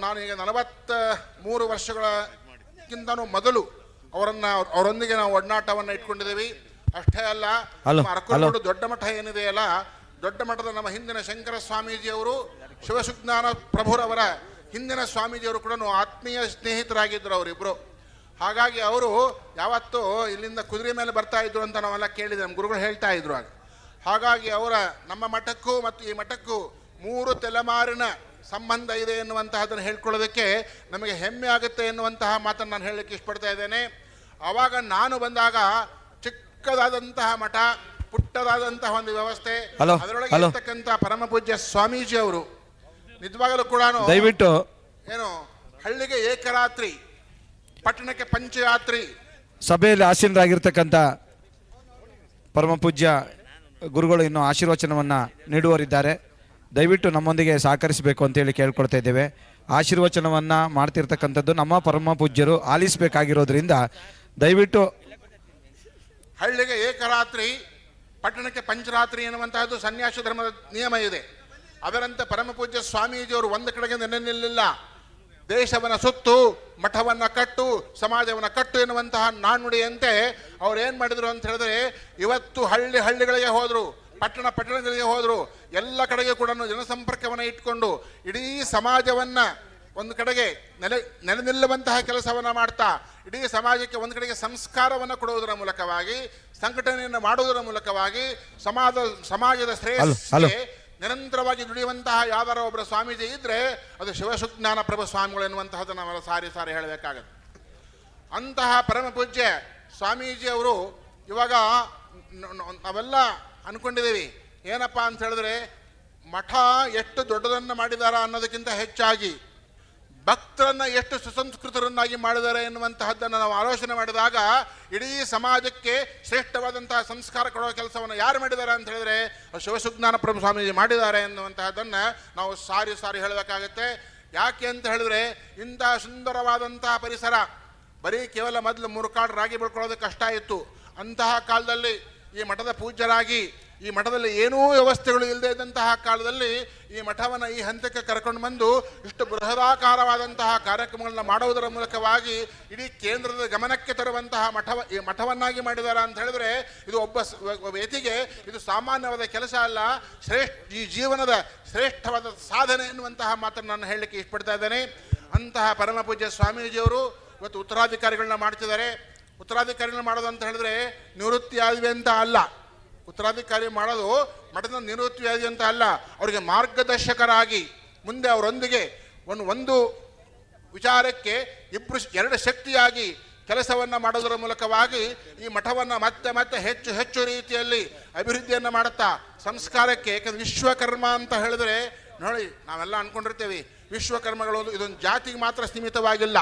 ನಾನು ಈಗ 43 ವರ್ಷಗಳಕ್ಕಿಂತನೂ ಮೊದಲು ಅವರೊಂದಿಗೆ ನಾವು ಒಡನಾಟವನ್ನು ಇಟ್ಕೊಂಡಿದ್ದೀವಿ. ಅಷ್ಟೇ ಅಲ್ಲ, ಹಲೋ, ನಮ್ಮ ಅರಕಲಗೂಡು ದೊಡ್ಡ ಮಠ ಏನಿದೆಯಲ್ಲ, ದೊಡ್ಡ ಮಠದ ನಮ್ಮ ಹಿಂದಿನ ಶಂಕರ ಸ್ವಾಮೀಜಿಯವರು, ಶಿವಸುಜ್ಞಾನ ಪ್ರಭುರವರ ಹಿಂದಿನ ಸ್ವಾಮೀಜಿಯವರು ಕೂಡ ಆತ್ಮೀಯ ಸ್ನೇಹಿತರಾಗಿದ್ದರು ಅವರಿಬ್ಬರು. ಹಾಗಾಗಿ ಅವರು ಯಾವತ್ತೂ ಇಲ್ಲಿಂದ ಕುದುರೆ ಮೇಲೆ ಬರ್ತಾ ಇದ್ರು ಅಂತ ನಾವೆಲ್ಲ ಕೇಳಿದೆ, ನಮ್ಮ ಗುರುಗಳು ಹೇಳ್ತಾ ಇದ್ರು ಆಗ. ಹಾಗಾಗಿ ಅವರ ನಮ್ಮ ಮಠಕ್ಕೂ ಮತ್ತು ಈ ಮಠಕ್ಕೂ 3 ತಲೆಮಾರಿನ ಸಂಬಂಧ ಇದೆ ಎನ್ನುವಂತಹದನ್ನು ಹೇಳ್ಕೊಳ್ಳೋದಕ್ಕೆ ನಮಗೆ ಹೆಮ್ಮೆ ಆಗುತ್ತೆ ಎನ್ನುವಂತಹ ಮಾತನ್ನು ನಾನು ಹೇಳಲಿಕ್ಕೆ ಇಷ್ಟಪಡ್ತಾ ಇದ್ದೇನೆ. ಆವಾಗ ನಾನು ಬಂದಾಗ ಚಿಕ್ಕದಾದಂತಹ ಮಠ, ಪುಟ್ಟದಾದಂತಹ ಒಂದು ವ್ಯವಸ್ಥೆ, ಅದರೊಳಗೆ ಇರ್ತಕ್ಕಂಥ ಪರಮ ಪೂಜ್ಯ ಸ್ವಾಮೀಜಿ ಅವರು ನಿಜವಾಗಲೂ ಕೂಡ ದಯವಿಟ್ಟು ಏನು ಹಳ್ಳಿಗೆ ಏಕರಾತ್ರಿ, ಪಟ್ಟಣಕ್ಕೆ ಪಂಚಯಾತ್ರಿ. ಸಭೆಯಲ್ಲಿ ಆಸೀನರಾಗಿರ್ತಕ್ಕಂಥ ಪರಮ ಪೂಜ್ಯ ಗುರುಗಳು ಇನ್ನು ಆಶೀರ್ವಚನವನ್ನು ನೀಡುವರಿದ್ದಾರೆ. ದಯವಿಟ್ಟು ನಮ್ಮೊಂದಿಗೆ ಸಹಕರಿಸಬೇಕು ಅಂತೇಳಿ ಕೇಳ್ಕೊಳ್ತಾ ಇದ್ದೇವೆ. ಆಶೀರ್ವಚನವನ್ನು ಮಾಡ್ತಿರ್ತಕ್ಕಂಥದ್ದು ನಮ್ಮ ಪರಮ ಪೂಜ್ಯರು ಆಲಿಸಬೇಕಾಗಿರೋದ್ರಿಂದ ದಯವಿಟ್ಟು ಹಳ್ಳಿಗೆ ಏಕರಾತ್ರಿ, ಪಟ್ಟಣಕ್ಕೆ ಪಂಚರಾತ್ರಿ ಎನ್ನುವಂತಹದ್ದು ಸನ್ಯಾಸ ಧರ್ಮದ ನಿಯಮ ಇದೆ. ಅದರಂತೆ ಪರಮ ಪೂಜ್ಯ ಸ್ವಾಮೀಜಿಯವರು ಒಂದು ಕಡೆಗೆ ನಿಲ್ಲಿಲ್ಲ. ದೇಶವನ್ನು ಸುತ್ತು, ಮಠವನ್ನು ಕಟ್ಟು, ಸಮಾಜವನ್ನು ಕಟ್ಟು ಎನ್ನುವಂತಹ ನಾಣ್ಣುಡಿಯಂತೆ ಅವ್ರು ಏನು ಮಾಡಿದ್ರು ಅಂತ ಹೇಳಿದ್ರೆ, ಇವತ್ತು ಹಳ್ಳಿಗಳಿಗೆ ಹೋದರು, ಪಟ್ಟಣಗಳಿಗೆ ಹೋದರು, ಎಲ್ಲ ಕಡೆಗೆ ಕೂಡ ಜನಸಂಪರ್ಕವನ್ನು ಇಟ್ಕೊಂಡು ಇಡೀ ಸಮಾಜವನ್ನು ಒಂದು ಕಡೆಗೆ ನೆಲೆ ನಿಲ್ಲುವಂತಹ ಕೆಲಸವನ್ನು ಮಾಡ್ತಾ, ಇಡೀ ಸಮಾಜಕ್ಕೆ ಒಂದು ಕಡೆಗೆ ಸಂಸ್ಕಾರವನ್ನು ಕೊಡುವುದರ ಮೂಲಕವಾಗಿ, ಸಂಘಟನೆಯನ್ನು ಮಾಡುವುದರ ಮೂಲಕವಾಗಿ ಸಮಾಜದ ಶ್ರೇಯಸ್ಸಿಗೆ ನಿರಂತರವಾಗಿ ದುಡಿಯುವಂತಹ ಯಾವ್ದಾರ ಒಬ್ಬರ ಸ್ವಾಮೀಜಿ ಇದ್ರೆ ಅದು ಶಿವಸುಜ್ಞಾನ ಪ್ರಭು ಸ್ವಾಮಿಗಳು ಎನ್ನುವಂತಹದ್ದು ನಾವೆಲ್ಲ ಸಾರಿ ಹೇಳಬೇಕಾಗತ್ತೆ. ಅಂತಹ ಪರಮ ಪೂಜ್ಯ ಸ್ವಾಮೀಜಿಯವರು ಇವಾಗ ನಾವೆಲ್ಲ ಅನ್ಕೊಂಡಿದ್ದೀವಿ ಏನಪ್ಪ ಅಂತ ಹೇಳಿದ್ರೆ, ಮಠ ಎಷ್ಟು ದೊಡ್ಡದನ್ನು ಮಾಡಿದಾರ ಅನ್ನೋದಕ್ಕಿಂತ ಹೆಚ್ಚಾಗಿ ಭಕ್ತರನ್ನ ಎಷ್ಟು ಸುಸಂಸ್ಕೃತರನ್ನಾಗಿ ಮಾಡಿದ್ದಾರೆ ಎನ್ನುವಂತಹದ್ದನ್ನು ನಾವು ಆಲೋಚನೆ ಮಾಡಿದಾಗ, ಇಡೀ ಸಮಾಜಕ್ಕೆ ಶ್ರೇಷ್ಠವಾದಂತಹ ಸಂಸ್ಕಾರ ಕೊಡುವ ಕೆಲಸವನ್ನು ಯಾರು ಮಾಡಿದ್ದಾರೆ ಅಂತ ಹೇಳಿದ್ರೆ ಶಿವಸುಜ್ಞಾನ ಪ್ರಭು ಸ್ವಾಮೀಜಿ ಮಾಡಿದ್ದಾರೆ ಎನ್ನುವಂತಹದ್ದನ್ನು ನಾವು ಸಾರಿ ಹೇಳಬೇಕಾಗತ್ತೆ. ಯಾಕೆ ಅಂತ ಹೇಳಿದ್ರೆ, ಇಂತಹ ಸುಂದರವಾದಂತಹ ಪರಿಸರ ಬರೀ ಕೇವಲ ಮೊದಲು 3 ಕಾಳು ರಾಗಿ ಬೆಳ್ಕೊಳ್ಳೋದಕ್ಕೆ ಕಷ್ಟ ಇತ್ತು. ಅಂತಹ ಕಾಲದಲ್ಲಿ ಈ ಮಠದ ಪೂಜ್ಯರಾಗಿ, ಈ ಮಠದಲ್ಲಿ ಏನೂ ವ್ಯವಸ್ಥೆಗಳು ಇಲ್ಲದೆ ಇದ್ದಂತಹ ಕಾಲದಲ್ಲಿ ಈ ಮಠವನ್ನು ಈ ಹಂತಕ್ಕೆ ಕರ್ಕೊಂಡು ಬಂದು ಇಷ್ಟು ಬೃಹದಾಕಾರವಾದಂತಹ ಕಾರ್ಯಕ್ರಮಗಳನ್ನ ಮಾಡುವುದರ ಮೂಲಕವಾಗಿ ಇಡೀ ಕೇಂದ್ರದ ಗಮನಕ್ಕೆ ತರುವಂತಹ ಈ ಮಠವನ್ನಾಗಿ ಮಾಡಿದ್ದಾರೆ ಅಂತ ಹೇಳಿದ್ರೆ, ಇದು ಒಬ್ಬ ವ್ಯಕ್ತಿಗೆ ಇದು ಸಾಮಾನ್ಯವಾದ ಕೆಲಸ ಅಲ್ಲ, ಈ ಜೀವನದ ಶ್ರೇಷ್ಠವಾದ ಸಾಧನೆ ಎನ್ನುವಂತಹ ಮಾತನ್ನು ನಾನು ಹೇಳಲಿಕ್ಕೆ ಇಷ್ಟಪಡ್ತಾ ಇದ್ದೇನೆ. ಅಂತಹ ಪರಮ ಪೂಜ್ಯ ಸ್ವಾಮೀಜಿಯವರು ಇವತ್ತು ಉತ್ತರಾಧಿಕಾರಿಗಳನ್ನ ಮಾಡ್ತಿದ್ದಾರೆ. ಉತ್ತರಾಧಿಕಾರಿಗಳನ್ನ ಮಾಡೋದು ಅಂತ ಹೇಳಿದ್ರೆ ನಿವೃತ್ತಿ ಆದ್ವಿ ಅಂತ ಅಲ್ಲ, ಉತ್ತರಾಧಿಕಾರಿ ಮಾಡೋದು ಮಠದ ನಿವೃತ್ತಿ ಆದ್ವಿ ಅಂತ ಅಲ್ಲ, ಅವರಿಗೆ ಮಾರ್ಗದರ್ಶಕರಾಗಿ ಮುಂದೆ ಅವರೊಂದಿಗೆ ಒಂದು ವಿಚಾರಕ್ಕೆ 2 ಶಕ್ತಿಯಾಗಿ ಕೆಲಸವನ್ನು ಮಾಡೋದರ ಮೂಲಕವಾಗಿ ಈ ಮಠವನ್ನು ಮತ್ತೆ ಹೆಚ್ಚು ರೀತಿಯಲ್ಲಿ ಅಭಿವೃದ್ಧಿಯನ್ನು ಮಾಡುತ್ತಾ ಸಂಸ್ಕಾರಕ್ಕೆ, ಯಾಕಂದ್ರೆ ವಿಶ್ವಕರ್ಮ ಅಂತ ಹೇಳಿದ್ರೆ ನೋಡಿ, ನಾವೆಲ್ಲ ಅನ್ಕೊಂಡಿರ್ತೇವೆ ವಿಶ್ವಕರ್ಮಗಳು ಇದೊಂದು ಜಾತಿಗೆ ಮಾತ್ರ ಸೀಮಿತವಾಗಿಲ್ಲ.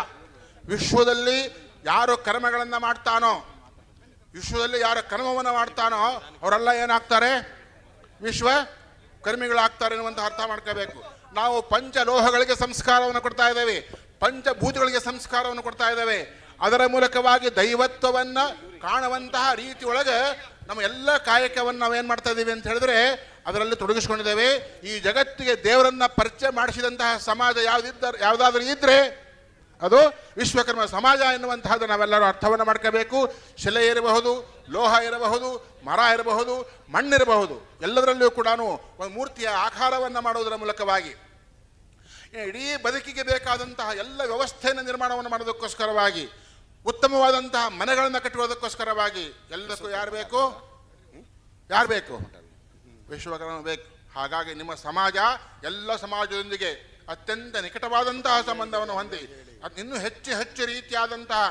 ವಿಶ್ವದಲ್ಲಿ ಯಾರು ಕರ್ಮಗಳನ್ನು ಮಾಡ್ತಾನೋ, ವಿಶ್ವದಲ್ಲಿ ಯಾರು ಕರ್ಮವನ್ನು ಮಾಡ್ತಾನೋ ಅವರೆಲ್ಲ ಏನಾಗ್ತಾರೆ, ವಿಶ್ವ ಕರ್ಮಿಗಳಾಗ್ತಾರೆ ಎನ್ನುವಂತ ಅರ್ಥ ಮಾಡ್ಕೋಬೇಕು. ನಾವು ಪಂಚಲೋಹಗಳಿಗೆ ಸಂಸ್ಕಾರವನ್ನು ಕೊಡ್ತಾ ಇದ್ದೇವೆ, ಪಂಚಭೂತಗಳಿಗೆ ಸಂಸ್ಕಾರವನ್ನು ಕೊಡ್ತಾ ಇದ್ದೇವೆ. ಅದರ ಮೂಲಕವಾಗಿ ದೈವತ್ವವನ್ನು ಕಾಣುವಂತಹ ರೀತಿ ಒಳಗೆ ನಮ್ಮ ಎಲ್ಲ ಕಾಯಕವನ್ನು ನಾವೇನು ಮಾಡ್ತಾ ಇದ್ದೀವಿ ಅಂತ ಹೇಳಿದ್ರೆ ಅದರಲ್ಲಿ ತೊಡಗಿಸ್ಕೊಂಡಿದ್ದೇವೆ. ಈ ಜಗತ್ತಿಗೆ ದೇವರನ್ನ ಪರಿಚಯ ಮಾಡಿಸಿದಂತಹ ಸಮಾಜ ಯಾವುದಾದ್ರೂ ಇದ್ರೆ ಅದು ವಿಶ್ವಕರ್ಮ ಸಮಾಜ ಎನ್ನುವಂತಹದ್ದು ನಾವೆಲ್ಲರೂ ಅರ್ಥವನ್ನು ಮಾಡ್ಕೋಬೇಕು. ಶಿಲೆ ಇರಬಹುದು, ಲೋಹ ಇರಬಹುದು, ಮರ ಇರಬಹುದು, ಮಣ್ಣಿರಬಹುದು, ಎಲ್ಲದರಲ್ಲಿಯೂ ಕೂಡ ಒಂದು ಮೂರ್ತಿಯ ಆಕಾರವನ್ನು ಮಾಡುವುದರ ಮೂಲಕವಾಗಿ ಇಡೀ ಬದುಕಿಗೆ ಬೇಕಾದಂತಹ ಎಲ್ಲ ವ್ಯವಸ್ಥೆಯನ್ನು ನಿರ್ಮಾಣವನ್ನು ಮಾಡೋದಕ್ಕೋಸ್ಕರವಾಗಿ, ಉತ್ತಮವಾದಂತಹ ಮನೆಗಳನ್ನು ಕಟ್ಟುವುದಕ್ಕೋಸ್ಕರವಾಗಿ ಎಲ್ಲದಕ್ಕೂ ಯಾರು ಬೇಕು? ವಿಶ್ವಕರ್ಮ ಬೇಕು. ಹಾಗಾಗಿ ನಿಮ್ಮ ಸಮಾಜ ಎಲ್ಲ ಸಮಾಜದೊಂದಿಗೆ ಅತ್ಯಂತ ನಿಕಟವಾದಂತಹ ಸಂಬಂಧವನ್ನು ಹೊಂದಿ ಇನ್ನೂ ಹೆಚ್ಚು ರೀತಿಯಾದಂತಹ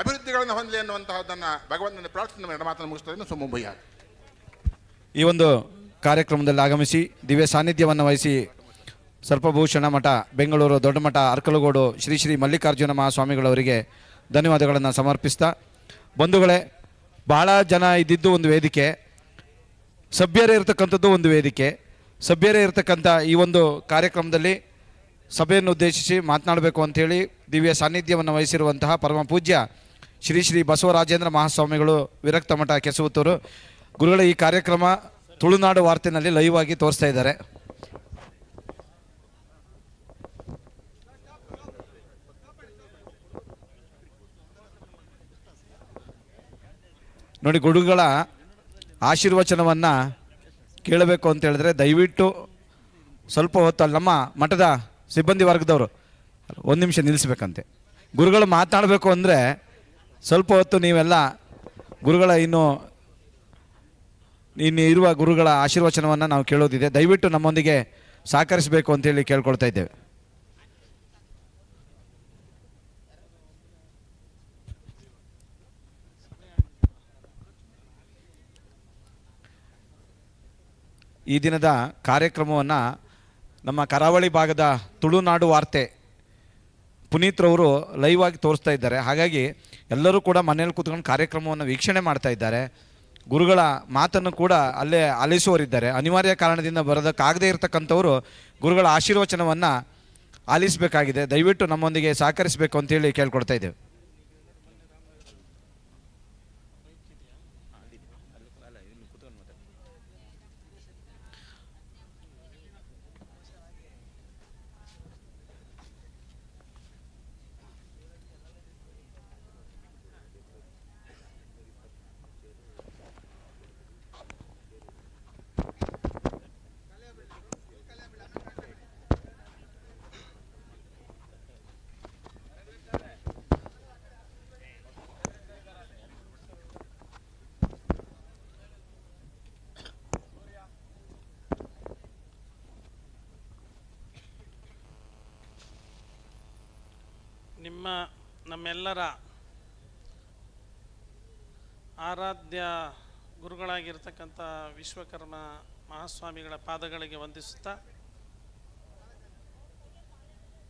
ಅಭಿವೃದ್ಧಿಗಳನ್ನು ಹೊಂದಲಿ ಎನ್ನುವಂತಹದ್ದನ್ನು ಭಗವಂತನ ಪ್ರಾರ್ಥನೆ ಮಾತನ್ನು ಮುಗಿಸ್ತೇನೆ. ಸುಮ್ಮಯ್ಯ. ಈ ಒಂದು ಕಾರ್ಯಕ್ರಮದಲ್ಲಿ ಆಗಮಿಸಿ ದಿವ್ಯ ಸಾನ್ನಿಧ್ಯವನ್ನು ವಹಿಸಿ ಸರ್ಪಭೂಷಣ ಮಠ ಬೆಂಗಳೂರು ದೊಡ್ಡ ಮಠ ಅರ್ಕಲಗೋಡು ಶ್ರೀ ಮಲ್ಲಿಕಾರ್ಜುನ ಮಹಾಸ್ವಾಮಿಗಳವರಿಗೆ ಧನ್ಯವಾದಗಳನ್ನು ಸಮರ್ಪಿಸ್ತಾ, ಬಂಧುಗಳೇ, ಬಹಳ ಜನ ಇದ್ದಿದ್ದು ಒಂದು ವೇದಿಕೆ, ಸಭ್ಯರೇ ಇರತಕ್ಕಂಥದ್ದು ಒಂದು ವೇದಿಕೆ. ಸಭ್ಯರೇ ಇರತಕ್ಕಂಥ ಈ ಒಂದು ಕಾರ್ಯಕ್ರಮದಲ್ಲಿ ಸಭೆಯನ್ನು ಉದ್ದೇಶಿಸಿ ಮಾತನಾಡಬೇಕು ಅಂಥೇಳಿ ದಿವ್ಯ ಸಾನ್ನಿಧ್ಯವನ್ನು ವಹಿಸಿರುವಂತಹ ಪರಮ ಪೂಜ್ಯ ಶ್ರೀ ಬಸವರಾಜೇಂದ್ರ ಮಹಾಸ್ವಾಮಿಗಳು ವಿರಕ್ತ ಮಠ ಕೆಸವತ್ತೂರು ಗುರುಗಳ ಈ ಕಾರ್ಯಕ್ರಮ ತುಳುನಾಡು ವಾರ್ತೆನಲ್ಲಿ ಲೈವ್ ಆಗಿ ತೋರಿಸ್ತಾ ಇದ್ದಾರೆ. ನೋಡಿ, ಗುರುಗಳ ಆಶೀರ್ವಚನವನ್ನು ಕೇಳಬೇಕು ಅಂತ ಹೇಳಿದ್ರೆ ದಯವಿಟ್ಟು ಸ್ವಲ್ಪ ಹೊತ್ತು ಅಲ್ಲಿ ನಮ್ಮ ಮಠದ ಸಿಬ್ಬಂದಿ ವರ್ಗದವರು 1 ನಿಮಿಷ ನಿಲ್ಲಿಸ್ಬೇಕಂತೆ. ಗುರುಗಳು ಮಾತಾಡಬೇಕು ಅಂದರೆ ಸ್ವಲ್ಪ ಹೊತ್ತು ನೀವೆಲ್ಲ ಗುರುಗಳ ಇನ್ನು ಇರುವ ಗುರುಗಳ ಆಶೀರ್ವಚನವನ್ನು ನಾವು ಕೇಳೋದಿದೆ. ದಯವಿಟ್ಟು ನಮ್ಮೊಂದಿಗೆ ಸಹಕರಿಸಬೇಕು ಅಂತೇಳಿ ಕೇಳ್ಕೊಳ್ತಾ ಇದ್ದೇವೆ. ಈ ದಿನದ ಕಾರ್ಯಕ್ರಮವನ್ನು ನಮ್ಮ ಕರಾವಳಿ ಭಾಗದ ತುಳುನಾಡು ವಾರ್ತೆ ಪುನೀತ್ರವರು ಲೈವ್ ಆಗಿ ತೋರಿಸ್ತಾ ಇದ್ದಾರೆ. ಹಾಗಾಗಿ ಎಲ್ಲರೂ ಕೂಡ ಮನೇಲಿ ಕೂತ್ಕೊಂಡು ಕಾರ್ಯಕ್ರಮವನ್ನು ವೀಕ್ಷಣೆ ಮಾಡ್ತಾ ಇದ್ದಾರೆ. ಗುರುಗಳ ಮಾತನ್ನು ಕೂಡ ಅಲ್ಲೇ ಆಲಿಸುವವರಿದ್ದಾರೆ. ಅನಿವಾರ್ಯ ಕಾರಣದಿಂದ ಬರೋದಕ್ಕಾಗದೇ ಇರತಕ್ಕಂಥವರು ಗುರುಗಳ ಆಶೀರ್ವಚನವನ್ನು ಆಲಿಸಬೇಕಾಗಿದೆ. ದಯವಿಟ್ಟು ನಮ್ಮೊಂದಿಗೆ ಸಹಕರಿಸಬೇಕು ಅಂತೇಳಿ ಕೇಳ್ಕೊಡ್ತಾ ಇದ್ದೇವೆ. ನಮ್ಮೆಲ್ಲರ ಆರಾಧ್ಯ ಗುರುಗಳಾಗಿರ್ತಕ್ಕಂಥ ವಿಶ್ವಕರ್ಮ ಮಹಾಸ್ವಾಮಿಗಳ ಪಾದಗಳಿಗೆ ವಂದಿಸುತ್ತಾ,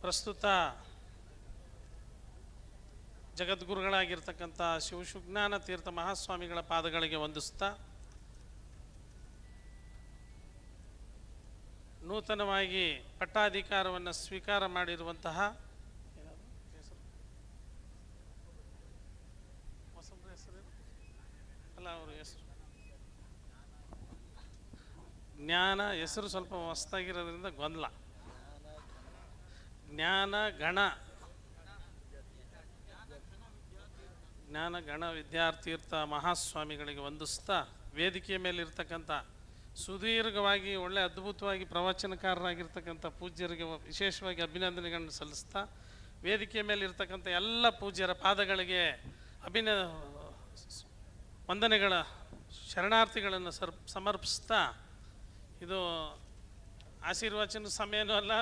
ಪ್ರಸ್ತುತ ಜಗದ್ಗುರುಗಳಾಗಿರ್ತಕ್ಕಂಥ ಶಿವಶುಜ್ಞಾನ ತೀರ್ಥ ಮಹಾಸ್ವಾಮಿಗಳ ಪಾದಗಳಿಗೆ ವಂದಿಸುತ್ತಾ, ನೂತನವಾಗಿ ಪಟ್ಟಾಧಿಕಾರವನ್ನು ಸ್ವೀಕಾರ ಮಾಡಿರುವಂತಹ ಅವರ ಹೆಸರು ಜ್ಞಾನ ಹೆಸರು ಸ್ವಲ್ಪ ಹೊಸದಾಗಿರೋದ್ರಿಂದ ಗೊಂದಲ. ಜ್ಞಾನ ಗಣ ವಿದ್ಯಾರ್ಥೀರ್ಥ ಮಹಾಸ್ವಾಮಿಗಳಿಗೆ ವಂದಿಸ್ತಾ, ವೇದಿಕೆಯ ಮೇಲೆ ಇರ್ತಕ್ಕಂಥ ಸುದೀರ್ಘವಾಗಿ ಒಳ್ಳೆ ಅದ್ಭುತವಾಗಿ ಪ್ರವಚನಕಾರರಾಗಿರ್ತಕ್ಕಂಥ ಪೂಜ್ಯರಿಗೆ ವಿಶೇಷವಾಗಿ ಅಭಿನಂದನೆಗಳನ್ನು ಸಲ್ಲಿಸ್ತಾ, ವೇದಿಕೆಯ ಮೇಲೆ ಇರ್ತಕ್ಕಂಥ ಎಲ್ಲ ಪೂಜ್ಯರ ಪಾದಗಳಿಗೆ ವಂದನೆಗಳ ಶರಣಾರ್ಥಿಗಳನ್ನು ಸಮರ್ಪಿಸ್ತಾ, ಇದು ಆಶೀರ್ವಚನ ಸಮಯನೂ ಅಲ್ಲ,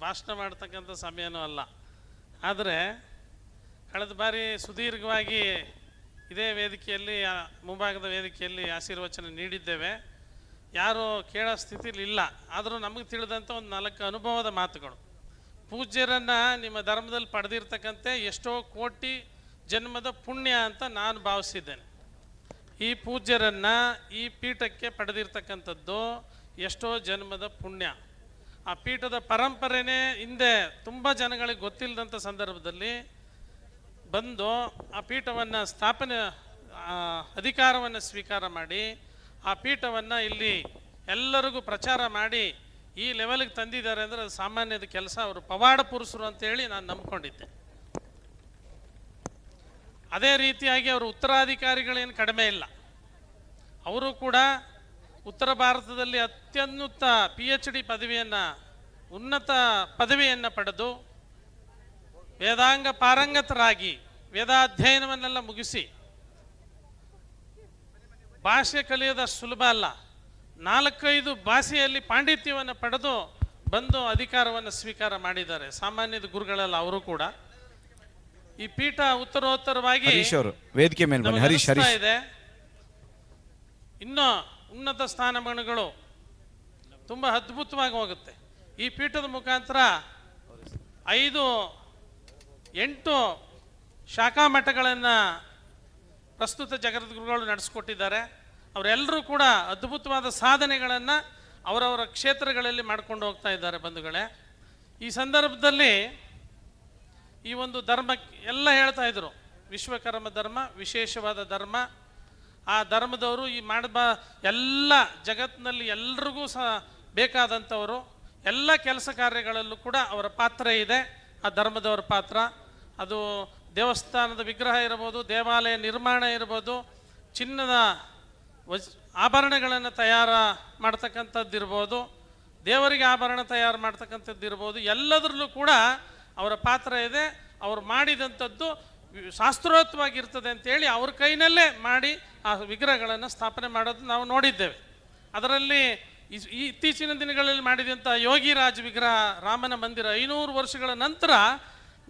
ಭಾಷಣ ಮಾಡ್ತಕ್ಕಂಥ ಸಮಯನೂ ಅಲ್ಲ. ಆದರೆ ಕಳೆದ ಬಾರಿ ಸುದೀರ್ಘವಾಗಿ ಇದೇ ವೇದಿಕೆಯಲ್ಲಿ, ಮುಂಭಾಗದ ವೇದಿಕೆಯಲ್ಲಿ ಆಶೀರ್ವಚನ ನೀಡಿದ್ದೇವೆ. ಯಾರೂ ಕೇಳೋ ಸ್ಥಿತಿಲಿ ಇಲ್ಲ. ಆದರೂ ನಮಗೆ ತಿಳಿದಂಥ ಒಂದು 4 ಅನುಭವದ ಮಾತುಗಳು. ಪೂಜ್ಯರನ್ನು ನಿಮ್ಮ ಧರ್ಮದಲ್ಲಿ ಪಡೆದಿರ್ತಕ್ಕಂತೆ ಎಷ್ಟೋ ಕೋಟಿ ಜನ್ಮದ ಪುಣ್ಯ ಅಂತ ನಾನು ಭಾವಿಸಿದ್ದೇನೆ. ಈ ಪೂಜ್ಯರನ್ನು ಈ ಪೀಠಕ್ಕೆ ಪಡೆದಿರ್ತಕ್ಕಂಥದ್ದು ಎಷ್ಟೋ ಜನ್ಮದ ಪುಣ್ಯ. ಆ ಪೀಠದ ಪರಂಪರೆನೇ ಹಿಂದೆ ತುಂಬ ಜನಗಳಿಗೆ ಗೊತ್ತಿಲ್ಲದಂಥ ಸಂದರ್ಭದಲ್ಲಿ ಬಂದು ಆ ಪೀಠವನ್ನು ಸ್ಥಾಪನೆ ಅಧಿಕಾರವನ್ನು ಸ್ವೀಕಾರ ಮಾಡಿ ಆ ಪೀಠವನ್ನು ಇಲ್ಲಿ ಎಲ್ಲರಿಗೂ ಪ್ರಚಾರ ಮಾಡಿ ಈ ಲೆವೆಲ್ಗೆ ತಂದಿದ್ದಾರೆ ಅಂದರೆ ಅದು ಸಾಮಾನ್ಯದ ಕೆಲಸ. ಅವರು ಪವಾಡ ಪುರುಷರು ಅಂತೇಳಿ ನಾನು ನಂಬ್ಕೊಂಡಿದ್ದೆ. ಅದೇ ರೀತಿಯಾಗಿ ಅವರು ಉತ್ತರಾಧಿಕಾರಿಗಳೇನು ಕಡಿಮೆ ಇಲ್ಲ. ಅವರು ಕೂಡ ಉತ್ತರ ಭಾರತದಲ್ಲಿ ಅತ್ಯುನ್ನತ PhD ಪದವಿಯನ್ನು, ಉನ್ನತ ಪದವಿಯನ್ನು ಪಡೆದು ವೇದಾಂಗ ಪಾರಂಗತರಾಗಿ ವೇದಾಧ್ಯಯನವನ್ನೆಲ್ಲ ಮುಗಿಸಿ, ಭಾಷೆ ಕಲಿಯೋದು ಸುಲಭ ಅಲ್ಲ, 4-5 ಭಾಷೆಯಲ್ಲಿ ಪಾಂಡಿತ್ಯವನ್ನು ಪಡೆದು ಬಂದು ಅಧಿಕಾರವನ್ನು ಸ್ವೀಕಾರ ಮಾಡಿದ್ದಾರೆ. ಸಾಮಾನ್ಯದ ಗುರುಗಳಲ್ಲ ಅವರು ಕೂಡ. ಈ ಪೀಠ ಉತ್ತರೋತ್ತರವಾಗಿ ವೇದಿಕೆ ಮೇಲೆ ಹರೀಶ್ ಇದೆ. ಇನ್ನೂ ಉನ್ನತ ಸ್ಥಾನಮಾನಗಳು ತುಂಬ ಅದ್ಭುತವಾಗಿ ಹೋಗುತ್ತೆ. ಈ ಪೀಠದ ಮುಖಾಂತರ 5-8 ಶಾಖಾ ಮಠಗಳನ್ನು ಪ್ರಸ್ತುತ ಜಗದ್ಗುರುಗಳು ನಡೆಸ್ಕೊಟ್ಟಿದ್ದಾರೆ. ಅವರೆಲ್ಲರೂ ಕೂಡ ಅದ್ಭುತವಾದ ಸಾಧನೆಗಳನ್ನು ಅವರವರ ಕ್ಷೇತ್ರಗಳಲ್ಲಿ ಮಾಡ್ಕೊಂಡು ಹೋಗ್ತಾ ಇದ್ದಾರೆ ಬಂಧುಗಳೇ. ಈ ಸಂದರ್ಭದಲ್ಲಿ ಈ ಒಂದು ಧರ್ಮ ಎಲ್ಲ ಹೇಳ್ತಾ ಇದ್ರು, ವಿಶ್ವಕರ್ಮ ಧರ್ಮ ವಿಶೇಷವಾದ ಧರ್ಮ. ಆ ಧರ್ಮದವರು ಈ ಎಲ್ಲ ಜಗತ್ತಿನಲ್ಲಿ ಎಲ್ರಿಗೂ ಸಹ ಬೇಕಾದಂಥವರು. ಎಲ್ಲ ಕೆಲಸ ಕಾರ್ಯಗಳಲ್ಲೂ ಕೂಡ ಅವರ ಪಾತ್ರ ಇದೆ. ಆ ಧರ್ಮದವರ ಪಾತ್ರ ಅದು ದೇವಸ್ಥಾನದ ವಿಗ್ರಹ ಇರ್ಬೋದು, ದೇವಾಲಯ ನಿರ್ಮಾಣ ಇರ್ಬೋದು, ಚಿನ್ನದ ಆಭರಣಗಳನ್ನು ತಯಾರು ಮಾಡ್ತಕ್ಕಂಥದ್ದಿರ್ಬೋದು, ದೇವರಿಗೆ ಆಭರಣ ತಯಾರು ಮಾಡ್ತಕ್ಕಂಥದ್ದಿರ್ಬೋದು, ಎಲ್ಲದರಲ್ಲೂ ಕೂಡ ಅವರ ಪಾತ್ರ ಇದೆ. ಅವರು ಮಾಡಿದಂಥದ್ದು ಶಾಸ್ತ್ರೋಕ್ತವಾಗಿರ್ತದೆ ಅಂತೇಳಿ ಅವ್ರ ಕೈನಲ್ಲೇ ಮಾಡಿ ಆ ವಿಗ್ರಹಗಳನ್ನು ಸ್ಥಾಪನೆ ಮಾಡೋದು ನಾವು ನೋಡಿದ್ದೇವೆ. ಅದರಲ್ಲಿ ಇತ್ತೀಚಿನ ದಿನಗಳಲ್ಲಿ ಮಾಡಿದಂಥ ಯೋಗಿರಾಜ್ ವಿಗ್ರಹ, ರಾಮನ ಮಂದಿರ 500 ವರ್ಷಗಳ ನಂತರ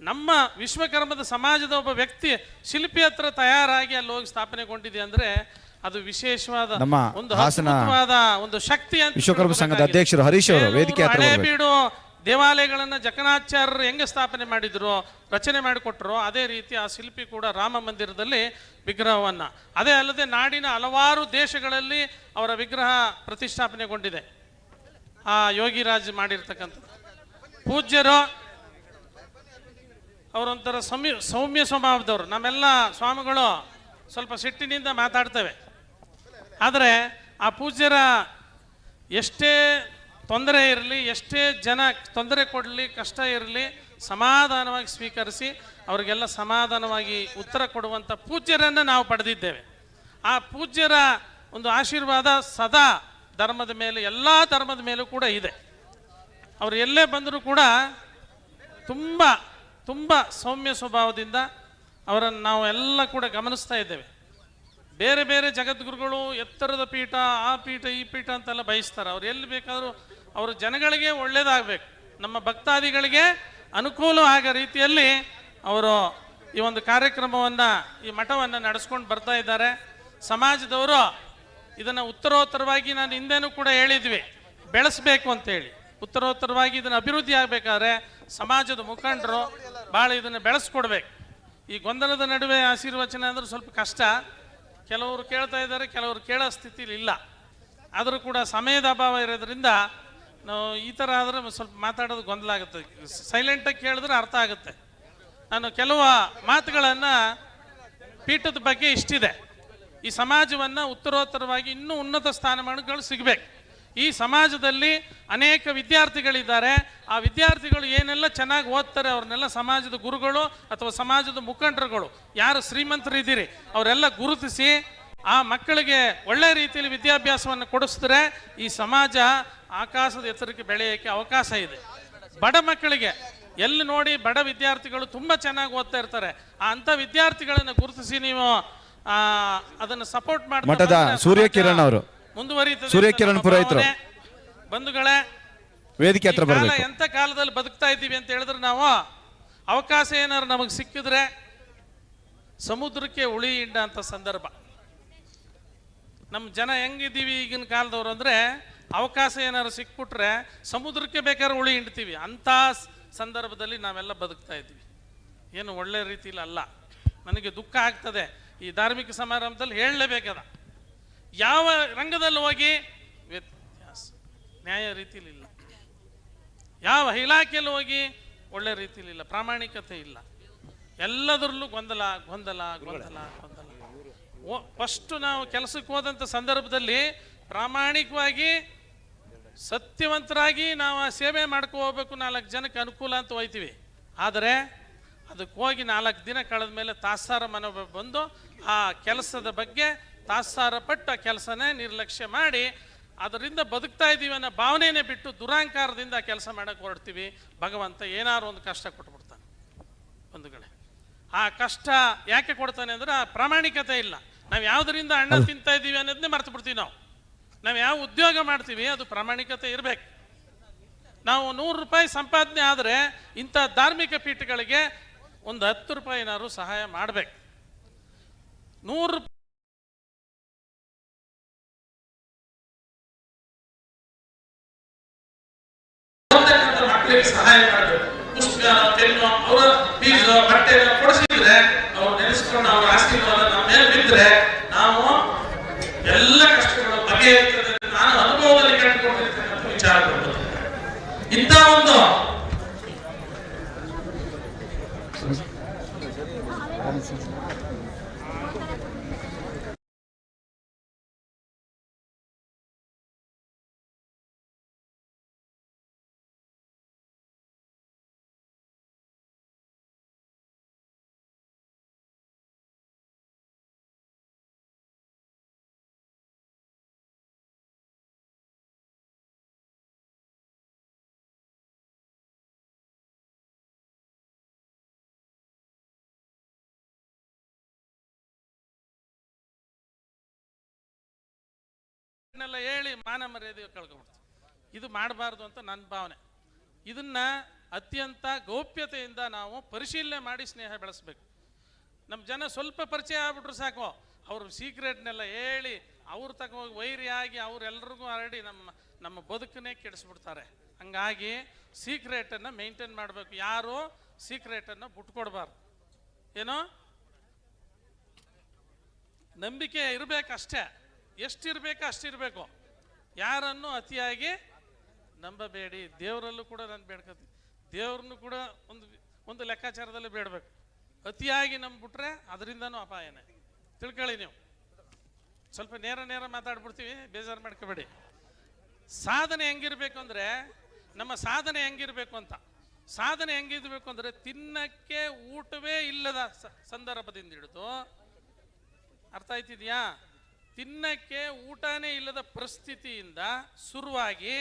ನಮ್ಮ ವಿಶ್ವಕರ್ಮದ ಸಮಾಜದ ಒಬ್ಬ ವ್ಯಕ್ತಿ ಶಿಲ್ಪಿ ಹತ್ರ ತಯಾರಾಗಿ ಅಲ್ಲಿ ಹೋಗಿ ಸ್ಥಾಪನೆಗೊಂಡಿದೆ ಅಂದರೆ ಅದು ವಿಶೇಷವಾದ ನಮ್ಮ ಒಂದು ಹಾಸನ ಅದ್ಭುತವಾದ ಒಂದು ಶಕ್ತಿ ಅಂತ ವಿಶ್ವಕರ್ಮ ಸಂಘದ ಅಧ್ಯಕ್ಷರು ಹರೀಶ್ ಅವರು ವೇದಿಕೆ ಹತ್ರ ಬರಬೇಕು. ಹಳೇಬೀಡು ದೇವಾಲಯಗಳನ್ನು ಜಕಣಾಚಾರ್ಯರು ಹೆಂಗೆ ಸ್ಥಾಪನೆ ಮಾಡಿದ್ರು, ರಚನೆ ಮಾಡಿಕೊಟ್ರು, ಅದೇ ರೀತಿ ಆ ಶಿಲ್ಪಿ ಕೂಡ ರಾಮ ಮಂದಿರದಲ್ಲಿ ವಿಗ್ರಹವನ್ನು, ಅದೇ ಅಲ್ಲದೆ ನಾಡಿನ ಹಲವಾರು ದೇಶಗಳಲ್ಲಿ ಅವರ ವಿಗ್ರಹ ಪ್ರತಿಷ್ಠಾಪನೆಗೊಂಡಿದೆ. ಆ ಯೋಗಿರಾಜ್ ಮಾಡಿರ್ತಕ್ಕಂಥದ್ದು ಪೂಜ್ಯರು ಅವರೊಂಥರ ಸೌಮ್ಯ ಸ್ವಭಾವದವರು. ನಮ್ಮೆಲ್ಲ ಸ್ವಾಮಿಗಳು ಸ್ವಲ್ಪ ಸಿಟ್ಟಿನಿಂದ ಮಾತಾಡ್ತೇವೆ, ಆದರೆ ಆ ಪೂಜ್ಯರ ಎಷ್ಟೇ ತೊಂದರೆ ಇರಲಿ, ಎಷ್ಟೇ ಜನ ತೊಂದರೆ ಕೊಡಲಿ, ಕಷ್ಟ ಇರಲಿ, ಸಮಾಧಾನವಾಗಿ ಸ್ವೀಕರಿಸಿ ಅವರಿಗೆಲ್ಲ ಸಮಾಧಾನವಾಗಿ ಉತ್ತರ ಕೊಡುವಂಥ ಪೂಜ್ಯರನ್ನು ನಾವು ಪಡೆದಿದ್ದೇವೆ. ಆ ಪೂಜ್ಯರ ಒಂದು ಆಶೀರ್ವಾದ ಸದಾ ಧರ್ಮದ ಮೇಲೆ, ಎಲ್ಲ ಧರ್ಮದ ಮೇಲೂ ಕೂಡ ಇದೆ. ಅವರು ಎಲ್ಲೇ ಬಂದರೂ ಕೂಡ ತುಂಬ ತುಂಬ ಸೌಮ್ಯ ಸ್ವಭಾವದಿಂದ ಅವರನ್ನು ನಾವು ಎಲ್ಲ ಕೂಡ ಗಮನಿಸ್ತಾ ಇದ್ದೇವೆ. ಬೇರೆ ಬೇರೆ ಜಗದ್ಗುರುಗಳು ಎತ್ತರದ ಪೀಠ, ಆ ಪೀಠ, ಈ ಪೀಠ ಅಂತೆಲ್ಲ ಬಯಸ್ತಾರೆ. ಅವ್ರು ಎಲ್ಲಿ ಬೇಕಾದರೂ ಅವರು ಜನಗಳಿಗೆ ಒಳ್ಳೆಯದಾಗಬೇಕು, ನಮ್ಮ ಭಕ್ತಾದಿಗಳಿಗೆ ಅನುಕೂಲ ಆಗೋ ರೀತಿಯಲ್ಲಿ ಅವರು ಈ ಒಂದು ಕಾರ್ಯಕ್ರಮವನ್ನು, ಈ ಮಠವನ್ನು ನಡೆಸ್ಕೊಂಡು ಬರ್ತಾ ಇದ್ದಾರೆ. ಸಮಾಜದವರು ಇದನ್ನು ಉತ್ತರೋತ್ತರವಾಗಿ, ನಾನು ಹಿಂದೆನೂ ಕೂಡ ಹೇಳಿದ್ವಿ, ಬೆಳೆಸಬೇಕು ಅಂತೇಳಿ. ಉತ್ತರೋತ್ತರವಾಗಿ ಇದನ್ನು ಅಭಿವೃದ್ಧಿ ಆಗಬೇಕಾದ್ರೆ ಸಮಾಜದ ಮುಖಂಡರು ಭಾಳ ಇದನ್ನು ಬೆಳೆಸ್ಕೊಡ್ಬೇಕು. ಈ ಗೊಂದಲದ ನಡುವೆ ಆಶೀರ್ವಚನ ಅಂದ್ರೆ ಸ್ವಲ್ಪ ಕಷ್ಟ. ಕೆಲವರು ಕೇಳ್ತಾ ಇದ್ದಾರೆ, ಕೆಲವರು ಕೇಳೋ ಸ್ಥಿತಿಲಿ ಇಲ್ಲ. ಆದರೂ ಕೂಡ ಸಮಯದ ಅಭಾವ ಇರೋದ್ರಿಂದ ನಾವು ಈ ಥರ ಆದರೆ ಸ್ವಲ್ಪ ಮಾತಾಡೋದು ಗೊಂದಲ ಆಗುತ್ತೆ. ಸೈಲೆಂಟಾಗಿ ಕೇಳಿದ್ರೆ ಅರ್ಥ ಆಗುತ್ತೆ. ನಾನು ಕೆಲವು ಮಾತುಗಳನ್ನು ಪೀಠದ ಬಗ್ಗೆ ಇಷ್ಟಿದೆ. ಈ ಸಮಾಜವನ್ನು ಉತ್ತರೋತ್ತರವಾಗಿ ಇನ್ನೂ ಉನ್ನತ ಸ್ಥಾನಮಾನಗಳು ಸಿಗಬೇಕು. ಈ ಸಮಾಜದಲ್ಲಿ ಅನೇಕ ವಿದ್ಯಾರ್ಥಿಗಳಿದ್ದಾರೆ. ಆ ವಿದ್ಯಾರ್ಥಿಗಳು ಏನೆಲ್ಲ ಚೆನ್ನಾಗಿ ಓದ್ತಾರೆ ಅವ್ರನ್ನೆಲ್ಲ ಸಮಾಜದ ಗುರುಗಳು ಅಥವಾ ಸಮಾಜದ ಮುಖಂಡರುಗಳು, ಯಾರು ಶ್ರೀಮಂತರಿದ್ದೀರಿ ಅವರೆಲ್ಲ ಗುರುತಿಸಿ ಆ ಮಕ್ಕಳಿಗೆ ಒಳ್ಳೆ ರೀತಿಯಲ್ಲಿ ವಿದ್ಯಾಭ್ಯಾಸವನ್ನು ಕೊಡಿಸಿದ್ರೆ ಈ ಸಮಾಜ ಆಕಾಶದ ಎತ್ತರಕ್ಕೆ ಬೆಳೆಯೋಕ್ಕೆ ಅವಕಾಶ ಇದೆ. ಬಡ ಮಕ್ಕಳಿಗೆ ಎಲ್ಲಿ ನೋಡಿ ಬಡ ವಿದ್ಯಾರ್ಥಿಗಳು ತುಂಬ ಚೆನ್ನಾಗಿ ಓದ್ತಾ ಇರ್ತಾರೆ, ಅಂಥ ವಿದ್ಯಾರ್ಥಿಗಳನ್ನು ಗುರುತಿಸಿ ನೀವು ಅದನ್ನು ಸಪೋರ್ಟ್ ಮಾಡಿ ಮಠದ ಸೂರ್ಯಕಿರಣ್ ಅವರು, ಮುಂದುವರಿಯುತ್ತದೆ. ಸೂರ್ಯಕಿರಣ್ ಪುರೋಹಿತರು, ಬಂಧುಗಳೇ, ವೇದಿಕೆ ಹತ್ರ ಬರಬೇಕು. ಎಂಥ ಕಾಲದಲ್ಲಿ ಬದುಕ್ತಾ ಇದ್ದೀವಿ ಅಂತ ಹೇಳಿದ್ರೆ ನಾವು ಅವಕಾಶ ಏನಾದ್ರು ನಮಗೆ ಸಿಕ್ಕಿದ್ರೆ ಸಮುದ್ರಕ್ಕೆ ಉಳಿ ಹಿಂಡ ಅಂತ ಸಂದರ್ಭ. ನಮ್ಮ ಜನ ಹೆಂಗಿದ್ದೀವಿ ಈಗಿನ ಕಾಲದವ್ರು ಅಂದರೆ ಅವಕಾಶ ಏನಾದ್ರು ಸಿಕ್ಬಿಟ್ರೆ ಸಮುದ್ರಕ್ಕೆ ಬೇಕಾದ್ರೆ ಉಳಿ ಹಿಂಡ್ತೀವಿ. ಅಂಥ ಸಂದರ್ಭದಲ್ಲಿ ನಾವೆಲ್ಲ ಬದುಕ್ತಾ ಇದ್ದೀವಿ. ಏನು ಒಳ್ಳೆ ರೀತಿಯಲ್ಲಿ ಅಲ್ಲ. ನನಗೆ ದುಃಖ ಆಗ್ತದೆ. ಈ ಧಾರ್ಮಿಕ ಸಮಾರಂಭದಲ್ಲಿ ಹೇಳಲೇಬೇಕದ. ಯಾವ ರಂಗದಲ್ಲಿ ಹೋಗಿ ವ್ಯತ್ಯಾಸ ನ್ಯಾಯ ರೀತಿಯಲ್ಲಿ ಇಲ್ಲ, ಯಾವ ಇಲಾಖೆಯಲ್ಲಿ ಹೋಗಿ ಒಳ್ಳೆ ರೀತಿಯಲ್ಲಿ ಇಲ್ಲ, ಪ್ರಾಮಾಣಿಕತೆ ಇಲ್ಲ, ಎಲ್ಲದರಲ್ಲೂ ಗೊಂದಲ ಗೊಂದಲ ಗೊಂದಲ ಗೊಂದಲ. ಫಸ್ಟು ನಾವು ಕೆಲಸಕ್ಕೆ ಹೋದಂಥ ಸಂದರ್ಭದಲ್ಲಿ ಪ್ರಾಮಾಣಿಕವಾಗಿ ಸತ್ಯವಂತರಾಗಿ ನಾವು ಆ ಸೇವೆ ಮಾಡ್ಕೊ ಹೋಗ್ಬೇಕು, 4 ಜನಕ್ಕೆ ಅನುಕೂಲ ಅಂತ ಹೋಯ್ತೀವಿ. ಆದರೆ ಅದಕ್ಕೆ ಹೋಗಿ 4 ದಿನ ಕಳೆದ ಮೇಲೆ ತಾತ್ಸಾರ ಮನೋಭಾವ ಬಂದು ಆ ಕೆಲಸದ ಬಗ್ಗೆ ತಾತ್ಸಾರ ಪಟ್ಟ ಕೆಲಸನೇ ನಿರ್ಲಕ್ಷ್ಯ ಮಾಡಿ ಅದರಿಂದ ಬದುಕ್ತಾ ಇದ್ದೀವಿ ಅನ್ನೋ ಭಾವನೆನೇ ಬಿಟ್ಟು ದುರಾಂಕಾರದಿಂದ ಕೆಲಸ ಮಾಡೋಕ್ಕೆ ಹೊರಡ್ತೀವಿ. ಭಗವಂತ ಏನಾರು ಒಂದು ಕಷ್ಟ ಕೊಟ್ಬಿಡ್ತಾನೆ. ಬಂಧುಗಳೇ, ಆ ಕಷ್ಟ ಯಾಕೆ ಕೊಡ್ತಾನೆ ಅಂದರೆ ಆ ಪ್ರಾಮಾಣಿಕತೆ ಇಲ್ಲ. ನಾವು ಯಾವುದರಿಂದ ಅನ್ನ ತಿಂತಾ ಇದ್ದೀವಿ ಅನ್ನೋದನ್ನೇ ಮರ್ತು ಬಿಡ್ತೀವಿ. ನಾವು ಯಾವ ಉದ್ಯೋಗ ಮಾಡ್ತೀವಿ ಅದು ಪ್ರಾಮಾಣಿಕತೆ ಇರಬೇಕು. ನಾವು 100 ರೂಪಾಯಿ ಸಂಪಾದನೆ ಆದರೆ ಇಂಥ ಧಾರ್ಮಿಕ ಪೀಠಗಳಿಗೆ ಒಂದು 10 ರೂಪಾಯಿನಾದ್ರು ಸಹಾಯ ಮಾಡಬೇಕು. 100 ರೂಪಾಯಿ ಮಕ್ಕಳಿಗೆ ಸಹಾಯ ಮಾಡಬೇಕು. ಪುಸ್ತಕ, ಪೆನ್ನು, ಅವರ ಫೀಸ್, ಬಟ್ಟೆ ಕೊಡಿಸಿದ್ರೆ ಅವ್ರು ನೆನೆಸ್ಕೊಂಡು ಅವರ ಆಶೀರ್ವಾದ ನಮ್ಮ ಮೇಲೆ ಬಿದ್ದರೆ ನಾವು ಎಲ್ಲ ಕಷ್ಟಗಳು ಬಗೆಹರಿಯುತ್ತದೆ. ನಾನು ಅನುಭವದಲ್ಲಿ ಕಂಡುಕೊಂಡಿರ್ತಕ್ಕಂಥ ವಿಚಾರ. ಇಂಥ ಒಂದು ಸೀಕ್ರೆಟ್ನೆಲ್ಲ ಹೇಳಿ ಮಾನ ಮರ್ಯಾದೆ ಕಳ್ಕೊಂಡ್ಬಿಡ್ತೀವಿ. ಇದು ಮಾಡಬಾರ್ದು ಅಂತ ನನ್ನ ಭಾವನೆ. ಇದನ್ನು ಅತ್ಯಂತ ಗೌಪ್ಯತೆಯಿಂದ ನಾವು ಪರಿಶೀಲನೆ ಮಾಡಿ ಸ್ನೇಹ ಬೆಳೆಸಬೇಕು. ನಮ್ಮ ಜನ ಸ್ವಲ್ಪ ಪರಿಚಯ ಆಗ್ಬಿಟ್ರು ಸಾಕು, ಅವರು ಸೀಕ್ರೆಟ್ನೆಲ್ಲ ಹೇಳಿ ಅವ್ರು ತಗೋಗಿ ವೈರಿಯಾಗಿ ಅವರೆಲ್ಲರಿಗೂ ಹರಡಿ ನಮ್ಮ ಬದುಕನ್ನೇ ಕೆಡಿಸ್ಬಿಡ್ತಾರೆ. ಹಂಗಾಗಿ ಸೀಕ್ರೆಟನ್ನು ಮೇಂಟೈನ್ ಮಾಡಬೇಕು. ಯಾರು ಸೀಕ್ರೆಟನ್ನು ಬಿಟ್ಕೊಡ್ಬಾರ್ದು. ಏನೋ ನಂಬಿಕೆ ಇರಬೇಕಷ್ಟೇ, ಎಷ್ಟಿರಬೇಕು ಅಷ್ಟಿರಬೇಕು. ಯಾರನ್ನು ಅತಿಯಾಗಿ ನಂಬಬೇಡಿ. ದೇವರಲ್ಲೂ ಕೂಡ ನಾನು ಬೇಡ್ಕೊತೀನಿ, ದೇವ್ರನ್ನು ಕೂಡ ಒಂದು ಲೆಕ್ಕಾಚಾರದಲ್ಲಿ ಬೇಡಬೇಕು. ಅತಿಯಾಗಿ ನಂಬಿಬಿಟ್ರೆ ಅದರಿಂದನೂ ಅಪಾಯನೇ. ತಿಳ್ಕೊಳ್ಳಿ ನೀವು. ಸ್ವಲ್ಪ ನೇರ ಮಾತಾಡ್ಬಿಡ್ತೀವಿ, ಬೇಜಾರು ಮಾಡ್ಕೋಬೇಡಿ. ಸಾಧನೆ ಹೆಂಗಿರ್ಬೇಕು ಅಂದರೆ, ನಮ್ಮ ಸಾಧನೆ ಹೆಂಗಿರಬೇಕು ಅಂತ, ಸಾಧನೆ ಹೆಂಗಿರ್ಬೇಕು ಅಂದರೆ ತಿನ್ನಕ್ಕೆ ಊಟವೇ ಇಲ್ಲದ ಸಂದರ್ಭದಿಂದ ಹಿಡಿದು, ಅರ್ಥ ಆಯ್ತಿದೆಯಾ, ತಿನ್ನಕ್ಕೆ ಊಟನೇ ಇಲ್ಲದ ಪರಿಸ್ಥಿತಿಯಿಂದ ಶುರುವಾಗಿ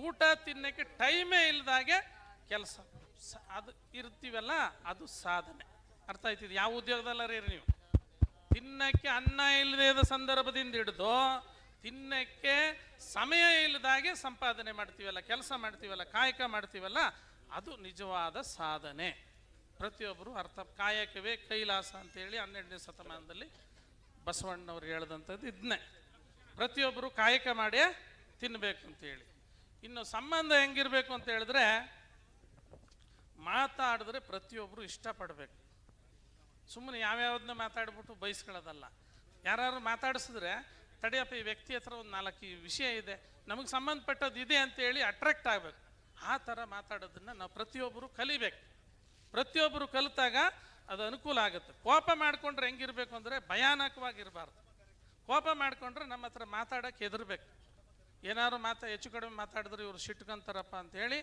ಊಟ ತಿನ್ನಕ್ಕೆ ಟೈಮೇ ಇಲ್ಲದಾಗೆ ಕೆಲಸ ಅದು ಇರ್ತೀವಲ್ಲ, ಅದು ಸಾಧನೆ. ಅರ್ಥ ಆಯ್ತಿದೆ? ಯಾವ ಉದ್ಯೋಗದಲ್ಲರಿ ನೀವು ತಿನ್ನಕ್ಕೆ ಅನ್ನ ಇಲ್ಲದ ಸಂದರ್ಭದಿಂದ ಹಿಡಿದು ತಿನ್ನಕ್ಕೆ ಸಮಯ ಇಲ್ಲದಾಗೆ ಸಂಪಾದನೆ ಮಾಡ್ತೀವಲ್ಲ, ಕೆಲಸ ಮಾಡ್ತೀವಲ್ಲ, ಕಾಯಕ ಮಾಡ್ತೀವಲ್ಲ, ಅದು ನಿಜವಾದ ಸಾಧನೆ. ಪ್ರತಿಯೊಬ್ಬರು ಅರ್ಥ, ಕಾಯಕವೇ ಕೈಲಾಸ ಅಂತೇಳಿ 12ನೇ ಶತಮಾನದಲ್ಲಿ ಬಸವಣ್ಣವ್ರು ಹೇಳ್ದಂಥದ್ದು ಇದನ್ನೇ. ಪ್ರತಿಯೊಬ್ಬರು ಕಾಯಕ ಮಾಡೇ ತಿನ್ನಬೇಕು ಅಂತೇಳಿ. ಇನ್ನು ಸಂಬಂಧ ಹೆಂಗಿರ್ಬೇಕು ಅಂತ ಹೇಳಿದ್ರೆ, ಮಾತಾಡಿದ್ರೆ ಪ್ರತಿಯೊಬ್ಬರು ಇಷ್ಟಪಡಬೇಕು. ಸುಮ್ಮನೆ ಯಾವ್ಯಾವ್ದನ್ನ ಮಾತಾಡ್ಬಿಟ್ಟು ಬಯಸ್ಕೊಳ್ಳೋದಲ್ಲ. ಯಾರು ಮಾತಾಡಿಸಿದ್ರೆ ತಡೆಯಪ್ಪ ಈ ವ್ಯಕ್ತಿ ಹತ್ರ ಒಂದು 4 ವಿಷಯ ಇದೆ, ನಮಗೆ ಸಂಬಂಧಪಟ್ಟದ್ದು ಇದೆ ಅಂತೇಳಿ ಅಟ್ರಾಕ್ಟ್ ಆಗಬೇಕು. ಆ ಥರ ಮಾತಾಡೋದನ್ನು ನಾವು ಪ್ರತಿಯೊಬ್ಬರು ಕಲಿಬೇಕು. ಪ್ರತಿಯೊಬ್ಬರು ಕಲಿತಾಗ ಅದು ಅನುಕೂಲ ಆಗುತ್ತೆ. ಕೋಪ ಮಾಡಿಕೊಂಡ್ರೆ ಹೆಂಗಿರ್ಬೇಕು ಅಂದರೆ ಭಯಾನಕವಾಗಿರಬಾರ್ದು. ಕೋಪ ಮಾಡಿಕೊಂಡ್ರೆ ನಮ್ಮ ಹತ್ರ ಮಾತಾಡೋಕ್ಕೆ ಹೆದರ್ಬೇಕು. ಏನಾದ್ರು ಹೆಚ್ಚು ಕಡಿಮೆ ಮಾತಾಡಿದ್ರೆ ಇವರು ಸಿಟ್ಕೊಂತಾರಪ್ಪ ಅಂತೇಳಿ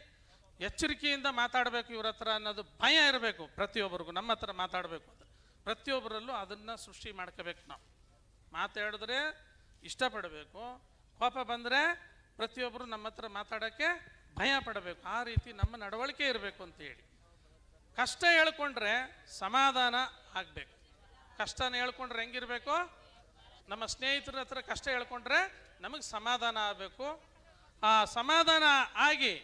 ಎಚ್ಚರಿಕೆಯಿಂದ ಮಾತಾಡಬೇಕು ಇವ್ರ ಹತ್ರ ಅನ್ನೋದು ಭಯ ಇರಬೇಕು ಪ್ರತಿಯೊಬ್ಬರಿಗೂ. ನಮ್ಮ ಹತ್ರ ಮಾತಾಡಬೇಕು ಅಂದರೆ ಪ್ರತಿಯೊಬ್ಬರಲ್ಲೂ ಅದನ್ನು ಸೃಷ್ಟಿ ಮಾಡ್ಕೋಬೇಕು. ನಾವು ಮಾತಾಡಿದ್ರೆ ಇಷ್ಟಪಡಬೇಕು, ಕೋಪ ಬಂದರೆ ಪ್ರತಿಯೊಬ್ಬರು ನಮ್ಮ ಹತ್ರ ಮಾತಾಡೋಕ್ಕೆ ಭಯ ಪಡಬೇಕು. ಆ ರೀತಿ ನಮ್ಮ ನಡವಳಿಕೆ ಇರಬೇಕು ಅಂತೇಳಿ. ಕಷ್ಟ ಹೇಳ್ಕೊಂಡ್ರೆ ಸಮಾಧಾನ ಆಗಬೇಕು. ಕಷ್ಟನ ಹೇಳ್ಕೊಂಡ್ರೆ ಹೆಂಗಿರಬೇಕು, ನಮ್ಮ ಸ್ನೇಹಿತರ ಹತ್ರ ಕಷ್ಟ ಹೇಳ್ಕೊಂಡ್ರೆ ನಮಗೆ ಸಮಾಧಾನ ಆಗಬೇಕು. ಆ ಸಮಾಧಾನ ಆಗಿ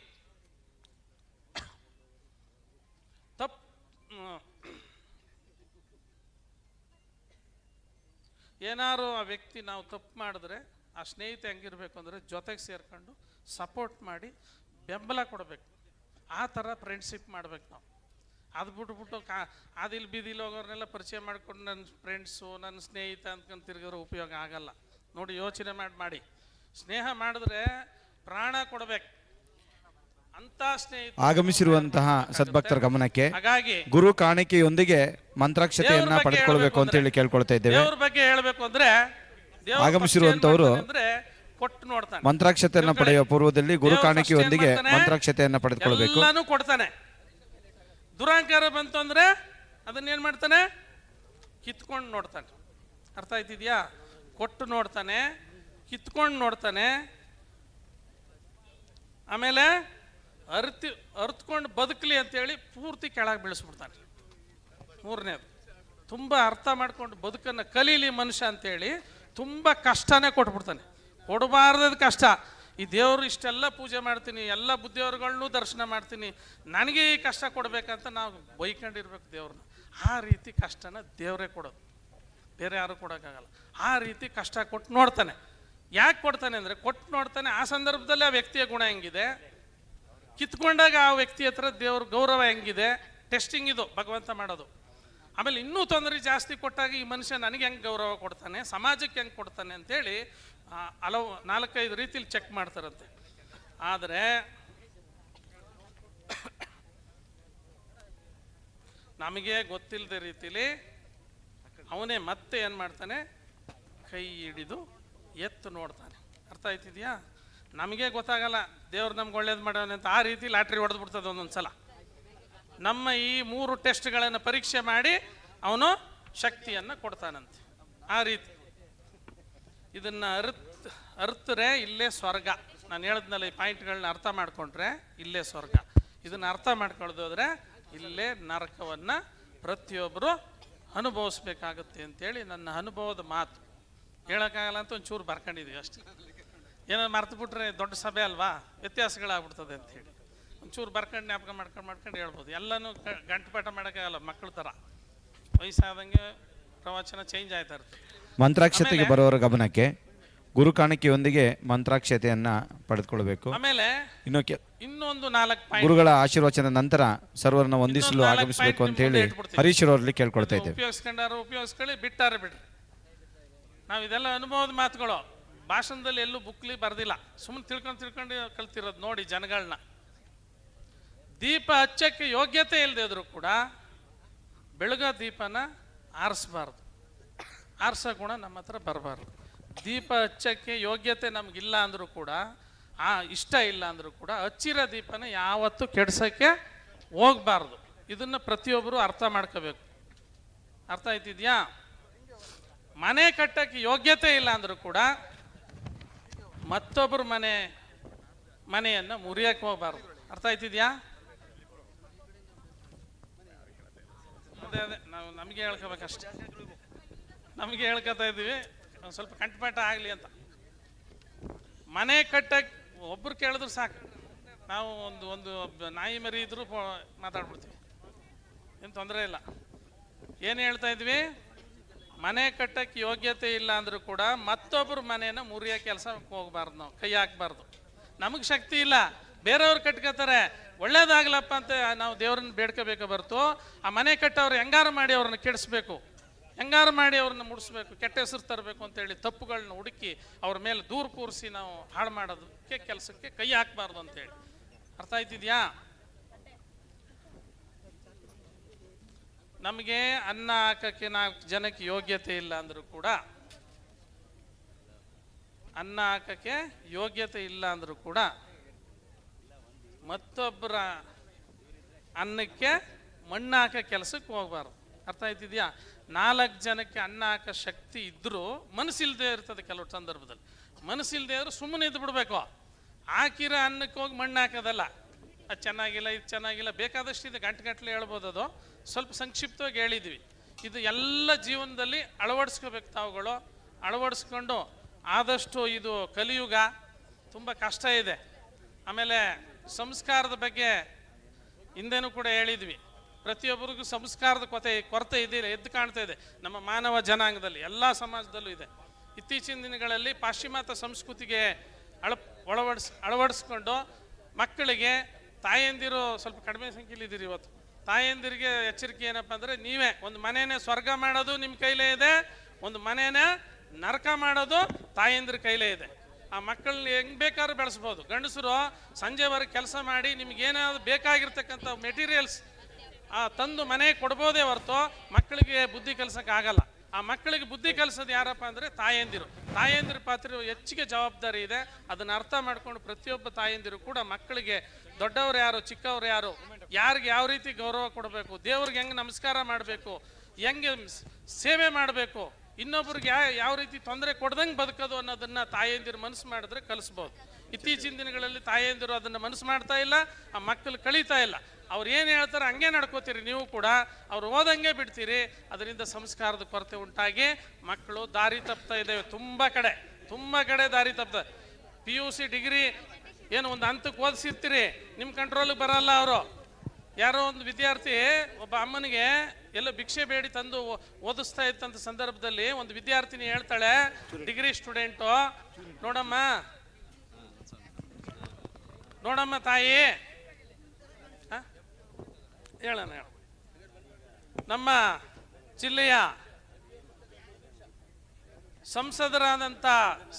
ಏನಾರು ಆ ವ್ಯಕ್ತಿ ನಾವು ತಪ್ಪು ಮಾಡಿದ್ರೆ ಆ ಸ್ನೇಹಿತ ಹೆಂಗಿರ್ಬೇಕು ಅಂದರೆ ಜೊತೆಗೆ ಸೇರ್ಕೊಂಡು ಸಪೋರ್ಟ್ ಮಾಡಿ ಬೆಂಬಲ ಕೊಡಬೇಕು. ಆ ಥರ ಫ್ರೆಂಡ್ಶಿಪ್ ಮಾಡ್ಬೇಕು ನಾವು. ಅದು ಬಿಟ್ಬಿಟ್ಟು ಅದಿಲ್ಲಿ ಬೀದಿಲಿ ಹೋಗೋರ್ನೆಲ್ಲ ಪರಿಚಯ ಮಾಡ್ಕೊಂಡು ನನ್ನ ಫ್ರೆಂಡ್ಸು ನನ್ನ ಸ್ನೇಹಿತ ಅಂದ್ಕೊಂಡು ತಿರ್ಗಿರೋ ಉಪಯೋಗ ಆಗಲ್ಲ. ನೋಡಿ, ಯೋಚನೆ ಮಾಡಿ ಸ್ನೇಹ ಮಾಡಿದ್ರೆ ಪ್ರಾಣ ಕೊಡಬೇಕು ಅಂತ ಸ್ನೇಹಿತ. ಆಗಮಿಸಿರುವಂತಹ ಸದ್ಭಕ್ತರ ಗಮನಕ್ಕೆ ಹಾಗಾಗಿ ಗುರು ಕಾಣಿಕೆಯೊಂದಿಗೆ ಮಂತ್ರಾಕ್ಷತೆಯನ್ನ ಪಡೆದುಕೊಳ್ಬೇಕು ಅಂತ ಹೇಳಿ ಕೇಳ್ಕೊಳ್ತಾ ಇದ್ದೇವೆ. ದೇವ್ರ ಬಗ್ಗೆ ಹೇಳಬೇಕು ಅಂದ್ರೆ ಆಗಮಿಸಿರುವಂತವರು ಕೊಟ್ಟು ನೋಡ್ತಾನೆ. ಮಂತ್ರಾಕ್ಷತೆಯನ್ನ ಪಡೆಯುವ ಪೂರ್ವದಲ್ಲಿ ಗುರು ಕಾಣಿಕೆಯೊಂದಿಗೆ ಮಂತ್ರಾಕ್ಷತೆಯನ್ನ ಪಡೆದುಕೊಳ್ಬೇಕು. ಎಲ್ಲಾನು ಕೊಡ್ತಾನೆ. ದುರಾಂಕಾರ ಬಂತು ಅಂದ್ರೆ ಅದನ್ನೇನ್ ಮಾಡ್ತಾನೆ, ಕಿತ್ಕೊಂಡು ನೋಡ್ತಾನೆ. ಅರ್ಥ ಆಯ್ತಿದ್ಯಾ? ಕೊಟ್ಟು ನೋಡ್ತಾನೆ, ಕಿತ್ಕೊಂಡು ನೋಡ್ತಾನೆ, ಆಮೇಲೆ ಅರ್ತ್ಕೊಂಡು ಬದುಕಲಿ ಅಂತೇಳಿ ಪೂರ್ತಿ ಕೆಳಗೆ ಬೀಳಿಸ್ಬಿಡ್ತಾನೆ. 3ನೇದು, ತುಂಬ ಅರ್ಥ ಮಾಡ್ಕೊಂಡು ಬದುಕನ್ನು ಕಲೀಲಿ ಮನುಷ್ಯ ಅಂತೇಳಿ ತುಂಬ ಕಷ್ಟನೇ ಕೊಟ್ಬಿಡ್ತಾನೆ. ಕೊಡಬಾರ್ದದ ಕಷ್ಟ. ಈ ದೇವರು ಇಷ್ಟೆಲ್ಲ ಪೂಜೆ ಮಾಡ್ತೀನಿ, ಎಲ್ಲ ಬುದ್ಧಿಯವ್ರುಗಳನ್ನೂ ದರ್ಶನ ಮಾಡ್ತೀನಿ, ನನಗೆ ಈ ಕಷ್ಟ ಕೊಡಬೇಕಂತ ನಾವು ಬೈಕೊಂಡಿರ್ಬೇಕು ದೇವ್ರನ್ನ. ಆ ರೀತಿ ಕಷ್ಟನ ದೇವರೇ ಕೊಡೋದು, ಬೇರೆ ಯಾರು ಕೊಡೋಕ್ಕಾಗಲ್ಲ. ಆ ರೀತಿ ಕಷ್ಟ ಕೊಟ್ಟು ನೋಡ್ತಾನೆ. ಯಾಕೆ ಕೊಡ್ತಾನೆ ಅಂದರೆ ಕೊಟ್ಟು ನೋಡ್ತಾನೆ. ಆ ಸಂದರ್ಭದಲ್ಲಿ ಆ ವ್ಯಕ್ತಿಯ ಗುಣ ಹೆಂಗಿದೆ, ಕಿತ್ಕೊಂಡಾಗ ಆ ವ್ಯಕ್ತಿ ಹತ್ರ ದೇವ್ರ ಗೌರವ ಹೆಂಗಿದೆ, ಟೆಸ್ಟಿಂಗ್ ಇದು ಭಗವಂತ ಮಾಡೋದು. ಆಮೇಲೆ ಇನ್ನೂ ತೊಂದರೆ ಜಾಸ್ತಿ ಕೊಟ್ಟಾಗ ಈ ಮನುಷ್ಯ ನನಗೆ ಹೆಂಗೆ ಗೌರವ ಕೊಡ್ತಾನೆ, ಸಮಾಜಕ್ಕೆ ಹೆಂಗೆ ಕೊಡ್ತಾನೆ ಅಂತೇಳಿ ಹಲವು 4-5 ರೀತಿಲಿ ಚೆಕ್ ಮಾಡ್ತಾರಂತೆ. ಆದರೆ ನಮಗೆ ಗೊತ್ತಿಲ್ಲದ ರೀತಿಲಿ ಅವನೇ ಮತ್ತೆ ಏನು ಮಾಡ್ತಾನೆ, ಕೈ ಹಿಡಿದು ಎತ್ತು ನೋಡ್ತಾನೆ. ಅರ್ಥ ಆಯ್ತಿದ್ಯಾ? ನಮಗೆ ಗೊತ್ತಾಗಲ್ಲ ದೇವ್ರು ನಮ್ಗೆ ಒಳ್ಳೇದು ಮಾಡೋಣ ಅಂತ. ಆ ರೀತಿ ಲಾಟ್ರಿ ಹೊಡೆದು ಬಿಡ್ತದೆ ಒಂದೊಂದು ಸಲ. ನಮ್ಮ ಈ 3 ಟೆಸ್ಟ್ಗಳನ್ನು ಪರೀಕ್ಷೆ ಮಾಡಿ ಅವನು ಶಕ್ತಿಯನ್ನು ಕೊಡ್ತಾನಂತೆ. ಆ ರೀತಿ ಇದನ್ನು ಅರ್ತರೆ ಇಲ್ಲೇ ಸ್ವರ್ಗ. ನಾನು ಹೇಳಿದ್ನಲ್ಲ, ಈ ಪಾಯಿಂಟ್ಗಳನ್ನ ಅರ್ಥ ಮಾಡ್ಕೊಂಡ್ರೆ ಇಲ್ಲೇ ಸ್ವರ್ಗ. ಇದನ್ನು ಅರ್ಥ ಮಾಡ್ಕೊಳ್ದೋದ್ರೆ ಇಲ್ಲೇ ನರಕವನ್ನು ಪ್ರತಿಯೊಬ್ಬರು ಅನುಭವಿಸ್ಬೇಕಾಗತ್ತೆ ಅಂತೇಳಿ ನನ್ನ ಅನುಭವದ ಮಾತು. ಹೇಳೋಕ್ಕಾಗಲ್ಲ ಅಂತ ಒಂಚೂರು ಬರ್ಕೊಂಡಿದ್ದೀವಿ ಅಷ್ಟೇ. ಏನೋ ಮರ್ತು ಬಿಟ್ರೆ ದೊಡ್ಡ ಸಭೆ ಅಲ್ವಾ, ವ್ಯತ್ಯಾಸಗಳಾಗ್ಬಿಡ್ತದೆ ಅಂತ ಹೇಳಿ ಒಂಚೂರು ಬರ್ಕೊಂಡು ಜ್ಞಾಪಕ ಮಾಡ್ಕೊಂಡು ಹೇಳ್ಬೋದು. ಎಲ್ಲನೂ ಗಂಟುಪಾಠ ಮಾಡೋಕ್ಕಾಗಲ್ಲ, ಮಕ್ಕಳ ಥರ ವಯಸ್ಸಾದಂಗೆ ಪ್ರವಚನ ಚೇಂಜ್ ಆಯ್ತಾ ಇರ್ತದೆ. ಮಂತ್ರಾಕ್ಷತೆಗೆ ಬರೋರ ಗಮನಕ್ಕೆ ಗುರು ಕಾಣಿಕೆಯೊಂದಿಗೆ ಮಂತ್ರಾಕ್ಷತೆಯನ್ನ ಪಡೆದುಕೊಳ್ಳಬೇಕು. ಆಮೇಲೆ ಇನ್ನೊಂದು 4 ಪಾಯಿಂಟ್ ಗುರುಗಳ ಆಶೀರ್ವಚನ ನಂತರ ಸರ್ವರನ್ನ ವಂದಿಸಲು ಆಗಮಿಸಬೇಕು ಅಂತ ಹೇಳಿ ಹರೀಶ್ ಅವರಲ್ಲಿ ಕೇಳ್ಕೊಳ್ತಾ ಇದ್ದೇವೆ. ಉಪಯೋಗಿಸ್ಕೊಳ್ಳಿ, ಬಿಟ್ಟಾರೆ ಬಿಡ್ರಿ. ನಾವು ಇದೆಲ್ಲ ಅನುಭವದ ಮಾತುಗಳು, ಭಾಷಣದಲ್ಲಿ ಎಲ್ಲೂ ಬುಕ್ಲಿ ಬರ್ದಿಲ್ಲ, ಸುಮ್ಮನೆ ತಿಳ್ಕೊಂಡು ಕಲ್ತಿರೋದು ನೋಡಿ ಜನಗಳನ್ನ. ದೀಪ ಹಚ್ಚಕ್ಕೆ ಯೋಗ್ಯತೆ ಇಲ್ಲದೆ ಇದ್ರು ಕೂಡ ಬೆಳಗೋ ದೀಪನ ಆರಿಸ್ಬಾರ್ದು, ಆರಿಸೋ ಗುಣ ನಮ್ಮ ಹತ್ರ ಬರಬಾರ್ದು. ದೀಪ ಹಚ್ಚಕ್ಕೆ ಯೋಗ್ಯತೆ ನಮಗಿಲ್ಲ ಅಂದರೂ ಕೂಡ, ಇಷ್ಟ ಇಲ್ಲ ಅಂದರೂ ಕೂಡ ಹಚ್ಚಿರೋ ದೀಪನ ಯಾವತ್ತೂ ಕೆಡ್ಸೋಕ್ಕೆ ಹೋಗಬಾರ್ದು. ಇದನ್ನು ಪ್ರತಿಯೊಬ್ಬರು ಅರ್ಥ ಮಾಡ್ಕೋಬೇಕು. ಅರ್ಥ ಆಯ್ತಿದ್ಯಾ? ಮನೆ ಕಟ್ಟಕ್ಕೆ ಯೋಗ್ಯತೆ ಇಲ್ಲ ಅಂದರೂ ಕೂಡ ಮತ್ತೊಬ್ಬರು ಮನೆಯನ್ನು ಮುರಿಯಕ್ಕೆ ಹೋಗಬಾರ್ದು. ಅರ್ಥ ಆಯ್ತಿದ್ಯಾ? ಅದೇ ನಾವು ನಮಗೆ ಹೇಳ್ಕೋಬೇಕಷ್ಟೆ, ನಮಗೆ ಹೇಳ್ಕೊತಾ ಇದ್ದೀವಿ, ಒಂದು ಸ್ವಲ್ಪ ಕಂಠಪಾಠ ಆಗಲಿ ಅಂತ. ಮನೆ ಕಟ್ಟಕ್ಕೆ ಒಬ್ರು ಕೇಳಿದ್ರು ಸಾಕು, ನಾವು ಒಂದು ನಾಯಿ ಮರಿ ಇದ್ರೂ ಮಾತಾಡ್ಬಿಡ್ತೀವಿ, ಏನು ತೊಂದರೆ ಇಲ್ಲ. ಏನು ಹೇಳ್ತಾ ಇದ್ವಿ? ಮನೆ ಕಟ್ಟಕ್ಕೆ ಯೋಗ್ಯತೆ ಇಲ್ಲ ಅಂದರೂ ಕೂಡ ಮತ್ತೊಬ್ಬರು ಮನೆಯನ್ನು ಮುರಿಯೋ ಕೆಲಸಕ್ಕೆ ಹೋಗ್ಬಾರ್ದು, ನಾವು ಕೈ ಹಾಕ್ಬಾರ್ದು. ನಮಗೆ ಶಕ್ತಿ ಇಲ್ಲ, ಬೇರೆಯವ್ರು ಕಟ್ಕೋತಾರೆ, ಒಳ್ಳೇದಾಗ್ಲಪ್ಪ ಅಂತ ನಾವು ದೇವ್ರನ್ನ ಬೇಡ್ಕೋಬೇಕು ಹೊರತು ಆ ಮನೆ ಕಟ್ಟವ್ರು ಹೆಂಗಾರು ಮಾಡಿ ಅವ್ರನ್ನ ಕೆಡಿಸ್ಬೇಕು, ಹೆಂಗಾರು ಮಾಡಿ ಅವ್ರನ್ನ ಮುಡಿಸ್ಬೇಕು, ಕೆಟ್ಟ ಹೆಸರು ತರಬೇಕು ಅಂತೇಳಿ ತಪ್ಪುಗಳನ್ನ ಹುಡುಕಿ ಅವ್ರ ಮೇಲೆ ದೂರ ಕೂರಿಸಿ ನಾವು ಹಾಳು ಮಾಡೋದಕ್ಕೆ ಕೆಲಸಕ್ಕೆ ಕೈ ಹಾಕಬಾರ್ದು ಅಂತೇಳಿ. ಅರ್ಥ ಆಯ್ತಿದ್ಯಾ? ನಮಗೆ ಅನ್ನ ಹಾಕಕ್ಕೆ 4 ಜನಕ್ಕೆ ಯೋಗ್ಯತೆ ಇಲ್ಲ ಅಂದರೂ ಕೂಡ, ಅನ್ನ ಹಾಕಕ್ಕೆ ಯೋಗ್ಯತೆ ಇಲ್ಲ ಅಂದರೂ ಕೂಡ ಮತ್ತೊಬ್ಬರ ಅನ್ನಕ್ಕೆ ಮಣ್ಣು ಹಾಕೋ ಕೆಲಸಕ್ಕೆ ಹೋಗ್ಬಾರ್ದು. ಅರ್ಥ ಆಯ್ತಿದ್ಯಾ? 4 ಜನಕ್ಕೆ ಅನ್ನ ಹಾಕೋ ಶಕ್ತಿ ಇದ್ದರೂ ಮನಸ್ಸಿಲ್ದೇ ಇರ್ತದೆ ಕೆಲವು ಸಂದರ್ಭದಲ್ಲಿ. ಮನಸ್ಸಿಲ್ದೇ ಇದ್ರೂ ಸುಮ್ಮನೆ ಇದ್ದು ಬಿಡಬೇಕು. ಹಾಕಿರೋ ಅನ್ನಕ್ಕೆ ಹೋಗಿ ಮಣ್ಣು ಹಾಕೋದಲ್ಲ. ಅದು ಚೆನ್ನಾಗಿಲ್ಲ, ಇದು ಚೆನ್ನಾಗಿಲ್ಲ, ಬೇಕಾದಷ್ಟು ಇದೆ, ಗಂಟೆ ಹೇಳ್ಬೋದು. ಅದು ಸ್ವಲ್ಪ ಸಂಕ್ಷಿಪ್ತವಾಗಿ ಹೇಳಿದ್ವಿ. ಇದು ಎಲ್ಲ ಜೀವನದಲ್ಲಿ ಅಳವಡಿಸ್ಕೋಬೇಕು ತಾವುಗಳು. ಅಳವಡಿಸ್ಕೊಂಡು ಆದಷ್ಟು, ಇದು ಕಲಿಯುಗ, ತುಂಬ ಕಷ್ಟ ಇದೆ. ಆಮೇಲೆ ಸಂಸ್ಕಾರದ ಬಗ್ಗೆ ಹಿಂದೆನೂ ಕೂಡ ಹೇಳಿದ್ವಿ. ಪ್ರತಿಯೊಬ್ಬರಿಗೂ ಸಂಸ್ಕಾರದ ಕೊರತೆ ಇದೆ, ಎದ್ದು ಕಾಣ್ತಾ ಇದೆ ನಮ್ಮ ಮಾನವ ಜನಾಂಗದಲ್ಲಿ, ಎಲ್ಲ ಸಮಾಜದಲ್ಲೂ ಇದೆ. ಇತ್ತೀಚಿನ ದಿನಗಳಲ್ಲಿ ಪಾಶ್ಚಿಮಾತ್ಯ ಸಂಸ್ಕೃತಿಗೆ ಅಳವಡಿಸ್ಕೊಂಡು ಮಕ್ಕಳಿಗೆ, ತಾಯಂದಿರು ಸ್ವಲ್ಪ ಕಡಿಮೆ ಸಂಖ್ಯೆಯಲ್ಲಿದ್ದೀರಿ ಇವತ್ತು, ತಾಯಂದಿರಿಗೆ ಎಚ್ಚರಿಕೆ ಏನಪ್ಪ ಅಂದರೆ, ನೀವೇ ಒಂದು ಮನೇನೆ ಸ್ವರ್ಗ ಮಾಡೋದು ನಿಮ್ಮ ಕೈಲೇ ಇದೆ, ಒಂದು ಮನೇನ ನರಕ ಮಾಡೋದು ತಾಯಂದಿರ ಕೈಲೇ ಇದೆ. ಆ ಮಕ್ಕಳನ್ನ ಹೆಂಗೆ ಬೇಕಾದ್ರೂ ಬೆಳೆಸ್ಬೋದು. ಗಂಡಸರು ಸಂಜೆವರೆಗೆ ಕೆಲಸ ಮಾಡಿ ನಿಮ್ಗೇನಾದ್ರು ಬೇಕಾಗಿರ್ತಕ್ಕಂಥ ಮೆಟೀರಿಯಲ್ಸ್ ತಂದು ಮನೆಗೆ ಕೊಡ್ಬೋದೇ ಹೊರತು ಮಕ್ಕಳಿಗೆ ಬುದ್ಧಿ ಕಲಿಸೋಕೆ ಆಗಲ್ಲ. ಆ ಮಕ್ಕಳಿಗೆ ಬುದ್ಧಿ ಕಲಿಸೋದು ಯಾರಪ್ಪ ಅಂದರೆ ತಾಯಂದಿರು. ತಾಯಂದಿರ ಪಾತ್ರ ಹೆಚ್ಚಿಗೆ ಜವಾಬ್ದಾರಿ ಇದೆ. ಅದನ್ನು ಅರ್ಥ ಮಾಡ್ಕೊಂಡು ಪ್ರತಿಯೊಬ್ಬ ತಾಯಂದಿರು ಕೂಡ ಮಕ್ಕಳಿಗೆ ದೊಡ್ಡವ್ರು ಯಾರು, ಚಿಕ್ಕವ್ರು ಯಾರು, ಯಾರಿಗೆ ಯಾವ ರೀತಿ ಗೌರವ ಕೊಡಬೇಕು, ದೇವ್ರಿಗೆ ಹೆಂಗೆ ನಮಸ್ಕಾರ ಮಾಡಬೇಕು, ಹೆಂಗೆ ಸೇವೆ ಮಾಡಬೇಕು, ಇನ್ನೊಬ್ರಿಗೆ ಯಾವ ರೀತಿ ತೊಂದರೆ ಕೊಡ್ದಂಗೆ ಬದುಕೋದು ಅನ್ನೋದನ್ನು ತಾಯಂದಿರು ಮನಸ್ಸು ಮಾಡಿದ್ರೆ ಕಲಿಸ್ಬೋದು. ಇತ್ತೀಚಿನ ದಿನಗಳಲ್ಲಿ ತಾಯಂದಿರು ಅದನ್ನು ಮನಸ್ಸು ಮಾಡ್ತಾ ಇಲ್ಲ, ಆ ಮಕ್ಕಳು ಕಳೀತಾ ಇಲ್ಲ. ಅವ್ರು ಏನು ಹೇಳ್ತಾರೆ ಹಂಗೆ ನಡ್ಕೋತೀರಿ ನೀವು ಕೂಡ, ಅವ್ರು ಓದಂಗೆ ಬಿಡ್ತೀರಿ. ಅದರಿಂದ ಸಂಸ್ಕಾರದ ಕೊರತೆ ಉಂಟಾಗಿ ಮಕ್ಕಳು ದಾರಿ ತಪ್ತಾ ಇದ್ದೇವೆ. ತುಂಬ ಕಡೆ ದಾರಿ ತಪ್ಪ. PUC ಡಿಗ್ರಿ ಏನು ಒಂದು ಹಂತಕ್ಕೆ ಓದಿಸಿರ್ತೀರಿ, ನಿಮ್ಮ ಕಂಟ್ರೋಲಿಗೆ ಬರಲ್ಲ ಅವರು. ಯಾರೋ ಒಂದು ವಿದ್ಯಾರ್ಥಿ ಒಬ್ಬ ಅಮ್ಮನಿಗೆ ಎಲ್ಲ ಭಿಕ್ಷೆ ಬೇಡಿ ತಂದು ಓದಿಸ್ತಾ ಇತ್ತಂತ ಸಂದರ್ಭದಲ್ಲಿ ಒಂದು ವಿದ್ಯಾರ್ಥಿನಿ ಹೇಳ್ತಾಳೆ, ಡಿಗ್ರಿ ಸ್ಟೂಡೆಂಟು, ನೋಡಮ್ಮ ತಾಯಿ, ಹೇಳೋಣ, ನಮ್ಮ ಜಿಲ್ಲೆಯ ಸಂಸದರಾದಂಥ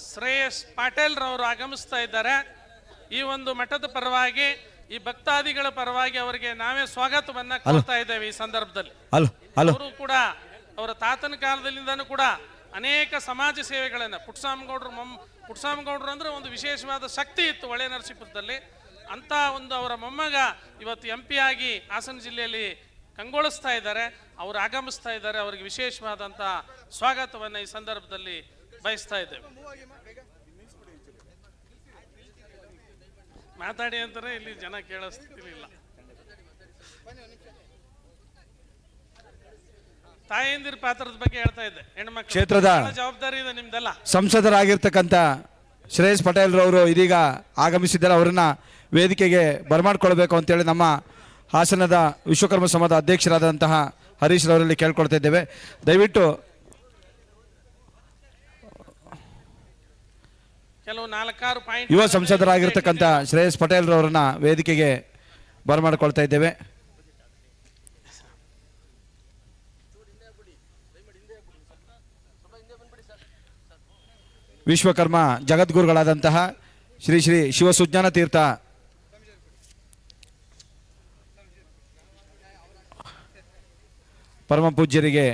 ಶ್ರೇಯಸ್ ಪಾಟೀಲ್ರವರು ಆಗಮಿಸ್ತಾ ಇದ್ದಾರೆ. ಈ ಒಂದು ಮಠದ ಪರವಾಗಿ, ಈ ಭಕ್ತಾದಿಗಳ ಪರವಾಗಿ ಅವರಿಗೆ ನಾವೇ ಸ್ವಾಗತವನ್ನ ಕೋರ್ತಾ ಇದ್ದೇವೆ. ಈ ಸಂದರ್ಭದಲ್ಲಿ ಅವರು ಕೂಡ ಅವರ ತಾತನ ಕಾಲದಲ್ಲಿಂದನೂ ಕೂಡ ಅನೇಕ ಸಮಾಜ ಸೇವೆಗಳನ್ನು, ಪುಟ್ಟಸ್ವಾಮಿಗೌಡರು ಅಂದ್ರೆ ಒಂದು ವಿಶೇಷವಾದ ಶಕ್ತಿ ಇತ್ತು ಹೊಳೆ ನರಸೀಪುರದಲ್ಲಿ. ಅಂತ ಒಂದು ಅವರ ಮೊಮ್ಮಗ ಇವತ್ತು MP ಆಗಿ ಹಾಸನ ಜಿಲ್ಲೆಯಲ್ಲಿ ಕಂಗೊಳಿಸ್ತಾ ಇದ್ದಾರೆ. ಅವರು ಆಗಮಿಸ್ತಾ ಇದ್ದಾರೆ. ಅವರಿಗೆ ವಿಶೇಷವಾದಂಥ ಸ್ವಾಗತವನ್ನು ಈ ಸಂದರ್ಭದಲ್ಲಿ ಬಯಸ್ತಾ ಇದ್ದೇವೆ. ಮಾತಾಡಿ ಅಂತಾರೆ, ಇಲ್ಲಿ ಜನ ಕೇಳೋ ಸ್ಥಿತಿಲಿಲ್ಲ. ತಾಯಂದಿರ ಪಾತ್ರದ ಬಗ್ಗೆ ಹೇಳ್ತಾ ಇದ್ದೆ. ಹೆಣ್ಮಕ್ಳು ಕ್ಷೇತ್ರದ ಜವಾಬ್ದಾರಿ ಇದೆ ನಿಮ್ದೆಲ್ಲ. ಸಂಸದರಾಗಿರ್ತಕ್ಕಂಥ ಶ್ರೇಯಸ್ ಪಟೇಲ್ ರವರು ಇದೀಗ ಆಗಮಿಸಿದ್ದಾರೆ. ಅವರನ್ನ ವೇದಿಕೆಗೆ ಬರಮಾಡ್ಕೊಳ್ಬೇಕು ಅಂತೇಳಿ ನಮ್ಮ ಹಾಸನದ ವಿಶ್ವಕರ್ಮ ಸಮಾಜದ ಅಧ್ಯಕ್ಷರಾದಂತಹ ಹರೀಶ್ ರವರಲ್ಲಿ ಕೇಳ್ಕೊಳ್ತಾ ಇದ್ದೇವೆ. ದಯವಿಟ್ಟು ಕೆಲವು 4-6 ಪಾಯಿಂಟ್ ಯುವ ಸಂಸದರಾಗಿರ್ತಕ್ಕಂಥ ಶ್ರೇಯಸ್ ಪಟೇಲ್ ರವರನ್ನ ವೇದಿಕೆಗೆ ಬರಮಾಡ್ಕೊಳ್ತಾ ಇದ್ದೇವೆ. ವಿಶ್ವಕರ್ಮ ಜಗದ್ಗುರುಗಳಾದಂತಹ ಶ್ರೀ ಶ್ರೀ ಶಿವಸುಜ್ಞಾನ ತೀರ್ಥ ಪರಮ ಪೂಜ್ಯರಿಗೆ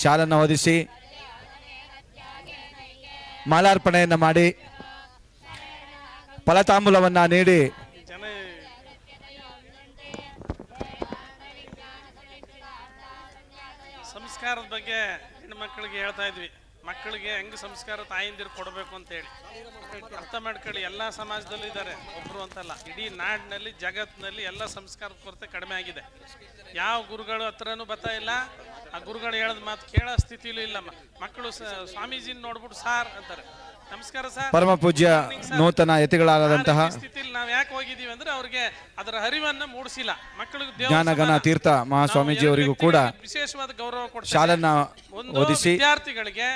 ಶಾಲನ್ನು ಓದಿಸಿ ಮಾಲಾರ್ಪಣೆಯನ್ನು ಮಾಡಿ ಫಲತಾಂಬೂಲವನ್ನು ನೀಡಿ ಸಂಸ್ಕಾರದ ಬಗ್ಗೆ ಹೆಣ್ಮಕ್ಳಿಗೆ ಹೇಳ್ತಾ ಇದ್ವಿ. ಮಕ್ಕಳಿಗೆ ಹೆಂಗೆ ಸಂಸ್ಕಾರ ತಾಯಿಂದಿರು ಕೊಡಬೇಕು ಅಂತೇಳಿ ಅರ್ಥ ಮಾಡ್ಕೊಳ್ಳಿ. ಎಲ್ಲ ಸಮಾಜದಲ್ಲೂ ಇದ್ದಾರೆ, ಒಬ್ಬರು ಅಂತಲ್ಲ, ಇಡೀ ನಾಡಿನಲ್ಲಿ ಜಗತ್ತಿನಲ್ಲಿ ಎಲ್ಲ ಸಂಸ್ಕಾರದ ಕೊರತೆ ಕಡಿಮೆ ಆಗಿದೆ. ಯಾವ ಗುರುಗಳು ಹತ್ರನೂ ಬರ್ತಾ ಇಲ್ಲ, ಆ ಗುರುಗಳು ಹೇಳೋದು ಮಾತು ಕೇಳೋ ಸ್ಥಿತಿಲೂ ಇಲ್ಲ. ಮಕ್ಕಳು ಸ್ವಾಮೀಜಿನ ನೋಡ್ಬಿಟ್ಟು ಸಾರ್ ಅಂತಾರೆ, ನಮಸ್ಕಾರ ಸರ್. ಪರಮ ಪೂಜ್ಯ ನೂತನ ಯತಿಗಳಾದಂತಹ ಸ್ಥಿತಿಲಿ ನಾವು ಯಾಕೆ ಹೋಗಿದ್ದೀವಿ ಅಂದ್ರೆ ಅವ್ರಿಗೆ ಅದರ ಹರಿವನ್ನ ಮೂಡಿಸಿಲ್ಲ. ಮಕ್ಕಳಿಗೆ ಜ್ಞಾನಗಣ ತೀರ್ಥ ಮಹಾಸ್ವಾಮೀಜಿ ಅವರಿಗೂ ಕೂಡ ವಿಶೇಷವಾದ ಗೌರವ ಕೊಡ್ತಾರೆ. ಶಾಲನ್ನ ಓದಿಸಿ ವಿದ್ಯಾರ್ಥಿಗಳಿಗೆ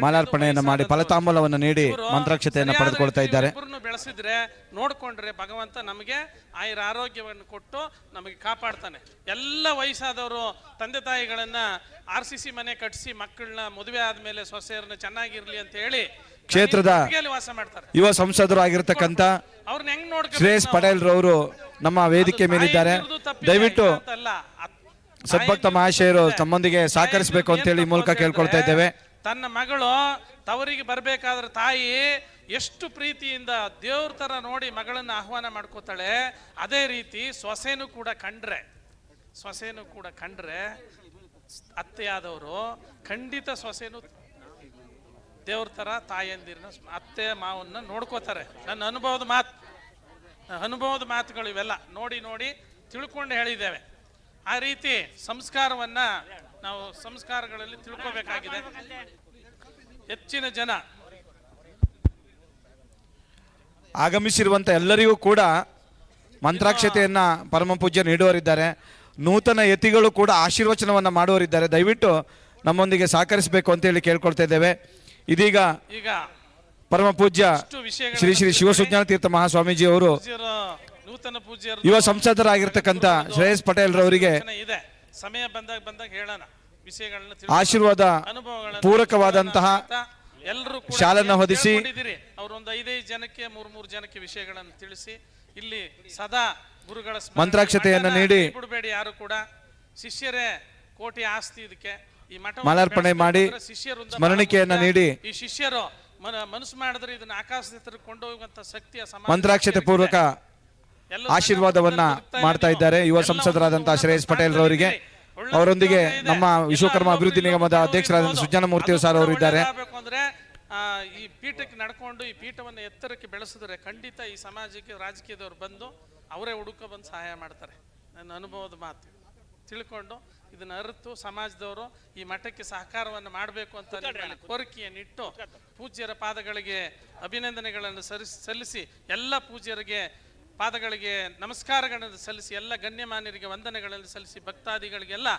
ಮಾಲಾರ್ಪಣೆಯನ್ನು ಮಾಡಿ ಫಲತಾಂಬೂಲವನ್ನು ನೀಡಿ ಮಂತ್ರಾಕ್ಷತೆಯನ್ನು ಪಡೆದುಕೊಳ್ತಾ ಇದ್ದಾರೆ. ಬೆಳೆಸಿದ್ರೆ ನೋಡ್ಕೊಂಡ್ರೆ ಭಗವಂತ ನಮಗೆ ಆಯುರ ಆರೋಗ್ಯವನ್ನು ಕೊಟ್ಟು ನಮಗೆ ಕಾಪಾಡ್ತಾನೆ. ಎಲ್ಲ ವಯಸ್ಸಾದವರು ತಂದೆ ತಾಯಿಗಳನ್ನ RCC ಮನೆ ಕಟ್ಟಿಸಿ ಮಕ್ಕಳನ್ನ ಮದುವೆ ಆದ್ಮೇಲೆ ಸೊಸೆಯರನ್ನ ಚೆನ್ನಾಗಿರ್ಲಿ ಅಂತ ಹೇಳಿ ಕ್ಷೇತ್ರದ ವಾಸ ಮಾಡ್ತಾರೆ. ಯುವ ಸಂಸದರು ಆಗಿರ್ತಕ್ಕಂಥ ಶ್ರೇಯಸ್ ಪಟೇಲ್ ರವರು ನಮ್ಮ ವೇದಿಕೆ ಮೇಲಿದ್ದಾರೆ. ದಯವಿಟ್ಟು ಸದ್ಭಕ್ತ ಮಹಾಶಯರು ತಮ್ಮೊಂದಿಗೆ ಸಹಕರಿಸಬೇಕು ಅಂತೇಳಿ ಮೂಲಕ ಕೇಳ್ಕೊಳ್ತಾ ಇದ್ದೇವೆ. ತನ್ನ ಮಗಳು ತವರಿಗೆ ಬರಬೇಕಾದ್ರೆ ತಾಯಿ ಎಷ್ಟು ಪ್ರೀತಿಯಿಂದ ದೇವ್ರ ತರ ನೋಡಿ ಮಗಳನ್ನ ಆಹ್ವಾನ ಮಾಡ್ಕೋತಾಳೆ. ಅದೇ ರೀತಿ ಸೊಸೆನೂ ಕೂಡ ಕಂಡ್ರೆ ಅತ್ತೆಯಾದವರು ಖಂಡಿತ ಸೊಸೆನು ದೇವ್ರ ತರ ತಾಯಂದಿರನ್ನ ಅತ್ತೆ ಮಾವನ್ನ ನೋಡ್ಕೋತಾರೆ. ನನ್ನ ಅನುಭವದ ಮಾತುಗಳು ಇವೆಲ್ಲ ನೋಡಿ ತಿಳ್ಕೊಂಡು ಹೇಳಿದ್ದೇವೆ. ಆ ರೀತಿ ಸಂಸ್ಕಾರವನ್ನ ನಾವು ಸಂಸ್ಕಾರಗಳಲ್ಲಿ ತಿಳ್ಕೋಬೇಕಾಗಿದೆ. ಹೆಚ್ಚಿನ ಜನ ಆಗಮಿಸಿರುವಂತ ಎಲ್ಲರಿಗೂ ಕೂಡ ಮಂತ್ರಾಕ್ಷತೆಯನ್ನ ಪರಮ ಪೂಜ್ಯ ನೀಡುವರಿದ್ದಾರೆ. ನೂತನ ಯತಿಗಳು ಕೂಡ ಆಶೀರ್ವಚನವನ್ನ ಮಾಡುವರಿದ್ದಾರೆ. ದಯವಿಟ್ಟು ನಮ್ಮೊಂದಿಗೆ ಸಹಕರಿಸಬೇಕು ಅಂತೇಳಿ ಕೇಳ್ಕೊಳ್ತಾ ಇದ್ದೇವೆ. ಇದೀಗ ಪರಮ ಪೂಜ್ಯ ಶ್ರೀ ಶ್ರೀ ಶಿವಸುಜ್ಞಾನ ತೀರ್ಥ ಮಹಾಸ್ವಾಮೀಜಿ ಅವರು ನೂತನ ಪೂಜ್ಯರು ಯುವ ಸಂಸದರಾಗಿರ್ತಕ್ಕಂಥ ಶ್ರೇಯಸ್ ಪಟೇಲ್ ರವರಿಗೆ ಇದೆ. ಸಮಯ ಬಂದಾಗ ಹೇಳೋಣ ವಿಷಯಗಳನ್ನ, ಆಶೀರ್ವಾದ ಪೂರಕವಾದಂತಹ ಎಲ್ಲರೂ ಶಾಲನ್ನು ಹೊದಿಸಿ ಅವರು ಒಂದು 5 ಜನಕ್ಕೆ 3 ಜನಕ್ಕೆ ವಿಷಯಗಳನ್ನು ತಿಳಿಸಿ ಇಲ್ಲಿ ಸದಾ ಗುರುಗಳ ಮಂತ್ರಾಕ್ಷತೆಯನ್ನು ನೀಡಿ ಬಿಡಬೇಡಿ. ಯಾರು ಕೂಡ ಶಿಷ್ಯರೇ ಕೋಟಿ ಆಸ್ತಿ. ಇದಕ್ಕೆ ಈ ಮಠ ಮಾಲಾರ್ಪಣೆ ಮಾಡಿ ಸ್ಮರಣಿಕೆಯನ್ನ ನೀಡಿ ಈ ಶಿಷ್ಯರು ಮನಸ್ಸು ಮಾಡಿದ್ರೆ ಇದನ್ನ ಆಕಾಶದ ಕೊಂಡೋಗುವಂತ ಶಕ್ತಿಯ ಮಂತ್ರಾಕ್ಷತೆ ಪೂರ್ವಕ ಆಶೀರ್ವಾದವನ್ನ ಮಾಡ್ತಾ ಇದ್ದಾರೆ ಯುವ ಸಂಸದರಾದಂತಹ ಶ್ರೇಯಸ್ ಪಟೇಲ್ ರವರಿಗೆ. ಅವರೊಂದಿಗೆ ನಮ್ಮ ವಿಶ್ವಕರ್ಮ ಅಭಿವೃದ್ಧಿ ನಿಗಮದ ಅಧ್ಯಕ್ಷರಾದ ಸುಜ್ಞಾನ ಮೂರ್ತಿ ಸರ್ ಅವರು ಇದ್ದಾರೆ. ಅಂದ್ರೆ ಈ ಪೀಠಕ್ಕೆ ನಡ್ಕೊಂಡು ಈ ಪೀಠವನ್ನು ಎತ್ತರಕ್ಕೆ ಬೆಳೆಸಿದ್ರೆ ಖಂಡಿತ ಈ ಸಮಾಜಕ್ಕೆ ರಾಜಕೀಯದವ್ರು ಬಂದು ಅವರೇ ಬಂದು ಸಹಾಯ ಮಾಡ್ತಾರೆ. ನನ್ನ ಅನುಭವದ ಮಾತು ತಿಳ್ಕೊಂಡು ಇದನ್ನ ಅರಿತು ಸಮಾಜದವರು ಈ ಮಠಕ್ಕೆ ಸಹಕಾರವನ್ನು ಮಾಡಬೇಕು ಅಂತ ಕೋರಿಕೆಯನ್ನಿಟ್ಟು ಪೂಜ್ಯರ ಪಾದಗಳಿಗೆ ಅಭಿನಂದನೆಗಳನ್ನು ಸಲ್ಲಿಸಿ ಎಲ್ಲ ಪೂಜ್ಯರಿಗೆ ಪಾದಗಳಿಗೆ ನಮಸ್ಕಾರಗಳನ್ನು ಸಲ್ಲಿಸಿ ಎಲ್ಲ ಗಣ್ಯಮಾನ್ಯರಿಗೆ ವಂದನೆಗಳನ್ನು ಸಲ್ಲಿಸಿ ಭಕ್ತಾದಿಗಳಿಗೆಲ್ಲ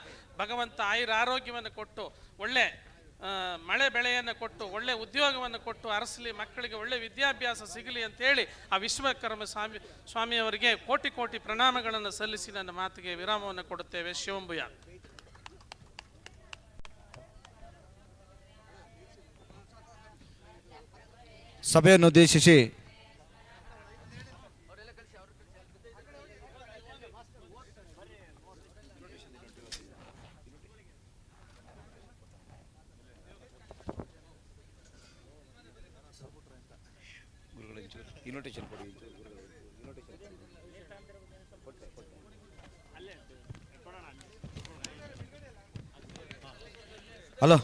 ಭಗವಂತ ಆಯುರ ಆರೋಗ್ಯವನ್ನು ಕೊಟ್ಟು ಒಳ್ಳೆ ಮಳೆ ಬೆಳೆಯನ್ನು ಕೊಟ್ಟು ಒಳ್ಳೆ ಉದ್ಯೋಗವನ್ನು ಕೊಟ್ಟು ಅರಸಲಿ, ಮಕ್ಕಳಿಗೆ ಒಳ್ಳೆ ವಿದ್ಯಾಭ್ಯಾಸ ಸಿಗಲಿ ಅಂತೇಳಿ ಆ ವಿಶ್ವಕರ್ಮ ಸ್ವಾಮಿಯವರಿಗೆ ಕೋಟಿ ಪ್ರಣಾಮಗಳನ್ನು ಸಲ್ಲಿಸಿ ನನ್ನ ಮಾತಿಗೆ ವಿರಾಮವನ್ನು ಕೊಡುತ್ತೇವೆ. ಶಿವಂಬುಯ. ಸಭೆಯನ್ನು ಉದ್ದೇಶಿಸಿ ಇನ್ವಿಟೇಷನ್ ಕೊಡಿ. ಹಲೋ,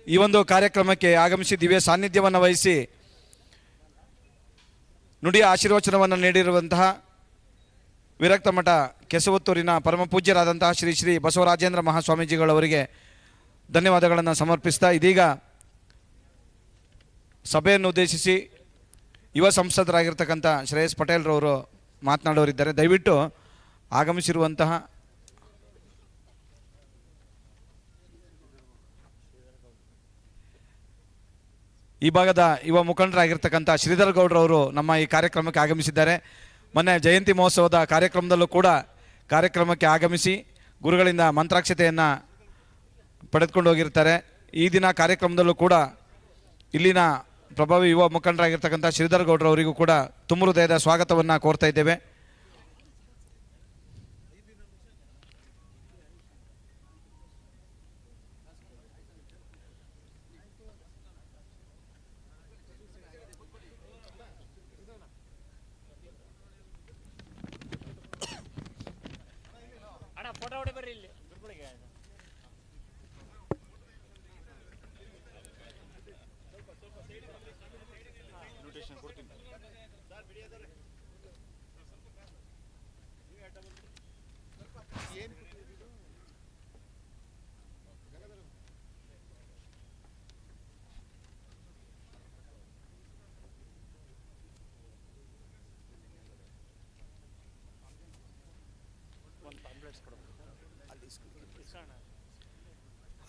ಈ ಒಂದು ಕಾರ್ಯಕ್ರಮಕ್ಕೆ ಆಗಮಿಸಿ ದಿವ್ಯ ಸಾನ್ನಿಧ್ಯವನ್ನು ವಹಿಸಿ ನುಡಿಯ ಆಶೀರ್ವಚನವನ್ನು ನೀಡಿರುವಂತಹ ವಿರಕ್ತ ಮಠ ಕೆಸವತ್ತೂರಿನ ಪರಮ ಪೂಜ್ಯರಾದಂತಹ ಶ್ರೀ ಶ್ರೀ ಬಸವರಾಜೇಂದ್ರ ಮಹಾಸ್ವಾಮೀಜಿಗಳವರಿಗೆ ಧನ್ಯವಾದಗಳನ್ನು ಸಮರ್ಪಿಸ್ತಾ ಇದೀಗ ಸಭೆಯನ್ನು ಉದ್ದೇಶಿಸಿ ಯುವ ಸಂಸದರಾಗಿರ್ತಕ್ಕಂಥ ಶ್ರೇಯಸ್ ಪಟೇಲ್ರವರು ಮಾತನಾಡೋರಿದ್ದಾರೆ. ದಯವಿಟ್ಟು ಆಗಮಿಸಿರುವಂತಹ ಈ ಭಾಗದ ಯುವ ಮುಖಂಡರಾಗಿರ್ತಕ್ಕಂಥ ಶ್ರೀಧರ್ ಗೌಡ್ರವರು ನಮ್ಮ ಈ ಕಾರ್ಯಕ್ರಮಕ್ಕೆ ಆಗಮಿಸಿದ್ದಾರೆ. ಮೊನ್ನೆ ಜಯಂತಿ ಮಹೋತ್ಸವದ ಕಾರ್ಯಕ್ರಮದಲ್ಲೂ ಕೂಡ ಕಾರ್ಯಕ್ರಮಕ್ಕೆ ಆಗಮಿಸಿ ಗುರುಗಳಿಂದ ಮಂತ್ರಾಕ್ಷತೆಯನ್ನು ಪಡೆದುಕೊಂಡು ಹೋಗಿರ್ತಾರೆ. ಈ ದಿನ ಕಾರ್ಯಕ್ರಮದಲ್ಲೂ ಕೂಡ ಇಲ್ಲಿನ ಪ್ರಭಾವಿ ಯುವ ಮುಖಂಡರಾಗಿರ್ತಕ್ಕಂಥ ಶ್ರೀಧರ್ ಗೌಡ್ರವರಿಗೂ ಕೂಡ ತುಂಬ ಹೃದಯದ ಸ್ವಾಗತವನ್ನು ಕೋರ್ತಾ ಇದ್ದೇವೆ.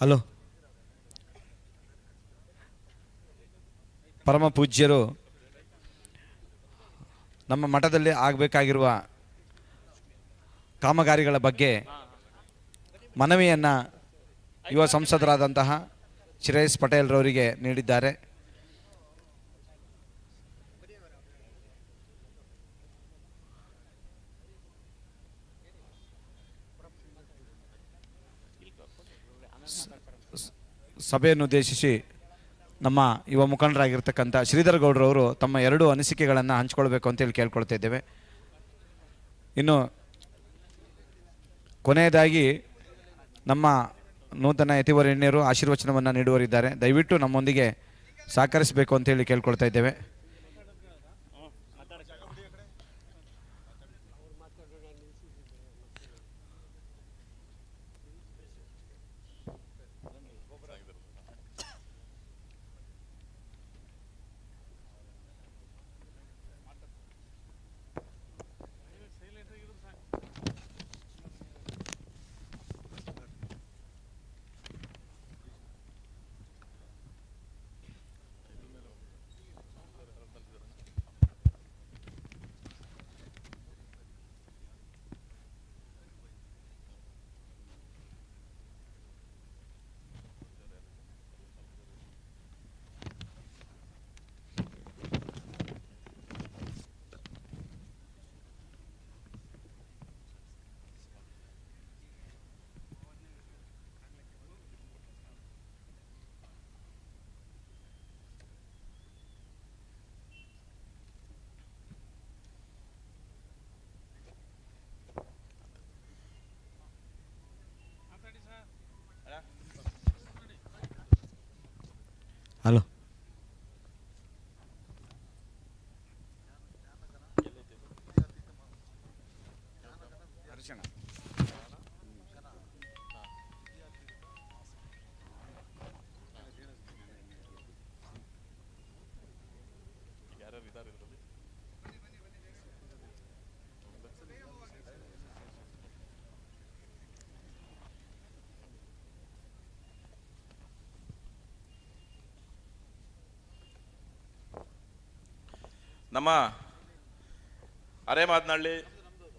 ಹಲೋ, ಪರಮ ಪೂಜ್ಯರು ನಮ್ಮ ಮಠದಲ್ಲಿ ಆಗಬೇಕಾಗಿರುವ ಕಾಮಗಾರಿಗಳ ಬಗ್ಗೆ ಮನವಿಯನ್ನು ಯುವ ಸಂಸದರಾದಂತಹ ಶ್ರೇಯಸ್ ಪಟೇಲ್ರವರಿಗೆ ನೀಡಿದ್ದಾರೆ. ಸಭೆಯನ್ನು ಉದ್ದೇಶಿಸಿ ನಮ್ಮ ಯುವ ಮುಖಂಡರಾಗಿರ್ತಕ್ಕಂಥ ಶ್ರೀಧರ್ ಗೌಡ್ರವರು ತಮ್ಮ 2 ಅನಿಸಿಕೆಗಳನ್ನು ಹಂಚಿಕೊಳ್ಬೇಕು ಅಂತೇಳಿ ಕೇಳ್ಕೊಳ್ತಾ ಇದ್ದೇವೆ. ಇನ್ನು ಕೊನೆಯದಾಗಿ ನಮ್ಮ ನೂತನ ಯತಿವರೇಣ್ಯರು ಆಶೀರ್ವಚನವನ್ನು ನೀಡುವರಿದ್ದಾರೆ. ದಯವಿಟ್ಟು ನಮ್ಮೊಂದಿಗೆ ಸಹಕರಿಸಬೇಕು ಅಂತೇಳಿ ಕೇಳ್ಕೊಳ್ತಾ ಇದ್ದೇವೆ. ಹಲೋ, ನಮ್ಮ ಅರೇಮಾದನಹಳ್ಳಿ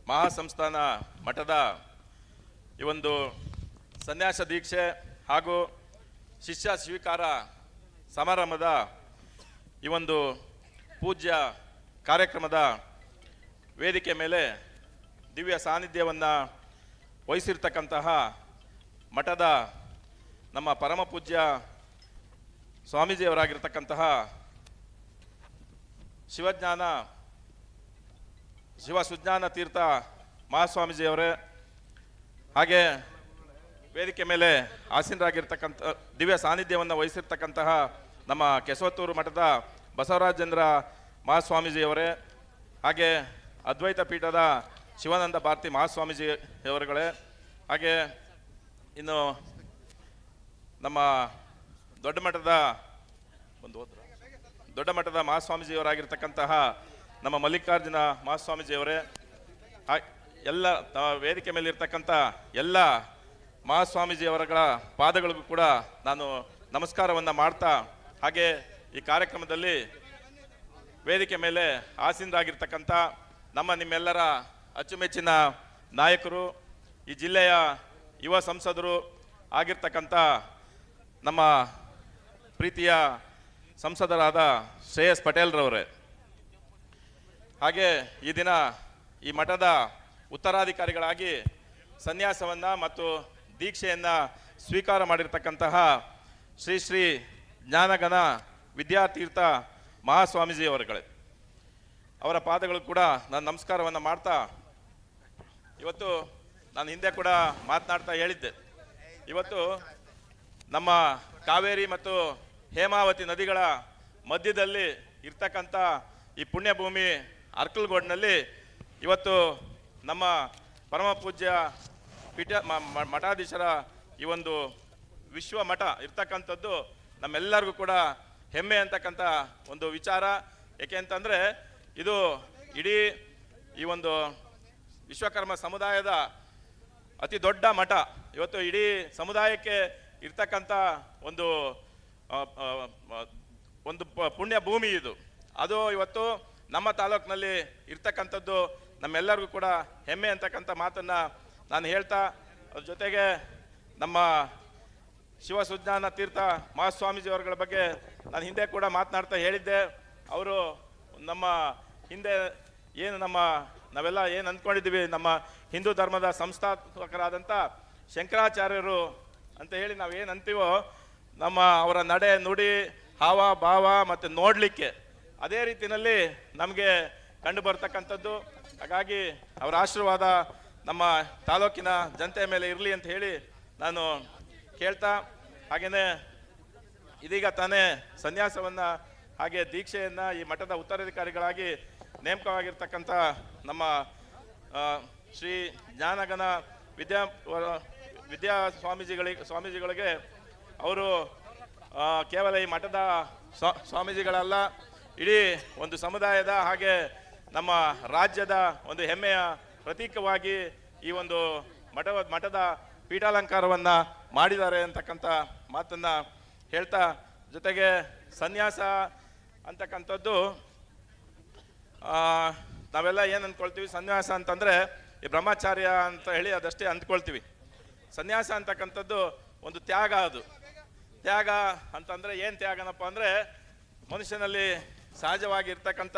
ಮಹಾಸಂಸ್ಥಾನ ಮಠದ ಈ ಒಂದು ಸನ್ಯಾಸ ದೀಕ್ಷೆ ಹಾಗೂ ಶಿಷ್ಯ ಸ್ವೀಕಾರ ಸಮಾರಂಭದ ಈ ಒಂದು ಪೂಜ್ಯ ಕಾರ್ಯಕ್ರಮದ ವೇದಿಕೆ ಮೇಲೆ ದಿವ್ಯ ಸಾನ್ನಿಧ್ಯವನ್ನು ವಹಿಸಿರ್ತಕ್ಕಂತಹ ಮಠದ ನಮ್ಮ ಪರಮ ಪೂಜ್ಯ ಸ್ವಾಮೀಜಿಯವರಾಗಿರ್ತಕ್ಕಂತಹ ಶಿವ ಸುಜ್ಞಾನ ತೀರ್ಥ ಮಹಾಸ್ವಾಮೀಜಿಯವರೇ, ಹಾಗೆ ವೇದಿಕೆ ಮೇಲೆ ಆಸೀನರಾಗಿರ್ತಕ್ಕಂಥ ದಿವ್ಯ ಸಾನ್ನಿಧ್ಯವನ್ನು ವಹಿಸಿರ್ತಕ್ಕಂತಹ ನಮ್ಮ ಕೆಸವತ್ತೂರು ಮಠದ ಬಸವರಾಜೇಂದ್ರ ಮಹಾಸ್ವಾಮೀಜಿಯವರೇ, ಹಾಗೆ ಅದ್ವೈತ ಪೀಠದ ಶಿವಾನಂದ ಭಾರತಿ ಮಹಾಸ್ವಾಮೀಜಿಯವರುಗಳೇ, ಹಾಗೆ ಇನ್ನು ನಮ್ಮ ದೊಡ್ಡ ಮಠದ ಮಹಾಸ್ವಾಮೀಜಿಯವರಾಗಿರ್ತಕ್ಕಂತಹ ನಮ್ಮ ಮಲ್ಲಿಕಾರ್ಜುನ ಮಹಾಸ್ವಾಮೀಜಿಯವರೇ, ಎಲ್ಲ ವೇದಿಕೆ ಮೇಲೆ ಇರ್ತಕ್ಕಂಥ ಎಲ್ಲ ಮಹಾಸ್ವಾಮೀಜಿಯವರ ಪಾದಗಳಿಗೂ ಕೂಡ ನಾನು ನಮಸ್ಕಾರವನ್ನು ಮಾಡ್ತಾ, ಹಾಗೆ ಈ ಕಾರ್ಯಕ್ರಮದಲ್ಲಿ ವೇದಿಕೆ ಮೇಲೆ ಆಸೀನರಾಗಿರ್ತಕ್ಕಂಥ ನಿಮ್ಮೆಲ್ಲರ ಅಚ್ಚುಮೆಚ್ಚಿನ ನಾಯಕರು, ಈ ಜಿಲ್ಲೆಯ ಯುವ ಸಂಸದರು ಆಗಿರ್ತಕ್ಕಂಥ ನಮ್ಮ ಪ್ರೀತಿಯ ಸಂಸದರಾದ ಶ್ರೇಯಸ್ ಪಟೇಲ್ರವರೇ, ಹಾಗೆ ಈ ದಿನ ಈ ಮಠದ ಉತ್ತರಾಧಿಕಾರಿಗಳಾಗಿ ಸನ್ಯಾಸವನ್ನು ಮತ್ತು ದೀಕ್ಷೆಯನ್ನು ಸ್ವೀಕಾರ ಮಾಡಿರ್ತಕ್ಕಂತಹ ಶ್ರೀ ಶ್ರೀ ಜ್ಞಾನಗಣ ವಿದ್ಯಾತೀರ್ಥ ಮಹಾಸ್ವಾಮೀಜಿಯವರುಗಳೇ, ಅವರ ಪಾದಗಳು ಕೂಡ ನಾನು ನಮಸ್ಕಾರವನ್ನು ಮಾಡ್ತಾ, ಇವತ್ತು ನಾನು ಹಿಂದೆ ಕೂಡ ಮಾತನಾಡ್ತಾ ಹೇಳಿದ್ದೆ, ಇವತ್ತು ನಮ್ಮ ಕಾವೇರಿ ಮತ್ತು ಹೇಮಾವತಿ ನದಿಗಳ ಮಧ್ಯದಲ್ಲಿ ಇರ್ತಕ್ಕಂಥ ಈ ಪುಣ್ಯಭೂಮಿ ಅರ್ಕಲ್ಗೋಡ್ನಲ್ಲಿ ಇವತ್ತು ನಮ್ಮ ಪರಮ ಪೂಜ್ಯ ಮಠಾಧೀಶರ ಈ ಒಂದು ವಿಶ್ವ ಮಠ ಇರ್ತಕ್ಕಂಥದ್ದು ನಮ್ಮೆಲ್ಲರಿಗೂ ಕೂಡ ಹೆಮ್ಮೆ ಅಂತಕ್ಕಂಥ ಒಂದು ವಿಚಾರ. ಏಕೆ ಅಂತಂದರೆ ಇದು ಇಡೀ ಈ ಒಂದು ವಿಶ್ವಕರ್ಮ ಸಮುದಾಯದ ಅತಿ ದೊಡ್ಡ ಮಠ. ಇವತ್ತು ಇಡೀ ಸಮುದಾಯಕ್ಕೆ ಇರ್ತಕ್ಕಂಥ ಒಂದು ಪುಣ್ಯ ಭೂಮಿ ಇದು. ಅದು ಇವತ್ತು ನಮ್ಮ ತಾಲೂಕಿನಲ್ಲಿ ಇರ್ತಕ್ಕಂಥದ್ದು ನಮ್ಮೆಲ್ಲರಿಗೂ ಕೂಡ ಹೆಮ್ಮೆ ಅಂತಕ್ಕಂಥ ಮಾತನ್ನು ನಾನು ಹೇಳ್ತಾ, ಅದ್ರ ಜೊತೆಗೆ ನಮ್ಮ ಶಿವಸುಜ್ಞಾನ ತೀರ್ಥ ಮಹಾಸ್ವಾಮೀಜಿಯವರುಗಳ ಬಗ್ಗೆ ನಾನು ಹಿಂದೆ ಕೂಡ ಮಾತನಾಡ್ತಾ ಹೇಳಿದ್ದೆ. ಅವರು ನಮ್ಮ ಹಿಂದೆ ಏನು ನಾವೆಲ್ಲ ಏನು ಅಂದ್ಕೊಂಡಿದ್ದೀವಿ, ನಮ್ಮ ಹಿಂದೂ ಧರ್ಮದ ಸಂಸ್ಥಾಪಕರಾದಂಥ ಶಂಕರಾಚಾರ್ಯರು ಅಂತ ಹೇಳಿ ನಾವೇನು ಅಂತೀವೋ, ಅವರ ನಡೆ ನುಡಿ ಹಾವ ಭಾವ ಮತ್ತು ನೋಡಲಿಕ್ಕೆ ಅದೇ ರೀತಿಯಲ್ಲಿ ನಮಗೆ ಕಂಡು ಬರ್ತಕ್ಕಂಥದ್ದು. ಹಾಗಾಗಿ ಅವರ ಆಶೀರ್ವಾದ ನಮ್ಮ ತಾಲೂಕಿನ ಜನತೆಯ ಮೇಲೆ ಇರಲಿ ಅಂತ ಹೇಳಿ ನಾನು ಕೇಳ್ತಾ, ಹಾಗೆಯೇ ಇದೀಗ ತಾನೇ ಸನ್ಯಾಸವನ್ನು ಹಾಗೆ ದೀಕ್ಷೆಯನ್ನು ಈ ಮಠದ ಉತ್ತರಾಧಿಕಾರಿಗಳಾಗಿ ನೇಮಕವಾಗಿರ್ತಕ್ಕಂಥ ನಮ್ಮ ಶ್ರೀ ಜ್ಞಾನಗಣ ವಿದ್ಯಾ ಸ್ವಾಮೀಜಿಗಳಿಗೆ ಅವರು ಕೇವಲ ಈ ಮಠದ ಸ್ವಾಮೀಜಿಗಳಲ್ಲ, ಇಡೀ ಒಂದು ಸಮುದಾಯದ ಹಾಗೆ ನಮ್ಮ ರಾಜ್ಯದ ಒಂದು ಹೆಮ್ಮೆಯ ಪ್ರತೀಕವಾಗಿ ಈ ಒಂದು ಮಠದ ಪೀಠಾಲಂಕಾರವನ್ನು ಮಾಡಿದ್ದಾರೆ ಅಂತಕ್ಕಂಥ ಮಾತನ್ನು ಹೇಳ್ತಾ, ಜೊತೆಗೆ ಸನ್ಯಾಸ ಅಂತಕ್ಕಂಥದ್ದು ನಾವೆಲ್ಲ ಏನು ಅಂದ್ಕೊಳ್ತೀವಿ, ಸನ್ಯಾಸ ಅಂತಂದರೆ ಈ ಬ್ರಹ್ಮಚಾರ್ಯ ಅಂತ ಹೇಳಿ ಅದಷ್ಟೇ ಅಂದ್ಕೊಳ್ತೀವಿ. ಸನ್ಯಾಸ ಅಂತಕ್ಕಂಥದ್ದು ಒಂದು ತ್ಯಾಗ. ಅದು ತ್ಯಾಗ ಅಂತಂದರೆ ಏನು ತ್ಯಾಗನಪ್ಪ ಅಂದರೆ ಮನುಷ್ಯನಲ್ಲಿ ಸಹಜವಾಗಿ ಇರ್ತಕ್ಕಂಥ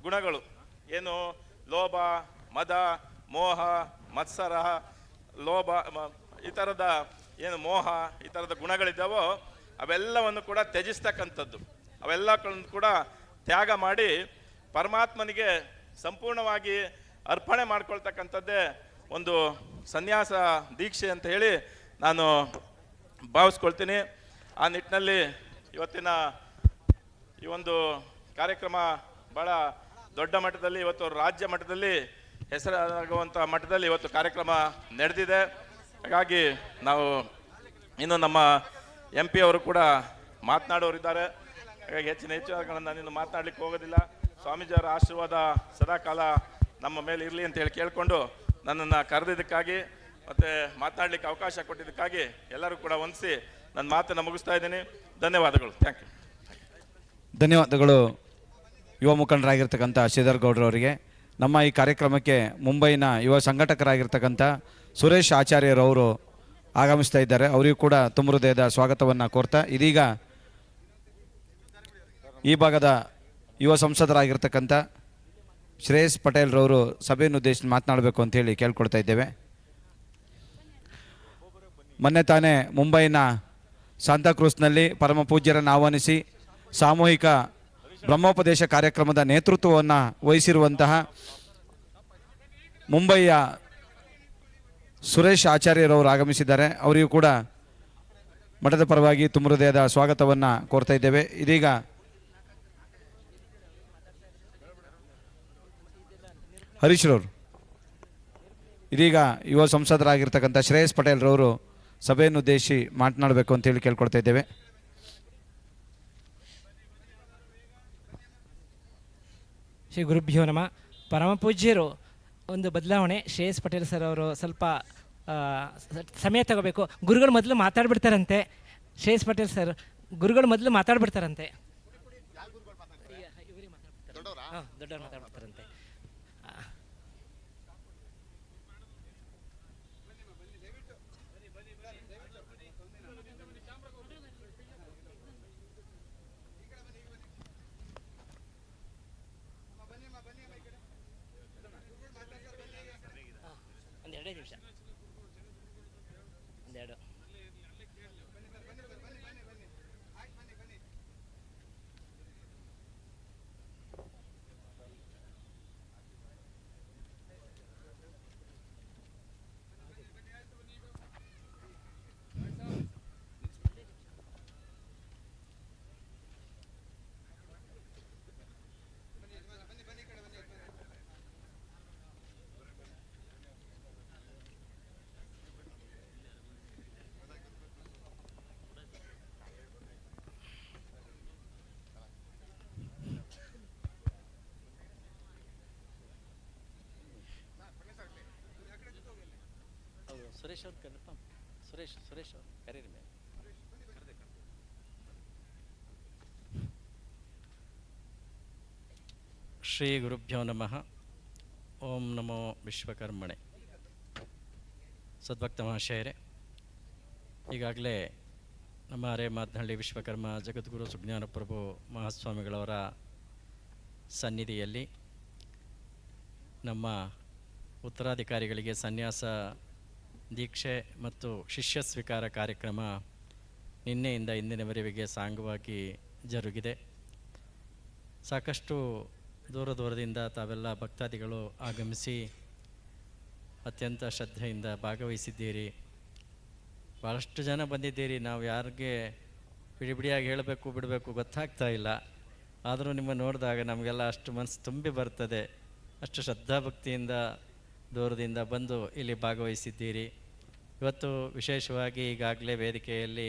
ಗುಣಗಳು ಏನು, ಲೋಭ, ಮದ, ಮೋಹ, ಮತ್ಸರ, ಲೋಭ, ಈ ಥರದ ಏನು ಮೋಹ, ಈ ಥರದ ಗುಣಗಳಿದ್ದಾವೋ ಅವೆಲ್ಲವನ್ನು ಕೂಡ ತ್ಯಜಿಸ್ತಕ್ಕಂಥದ್ದು, ಅವೆಲ್ಲಗಳನ್ನು ಕೂಡ ತ್ಯಾಗ ಮಾಡಿ ಪರಮಾತ್ಮನಿಗೆ ಸಂಪೂರ್ಣವಾಗಿ ಅರ್ಪಣೆ ಮಾಡ್ಕೊಳ್ತಕ್ಕಂಥದ್ದೇ ಒಂದು ಸನ್ಯಾಸ ದೀಕ್ಷೆ ಅಂತ ಹೇಳಿ ನಾನು ಭಾವಿಸ್ಕೊಳ್ತೀನಿ. ಆ ನಿಟ್ಟಿನಲ್ಲಿ ಇವತ್ತಿನ ಈ ಒಂದು ಕಾರ್ಯಕ್ರಮ ಭಾಳ ದೊಡ್ಡ ಮಟ್ಟದಲ್ಲಿ, ಇವತ್ತು ರಾಜ್ಯ ಮಟ್ಟದಲ್ಲಿ ಹೆಸರಾಗುವಂಥ ಮಟ್ಟದಲ್ಲಿ ಇವತ್ತು ಕಾರ್ಯಕ್ರಮ ನಡೆದಿದೆ. ಹಾಗಾಗಿ ನಾವು ಇನ್ನು ನಮ್ಮ MP ಅವರು ಕೂಡ ಮಾತನಾಡೋರಿದ್ದಾರೆ. ಹಾಗಾಗಿ ಹೆಚ್ಚಿನ ನಾನು ಮಾತನಾಡಲಿಕ್ಕೆ ಹೋಗೋದಿಲ್ಲ. ಸ್ವಾಮೀಜಿಯವರ ಆಶೀರ್ವಾದ ಸದಾಕಾಲ ನಮ್ಮ ಮೇಲೆ ಇರಲಿ ಅಂತ ಹೇಳಿ ಕೇಳಿಕೊಂಡು ನನ್ನನ್ನು ಕರೆದಿದ್ದಕ್ಕಾಗಿ ಮತ್ತು ಮಾತನಾಡಲಿಕ್ಕೆ ಅವಕಾಶ ಕೊಟ್ಟಿದ್ದಕ್ಕಾಗಿ ಎಲ್ಲರೂ ಕೂಡ ವಂದಿಸಿ ನನ್ನ ಮಾತನ್ನು ಮುಗಿಸ್ತಾ ಇದ್ದೀನಿ. ಧನ್ಯವಾದಗಳು. Thank you. ಧನ್ಯವಾದಗಳು ಯುವ ಮುಖಂಡರಾಗಿರ್ತಕ್ಕಂಥ ಶ್ರೀಧರ್ ಗೌಡ್ರವರಿಗೆ. ನಮ್ಮ ಈ ಕಾರ್ಯಕ್ರಮಕ್ಕೆ ಮುಂಬೈನ ಯುವ ಸಂಘಟಕರಾಗಿರ್ತಕ್ಕಂಥ ಸುರೇಶ್ ಆಚಾರ್ಯರವರು ಆಗಮಿಸ್ತಾ ಇದ್ದಾರೆ. ಅವರಿಗೂ ಕೂಡ ತುಂಬ ಹೃದಯದ ಸ್ವಾಗತವನ್ನು ಕೋರ್ತಾ, ಇದೀಗ ಈ ಭಾಗದ ಯುವ ಸಂಸದರಾಗಿರ್ತಕ್ಕಂಥ ಶ್ರೇಯಸ್ ಪಟೇಲ್ರವರು ಸಭೆಯನ್ನು ಉದ್ದೇಶಿಸಿ ಮಾತನಾಡಬೇಕು ಅಂತ ಹೇಳಿ ಕೇಳ್ಕೊಳ್ತಾ ಇದ್ದೇವೆ. ಮೊನ್ನೆ ತಾನೇ ಮುಂಬೈನ ಸಾಂತಾಕ್ರೂಸ್ನಲ್ಲಿ ಪರಮ ಪೂಜ್ಯರನ್ನು ಆಹ್ವಾನಿಸಿ ಸಾಮೂಹಿಕ ಬ್ರಹ್ಮೋಪದೇಶ ಕಾರ್ಯಕ್ರಮದ ನೇತೃತ್ವವನ್ನು ವಹಿಸಿರುವಂತಹ ಮುಂಬಯಿಯ ಸುರೇಶ್ ಆಚಾರ್ಯರವರು ಆಗಮಿಸಿದ್ದಾರೆ. ಅವರಿಗೂ ಕೂಡ ಮಠದ ಪರವಾಗಿ ತುಂಬ ಹೃದಯದ ಸ್ವಾಗತವನ್ನು ಕೋರ್ತಾ ಇದ್ದೇವೆ. ಇದೀಗ ಹರೀಶ್ರವರು, ಇದೀಗ ಯುವ ಸಂಸದರಾಗಿರ್ತಕ್ಕಂಥ ಶ್ರೇಯಸ್ ಪಟೇಲ್ರವರು ಸಭೆಯನ್ನುದ್ದೇಶಿ ಮಾತನಾಡಬೇಕು ಅಂತೇಳಿ ಕೇಳ್ಕೊಳ್ತಾ ಇದ್ದೇವೆ. ಶ್ರೀ ಗುರುಭ್ಯೋ ನಮಃ. ಪರಮ ಪೂಜ್ಯರು ಒಂದು ಬದಲಾವಣೆ. ಶ್ರೇಯಸ್ ಪಟೇಲ್ ಸರ್ ಅವರು ಸ್ವಲ್ಪ ಸಮಯ ತಗೋಬೇಕು. ಗುರುಗಳು ಮೊದಲು ಮಾತಾಡ್ಬಿಡ್ತಾರಂತೆ. ಶ್ರೇಯಸ್ ಪಟೇಲ್ ಸರ್ ಗುರುಗಳು ಮೊದಲು ಮಾತಾಡ್ಬಿಡ್ತಾರಂತೆ. ದೊಡ್ಡವ್ರು ಮಾತಾಡ್ಬಿಡ್ತಾರಂತೆ. ಒಂದು 2 ನಿಮಿಷ, ಒಂದೆರಡು. ಸುರೇಶ್ ಅವ್ರು ಕನ್ಫರ್ಮ್. ಸುರೇಶ್ ಅವ್ರು ಕರೀರಿ ಮೇಲೆ. ಶ್ರೀ ಗುರುಭ್ಯೋ ನಮಃ. ಓಂ ನಮೋ ವಿಶ್ವಕರ್ಮಣೆ. ಸದ್ಭಕ್ತ ಮಹಾಶಯರೇ, ಈಗಾಗಲೇ ನಮ್ಮ ಅರೇಮಾದನಹಳ್ಳಿ ವಿಶ್ವಕರ್ಮ ಜಗದ್ಗುರು ಸುಜ್ಞಾನಪ್ರಭು ಮಹಾಸ್ವಾಮಿಗಳವರ ಸನ್ನಿಧಿಯಲ್ಲಿ ನಮ್ಮ ಉತ್ತರಾಧಿಕಾರಿಗಳಿಗೆ ಸನ್ಯಾಸ ದೀಕ್ಷೆ ಮತ್ತು ಶಿಷ್ಯ ಸ್ವೀಕಾರ ಕಾರ್ಯಕ್ರಮ ನಿನ್ನೆಯಿಂದ ಇಂದಿನವರೆಗೆ ಸಾಂಗವಾಗಿ ಜರುಗಿದೆ. ಸಾಕಷ್ಟು ದೂರದಿಂದ ತಾವೆಲ್ಲ ಭಕ್ತಾದಿಗಳು ಆಗಮಿಸಿ ಅತ್ಯಂತ ಶ್ರದ್ಧೆಯಿಂದ ಭಾಗವಹಿಸಿದ್ದೀರಿ. ಭಾಳಷ್ಟು ಜನ ಬಂದಿದ್ದೀರಿ. ನಾವು ಯಾರಿಗೆ ಬಿಡಿಯಾಗಿ ಹೇಳಬೇಕು ಬಿಡಬೇಕು ಗೊತ್ತಾಗ್ತಾ ಇಲ್ಲ. ಆದರೂ ನಿಮ್ಮ ನೋಡಿದಾಗ ನಮಗೆಲ್ಲ ಅಷ್ಟು ಮನಸ್ಸು ತುಂಬಿ ಬರ್ತದೆ. ಅಷ್ಟು ಶ್ರದ್ಧಾಭಕ್ತಿಯಿಂದ ದೂರದಿಂದ ಬಂದು ಇಲ್ಲಿ ಭಾಗವಹಿಸಿದ್ದೀರಿ. ಇವತ್ತು ವಿಶೇಷವಾಗಿ ಈಗಾಗಲೇ ವೇದಿಕೆಯಲ್ಲಿ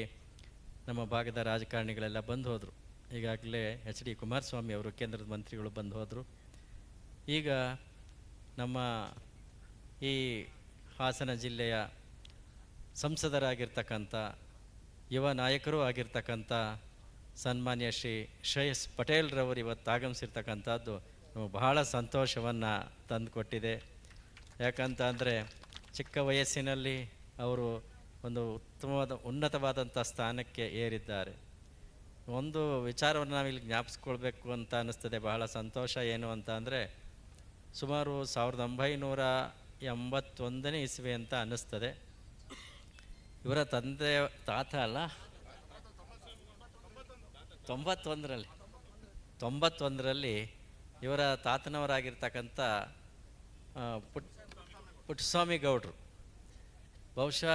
ನಮ್ಮ ಭಾಗದ ರಾಜಕಾರಣಿಗಳೆಲ್ಲ ಬಂದು ಹೋದರು. ಈಗಾಗಲೇ HD ಕುಮಾರಸ್ವಾಮಿ ಅವರು ಕೇಂದ್ರದ ಮಂತ್ರಿಗಳು ಬಂದು ಹೋದರು. ಈಗ ನಮ್ಮ ಈ ಹಾಸನ ಜಿಲ್ಲೆಯ ಸಂಸದರಾಗಿರ್ತಕ್ಕಂಥ ಯುವ ನಾಯಕರೂ ಆಗಿರ್ತಕ್ಕಂಥ ಸನ್ಮಾನ್ಯ ಶ್ರೀ ಶ್ರೇಯಸ್ ಪಟೇಲ್ರವರು ಇವತ್ತು ಆಗಮಿಸಿರ್ತಕ್ಕಂಥದ್ದು ನಮಗೆ ಬಹಳ ಸಂತೋಷವನ್ನು ತಂದುಕೊಟ್ಟಿದೆ. ಯಾಕಂತ ಅಂದರೆ ಚಿಕ್ಕ ವಯಸ್ಸಿನಲ್ಲಿ ಅವರು ಒಂದು ಉನ್ನತವಾದಂಥ ಸ್ಥಾನಕ್ಕೆ ಏರಿದ್ದಾರೆ. ಒಂದು ವಿಚಾರವನ್ನು ನಾವಿಲ್ಲಿ ಜ್ಞಾಪಿಸ್ಕೊಳ್ಬೇಕು ಅಂತ ಅನ್ನಿಸ್ತದೆ. ಬಹಳ ಸಂತೋಷ ಏನು ಅಂತ ಅಂದರೆ ಸುಮಾರು 1981ನೇ ಇಸ್ವಿ ಅಂತ ಅನ್ನಿಸ್ತದೆ. ಇವರ ತಾತ ಅಲ್ಲ 91ರಲ್ಲಿ ಇವರ ತಾತನವರಾಗಿರ್ತಕ್ಕಂಥ ಪುಟ್ಟಸ್ವಾಮಿ ಗೌಡರು ಬಹುಶಃ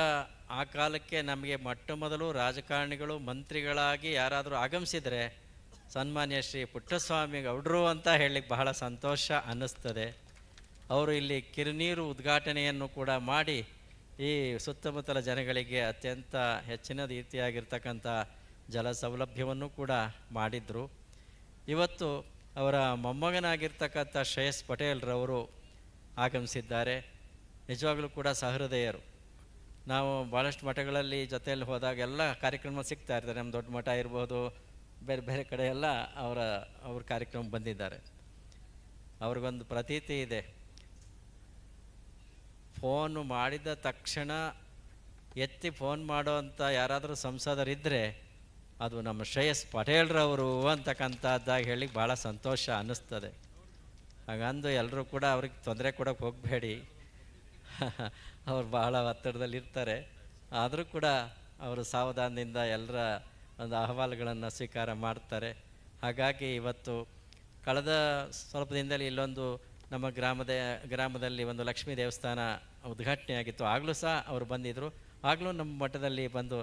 ಆ ಕಾಲಕ್ಕೆ ನಮಗೆ ಮೊಟ್ಟ ಮೊದಲು ರಾಜಕಾರಣಿಗಳು ಮಂತ್ರಿಗಳಾಗಿ ಯಾರಾದರೂ ಆಗಮಿಸಿದರೆ ಸನ್ಮಾನ್ಯ ಶ್ರೀ ಪುಟ್ಟಸ್ವಾಮಿ ಗೌಡರು ಅಂತ ಹೇಳಲಿಕ್ಕೆ ಬಹಳ ಸಂತೋಷ ಅನ್ನಿಸ್ತದೆ. ಅವರು ಇಲ್ಲಿ ಕಿರುನೀರು ಉದ್ಘಾಟನೆಯನ್ನು ಕೂಡ ಮಾಡಿ ಈ ಸುತ್ತಮುತ್ತಲ ಜನಗಳಿಗೆ ಅತ್ಯಂತ ಹೆಚ್ಚಿನ ರೀತಿಯಾಗಿರ್ತಕ್ಕಂಥ ಜಲ ಸೌಲಭ್ಯವನ್ನು ಕೂಡ ಮಾಡಿದರು. ಇವತ್ತು ಅವರ ಮೊಮ್ಮಗನಾಗಿರ್ತಕ್ಕಂಥ ಶ್ರೇಯಸ್ ಪಟೇಲ್ರವರು ಆಗಮಿಸಿದ್ದಾರೆ. ನಿಜವಾಗಲೂ ಕೂಡ ಸಹೃದಯರು. ನಾವು ಭಾಳಷ್ಟು ಮಠಗಳಲ್ಲಿ ಜೊತೆಯಲ್ಲಿ ಹೋದಾಗ ಎಲ್ಲ ಕಾರ್ಯಕ್ರಮ ಸಿಗ್ತಾ ಇರ್ತಾರೆ. ನಮ್ಮ ದೊಡ್ಡ ಮಠ ಇರ್ಬೋದು, ಬೇರೆ ಬೇರೆ ಕಡೆ ಎಲ್ಲ ಅವ್ರ ಕಾರ್ಯಕ್ರಮ ಬಂದಿದ್ದಾರೆ. ಅವ್ರಿಗೊಂದು ಪ್ರತೀತಿ ಇದೆ, ಫೋನು ಮಾಡಿದ ತಕ್ಷಣ ಎತ್ತಿ ಫೋನ್ ಮಾಡೋವಂಥ ಯಾರಾದರೂ ಸಂಸದರಿದ್ದರೆ ಅದು ನಮ್ಮ ಶ್ರೇಯಸ್ ಪಟೇಲ್ರವರು ಅಂತಕ್ಕಂಥದ್ದಾಗಿ ಹೇಳಿ ಭಾಳ ಸಂತೋಷ ಅನ್ನಿಸ್ತದೆ. ಹಾಗಂದು ಎಲ್ಲರೂ ಕೂಡ ಅವ್ರಿಗೆ ತೊಂದರೆ ಕೊಡೋಕ್ಕೆ ಹೋಗಬೇಡಿ. ಅವ್ರು ಬಹಳ ಒತ್ತಡದಲ್ಲಿರ್ತಾರೆ. ಆದರೂ ಕೂಡ ಅವರು ಸಾವಧಾನದಿಂದ ಎಲ್ಲರ ಒಂದು ಅಹವಾಲುಗಳನ್ನು ಸ್ವೀಕಾರ ಮಾಡ್ತಾರೆ. ಹಾಗಾಗಿ ಇವತ್ತು ಕಳೆದ ಸ್ವಲ್ಪ ದಿನದಲ್ಲಿ ಇಲ್ಲೊಂದು ನಮ್ಮ ಗ್ರಾಮದಲ್ಲಿ ಒಂದು ಲಕ್ಷ್ಮೀ ದೇವಸ್ಥಾನ ಉದ್ಘಾಟನೆಯಾಗಿತ್ತು. ಆಗಲೂ ಸಹ ಅವರು ಬಂದಿದ್ದರು. ಆಗಲೂ ನಮ್ಮ ಮಠದಲ್ಲಿ ಬಂದು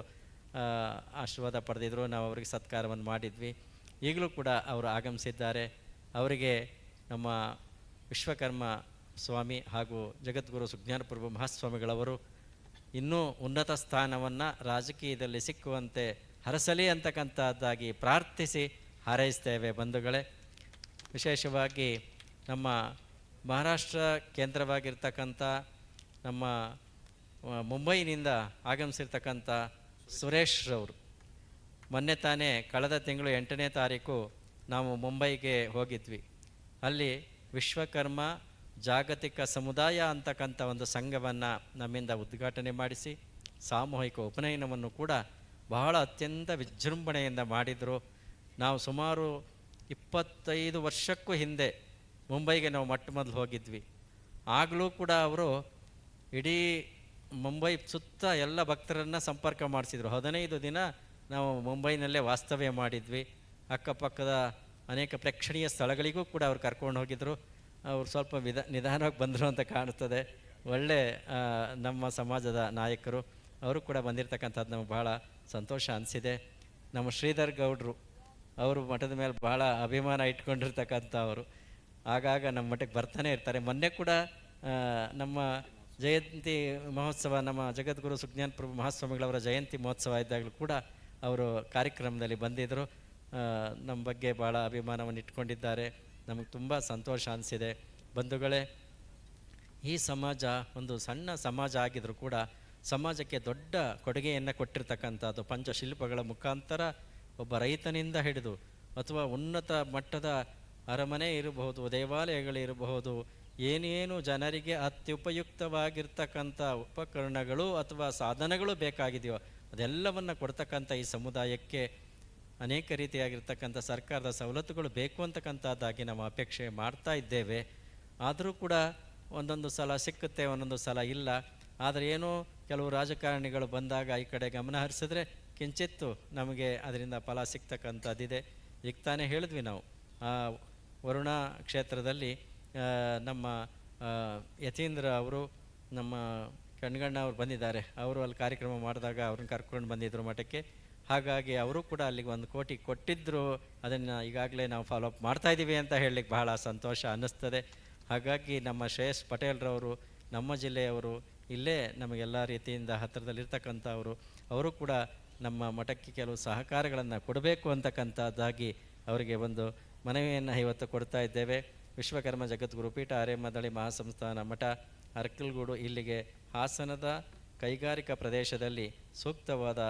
ಆಶೀರ್ವಾದ ಪಡೆದಿದ್ದರು. ನಾವು ಅವರಿಗೆ ಸತ್ಕಾರವನ್ನು ಮಾಡಿದ್ವಿ. ಈಗಲೂ ಕೂಡ ಅವರು ಆಗಮಿಸಿದ್ದಾರೆ. ಅವರಿಗೆ ನಮ್ಮ ವಿಶ್ವಕರ್ಮ ಸ್ವಾಮಿ ಹಾಗೂ ಜಗದ್ಗುರು ಸುಜ್ಞಾನಪ್ರಭು ಮಹಾಸ್ವಾಮಿಗಳವರು ಇನ್ನೂ ಉನ್ನತ ಸ್ಥಾನವನ್ನು ರಾಜಕೀಯದಲ್ಲಿ ಸಿಕ್ಕುವಂತೆ ಹರಸಲಿ ಅಂತಕ್ಕಂಥದ್ದಾಗಿ ಪ್ರಾರ್ಥಿಸಿ ಹಾರೈಸ್ತೇವೆ ಬಂಧುಗಳೇ. ವಿಶೇಷವಾಗಿ ನಮ್ಮ ಮಹಾರಾಷ್ಟ್ರ ಕೇಂದ್ರವಾಗಿರ್ತಕ್ಕಂಥ ನಮ್ಮ ಮುಂಬೈನಿಂದ ಆಗಮಿಸಿರ್ತಕ್ಕಂಥ ಸುರೇಶ್ ರವರು ಮೊನ್ನೆ ತಾನೇ ಕಳೆದ ತಿಂಗಳು 8ನೇ ತಾರೀಕು ನಾವು ಮುಂಬೈಗೆ ಹೋಗಿದ್ವಿ. ಅಲ್ಲಿ ವಿಶ್ವಕರ್ಮ ಜಾಗತಿಕ ಸಮುದಾಯ ಅಂತಕ್ಕಂಥ ಒಂದು ಸಂಘವನ್ನು ನಮ್ಮಿಂದ ಉದ್ಘಾಟನೆ ಮಾಡಿಸಿ ಸಾಮೂಹಿಕ ಉಪನಯನವನ್ನು ಕೂಡ ಬಹಳ ಅತ್ಯಂತ ವಿಜೃಂಭಣೆಯಿಂದ ಮಾಡಿದರು. ನಾವು ಸುಮಾರು 25 ವರ್ಷಕ್ಕೂ ಹಿಂದೆ ಮುಂಬೈಗೆ ನಾವು ಮೊಟ್ಟ ಮೊದಲು ಹೋಗಿದ್ವಿ. ಆಗಲೂ ಕೂಡ ಅವರು ಇಡೀ ಮುಂಬೈ ಸುತ್ತ ಎಲ್ಲ ಭಕ್ತರನ್ನು ಸಂಪರ್ಕ ಮಾಡಿಸಿದ್ರು. 15 ದಿನ ನಾವು ಮುಂಬೈನಲ್ಲೇ ವಾಸ್ತವ್ಯ ಮಾಡಿದ್ವಿ. ಅಕ್ಕಪಕ್ಕದ ಅನೇಕ ಪ್ರೇಕ್ಷಣೀಯ ಸ್ಥಳಗಳಿಗೂ ಕೂಡ ಅವ್ರು ಕರ್ಕೊಂಡು ಹೋಗಿದ್ದರು. ಅವರು ಸ್ವಲ್ಪ ನಿಧಾನವಾಗಿ ಬಂದರು ಅಂತ ಕಾಣ್ತದೆ. ಒಳ್ಳೆ ನಮ್ಮ ಸಮಾಜದ ನಾಯಕರು ಅವರು ಕೂಡ ಬಂದಿರತಕ್ಕಂಥದ್ದು ನಮಗೆ ಬಹಳ ಸಂತೋಷ ಅನಿಸಿದೆ. ನಮ್ಮ ಶ್ರೀಧರ್ ಗೌಡ್ರು ಅವರು ಮಠದ ಮೇಲೆ ಬಹಳ ಅಭಿಮಾನ ಇಟ್ಕೊಂಡಿರ್ತಕ್ಕಂಥವರು, ಆಗಾಗ ನಮ್ಮ ಮಠಕ್ಕೆ ಬರ್ತಾನೆ ಇರ್ತಾರೆ. ಮೊನ್ನೆ ಕೂಡ ನಮ್ಮ ಜಯಂತಿ ಮಹೋತ್ಸವ, ನಮ್ಮ ಜಗದ್ಗುರು ಸುಜ್ಞಾನ ಪ್ರಭು ಮಹಾಸ್ವಾಮಿಗಳವರ ಜಯಂತಿ ಮಹೋತ್ಸವ ಇದ್ದಾಗಲೂ ಕೂಡ ಅವರು ಕಾರ್ಯಕ್ರಮದಲ್ಲಿ ಬಂದಿದ್ದರು. ನಮ್ಮ ಬಗ್ಗೆ ಭಾಳ ಅಭಿಮಾನವನ್ನು ಇಟ್ಕೊಂಡಿದ್ದಾರೆ. ನಮಗೆ ತುಂಬ ಸಂತೋಷ ಅನಿಸಿದೆ. ಬಂಧುಗಳೇ, ಈ ಸಮಾಜ ಒಂದು ಸಣ್ಣ ಸಮಾಜ ಆಗಿದ್ರೂ ಕೂಡ ಸಮಾಜಕ್ಕೆ ದೊಡ್ಡ ಕೊಡುಗೆಯನ್ನು ಕೊಟ್ಟಿರ್ತಕ್ಕಂಥದ್ದು. ಪಂಚಶಿಲ್ಪಗಳ ಮುಖಾಂತರ ಒಬ್ಬ ರೈತನಿಂದ ಹಿಡಿದು ಅಥವಾ ಉನ್ನತ ಮಟ್ಟದ ಅರಮನೆ ಇರಬಹುದು, ದೇವಾಲಯಗಳಿರಬಹುದು, ಏನೇನು ಜನರಿಗೆ ಅತ್ಯುಪಯುಕ್ತವಾಗಿರ್ತಕ್ಕಂಥ ಉಪಕರಣಗಳು ಅಥವಾ ಸಾಧನಗಳು ಬೇಕಾಗಿದೆಯೋ ಅದೆಲ್ಲವನ್ನು ಕೊಡ್ತಕ್ಕಂಥ ಈ ಸಮುದಾಯಕ್ಕೆ ಅನೇಕ ರೀತಿಯಾಗಿರ್ತಕ್ಕಂಥ ಸರ್ಕಾರದ ಸವಲತ್ತುಗಳು ಬೇಕು ಅಂತಕ್ಕಂಥದ್ದಾಗಿ ನಾವು ಅಪೇಕ್ಷೆ ಮಾಡ್ತಾ ಇದ್ದೇವೆ. ಆದರೂ ಕೂಡ ಒಂದೊಂದು ಸಲ ಸಿಕ್ಕುತ್ತೆ, ಒಂದೊಂದು ಸಲ ಇಲ್ಲ. ಆದರೆ ಏನೋ ಕೆಲವು ರಾಜಕಾರಣಿಗಳು ಬಂದಾಗ ಈ ಕಡೆ ಗಮನ ಹರಿಸಿದ್ರೆ ಕಿಂಚಿತ್ತು ನಮಗೆ ಅದರಿಂದ ಫಲ ಸಿಗ್ತಕ್ಕಂಥದ್ದಿದೆ. ಈಗ ತಾನೇ ಹೇಳಿದ್ವಿ ನಾವು ವರುಣ ಕ್ಷೇತ್ರದಲ್ಲಿ ನಮ್ಮ ಯತೀಂದ್ರ ಅವರು, ನಮ್ಮ ಕಣ್ಗಣ್ಣ ಅವರು ಬಂದಿದ್ದಾರೆ. ಅವರು ಅಲ್ಲಿ ಕಾರ್ಯಕ್ರಮ ಮಾಡಿದಾಗ ಅವ್ರನ್ನ ಕರ್ಕೊಂಡು ಬಂದಿದ್ದರು ಮಠಕ್ಕೆ. ಹಾಗಾಗಿ ಅವರು ಕೂಡ ಅಲ್ಲಿಗೆ 1 ಕೋಟಿ ಕೊಟ್ಟಿದ್ದರು. ಅದನ್ನು ಈಗಾಗಲೇ ನಾವು ಫಾಲೋಅಪ್ ಮಾಡ್ತಾಯಿದ್ದೀವಿ ಅಂತ ಹೇಳಲಿಕ್ಕೆ ಬಹಳ ಸಂತೋಷ ಅನ್ನಿಸ್ತದೆ. ಹಾಗಾಗಿ ನಮ್ಮ ಶ್ರೇಯಸ್ ಪಟೇಲ್ರವರು ನಮ್ಮ ಜಿಲ್ಲೆಯವರು, ಇಲ್ಲೇ ನಮಗೆಲ್ಲ ರೀತಿಯಿಂದ ಹತ್ತಿರದಲ್ಲಿರ್ತಕ್ಕಂಥವರು, ಅವರು ಕೂಡ ನಮ್ಮ ಮಠಕ್ಕೆ ಕೆಲವು ಸಹಕಾರಗಳನ್ನು ಕೊಡಬೇಕು ಅಂತಕ್ಕಂಥದ್ದಾಗಿ ಅವರಿಗೆ ಒಂದು ಮನವಿಯನ್ನು ಇವತ್ತು ಕೊಡ್ತಾ ಇದ್ದೇವೆ. ವಿಶ್ವಕರ್ಮ ಜಗದ್ಗುರು ಪೀಠ ಅರೇಮದಳಿ ಮಹಾಸಂಸ್ಥಾನ ಮಠ ಅರ್ಕಲ್ಗೂಡು ಇಲ್ಲಿಗೆ ಹಾಸನದ ಕೈಗಾರಿಕಾ ಪ್ರದೇಶದಲ್ಲಿ ಸೂಕ್ತವಾದ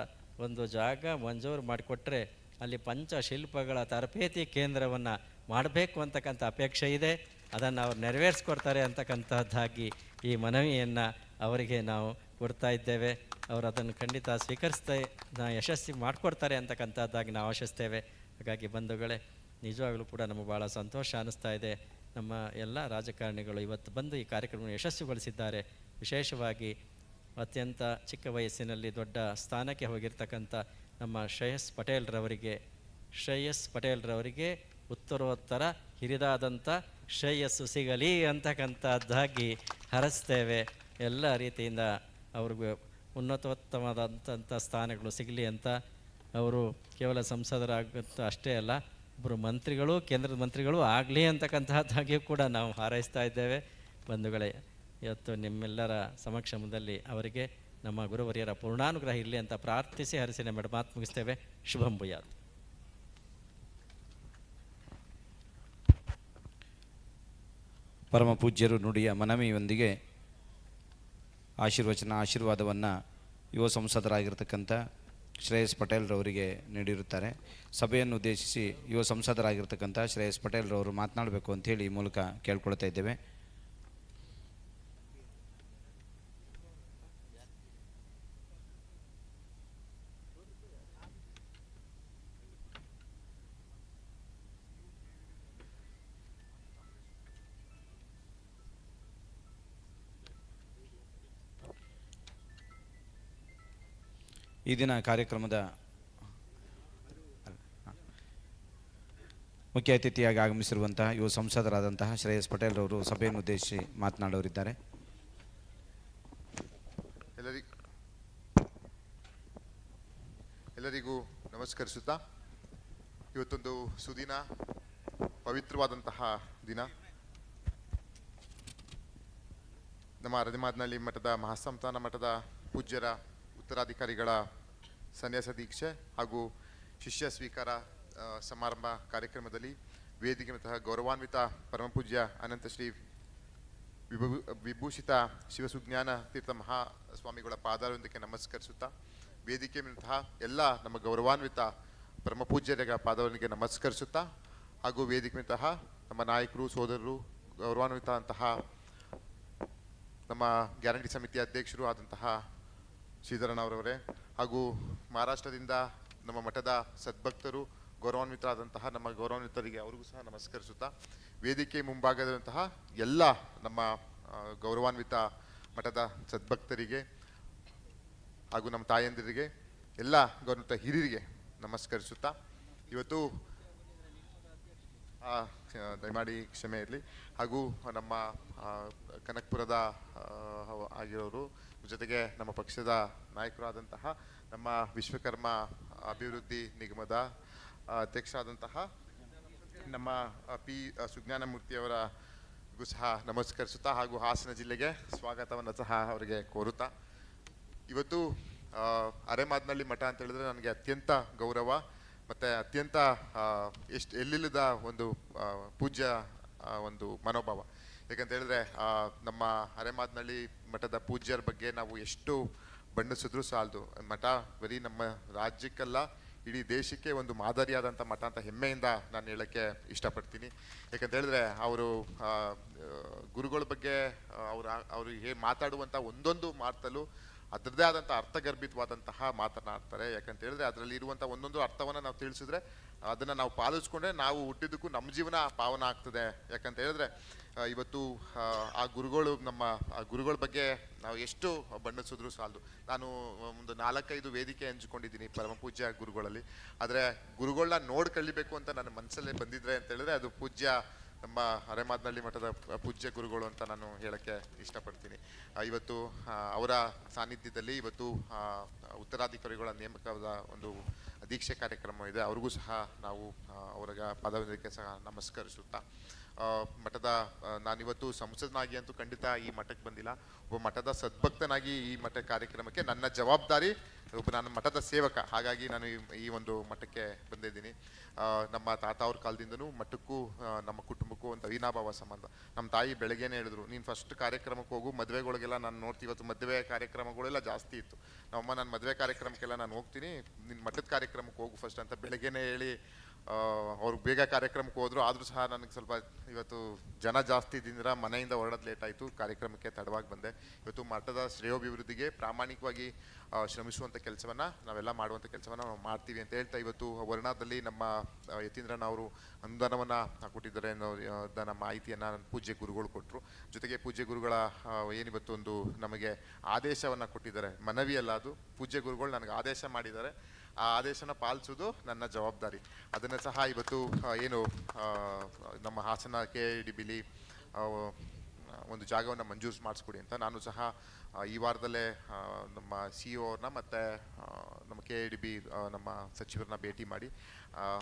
ಒಂದು ಜಾಗ ಮಂಜೂರು ಮಾಡಿಕೊಟ್ರೆ ಅಲ್ಲಿ ಪಂಚಶಿಲ್ಪಗಳ ತರಬೇತಿ ಕೇಂದ್ರವನ್ನು ಮಾಡಬೇಕು ಅಂತಕ್ಕಂಥ ಅಪೇಕ್ಷೆ ಇದೆ. ಅದನ್ನು ಅವ್ರು ನೆರವೇರಿಸ್ಕೊಡ್ತಾರೆ ಅಂತಕ್ಕಂಥದ್ದಾಗಿ ಈ ಮನವಿಯನ್ನು ಅವರಿಗೆ ನಾವು ಕೊಡ್ತಾ ಇದ್ದೇವೆ. ಅವರು ಅದನ್ನು ಖಂಡಿತ ಸ್ವೀಕರಿಸ್ತಾ ಯಶಸ್ವಿ ಮಾಡಿಕೊಡ್ತಾರೆ ಅಂತಕ್ಕಂಥದ್ದಾಗಿ ನಾವು ಆಶಿಸ್ತೇವೆ. ಹಾಗಾಗಿ ಬಂಧುಗಳೇ, ನಿಜವಾಗಲೂ ಕೂಡ ನಮಗೆ ಭಾಳ ಸಂತೋಷ ಅನ್ನಿಸ್ತಾ ಇದೆ. ನಮ್ಮ ಎಲ್ಲ ರಾಜಕಾರಣಿಗಳು ಇವತ್ತು ಬಂದು ಈ ಕಾರ್ಯಕ್ರಮವನ್ನು ಯಶಸ್ವಿಗೊಳಿಸಿದ್ದಾರೆ. ವಿಶೇಷವಾಗಿ ಅತ್ಯಂತ ಚಿಕ್ಕ ವಯಸ್ಸಿನಲ್ಲಿ ದೊಡ್ಡ ಸ್ಥಾನಕ್ಕೆ ಹೋಗಿರ್ತಕ್ಕಂಥ ನಮ್ಮ ಶ್ರೇಯಸ್ ಪಟೇಲ್ರವರಿಗೆ ಉತ್ತರೋತ್ತರ ಹಿರಿದಾದಂಥ ಶ್ರೇಯಸ್ಸು ಸಿಗಲಿ ಅಂತಕ್ಕಂಥದ್ದಾಗಿ ಹರಸ್ತೇವೆ. ಎಲ್ಲ ರೀತಿಯಿಂದ ಅವ್ರಿಗೆ ಉನ್ನತೋತ್ತಮವಾದಂಥ ಸ್ಥಾನಗಳು ಸಿಗಲಿ ಅಂತ. ಅವರು ಕೇವಲ ಸಂಸದರಾಗಂತ ಅಷ್ಟೇ ಅಲ್ಲ, ಒಬ್ಬರು ಮಂತ್ರಿಗಳು, ಕೇಂದ್ರದ ಮಂತ್ರಿಗಳು ಆಗಲಿ ಅಂತಕ್ಕಂಥದ್ದಾಗಿಯೂ ಕೂಡ ನಾವು ಹಾರೈಸ್ತಾ ಇದ್ದೇವೆ. ಬಂಧುಗಳೇ, ಇವತ್ತು ನಿಮ್ಮೆಲ್ಲರ ಸಮಕ್ಷಮದಲ್ಲಿ ಅವರಿಗೆ ನಮ್ಮ ಗುರುವರಿಯರ ಪೂರ್ಣಾನುಗ್ರಹ ಇರಲಿ ಅಂತ ಪ್ರಾರ್ಥಿಸಿ ಹರಿಸಿ ನಮ್ಮ ಮಾತು ಮುಗಿಸ್ತೇವೆ. ಶುಭಂ ಭೂಯಾತ್. ಪರಮ ಪೂಜ್ಯರು ನುಡಿಯ ಮನವಿಯೊಂದಿಗೆ ಆಶೀರ್ವಾದವನ್ನು ಯುವ ಸಂಸದರಾಗಿರ್ತಕ್ಕಂಥ ಶ್ರೇಯಸ್ ಪಟೇಲ್ರವರಿಗೆ ನೀಡಿರುತ್ತಾರೆ. ಸಭೆಯನ್ನು ಉದ್ದೇಶಿಸಿ ಯುವ ಸಂಸದರಾಗಿರ್ತಕ್ಕಂಥ ಶ್ರೇಯಸ್ ಪಟೇಲ್ರವರು ಮಾತನಾಡಬೇಕು ಅಂಥೇಳಿ ಈ ಮೂಲಕ ಕೇಳ್ಕೊಳ್ತಾ ಇದ್ದೇವೆ. ಈ ದಿನ ಕಾರ್ಯಕ್ರಮದ ಮುಖ್ಯ ಅತಿಥಿಯಾಗಿ ಆಗಮಿಸಿರುವಂತಹ ಯುವ ಸಂಸದರಾದಂತಹ ಶ್ರೇಯಸ್ ಪಟೇಲ್ರವರು ಸಭೆಯನ್ನು ಉದ್ದೇಶಿಸಿ ಮಾತನಾಡೋರಿದ್ದಾರೆ. ಎಲ್ಲರಿಗೂ ನಮಸ್ಕರಿಸುತ್ತಾ, ಇವತ್ತೊಂದು ಸುದಿನ, ಪವಿತ್ರವಾದಂತಹ ದಿನ. ನಮ್ಮ ರಜಮಾದ್ನಳ್ಳಿ ಮಠದ ಮಹಾಸಂಸ್ಥಾನ ಮಠದ ಪೂಜ್ಯರ ಉತ್ತರಾಧಿಕಾರಿಗಳ ಸನ್ಯಾಸ ದೀಕ್ಷೆ ಹಾಗೂ ಶಿಷ್ಯ ಸ್ವೀಕಾರ ಸಮಾರಂಭ ಕಾರ್ಯಕ್ರಮದಲ್ಲಿ ವೇದಿಕೆಯಂತಹ ಗೌರವಾನ್ವಿತ ಪರಮಪೂಜ್ಯ ಅನಂತ ಶ್ರೀ ವಿಭೂಷಿತ ಶಿವಸುಜ್ಞಾನ ತೀರ್ಥ ಮಹಾಸ್ವಾಮಿಗಳ ಪಾದಾರವಿಂದಕ್ಕೆ ನಮಸ್ಕರಿಸುತ್ತಾ ವೇದಿಕೆಯಂತಹ ಎಲ್ಲ ನಮ್ಮ ಗೌರವಾನ್ವಿತ ಪರಮಪೂಜ್ಯರ ಪಾದವರಿಗೆ ನಮಸ್ಕರಿಸುತ್ತಾ ಹಾಗೂ ವೇದಿಕೆಯಂತಹ ನಮ್ಮ ನಾಯಕರು ಸೋದರರು ಗೌರವಾನ್ವಿತ ಅಂತಹ ನಮ್ಮ ಗ್ಯಾರಂಟಿ ಸಮಿತಿ ಅಧ್ಯಕ್ಷರು ಆದಂತಹ ಶ್ರೀಧರಣ್ಣವರವರೇ ಹಾಗೂ ಮಹಾರಾಷ್ಟ್ರದಿಂದ ನಮ್ಮ ಮಠದ ಸದ್ಭಕ್ತರು ಗೌರವಾನ್ವಿತರಾದಂತಹ ನಮ್ಮ ಗೌರವಾನ್ವಿತರಿಗೆ ಅವರಿಗೂ ಸಹ ನಮಸ್ಕರಿಸುತ್ತಾ ವೇದಿಕೆ ಮುಂಭಾಗದಂತಹ ಎಲ್ಲ ನಮ್ಮ ಗೌರವಾನ್ವಿತ ಮಠದ ಸದ್ಭಕ್ತರಿಗೆ ಹಾಗೂ ನಮ್ಮ ತಾಯಂದಿರಿಗೆ ಎಲ್ಲ ಗೌರವಾನ್ವಿತ ಹಿರಿಯರಿಗೆ ನಮಸ್ಕರಿಸುತ್ತಾ ಇವತ್ತು ದಯಮಾಡಿ ಕ್ಷಮೆ ಇರಲಿ ಹಾಗೂ ನಮ್ಮ ಕನಕಪುರದ ಆಗಿರೋರು ಜೊತೆಗೆ ನಮ್ಮ ಪಕ್ಷದ ನಾಯಕರಾದಂತಹ ನಮ್ಮ ವಿಶ್ವಕರ್ಮ ಅಭಿವೃದ್ಧಿ ನಿಗಮದ ಅಧ್ಯಕ್ಷರಾದಂತಹ ನಮ್ಮ ಪಿ ಸುಜ್ಞಾನ ಮೂರ್ತಿಯವರಿಗೂ ಸಹ ನಮಸ್ಕರಿಸುತ್ತಾ ಹಾಗೂ ಹಾಸನ ಜಿಲ್ಲೆಗೆ ಸ್ವಾಗತವನ್ನು ಸಹ ಅವರಿಗೆ ಕೋರುತ್ತಾ ಇವತ್ತು ಅರೆಮಾದನಹಳ್ಳಿ ಮಠ ಅಂತ ಹೇಳಿದ್ರೆ ನನಗೆ ಅತ್ಯಂತ ಗೌರವ ಮತ್ತು ಅತ್ಯಂತ ಎಲ್ಲಿಲ್ಲದ ಒಂದು ಪೂಜ್ಯ ಒಂದು ಮನೋಭಾವ. ಯಾಕಂತ ಹೇಳಿದ್ರೆ ನಮ್ಮ ಅರೆಮಾದನಹಳ್ಳಿ ಮಠದ ಪೂಜ್ಯರ ಬಗ್ಗೆ ನಾವು ಎಷ್ಟು ಬಣ್ಣಿಸಿದ್ರು ಸಾಲದು. ಮಠ ಬರೀ ನಮ್ಮ ರಾಜ್ಯಕ್ಕಲ್ಲ ಇಡೀ ದೇಶಕ್ಕೆ ಒಂದು ಮಾದರಿಯಾದಂಥ ಮಠ ಅಂತ ಹೆಮ್ಮೆಯಿಂದ ನಾನು ಹೇಳೋಕ್ಕೆ ಇಷ್ಟಪಡ್ತೀನಿ. ಯಾಕಂತ ಹೇಳಿದ್ರೆ ಅವರು ಗುರುಗಳ ಬಗ್ಗೆ ಅವರು ಮಾತಾಡುವಂಥ ಒಂದೊಂದು ಮಾತಲ್ಲೂ ಅದರದ್ದೇ ಆದಂಥ ಅರ್ಥಗರ್ಭಿತವಾದಂತಹ ಮಾತನಾಡ್ತಾರೆ. ಯಾಕಂತ ಹೇಳಿದ್ರೆ ಅದರಲ್ಲಿ ಇರುವಂಥ ಒಂದೊಂದು ಅರ್ಥವನ್ನು ನಾವು ತಿಳಿಸಿದ್ರೆ ಅದನ್ನು ನಾವು ಪಾಲಿಸ್ಕೊಂಡ್ರೆ ನಾವು ಹುಟ್ಟಿದ್ದಕ್ಕೂ ನಮ್ಮ ಜೀವನ ಪಾವನ ಆಗ್ತದೆ. ಯಾಕಂತ ಹೇಳಿದ್ರೆ ಇವತ್ತು ಆ ಗುರುಗಳು ನಮ್ಮ ಗುರುಗಳ ಬಗ್ಗೆ ನಾವು ಎಷ್ಟು ಬಣ್ಣಿಸಿದ್ರು ಸಾಲದು. ನಾನು ಒಂದು 4-5 ವೇದಿಕೆ ಹಂಚ್ಕೊಂಡಿದ್ದೀನಿ ಪರಮಪೂಜ್ಯ ಗುರುಗಳಲ್ಲಿ. ಆದರೆ ಗುರುಗಳನ್ನ ನೋಡಿ ಕಲಿಬೇಕು ಅಂತ ನನ್ನ ಮನಸ್ಸಲ್ಲೇ ಬಂದಿದ್ರೆ ಅಂತ ಹೇಳಿದ್ರೆ ಅದು ಪೂಜ್ಯ ನಮ್ಮ ಅರೆಮಾದನಹಳ್ಳಿ ಮಠದ ಪೂಜ್ಯ ಗುರುಗಳು ಅಂತ ನಾನು ಹೇಳಕ್ಕೆ ಇಷ್ಟಪಡ್ತೀನಿ. ಇವತ್ತು ಅವರ ಸಾನ್ನಿಧ್ಯದಲ್ಲಿ ಇವತ್ತು ಉತ್ತರಾಧಿಕಾರಿಗಳ ನೇಮಕದ ಒಂದು ದೀಕ್ಷೆ ಕಾರ್ಯಕ್ರಮ ಇದೆ. ಅವ್ರಿಗೂ ಸಹ ನಾವು ಅವರ ಪದವಿಗೆ ಸಹ ನಮಸ್ಕರಿಸುತ್ತಾ ಮಠದ ನಾನಿವತ್ತು ಸಂಸದನಾಗಿ ಅಂತೂ ಖಂಡಿತ ಈ ಮಠಕ್ಕೆ ಬಂದಿಲ್ಲ. ಒಬ್ಬ ಮಠದ ಸದ್ಭಕ್ತನಾಗಿ ಈ ಮಠ ಕಾರ್ಯಕ್ರಮಕ್ಕೆ ನನ್ನ ಜವಾಬ್ದಾರಿ, ನಾನು ಮಠದ ಸೇವಕ, ಹಾಗಾಗಿ ನಾನು ಈ ಒಂದು ಮಠಕ್ಕೆ ಬಂದಿದ್ದೀನಿ. ನಮ್ಮ ತಾತ ಅವ್ರ ಕಾಲದಿಂದನೂ ಮಠಕ್ಕೂ ನಮ್ಮ ಕುಟುಂಬಕ್ಕೂ ಒಂದು ಅವಿನಾಭಾವ ಸಂಬಂಧ. ನಮ್ಮ ತಾಯಿ ಬೆಳಗ್ಗೆನೇ ಹೇಳಿದ್ರು, ನೀನು ಫಸ್ಟ್ ಕಾರ್ಯಕ್ರಮಕ್ಕೆ ಹೋಗು, ಮದುವೆಗಳಿಗೆಲ್ಲ ನಾನು ನೋಡ್ತೀವಿ. ಇವತ್ತು ಮದುವೆ ಕಾರ್ಯಕ್ರಮಗಳೆಲ್ಲ ಜಾಸ್ತಿ ಇತ್ತು. ನಮ್ಮಮ್ಮ ನಾನು ಮದುವೆ ಕಾರ್ಯಕ್ರಮಕ್ಕೆಲ್ಲ ನಾನು ಹೋಗ್ತೀನಿ, ನಿನ್ನ ಮಠದ ಕಾರ್ಯಕ್ರಮಕ್ಕೆ ಹೋಗು ಫಸ್ಟ್ ಅಂತ ಬೆಳಗ್ಗೆನೇ ಹೇಳಿ ಅವ್ರು ಬೇಗ ಕಾರ್ಯಕ್ರಮಕ್ಕೆ ಹೋದ್ರು. ಆದರೂ ಸಹ ನನಗೆ ಸ್ವಲ್ಪ ಇವತ್ತು ಜನ ಜಾಸ್ತಿ ಇದ್ದಿದ್ರೆ ಮನೆಯಿಂದ ಹೊರಡೋದು ಲೇಟ್ ಆಯಿತು, ಕಾರ್ಯಕ್ರಮಕ್ಕೆ ತಡವಾಗಿ ಬಂದೆ. ಇವತ್ತು ಮಠದ ಶ್ರೇಯೋಭಿವೃದ್ಧಿಗೆ ಪ್ರಾಮಾಣಿಕವಾಗಿ ಶ್ರಮಿಸುವಂಥ ಕೆಲಸವನ್ನು ನಾವೆಲ್ಲ ಮಾಡುವಂಥ ಕೆಲಸವನ್ನು ನಾವು ಮಾಡ್ತೀವಿ ಅಂತ ಹೇಳ್ತಾ ಇವತ್ತು ವರ್ಣದಲ್ಲಿ ನಮ್ಮ ಯತೀಂದ್ರಣ್ಣ ಅವರು ಅನುದಾನವನ್ನು ಕೊಟ್ಟಿದ್ದಾರೆ ಅನ್ನೋ ಮಾಹಿತಿಯನ್ನು ಪೂಜ್ಯ ಗುರುಗಳು ಕೊಟ್ಟರು. ಜೊತೆಗೆ ಪೂಜ್ಯ ಗುರುಗಳ ಏನಿವತ್ತು ಒಂದು ನಮಗೆ ಆದೇಶವನ್ನು ಕೊಟ್ಟಿದ್ದಾರೆ, ಮನವಿಯಲ್ಲ ಅದು, ಪೂಜ್ಯ ಗುರುಗಳು ನನಗೆ ಆದೇಶ ಮಾಡಿದ್ದಾರೆ. ಆ ಆದೇಶನ ಪಾಲಿಸೋದು ನನ್ನ ಜವಾಬ್ದಾರಿ. ಅದನ್ನು ಸಹ ಇವತ್ತು ಏನು ನಮ್ಮ ಹಾಸನ KIDBಲಿ ಒಂದು ಜಾಗವನ್ನು ಮಂಜೂರು ಮಾಡಿಸ್ಕೊಡಿ ಅಂತ ನಾನು ಸಹ ಈ ವಾರದಲ್ಲೇ ನಮ್ಮ CEO ಅವ್ರನ್ನ ಮತ್ತು ನಮ್ಮ KIDB ನಮ್ಮ ಸಚಿವರನ್ನ ಭೇಟಿ ಮಾಡಿ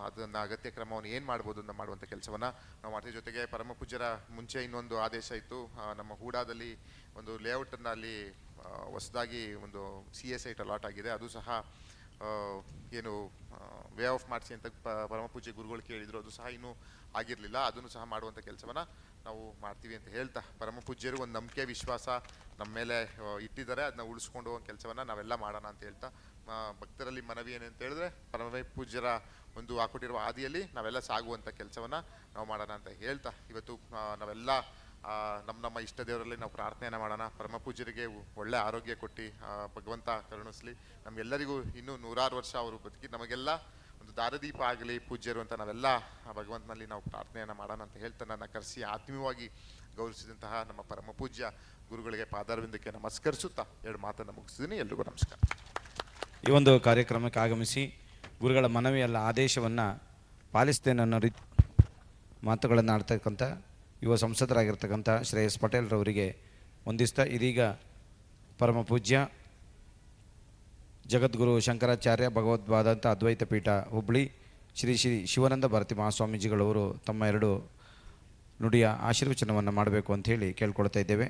ಅದನ್ನು ಅಗತ್ಯ ಕ್ರಮವನ್ನು ಏನು ಮಾಡ್ಬೋದು ಅಂತ ಮಾಡುವಂಥ ಕೆಲಸವನ್ನು ನಾವು ಮಾಡ್ತೀವಿ. ಜೊತೆಗೆ ಪರಮಪೂಜ್ಯರ ಮುಂಚೆ ಇನ್ನೊಂದು ಆದೇಶ ಇತ್ತು, ನಮ್ಮ ಹೂಡಾದಲ್ಲಿ ಒಂದು ಲೇಔಟನ್ನು ಅಲ್ಲಿ ಹೊಸದಾಗಿ ಒಂದು CA ಸೈಟ್ ಅಲಾಟ್ ಆಗಿದೆ. ಅದು ಸಹ ಏನು ವೇ ಆಫ್ ಮಾಡಿಸಿ ಅಂತ ಪರಮಪೂಜ್ಯ ಗುರುಗಳು ಕೇಳಿದರು, ಅದು ಸಹ ಇನ್ನೂ ಆಗಿರಲಿಲ್ಲ. ಅದನ್ನು ಸಹ ಮಾಡುವಂಥ ಕೆಲಸವನ್ನು ನಾವು ಮಾಡ್ತೀವಿ ಅಂತ ಹೇಳ್ತಾ, ಪರಮಪೂಜ್ಯರು ಒಂದು ನಂಬಿಕೆ ವಿಶ್ವಾಸ ನಮ್ಮ ಮೇಲೆ ಇಟ್ಟಿದ್ದಾರೆ, ಅದನ್ನ ಉಳಿಸ್ಕೊಂಡು ಹೋಗೋ ಕೆಲಸವನ್ನು ನಾವೆಲ್ಲ ಮಾಡೋಣ ಅಂತ ಹೇಳ್ತಾ, ಭಕ್ತರಲ್ಲಿ ಮನವಿ ಏನಂತ ಹೇಳಿದ್ರೆ ಪರಮಪೂಜ್ಯರ ಒಂದು ಹಾಕೊಟ್ಟಿರುವ ಹಾದಿಯಲ್ಲಿ ನಾವೆಲ್ಲ ಸಾಗುವಂಥ ಕೆಲಸವನ್ನು ನಾವು ಮಾಡೋಣ ಅಂತ ಹೇಳ್ತಾ, ಇವತ್ತು ನಾವೆಲ್ಲ ನಮ್ಮ ಇಷ್ಟ ದೇವರಲ್ಲಿ ನಾವು ಪ್ರಾರ್ಥನೆಯನ್ನು ಮಾಡೋಣ. ಪರಮಪೂಜ್ಯರಿಗೆ ಒಳ್ಳೆ ಆರೋಗ್ಯ ಕೊಟ್ಟು ಭಗವಂತ ಕರುಣಿಸಲಿ. ನಮಗೆಲ್ಲರಿಗೂ ಇನ್ನೂ 100 ವರ್ಷ ಅವರು ಬದುಕಿ ನಮಗೆಲ್ಲ ಒಂದು ದಾರದೀಪ ಆಗಲಿ ಪೂಜ್ಯರು ಅಂತ ನಾವೆಲ್ಲ ಭಗವಂತನಲ್ಲಿ ನಾವು ಪ್ರಾರ್ಥನೆಯನ್ನು ಮಾಡೋಣ ಅಂತ ಹೇಳ್ತಾ, ನನ್ನ ಕರೆಸಿ ಆತ್ಮೀಯವಾಗಿ ಗೌರವಿಸಿದಂತಹ ನಮ್ಮ ಪರಮಪೂಜ್ಯ ಗುರುಗಳಿಗೆ ಪಾದಾರವಿಂದಕ್ಕೆ ನಮಸ್ಕರಿಸುತ್ತಾ 2 ಮಾತನ್ನು ಮುಗಿಸಿದ್ದೀನಿ. ಎಲ್ರಿಗೂ ನಮಸ್ಕಾರ. ಈ ಒಂದು ಕಾರ್ಯಕ್ರಮಕ್ಕೆ ಆಗಮಿಸಿ ಗುರುಗಳ ಮನವಿಯಲ್ಲ ಆದೇಶವನ್ನು ಪಾಲಿಸ್ತೇನೆ ಅನ್ನೋ ಮಾತುಗಳನ್ನು ಆಡ್ತಕ್ಕಂಥ ಯುವ ಸಂಸದರಾಗಿರ್ತಕ್ಕಂಥ ಶ್ರೇಯಸ್ ಪಟೇಲ್ರವರಿಗೆ ವಂದಿಸ್ತಾ, ಇದೀಗ ಪರಮ ಪೂಜ್ಯ ಜಗದ್ಗುರು ಶಂಕರಾಚಾರ್ಯ ಭಗವದ್ವಾದಂಥ ಅದ್ವೈತ ಪೀಠ ಹುಬ್ಬಳ್ಳಿ ಶ್ರೀ ಶಿವಾನಂದ ಭಾರತಿ ಮಹಾಸ್ವಾಮೀಜಿಗಳವರು ತಮ್ಮ 2 ನುಡಿಯ ಆಶೀರ್ವಚನವನ್ನು ಮಾಡಬೇಕು ಅಂತ ಹೇಳಿ ಕೇಳ್ಕೊಳ್ತಾ ಇದ್ದೇವೆ.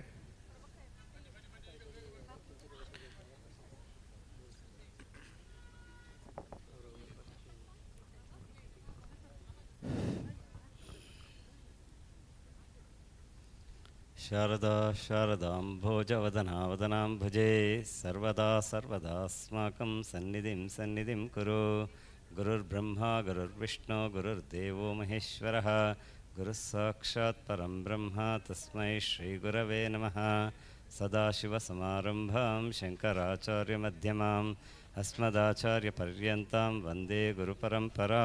ಶಾರದಾ ಶಾರದಾಂಭೋಜವದನಾ ವದನಾಂಭುಜೆ ಸರ್ವದಾ ಸರ್ವದಾಸ್ಮಾಕಂ ಸನ್ನಿಧಿಂ ಕುರು. ಗುರುರ್ಬ್ರಹ್ಮ ಗುರುರ್ವಿಷ್ಣು ಗುರುರ್ದೇವೋ ಮಹೇಶ್ವರಃ ಗುರುಃ ಸಾಕ್ಷಾತ್ ಪರಂ ಬ್ರಹ್ಮ ತಸ್ಮೈ ಶ್ರೀ ಗುರವೇ ನಮಃ. ಸದಾಶಿವಸಮಾರಂಭಾಂ ಶಂಕರಾಚಾರ್ಯಮಧ್ಯಮಾಂ ಅಸ್ಮದಾಚಾರ್ಯಪರ್ಯಂತಾಂ ವಂದೇ ಗುರುಪರಂಪರಾ.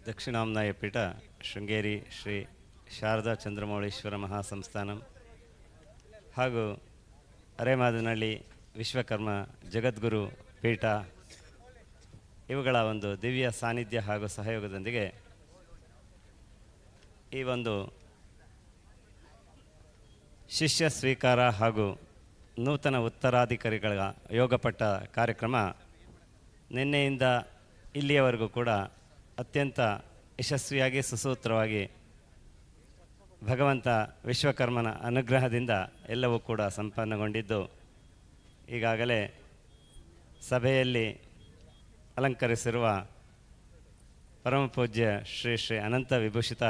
ದಕ್ಷಿಣಾಮ್ನಾಯ ಪೀಠ ಶೃಂಗೇರಿ ಶ್ರೀ ಶಾರದಾ ಚಂದ್ರಮೌಳೀಶ್ವರ ಮಹಾಸಂಸ್ಥಾನಂ ಹಾಗೂ ಅರೇಮಾದನಹಳ್ಳಿ ವಿಶ್ವಕರ್ಮ ಜಗದ್ಗುರು ಪೀಠ ಇವುಗಳ ಒಂದು ದಿವ್ಯ ಸಾನ್ನಿಧ್ಯ ಹಾಗೂ ಸಹಯೋಗದೊಂದಿಗೆ ಈ ಒಂದು ಶಿಷ್ಯ ಸ್ವೀಕಾರ ಹಾಗೂ ನೂತನ ಉತ್ತರಾಧಿಕಾರಿಗಳ ಯೋಗಪಟ್ಟ ಕಾರ್ಯಕ್ರಮ ನಿನ್ನೆಯಿಂದ ಇಲ್ಲಿಯವರೆಗೂ ಕೂಡ ಅತ್ಯಂತ ಯಶಸ್ವಿಯಾಗಿ ಸುಸೂತ್ರವಾಗಿ ಭಗವಂತ ವಿಶ್ವಕರ್ಮನ ಅನುಗ್ರಹದಿಂದ ಎಲ್ಲವೂ ಕೂಡ ಸಂಪನ್ನಗೊಂಡಿದ್ದು ಈಗಾಗಲೇ ಸಭೆಯಲ್ಲಿ ಅಲಂಕರಿಸಿರುವ ಪರಮಪೂಜ್ಯ ಶ್ರೀ ಶ್ರೀ ಅನಂತ ವಿಭೂಷಿತ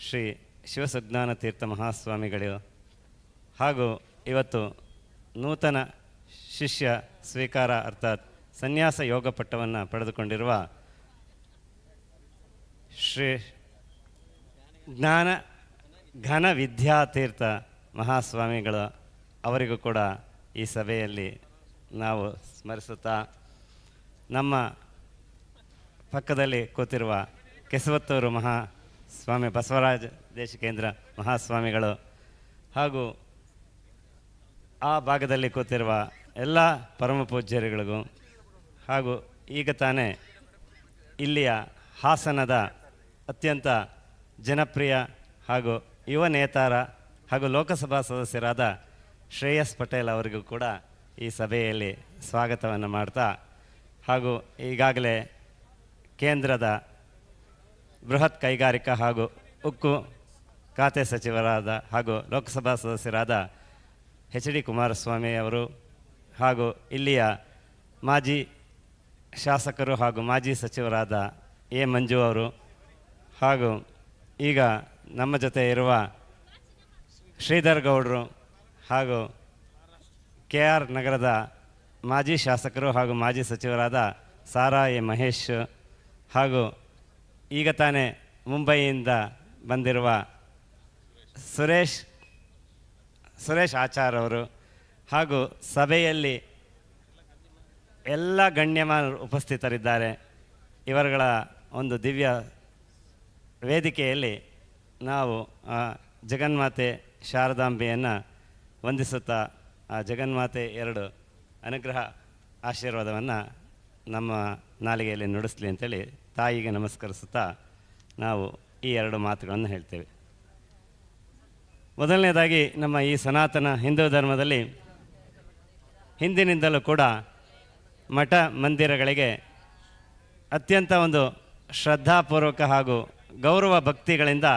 ಶ್ರೀ ಶಿವಸುಜ್ಞಾನ ತೀರ್ಥ ಮಹಾಸ್ವಾಮಿಗಳು ಹಾಗೂ ಇವತ್ತು ನೂತನ ಶಿಷ್ಯ ಸ್ವೀಕಾರ ಅರ್ಥಾತ್ ಸನ್ಯಾಸ ಯೋಗ ಪಟ್ಟವನ್ನು ಪಡೆದುಕೊಂಡಿರುವ ಶ್ರೀ ಘನ ವಿದ್ಯಾತೀರ್ಥ ಮಹಾಸ್ವಾಮಿಗಳು ಅವರಿಗೂ ಕೂಡ ಈ ಸಭೆಯಲ್ಲಿ ನಾವು ಸ್ಮರಿಸುತ್ತಾ ನಮ್ಮ ಪಕ್ಕದಲ್ಲಿ ಕೂತಿರುವ ಕೆಸವತ್ತೂರು ಮಹಾಸ್ವಾಮಿ ಬಸವರಾಜ ದೇಶಿಕೇಂದ್ರ ಮಹಾಸ್ವಾಮಿಗಳು ಹಾಗೂ ಆ ಭಾಗದಲ್ಲಿ ಕೂತಿರುವ ಎಲ್ಲ ಪರಮ ಪೂಜ್ಯರುಗಳಿಗೂ ಹಾಗೂ ಈಗ ತಾನೇ ಇಲ್ಲಿಯ ಹಾಸನದ ಅತ್ಯಂತ ಜನಪ್ರಿಯ ಹಾಗೂ ಯುವ ನೇತಾರ ಹಾಗೂ ಲೋಕಸಭಾ ಸದಸ್ಯರಾದ ಶ್ರೇಯಸ್ ಪಟೇಲ್ ಅವರಿಗೂ ಕೂಡ ಈ ಸಭೆಯಲ್ಲಿ ಸ್ವಾಗತವನ್ನು ಮಾಡ್ತಾ ಹಾಗೂ ಈಗಾಗಲೇ ಕೇಂದ್ರದ ಬೃಹತ್ ಕೈಗಾರಿಕಾ ಹಾಗೂ ಉಕ್ಕು ಖಾತೆ ಸಚಿವರಾದ ಹಾಗೂ ಲೋಕಸಭಾ ಸದಸ್ಯರಾದ ಎಚ್ ಡಿ ಕುಮಾರಸ್ವಾಮಿ ಅವರು ಹಾಗೂ ಇಲ್ಲಿಯ ಮಾಜಿ ಶಾಸಕರು ಹಾಗೂ ಮಾಜಿ ಸಚಿವರಾದ ಎ ಮಂಜು ಅವರು ಹಾಗೂ ಈಗ ನಮ್ಮ ಜೊತೆ ಇರುವ ಶ್ರೀಧರ್ ಗೌಡರು ಹಾಗೂ ಕೆ ಆರ್ ನಗರದ ಮಾಜಿ ಶಾಸಕರು ಹಾಗೂ ಮಾಜಿ ಸಚಿವರಾದ ಸಾರಾ ಎ ಮಹೇಶ್ ಹಾಗೂ ಈಗ ತಾನೇ ಮುಂಬೈಯಿಂದ ಬಂದಿರುವ ಸುರೇಶ್ ಆಚಾರ್ ಅವರು ಹಾಗೂ ಸಭೆಯಲ್ಲಿ ಎಲ್ಲ ಗಣ್ಯಮಾನರು ಉಪಸ್ಥಿತರಿದ್ದಾರೆ. ಇವರುಗಳ ಒಂದು ದಿವ್ಯ ವೇದಿಕೆಯಲ್ಲಿ ನಾವು ಆ ಜಗನ್ಮಾತೆ ಶಾರದಾಂಬೆಯನ್ನು ವಂದಿಸುತ್ತಾ ಆ ಜಗನ್ಮಾತೆ ಎರಡು ಅನುಗ್ರಹ ಆಶೀರ್ವಾದವನ್ನು ನಮ್ಮ ನಾಲಿಗೆಯಲ್ಲಿ ನುಡಿಸ್ಲಿ ಅಂತೇಳಿ ತಾಯಿಗೆ ನಮಸ್ಕರಿಸುತ್ತಾ ನಾವು ಈ ಎರಡು ಮಾತುಗಳನ್ನು ಹೇಳ್ತೇವೆ. ಮೊದಲನೇದಾಗಿ ನಮ್ಮ ಈ ಸನಾತನ ಹಿಂದೂ ಧರ್ಮದಲ್ಲಿ ಹಿಂದಿನಿಂದಲೂ ಕೂಡ ಮಠ ಮಂದಿರಗಳಿಗೆ ಅತ್ಯಂತ ಒಂದು ಶ್ರದ್ಧಾಪೂರ್ವಕ ಹಾಗೂ ಗೌರವ ಭಕ್ತಿಗಳಿಂದ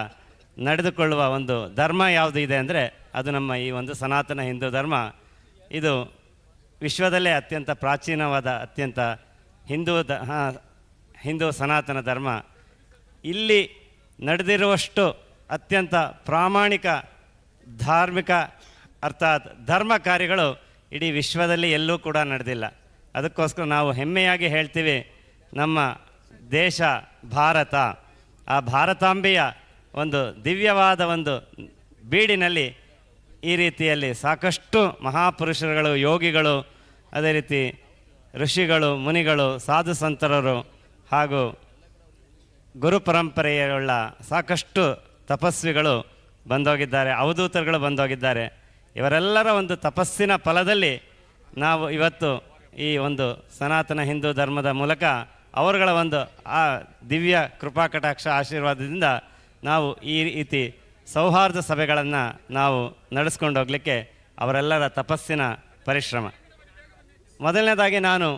ನಡೆದುಕೊಳ್ಳುವ ಒಂದು ಧರ್ಮ ಯಾವುದು ಇದೆ ಅಂದರೆ ಅದು ನಮ್ಮ ಈ ಒಂದು ಸನಾತನ ಹಿಂದೂ ಧರ್ಮ. ಇದು ವಿಶ್ವದಲ್ಲೇ ಅತ್ಯಂತ ಪ್ರಾಚೀನವಾದ ಅತ್ಯಂತ ಹಿಂದೂ ಸನಾತನ ಧರ್ಮ. ಇಲ್ಲಿ ನಡೆದಿರುವಷ್ಟು ಅತ್ಯಂತ ಪ್ರಾಮಾಣಿಕ ಧಾರ್ಮಿಕ ಅರ್ಥಾತ್ ಧರ್ಮ ಕಾರ್ಯಗಳು ಇಡೀ ವಿಶ್ವದಲ್ಲಿ ಎಲ್ಲೂ ಕೂಡ ನಡೆದಿಲ್ಲ. ಅದಕ್ಕೋಸ್ಕರ ನಾವು ಹೆಮ್ಮೆಯಾಗಿ ಹೇಳ್ತೀವಿ, ನಮ್ಮ ದೇಶ ಭಾರತ, ಆ ಭಾರತಾಂಬೆಯ ಒಂದು ದಿವ್ಯವಾದ ಒಂದು ಬೀಡಿನಲ್ಲಿ ಈ ರೀತಿಯಲ್ಲಿ ಸಾಕಷ್ಟು ಮಹಾಪುರುಷರುಗಳು, ಯೋಗಿಗಳು, ಅದೇ ರೀತಿ ಋಷಿಗಳು, ಮುನಿಗಳು, ಸಾಧು ಸಂತರರು ಹಾಗೂ ಗುರು ಪರಂಪರೆಯುಳ್ಳ ಸಾಕಷ್ಟು ತಪಸ್ವಿಗಳು ಬಂದೋಗಿದ್ದಾರೆ, ಅವಧೂತರುಗಳು ಬಂದೋಗಿದ್ದಾರೆ. ಇವರೆಲ್ಲರ ಒಂದು ತಪಸ್ಸಿನ ಫಲದಲ್ಲಿ ನಾವು ಇವತ್ತು ಈ ಒಂದು ಸನಾತನ ಹಿಂದೂ ಧರ್ಮದ ಮೂಲಕ ಅವರುಗಳ ಒಂದು ಆ ದಿವ್ಯ ಕೃಪಾ ಕಟಾಕ್ಷ ಆಶೀರ್ವಾದದಿಂದ ನಾವು ಈ ರೀತಿ ಸೌಹಾರ್ದ ಸಭೆಗಳನ್ನು ನಾವು ನಡೆಸ್ಕೊಂಡು ಹೋಗಲಿಕ್ಕೆ ಅವರೆಲ್ಲರ ತಪಸ್ಸಿನ ಪರಿಶ್ರಮ. ಮೊದಲನೇದಾಗಿ ನಾನು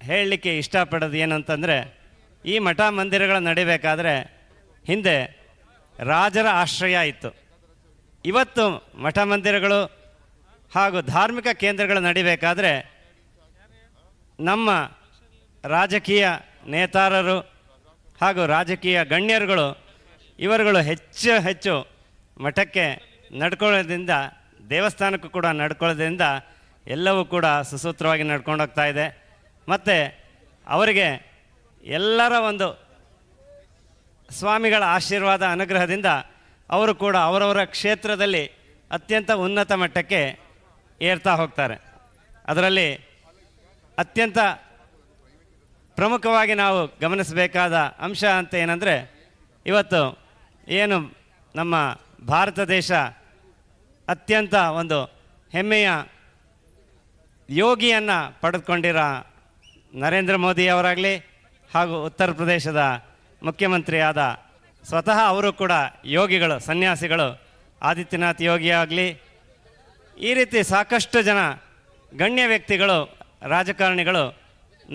ಹೇಳಲಿಕ್ಕೆ ಇಷ್ಟಪಡೋದು ಏನಂತಂದರೆ, ಈ ಮಠ ಮಂದಿರಗಳು ನಡಿಬೇಕಾದ್ರೆ ಹಿಂದೆ ರಾಜರ ಆಶ್ರಯ ಇತ್ತು. ಇವತ್ತು ಮಠ ಮಂದಿರಗಳು ಹಾಗೂ ಧಾರ್ಮಿಕ ಕೇಂದ್ರಗಳು ನಡಿಬೇಕಾದ್ರೆ ನಮ್ಮ ರಾಜಕೀಯ ನೇತಾರರು ಹಾಗೂ ರಾಜಕೀಯ ಗಣ್ಯರುಗಳು ಇವರುಗಳು ಹೆಚ್ಚು ಹೆಚ್ಚು ಮಠಕ್ಕೆ ನಡ್ಕೊಳ್ಳೋದ್ರಿಂದ, ದೇವಸ್ಥಾನಕ್ಕೂ ಕೂಡ ನಡ್ಕೊಳ್ಳೋದ್ರಿಂದ ಎಲ್ಲವೂ ಕೂಡ ಸುಸೂತ್ರವಾಗಿ ನಡ್ಕೊಂಡು ಹೋಗ್ತಾ ಇದೆ. ಮತ್ತು ಅವರಿಗೆ ಎಲ್ಲರ ಒಂದು ಸ್ವಾಮಿಗಳ ಆಶೀರ್ವಾದ ಅನುಗ್ರಹದಿಂದ ಅವರು ಕೂಡ ಅವರವರ ಕ್ಷೇತ್ರದಲ್ಲಿ ಅತ್ಯಂತ ಉನ್ನತ ಮಟ್ಟಕ್ಕೆ ಏರ್ತಾ ಹೋಗ್ತಾರೆ. ಅದರಲ್ಲಿ ಅತ್ಯಂತ ಪ್ರಮುಖವಾಗಿ ನಾವು ಗಮನಿಸಬೇಕಾದ ಅಂಶ ಅಂತ ಏನಂದರೆ, ಇವತ್ತು ಏನು ನಮ್ಮ ಭಾರತ ದೇಶ ಅತ್ಯಂತ ಒಂದು ಹೆಮ್ಮೆಯ ಯೋಗಿಯನ್ನು ಪಡೆದುಕೊಂಡಿರೋ ನರೇಂದ್ರ ಮೋದಿಯವರಾಗಲಿ ಹಾಗೂ ಉತ್ತರ ಪ್ರದೇಶದ ಮುಖ್ಯಮಂತ್ರಿಯಾದ ಸ್ವತಃ ಅವರು ಕೂಡ ಯೋಗಿಗಳು, ಸನ್ಯಾಸಿಗಳು, ಆದಿತ್ಯನಾಥ್ ಯೋಗಿ ಆಗಲಿ, ಈ ರೀತಿ ಸಾಕಷ್ಟು ಜನ ಗಣ್ಯ ವ್ಯಕ್ತಿಗಳು, ರಾಜಕಾರಣಿಗಳು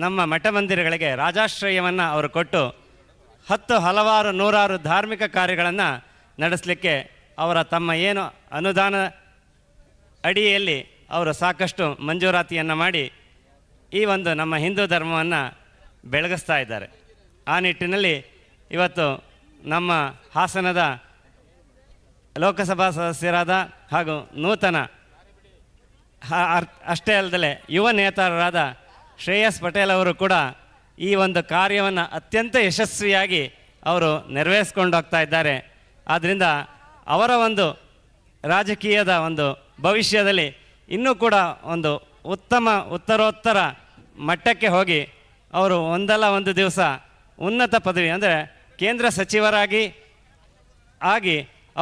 ನಮ್ಮ ಮಠ ಮಂದಿರಗಳಿಗೆ ರಾಜಾಶ್ರಯವನ್ನು ಅವರು ಕೊಟ್ಟು ಹಲವಾರು ನೂರಾರು ಧಾರ್ಮಿಕ ಕಾರ್ಯಗಳನ್ನು ನಡೆಸಲಿಕ್ಕೆ ಅವರ ತಮ್ಮ ಏನು ಅನುದಾನ ಅಡಿಯಲ್ಲಿ ಅವರು ಸಾಕಷ್ಟು ಮಂಜೂರಾತಿಯನ್ನು ಮಾಡಿ ಈ ಒಂದು ನಮ್ಮ ಹಿಂದೂ ಧರ್ಮವನ್ನು ಬೆಳಗಿಸ್ತಾ ಇದ್ದಾರೆ. ಆ ನಿಟ್ಟಿನಲ್ಲಿ ಇವತ್ತು ನಮ್ಮ ಹಾಸನದ ಲೋಕಸಭಾ ಸದಸ್ಯರಾದ ಹಾಗೂ ನೂತನ ಅಷ್ಟೇ ಅಲ್ಲದೆ ಯುವ ನೇತಾರರಾದ ಶ್ರೇಯಸ್ ಪಟೇಲ್ ಅವರು ಕೂಡ ಈ ಒಂದು ಕಾರ್ಯವನ್ನು ಅತ್ಯಂತ ಯಶಸ್ವಿಯಾಗಿ ಅವರು ನೆರವೇರಿಸ್ಕೊಂಡು ಹೋಗ್ತಾ ಇದ್ದಾರೆ. ಆದ್ದರಿಂದ ಅವರ ಒಂದು ರಾಜಕೀಯದ ಒಂದು ಭವಿಷ್ಯದಲ್ಲಿ ಇನ್ನೂ ಕೂಡ ಒಂದು ಉತ್ತರೋತ್ತರ ಮಟ್ಟಕ್ಕೆ ಹೋಗಿ ಅವರು ಒಂದಲ್ಲ ಒಂದು ದಿವಸ ಉನ್ನತ ಪದವಿ ಅಂದರೆ ಕೇಂದ್ರ ಸಚಿವರಾಗಿ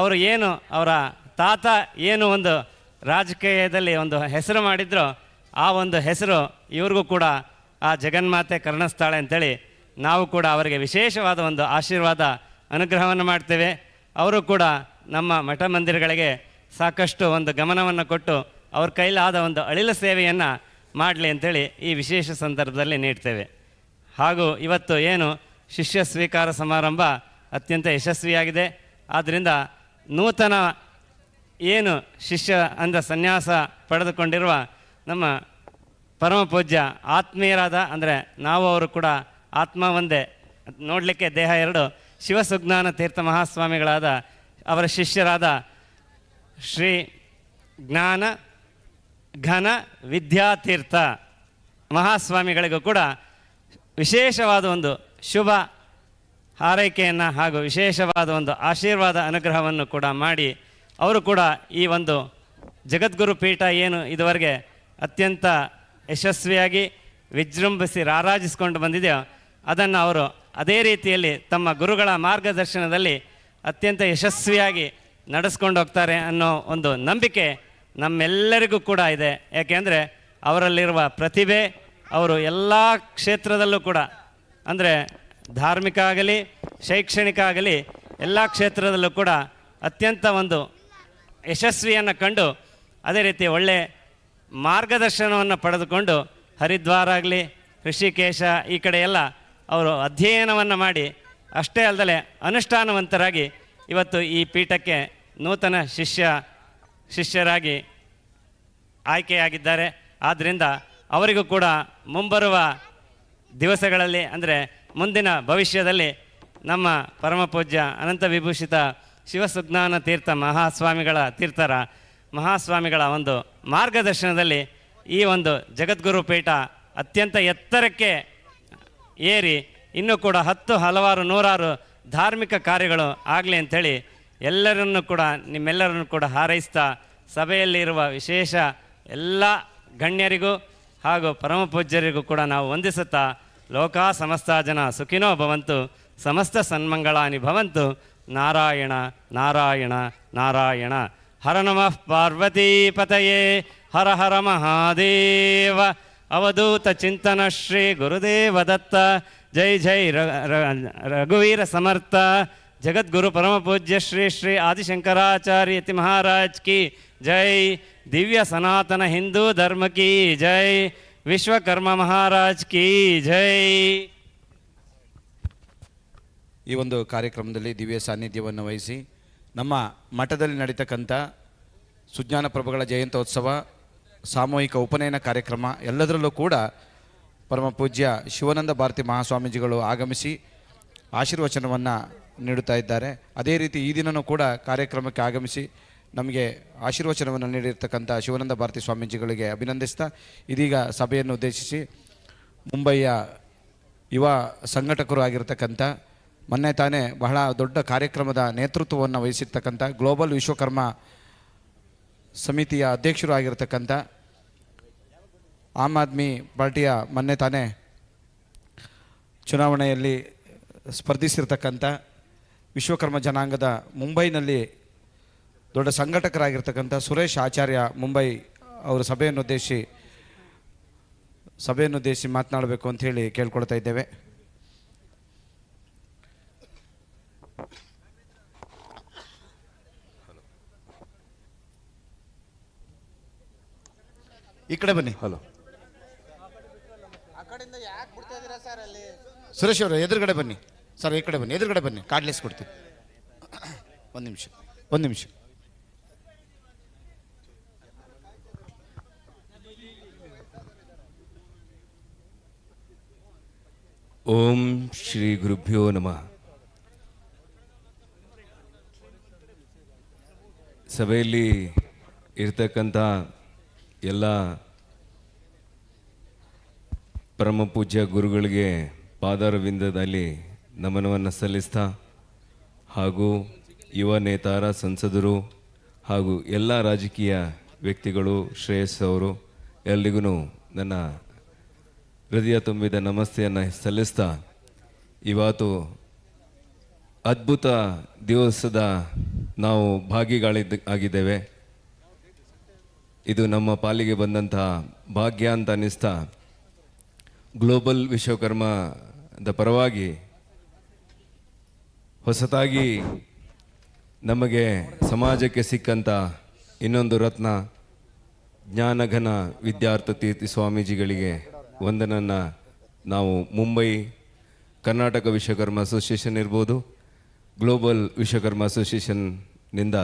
ಅವರು ಏನು ಅವರ ತಾತ ಏನು ಒಂದು ರಾಜಕೀಯದಲ್ಲಿ ಒಂದು ಹೆಸರು ಮಾಡಿದ್ರೋ ಆ ಒಂದು ಹೆಸರು ಇವ್ರಿಗೂ ಕೂಡ ಆ ಜಗನ್ಮಾತೆ ಕರುಣಿಸ್ತಾಳೆ ಅಂಥೇಳಿ ನಾವು ಕೂಡ ಅವರಿಗೆ ವಿಶೇಷವಾದ ಒಂದು ಆಶೀರ್ವಾದ ಅನುಗ್ರಹವನ್ನು ಮಾಡ್ತೇವೆ. ಅವರು ಕೂಡ ನಮ್ಮ ಮಠ ಮಂದಿರಗಳಿಗೆ ಸಾಕಷ್ಟು ಒಂದು ಗಮನವನ್ನು ಕೊಟ್ಟು ಅವ್ರ ಕೈಲಾದ ಒಂದು ಅಳಿಲು ಸೇವೆಯನ್ನು ಮಾಡಲಿ ಅಂಥೇಳಿ ಈ ವಿಶೇಷ ಸಂದರ್ಭದಲ್ಲಿ ನೀಡ್ತೇವೆ. ಹಾಗೂ ಇವತ್ತು ಏನು ಶಿಷ್ಯ ಸ್ವೀಕಾರ ಸಮಾರಂಭ ಅತ್ಯಂತ ಯಶಸ್ವಿಯಾಗಿದೆ. ಆದ್ದರಿಂದ ನೂತನ ಏನು ಶಿಷ್ಯ ಅಂದರೆ ಸನ್ಯಾಸ ಪಡೆದುಕೊಂಡಿರುವ ನಮ್ಮ ಪರಮ ಪೂಜ್ಯ ಆತ್ಮೀಯರಾದ, ಅಂದರೆ ನಾವು ಅವರು ಕೂಡ ಆತ್ಮ ಒಂದೇ, ನೋಡಲಿಕ್ಕೆ ದೇಹ ಎರಡು, ಶಿವಸುಜ್ಞಾನ ತೀರ್ಥ ಮಹಾಸ್ವಾಮಿಗಳಾದ ಅವರ ಶಿಷ್ಯರಾದ ಶ್ರೀ ಜ್ಞಾನ ಘನ ವಿದ್ಯಾತೀರ್ಥ ಮಹಾಸ್ವಾಮಿಗಳಿಗೂ ಕೂಡ ವಿಶೇಷವಾದ ಒಂದು ಶುಭ ಹಾರೈಕೆಯನ್ನು ಹಾಗೂ ವಿಶೇಷವಾದ ಒಂದು ಆಶೀರ್ವಾದ ಅನುಗ್ರಹವನ್ನು ಕೂಡ ಮಾಡಿ ಅವರು ಕೂಡ ಈ ಒಂದು ಜಗದ್ಗುರು ಪೀಠ ಏನು ಇದುವರೆಗೆ ಅತ್ಯಂತ ಯಶಸ್ವಿಯಾಗಿ ವಿಜೃಂಭಿಸಿ ರಾರಾಜಿಸಿಕೊಂಡು ಬಂದಿದೆಯೋ ಅದನ್ನು ಅವರು ಅದೇ ರೀತಿಯಲ್ಲಿ ತಮ್ಮ ಗುರುಗಳ ಮಾರ್ಗದರ್ಶನದಲ್ಲಿ ಅತ್ಯಂತ ಯಶಸ್ವಿಯಾಗಿ ನಡೆಸ್ಕೊಂಡು ಹೋಗ್ತಾರೆ ಅನ್ನೋ ಒಂದು ನಂಬಿಕೆ ನಮ್ಮೆಲ್ಲರಿಗೂ ಕೂಡ ಇದೆ. ಯಾಕೆಂದರೆ ಅವರಲ್ಲಿರುವ ಪ್ರತಿಭೆ, ಅವರು ಎಲ್ಲ ಕ್ಷೇತ್ರದಲ್ಲೂ ಕೂಡ ಅಂದರೆ ಧಾರ್ಮಿಕ ಆಗಲಿ ಶೈಕ್ಷಣಿಕ ಆಗಲಿ ಎಲ್ಲ ಕ್ಷೇತ್ರದಲ್ಲೂ ಕೂಡ ಅತ್ಯಂತ ಒಂದು ಯಶಸ್ವಿಯನ್ನು ಕಂಡು ಅದೇ ರೀತಿ ಒಳ್ಳೆ ಮಾರ್ಗದರ್ಶನವನ್ನು ಪಡೆದುಕೊಂಡು ಹರಿದ್ವಾರ ಆಗಲಿ ಋಷಿಕೇಶ ಈ ಕಡೆ ಎಲ್ಲ ಅವರು ಅಧ್ಯಯನವನ್ನು ಮಾಡಿ ಅಷ್ಟೇ ಅಲ್ಲದೆ ಅನುಷ್ಠಾನವಂತರಾಗಿ ಇವತ್ತು ಈ ಪೀಠಕ್ಕೆ ನೂತನ ಶಿಷ್ಯರಾಗಿ ಆಯ್ಕೆಯಾಗಿದ್ದಾರೆ. ಆದ್ದರಿಂದ ಅವರಿಗೂ ಕೂಡ ಮುಂಬರುವ ದಿವಸಗಳಲ್ಲಿ ಅಂದರೆ ಮುಂದಿನ ಭವಿಷ್ಯದಲ್ಲಿ ನಮ್ಮ ಪರಮ ಪೂಜ್ಯ ಅನಂತ ವಿಭೂಷಿತ ಶಿವಸುಜ್ಞಾನ ತೀರ್ಥ ಮಹಾಸ್ವಾಮಿಗಳ ಒಂದು ಮಾರ್ಗದರ್ಶನದಲ್ಲಿ ಈ ಒಂದು ಜಗದ್ಗುರು ಪೀಠ ಅತ್ಯಂತ ಎತ್ತರಕ್ಕೆ ಏರಿ ಇನ್ನೂ ಕೂಡ ಹಲವಾರು ನೂರಾರು ಧಾರ್ಮಿಕ ಕಾರ್ಯಗಳು ಆಗಲಿ ಅಂಥೇಳಿ ನಿಮ್ಮೆಲ್ಲರನ್ನು ಕೂಡ ಹಾರೈಸ್ತಾ ಸಭೆಯಲ್ಲಿರುವ ವಿಶೇಷ ಎಲ್ಲ ಗಣ್ಯರಿಗೂ ಹಾಗೂ ಪರಮ ಪೂಜ್ಯರಿಗೂ ಕೂಡ ನಾವು ವಂದಿಸುತ್ತಾ ಲೋಕಾ ಸಮಸ್ತ ಜನ ಸುಖಿನೋ ಭವಂತು, ಸಮಸ್ತ ಸನ್ಮಂಗಳಾನಿ ಭವಂತು. ನಾರಾಯಣ ನಾರಾಯಣ ನಾರಾಯಣ. ಹರ ನಮಃ ಪಾರ್ವತೀಪತಯೇ. ಹರ ಹರ ಮಹಾದೇವ. ಅವಧೂತ ಚಿಂತನ ಶ್ರೀ ಗುರುದೇವ ದತ್ತ. ಜೈ ಜೈ ರಘುವೀರ ಸಮರ್ಥ. ಜಗದ್ಗುರು ಪರಮ ಪೂಜ್ಯ ಶ್ರೀ ಶ್ರೀ ಆದಿಶಂಕರಾಚಾರ್ಯ ಯತಿ ಮಹಾರಾಜ್ ಕಿ ಜೈ. ದಿವ್ಯ ಸನಾತನ ಹಿಂದೂ ಧರ್ಮ ಕಿ ಜೈ. ವಿಶ್ವಕರ್ಮ ಮಹಾರಾಜ್ ಕಿ ಜೈ. ಈ ಒಂದು ಕಾರ್ಯಕ್ರಮದಲ್ಲಿ ದಿವ್ಯ ಸಾನ್ನಿಧ್ಯವನ್ನು ವಹಿಸಿ ನಮ್ಮ ಮಠದಲ್ಲಿ ನಡೀತಕ್ಕಂಥ ಸುಜ್ಞಾನ ಪ್ರಭುಗಳ ಜಯಂತ್ಯೋತ್ಸವ, ಸಾಮೂಹಿಕ ಉಪನಯನ ಕಾರ್ಯಕ್ರಮ ಎಲ್ಲದರಲ್ಲೂ ಕೂಡ ಪರಮ ಪೂಜ್ಯ ಶಿವಾನಂದ ಭಾರತಿ ಮಹಾಸ್ವಾಮೀಜಿಗಳು ಆಗಮಿಸಿ ಆಶೀರ್ವಚನವನ್ನು ನೀಡುತ್ತಾ ಇದ್ದಾರೆ. ಅದೇ ರೀತಿ ಈ ದಿನವೂ ಕೂಡ ಕಾರ್ಯಕ್ರಮಕ್ಕೆ ಆಗಮಿಸಿ ನಮಗೆ ಆಶೀರ್ವಚನವನ್ನು ನೀಡಿರ್ತಕ್ಕಂಥ ಶಿವಾನಂದ ಭಾರತಿ ಸ್ವಾಮೀಜಿಗಳಿಗೆ ಅಭಿನಂದಿಸ್ತಾ ಇದೀಗ ಸಭೆಯನ್ನು ಉದ್ದೇಶಿಸಿ ಮುಂಬಯಿಯ ಯುವ ಸಂಘಟಕರು ಆಗಿರ್ತಕ್ಕಂಥ ಮೊನ್ನೆ ತಾನೇ ಬಹಳ ದೊಡ್ಡ ಕಾರ್ಯಕ್ರಮದ ನೇತೃತ್ವವನ್ನು ವಹಿಸಿರ್ತಕ್ಕಂಥ ಗ್ಲೋಬಲ್ ವಿಶ್ವಕರ್ಮ ಸಮಿತಿಯ ಅಧ್ಯಕ್ಷರು ಆಗಿರ್ತಕ್ಕಂಥ ಆಮ್ ಆದ್ಮಿ ಪಾರ್ಟಿಯ ಮೊನ್ನೆ ತಾನೇ ಚುನಾವಣೆಯಲ್ಲಿ ಸ್ಪರ್ಧಿಸಿರ್ತಕ್ಕಂಥ ವಿಶ್ವಕರ್ಮ ಜನಾಂಗದ ಮುಂಬೈನಲ್ಲಿ ದೊಡ್ಡ ಸಂಘಟಕರಾಗಿರ್ತಕ್ಕಂಥ ಸುರೇಶ್ ಆಚಾರ್ಯ ಮುಂಬೈ ಅವರು ಸಭೆಯನ್ನುದ್ದೇಶಿಸಿ ಮಾತನಾಡಬೇಕು ಅಂತ ಹೇಳಿ ಕೇಳ್ಕೊಳ್ತಾ ಇದ್ದೇವೆ. ಈ ಕಡೆ ಬನ್ನಿ. ಹಲೋ ಸುರೇಶ್ ಅವರು ಎದುರುಗಡೆ ಬನ್ನಿ ಸರ್. ಈ ಕಡೆ ಬನ್ನಿ, ಎದುರುಗಡೆ ಬನ್ನಿ, ಕಾರ್ಡ್ಲೆಸ್ ಕೊಡ್ತೀವಿ. ಒಂದು ನಿಮಿಷ. ಓಂ ಶ್ರೀ ಗುರುಭ್ಯೋ ನಮಃ. ಸಭೆಯಲ್ಲಿ ಇರ್ತಕ್ಕಂಥ ಎಲ್ಲ ಪರಮ ಪೂಜ್ಯ ಗುರುಗಳಿಗೆ ಪಾದಾರವಿಂದದಲ್ಲಿ ನಮನವನ್ನು ಸಲ್ಲಿಸ್ತಾ ಹಾಗೂ ಯುವ ನೇತಾರ ಸಂಸದರು ಹಾಗೂ ಎಲ್ಲ ರಾಜಕೀಯ ವ್ಯಕ್ತಿಗಳು ಶ್ರೇಯಸ್ ಅವರು ಎಲ್ರಿಗೂ ನನ್ನ ಹೃದಯ ತುಂಬಿದ ನಮಸ್ತೆಯನ್ನು ಸಲ್ಲಿಸ್ತಾ ಇವತ್ತು ಅದ್ಭುತ ದಿವಸದ ನಾವು ಆಗಿದ್ದೇವೆ. ಇದು ನಮ್ಮ ಪಾಲಿಗೆ ಬಂದಂತಹ ಭಾಗ್ಯ ಅಂತ ಅನ್ನಿಸ್ತಾ ಗ್ಲೋಬಲ್ ವಿಶ್ವಕರ್ಮದ ಪರವಾಗಿ ಹೊಸತಾಗಿ ನಮಗೆ ಸಮಾಜಕ್ಕೆ ಸಿಕ್ಕಂಥ ಇನ್ನೊಂದು ರತ್ನ ಜ್ಞಾನಘನ ವಿದ್ಯಾರ್ಥ ತೀರ್ಥಿ ಸ್ವಾಮೀಜಿಗಳಿಗೆ ವಂದನನ್ನು ನಾವು ಮುಂಬೈ ಕರ್ನಾಟಕ ವಿಶ್ವಕರ್ಮ ಅಸೋಸಿಯೇಷನ್ ಇರ್ಬೋದು, ಗ್ಲೋಬಲ್ ವಿಶ್ವಕರ್ಮ ಅಸೋಸಿಯೇಷನ್ನಿಂದ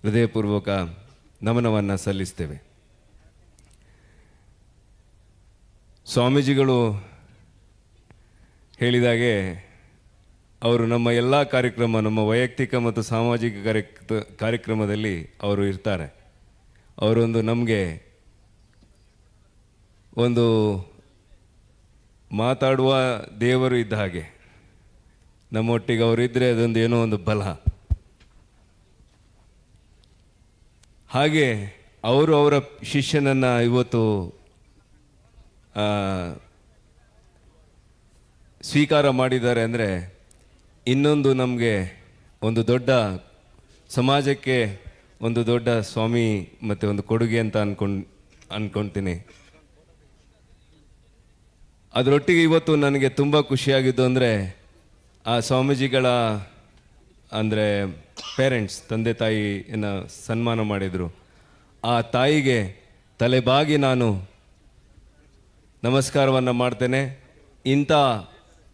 ಹೃದಯಪೂರ್ವಕ ನಮನವನ್ನು ಸಲ್ಲಿಸ್ತೇವೆ. ಸ್ವಾಮೀಜಿಗಳು ಹೇಳಿದಾಗೆ ಅವರು ನಮ್ಮ ಎಲ್ಲ ಕಾರ್ಯಕ್ರಮ, ನಮ್ಮ ವೈಯಕ್ತಿಕ ಮತ್ತು ಸಾಮಾಜಿಕ ಕಾರ್ಯಕ್ರಮದಲ್ಲಿ ಅವರು ಇರ್ತಾರೆ. ಅವರೊಂದು ನಮಗೆ ಒಂದು ಮಾತಾಡುವ ದೇವರು ಇದ್ದ ಹಾಗೆ, ನಮ್ಮೊಟ್ಟಿಗೆ ಅವರಿದ್ದರೆ ಅದೊಂದು ಏನೋ ಒಂದು ಬಲ. ಹಾಗೆ ಅವರು ಅವರ ಶಿಷ್ಯನನ್ನು ಇವತ್ತು ಸ್ವೀಕಾರ ಮಾಡಿದ್ದಾರೆ ಅಂದರೆ ಇನ್ನೊಂದು ನಮಗೆ ಒಂದು ದೊಡ್ಡ ಸಮಾಜಕ್ಕೆ ಒಂದು ದೊಡ್ಡ ಸ್ವಾಮಿ ಮತ್ತು ಒಂದು ಕೊಡುಗೆ ಅಂತ ಅನ್ಕೊಳ್ತೀನಿ. ಅದರೊಟ್ಟಿಗೆ ಇವತ್ತು ನನಗೆ ತುಂಬ ಖುಷಿಯಾಗಿದ್ದು ಅಂದರೆ ಆ ಸ್ವಾಮೀಜಿಗಳ ಅಂದರೆ ಪೇರೆಂಟ್ಸ್, ತಂದೆ ತಾಯಿಯನ್ನು ಸನ್ಮಾನ ಮಾಡಿದರು. ಆ ತಾಯಿಗೆ ತಲೆಬಾಗಿ ನಾನು ನಮಸ್ಕಾರವನ್ನು ಮಾಡ್ತೇನೆ. ಇಂಥ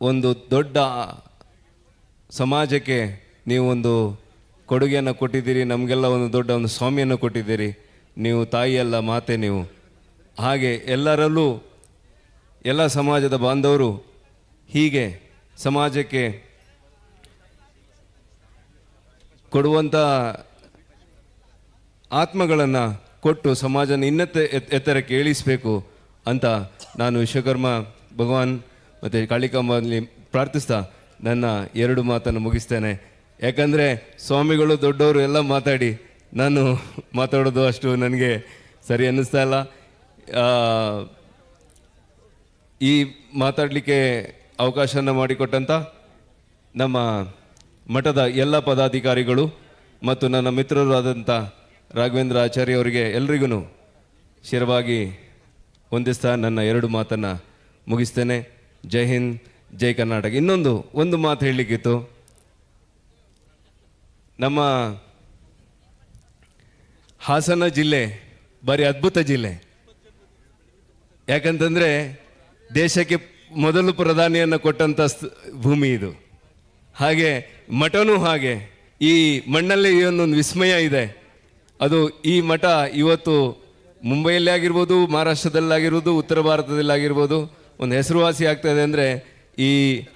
ಒಂದು ದೊಡ್ಡ ಸಮಾಜಕ್ಕೆ ನೀವು ಒಂದು ಕೊಡುಗೆಯನ್ನು ಕೊಟ್ಟಿದ್ದೀರಿ, ನಮಗೆಲ್ಲ ಒಂದು ದೊಡ್ಡ ಒಂದು ಸ್ವಾಮಿಯನ್ನು ಕೊಟ್ಟಿದ್ದೀರಿ. ನೀವು ತಾಯಿಯಲ್ಲ, ಮಾತೆ ನೀವು. ಹಾಗೆ ಎಲ್ಲರಲ್ಲೂ ಎಲ್ಲ ಸಮಾಜದ ಬಾಂಧವರು ಹೀಗೆ ಸಮಾಜಕ್ಕೆ ಕೊಡುವಂಥ ಆತ್ಮಗಳನ್ನು ಕೊಟ್ಟು ಸಮಾಜನ ಎತ್ತರಕ್ಕೆ ಇಳಿಸಬೇಕು ಅಂತ ನಾನು ವಿಶ್ವಕರ್ಮ ಭಗವಾನ್ ಮತ್ತು ಕಾಳಿಕಾಂಬಲ್ಲಿ ಪ್ರಾರ್ಥಿಸ್ತಾ ನನ್ನ 2 ಮಾತನ್ನು ಮುಗಿಸ್ತೇನೆ. ಯಾಕಂದರೆ ಸ್ವಾಮಿಗಳು ದೊಡ್ಡವರು ಎಲ್ಲ ಮಾತಾಡಿ ನಾನು ಮಾತಾಡೋದು ಅಷ್ಟು ನನಗೆ ಸರಿ ಅನ್ನಿಸ್ತಾ ಇಲ್ಲ. ಈ ಮಾತಾಡಲಿಕ್ಕೆ ಅವಕಾಶನ ಮಾಡಿಕೊಟ್ಟಂಥ ನಮ್ಮ ಮಠದ ಎಲ್ಲ ಪದಾಧಿಕಾರಿಗಳು ಮತ್ತು ನನ್ನ ಮಿತ್ರರು ಆದಂಥ ರಾಘವೇಂದ್ರ ಆಚಾರ್ಯ ಅವರಿಗೆ ಎಲ್ರಿಗೂ ಶಿರವಾಗಿ ವಂದಿಸ್ತಾ ನನ್ನ 2 ಮಾತನ್ನು ಮುಗಿಸ್ತೇನೆ. ಜೈ ಹಿಂದ್, ಜೈ ಕರ್ನಾಟಕ. ಒಂದು ಮಾತು ಹೇಳಲಿಕ್ಕಿತ್ತು. ನಮ್ಮ ಹಾಸನ ಜಿಲ್ಲೆ ಭಾರಿ ಅದ್ಭುತ ಜಿಲ್ಲೆ. ಯಾಕಂತಂದರೆ ದೇಶಕ್ಕೆ ಮೊದಲು ಪ್ರಧಾನಿಯನ್ನು ಕೊಟ್ಟಂಥ ಭೂಮಿ ಇದು. ಹಾಗೆ ಮಠನೂ ಹಾಗೆ. ಈ ಮಣ್ಣಲ್ಲಿ ಒಂದೊಂದು ವಿಸ್ಮಯ ಇದೆ. ಅದು ಈ ಮಠ ಇವತ್ತು ಮುಂಬೈಯಲ್ಲೇ ಆಗಿರ್ಬೋದು, ಮಹಾರಾಷ್ಟ್ರದಲ್ಲಾಗಿರ್ಬೋದು, ಉತ್ತರ ಭಾರತದಲ್ಲಾಗಿರ್ಬೋದು ಒಂದು ಹೆಸರುವಾಸಿ ಆಗ್ತಾಯಿದೆ ಅಂದರೆ ಈ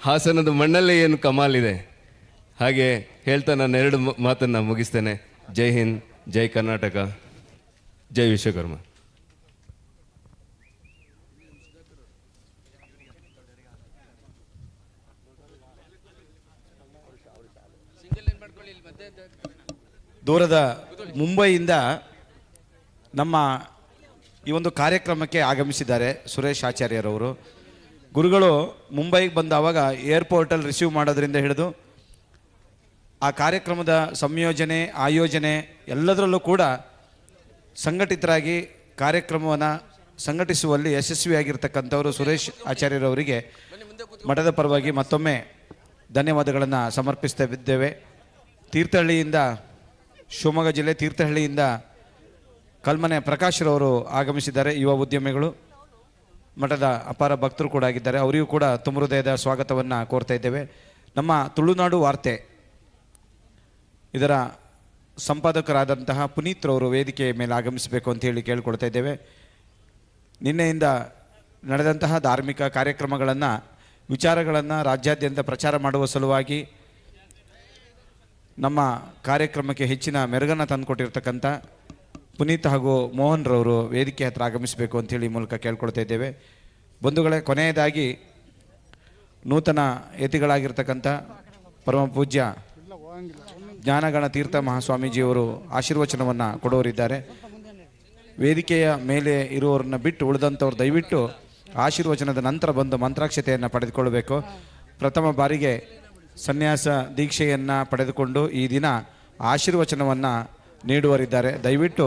ಹಾಸನದ ಮಣ್ಣಲ್ಲೇ ಏನು ಕಮಾಲಿದೆ. ಹಾಗೆ ಹೇಳ್ತಾ ನಾನು 2 ಮಾತನ್ನು ಮುಗಿಸ್ತೇನೆ. ಜೈ ಹಿಂದ್, ಜೈ ಕರ್ನಾಟಕ, ಜೈ ವಿಶ್ವಕರ್ಮ. ದೂರದ ಮುಂಬೈಯಿಂದ ನಮ್ಮ ಈ ಒಂದು ಕಾರ್ಯಕ್ರಮಕ್ಕೆ ಆಗಮಿಸಿದ್ದಾರೆ ಸುರೇಶ್ ಆಚಾರ್ಯರವರು. ಗುರುಗಳು ಮುಂಬೈಗೆ ಬಂದಾವಾಗ ಏರ್ಪೋರ್ಟಲ್ಲಿ ರಿಸೀವ್ ಮಾಡೋದ್ರಿಂದ ಹಿಡಿದು ಆ ಕಾರ್ಯಕ್ರಮದ ಸಂಯೋಜನೆ, ಆಯೋಜನೆ ಎಲ್ಲದರಲ್ಲೂ ಕೂಡ ಸಂಘಟಿತರಾಗಿ ಕಾರ್ಯಕ್ರಮವನ್ನು ಸಂಘಟಿಸುವಲ್ಲಿ ಯಶಸ್ವಿಯಾಗಿರ್ತಕ್ಕಂಥವರು ಸುರೇಶ್ ಆಚಾರ್ಯರವರಿಗೆ ಮಠದ ಪರವಾಗಿ ಮತ್ತೊಮ್ಮೆ ಧನ್ಯವಾದಗಳನ್ನು ಸಮರ್ಪಿಸ್ತಾ ಇದ್ದೇವೆ. ತೀರ್ಥಹಳ್ಳಿಯಿಂದ, ಶಿವಮೊಗ್ಗ ಜಿಲ್ಲೆ ತೀರ್ಥಹಳ್ಳಿಯಿಂದ ಕಲ್ಮನೆ ಪ್ರಕಾಶ್ರವರು ಆಗಮಿಸಿದ್ದಾರೆ. ಯುವ ಉದ್ಯಮಿಗಳು, ಮಠದ ಅಪಾರ ಭಕ್ತರು ಕೂಡ ಆಗಿದ್ದಾರೆ. ಅವರಿಗೂ ಕೂಡ ತುಂಬ ಹೃದಯದ ಸ್ವಾಗತವನ್ನು ಕೋರ್ತಾ ಇದ್ದೇವೆ. ನಮ್ಮ ತುಳುನಾಡು ವಾರ್ತೆ ಇದರ ಸಂಪಾದಕರಾದಂತಹ ಪುನೀತ್ರವರು ವೇದಿಕೆಯ ಮೇಲೆ ಆಗಮಿಸಬೇಕು ಅಂತ ಹೇಳಿ ಕೇಳಿಕೊಳ್ತಾ ಇದ್ದೇವೆ. ನಿನ್ನೆಯಿಂದ ನಡೆದಂತಹ ಧಾರ್ಮಿಕ ಕಾರ್ಯಕ್ರಮಗಳನ್ನು, ವಿಚಾರಗಳನ್ನು ರಾಜ್ಯಾದ್ಯಂತ ಪ್ರಚಾರ ಮಾಡುವ ಸಲುವಾಗಿ ನಮ್ಮ ಕಾರ್ಯಕ್ರಮಕ್ಕೆ ಹೆಚ್ಚಿನ ಮೆರುಗನ್ನು ತಂದುಕೊಟ್ಟಿರ್ತಕ್ಕಂಥ ಪುನೀತ್ ಹಾಗೂ ಮೋಹನ್ ರವರು ವೇದಿಕೆ ಹತ್ರ ಆಗಮಿಸಬೇಕು ಅಂಥೇಳಿ ಮೂಲಕ ಕೇಳ್ಕೊಳ್ತಾ ಇದ್ದೇವೆ. ಬಂಧುಗಳೇ, ಕೊನೆಯದಾಗಿ ನೂತನ ಯತಿಗಳಾಗಿರ್ತಕ್ಕಂಥ ಪರಮ ಪೂಜ್ಯ ಜ್ಞಾನಗಣ ತೀರ್ಥ ಮಹಾಸ್ವಾಮೀಜಿಯವರು ಆಶೀರ್ವಚನವನ್ನು ಕೊಡೋರಿದ್ದಾರೆ. ವೇದಿಕೆಯ ಮೇಲೆ ಇರುವವ್ರನ್ನ ಬಿಟ್ಟು ಉಳಿದಂಥವ್ರು ದಯವಿಟ್ಟು ಆಶೀರ್ವಚನದ ನಂತರ ಬಂದು ಮಂತ್ರಾಕ್ಷತೆಯನ್ನು ಪಡೆದುಕೊಳ್ಳಬೇಕು. ಪ್ರಥಮ ಬಾರಿಗೆ ಸನ್ಯಾಸ ದೀಕ್ಷೆಯನ್ನು ಪಡೆದುಕೊಂಡು ಈ ದಿನ ಆಶೀರ್ವಚನವನ್ನು ನೀಡುವರಿದ್ದಾರೆ. ದಯವಿಟ್ಟು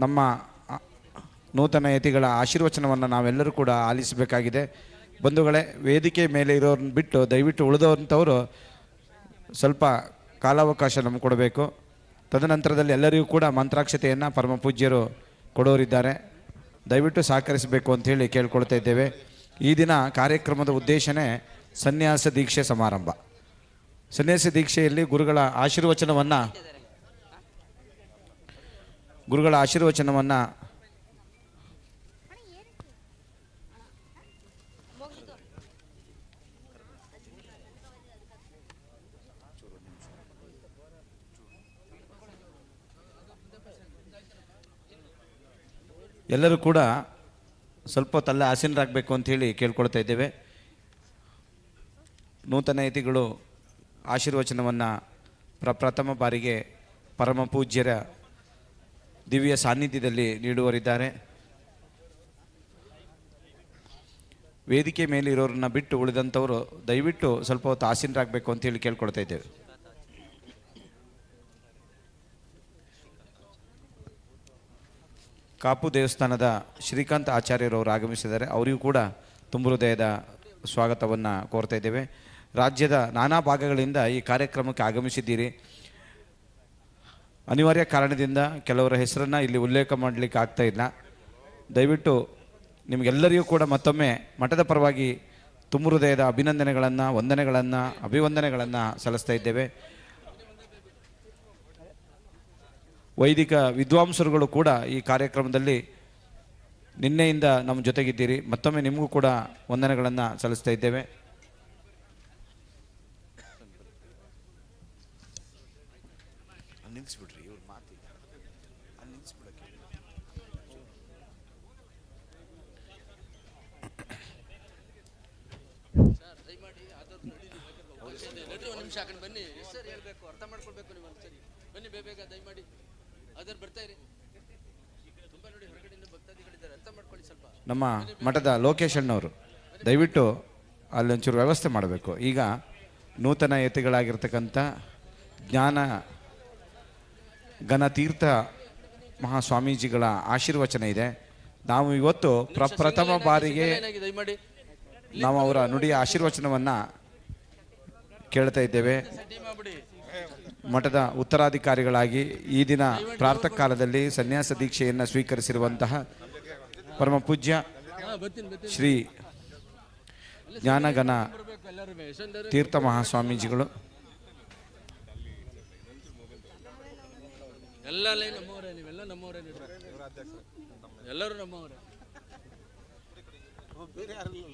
ನಮ್ಮ ನೂತನ ಯತಿಗಳ ಆಶೀರ್ವಚನವನ್ನು ನಾವೆಲ್ಲರೂ ಕೂಡ ಆಲಿಸಬೇಕಾಗಿದೆ. ಬಂಧುಗಳೇ, ವೇದಿಕೆ ಮೇಲೆ ಇರೋರನ್ನ ಬಿಟ್ಟು ದಯವಿಟ್ಟು ಉಳಿದವಂಥವರು ಸ್ವಲ್ಪ ಕಾಲಾವಕಾಶ ನಮಗೆ ಕೊಡಬೇಕು. ತದನಂತರದಲ್ಲಿ ಎಲ್ಲರಿಗೂ ಕೂಡ ಮಂತ್ರಾಕ್ಷತೆಯನ್ನು ಪರಮ ಪೂಜ್ಯರು ಕೊಡೋರಿದ್ದಾರೆ. ದಯವಿಟ್ಟು ಸಹಕರಿಸಬೇಕು ಅಂಥೇಳಿ ಕೇಳ್ಕೊಳ್ತಾ ಇದ್ದೇವೆ. ಈ ದಿನ ಕಾರ್ಯಕ್ರಮದ ಉದ್ದೇಶನೇ ಸನ್ಯಾಸ ದೀಕ್ಷೆ ಸಮಾರಂಭ. ಸನ್ಯಾಸ ದೀಕ್ಷೆಯಲ್ಲಿ ಗುರುಗಳ ಆಶೀರ್ವಚನವನ್ನು ಎಲ್ಲರೂ ಕೂಡ ಸ್ವಲ್ಪ ಹೊತ್ತಲ್ಲ ಆಸೀನರಾಗಬೇಕು ಅಂಥೇಳಿ ಕೇಳ್ಕೊಳ್ತಾ ಇದ್ದೇವೆ. ನೂತನ ಯತಿಗಳು ಆಶೀರ್ವಚನವನ್ನು ಪ್ರಪ್ರಥಮ ಬಾರಿಗೆ ಪರಮ ಪೂಜ್ಯರ ದಿವ್ಯ ಸಾನ್ನಿಧ್ಯದಲ್ಲಿ ನೀಡುವರಿದ್ದಾರೆ. ವೇದಿಕೆ ಮೇಲೆ ಇರೋರನ್ನ ಬಿಟ್ಟು ಉಳಿದಂಥವರು ದಯವಿಟ್ಟು ಸ್ವಲ್ಪ ಹೊತ್ತು ಆಸೀನರಾಗಬೇಕು ಅಂತೇಳಿ ಕೇಳ್ಕೊಳ್ತಾ ಇದ್ದೇವೆ. ಕಾಪು ದೇವಸ್ಥಾನದ ಶ್ರೀಕಾಂತ್ ಆಚಾರ್ಯರವರು ಆಗಮಿಸಿದ್ದಾರೆ. ಅವರಿಗೂ ಕೂಡ ತುಂಬ ಹೃದಯದ ಸ್ವಾಗತವನ್ನು ಕೋರ್ತಾ ಇದ್ದೇವೆ. ರಾಜ್ಯದ ನಾನಾ ಭಾಗಗಳಿಂದ ಈ ಕಾರ್ಯಕ್ರಮಕ್ಕೆ ಆಗಮಿಸಿದ್ದೀರಿ. ಅನಿವಾರ್ಯ ಕಾರಣದಿಂದ ಕೆಲವರ ಹೆಸರನ್ನು ಇಲ್ಲಿ ಉಲ್ಲೇಖ ಮಾಡಲಿಕ್ಕೆ ಆಗ್ತಾ ಇಲ್ಲ. ದಯವಿಟ್ಟು ನಿಮಗೆಲ್ಲರಿಗೂ ಕೂಡ ಮತ್ತೊಮ್ಮೆ ಮಠದ ಪರವಾಗಿ ತುಂಬ ಹೃದಯದ ಅಭಿನಂದನೆಗಳನ್ನು, ಅಭಿವಂದನೆಗಳನ್ನು ಸಲ್ಲಿಸ್ತಾ ಇದ್ದೇವೆ. ವೈದಿಕ ವಿದ್ವಾಂಸರುಗಳು ಕೂಡ ಈ ಕಾರ್ಯಕ್ರಮದಲ್ಲಿ ನಿನ್ನೆಯಿಂದ ನಮ್ಮ ಜೊತೆಗಿದ್ದೀರಿ. ಮತ್ತೊಮ್ಮೆ ನಿಮಗೂ ಕೂಡ ವಂದನೆಗಳನ್ನು ಸಲ್ಲಿಸ್ತಾ ಇದ್ದೇವೆ. ನಿಲ್ಲಿಸ್ಬಿಡ್ರಿ ಇವ್ರ ಮಾತಿಲ್ಲ, ಅಲ್ಲಿ ನಿಲ್ಲಿಸ್ಬಿಡಕ್ಕೆ. ಒಂದು ನಿಮಿಷ ಹಾಕೊಂಡು ಬನ್ನಿ ಸರ್, ಹೇಳ್ಬೇಕು, ಅರ್ಥ ಮಾಡ್ಕೊಳ್ಬೇಕು ನೀವು. ಒಂದ್ಸರಿ ಬನ್ನಿ ಬೇಗ ದಯಮಾಡಿ ಅದರ ಬರ್ತಾ ಇರಿ. ತುಂಬ ನೋಡಿ ಹೊರಗಡೆಯಿಂದ ಭಕ್ತಾದಿಗಳಿದ್ದಾರೆ, ಅರ್ಥ ಮಾಡ್ಕೊಳ್ಳಿ ಸ್ವಲ್ಪ. ನಮ್ಮ ಮಠದ ಲೋಕೇಶ್ ಅಣ್ಣವರು ದಯವಿಟ್ಟು ಅಲ್ಲೊಂಚೂರು ವ್ಯವಸ್ಥೆ ಮಾಡಬೇಕು. ಈಗ ನೂತನ ಯತಿಗಳಾಗಿರ್ತಕ್ಕಂಥ ಜ್ಞಾನ ಘನತೀರ್ಥ ಮಹಾಸ್ವಾಮೀಜಿಗಳ ಆಶೀರ್ವಚನ ಇದೆ. ನಾವು ಇವತ್ತು ಪ್ರಪ್ರಥಮ ಬಾರಿಗೆ ನಾವು ಅವರ ನುಡಿಯ ಆಶೀರ್ವಚನವನ್ನು ಕೇಳ್ತಾ ಇದ್ದೇವೆ. ಮಠದ ಉತ್ತರಾಧಿಕಾರಿಗಳಾಗಿ ಈ ದಿನ ಪ್ರಾತಃ ಕಾಲದಲ್ಲಿ ಸನ್ಯಾಸ ದೀಕ್ಷೆಯನ್ನು ಸ್ವೀಕರಿಸಿರುವಂತಹ ಪರಮ ಪೂಜ್ಯ ಶ್ರೀ ಜ್ಞಾನಘನ ತೀರ್ಥ ಮಹಾಸ್ವಾಮೀಜಿಗಳು ಎಲ್ಲ ನಮ್ಮವರೇ, ನೀವೆಲ್ಲ ನಮ್ಮವರೇ, ಎಲ್ಲರೂ ನಮ್ಮವರೇ. ಬೇರೆ ಯಾರಿಲ್ಲ,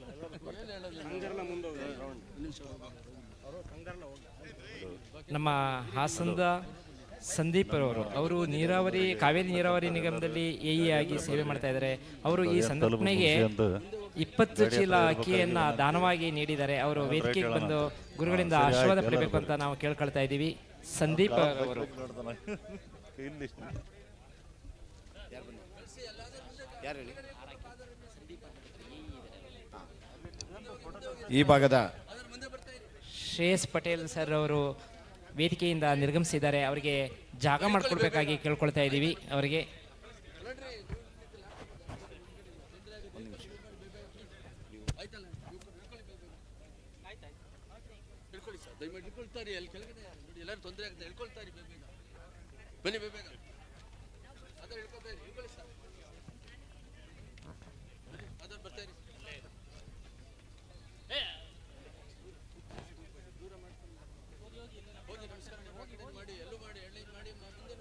ನಮ್ಮ ಹಾಸನದ ಸಂದೀಪ್ ಅವರು ನೀರಾವರಿ ಕಾವೇರಿ ನೀರಾವರಿ ನಿಗಮದಲ್ಲಿ ಎ ಆಗಿ ಸೇವೆ ಮಾಡ್ತಾ ಇದ್ದಾರೆ. ಅವರು ಈ ಸಂಘಟನೆಗೆ 20 ಚೀಲ ಅಕ್ಕಿಯನ್ನ ದಾನವಾಗಿ ನೀಡಿದ್ದಾರೆ. ಅವರು ವೇದಿಕೆಗೆ ಬಂದು ಗುರುಗಳಿಂದ ಆಶೀರ್ವಾದ ಪಡಿಬೇಕು ಅಂತ ನಾವು ಕೇಳ್ಕೊಳ್ತಾ ಇದ್ದೀವಿ. ಸಂದೀಪ್ ಅವರು ಈ ಭಾಗದ ಶ್ರೇಯಸ್ ಪಟೇಲ್ ಸರ್ ಅವರು ವೇದಿಕೆಯಿಂದ ನಿರ್ಗಮಿಸಿದ್ದಾರೆ. ಅವರಿಗೆ ಜಾಗ ಮಾಡಿಕೊಡ್ಬೇಕಾಗಿ ಕೇಳ್ಕೊಳ್ತಾ ಇದ್ದೀವಿ. ಅವರಿಗೆ ದಯಮಾಡಿ ಇಳ್ಕೊಳ್ತಾರೆ. ಅಲ್ಲಿ ಕೆಳಗಡೆ ನೋಡಿ ಎಲ್ಲರೂ ತೊಂದರೆ ಆಗ್ತದೆ. ಇಳ್ಕೊಳ್ತಾರೆ ಬೇಗ ಬನ್ನಿ ಬೇಗ ಅದರ ಇಳ್ಕೊಳ್ತಾ ಇಳ್ಕೊಳ್ಳಿ ಸರ್. ಅದರ ಬರ್ತಾ ಇರಿ. ದೂರ ಮಾಡ್ಕೊಂಡು ಹೋಗಿ ನಮಸ್ಕಾರ ಮಾಡಿ ಎಲ್ಲೂ ಮಾಡಿ ಎಳ್ಳಿ ಮಾಡಿ ಮುಂದೆ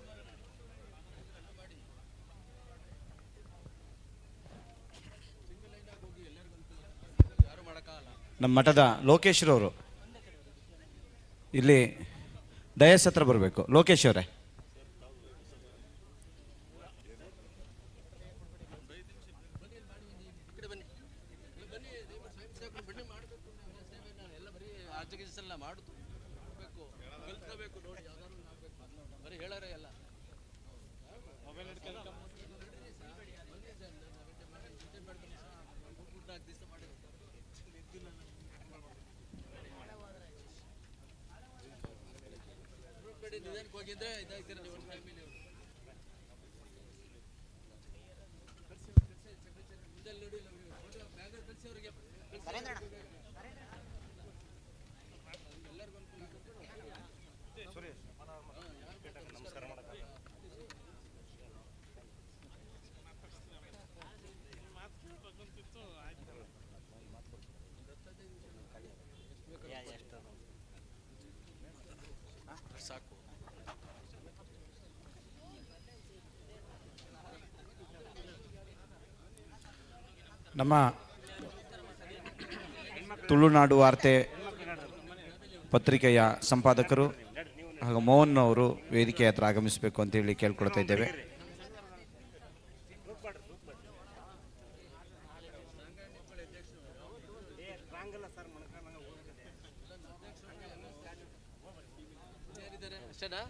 ಮಾಡಿ ಸಿಂಗಲ್ ಲೈನ್ ಆಗಿ ಹೋಗಿ ಎಲ್ಲರಿಗೂ ಯಾರು ಮಾಡೋಕ್ಕಾಗಲ್ಲ. ನಮ್ಮ ಮಠದ ಲೋಕೇಶ್ವರವರು ಇಲ್ಲಿ ಡಯಸ್ ಹತ್ರ ಬರಬೇಕು. ಲೋಕೇಶ್ ಅವರೇ, ಬನ್ನಿ ಮಾಡಬೇಕು ಎಲ್ಲ ಬರೀ ಆರ್ಜಗಿಸಲ್ಲ ಮಾಡುದು ಬೇಕು ಕಲ್ತ್ಕೋಬೇಕು. ನೋಡಿ ಯಾವ್ದಾದ್ರು ಆಗಬೇಕು ಬರೀ ಹೇಳಾರೆ ಎಲ್ಲ ದಿವಸ ಮಾಡಿ ನಿಧಾನಕ್ಕೆ ಹೋಗಿದ್ರೆ ಇದಾಗ್ತೀರ ನೀವು ಫ್ಯಾಮಿಲಿ ಮುಂದೆ ನೋಡಿ ಬ್ಯಾಗ್ ಕಳಿಸಿ ಅವರಿಗೆ ಸಾಕು. ನಮ್ಮ ತುಳುನಾಡು ವಾರ್ತೆ ಪತ್ರಿಕೆಯ ಸಂಪಾದಕರು ಹಾಗೂ ಮೋಹನ್ ಅವರು ವೇದಿಕೆ ಹತ್ರ ಆಗಮಿಸಬೇಕು ಅಂತೇಳಿ ಕೇಳ್ಕೊಳ್ತಾ ಇದ್ದೇವೆ. ಅಷ್ಟೇನಾ?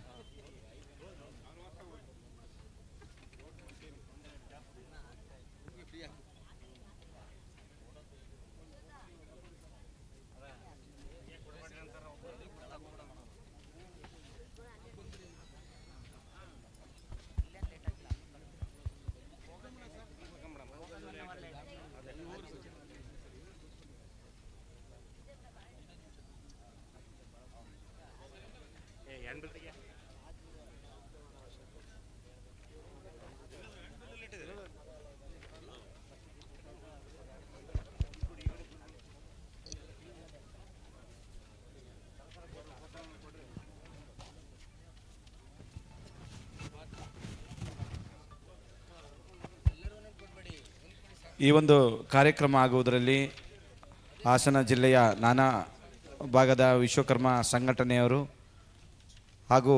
ಈ ಒಂದು ಕಾರ್ಯಕ್ರಮ ಆಗುವುದರಲ್ಲಿ ಹಾಸನ ಜಿಲ್ಲೆಯ ನಾನಾ ಭಾಗದ ವಿಶ್ವಕರ್ಮ ಸಂಘಟನೆಯವರು ಹಾಗೂ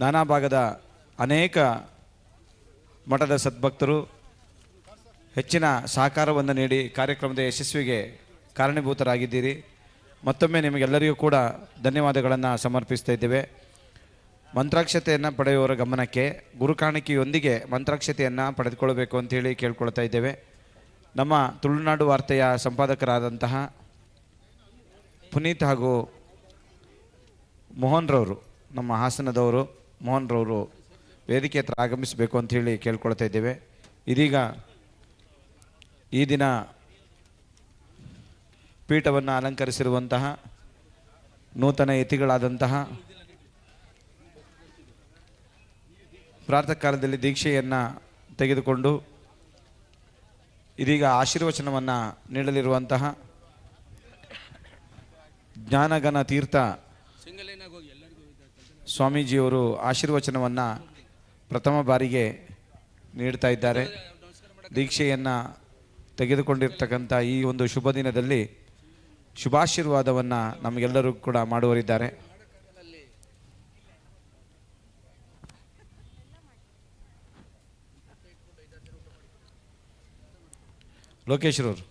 ನಾನಾ ಭಾಗದ ಅನೇಕ ಮಠದ ಸದ್ಭಕ್ತರು ಹೆಚ್ಚಿನ ಸಹಕಾರವನ್ನು ನೀಡಿ ಕಾರ್ಯಕ್ರಮದ ಯಶಸ್ವಿಗೆ ಕಾರಣೀಭೂತರಾಗಿದ್ದೀರಿ. ಮತ್ತೊಮ್ಮೆ ನಿಮಗೆಲ್ಲರಿಗೂ ಕೂಡ ಧನ್ಯವಾದಗಳನ್ನು ಸಮರ್ಪಿಸ್ತಾ ಇದ್ದೇವೆ. ಮಂತ್ರಾಕ್ಷತೆಯನ್ನು ಪಡೆಯುವವರ ಗಮನಕ್ಕೆ ಗುರುಕಾಣಿಕೆಯೊಂದಿಗೆ ಮಂತ್ರಾಕ್ಷತೆಯನ್ನು ಪಡೆದುಕೊಳ್ಳಬೇಕು ಅಂತೇಳಿ ಕೇಳ್ಕೊಳ್ತಾ ಇದ್ದೇವೆ. ನಮ್ಮ ತುಳುನಾಡು ವಾರ್ತೆಯ ಸಂಪಾದಕರಾದಂತಹ ಪುನೀತ್ ಹಾಗೂ ಮೋಹನ್ರವರು, ನಮ್ಮ ಹಾಸನದವರು ಮೋಹನ್ರವರು ವೇದಿಕೆ ಹತ್ರ ಆಗಮಿಸಬೇಕು ಅಂಥೇಳಿ ಕೇಳ್ಕೊಳ್ತಾ ಇದ್ದೇವೆ. ಇದೀಗ ಈ ದಿನ ಪೀಠವನ್ನು ಅಲಂಕರಿಸಿರುವಂತಹ ನೂತನ ಯತಿಗಳಾದಂತಹ ಪ್ರಾತಃ ಕಾಲದಲ್ಲಿ ದೀಕ್ಷೆಯನ್ನು ತೆಗೆದುಕೊಂಡು ಇದೀಗ ಆಶೀರ್ವಚನವನ್ನು ನೀಡಲಿರುವಂತಹ ಜ್ಞಾನಗಣ ತೀರ್ಥ ಸ್ವಾಮೀಜಿಯವರು ಆಶೀರ್ವಚನವನ್ನು ಪ್ರಥಮ ಬಾರಿಗೆ ನೀಡ್ತಾ ಇದ್ದಾರೆ. ದೀಕ್ಷೆಯನ್ನು ತೆಗೆದುಕೊಂಡಿರ್ತಕ್ಕಂಥ ಈ ಒಂದು ಶುಭ ದಿನದಲ್ಲಿ ಶುಭಾಶೀರ್ವಾದವನ್ನು ನಮಗೆಲ್ಲರೂ ಕೂಡ ಮಾಡುವರಿದ್ದಾರೆ. ಲೋಕೇಶ್ರವರು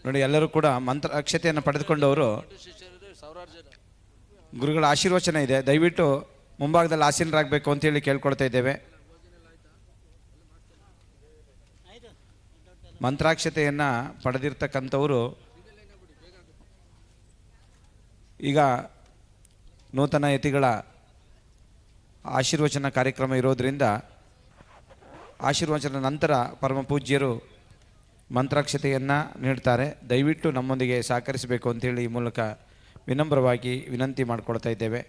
ನೋಡಿ, ಎಲ್ಲರೂ ಕೂಡ ಮಂತ್ರ ಅಕ್ಷತೆಯನ್ನು ಪಡೆದುಕೊಂಡವರು ಗುರುಗಳ ಆಶೀರ್ವಚನ ಇದೆ. ದಯವಿಟ್ಟು ಮುಂಭಾಗದಲ್ಲಿ ಆಸೀನರಾಗಬೇಕು ಅಂತೇಳಿ ಕೇಳ್ಕೊಳ್ತಾ ಇದ್ದೇವೆ. ಮಂತ್ರಾಕ್ಷತೆಯನ್ನು ಪಡೆದಿರ್ತಕ್ಕಂಥವರು ಈಗ ನೂತನ ಯತಿಗಳ ಆಶೀರ್ವಚನ ಕಾರ್ಯಕ್ರಮ ಇರೋದರಿಂದ ಆಶೀರ್ವಚನ ನಂತರ ಪರಮ ಪೂಜ್ಯರು ಮಂತ್ರಾಕ್ಷತೆಯನ್ನು ನೀಡ್ತಾರೆ. ದಯವಿಟ್ಟು ನಮ್ಮೊಂದಿಗೆ ಸಹಕರಿಸಬೇಕು ಅಂತೇಳಿ ಈ ಮೂಲಕ ವಿನಮ್ರವಾಗಿ ವಿನಂತಿ ಮಾಡಿಕೊಳ್ತಾ ಇದ್ದೇವೆ.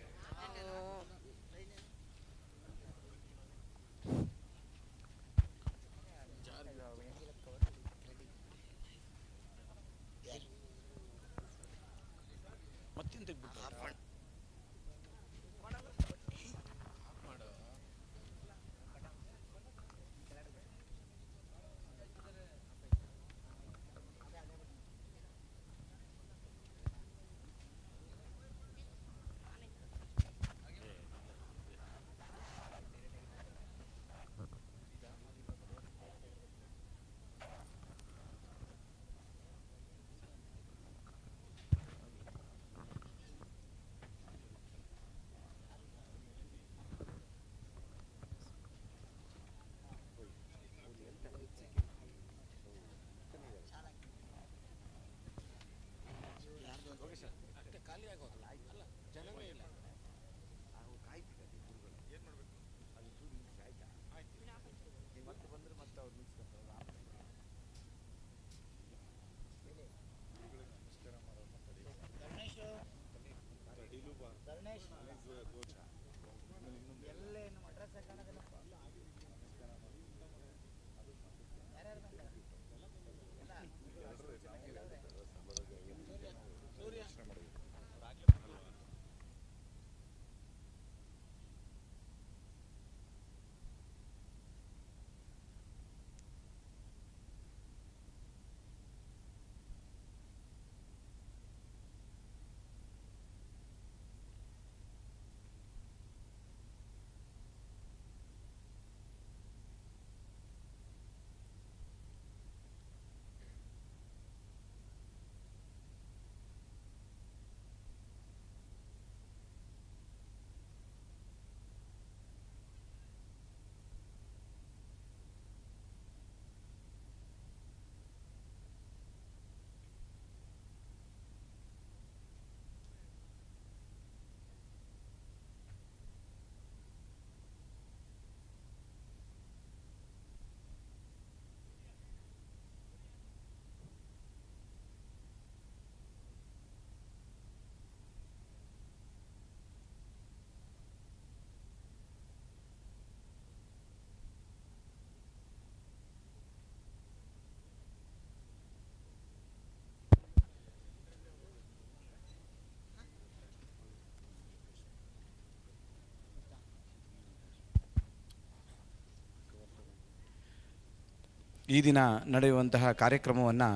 ಈ ದಿನ ನಡೆಯುವಂತಹ ಕಾರ್ಯಕ್ರಮವನ್ನು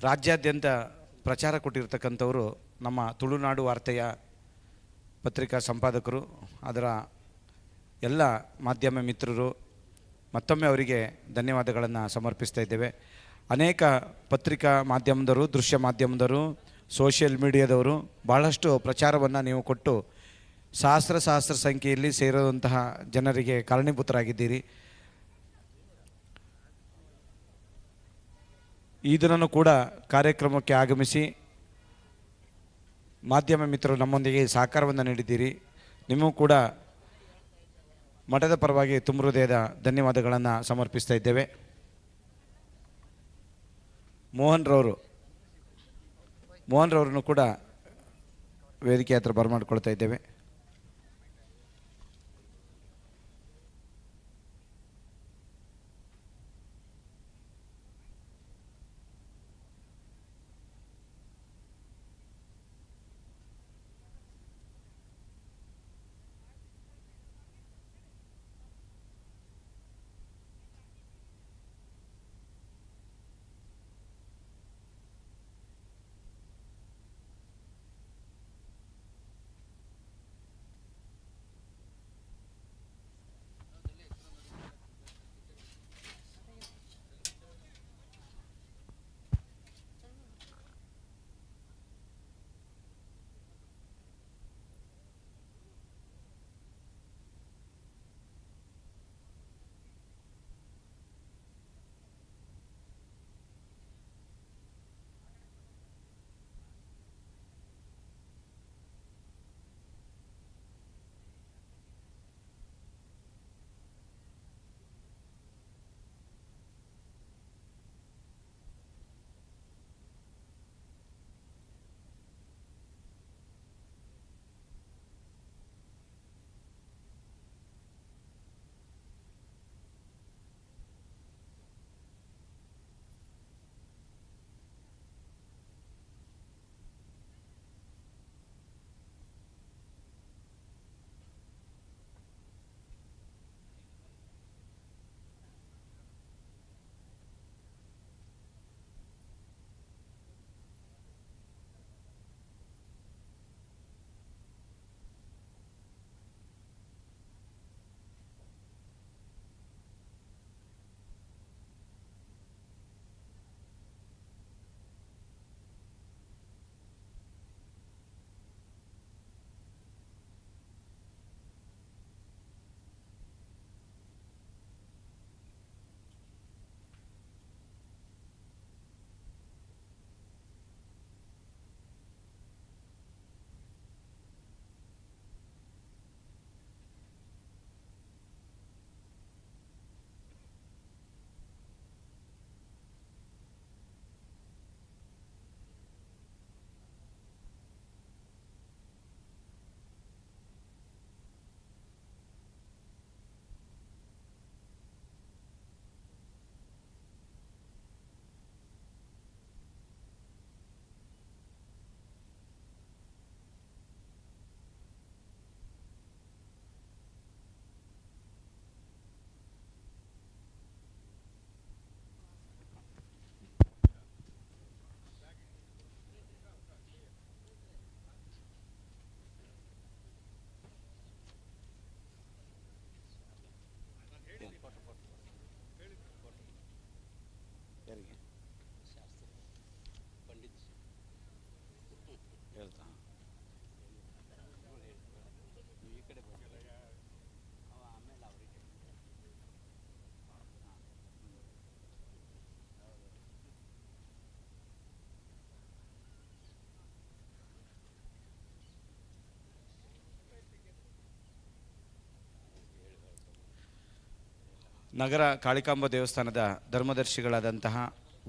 ರಾಜ್ಯಾದ್ಯಂತ ಪ್ರಚಾರ ಕೊಟ್ಟಿರ್ತಕ್ಕಂಥವರು ನಮ್ಮ ತುಳುನಾಡು ವಾರ್ತೆಯ ಪತ್ರಿಕಾ ಸಂಪಾದಕರು, ಅದರ ಎಲ್ಲ ಮಾಧ್ಯಮ ಮಿತ್ರರು. ಮತ್ತೊಮ್ಮೆ ಅವರಿಗೆ ಧನ್ಯವಾದಗಳನ್ನು ಸಮರ್ಪಿಸ್ತಾ ಇದ್ದೇವೆ. ಅನೇಕ ಪತ್ರಿಕಾ ಮಾಧ್ಯಮದವರು, ದೃಶ್ಯ ಮಾಧ್ಯಮದವರು, ಸೋಷಿಯಲ್ ಮೀಡಿಯಾದವರು ಭಾಳಷ್ಟು ಪ್ರಚಾರವನ್ನು ನೀವು ಕೊಟ್ಟು ಸಹಸ್ರ ಸಂಖ್ಯೆಯಲ್ಲಿ ಸೇರುವಂತಹ ಜನರಿಗೆ ಕಾರಣೀಭೂತರಾಗಿದ್ದೀರಿ. ಈ ದಿನವೂ ಕೂಡ ಕಾರ್ಯಕ್ರಮಕ್ಕೆ ಆಗಮಿಸಿ ಮಾಧ್ಯಮ ಮಿತ್ರರು ನಮ್ಮೊಂದಿಗೆ ಸಹಕಾರವನ್ನು ನೀಡಿದ್ದೀರಿ. ನಿಮಗೂ ಕೂಡ ಮಠದ ಪರವಾಗಿ ತುಂಬ ಹೃದಯದ ಧನ್ಯವಾದಗಳನ್ನು ಸಮರ್ಪಿಸ್ತಾ ಇದ್ದೇವೆ. ಮೋಹನ್ ರವರನ್ನು ಕೂಡ ವೇದಿಕೆ ಹತ್ರ ಬರಮಾಡ್ಕೊಳ್ತಾ ಇದ್ದೇವೆ. ನಗರ ಕಾಳಿಕಾಂಬ ದೇವಸ್ಥಾನದ ಧರ್ಮದರ್ಶಿಗಳಾದಂತಹ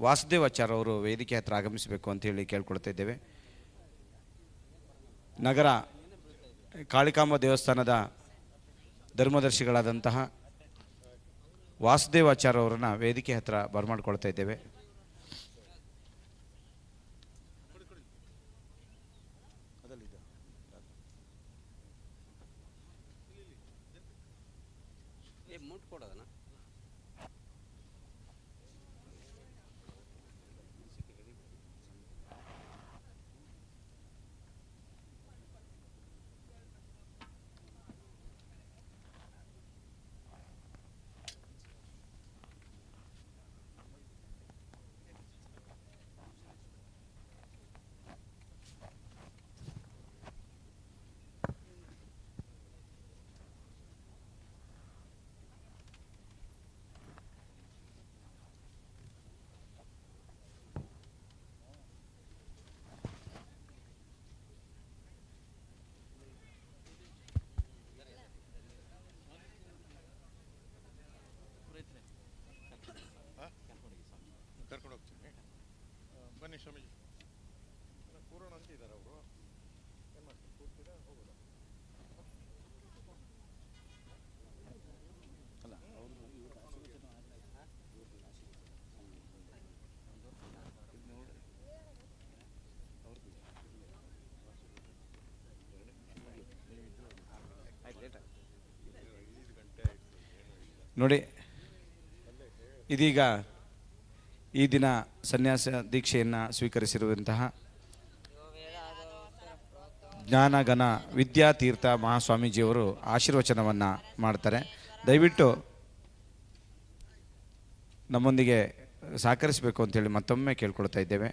ವಾಸುದೇವಾಚಾರ್ಯ ಅವರು ವೇದಿಕೆ ಹತ್ರ ಆಗಮಿಸಬೇಕು ಅಂತ ಹೇಳಿ ಕೇಳ್ಕೊಳ್ತಾ ಇದ್ದೇವೆ. ನಗರ ಕಾಳಿಕಾಂಬ ದೇವಸ್ಥಾನದ ಧರ್ಮದರ್ಶಿಗಳಾದಂತಹ ವಾಸುದೇವಾಚಾರ್ಯ ಅವರನ್ನು ವೇದಿಕೆ ಹತ್ರ ಬರಮಾಡ್ಕೊಳ್ತಾ ಇದ್ದೇವೆ. ಬನ್ನಿ ಸ್ವಾಮೀಜಿ. ಪೂರ್ಣ ಅಂತ ಇದ್ದಾರೆ ಅವರು. ಏನು ಮಾಡ್ತಾರೆ? ಕೂರ್ತೀರಾ ಹೋಗೋದಾ? ನೋಡಿ, ಇದೀಗ ಈ ದಿನ ಸನ್ಯಾಸ ದೀಕ್ಷೆಯನ್ನು ಸ್ವೀಕರಿಸಿರುವಂತಹ ಜ್ಞಾನಗಣ ವಿದ್ಯಾತೀರ್ಥ ಮಹಾಸ್ವಾಮೀಜಿಯವರು ಆಶೀರ್ವಚನವನ್ನು ಮಾಡ್ತಾರೆ. ದಯವಿಟ್ಟು ನಮ್ಮೊಂದಿಗೆ ಸಹಕರಿಸಬೇಕು ಅಂತೇಳಿ ಮತ್ತೊಮ್ಮೆ ಕೇಳ್ಕೊಳ್ತಾ ಇದ್ದೇವೆ.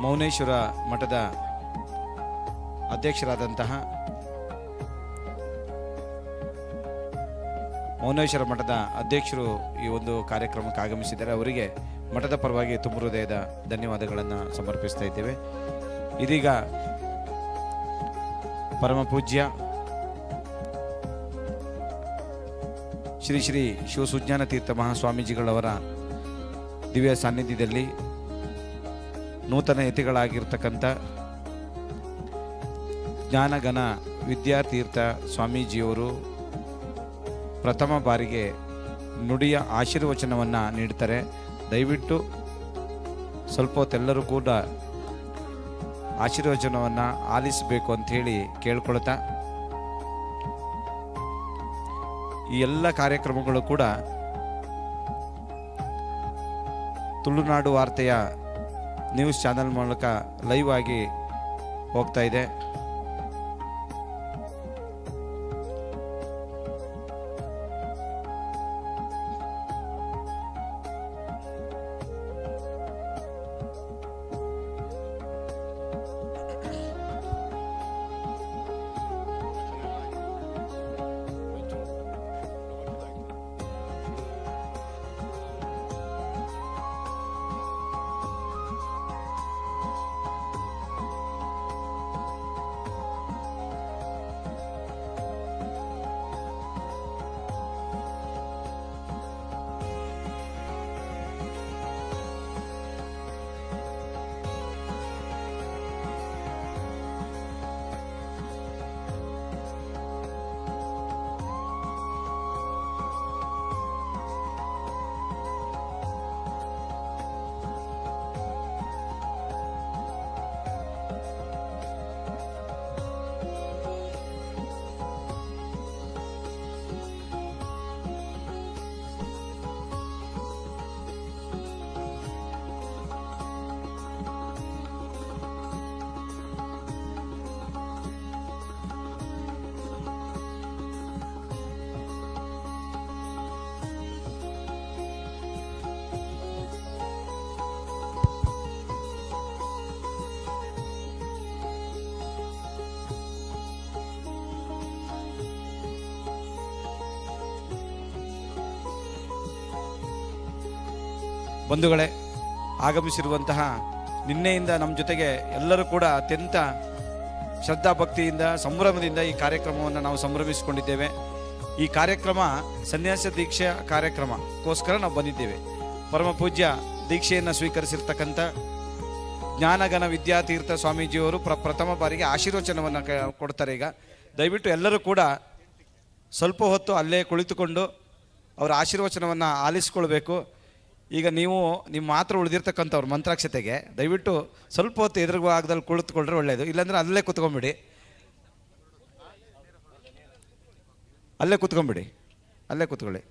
ಮೌನೇಶ್ವರ ಮಠದ ಅಧ್ಯಕ್ಷರಾದಂತಹ ಮೌನೇಶ್ವರ ಮಠದ ಅಧ್ಯಕ್ಷರು ಈ ಒಂದು ಕಾರ್ಯಕ್ರಮಕ್ಕೆ ಆಗಮಿಸಿದ್ದಾರೆ. ಅವರಿಗೆ ಮಠದ ಪರವಾಗಿ ತುಂಬ ಹೃದಯದ ಧನ್ಯವಾದಗಳನ್ನು ಸಮರ್ಪಿಸ್ತಾ ಇದ್ದೇವೆ. ಇದೀಗ ಪರಮ ಪೂಜ್ಯ ಶ್ರೀ ಶ್ರೀ ಶಿವಸುಜ್ಞಾನ ತೀರ್ಥ ಮಹಾಸ್ವಾಮೀಜಿಗಳವರ ದಿವ್ಯ ಸಾನ್ನಿಧ್ಯದಲ್ಲಿ ನೂತನ ಯತಿಗಳಾಗಿರ್ತಕ್ಕಂಥ ಜ್ಞಾನಗಣ ವಿದ್ಯಾತೀರ್ಥ ಸ್ವಾಮೀಜಿಯವರು ಪ್ರಥಮ ಬಾರಿಗೆ ನುಡಿಯ ಆಶೀರ್ವಚನವನ್ನು ನೀಡ್ತಾರೆ. ದಯವಿಟ್ಟು ಸ್ವಲ್ಪ ಹೊತ್ತೆಲ್ಲರೂ ಕೂಡ ಆಶೀರ್ವಚನವನ್ನು ಆಲಿಸಬೇಕು ಅಂಥೇಳಿ ಕೇಳ್ಕೊಳ್ತಾ, ಈ ಎಲ್ಲ ಕಾರ್ಯಕ್ರಮಗಳು ಕೂಡ ತುಳುನಾಡು ವಾರ್ತೆಯ ನ್ಯೂಸ್ ಚಾನೆಲ್ ಮೂಲಕ ಲೈವ್ ಆಗಿ ಹೋಗ್ತಾ ಇದೆ. ಬಂಧುಗಳೇ, ಆಗಮಿಸಿರುವಂತಹ ನಿನ್ನೆಯಿಂದ ನಮ್ಮ ಜೊತೆಗೆ ಎಲ್ಲರೂ ಕೂಡ ಅತ್ಯಂತ ಶ್ರದ್ಧಾಭಕ್ತಿಯಿಂದ ಸಂಭ್ರಮದಿಂದ ಈ ಕಾರ್ಯಕ್ರಮವನ್ನು ನಾವು ಸಂಭ್ರಮಿಸಿಕೊಂಡಿದ್ದೇವೆ. ಈ ಕಾರ್ಯಕ್ರಮ ಸನ್ಯಾಸ ದೀಕ್ಷೆ ಕಾರ್ಯಕ್ರಮಕ್ಕೋಸ್ಕರ ನಾವು ಬಂದಿದ್ದೇವೆ. ಪರಮ ಪೂಜ್ಯ ದೀಕ್ಷೆಯನ್ನು ಸ್ವೀಕರಿಸಿರ್ತಕ್ಕಂಥ ಜ್ಞಾನಗಣ ವಿದ್ಯಾತೀರ್ಥ ಸ್ವಾಮೀಜಿಯವರು ಪ್ರಥಮ ಬಾರಿಗೆ ಆಶೀರ್ವಚನವನ್ನು ಕೊಡ್ತಾರೆ. ಈಗ ದಯವಿಟ್ಟು ಎಲ್ಲರೂ ಕೂಡ ಸ್ವಲ್ಪ ಹೊತ್ತು ಅಲ್ಲೇ ಕುಳಿತುಕೊಂಡು ಅವರ ಆಶೀರ್ವಚನವನ್ನು ಆಲಿಸ್ಕೊಳ್ಬೇಕು. ಈಗ ನೀವು ನಿಮ್ಮ ಮಾತ್ರ ಉಳಿದಿರ್ತಕ್ಕಂಥವ್ರು ಮಂತ್ರಾಕ್ಷತೆಗೆ ದಯವಿಟ್ಟು ಸ್ವಲ್ಪ ಹೊತ್ತು ಎದುರು ಭಾಗದಲ್ಲಿ ಕುಳಿತುಕೊಂಡ್ರೆ ಒಳ್ಳೆಯದು. ಇಲ್ಲಾಂದರೆ ಅಲ್ಲೇ ಕುತ್ಕೊಂಬಿಡಿ, ಅಲ್ಲೇ ಕೂತ್ಕೊಳ್ಳಿ.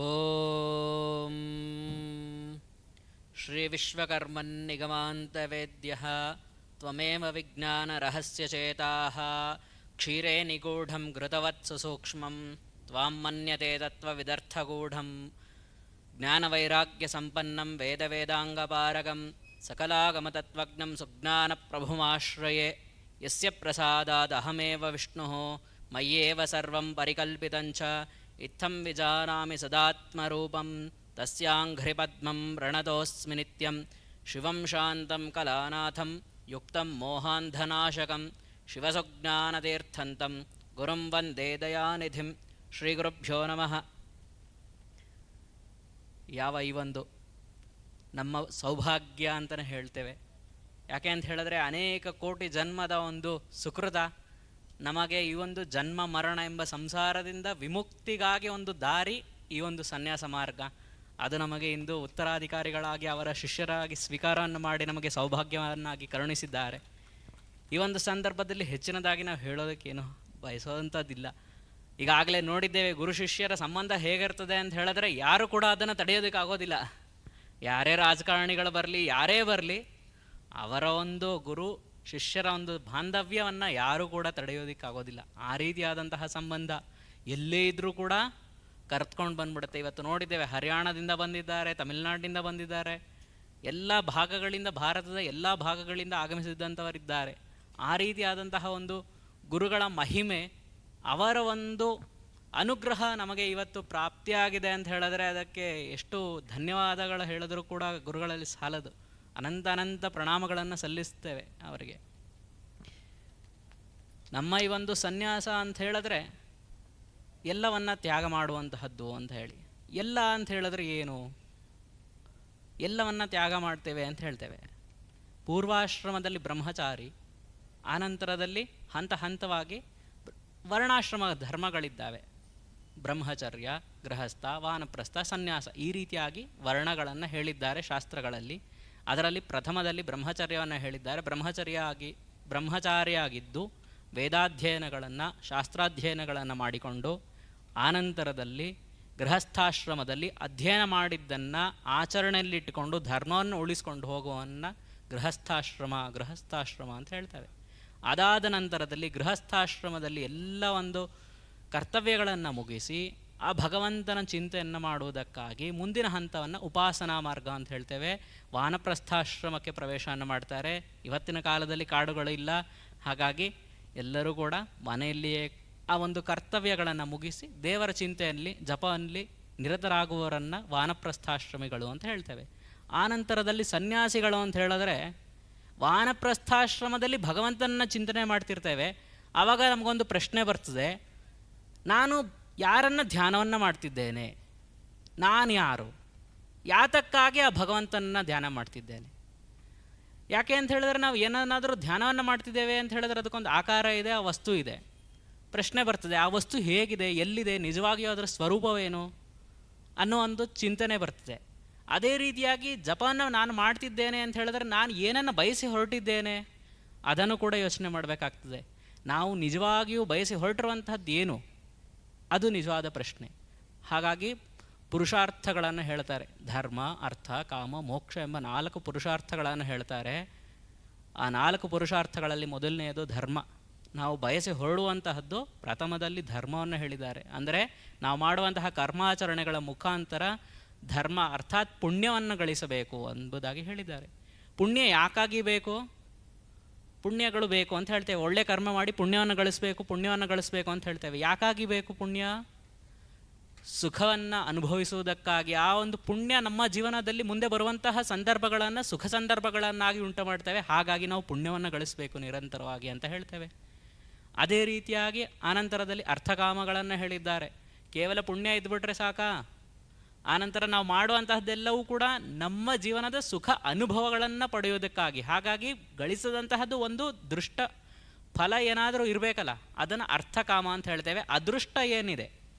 ಓಂ ಶ್ರೀ ವಿಶ್ವಕರ್ಮನ್ನಿಗಮಾಂತವೇದ್ಯಃ ತ್ವಮೇವ ವಿಜ್ಞಾನರಹಸ್ಯಚೇತಾಃ ಕ್ಷೀರೇ ನಿಗೂಢಂ ಘೃತವತ್ಸು ಸೂಕ್ಷ್ಮಂ ತ್ವಾಂ ಮನ್ಯತೆ ತತ್ವವಿದರ್ಥಗೂಢಂ ಜ್ಞಾನವೈರಾಗ್ಯಸಂಪನ್ನಂ ವೇದವೇದಾಂಗಪಾರಗಂ ಸಕಲಾಗಮತತ್ವಜ್ಞಂ ಸುಜ್ಞಾನಪ್ರಭುಮಾಶ್ರಯೇ ಯಸ್ಯ ಪ್ರಸಾದಾದಹಮೇವ ವಿಷ್ಣುಃ ಮಯ್ಯೇವ ಸರ್ವಂ ಪರಿಕಲ್ಪಿತಂಚ ಇತ್ತಂ ವಿಜಾನಾಮಿ ಸದಾತ್ಮರೂಪಂ ತಸ್ಯಾಂಘ್ರಿಪದ್ಮಂ ಪ್ರಣತೋಸ್ಮಿ ನಿತ್ಯಂ ಶಿವಂ ಶಾಂತಂ ಕಲಾನಾಥಂ ಯುಕ್ತಂ ಮೋಹಾಂಧನಾಶಕಂ ಶಿವಸುಜ್ಞಾನತೀರ್ಥಂತಂ ಗುರುಂ ವಂದೇ ದಯಾನಿಧಿಂ. ಶ್ರೀ ಗುರುಭ್ಯೋ ನಮಃ. ಈ ಒಂದು ನಮ್ಮ ಸೌಭಾಗ್ಯ ಅಂತಲೇ ಹೇಳ್ತೇವೆ. ಯಾಕೆ ಅಂತ ಹೇಳಿದ್ರೆ ಅನೇಕ ಕೋಟಿ ಜನ್ಮದ ಒಂದು ಸುಕೃತ ನಮಗೆ ಈ ಒಂದು ಜನ್ಮ ಮರಣ ಎಂಬ ಸಂಸಾರದಿಂದ ವಿಮುಕ್ತಿಗಾಗಿ ಒಂದು ದಾರಿ ಈ ಒಂದು ಸನ್ಯಾಸ ಮಾರ್ಗ. ಅದು ನಮಗೆ ಇಂದು ಉತ್ತರಾಧಿಕಾರಿಗಳಾಗಿ ಅವರ ಶಿಷ್ಯರಾಗಿ ಸ್ವೀಕಾರವನ್ನು ಮಾಡಿ ನಮಗೆ ಸೌಭಾಗ್ಯವನ್ನಾಗಿ ಕರುಣಿಸಿದ್ದಾರೆ. ಈ ಒಂದು ಸಂದರ್ಭದಲ್ಲಿ ಹೆಚ್ಚಿನದಾಗಿ ನಾವು ಹೇಳೋದಕ್ಕೇನು ಬಯಸೋವಂಥದ್ದಿಲ್ಲ. ಈಗಾಗಲೇ ನೋಡಿದ್ದೇವೆ ಗುರು ಶಿಷ್ಯರ ಸಂಬಂಧ ಹೇಗಿರ್ತದೆ ಅಂತ ಹೇಳಿದ್ರೆ ಯಾರು ಕೂಡ ಅದನ್ನು ತಡೆಯೋದಕ್ಕಾಗೋದಿಲ್ಲ. ಯಾರೇ ರಾಜಕಾರಣಿಗಳು ಬರಲಿ, ಯಾರೇ ಬರಲಿ, ಅವರ ಒಂದು ಗುರು ಶಿಷ್ಯರ ಒಂದು ಬಾಂಧವ್ಯವನ್ನು ಯಾರೂ ಕೂಡ ತಡೆಯೋದಕ್ಕಾಗೋದಿಲ್ಲ. ಆ ರೀತಿಯಾದಂತಹ ಸಂಬಂಧ ಎಲ್ಲೇ ಇದ್ದರೂ ಕೂಡ ಕರೆದುಕೊಂಡು ಬಂದ್ಬಿಡುತ್ತೆ. ಇವತ್ತು ನೋಡಿದ್ದೇವೆ, ಹರಿಯಾಣದಿಂದ ಬಂದಿದ್ದಾರೆ, ತಮಿಳುನಾಡಿನಿಂದ ಬಂದಿದ್ದಾರೆ, ಎಲ್ಲ ಭಾಗಗಳಿಂದ, ಭಾರತದ ಎಲ್ಲ ಭಾಗಗಳಿಂದ ಆಗಮಿಸಿದಂಥವರಿದ್ದಾರೆ. ಆ ರೀತಿಯಾದಂತಹ ಒಂದು ಗುರುಗಳ ಮಹಿಮೆ, ಅವರ ಒಂದು ಅನುಗ್ರಹ ನಮಗೆ ಇವತ್ತು ಪ್ರಾಪ್ತಿಯಾಗಿದೆ ಅಂತ ಹೇಳಿದ್ರೆ ಅದಕ್ಕೆ ಎಷ್ಟು ಧನ್ಯವಾದಗಳು ಹೇಳಿದರೂ ಕೂಡ ಗುರುಗಳಲ್ಲಿ ಸಾಲದು. ಅನಂತ ಪ್ರಣಾಮಗಳನ್ನು ಸಲ್ಲಿಸ್ತೇವೆ ಅವರಿಗೆ. ನಮ್ಮ ಈ ಒಂದು ಸನ್ಯಾಸ ಅಂತ ಹೇಳಿದ್ರೆ ಎಲ್ಲವನ್ನ ತ್ಯಾಗ ಮಾಡುವಂತಹದ್ದು ಅಂತ ಹೇಳಿ. ಎಲ್ಲ ಅಂತ ಹೇಳಿದ್ರೆ ಏನು? ಎಲ್ಲವನ್ನ ತ್ಯಾಗ ಮಾಡ್ತೇವೆ ಅಂತ ಹೇಳ್ತೇವೆ. ಪೂರ್ವಾಶ್ರಮದಲ್ಲಿ ಬ್ರಹ್ಮಚಾರಿ, ಆನಂತರದಲ್ಲಿ ಹಂತ ಹಂತವಾಗಿ ವರ್ಣಾಶ್ರಮ ಧರ್ಮಗಳಿದ್ದಾವೆ. ಬ್ರಹ್ಮಚರ್ಯ, ಗೃಹಸ್ಥ, ವಾನಪ್ರಸ್ಥ, ಸನ್ಯಾಸ, ಈ ರೀತಿಯಾಗಿ ವರ್ಣಗಳನ್ನು ಹೇಳಿದ್ದಾರೆ ಶಾಸ್ತ್ರಗಳಲ್ಲಿ. ಅದರಲ್ಲಿ ಪ್ರಥಮದಲ್ಲಿ ಬ್ರಹ್ಮಚರ್ಯವನ್ನು ಹೇಳಿದ್ದಾರೆ. ಬ್ರಹ್ಮಚಾರಿಯಾಗಿದ್ದು ವೇದಾಧ್ಯಯನಗಳನ್ನು, ಶಾಸ್ತ್ರಾಧ್ಯಯನಗಳನ್ನು ಮಾಡಿಕೊಂಡು ಆನಂತರದಲ್ಲಿ ಗೃಹಸ್ಥಾಶ್ರಮದಲ್ಲಿ ಅಧ್ಯಯನ ಮಾಡಿದ್ದನ್ನು ಆಚರಣೆಯಲ್ಲಿಟ್ಟುಕೊಂಡು ಧರ್ಮವನ್ನು ಉಳಿಸ್ಕೊಂಡು ಹೋಗುವನ್ನ ಗೃಹಸ್ಥಾಶ್ರಮ ಅಂತ ಹೇಳ್ತೇವೆ. ಅದಾದ ನಂತರದಲ್ಲಿ ಗೃಹಸ್ಥಾಶ್ರಮದಲ್ಲಿ ಎಲ್ಲ ಒಂದು ಕರ್ತವ್ಯಗಳನ್ನು ಮುಗಿಸಿ ಆ ಭಗವಂತನ ಚಿಂತೆಯನ್ನು ಮಾಡುವುದಕ್ಕಾಗಿ ಮುಂದಿನ ಹಂತವನ್ನು ಉಪಾಸನಾ ಮಾರ್ಗ ಅಂತ ಹೇಳ್ತೇವೆ. ವಾನಪ್ರಸ್ಥಾಶ್ರಮಕ್ಕೆ ಪ್ರವೇಶವನ್ನು ಮಾಡ್ತಾರೆ. ಇವತ್ತಿನ ಕಾಲದಲ್ಲಿ ಕಾಡುಗಳಿಲ್ಲ, ಹಾಗಾಗಿ ಎಲ್ಲರೂ ಕೂಡ ಮನೆಯಲ್ಲಿಯೇ ಆ ಒಂದು ಕರ್ತವ್ಯಗಳನ್ನು ಮುಗಿಸಿ ದೇವರ ಚಿಂತೆಯಲ್ಲಿ, ಜಪದಲ್ಲಿ ನಿರತರಾಗುವವರನ್ನು ವಾನಪ್ರಸ್ಥಾಶ್ರಮಿಗಳು ಅಂತ ಹೇಳ್ತೇವೆ. ಆನಂತರದಲ್ಲಿ ಸನ್ಯಾಸಿಗಳು ಅಂತ ಹೇಳಿದ್ರೆ ವಾನಪ್ರಸ್ಥಾಶ್ರಮದಲ್ಲಿ ಭಗವಂತನ ಚಿಂತನೆ ಮಾಡ್ತಿರ್ತೇವೆ. ಆವಾಗ ನಮಗೊಂದು ಪ್ರಶ್ನೆ ಬರ್ತದೆ, ನಾನು ಯಾರನ್ನು ಧ್ಯಾನವನ್ನು ಮಾಡ್ತಿದ್ದೇನೆ? ನಾನು ಯಾರು? ಯಾತಕ್ಕಾಗಿ ಆ ಭಗವಂತನನ್ನು ಧ್ಯಾನ ಮಾಡ್ತಿದ್ದೇನೆ? ಯಾಕೆ ಅಂತ ಹೇಳಿದ್ರೆ ನಾವು ಏನನ್ನಾದರೂ ಧ್ಯಾನವನ್ನು ಮಾಡ್ತಿದ್ದೇವೆ ಅಂತ ಹೇಳಿದ್ರೆ ಅದಕ್ಕೊಂದು ಆಕಾರ ಇದೆ, ಆ ವಸ್ತು ಇದೆ. ಪ್ರಶ್ನೆ ಬರ್ತದೆ, ಆ ವಸ್ತು ಹೇಗಿದೆ, ಎಲ್ಲಿದೆ, ನಿಜವಾಗಿಯೂ ಅದರ ಸ್ವರೂಪವೇನು ಅನ್ನೋ ಒಂದು ಚಿಂತನೆ ಬರ್ತದೆ. ಅದೇ ರೀತಿಯಾಗಿ ಜಪವನ್ನು ನಾನು ಮಾಡ್ತಿದ್ದೇನೆ ಅಂತ ಹೇಳಿದ್ರೆ ನಾನು ಏನನ್ನು ಬಯಸಿ ಹೊರಟಿದ್ದೇನೆ ಅದನ್ನು ಕೂಡ ಯೋಚನೆ ಮಾಡಬೇಕಾಗ್ತದೆ. ನಾವು ನಿಜವಾಗಿಯೂ ಬಯಸಿ ಹೊರಟಿರುವಂತಹದ್ದು ಏನು, ಅದು ನಿಜವಾದ ಪ್ರಶ್ನೆ. ಹಾಗಾಗಿ ಪುರುಷಾರ್ಥಗಳನ್ನು ಹೇಳ್ತಾರೆ. ಧರ್ಮ, ಅರ್ಥ, ಕಾಮ, ಮೋಕ್ಷ ಎಂಬ 4 ಪುರುಷಾರ್ಥಗಳನ್ನು ಹೇಳ್ತಾರೆ. ಆ 4 ಪುರುಷಾರ್ಥಗಳಲ್ಲಿ ಮೊದಲನೆಯದು ಧರ್ಮ. ನಾವು ಬಯಸಿ ಹೊರಡುವಂತಹದ್ದು ಪ್ರಥಮದಲ್ಲಿ ಧರ್ಮವನ್ನು ಹೇಳಿದ್ದಾರೆ. ಅಂದರೆ ನಾವು ಮಾಡುವಂತಹ ಕರ್ಮಾಚರಣೆಗಳ ಮುಖಾಂತರ ಧರ್ಮ ಅರ್ಥಾತ್ ಪುಣ್ಯವನ್ನು ಗಳಿಸಬೇಕು ಎಂಬುದಾಗಿ ಹೇಳಿದ್ದಾರೆ. ಪುಣ್ಯ ಯಾಕಾಗಿ ಬೇಕು? ಪುಣ್ಯಗಳು ಬೇಕು ಅಂತ ಹೇಳ್ತೇವೆ. ಒಳ್ಳೆ ಕರ್ಮ ಮಾಡಿ ಪುಣ್ಯವನ್ನು ಗಳಿಸಬೇಕು ಅಂತ ಹೇಳ್ತೇವೆ. ಯಾಕಾಗಿ ಬೇಕು ಪುಣ್ಯ? ಸುಖವನ್ನು ಅನುಭವಿಸುವುದಕ್ಕಾಗಿ. ಆ ಒಂದು ಪುಣ್ಯ ನಮ್ಮ ಜೀವನದಲ್ಲಿ ಮುಂದೆ ಬರುವಂತಹ ಸಂದರ್ಭಗಳನ್ನು ಸುಖ ಸಂದರ್ಭಗಳನ್ನಾಗಿ ಉಂಟು ಮಾಡ್ತೇವೆ. ಹಾಗಾಗಿ ನಾವು ಪುಣ್ಯವನ್ನು ಗಳಿಸಬೇಕು ನಿರಂತರವಾಗಿ ಅಂತ ಹೇಳ್ತೇವೆ. ಅದೇ ರೀತಿಯಾಗಿ ಆನಂತರದಲ್ಲಿ ಅರ್ಥಕಾಮಗಳನ್ನು ಹೇಳಿದ್ದಾರೆ. ಕೇವಲ ಪುಣ್ಯ ಇದ್ಬಿಟ್ರೆ ಸಾಕಾ? ಆನಂತರ ನಾವು ಮಾಡುವಂತಹದ್ದೆಲ್ಲವೂ ಕೂಡ ನಮ್ಮ ಜೀವನದ ಸುಖ ಅನುಭವಗಳನ್ನು ಪಡೆಯೋದಕ್ಕಾಗಿ. ಹಾಗಾಗಿ ಗಳಿಸಿದಂತಹದ್ದು ಒಂದು ದೃಷ್ಟ ಫಲ ಏನಾದರೂ ಇರಬೇಕಲ್ಲ, ಅದನ್ನು ಅರ್ಥಕಾಮ ಅಂತ ಹೇಳ್ತೇವೆ. ಅದೃಷ್ಟ ಏನಿದೆ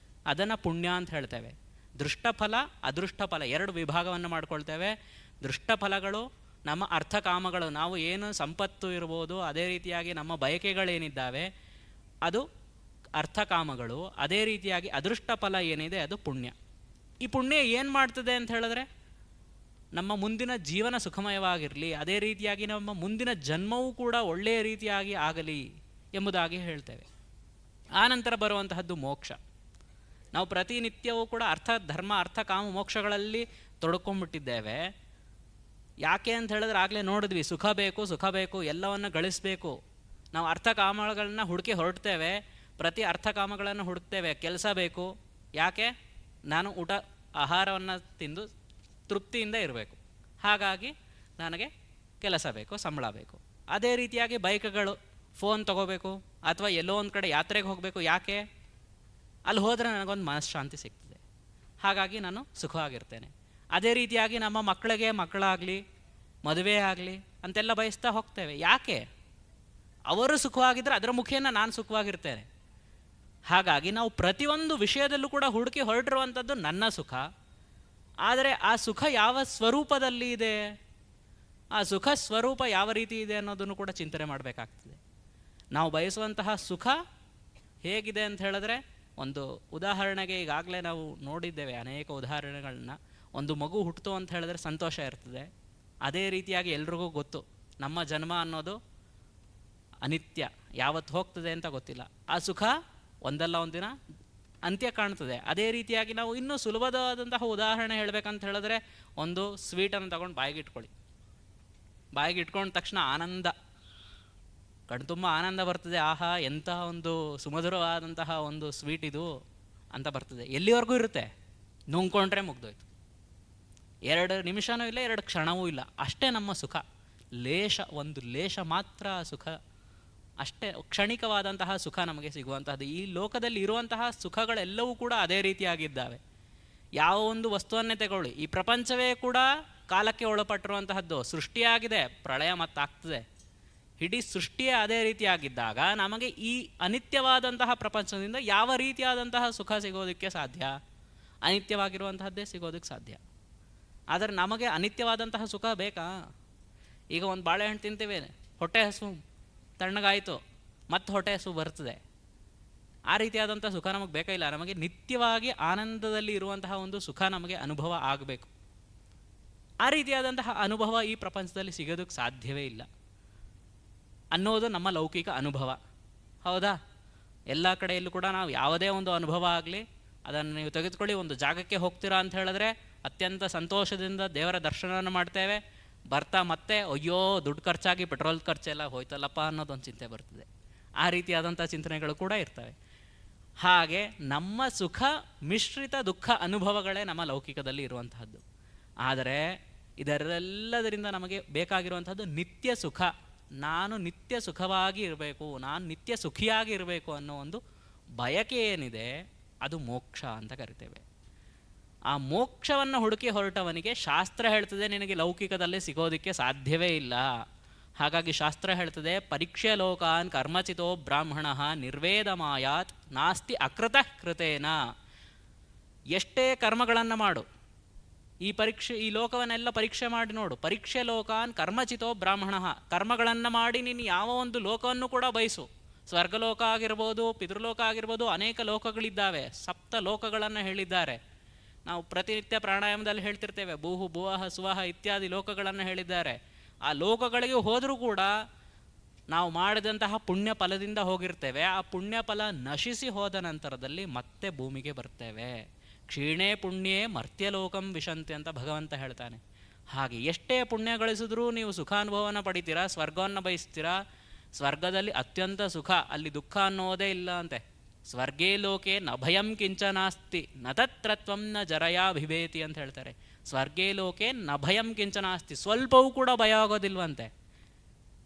ಅದನ್ನು ಪುಣ್ಯ ಅಂತ ಹೇಳ್ತೇವೆ. ದೃಷ್ಟ ಫಲ ಅದೃಷ್ಟ ಫಲ ಎರಡು ವಿಭಾಗವನ್ನು ಮಾಡ್ಕೊಳ್ತೇವೆ. ದೃಷ್ಟ ಫಲಗಳು ನಮ್ಮ ಅರ್ಥಕಾಮಗಳು, ನಾವು ಏನು ಸಂಪತ್ತು ಇರ್ಬೋದು, ಅದೇ ರೀತಿಯಾಗಿ ನಮ್ಮ ಬಯಕೆಗಳೇನಿದ್ದಾವೆ ಅದು ಅರ್ಥಕಾಮಗಳು. ಅದೇ ರೀತಿಯಾಗಿ ಅದೃಷ್ಟ ಫಲ ಏನಿದೆ ಅದು ಪುಣ್ಯ. ಈ ಪುಣ್ಯ ಏನು ಮಾಡ್ತದೆ ಅಂತ ಹೇಳಿದ್ರೆ ನಮ್ಮ ಮುಂದಿನ ಜೀವನ ಸುಖಮಯವಾಗಿರಲಿ, ಅದೇ ರೀತಿಯಾಗಿ ನಮ್ಮ ಮುಂದಿನ ಜನ್ಮವೂ ಕೂಡ ಒಳ್ಳೆಯ ರೀತಿಯಾಗಿ ಆಗಲಿ ಎಂಬುದಾಗಿ ಹೇಳ್ತೇವೆ. ಆನಂತರ ಬರುವಂತಹದ್ದು ಮೋಕ್ಷ. ನಾವು ಪ್ರತಿನಿತ್ಯವೂ ಕೂಡ ಧರ್ಮ ಅರ್ಥ ಕಾಮ ಮೋಕ್ಷಗಳಲ್ಲಿ ತೊಡ್ಕೊಂಡ್ಬಿಟ್ಟಿದ್ದೇವೆ. ಯಾಕೆ ಅಂತ ಹೇಳಿದ್ರೆ ಆಗಲೇ ನೋಡಿದ್ವಿ, ಸುಖ ಬೇಕು ಎಲ್ಲವನ್ನು ಗಳಿಸಬೇಕು. ನಾವು ಅರ್ಥ ಕಾಮಗಳನ್ನ ಹುಡುಕಿ ಹೊರಡ್ತೇವೆ, ಪ್ರತಿ ಅರ್ಥ ಕಾಮಗಳನ್ನು ಹುಡುಕ್ತೇವೆ. ಕೆಲಸ ಬೇಕು, ಯಾಕೆ? ನಾನು ಆಹಾರವನ್ನು ತಿಂದು ತೃಪ್ತಿಯಿಂದ ಇರಬೇಕು, ಹಾಗಾಗಿ ನನಗೆ ಕೆಲಸ ಬೇಕು, ಸಂಬಳ ಬೇಕು. ಅದೇ ರೀತಿಯಾಗಿ ಬೈಕ್ಗಳು, ಫೋನ್ ತಗೋಬೇಕು, ಅಥವಾ ಎಲ್ಲೋ ಒಂದು ಕಡೆ ಯಾತ್ರೆಗೆ ಹೋಗಬೇಕು. ಯಾಕೆ? ಅಲ್ಲಿ ಹೋದರೆ ನನಗೊಂದು ಮನಃಶಾಂತಿ ಸಿಗ್ತದೆ, ಹಾಗಾಗಿ ನಾನು ಸುಖವಾಗಿರ್ತೇನೆ. ಅದೇ ರೀತಿಯಾಗಿ ನಮ್ಮ ಮಕ್ಕಳಾಗಲಿ ಮದುವೆ ಆಗಲಿ ಅಂತೆಲ್ಲ ಬಯಸ್ತಾ ಹೋಗ್ತೇವೆ. ಯಾಕೆ? ಅವರು ಸುಖವಾಗಿದ್ದರೆ ಅದರ ಮುಖೇನ ನಾನು ಸುಖವಾಗಿರ್ತೇನೆ. ಹಾಗಾಗಿ ನಾವು ಪ್ರತಿಯೊಂದು ವಿಷಯದಲ್ಲೂ ಕೂಡ ಹುಡುಕಿ ಹೊರಟಿರುವಂಥದ್ದು ನನ್ನ ಸುಖ. ಆದರೆ ಆ ಸುಖ ಯಾವ ಸ್ವರೂಪದಲ್ಲಿ ಇದೆ, ಆ ಸುಖ ಸ್ವರೂಪ ಯಾವ ರೀತಿ ಇದೆ ಅನ್ನೋದನ್ನು ಕೂಡ ಚಿಂತನೆ ಮಾಡಬೇಕಾಗ್ತದೆ. ನಾವು ಬಯಸುವಂತಹ ಸುಖ ಹೇಗಿದೆ ಅಂತ ಹೇಳಿದ್ರೆ, ಒಂದು ಉದಾಹರಣೆಗೆ ಈಗಾಗಲೇ ನಾವು ನೋಡಿದ್ದೇವೆ ಅನೇಕ ಉದಾಹರಣೆಗಳನ್ನ. ಒಂದು ಮಗು ಹುಟ್ಟಿತು ಅಂತ ಹೇಳಿದ್ರೆ ಸಂತೋಷ ಇರ್ತದೆ. ಅದೇ ರೀತಿಯಾಗಿ ಎಲ್ರಿಗೂ ಗೊತ್ತು, ನಮ್ಮ ಜನ್ಮ ಅನ್ನೋದು ಅನಿತ್ಯ, ಯಾವತ್ತು ಹೋಗ್ತದೆ ಅಂತ ಗೊತ್ತಿಲ್ಲ. ಆ ಸುಖ ಒಂದಲ್ಲ ಒಂದಿನ ಅಂತ್ಯ ಕಾಣ್ತದೆ. ಅದೇ ರೀತಿಯಾಗಿ ನಾವು ಇನ್ನೂ ಸುಲಭವಾದಂತಹ ಉದಾಹರಣೆ ಹೇಳಬೇಕಂತ ಹೇಳಿದ್ರೆ, ಒಂದು ಸ್ವೀಟನ್ನು ತಗೊಂಡು ಬಾಯಿಗೆ ಇಟ್ಕೊಂಡ ತಕ್ಷಣ ಆನಂದ, ಕಣ್ತುಂಬ ಆನಂದ ಬರ್ತದೆ. ಆಹಾ, ಎಂತಹ ಒಂದು ಸುಮಧುರವಾದಂತಹ ಒಂದು ಸ್ವೀಟ್ ಇದು ಅಂತ ಬರ್ತದೆ. ಎಲ್ಲಿವರೆಗೂ ಇರುತ್ತೆ? ನುಂಗ್ಕೊಂಡ್ರೆ ಮುಗ್ದೋಯ್ತು. 2 ನಿಮಿಷನೂ ಇಲ್ಲ, 2 ಕ್ಷಣವೂ ಇಲ್ಲ. ಅಷ್ಟೇ ನಮ್ಮ ಸುಖ. ಒಂದು ಲೇಷ ಮಾತ್ರ ಸುಖ, ಅಷ್ಟೇ ಕ್ಷಣಿಕವಾದಂತಹ ಸುಖ ನಮಗೆ ಸಿಗುವಂತಹದ್ದು. ಈ ಲೋಕದಲ್ಲಿ ಇರುವಂತಹ ಸುಖಗಳೆಲ್ಲವೂ ಕೂಡ ಅದೇ ರೀತಿಯಾಗಿದ್ದಾವೆ. ಯಾವ ಒಂದು ವಸ್ತುವನ್ನೇ ತಗೊಳ್ಳಿ, ಈ ಪ್ರಪಂಚವೇ ಕೂಡ ಕಾಲಕ್ಕೆ ಒಳಪಟ್ಟಿರುವಂತಹದ್ದು. ಸೃಷ್ಟಿಯಾಗಿದೆ, ಪ್ರಳಯ ಮತ್ತಾಗ್ತದೆ. ಇಡೀ ಸೃಷ್ಟಿಯೇ ಅದೇ ರೀತಿಯಾಗಿದ್ದಾಗ ನಮಗೆ ಈ ಅನಿತ್ಯವಾದಂತಹ ಪ್ರಪಂಚದಿಂದ ಯಾವ ರೀತಿಯಾದಂತಹ ಸುಖ ಸಿಗೋದಕ್ಕೆ ಸಾಧ್ಯ? ಅನಿತ್ಯವಾಗಿರುವಂತಹದ್ದೇ ಸಿಗೋದಕ್ಕೆ ಸಾಧ್ಯ. ಆದರೆ ನಮಗೆ ಅನಿತ್ಯವಾದಂತಹ ಸುಖ ಬೇಕಾ? ಈಗ ಒಂದು ಬಾಳೆಹಣ್ಣು ತಿಂತೇವೆ, ಹೊಟ್ಟೆ ಹಸು ತಣ್ಣಗಾಯಿತು, ಮತ್ತೆ ಹೊಟ್ಟೆ ಹಸು ಬರ್ತದೆ. ಆ ರೀತಿಯಾದಂಥ ಸುಖ ನಮಗೆ ಬೇಕಾ? ಇಲ್ಲ. ನಮಗೆ ನಿತ್ಯವಾಗಿ ಆನಂದದಲ್ಲಿ ಇರುವಂತಹ ಒಂದು ಸುಖ ನಮಗೆ ಅನುಭವ ಆಗಬೇಕು. ಆ ರೀತಿಯಾದಂತಹ ಅನುಭವ ಈ ಪ್ರಪಂಚದಲ್ಲಿ ಸಿಗೋದಕ್ಕೆ ಸಾಧ್ಯವೇ ಇಲ್ಲ ಅನ್ನೋದು ನಮ್ಮ ಲೌಕಿಕ ಅನುಭವ. ಹೌದಾ? ಎಲ್ಲ ಕಡೆಯಲ್ಲೂ ಕೂಡ ನಾವು ಯಾವುದೇ ಒಂದು ಅನುಭವ ಆಗಲಿ, ಅದನ್ನು ನೀವು ತೆಗೆದುಕೊಳ್ಳಿ. ಒಂದು ಜಾಗಕ್ಕೆ ಹೋಗ್ತೀರಾ ಅಂತ ಹೇಳಿದ್ರೆ ಅತ್ಯಂತ ಸಂತೋಷದಿಂದ ದೇವರ ದರ್ಶನವನ್ನು ಮಾಡ್ತೇವೆ. ಬರ್ತಾ ಮತ್ತೆ ಅಯ್ಯೋ ದುಡ್ಡು ಖರ್ಚಾಗಿ ಪೆಟ್ರೋಲ್ ಖರ್ಚೆಲ್ಲ ಹೋಯ್ತಲ್ಲಪ್ಪ ಅನ್ನೋದೊಂದು ಚಿಂತೆ ಬರ್ತದೆ. ಆ ರೀತಿಯಾದಂಥ ಚಿಂತನೆಗಳು ಕೂಡ ಇರ್ತವೆ. ಹಾಗೆ ನಮ್ಮ ಸುಖ ಮಿಶ್ರಿತ ದುಃಖ ಅನುಭವಗಳೇ ನಮ್ಮ ಲೌಕಿಕದಲ್ಲಿ ಇರುವಂತಹದ್ದು. ಆದರೆ ಇದರೆಲ್ಲದರಿಂದ ನಮಗೆ ಬೇಕಾಗಿರುವಂಥದ್ದು ನಿತ್ಯ ಸುಖ. ನಾನು ನಿತ್ಯ ಸುಖವಾಗಿ ಇರಬೇಕು, ನಾನು ನಿತ್ಯ ಸುಖಿಯಾಗಿ ಇರಬೇಕು ಅನ್ನೋ ಒಂದು ಬಯಕೆ ಏನಿದೆ ಅದು ಮೋಕ್ಷ ಅಂತ ಕರಿತೇವೆ. ಆ ಮೋಕ್ಷವನ್ನು ಹುಡುಕಿ ಹೊರಟವನಿಗೆ ಶಾಸ್ತ್ರ ಹೇಳ್ತದೆ ನಿನಗೆ ಲೌಕಿಕದಲ್ಲಿ ಸಿಗೋದಕ್ಕೆ ಸಾಧ್ಯವೇ ಇಲ್ಲ. ಹಾಗಾಗಿ ಶಾಸ್ತ್ರ ಹೇಳ್ತದೆ, ಪರೀಕ್ಷೆ ಲೋಕಾನ್ ಕರ್ಮಚಿತೋ ಬ್ರಾಹ್ಮಣ ನಿರ್ವೇದ ಮಾಯಾತ್ ನಾಸ್ತಿ ಅಕೃತಃ ಕೃತೇನ. ಎಷ್ಟೇ ಕರ್ಮಗಳನ್ನು ಮಾಡು, ಈ ಲೋಕವನ್ನೆಲ್ಲ ಪರೀಕ್ಷೆ ಮಾಡಿ ನೋಡು. ಪರೀಕ್ಷೆ ಲೋಕಾನ್ ಕರ್ಮಚಿತೋ ಬ್ರಾಹ್ಮಣ. ಕರ್ಮಗಳನ್ನು ಮಾಡಿ ನೀನು ಯಾವ ಒಂದು ಲೋಕವನ್ನು ಕೂಡ ಬಯಸು. ಸ್ವರ್ಗಲೋಕ ಆಗಿರ್ಬೋದು, ಪಿತೃಲೋಕ ಆಗಿರ್ಬೋದು, ಅನೇಕ ಲೋಕಗಳಿದ್ದಾವೆ. 7 ಲೋಕಗಳನ್ನು ಹೇಳಿದ್ದಾರೆ. ನಾವು ಪ್ರತಿನಿತ್ಯ ಪ್ರಾಣಾಯಾಮದಲ್ಲಿ ಹೇಳ್ತಿರ್ತೇವೆ, ಭೂಹು ಭುವಃ ಸುವಹ ಇತ್ಯಾದಿ ಲೋಕಗಳನ್ನು ಹೇಳಿದ್ದಾರೆ. ಆ ಲೋಕಗಳಿಗೆ ಹೋದರೂ ಕೂಡ ನಾವು ಮಾಡಿದಂತಹ ಪುಣ್ಯ ಫಲದಿಂದ ಹೋಗಿರ್ತೇವೆ. ಆ ಪುಣ್ಯ ಫಲ ನಶಿಸಿ ಹೋದ ನಂತರದಲ್ಲಿ ಮತ್ತೆ ಭೂಮಿಗೆ ಬರ್ತೇವೆ. ಕ್ಷೀಣೇ ಪುಣ್ಯೇ ಮರ್ತ್ಯಲೋಕಂ ವಿಶಂತಿ ಅಂತ ಭಗವಂತ ಹೇಳ್ತಾನೆ. ಹಾಗೆ ಎಷ್ಟೇ ಪುಣ್ಯ ಗಳಿಸಿದ್ರೂ ನೀವು ಸುಖಾನುಭವನ ಪಡಿತೀರಾ, ಸ್ವರ್ಗವನ್ನು ಬಯಸ್ತೀರಾ. ಸ್ವರ್ಗದಲ್ಲಿ ಅತ್ಯಂತ ಸುಖ, ಅಲ್ಲಿ ದುಃಖ ಅನ್ನೋದೇ ಇಲ್ಲ ಅಂತೆ. ಸ್ವರ್ಗೇ ಲೋಕೆ ನ ಭಯಂ ಕಿಂಚನಾಸ್ತಿ ನ ತತ್ರತ್ವಂ ನ ಜರಯಾ ಭಿಭೇತಿ ಅಂತ ಹೇಳ್ತಾರೆ. ಸ್ವರ್ಗೇ ಲೋಕೆ ನ ಭಯಂ ಕಿಂಚನಾಸ್ತಿ, ಸ್ವಲ್ಪವೂ ಕೂಡ ಭಯ ಆಗೋದಿಲ್ವಂತೆ.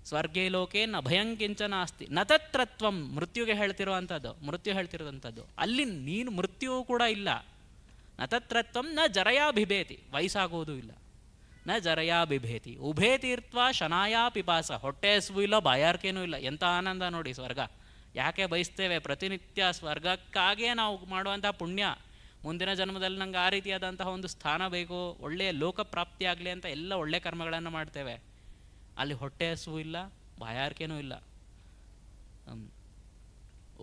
ಸ್ವರ್ಗೇ ಲೋಕೆ ನ ಭಯಂ ಕಿಂಚನಾಸ್ತಿ ನ ತತ್ರತ್ವಂ, ಮೃತ್ಯುಗೆ ಹೇಳ್ತಿರುವಂಥದ್ದು ಅಲ್ಲಿ ನೀನು ಮೃತ್ಯುವು ಕೂಡ ಇಲ್ಲ. ನ ತತ್ರತ್ವಂ ನ ಜರಯಾ ಬಿಭೇತಿ, ವಯಸ್ಸಾಗೋದು ಇಲ್ಲ. ನ ಜರಯಾ ಬಿಭೇತಿ ಉಭೇ ತೀರ್ಥ ಶನಾಯಾ ಪಿಪಾಸ, ಹೊಟ್ಟೆ ಹಸುವು ಇಲ್ಲ, ಬಾಯಾರಿಕೆನೂ ಇಲ್ಲ. ಎಂಥ ಆನಂದ ನೋಡಿ ಸ್ವರ್ಗ. ಯಾಕೆ ಬಯಸ್ತೇವೆ? ಪ್ರತಿನಿತ್ಯ ಸ್ವರ್ಗಕ್ಕಾಗಿಯೇ ನಾವು ಮಾಡುವಂಥ ಪುಣ್ಯ. ಮುಂದಿನ ಜನ್ಮದಲ್ಲಿ ನಂಗೆ ಆ ರೀತಿಯಾದಂತಹ ಒಂದು ಸ್ಥಾನ ಬೇಕು, ಒಳ್ಳೆಯ ಲೋಕ ಪ್ರಾಪ್ತಿಯಾಗಲಿ ಅಂತ ಎಲ್ಲ ಒಳ್ಳೆ ಕರ್ಮಗಳನ್ನು ಮಾಡ್ತೇವೆ. ಅಲ್ಲಿ ಹೊಟ್ಟೆ ಹಸುವು ಇಲ್ಲ, ಬಾಯಾರಿಕೆನೂ ಇಲ್ಲ.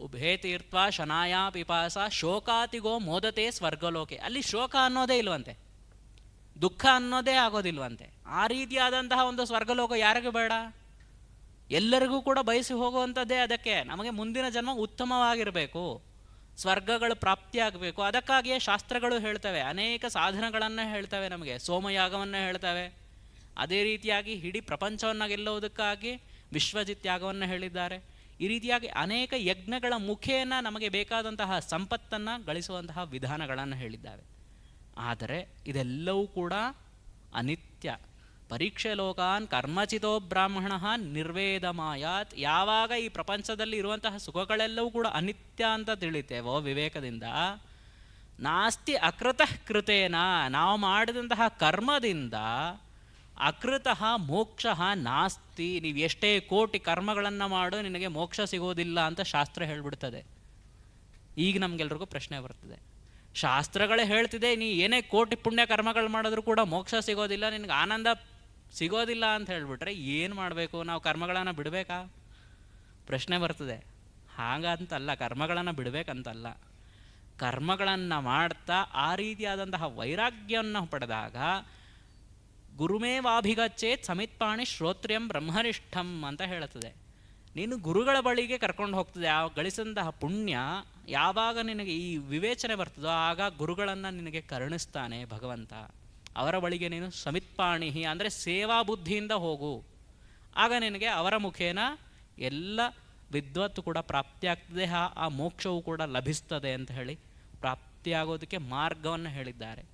ಉಭೇ ತೀರ್ಥ ಶನಾಯಾ ಪಿಪಾಸ ಶೋಕಾತಿಗೋ ಮೋದತೆ ಸ್ವರ್ಗಲೋಕೆ, ಅಲ್ಲಿ ಶೋಕ ಅನ್ನೋದೇ ಇಲ್ವಂತೆ, ದುಃಖ ಅನ್ನೋದೇ ಆಗೋದಿಲ್ವಂತೆ. ಆ ರೀತಿಯಾದಂತಹ ಒಂದು ಸ್ವರ್ಗಲೋಕ ಯಾರಿಗೂ ಬೇಡ? ಎಲ್ಲರಿಗೂ ಕೂಡ ಬಯಸಿ ಹೋಗುವಂಥದ್ದೇ. ಅದಕ್ಕೆ ನಮಗೆ ಮುಂದಿನ ಜನ್ಮ ಉತ್ತಮವಾಗಿರಬೇಕು, ಸ್ವರ್ಗಗಳು ಪ್ರಾಪ್ತಿಯಾಗಬೇಕು. ಅದಕ್ಕಾಗಿಯೇ ಶಾಸ್ತ್ರಗಳು ಹೇಳ್ತವೆ, ಅನೇಕ ಸಾಧನಗಳನ್ನು ಹೇಳ್ತವೆ, ನಮಗೆ ಸೋಮಯಾಗವನ್ನು ಹೇಳ್ತವೆ. ಅದೇ ರೀತಿಯಾಗಿ ಇಡೀ ಪ್ರಪಂಚವನ್ನು ಗೆಲ್ಲುವುದಕ್ಕಾಗಿ ವಿಶ್ವಜಿತ್ ಯಾಗವನ್ನು ಹೇಳಿದ್ದಾರೆ. ಈ ರೀತಿಯಾಗಿ ಅನೇಕ ಯಜ್ಞಗಳ ಮುಖೇನ ನಮಗೆ ಬೇಕಾದಂತಹ ಸಂಪತ್ತನ್ನು ಗಳಿಸುವಂತಹ ವಿಧಾನಗಳನ್ನು ಹೇಳಿದ್ದಾವೆ. ಆದರೆ ಇದೆಲ್ಲವೂ ಕೂಡ ಅನಿತ್ಯ. ಪರೀಕ್ಷೆ ಲೋಕಾನ್ ಕರ್ಮಚಿತೋ ಬ್ರಾಹ್ಮಣ ನಿರ್ವೇದಮಾಯಾತ್. ಯಾವಾಗ ಈ ಪ್ರಪಂಚದಲ್ಲಿ ಇರುವಂತಹ ಸುಖಗಳೆಲ್ಲವೂ ಕೂಡ ಅನಿತ್ಯ ಅಂತ ತಿಳಿತೇವೋ ವಿವೇಕದಿಂದ, ನಾಸ್ತಿ ಅಕೃತಃ ಕೃತೇನ, ನಾವು ಮಾಡಿದಂತಹ ಕರ್ಮದಿಂದ ಅಕೃತಃ ಮೋಕ್ಷ ನಾಸ್ತಿ. ನೀವು ಎಷ್ಟೇ ಕೋಟಿ ಕರ್ಮಗಳನ್ನು ಮಾಡು ನಿನಗೆ ಮೋಕ್ಷ ಸಿಗೋದಿಲ್ಲ ಅಂತ ಶಾಸ್ತ್ರ ಹೇಳ್ಬಿಡ್ತದೆ. ಈಗ ನಮಗೆಲ್ರಿಗೂ ಪ್ರಶ್ನೆ ಬರ್ತದೆ, ಶಾಸ್ತ್ರಗಳೇ ಹೇಳ್ತಿದೆ ನೀ ಏನೇ ಕೋಟಿ ಪುಣ್ಯ ಕರ್ಮಗಳು ಮಾಡಿದ್ರೂ ಕೂಡ ಮೋಕ್ಷ ಸಿಗೋದಿಲ್ಲ, ನಿನಗೆ ಆನಂದ ಸಿಗೋದಿಲ್ಲ ಅಂತ ಹೇಳಿಬಿಟ್ರೆ ಏನು ಮಾಡಬೇಕು? ನಾವು ಕರ್ಮಗಳನ್ನು ಬಿಡಬೇಕಾ? ಪ್ರಶ್ನೆ ಬರ್ತದೆ. ಹಾಗಂತಲ್ಲ, ಕರ್ಮಗಳನ್ನು ಬಿಡಬೇಕಂತಲ್ಲ. ಕರ್ಮಗಳನ್ನು ಮಾಡ್ತಾ ಆ ರೀತಿಯಾದಂತಹ ವೈರಾಗ್ಯವನ್ನು ಪಡೆದಾಗ ಗುರುಮೇವಾಭಿಗಚ್ಚೇತ್ ಸಮಿತ್ಪಾಣಿ ಶ್ರೋತ್ರ್ಯಂ ಬ್ರಹ್ಮನಿಷ್ಠಂ ಅಂತ ಹೇಳುತ್ತದೆ. ನೀನು ಗುರುಗಳ ಬಳಿಗೆ ಕರ್ಕೊಂಡು ಹೋಗ್ತದೆ. ಆ ಗಳಿಸಿದಂತಹ ಪುಣ್ಯ ಯಾವಾಗ ನಿನಗೆ ಈ ವಿವೇಚನೆ ಬರ್ತದೋ ಆಗ ಗುರುಗಳನ್ನು ನಿನಗೆ ಕರುಣಿಸ್ತಾನೆ ಭಗವಂತ. ಅವರ ಬಳಿಗೆ ನೀನು ಸಮಿತ್ಪಾಣಿ ಅಂದರೆ ಸೇವಾ ಬುದ್ಧಿಯಿಂದ ಹೋಗು. ಆಗ ನಿನಗೆ ಅವರ ಮುಖೇನ ಎಲ್ಲ ವಿದ್ವತ್ತು ಕೂಡ ಪ್ರಾಪ್ತಿಯಾಗ್ತದೆ, ಆ ಮೋಕ್ಷವು ಕೂಡ ಲಭಿಸ್ತದೆ ಅಂತ ಹೇಳಿ ಪ್ರಾಪ್ತಿಯಾಗೋದಕ್ಕೆ ಮಾರ್ಗವನ್ನು ಹೇಳಿದ್ದಾರೆ.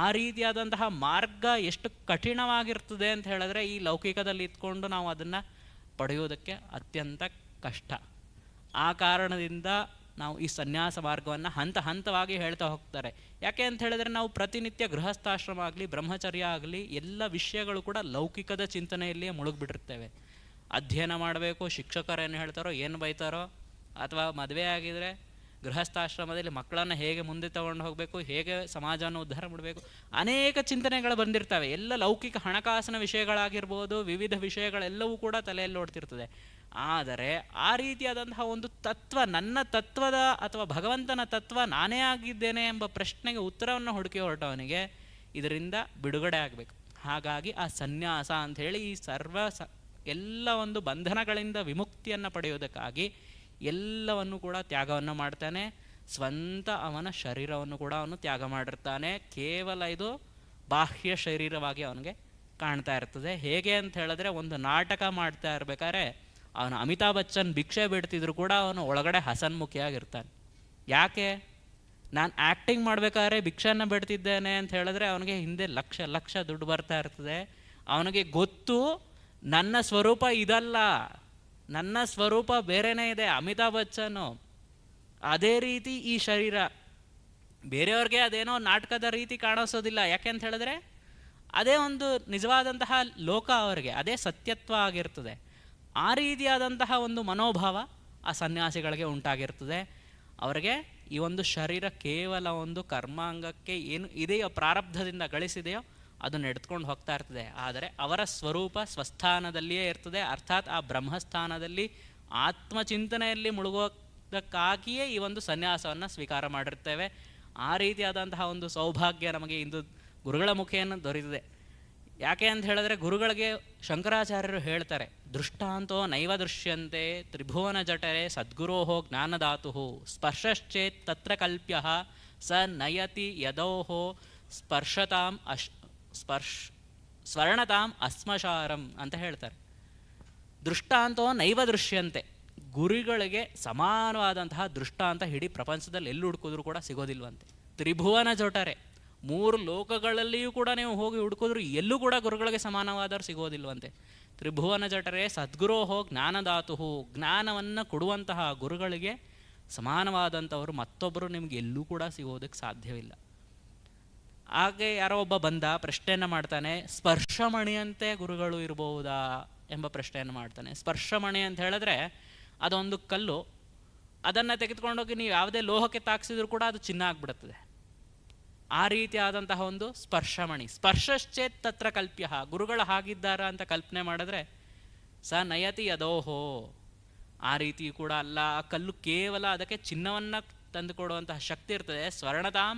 ಆ ರೀತಿಯಾದಂತಹ ಮಾರ್ಗ ಎಷ್ಟು ಕಠಿಣವಾಗಿರ್ತದೆ ಅಂತ ಹೇಳಿದ್ರೆ ಈ ಲೌಕಿಕದಲ್ಲಿ ಇದ್ಕೊಂಡು ನಾವು ಅದನ್ನು ಪಡೆಯೋದಕ್ಕೆ ಅತ್ಯಂತ ಕಷ್ಟ. ಆ ಕಾರಣದಿಂದ ನಾವು ಈ ಸನ್ಯಾಸ ಮಾರ್ಗವನ್ನು ಹಂತ ಹಂತವಾಗಿ ಹೇಳ್ತಾ ಹೋಗ್ತಾರೆ. ಯಾಕೆ ಅಂತ ಹೇಳಿದ್ರೆ ನಾವು ಪ್ರತಿನಿತ್ಯ ಗೃಹಸ್ಥಾಶ್ರಮ ಆಗಲಿ ಬ್ರಹ್ಮಚರ್ಯ ಆಗಲಿ ಎಲ್ಲ ವಿಷಯಗಳು ಕೂಡ ಲೌಕಿಕದ ಚಿಂತನೆಯಲ್ಲಿಯೇ ಮುಳುಗಿಬಿಟ್ಟಿರ್ತೇವೆ. ಅಧ್ಯಯನ ಮಾಡಬೇಕು, ಶಿಕ್ಷಕರೇನು ಹೇಳ್ತಾರೋ ಏನು ಬೈತಾರೋ, ಅಥವಾ ಮದುವೆ ಆಗಿದರೆ ಗೃಹಸ್ಥಾಶ್ರಮದಲ್ಲಿ ಮಕ್ಕಳನ್ನು ಹೇಗೆ ಮುಂದೆ ತಗೊಂಡು ಹೋಗಬೇಕು, ಹೇಗೆ ಸಮಾಜವನ್ನು ಉದ್ಧಾರ ಮಾಡಬೇಕು, ಅನೇಕ ಚಿಂತನೆಗಳು ಬಂದಿರ್ತವೆ. ಎಲ್ಲ ಲೌಕಿಕ ಹಣಕಾಸಿನ ವಿಷಯಗಳಾಗಿರ್ಬೋದು, ವಿವಿಧ ವಿಷಯಗಳೆಲ್ಲವೂ ಕೂಡ ತಲೆಯಲ್ಲಿ ಓಡ್ತಿರ್ತದೆ. ಆದರೆ ಆ ರೀತಿಯಾದಂತಹ ಒಂದು ತತ್ವ, ನನ್ನ ತತ್ವದ ಅಥವಾ ಭಗವಂತನ ತತ್ವ ನಾನೇ ಆಗಿದ್ದೇನೆ ಎಂಬ ಪ್ರಶ್ನೆಗೆ ಉತ್ತರವನ್ನು ಹುಡುಕಿ ಹೊರಟವನಿಗೆ ಇದರಿಂದ ಬಿಡುಗಡೆ ಆಗಬೇಕು. ಹಾಗಾಗಿ ಆ ಸನ್ಯಾಸ ಅಂಥೇಳಿ ಈ ಎಲ್ಲ ಒಂದು ಬಂಧನಗಳಿಂದ ವಿಮುಕ್ತಿಯನ್ನು ಪಡೆಯೋದಕ್ಕಾಗಿ ಎಲ್ಲವನ್ನು ಕೂಡ ತ್ಯಾಗವನ್ನು ಮಾಡ್ತಾನೆ. ಸ್ವಂತ ಅವನ ಶರೀರವನ್ನು ಕೂಡ ಅವನು ತ್ಯಾಗ ಮಾಡಿರ್ತಾನೆ. ಕೇವಲ ಇದು ಬಾಹ್ಯ ಶರೀರವಾಗಿ ಅವನಿಗೆ ಕಾಣ್ತಾ ಇರ್ತದೆ. ಹೇಗೆ ಅಂತ ಹೇಳಿದ್ರೆ ಒಂದು ನಾಟಕ ಮಾಡ್ತಾ ಇರ್ಬೇಕಾದ್ರೆ ಅವನು ಅಮಿತಾಬ್ ಬಚ್ಚನ್ ಭಿಕ್ಷೆ ಬಿಡ್ತಿದ್ರು ಕೂಡ ಅವನು ಒಳಗಡೆ ಹಸನ್ಮುಖಿಯಾಗಿರ್ತಾನೆ. ಯಾಕೆ? ನಾನು ಆ್ಯಕ್ಟಿಂಗ್ ಮಾಡಬೇಕಾದ್ರೆ ಭಿಕ್ಷೆಯನ್ನು ಬಿಡ್ತಿದ್ದೇನೆ ಅಂತ ಹೇಳಿದ್ರೆ ಅವನಿಗೆ ಹಿಂದೆ ಲಕ್ಷ ಲಕ್ಷ ದುಡ್ಡು ಬರ್ತಾ ಇರ್ತದೆ. ಅವನಿಗೆ ಗೊತ್ತು ನನ್ನ ಸ್ವರೂಪ ಇದಲ್ಲ, ನನ್ನ ಸ್ವರೂಪ ಬೇರೆಯೇ ಇದೆ. ಅಮಿತಾಬ್ ಬಚ್ಚನು ಅದೇ ರೀತಿ ಈ ಶರೀರ ಬೇರೆಯವ್ರಿಗೆ ಅದೇನೋ ನಾಟಕದ ರೀತಿ ಕಾಣಿಸೋದಿಲ್ಲ. ಯಾಕೆ ಅಂತ ಹೇಳಿದ್ರೆ ಅದೇ ಒಂದು ನಿಜವಾದಂತಹ ಲೋಕ, ಅವರಿಗೆ ಅದೇ ಸತ್ಯತ್ವ ಆಗಿರ್ತದೆ. ಆ ರೀತಿಯಾದಂತಹ ಒಂದು ಮನೋಭಾವ ಆ ಸನ್ಯಾಸಿಗಳಿಗೆ ಉಂಟಾಗಿರ್ತದೆ. ಅವರಿಗೆ ಈ ಒಂದು ಶರೀರ ಕೇವಲ ಒಂದು ಕರ್ಮಾಂಗಕ್ಕೆ ಏನು ಇದೆಯೋ ಪ್ರಾರಬ್ಧದಿಂದ ಗಳಿಸಿದೆಯೋ ಅದು ನಡೆದುಕೊಂಡು ಹೋಗ್ತಾ ಇರ್ತದೆ. ಆದರೆ ಅವರ ಸ್ವರೂಪ ಸ್ವಸ್ಥಾನದಲ್ಲಿಯೇ ಇರ್ತದೆ. ಅರ್ಥಾತ್ ಆ ಬ್ರಹ್ಮಸ್ಥಾನದಲ್ಲಿ ಆತ್ಮಚಿಂತನೆಯಲ್ಲಿ ಮುಳುಗೋದಕ್ಕಾಗಿಯೇ ಈ ಒಂದು ಸನ್ಯಾಸವನ್ನು ಸ್ವೀಕಾರ ಮಾಡಿರ್ತೇವೆ. ಆ ರೀತಿಯಾದಂತಹ ಒಂದು ಸೌಭಾಗ್ಯ ನಮಗೆ ಇಂದು ಗುರುಗಳ ಮುಖೇನ ದೊರೆತಿದೆ. ಯಾಕೆ ಅಂತ ಹೇಳಿದ್ರೆ ಗುರುಗಳಿಗೆ ಶಂಕರಾಚಾರ್ಯರು ಹೇಳ್ತಾರೆ, ದೃಷ್ಟಾಂತೋ ನೈವ ದೃಶ್ಯಂತೆ ತ್ರಿಭುವನ ಜಠರೆ ಸದ್ಗುರೋಹೋ ಜ್ಞಾನಧಾತು ಸ್ಪರ್ಶಶ್ಚೇತ್ ತತ್ರ ಕಲ್ಪ್ಯ ಸ ನಯತಿ ಯದೋಹೋ ಸ್ಪರ್ಶತಾಂ ಸ್ವರ್ಣತಾಂ ಅಸ್ಮಶಾರಂ ಅಂತ ಹೇಳ್ತಾರೆ. ದೃಷ್ಟಾಂತೋ ನೈವ ದೃಶ್ಯಂತೆ, ಗುರುಗಳಿಗೆ ಸಮಾನವಾದಂತಹ ದೃಷ್ಟಾಂತ ಇಡೀ ಪ್ರಪಂಚದಲ್ಲಿ ಎಲ್ಲಿ ಹುಡುಕಿದ್ರು ಕೂಡ ಸಿಗೋದಿಲ್ವಂತೆ. ತ್ರಿಭುವನ ಜೊಟರೆ, 3 ಲೋಕಗಳಲ್ಲಿಯೂ ಕೂಡ ನೀವು ಹೋಗಿ ಹುಡುಕಿದ್ರು ಎಲ್ಲೂ ಕೂಡ ಗುರುಗಳಿಗೆ ಸಮಾನವಾದವ್ರು ಸಿಗೋದಿಲ್ವಂತೆ. ತ್ರಿಭುವನ ಜಠರೆ ಸದ್ಗುರೋಹೋ ಜ್ಞಾನಧಾತು, ಜ್ಞಾನವನ್ನು ಕೊಡುವಂತಹ ಗುರುಗಳಿಗೆ ಸಮಾನವಾದಂಥವರು ಮತ್ತೊಬ್ಬರು ನಿಮ್ಗೆ ಎಲ್ಲೂ ಕೂಡ ಸಿಗೋದಕ್ಕೆ ಸಾಧ್ಯವಿಲ್ಲ. ಹಾಗೆ ಯಾರೋ ಒಬ್ಬ ಬಂದ ಪ್ರಶ್ನೆಯನ್ನು ಮಾಡ್ತಾನೆ, ಸ್ಪರ್ಶಮಣಿಯಂತೆ ಗುರುಗಳು ಇರಬಹುದಾ ಎಂಬ ಪ್ರಶ್ನೆಯನ್ನು ಮಾಡ್ತಾನೆ. ಸ್ಪರ್ಶಮಣಿ ಅಂತ ಹೇಳಿದ್ರೆ ಅದೊಂದು ಕಲ್ಲು, ಅದನ್ನು ತೆಗೆದುಕೊಂಡೋಗಿ ನೀವು ಯಾವುದೇ ಲೋಹಕ್ಕೆ ತಾಕ್ಸಿದ್ರು ಕೂಡ ಅದು ಚಿನ್ನ ಆಗಿಬಿಡುತ್ತದೆ. ಆ ರೀತಿಯಾದಂತಹ ಒಂದು ಸ್ಪರ್ಶಮಣಿ. ಸ್ಪರ್ಶಶ್ಚೇತ್ ತತ್ರ ಕಲ್ಪ್ಯ, ಗುರುಗಳು ಹಾಗಿದ್ದಾರ ಅಂತ ಕಲ್ಪನೆ ಮಾಡಿದ್ರೆ ಸ ನಯತಿ ಯದೋಹೋ, ಆ ರೀತಿ ಕೂಡ ಅಲ್ಲ. ಆ ಕಲ್ಲು ಕೇವಲ ಅದಕ್ಕೆ ಚಿನ್ನವನ್ನು ತಂದುಕೊಡುವಂತಹ ಶಕ್ತಿ ಇರ್ತದೆ. ಸ್ವರ್ಣತಾಂ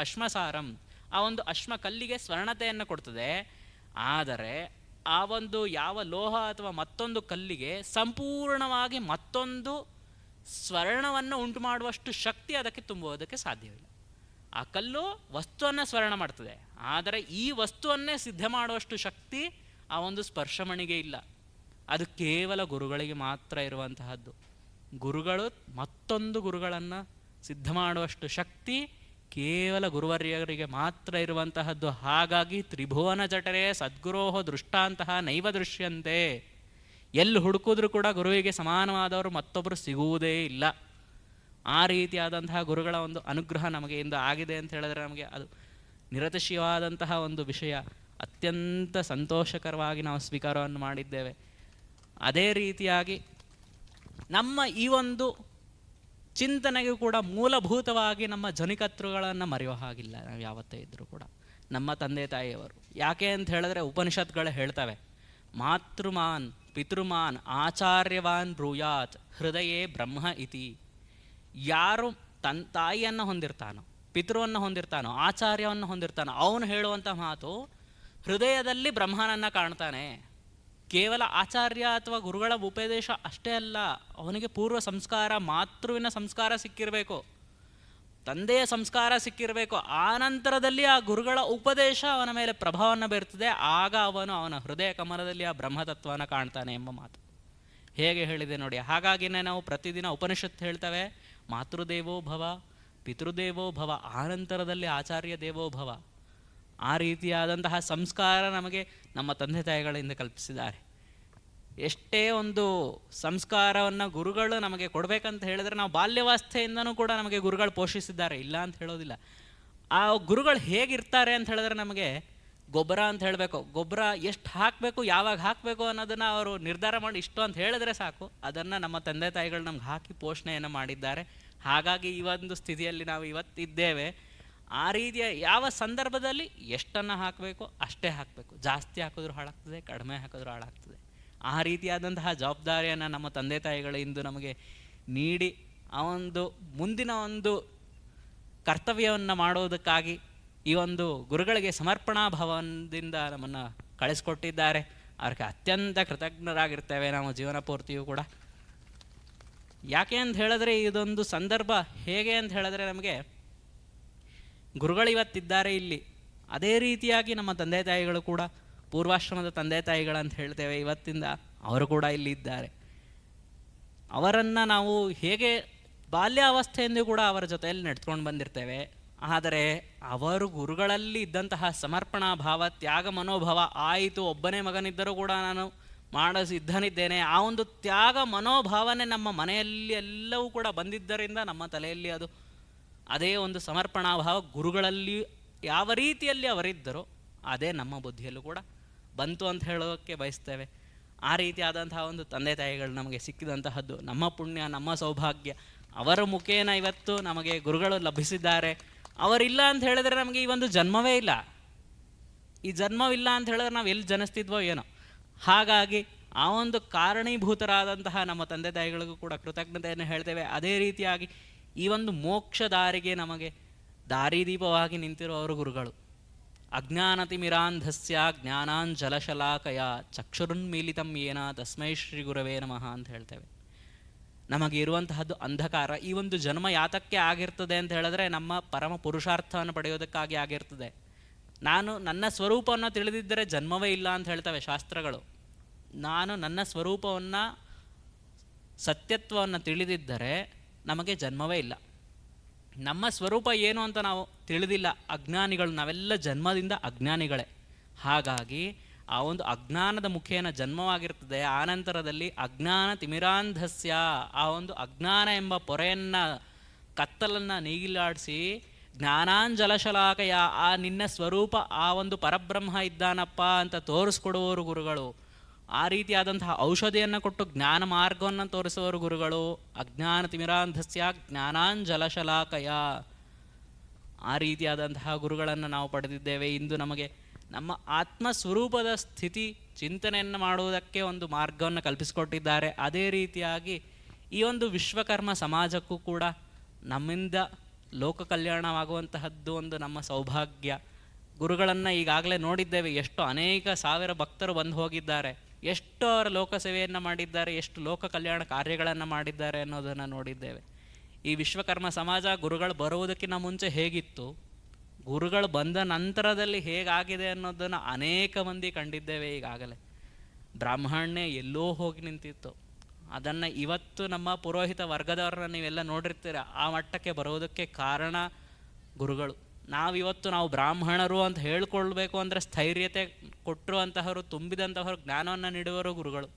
ಅಶ್ಮಸಾರಂ, ಆ ಒಂದು ಅಶ್ಮ ಕಲ್ಲಿಗೆ ಸ್ವರ್ಣತೆಯನ್ನು ಕೊಡ್ತದೆ. ಆದರೆ ಆ ಒಂದು ಯಾವ ಲೋಹ ಅಥವಾ ಮತ್ತೊಂದು ಕಲ್ಲಿಗೆ ಸಂಪೂರ್ಣವಾಗಿ ಮತ್ತೊಂದು ಸ್ವರ್ಣವನ್ನು ಉಂಟು ಮಾಡುವಷ್ಟು ಶಕ್ತಿ ಅದಕ್ಕೆ ತುಂಬುವುದಕ್ಕೆ ಸಾಧ್ಯವಿಲ್ಲ. ಆ ಕಲ್ಲು ವಸ್ತುವನ್ನು ಸ್ವರ್ಣ ಮಾಡ್ತದೆ, ಆದರೆ ಈ ವಸ್ತುವನ್ನೇ ಸಿದ್ಧ ಮಾಡುವಷ್ಟು ಶಕ್ತಿ ಆ ಒಂದು ಸ್ಪರ್ಶಮಣಿಗೆ ಇಲ್ಲ. ಅದು ಕೇವಲ ಗುರುಗಳಿಗೆ ಮಾತ್ರ ಇರುವಂತಹದ್ದು. ಗುರುಗಳು ಮತ್ತೊಂದು ಗುರುಗಳನ್ನು ಸಿದ್ಧ ಮಾಡುವಷ್ಟು ಶಕ್ತಿ ಕೇವಲ ಗುರುವರ್ಯರಿಗೆ ಮಾತ್ರ ಇರುವಂತಹದ್ದು. ಹಾಗಾಗಿ ತ್ರಿಭುವನ ಜಠರೆ ಸದ್ಗುರೋಹ ದೃಷ್ಟಾಂತಹ ನೈವ ದೃಶ್ಯಂತೆ, ಎಲ್ಲಿ ಹುಡುಕಿದ್ರೂ ಕೂಡ ಗುರುವಿಗೆ ಸಮಾನವಾದವರು ಮತ್ತೊಬ್ಬರು ಸಿಗುವುದೇ ಇಲ್ಲ. ಆ ರೀತಿಯಾದಂತಹ ಗುರುಗಳ ಒಂದು ಅನುಗ್ರಹ ನಮಗೆ ಇಂದು ಆಗಿದೆ ಅಂತ ಹೇಳಿದ್ರೆ ನಮಗೆ ಅದು ನಿರತಿಶಯವಾದಂತಹ ಒಂದು ವಿಷಯ. ಅತ್ಯಂತ ಸಂತೋಷಕರವಾಗಿ ನಾವು ಸ್ವೀಕಾರವನ್ನು ಮಾಡಿದ್ದೇವೆ. ಅದೇ ರೀತಿಯಾಗಿ ನಮ್ಮ ಈ ಒಂದು ಚಿಂತನೆಗೂ ಕೂಡ ಮೂಲಭೂತವಾಗಿ ನಮ್ಮ ಜನಿಕರ್ತೃಗಳನ್ನು ಮರೆಯೋ ಹಾಗಿಲ್ಲ ನಾವು ಯಾವತ್ತೇ ಇದ್ದರೂ ಕೂಡ, ನಮ್ಮ ತಂದೆ ತಾಯಿಯವರು. ಯಾಕೆ ಅಂತ ಹೇಳಿದ್ರೆ ಉಪನಿಷತ್ಗಳು ಹೇಳ್ತವೆ, ಮಾತೃಮಾನ್ ಪಿತೃಮಾನ್ ಆಚಾರ್ಯವಾನ್ ಬ್ರೂಯಾತ್ ಹೃದಯೇ ಬ್ರಹ್ಮ ಇತಿ. ಯಾರು ತಾಯಿಯನ್ನು ಹೊಂದಿರ್ತಾನೋ, ಪಿತೃವನ್ನು ಹೊಂದಿರ್ತಾನೋ, ಆಚಾರ್ಯವನ್ನು ಹೊಂದಿರ್ತಾನೋ, ಅವನು ಹೇಳುವಂಥ ಮಾತು ಹೃದಯದಲ್ಲಿ ಬ್ರಹ್ಮನನ್ನು ಕಾಣ್ತಾನೆ. ಕೇವಲ ಆಚಾರ್ಯ ಅಥವಾ ಗುರುಗಳ ಉಪದೇಶ ಅಷ್ಟೇ ಅಲ್ಲ, ಅವನಿಗೆ ಪೂರ್ವ ಸಂಸ್ಕಾರ, ಮಾತೃವಿನ ಸಂಸ್ಕಾರ ಸಿಕ್ಕಿರಬೇಕು, ತಂದೆಯ ಸಂಸ್ಕಾರ ಸಿಕ್ಕಿರಬೇಕು. ಆ ನಂತರದಲ್ಲಿ ಆ ಗುರುಗಳ ಉಪದೇಶ ಅವನ ಮೇಲೆ ಪ್ರಭಾವವನ್ನು ಬೀರ್ತದೆ. ಆಗ ಅವನ ಹೃದಯ ಕಮಲದಲ್ಲಿ ಆ ಬ್ರಹ್ಮತತ್ವವನ್ನು ಕಾಣ್ತಾನೆ ಎಂಬ ಮಾತು ಹೇಗೆ ಹೇಳಿದೆ ನೋಡಿ. ಹಾಗಾಗಿನೇ ನಾವು ಪ್ರತಿದಿನ ಉಪನಿಷತ್ತು ಹೇಳ್ತವೆ, ಮಾತೃದೇವೋ ಭವ ಪಿತೃದೇವೋ ಭವ, ಆನಂತರದಲ್ಲಿ ಆಚಾರ್ಯ ದೇವೋ ಭವ. ಆ ರೀತಿಯಾದಂತಹ ಸಂಸ್ಕಾರ ನಮಗೆ ನಮ್ಮ ತಂದೆ ತಾಯಿಗಳಿಂದ ಕಲ್ಪಿಸಿದ್ದಾರೆ. ಎಷ್ಟೇ ಒಂದು ಸಂಸ್ಕಾರವನ್ನು ಗುರುಗಳು ನಮಗೆ ಕೊಡಬೇಕಂತ ಹೇಳಿದ್ರೆ ನಾವು ಬಾಲ್ಯಾವಸ್ಥೆಯಿಂದನೂ ಕೂಡ ನಮಗೆ ಗುರುಗಳು ಪೋಷಿಸಿದ್ದಾರೆ, ಇಲ್ಲ ಅಂತ ಹೇಳೋದಿಲ್ಲ. ಆ ಗುರುಗಳು ಹೇಗಿರ್ತಾರೆ ಅಂತ ಹೇಳಿದ್ರೆ ನಮಗೆ ಗೊಬ್ಬರ ಅಂತ ಹೇಳಬೇಕು, ಗೊಬ್ಬರ ಎಷ್ಟು ಹಾಕಬೇಕು, ಯಾವಾಗ ಹಾಕಬೇಕು ಅನ್ನೋದನ್ನು ಅವರು ನಿರ್ಧಾರ ಮಾಡಿ ಇಷ್ಟು ಅಂತ ಹೇಳಿದ್ರೆ ಸಾಕು, ಅದನ್ನು ನಮ್ಮ ತಂದೆ ತಾಯಿಗಳು ನಮ್ಗೆ ಹಾಕಿ ಪೋಷಣೆಯನ್ನು ಮಾಡಿದ್ದಾರೆ. ಹಾಗಾಗಿ ಈ ಒಂದು ಸ್ಥಿತಿಯಲ್ಲಿ ನಾವು ಇವತ್ತಿದ್ದೇವೆ. ಆ ರೀತಿಯ ಯಾವ ಸಂದರ್ಭದಲ್ಲಿ ಎಷ್ಟನ್ನು ಹಾಕಬೇಕು ಅಷ್ಟೇ ಹಾಕಬೇಕು, ಜಾಸ್ತಿ ಹಾಕಿದ್ರೂ ಹಾಳಾಗ್ತದೆ, ಕಡಿಮೆ ಹಾಕಿದ್ರೂ ಹಾಳಾಗ್ತದೆ. ಆ ರೀತಿಯಾದಂತಹ ಜವಾಬ್ದಾರಿಯನ್ನು ನಮ್ಮ ತಂದೆ ತಾಯಿಗಳು ಇಂದು ನಮಗೆ ನೀಡಿ ಆ ಒಂದು ಮುಂದಿನ ಒಂದು ಕರ್ತವ್ಯವನ್ನು ಮಾಡೋದಕ್ಕಾಗಿ ಈ ಒಂದು ಗುರುಗಳಿಗೆ ಸಮರ್ಪಣಾ ಭಾವದಿಂದ ನಮ್ಮನ್ನು ಕಳಿಸ್ಕೊಟ್ಟಿದ್ದಾರೆ. ಅವ್ರಿಗೆ ಅತ್ಯಂತ ಕೃತಜ್ಞರಾಗಿರ್ತೇವೆ ನಾವು ಜೀವನ ಪೂರ್ತಿಯೂ ಕೂಡ. ಯಾಕೆ ಅಂತ ಹೇಳಿದ್ರೆ ಇದೊಂದು ಸಂದರ್ಭ ಹೇಗೆ ಅಂತ ಹೇಳಿದ್ರೆ ನಮಗೆ ಗುರುಗಳು ಇವತ್ತಿದ್ದಾರೆ ಇಲ್ಲಿ, ಅದೇ ರೀತಿಯಾಗಿ ನಮ್ಮ ತಂದೆ ತಾಯಿಗಳು ಕೂಡ ಪೂರ್ವಾಶ್ರಮದ ತಂದೆ ತಾಯಿಗಳಂತ ಹೇಳ್ತೇವೆ, ಇವತ್ತಿಂದ ಅವರು ಕೂಡ ಇಲ್ಲಿ ಇದ್ದಾರೆ. ಅವರನ್ನು ನಾವು ಹೇಗೆ ಬಾಲ್ಯಾವಸ್ಥೆಯಿಂದ ಕೂಡ ಅವರ ಜೊತೆಯಲ್ಲಿ ನಡೆದುಕೊಂಡು ಬಂದಿರ್ತೇವೆ. ಆದರೆ ಅವರು ಗುರುಗಳಲ್ಲಿ ಇದ್ದಂತಹ ಸಮರ್ಪಣಾ ಭಾವ, ತ್ಯಾಗ ಮನೋಭಾವ ಆಯಿತು. ಒಬ್ಬನೇ ಮಗನಿದ್ದರೂ ಕೂಡ ನಾನು ಮಾಡೋ ಸಿದ್ಧನಿದ್ದೇನೆ, ಆ ಒಂದು ತ್ಯಾಗ ಮನೋಭಾವನೆ ನಮ್ಮ ಮನೆಯಲ್ಲಿ ಎಲ್ಲವೂ ಕೂಡ ಬಂದಿದ್ದರಿಂದ ನಮ್ಮ ತಲೆಯಲ್ಲಿ ಅದು ಅದೇ ಒಂದು ಸಮರ್ಪಣಾ ಭಾವ ಗುರುಗಳಲ್ಲಿ ಯಾವ ರೀತಿಯಲ್ಲಿ ಅವರಿದ್ದರೋ ಅದೇ ನಮ್ಮ ಬುದ್ಧಿಯಲ್ಲೂ ಕೂಡ ಬಂತು ಅಂತ ಹೇಳೋಕ್ಕೆ ಬಯಸ್ತೇವೆ. ಆ ರೀತಿಯಾದಂತಹ ಒಂದು ತಂದೆ ತಾಯಿಗಳು ನಮಗೆ ಸಿಕ್ಕಿದಂತಹದ್ದು ನಮ್ಮ ಪುಣ್ಯ, ನಮ್ಮ ಸೌಭಾಗ್ಯ. ಅವರ ಮುಖೇನ ಇವತ್ತು ನಮಗೆ ಗುರುಗಳು ಲಭಿಸಿದ್ದಾರೆ. ಅವರಿಲ್ಲ ಅಂತ ಹೇಳಿದ್ರೆ ನಮಗೆ ಈ ಒಂದು ಜನ್ಮವೇ ಇಲ್ಲ. ಈ ಜನ್ಮವಿಲ್ಲ ಅಂತ ಹೇಳಿದ್ರೆ ನಾವು ಎಲ್ಲಿ ಜನಿಸ್ತಿದ್ವೋ ಏನೋ. ಹಾಗಾಗಿ ಆ ಒಂದು ಕಾರಣೀಭೂತರಾದಂತಹ ನಮ್ಮ ತಂದೆ ತಾಯಿಗಳಿಗೂ ಕೂಡ ಕೃತಜ್ಞತೆಯನ್ನು ಹೇಳ್ತೇವೆ. ಅದೇ ರೀತಿಯಾಗಿ ಈ ಒಂದು ಮೋಕ್ಷ ದಾರಿಗೆ ನಮಗೆ ದಾರಿದೀಪವಾಗಿ ನಿಂತಿರುವವರು ಗುರುಗಳು. ಅಜ್ಞಾನತಿಮಿರಾಂಧಸ್ಯ ಜ್ಞಾನಾಂಜಲಶಲಾಕಯ ಚಕ್ಷುರುನ್ಮೀಲಿತಂ ಏನ ತಸ್ಮೈ ಶ್ರೀ ಗುರವೇ ನಮಃ ಅಂತ ಹೇಳ್ತೇವೆ. ನಮಗೆ ಇರುವಂತಹದ್ದು ಅಂಧಕಾರ. ಈ ಒಂದು ಜನ್ಮ ಯಾತಕ್ಕೆ ಆಗಿರ್ತದೆ ಅಂತ ಹೇಳಿದ್ರೆ ನಮ್ಮ ಪರಮ ಪುರುಷಾರ್ಥವನ್ನು ಪಡೆಯೋದಕ್ಕಾಗಿ ಆಗಿರ್ತದೆ. ನಾನು ನನ್ನ ಸ್ವರೂಪವನ್ನು ತಿಳಿದಿದ್ದರೆ ಜನ್ಮವೇ ಇಲ್ಲ ಅಂತ ಹೇಳ್ತವೆ ಶಾಸ್ತ್ರಗಳು. ನಾನು ನನ್ನ ಸ್ವರೂಪವನ್ನು ಸತ್ಯತ್ವವನ್ನು ತಿಳಿದಿದ್ದರೆ ನಮಗೆ ಜನ್ಮವೇ ಇಲ್ಲ. ನಮ್ಮ ಸ್ವರೂಪ ಏನು ಅಂತ ನಾವು ತಿಳಿದಿಲ್ಲ, ಅಜ್ಞಾನಿಗಳು, ನಾವೆಲ್ಲ ಜನ್ಮದಿಂದ ಅಜ್ಞಾನಿಗಳೇ. ಹಾಗಾಗಿ ಆ ಒಂದು ಅಜ್ಞಾನದ ಮುಖೇನ ಜನ್ಮವಾಗಿರ್ತದೆ. ಆನಂತರದಲ್ಲಿ ಅಜ್ಞಾನ ತಿಮಿರಾಂಧಸ್ಯ, ಆ ಒಂದು ಅಜ್ಞಾನ ಎಂಬ ಪೊರೆಯನ್ನು, ಕತ್ತಲನ್ನು ನೀಗಿಲಾಡಿಸಿ ಜ್ಞಾನಾಂಜಲಶಲಾಕಯ, ಆ ನಿನ್ನ ಸ್ವರೂಪ ಆ ಒಂದು ಪರಬ್ರಹ್ಮ ಇದ್ದಾನಪ್ಪ ಅಂತ ತೋರಿಸ್ಕೊಡುವವರು ಗುರುಗಳು. ಆ ರೀತಿಯಾದಂತಹ ಔಷಧಿಯನ್ನು ಕೊಟ್ಟು ಜ್ಞಾನ ಮಾರ್ಗವನ್ನು ತೋರಿಸುವವರು ಗುರುಗಳು. ಅಜ್ಞಾನ ತಿಮಿರಾಂಧಸ್ಯ ಜ್ಞಾನಾಂಜಲಶಲಾಕಯ, ಆ ರೀತಿಯಾದಂತಹ ಗುರುಗಳನ್ನು ನಾವು ಪಡೆದಿದ್ದೇವೆ. ಇಂದು ನಮಗೆ ನಮ್ಮ ಆತ್ಮಸ್ವರೂಪದ ಸ್ಥಿತಿ ಚಿಂತನೆಯನ್ನು ಮಾಡುವುದಕ್ಕೆ ಒಂದು ಮಾರ್ಗವನ್ನು ಕಲ್ಪಿಸಿಕೊಟ್ಟಿದ್ದಾರೆ. ಅದೇ ರೀತಿಯಾಗಿ ಈ ಒಂದು ವಿಶ್ವಕರ್ಮ ಸಮಾಜಕ್ಕೂ ಕೂಡ ನಮ್ಮಿಂದ ಲೋಕ ಕಲ್ಯಾಣವಾಗುವಂತಹದ್ದು ಒಂದು ನಮ್ಮ ಸೌಭಾಗ್ಯ. ಗುರುಗಳನ್ನು ಈಗಾಗಲೇ ನೋಡಿದ್ದೇವೆ, ಎಷ್ಟು ಅನೇಕ ಸಾವಿರ ಭಕ್ತರು ಬಂದು ಹೋಗಿದ್ದಾರೆ, ಎಷ್ಟು ಅವರ ಲೋಕ ಸೇವೆಯನ್ನು ಮಾಡಿದ್ದಾರೆ, ಎಷ್ಟು ಲೋಕ ಕಲ್ಯಾಣ ಕಾರ್ಯಗಳನ್ನು ಮಾಡಿದ್ದಾರೆ ಅನ್ನೋದನ್ನು ನೋಡಿದ್ದೇವೆ. ಈ ವಿಶ್ವಕರ್ಮ ಸಮಾಜ ಗುರುಗಳು ಬರುವುದಕ್ಕಿಂತ ಮುಂಚೆ ಹೇಗಿತ್ತು, ಗುರುಗಳು ಬಂದ ನಂತರದಲ್ಲಿ ಹೇಗಾಗಿದೆ ಅನ್ನೋದನ್ನು ಅನೇಕ ಮಂದಿ ಕಂಡಿದ್ದೇವೆ. ಈಗಾಗಲೇ ಬ್ರಾಹ್ಮಣ್ಯ ಎಲ್ಲೋ ಹೋಗಿ ನಿಂತಿತ್ತು, ಅದನ್ನು ಇವತ್ತು ನಮ್ಮ ಪುರೋಹಿತ ವರ್ಗದವರನ್ನ ನೀವೆಲ್ಲ ನೋಡಿರ್ತೀರ. ಆ ಮಟ್ಟಕ್ಕೆ ಬರೋದಕ್ಕೆ ಕಾರಣ ಗುರುಗಳು. ನಾವು ಬ್ರಾಹ್ಮಣರು ಅಂತ ಹೇಳ್ಕೊಳ್ಬೇಕು ಅಂದರೆ ಸ್ಥೈರ್ಯತೆ ಕೊಟ್ಟಿರುವಂತಹವರು, ತುಂಬಿದಂತಹವರು, ಜ್ಞಾನವನ್ನು ನೀಡುವವರು ಗುರುಗಳು.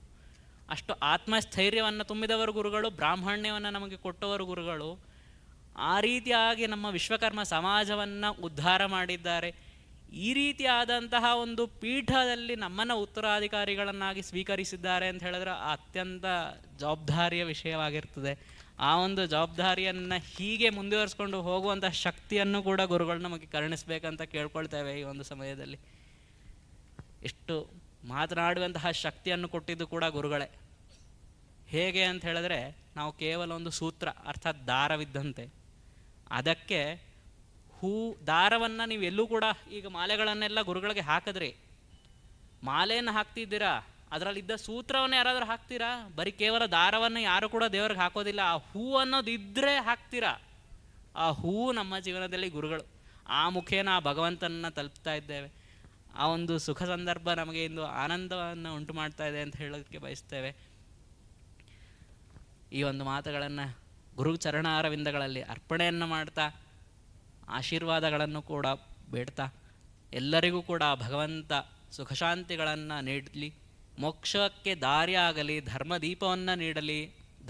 ಅಷ್ಟು ಆತ್ಮಸ್ಥೈರ್ಯವನ್ನು ತುಂಬಿದವರು ಗುರುಗಳು, ಬ್ರಾಹ್ಮಣ್ಯವನ್ನು ನಮಗೆ ಕೊಟ್ಟವರು ಗುರುಗಳು. ಆ ರೀತಿಯಾಗಿ ನಮ್ಮ ವಿಶ್ವಕರ್ಮ ಸಮಾಜವನ್ನು ಉದ್ಧಾರ ಮಾಡಿದ್ದಾರೆ. ಈ ರೀತಿಯಾದಂತಹ ಒಂದು ಪೀಠದಲ್ಲಿ ನಮ್ಮನ್ನು ಉತ್ತರಾಧಿಕಾರಿಗಳನ್ನಾಗಿ ಸ್ವೀಕರಿಸಿದ್ದಾರೆ ಅಂತ ಹೇಳಿದ್ರೆ ಅತ್ಯಂತ ಜವಾಬ್ದಾರಿಯ ವಿಷಯವಾಗಿರ್ತದೆ. ಆ ಒಂದು ಜವಾಬ್ದಾರಿಯನ್ನು ಹೀಗೆ ಮುಂದುವರಿಸ್ಕೊಂಡು ಹೋಗುವಂಥ ಶಕ್ತಿಯನ್ನು ಕೂಡ ಗುರುಗಳು ನಮಗೆ ಕರುಣಿಸಬೇಕಂತ ಕೇಳ್ಕೊಳ್ತೇವೆ. ಈ ಒಂದು ಸಮಯದಲ್ಲಿ ಎಷ್ಟು ಮಾತನಾಡುವಂತಹ ಶಕ್ತಿಯನ್ನು ಕೊಟ್ಟಿದ್ದು ಕೂಡ ಗುರುಗಳೇ. ಹೇಗೆ ಅಂತ ಹೇಳಿದ್ರೆ, ನಾವು ಕೇವಲ ಒಂದು ಸೂತ್ರ ಅರ್ಥಾತ್ ದಾರವಿದ್ದಂತೆ, ಅದಕ್ಕೆ ದಾರವನ್ನು ನೀವು ಎಲ್ಲೂ ಕೂಡ ಈಗ ಮಾಲೆಗಳನ್ನೆಲ್ಲ ಗುರುಗಳಿಗೆ ಹಾಕಿದ್ರಿ, ಮಾಲೆಯನ್ನು ಹಾಕ್ತಿದ್ದೀರಾ, ಅದರಲ್ಲಿದ್ದ ಸೂತ್ರವನ್ನು ಯಾರಾದರೂ ಹಾಕ್ತೀರಾ? ಬರೀ ಕೇವಲ ದಾರವನ್ನು ಯಾರು ಕೂಡ ದೇವ್ರಿಗೆ ಹಾಕೋದಿಲ್ಲ. ಆ ಹೂ ಅನ್ನೋದಿದ್ದರೆ ಹಾಕ್ತೀರಾ. ಆ ಹೂವು ನಮ್ಮ ಜೀವನದಲ್ಲಿ ಗುರುಗಳು. ಆ ಮುಖೇನ ಆ ಭಗವಂತನನ್ನು ತಲುಪ್ತಾ ಇದ್ದೇವೆ. ಆ ಒಂದು ಸುಖ ಸಂದರ್ಭ ನಮಗೆ ಇಂದು ಆನಂದವನ್ನು ಉಂಟು ಮಾಡ್ತಾ ಇದೆ ಅಂತ ಹೇಳೋದಕ್ಕೆ ಬಯಸ್ತೇವೆ. ಈ ಒಂದು ಮಾತುಗಳನ್ನು ಗುರು ಚರಣಾರವಿಂದಗಳಲ್ಲಿ ಅರ್ಪಣೆಯನ್ನು ಮಾಡ್ತಾ, ಆಶೀರ್ವಾದಗಳನ್ನು ಕೂಡ ಬೇಡ್ತಾ, ಎಲ್ಲರಿಗೂ ಕೂಡ ಭಗವಂತ ಸುಖಶಾಂತಿಗಳನ್ನು ನೀಡಲಿ, ಮೋಕ್ಷಕ್ಕೆ ದಾರಿಯಾಗಲಿ, ಧರ್ಮದೀಪವನ್ನು ನೀಡಲಿ,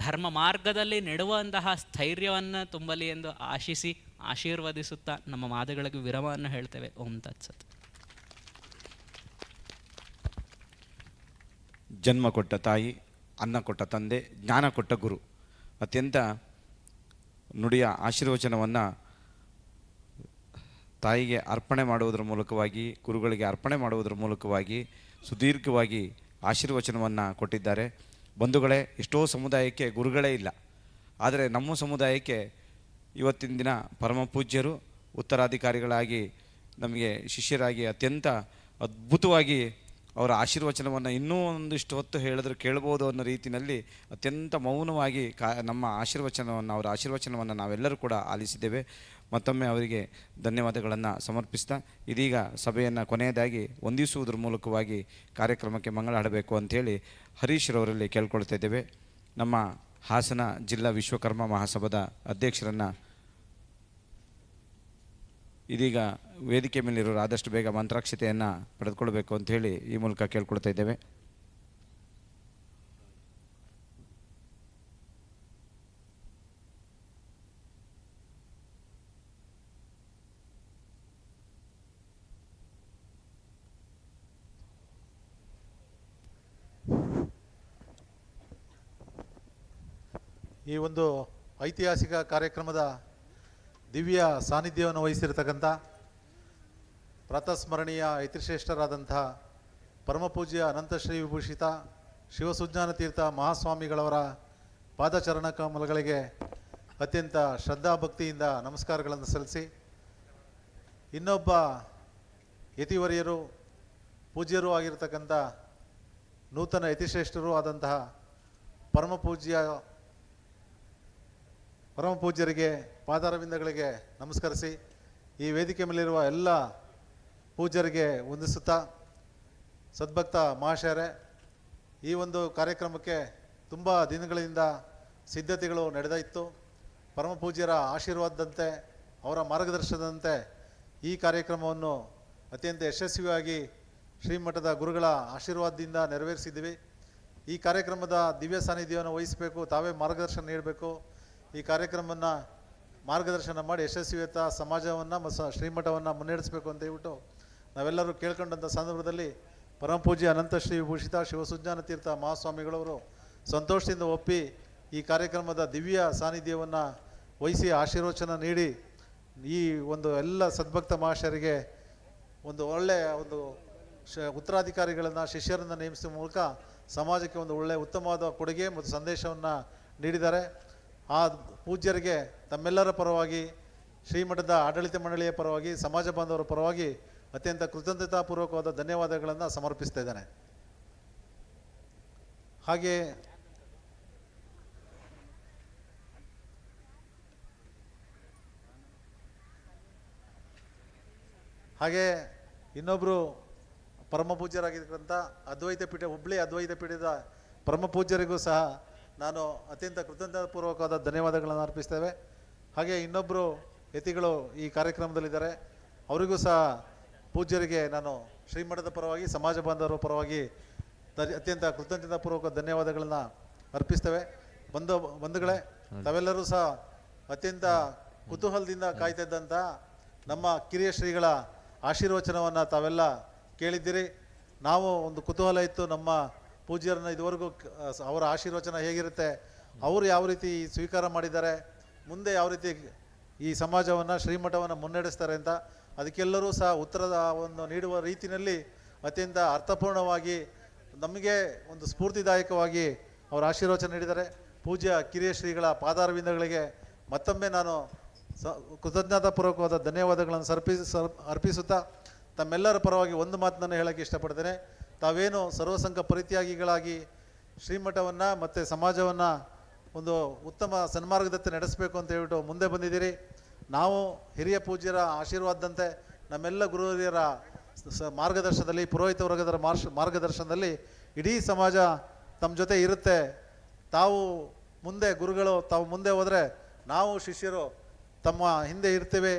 ಧರ್ಮ ಮಾರ್ಗದಲ್ಲಿ ನೆಡುವಂತಹ ಸ್ಥೈರ್ಯವನ್ನು ತುಂಬಲಿ ಎಂದು ಆಶಿಸಿ ಆಶೀರ್ವದಿಸುತ್ತಾ ನಮ್ಮ ಮಾತುಗಳಿಗೆ ವಿರಾಮವನ್ನು ಹೇಳ್ತೇವೆ. ಓಂ ತತ್ಸತ್. ಜನ್ಮ ಕೊಟ್ಟ ತಾಯಿ, ಅನ್ನ ಕೊಟ್ಟ ತಂದೆ, ಜ್ಞಾನ ಕೊಟ್ಟ ಗುರು, ಅತ್ಯಂತ ನುಡಿಯ ಆಶೀರ್ವಚನವನ್ನು ತಾಯಿಗೆ ಅರ್ಪಣೆ ಮಾಡುವುದರ ಮೂಲಕವಾಗಿ, ಗುರುಗಳಿಗೆ ಅರ್ಪಣೆ ಮಾಡುವುದರ ಮೂಲಕವಾಗಿ ಸುದೀರ್ಘವಾಗಿ ಆಶೀರ್ವಚನವನ್ನು ಕೊಟ್ಟಿದ್ದಾರೆ. ಬಂಧುಗಳೇ, ಎಷ್ಟೋ ಸಮುದಾಯಕ್ಕೆ ಗುರುಗಳೇ ಇಲ್ಲ. ಆದರೆ ನಮ್ಮ ಸಮುದಾಯಕ್ಕೆ ಇವತ್ತಿನ ದಿನ ಪರಮ ಪೂಜ್ಯರು ಉತ್ತರಾಧಿಕಾರಿಗಳಾಗಿ ನಮಗೆ ಶಿಷ್ಯರಾಗಿ ಅತ್ಯಂತ ಅದ್ಭುತವಾಗಿ ಅವರ ಆಶೀರ್ವಚನವನ್ನು ಇನ್ನೂ ಒಂದಿಷ್ಟು ಹೊತ್ತು ಹೇಳಿದ್ರೆ ಕೇಳ್ಬೋದು ಅನ್ನೋ ರೀತಿಯಲ್ಲಿ ಅತ್ಯಂತ ಮೌನವಾಗಿ ನಮ್ಮ ಆಶೀರ್ವಚನವನ್ನು, ಅವರ ಆಶೀರ್ವಚನವನ್ನು ನಾವೆಲ್ಲರೂ ಕೂಡ ಆಲಿಸಿದ್ದೇವೆ. ಮತ್ತೊಮ್ಮೆ ಅವರಿಗೆ ಧನ್ಯವಾದಗಳನ್ನು ಸಮರ್ಪಿಸ್ತಾ, ಇದೀಗ ಸಭೆಯನ್ನು ಕೊನೆಯದಾಗಿ ವಂದಿಸುವುದರ ಮೂಲಕವಾಗಿ ಕಾರ್ಯಕ್ರಮಕ್ಕೆ ಮಂಗಳ ಹಾಡಬೇಕು ಅಂಥೇಳಿ ಹರೀಶ್ರವರಲ್ಲಿ ಕೇಳ್ಕೊಳ್ತಾ ಇದ್ದೇವೆ. ನಮ್ಮ ಹಾಸನ ಜಿಲ್ಲಾ ವಿಶ್ವಕರ್ಮ ಮಹಾಸಭಾದ ಅಧ್ಯಕ್ಷರನ್ನು ಇದೀಗ ವೇದಿಕೆ ಮೇಲಿರೋರು ಆದಷ್ಟು ಬೇಗ ಮಂತ್ರಾಕ್ಷತೆಯನ್ನು ಪಡೆದುಕೊಳ್ಬೇಕು ಅಂಥೇಳಿ ಈ ಮೂಲಕ ಕೇಳ್ಕೊಳ್ತಾ ಇದ್ದೇವೆ. ಈ ಒಂದು ಐತಿಹಾಸಿಕ ಕಾರ್ಯಕ್ರಮದ ದಿವ್ಯ ಸಾನ್ನಿಧ್ಯವನ್ನು ವಹಿಸಿರ್ತಕ್ಕಂಥ ಪ್ರಾತಸ್ಮರಣೀಯ ಯತಿಶ್ರೇಷ್ಠರಾದಂತಹ ಪರಮಪೂಜ್ಯ ಅನಂತಶ್ರೀ ವಿಭೂಷಿತ ಶಿವಸುಜ್ಞಾನ ತೀರ್ಥ ಮಹಾಸ್ವಾಮಿಗಳವರ ಪಾದಚರಣ ಕಮಲಗಳಿಗೆ ಅತ್ಯಂತ ಶ್ರದ್ಧಾಭಕ್ತಿಯಿಂದ ನಮಸ್ಕಾರಗಳನ್ನು ಸಲ್ಲಿಸಿ, ಇನ್ನೊಬ್ಬ ಯತಿವರಿಯರು ಪೂಜ್ಯರೂ ಆಗಿರ್ತಕ್ಕಂಥ ನೂತನ ಯತಿಶ್ರೇಷ್ಠರೂ ಆದಂತಹ ಪರಮ ಪೂಜ್ಯರಿಗೆ ಪಾದಾರವಿಂದಗಳಿಗೆ ನಮಸ್ಕರಿಸಿ ಈ ವೇದಿಕೆ ಮೇಲಿರುವ ಎಲ್ಲ ಪೂಜ್ಯರಿಗೆ ವಂದಿಸುತ್ತಾ, ಸದ್ಭಕ್ತ ಮಹಾಶಯರೇ, ಈ ಒಂದು ಕಾರ್ಯಕ್ರಮಕ್ಕೆ ತುಂಬ ದಿನಗಳಿಂದ ಸಿದ್ಧತೆಗಳು ನಡೆದಿತ್ತು. ಪರಮ ಪೂಜ್ಯರ ಆಶೀರ್ವಾದದಂತೆ, ಅವರ ಮಾರ್ಗದರ್ಶನದಂತೆ ಈ ಕಾರ್ಯಕ್ರಮವನ್ನು ಅತ್ಯಂತ ಯಶಸ್ವಿಯಾಗಿ ಶ್ರೀಮಠದ ಗುರುಗಳ ಆಶೀರ್ವಾದದಿಂದ ನೆರವೇರಿಸಿದ್ದೀವಿ. ಈ ಕಾರ್ಯಕ್ರಮದ ದಿವ್ಯ ಸಾನ್ನಿಧ್ಯವನ್ನು ವಹಿಸಬೇಕು, ತಾವೇ ಮಾರ್ಗದರ್ಶನ ನೀಡಬೇಕು. ಈ ಕಾರ್ಯಕ್ರಮವನ್ನು ಮಾರ್ಗದರ್ಶನ ಮಾಡಿ ಯಶಸ್ವಿಯತ್ತ ಸಮಾಜವನ್ನು ಮತ್ತು ಶ್ರೀಮಠವನ್ನು ಮುನ್ನಡೆಸಬೇಕು ಅಂತ ಹೇಳ್ಬಿಟ್ಟು ನಾವೆಲ್ಲರೂ ಕೇಳ್ಕೊಂಡಂಥ ಸಂದರ್ಭದಲ್ಲಿ ಪರಮ ಪೂಜ್ಯ ಅನಂತ ಶ್ರೀ ವಿಭೂಷಿತ ಶಿವಸುಜ್ಞಾನ ತೀರ್ಥ ಮಹಾಸ್ವಾಮಿಗಳವರು ಸಂತೋಷದಿಂದ ಒಪ್ಪಿ ಈ ಕಾರ್ಯಕ್ರಮದ ದಿವ್ಯ ಸಾನ್ನಿಧ್ಯವನ್ನು ವಹಿಸಿ ಆಶೀರ್ವಚನ ನೀಡಿ ಈ ಒಂದು ಎಲ್ಲ ಸದ್ಭಕ್ತ ಮಹಾಶಯರಿಗೆ ಒಂದು ಒಳ್ಳೆಯ ಒಂದು ಉತ್ತರಾಧಿಕಾರಿಗಳನ್ನು, ಶಿಷ್ಯರನ್ನು ನೇಮಿಸುವ ಮೂಲಕ ಸಮಾಜಕ್ಕೆ ಒಂದು ಒಳ್ಳೆಯ ಉತ್ತಮವಾದ ಕೊಡುಗೆ ಮತ್ತು ಸಂದೇಶವನ್ನು ನೀಡಿದ್ದಾರೆ. ಆ ಪೂಜ್ಯರಿಗೆ ತಮ್ಮೆಲ್ಲರ ಪರವಾಗಿ, ಶ್ರೀಮಠದ ಆಡಳಿತ ಮಂಡಳಿಯ ಪರವಾಗಿ, ಸಮಾಜ ಬಾಂಧವರ ಪರವಾಗಿ ಅತ್ಯಂತ ಕೃತಜ್ಞತಾಪೂರ್ವಕವಾದ ಧನ್ಯವಾದಗಳನ್ನು ಸಮರ್ಪಿಸ್ತಾ ಇದ್ದೇನೆ. ಹಾಗೆ ಇನ್ನೊಬ್ಬರು ಪರಮ ಪೂಜ್ಯರಾಗಿರ್ತಕ್ಕಂಥ ಹುಬ್ಬಳ್ಳಿ ಅದ್ವೈತ ಪೀಠದ ಪರಮ ಪೂಜ್ಯರಿಗೂ ಸಹ ನಾನು ಅತ್ಯಂತ ಕೃತಜ್ಞತಾಪೂರ್ವಕವಾದ ಧನ್ಯವಾದಗಳನ್ನು ಅರ್ಪಿಸ್ತೇವೆ. ಹಾಗೆ ಇನ್ನೊಬ್ಬರು ಯತಿಗಳು ಈ ಕಾರ್ಯಕ್ರಮದಲ್ಲಿದ್ದಾರೆ, ಅವರಿಗೂ ಸಹ ಪೂಜ್ಯರಿಗೆ ನಾನು ಶ್ರೀಮಠದ ಪರವಾಗಿ, ಸಮಾಜ ಬಾಂಧವರ ಪರವಾಗಿ ಅತ್ಯಂತ ಕೃತಜ್ಞತಾಪೂರ್ವಕ ಧನ್ಯವಾದಗಳನ್ನು ಅರ್ಪಿಸ್ತೇವೆ. ಬಂಧುಗಳೇ, ತಾವೆಲ್ಲರೂ ಸಹ ಅತ್ಯಂತ ಕುತೂಹಲದಿಂದ ಕಾಯ್ತಾ ಇದ್ದಂಥ ನಮ್ಮ ಕಿರಿಯ ಶ್ರೀಗಳ ಆಶೀರ್ವಚನವನ್ನು ತಾವೆಲ್ಲ ಕೇಳಿದ್ದೀರಿ. ನಾವು ಒಂದು ಕುತೂಹಲ ಇತ್ತು, ನಮ್ಮ ಪೂಜ್ಯರನ್ನು ಇದುವರೆಗೂ ಅವರ ಆಶೀರ್ವಚನ ಹೇಗಿರುತ್ತೆ, ಅವರು ಯಾವ ರೀತಿ ಸ್ವೀಕಾರ ಮಾಡಿದ್ದಾರೆ, ಮುಂದೆ ಯಾವ ರೀತಿ ಈ ಸಮಾಜವನ್ನು, ಶ್ರೀಮಠವನ್ನು ಮುನ್ನಡೆಸ್ತಾರೆ ಅಂತ ಅದಕ್ಕೆಲ್ಲರೂ ಸಹ ಉತ್ತರದ ಒಂದು ನೀಡುವ ರೀತಿಯಲ್ಲಿ ಅತ್ಯಂತ ಅರ್ಥಪೂರ್ಣವಾಗಿ ನಮಗೆ ಒಂದು ಸ್ಫೂರ್ತಿದಾಯಕವಾಗಿ ಅವರ ಆಶೀರ್ವಚನ ನೀಡಿದ್ದಾರೆ. ಪೂಜ್ಯ ಕಿರಿಯ ಶ್ರೀಗಳ ಪಾದಾರವಿಂದಗಳಿಗೆ ಮತ್ತೊಮ್ಮೆ ನಾನು ಕೃತಜ್ಞತಾಪೂರ್ವಕವಾದ ಧನ್ಯವಾದಗಳನ್ನು ಅರ್ಪಿಸುತ್ತಾ ತಮ್ಮೆಲ್ಲರ ಪರವಾಗಿ ಒಂದು ಮಾತನ್ನು ಹೇಳೋಕ್ಕೆ ಇಷ್ಟಪಡ್ತೇನೆ. ತಾವೇನು ಸರ್ವಸಂಘ ಪರಿತ್ಯಾಗಿಗಳಾಗಿ ಶ್ರೀಮಠವನ್ನು ಮತ್ತು ಸಮಾಜವನ್ನು ಒಂದು ಉತ್ತಮ ಸನ್ಮಾರ್ಗದತ್ತ ನಡೆಸಬೇಕು ಅಂತ ಹೇಳ್ಬಿಟ್ಟು ಮುಂದೆ ಬಂದಿದ್ದೀರಿ. ನಾವು ಹಿರಿಯ ಪೂಜ್ಯರ ಆಶೀರ್ವಾದದಂತೆ ನಮ್ಮೆಲ್ಲ ಗುರು ಹಿರಿಯರ ಮಾರ್ಗದರ್ಶನದಲ್ಲಿ, ಪುರೋಹಿತ ವರ್ಗದ ಮಾರ್ಗದರ್ಶನದಲ್ಲಿ ಇಡೀ ಸಮಾಜ ತಮ್ಮ ಜೊತೆ ಇರುತ್ತೆ. ತಾವು ಮುಂದೆ ಹೋದರೆ ನಾವು ಶಿಷ್ಯರು ತಮ್ಮ ಹಿಂದೆ ಇರ್ತೇವೆ.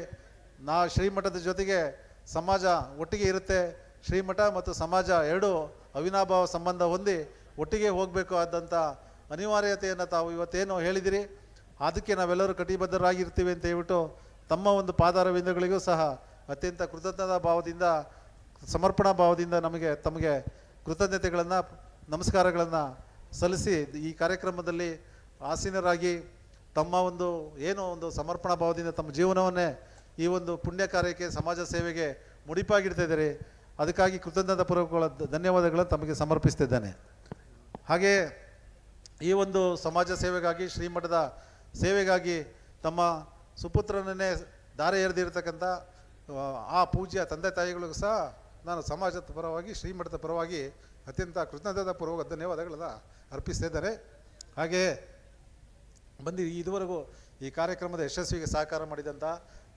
ಶ್ರೀಮಠದ ಜೊತೆಗೆ ಸಮಾಜ ಒಟ್ಟಿಗೆ ಇರುತ್ತೆ. ಶ್ರೀಮಠ ಮತ್ತು ಸಮಾಜ ಎರಡೂ ಅವಿನಾಭಾವ ಸಂಬಂಧ ಹೊಂದಿ ಒಟ್ಟಿಗೆ ಹೋಗಬೇಕು ಆದಂಥ ಅನಿವಾರ್ಯತೆಯನ್ನು ತಾವು ಇವತ್ತೇನು ಹೇಳಿದಿರಿ, ಅದಕ್ಕೆ ನಾವೆಲ್ಲರೂ ಕಟಿಬದ್ಧರಾಗಿರ್ತೀವಿ ಅಂತ ಹೇಳ್ಬಿಟ್ಟು ತಮ್ಮ ಒಂದು ಪಾದಾರವಿಂದಗಳಿಗೂ ಸಹ ಅತ್ಯಂತ ಕೃತಜ್ಞತಾ ಭಾವದಿಂದ, ಸಮರ್ಪಣಾ ಭಾವದಿಂದ ತಮಗೆ ಕೃತಜ್ಞತೆಗಳನ್ನು, ನಮಸ್ಕಾರಗಳನ್ನು ಸಲ್ಲಿಸಿ ಈ ಕಾರ್ಯಕ್ರಮದಲ್ಲಿ ಆಸೀನರಾಗಿ ತಮ್ಮ ಒಂದು ಸಮರ್ಪಣಾ ಭಾವದಿಂದ ತಮ್ಮ ಜೀವನವನ್ನೇ ಈ ಒಂದು ಪುಣ್ಯ ಕಾರ್ಯಕ್ಕೆ, ಸಮಾಜ ಸೇವೆಗೆ ಮುಡಿಪಾಗಿಡ್ತಾ ಇದ್ದಾರೆ. ಅದಕ್ಕಾಗಿ ಕೃತಜ್ಞತಾಪೂರ್ವಕವಾದ ಧನ್ಯವಾದಗಳನ್ನು ತಮಗೆ ಸಮರ್ಪಿಸ್ತಿದ್ದೇನೆ. ಹಾಗೆ ಈ ಒಂದು ಸಮಾಜ ಸೇವೆಗಾಗಿ, ಶ್ರೀಮಠದ ಸೇವೆಗಾಗಿ ತಮ್ಮ ಸುಪುತ್ರನನ್ನೇ ದಾರಿ ಎರೆದಿರ್ತಕ್ಕಂಥ ಆ ಪೂಜ್ಯ ತಂದೆ ತಾಯಿಗಳಿಗೂ ಸಹ ನಾನು ಸಮಾಜದ ಪರವಾಗಿ, ಶ್ರೀಮಠದ ಪರವಾಗಿ ಅತ್ಯಂತ ಕೃತಜ್ಞತಾಪೂರ್ವಕ ಧನ್ಯವಾದಗಳನ್ನು ಅರ್ಪಿಸ್ತಿದ್ದೇನೆ. ಹಾಗೆಯೇ ಇದುವರೆಗೂ ಈ ಕಾರ್ಯಕ್ರಮದ ಯಶಸ್ವಿಗೆ ಸಹಕಾರ ಮಾಡಿದಂಥ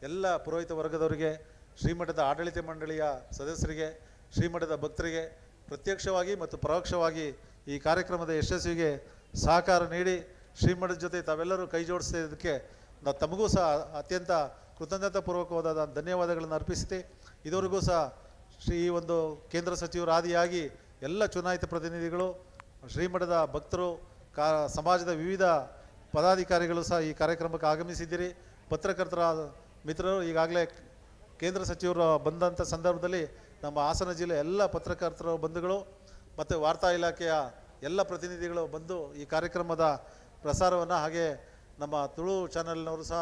ಎಲ್ಲ ಪುರೋಹಿತ ವರ್ಗದವರಿಗೆ, ಶ್ರೀಮಠದ ಆಡಳಿತ ಮಂಡಳಿಯ ಸದಸ್ಯರಿಗೆ, ಶ್ರೀಮಠದ ಭಕ್ತರಿಗೆ ಪ್ರತ್ಯಕ್ಷವಾಗಿ ಮತ್ತು ಪರೋಕ್ಷವಾಗಿ ಈ ಕಾರ್ಯಕ್ರಮದ ಯಶಸ್ವಿಗೆ ಸಹಕಾರ ನೀಡಿ ಶ್ರೀಮಠದ ಜೊತೆ ತಾವೆಲ್ಲರೂ ಕೈ ಜೋಡಿಸಿದ್ದಕ್ಕೆ ತಮಗೂ ಸಹ ಅತ್ಯಂತ ಕೃತಜ್ಞತಾಪೂರ್ವಕವಾದ ಧನ್ಯವಾದಗಳನ್ನು ಅರ್ಪಿಸುತ್ತೆ. ಇದುವರೆಗೂ ಸಹ ಈ ಒಂದು ಕೇಂದ್ರ ಸಚಿವರಾದಿಯಾಗಿ ಎಲ್ಲ ಚುನಾಯಿತ ಪ್ರತಿನಿಧಿಗಳು, ಶ್ರೀಮಠದ ಭಕ್ತರು, ಸಮಾಜದ ವಿವಿಧ ಪದಾಧಿಕಾರಿಗಳು ಸಹ ಈ ಕಾರ್ಯಕ್ರಮಕ್ಕೆ ಆಗಮಿಸಿದ್ದೀರಿ. ಪತ್ರಕರ್ತರ ಮಿತ್ರರು ಈಗಾಗಲೇ ಕೇಂದ್ರ ಸಚಿವರು ಬಂದಂಥ ಸಂದರ್ಭದಲ್ಲಿ ನಮ್ಮ ಹಾಸನ ಜಿಲ್ಲೆ ಎಲ್ಲ ಪತ್ರಕರ್ತರ ಬಂಧುಗಳು ಮತ್ತು ವಾರ್ತಾ ಇಲಾಖೆಯ ಎಲ್ಲ ಪ್ರತಿನಿಧಿಗಳು ಬಂದು ಈ ಕಾರ್ಯಕ್ರಮದ ಪ್ರಸಾರವನ್ನು, ಹಾಗೆ ನಮ್ಮ ತುಳು ಚಾನೆಲ್ನವರು ಸಹ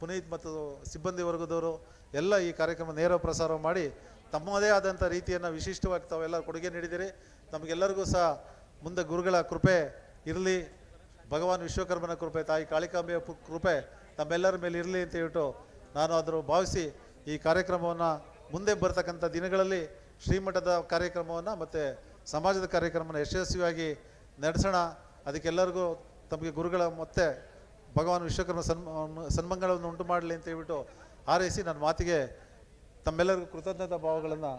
ಪುನೀತ್ ಮತ್ತು ಸಿಬ್ಬಂದಿ ವರ್ಗದವರು ಎಲ್ಲ ಈ ಕಾರ್ಯಕ್ರಮ ನೇರ ಪ್ರಸಾರ ಮಾಡಿ ತಮ್ಮದೇ ಆದಂಥ ರೀತಿಯನ್ನು ವಿಶಿಷ್ಟವಾಗಿ ತಾವೆಲ್ಲ ಕೊಡುಗೆ ನೀಡಿದ್ದೀರಿ. ತಮಗೆಲ್ಲರಿಗೂ ಸಹ ಮುಂದೆ ಗುರುಗಳ ಕೃಪೆ ಇರಲಿ, ಭಗವಾನ್ ವಿಶ್ವಕರ್ಮನ ಕೃಪೆ, ತಾಯಿ ಕಾಳಿಕಾಂಬೆಯ ಕೃಪೆ ತಮ್ಮೆಲ್ಲರ ಮೇಲೆ ಇರಲಿ ಅಂತ ಹೇಳ್ಬಿಟ್ಟು ನಾನು ಅದನ್ನು ಭಾವಿಸಿ ಈ ಕಾರ್ಯಕ್ರಮವನ್ನು ಮುಂದೆ ಬರ್ತಕ್ಕಂಥ ದಿನಗಳಲ್ಲಿ ಶ್ರೀಮಠದ ಕಾರ್ಯಕ್ರಮವನ್ನು ಮತ್ತು ಸಮಾಜದ ಕಾರ್ಯಕ್ರಮವನ್ನು ಯಶಸ್ವಿಯಾಗಿ ನಡೆಸೋಣ. ಅದಕ್ಕೆಲ್ಲರಿಗೂ ತಮಗೆ ಗುರುಗಳ ಮತ್ತೆ ಭಗವಾನ್ ವಿಶ್ವಕರ್ಮ ಸನ್ಮಂಗಳವನ್ನು ಉಂಟು ಮಾಡಲಿ ಅಂತ ಹೇಳ್ಬಿಟ್ಟು ಹಾರೈಸಿ ನನ್ನ ಮಾತಿಗೆ ತಮ್ಮೆಲ್ಲರಿಗೂ ಕೃತಜ್ಞತಾ ಭಾವಗಳನ್ನು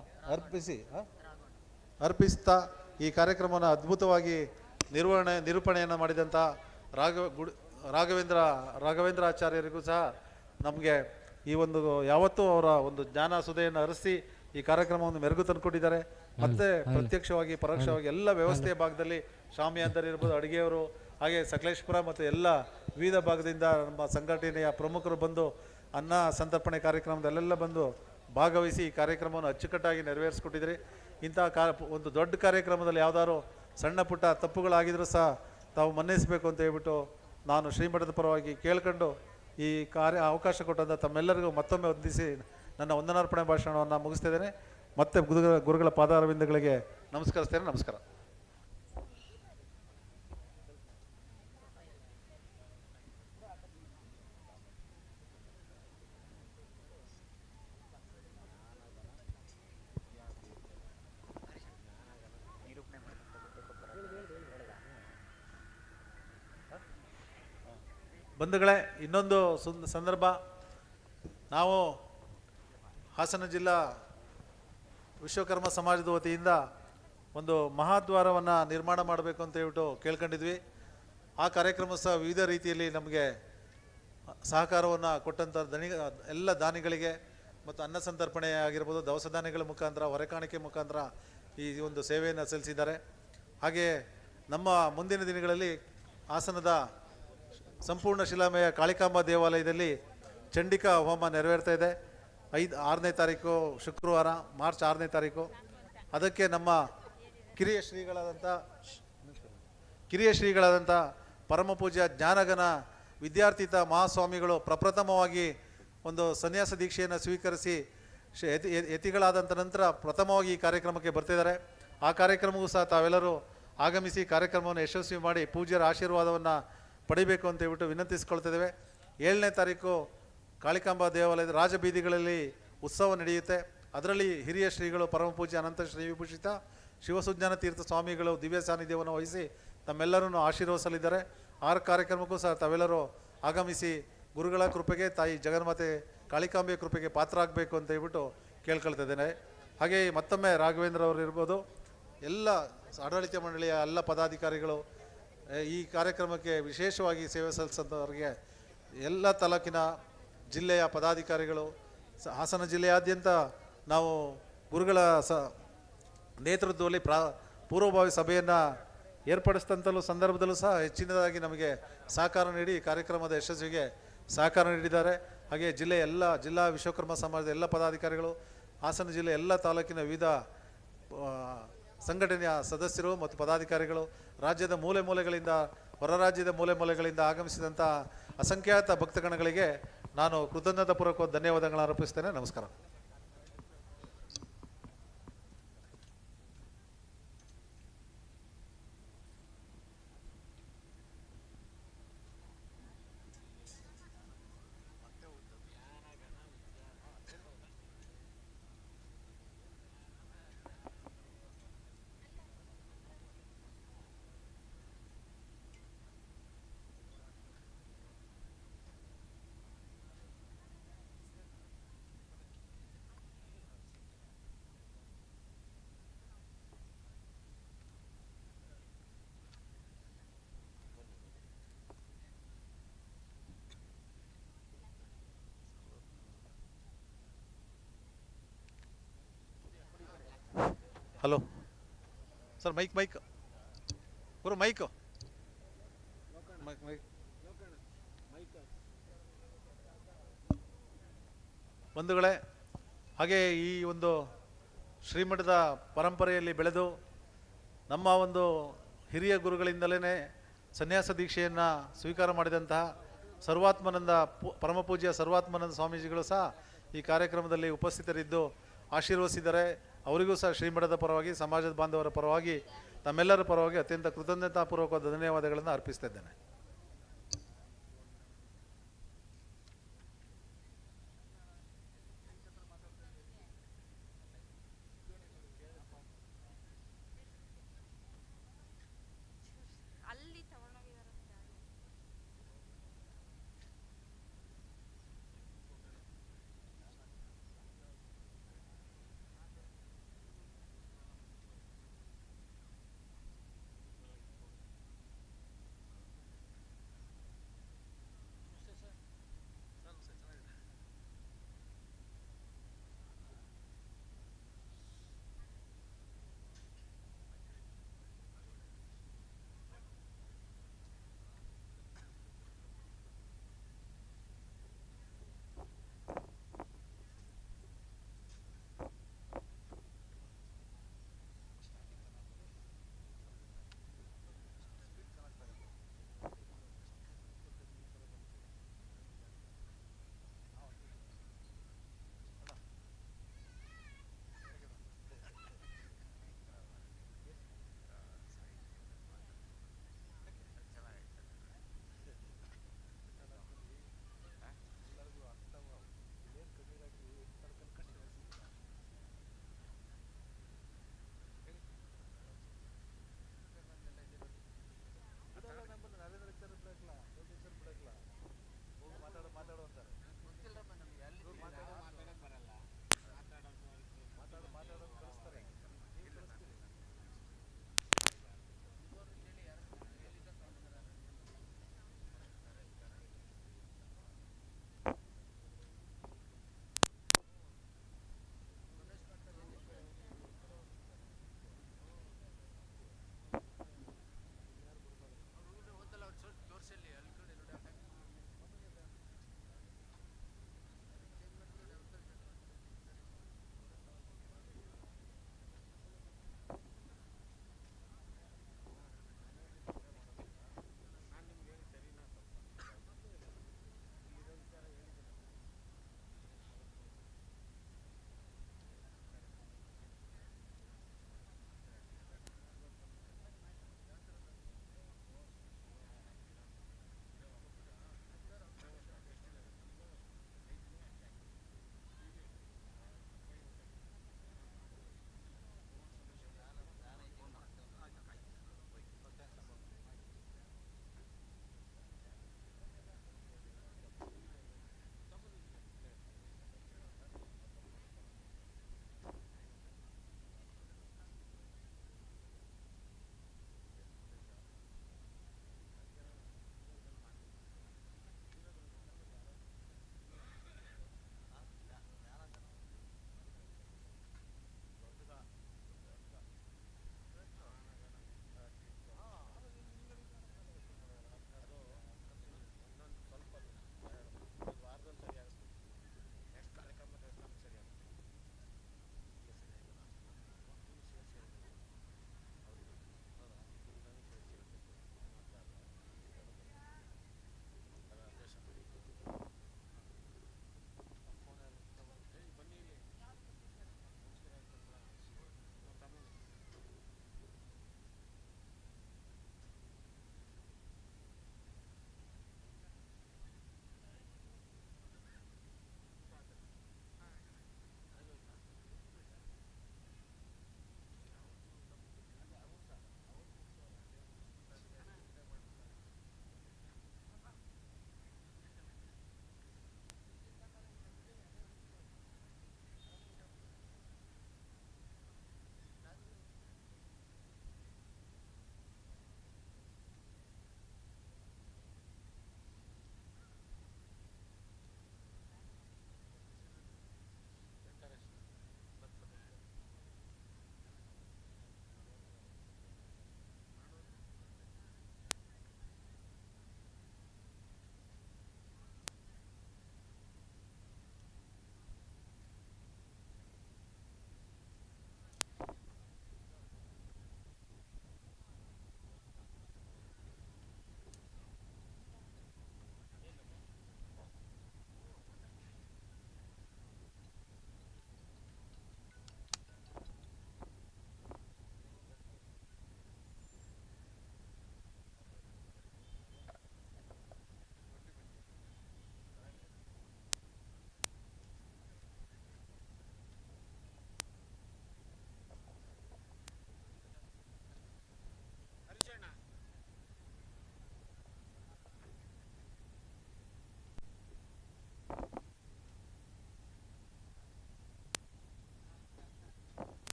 ಅರ್ಪಿಸ್ತಾ ಈ ಕಾರ್ಯಕ್ರಮವನ್ನು ಅದ್ಭುತವಾಗಿ ನಿರೂಪಣೆಯನ್ನು ಮಾಡಿದಂಥ ರಾಘವೇಂದ್ರ ಆಚಾರ್ಯರಿಗೂ ಸಹ ನಮಗೆ ಈ ಒಂದು ಯಾವತ್ತೂ ಅವರ ಒಂದು ಜ್ಞಾನ ಸುಧೆಯನ್ನು ಹರಿಸಿ ಈ ಕಾರ್ಯಕ್ರಮವನ್ನು ಮೆರುಗು ತಂದುಕೊಟ್ಟಿದ್ದಾರೆ. ಮತ್ತೆ ಪ್ರತ್ಯಕ್ಷವಾಗಿ ಪರೋಕ್ಷವಾಗಿ ಎಲ್ಲ ವ್ಯವಸ್ಥೆಯ ಭಾಗದಲ್ಲಿ ಶಾಮಿಯಾನ್ದರು ಇರ್ಬೋದು, ಅಡುಗೆಯವರು, ಹಾಗೆ ಸಕಲೇಶ್ಪುರ ಮತ್ತು ಎಲ್ಲ ವಿವಿಧ ಭಾಗದಿಂದ ನಮ್ಮ ಸಂಘಟನೆಯ ಪ್ರಮುಖರು ಬಂದು ಅನ್ನ ಸಂತರ್ಪಣೆ ಕಾರ್ಯಕ್ರಮದಲ್ಲೆಲ್ಲ ಬಂದು ಭಾಗವಹಿಸಿ ಈ ಕಾರ್ಯಕ್ರಮವನ್ನು ಅಚ್ಚುಕಟ್ಟಾಗಿ ನೆರವೇರಿಸ್ಕೊಟ್ಟಿದ್ರಿ. ಇಂಥ ಒಂದು ದೊಡ್ಡ ಕಾರ್ಯಕ್ರಮದಲ್ಲಿ ಯಾವುದಾದ್ರು ಸಣ್ಣ ಪುಟ್ಟ ತಪ್ಪುಗಳಾಗಿದ್ರೂ ಸಹ ತಾವು ಮನ್ನಿಸಬೇಕು ಅಂತ ಹೇಳ್ಬಿಟ್ಟು ನಾನು ಶ್ರೀಮಠದ ಪರವಾಗಿ ಕೇಳ್ಕೊಂಡು ಈ ಅವಕಾಶ ಕೊಟ್ಟಂಥ ತಮ್ಮೆಲ್ಲರಿಗೂ ಮತ್ತೊಮ್ಮೆ ವಂದಿಸಿ ನನ್ನ ವಂದನಾರ್ಪಣೆ ಭಾಷಣವನ್ನು ಮುಗಿಸ್ತಿದ್ದೇನೆ. ಮತ್ತೆ ಗುರುಗಳ ಪಾದಾರವಿಂದಗಳಿಗೆ ನಮಸ್ಕರಿಸ್ತೇನೆ. ನಮಸ್ಕಾರ. ಬಂಧುಗಳೇ, ಇನ್ನೊಂದು ಸಂದರ್ಭ, ನಾವು ಹಾಸನ ಜಿಲ್ಲಾ ವಿಶ್ವಕರ್ಮ ಸಮಾಜದ ವತಿಯಿಂದ ಒಂದು ಮಹಾದ್ವಾರವನ್ನು ನಿರ್ಮಾಣ ಮಾಡಬೇಕು ಅಂತ ಹೇಳ್ಬಿಟ್ಟು ಕೇಳ್ಕೊಂಡಿದ್ವಿ. ಆ ಕಾರ್ಯಕ್ರಮ ಸಹ ವಿವಿಧ ರೀತಿಯಲ್ಲಿ ನಮಗೆ ಸಹಕಾರವನ್ನು ಕೊಟ್ಟಂಥ ಎಲ್ಲ ದಾನಿಗಳಿಗೆ ಮತ್ತು ಅನ್ನ ಸಂತರ್ಪಣೆ ಆಗಿರ್ಬೋದು, ದವಸ ಧಾನ್ಯಗಳ ಮುಖಾಂತರ, ಹೊರೆಕಾಣಿಕೆ ಮುಖಾಂತರ ಈ ಒಂದು ಸೇವೆಯನ್ನು ಸಲ್ಲಿಸಿದ್ದಾರೆ. ಹಾಗೆಯೇ ನಮ್ಮ ಮುಂದಿನ ದಿನಗಳಲ್ಲಿ ಹಾಸನದ ಸಂಪೂರ್ಣ ಶಿಲಾಮಯ ಕಾಳಿಕಾಂಬ ದೇವಾಲಯದಲ್ಲಿ ಚಂಡಿಕಾ ಹೋಮ ನೆರವೇರ್ತಾ ಇದೆ. 6ನೇ ತಾರೀಕು ಶುಕ್ರವಾರ, ಮಾರ್ಚ್ 6ನೇ ತಾರೀಕು. ಅದಕ್ಕೆ ನಮ್ಮ ಕಿರಿಯ ಶ್ರೀಗಳಾದಂಥ ಪರಮ ಪೂಜ್ಯ ಜ್ಞಾನಗನ ವಿದ್ಯಾರ್ಥಿತ ಮಹಾಸ್ವಾಮಿಗಳು ಪ್ರಪ್ರಥಮವಾಗಿ ಒಂದು ಸನ್ಯಾಸ ದೀಕ್ಷೆಯನ್ನು ಸ್ವೀಕರಿಸಿ ಯತಿಗಳಾದಂಥ ನಂತರ ಪ್ರಥಮವಾಗಿ ಈ ಕಾರ್ಯಕ್ರಮಕ್ಕೆ ಬರ್ತಿದ್ದಾರೆ. ಆ ಕಾರ್ಯಕ್ರಮಕ್ಕೂ ಸಹ ತಾವೆಲ್ಲರೂ ಆಗಮಿಸಿ ಕಾರ್ಯಕ್ರಮವನ್ನು ಯಶಸ್ವಿ ಮಾಡಿ ಪೂಜ್ಯರ ಆಶೀರ್ವಾದವನ್ನು ಪಡಿಬೇಕು ಅಂತ ಹೇಳ್ಬಿಟ್ಟು ವಿನಂತಿಸ್ಕೊಳ್ತಿದ್ದೇವೆ. 7ನೇ ತಾರೀಕು ಕಾಳಿಕಾಂಬಾ ದೇವಾಲಯದ ರಾಜಬೀದಿಗಳಲ್ಲಿ ಉತ್ಸವ ನಡೆಯುತ್ತೆ. ಅದರಲ್ಲಿ ಹಿರಿಯ ಶ್ರೀಗಳು ಪರಮ ಪೂಜ್ಯ ಅನಂತ ಶ್ರೀ ವಿಭೂಷಿತ ಶಿವಸುಜ್ಞಾನ ತೀರ್ಥ ಸ್ವಾಮಿಗಳು ದಿವ್ಯ ಸಾನ್ನಿಧ್ಯವನ್ನು ವಹಿಸಿ ತಮ್ಮೆಲ್ಲರನ್ನು ಆಶೀರ್ವದಿಸಲಿದ್ದಾರೆ. ಆ ಕಾರ್ಯಕ್ರಮಕ್ಕೂ ಸಹ ತಾವೆಲ್ಲರೂ ಆಗಮಿಸಿ ಗುರುಗಳ ಕೃಪೆಗೆ, ತಾಯಿ ಜಗನ್ಮಾತೆ ಕಾಳಿಕಾಂಬೆಯ ಕೃಪೆಗೆ ಪಾತ್ರ ಆಗಬೇಕು ಅಂತ ಹೇಳ್ಬಿಟ್ಟು ಕೇಳ್ಕೊಳ್ತಿದ್ದೇನೆ. ಹಾಗೆ ಮತ್ತೊಮ್ಮೆ ರಾಘವೇಂದ್ರ ಅವರು ಇರ್ಬೋದು, ಎಲ್ಲ ಆಡಳಿತ ಮಂಡಳಿಯ ಎಲ್ಲ ಪದಾಧಿಕಾರಿಗಳು, ಈ ಕಾರ್ಯಕ್ರಮಕ್ಕೆ ವಿಶೇಷವಾಗಿ ಸೇವೆ ಸಲ್ಲಿಸಿದವರಿಗೆ ಎಲ್ಲ ತಾಲೂಕಿನ ಜಿಲ್ಲೆಯ ಪದಾಧಿಕಾರಿಗಳು, ಹಾಸನ ಜಿಲ್ಲೆಯಾದ್ಯಂತ ನಾವು ಗುರುಗಳ ನೇತೃತ್ವದಲ್ಲಿ ಪೂರ್ವಭಾವಿ ಸಭೆಯನ್ನು ಏರ್ಪಡಿಸಿದಂತಲೂ ಸಂದರ್ಭದಲ್ಲೂ ಸಹ ಹೆಚ್ಚಿನದಾಗಿ ನಮಗೆ ಸಹಕಾರ ನೀಡಿ ಕಾರ್ಯಕ್ರಮದ ಯಶಸ್ವಿಗೆ ಸಹಕಾರ ನೀಡಿದ್ದಾರೆ. ಹಾಗೆ ಜಿಲ್ಲಾ ವಿಶ್ವಕರ್ಮ ಸಮಾಜದ ಎಲ್ಲ ಪದಾಧಿಕಾರಿಗಳು, ಹಾಸನ ಜಿಲ್ಲೆ ಎಲ್ಲ ತಾಲೂಕಿನ ವಿವಿಧ ಸಂಘಟನೆಯ ಸದಸ್ಯರು ಮತ್ತು ಪದಾಧಿಕಾರಿಗಳು, ರಾಜ್ಯದ ಮೂಲೆ ಮೂಲೆಗಳಿಂದ, ಹೊರ ರಾಜ್ಯದ ಮೂಲೆ ಮೂಲೆಗಳಿಂದ ಆಗಮಿಸಿದಂಥ ಅಸಂಖ್ಯಾತ ಭಕ್ತಗಣಗಳಿಗೆ ನಾನು ಕೃತಜ್ಞತಾಪೂರ್ವಕ ಧನ್ಯವಾದಗಳನ್ನು ಅರ್ಪಿಸ್ತೇನೆ. ನಮಸ್ಕಾರ. ಹಲೋ ಸರ್, ಮೈಕ್ ಗುರು, ಮೈಕ್ ಬಂಧುಗಳೇ, ಹಾಗೆ ಈ ಒಂದು ಶ್ರೀಮಠದ ಪರಂಪರೆಯಲ್ಲಿ ಬೆಳೆದು ನಮ್ಮ ಒಂದು ಹಿರಿಯ ಗುರುಗಳಿಂದಲೇ ಸನ್ಯಾಸ ದೀಕ್ಷೆಯನ್ನು ಸ್ವೀಕಾರ ಮಾಡಿದಂತಹ ಸರ್ವಾತ್ಮಾನಂದ ಪರಮಪೂಜ್ಯ ಸರ್ವಾತ್ಮಾನಂದ ಸ್ವಾಮೀಜಿಗಳು ಸಹ ಈ ಕಾರ್ಯಕ್ರಮದಲ್ಲಿ ಉಪಸ್ಥಿತರಿದ್ದು ಆಶೀರ್ವದಿಸಿದ್ದಾರೆ. ಅವರಿಗೂ ಸಹ ಶ್ರೀಮಠದ ಪರವಾಗಿ, ಸಮಾಜದ ಬಾಂಧವರ ಪರವಾಗಿ, ತಮ್ಮೆಲ್ಲರ ಪರವಾಗಿ ಅತ್ಯಂತ ಕೃತಜ್ಞತಾಪೂರ್ವಕ ಧನ್ಯವಾದಗಳನ್ನು ಅರ್ಪಿಸ್ತಾ ಇದ್ದೇನೆ.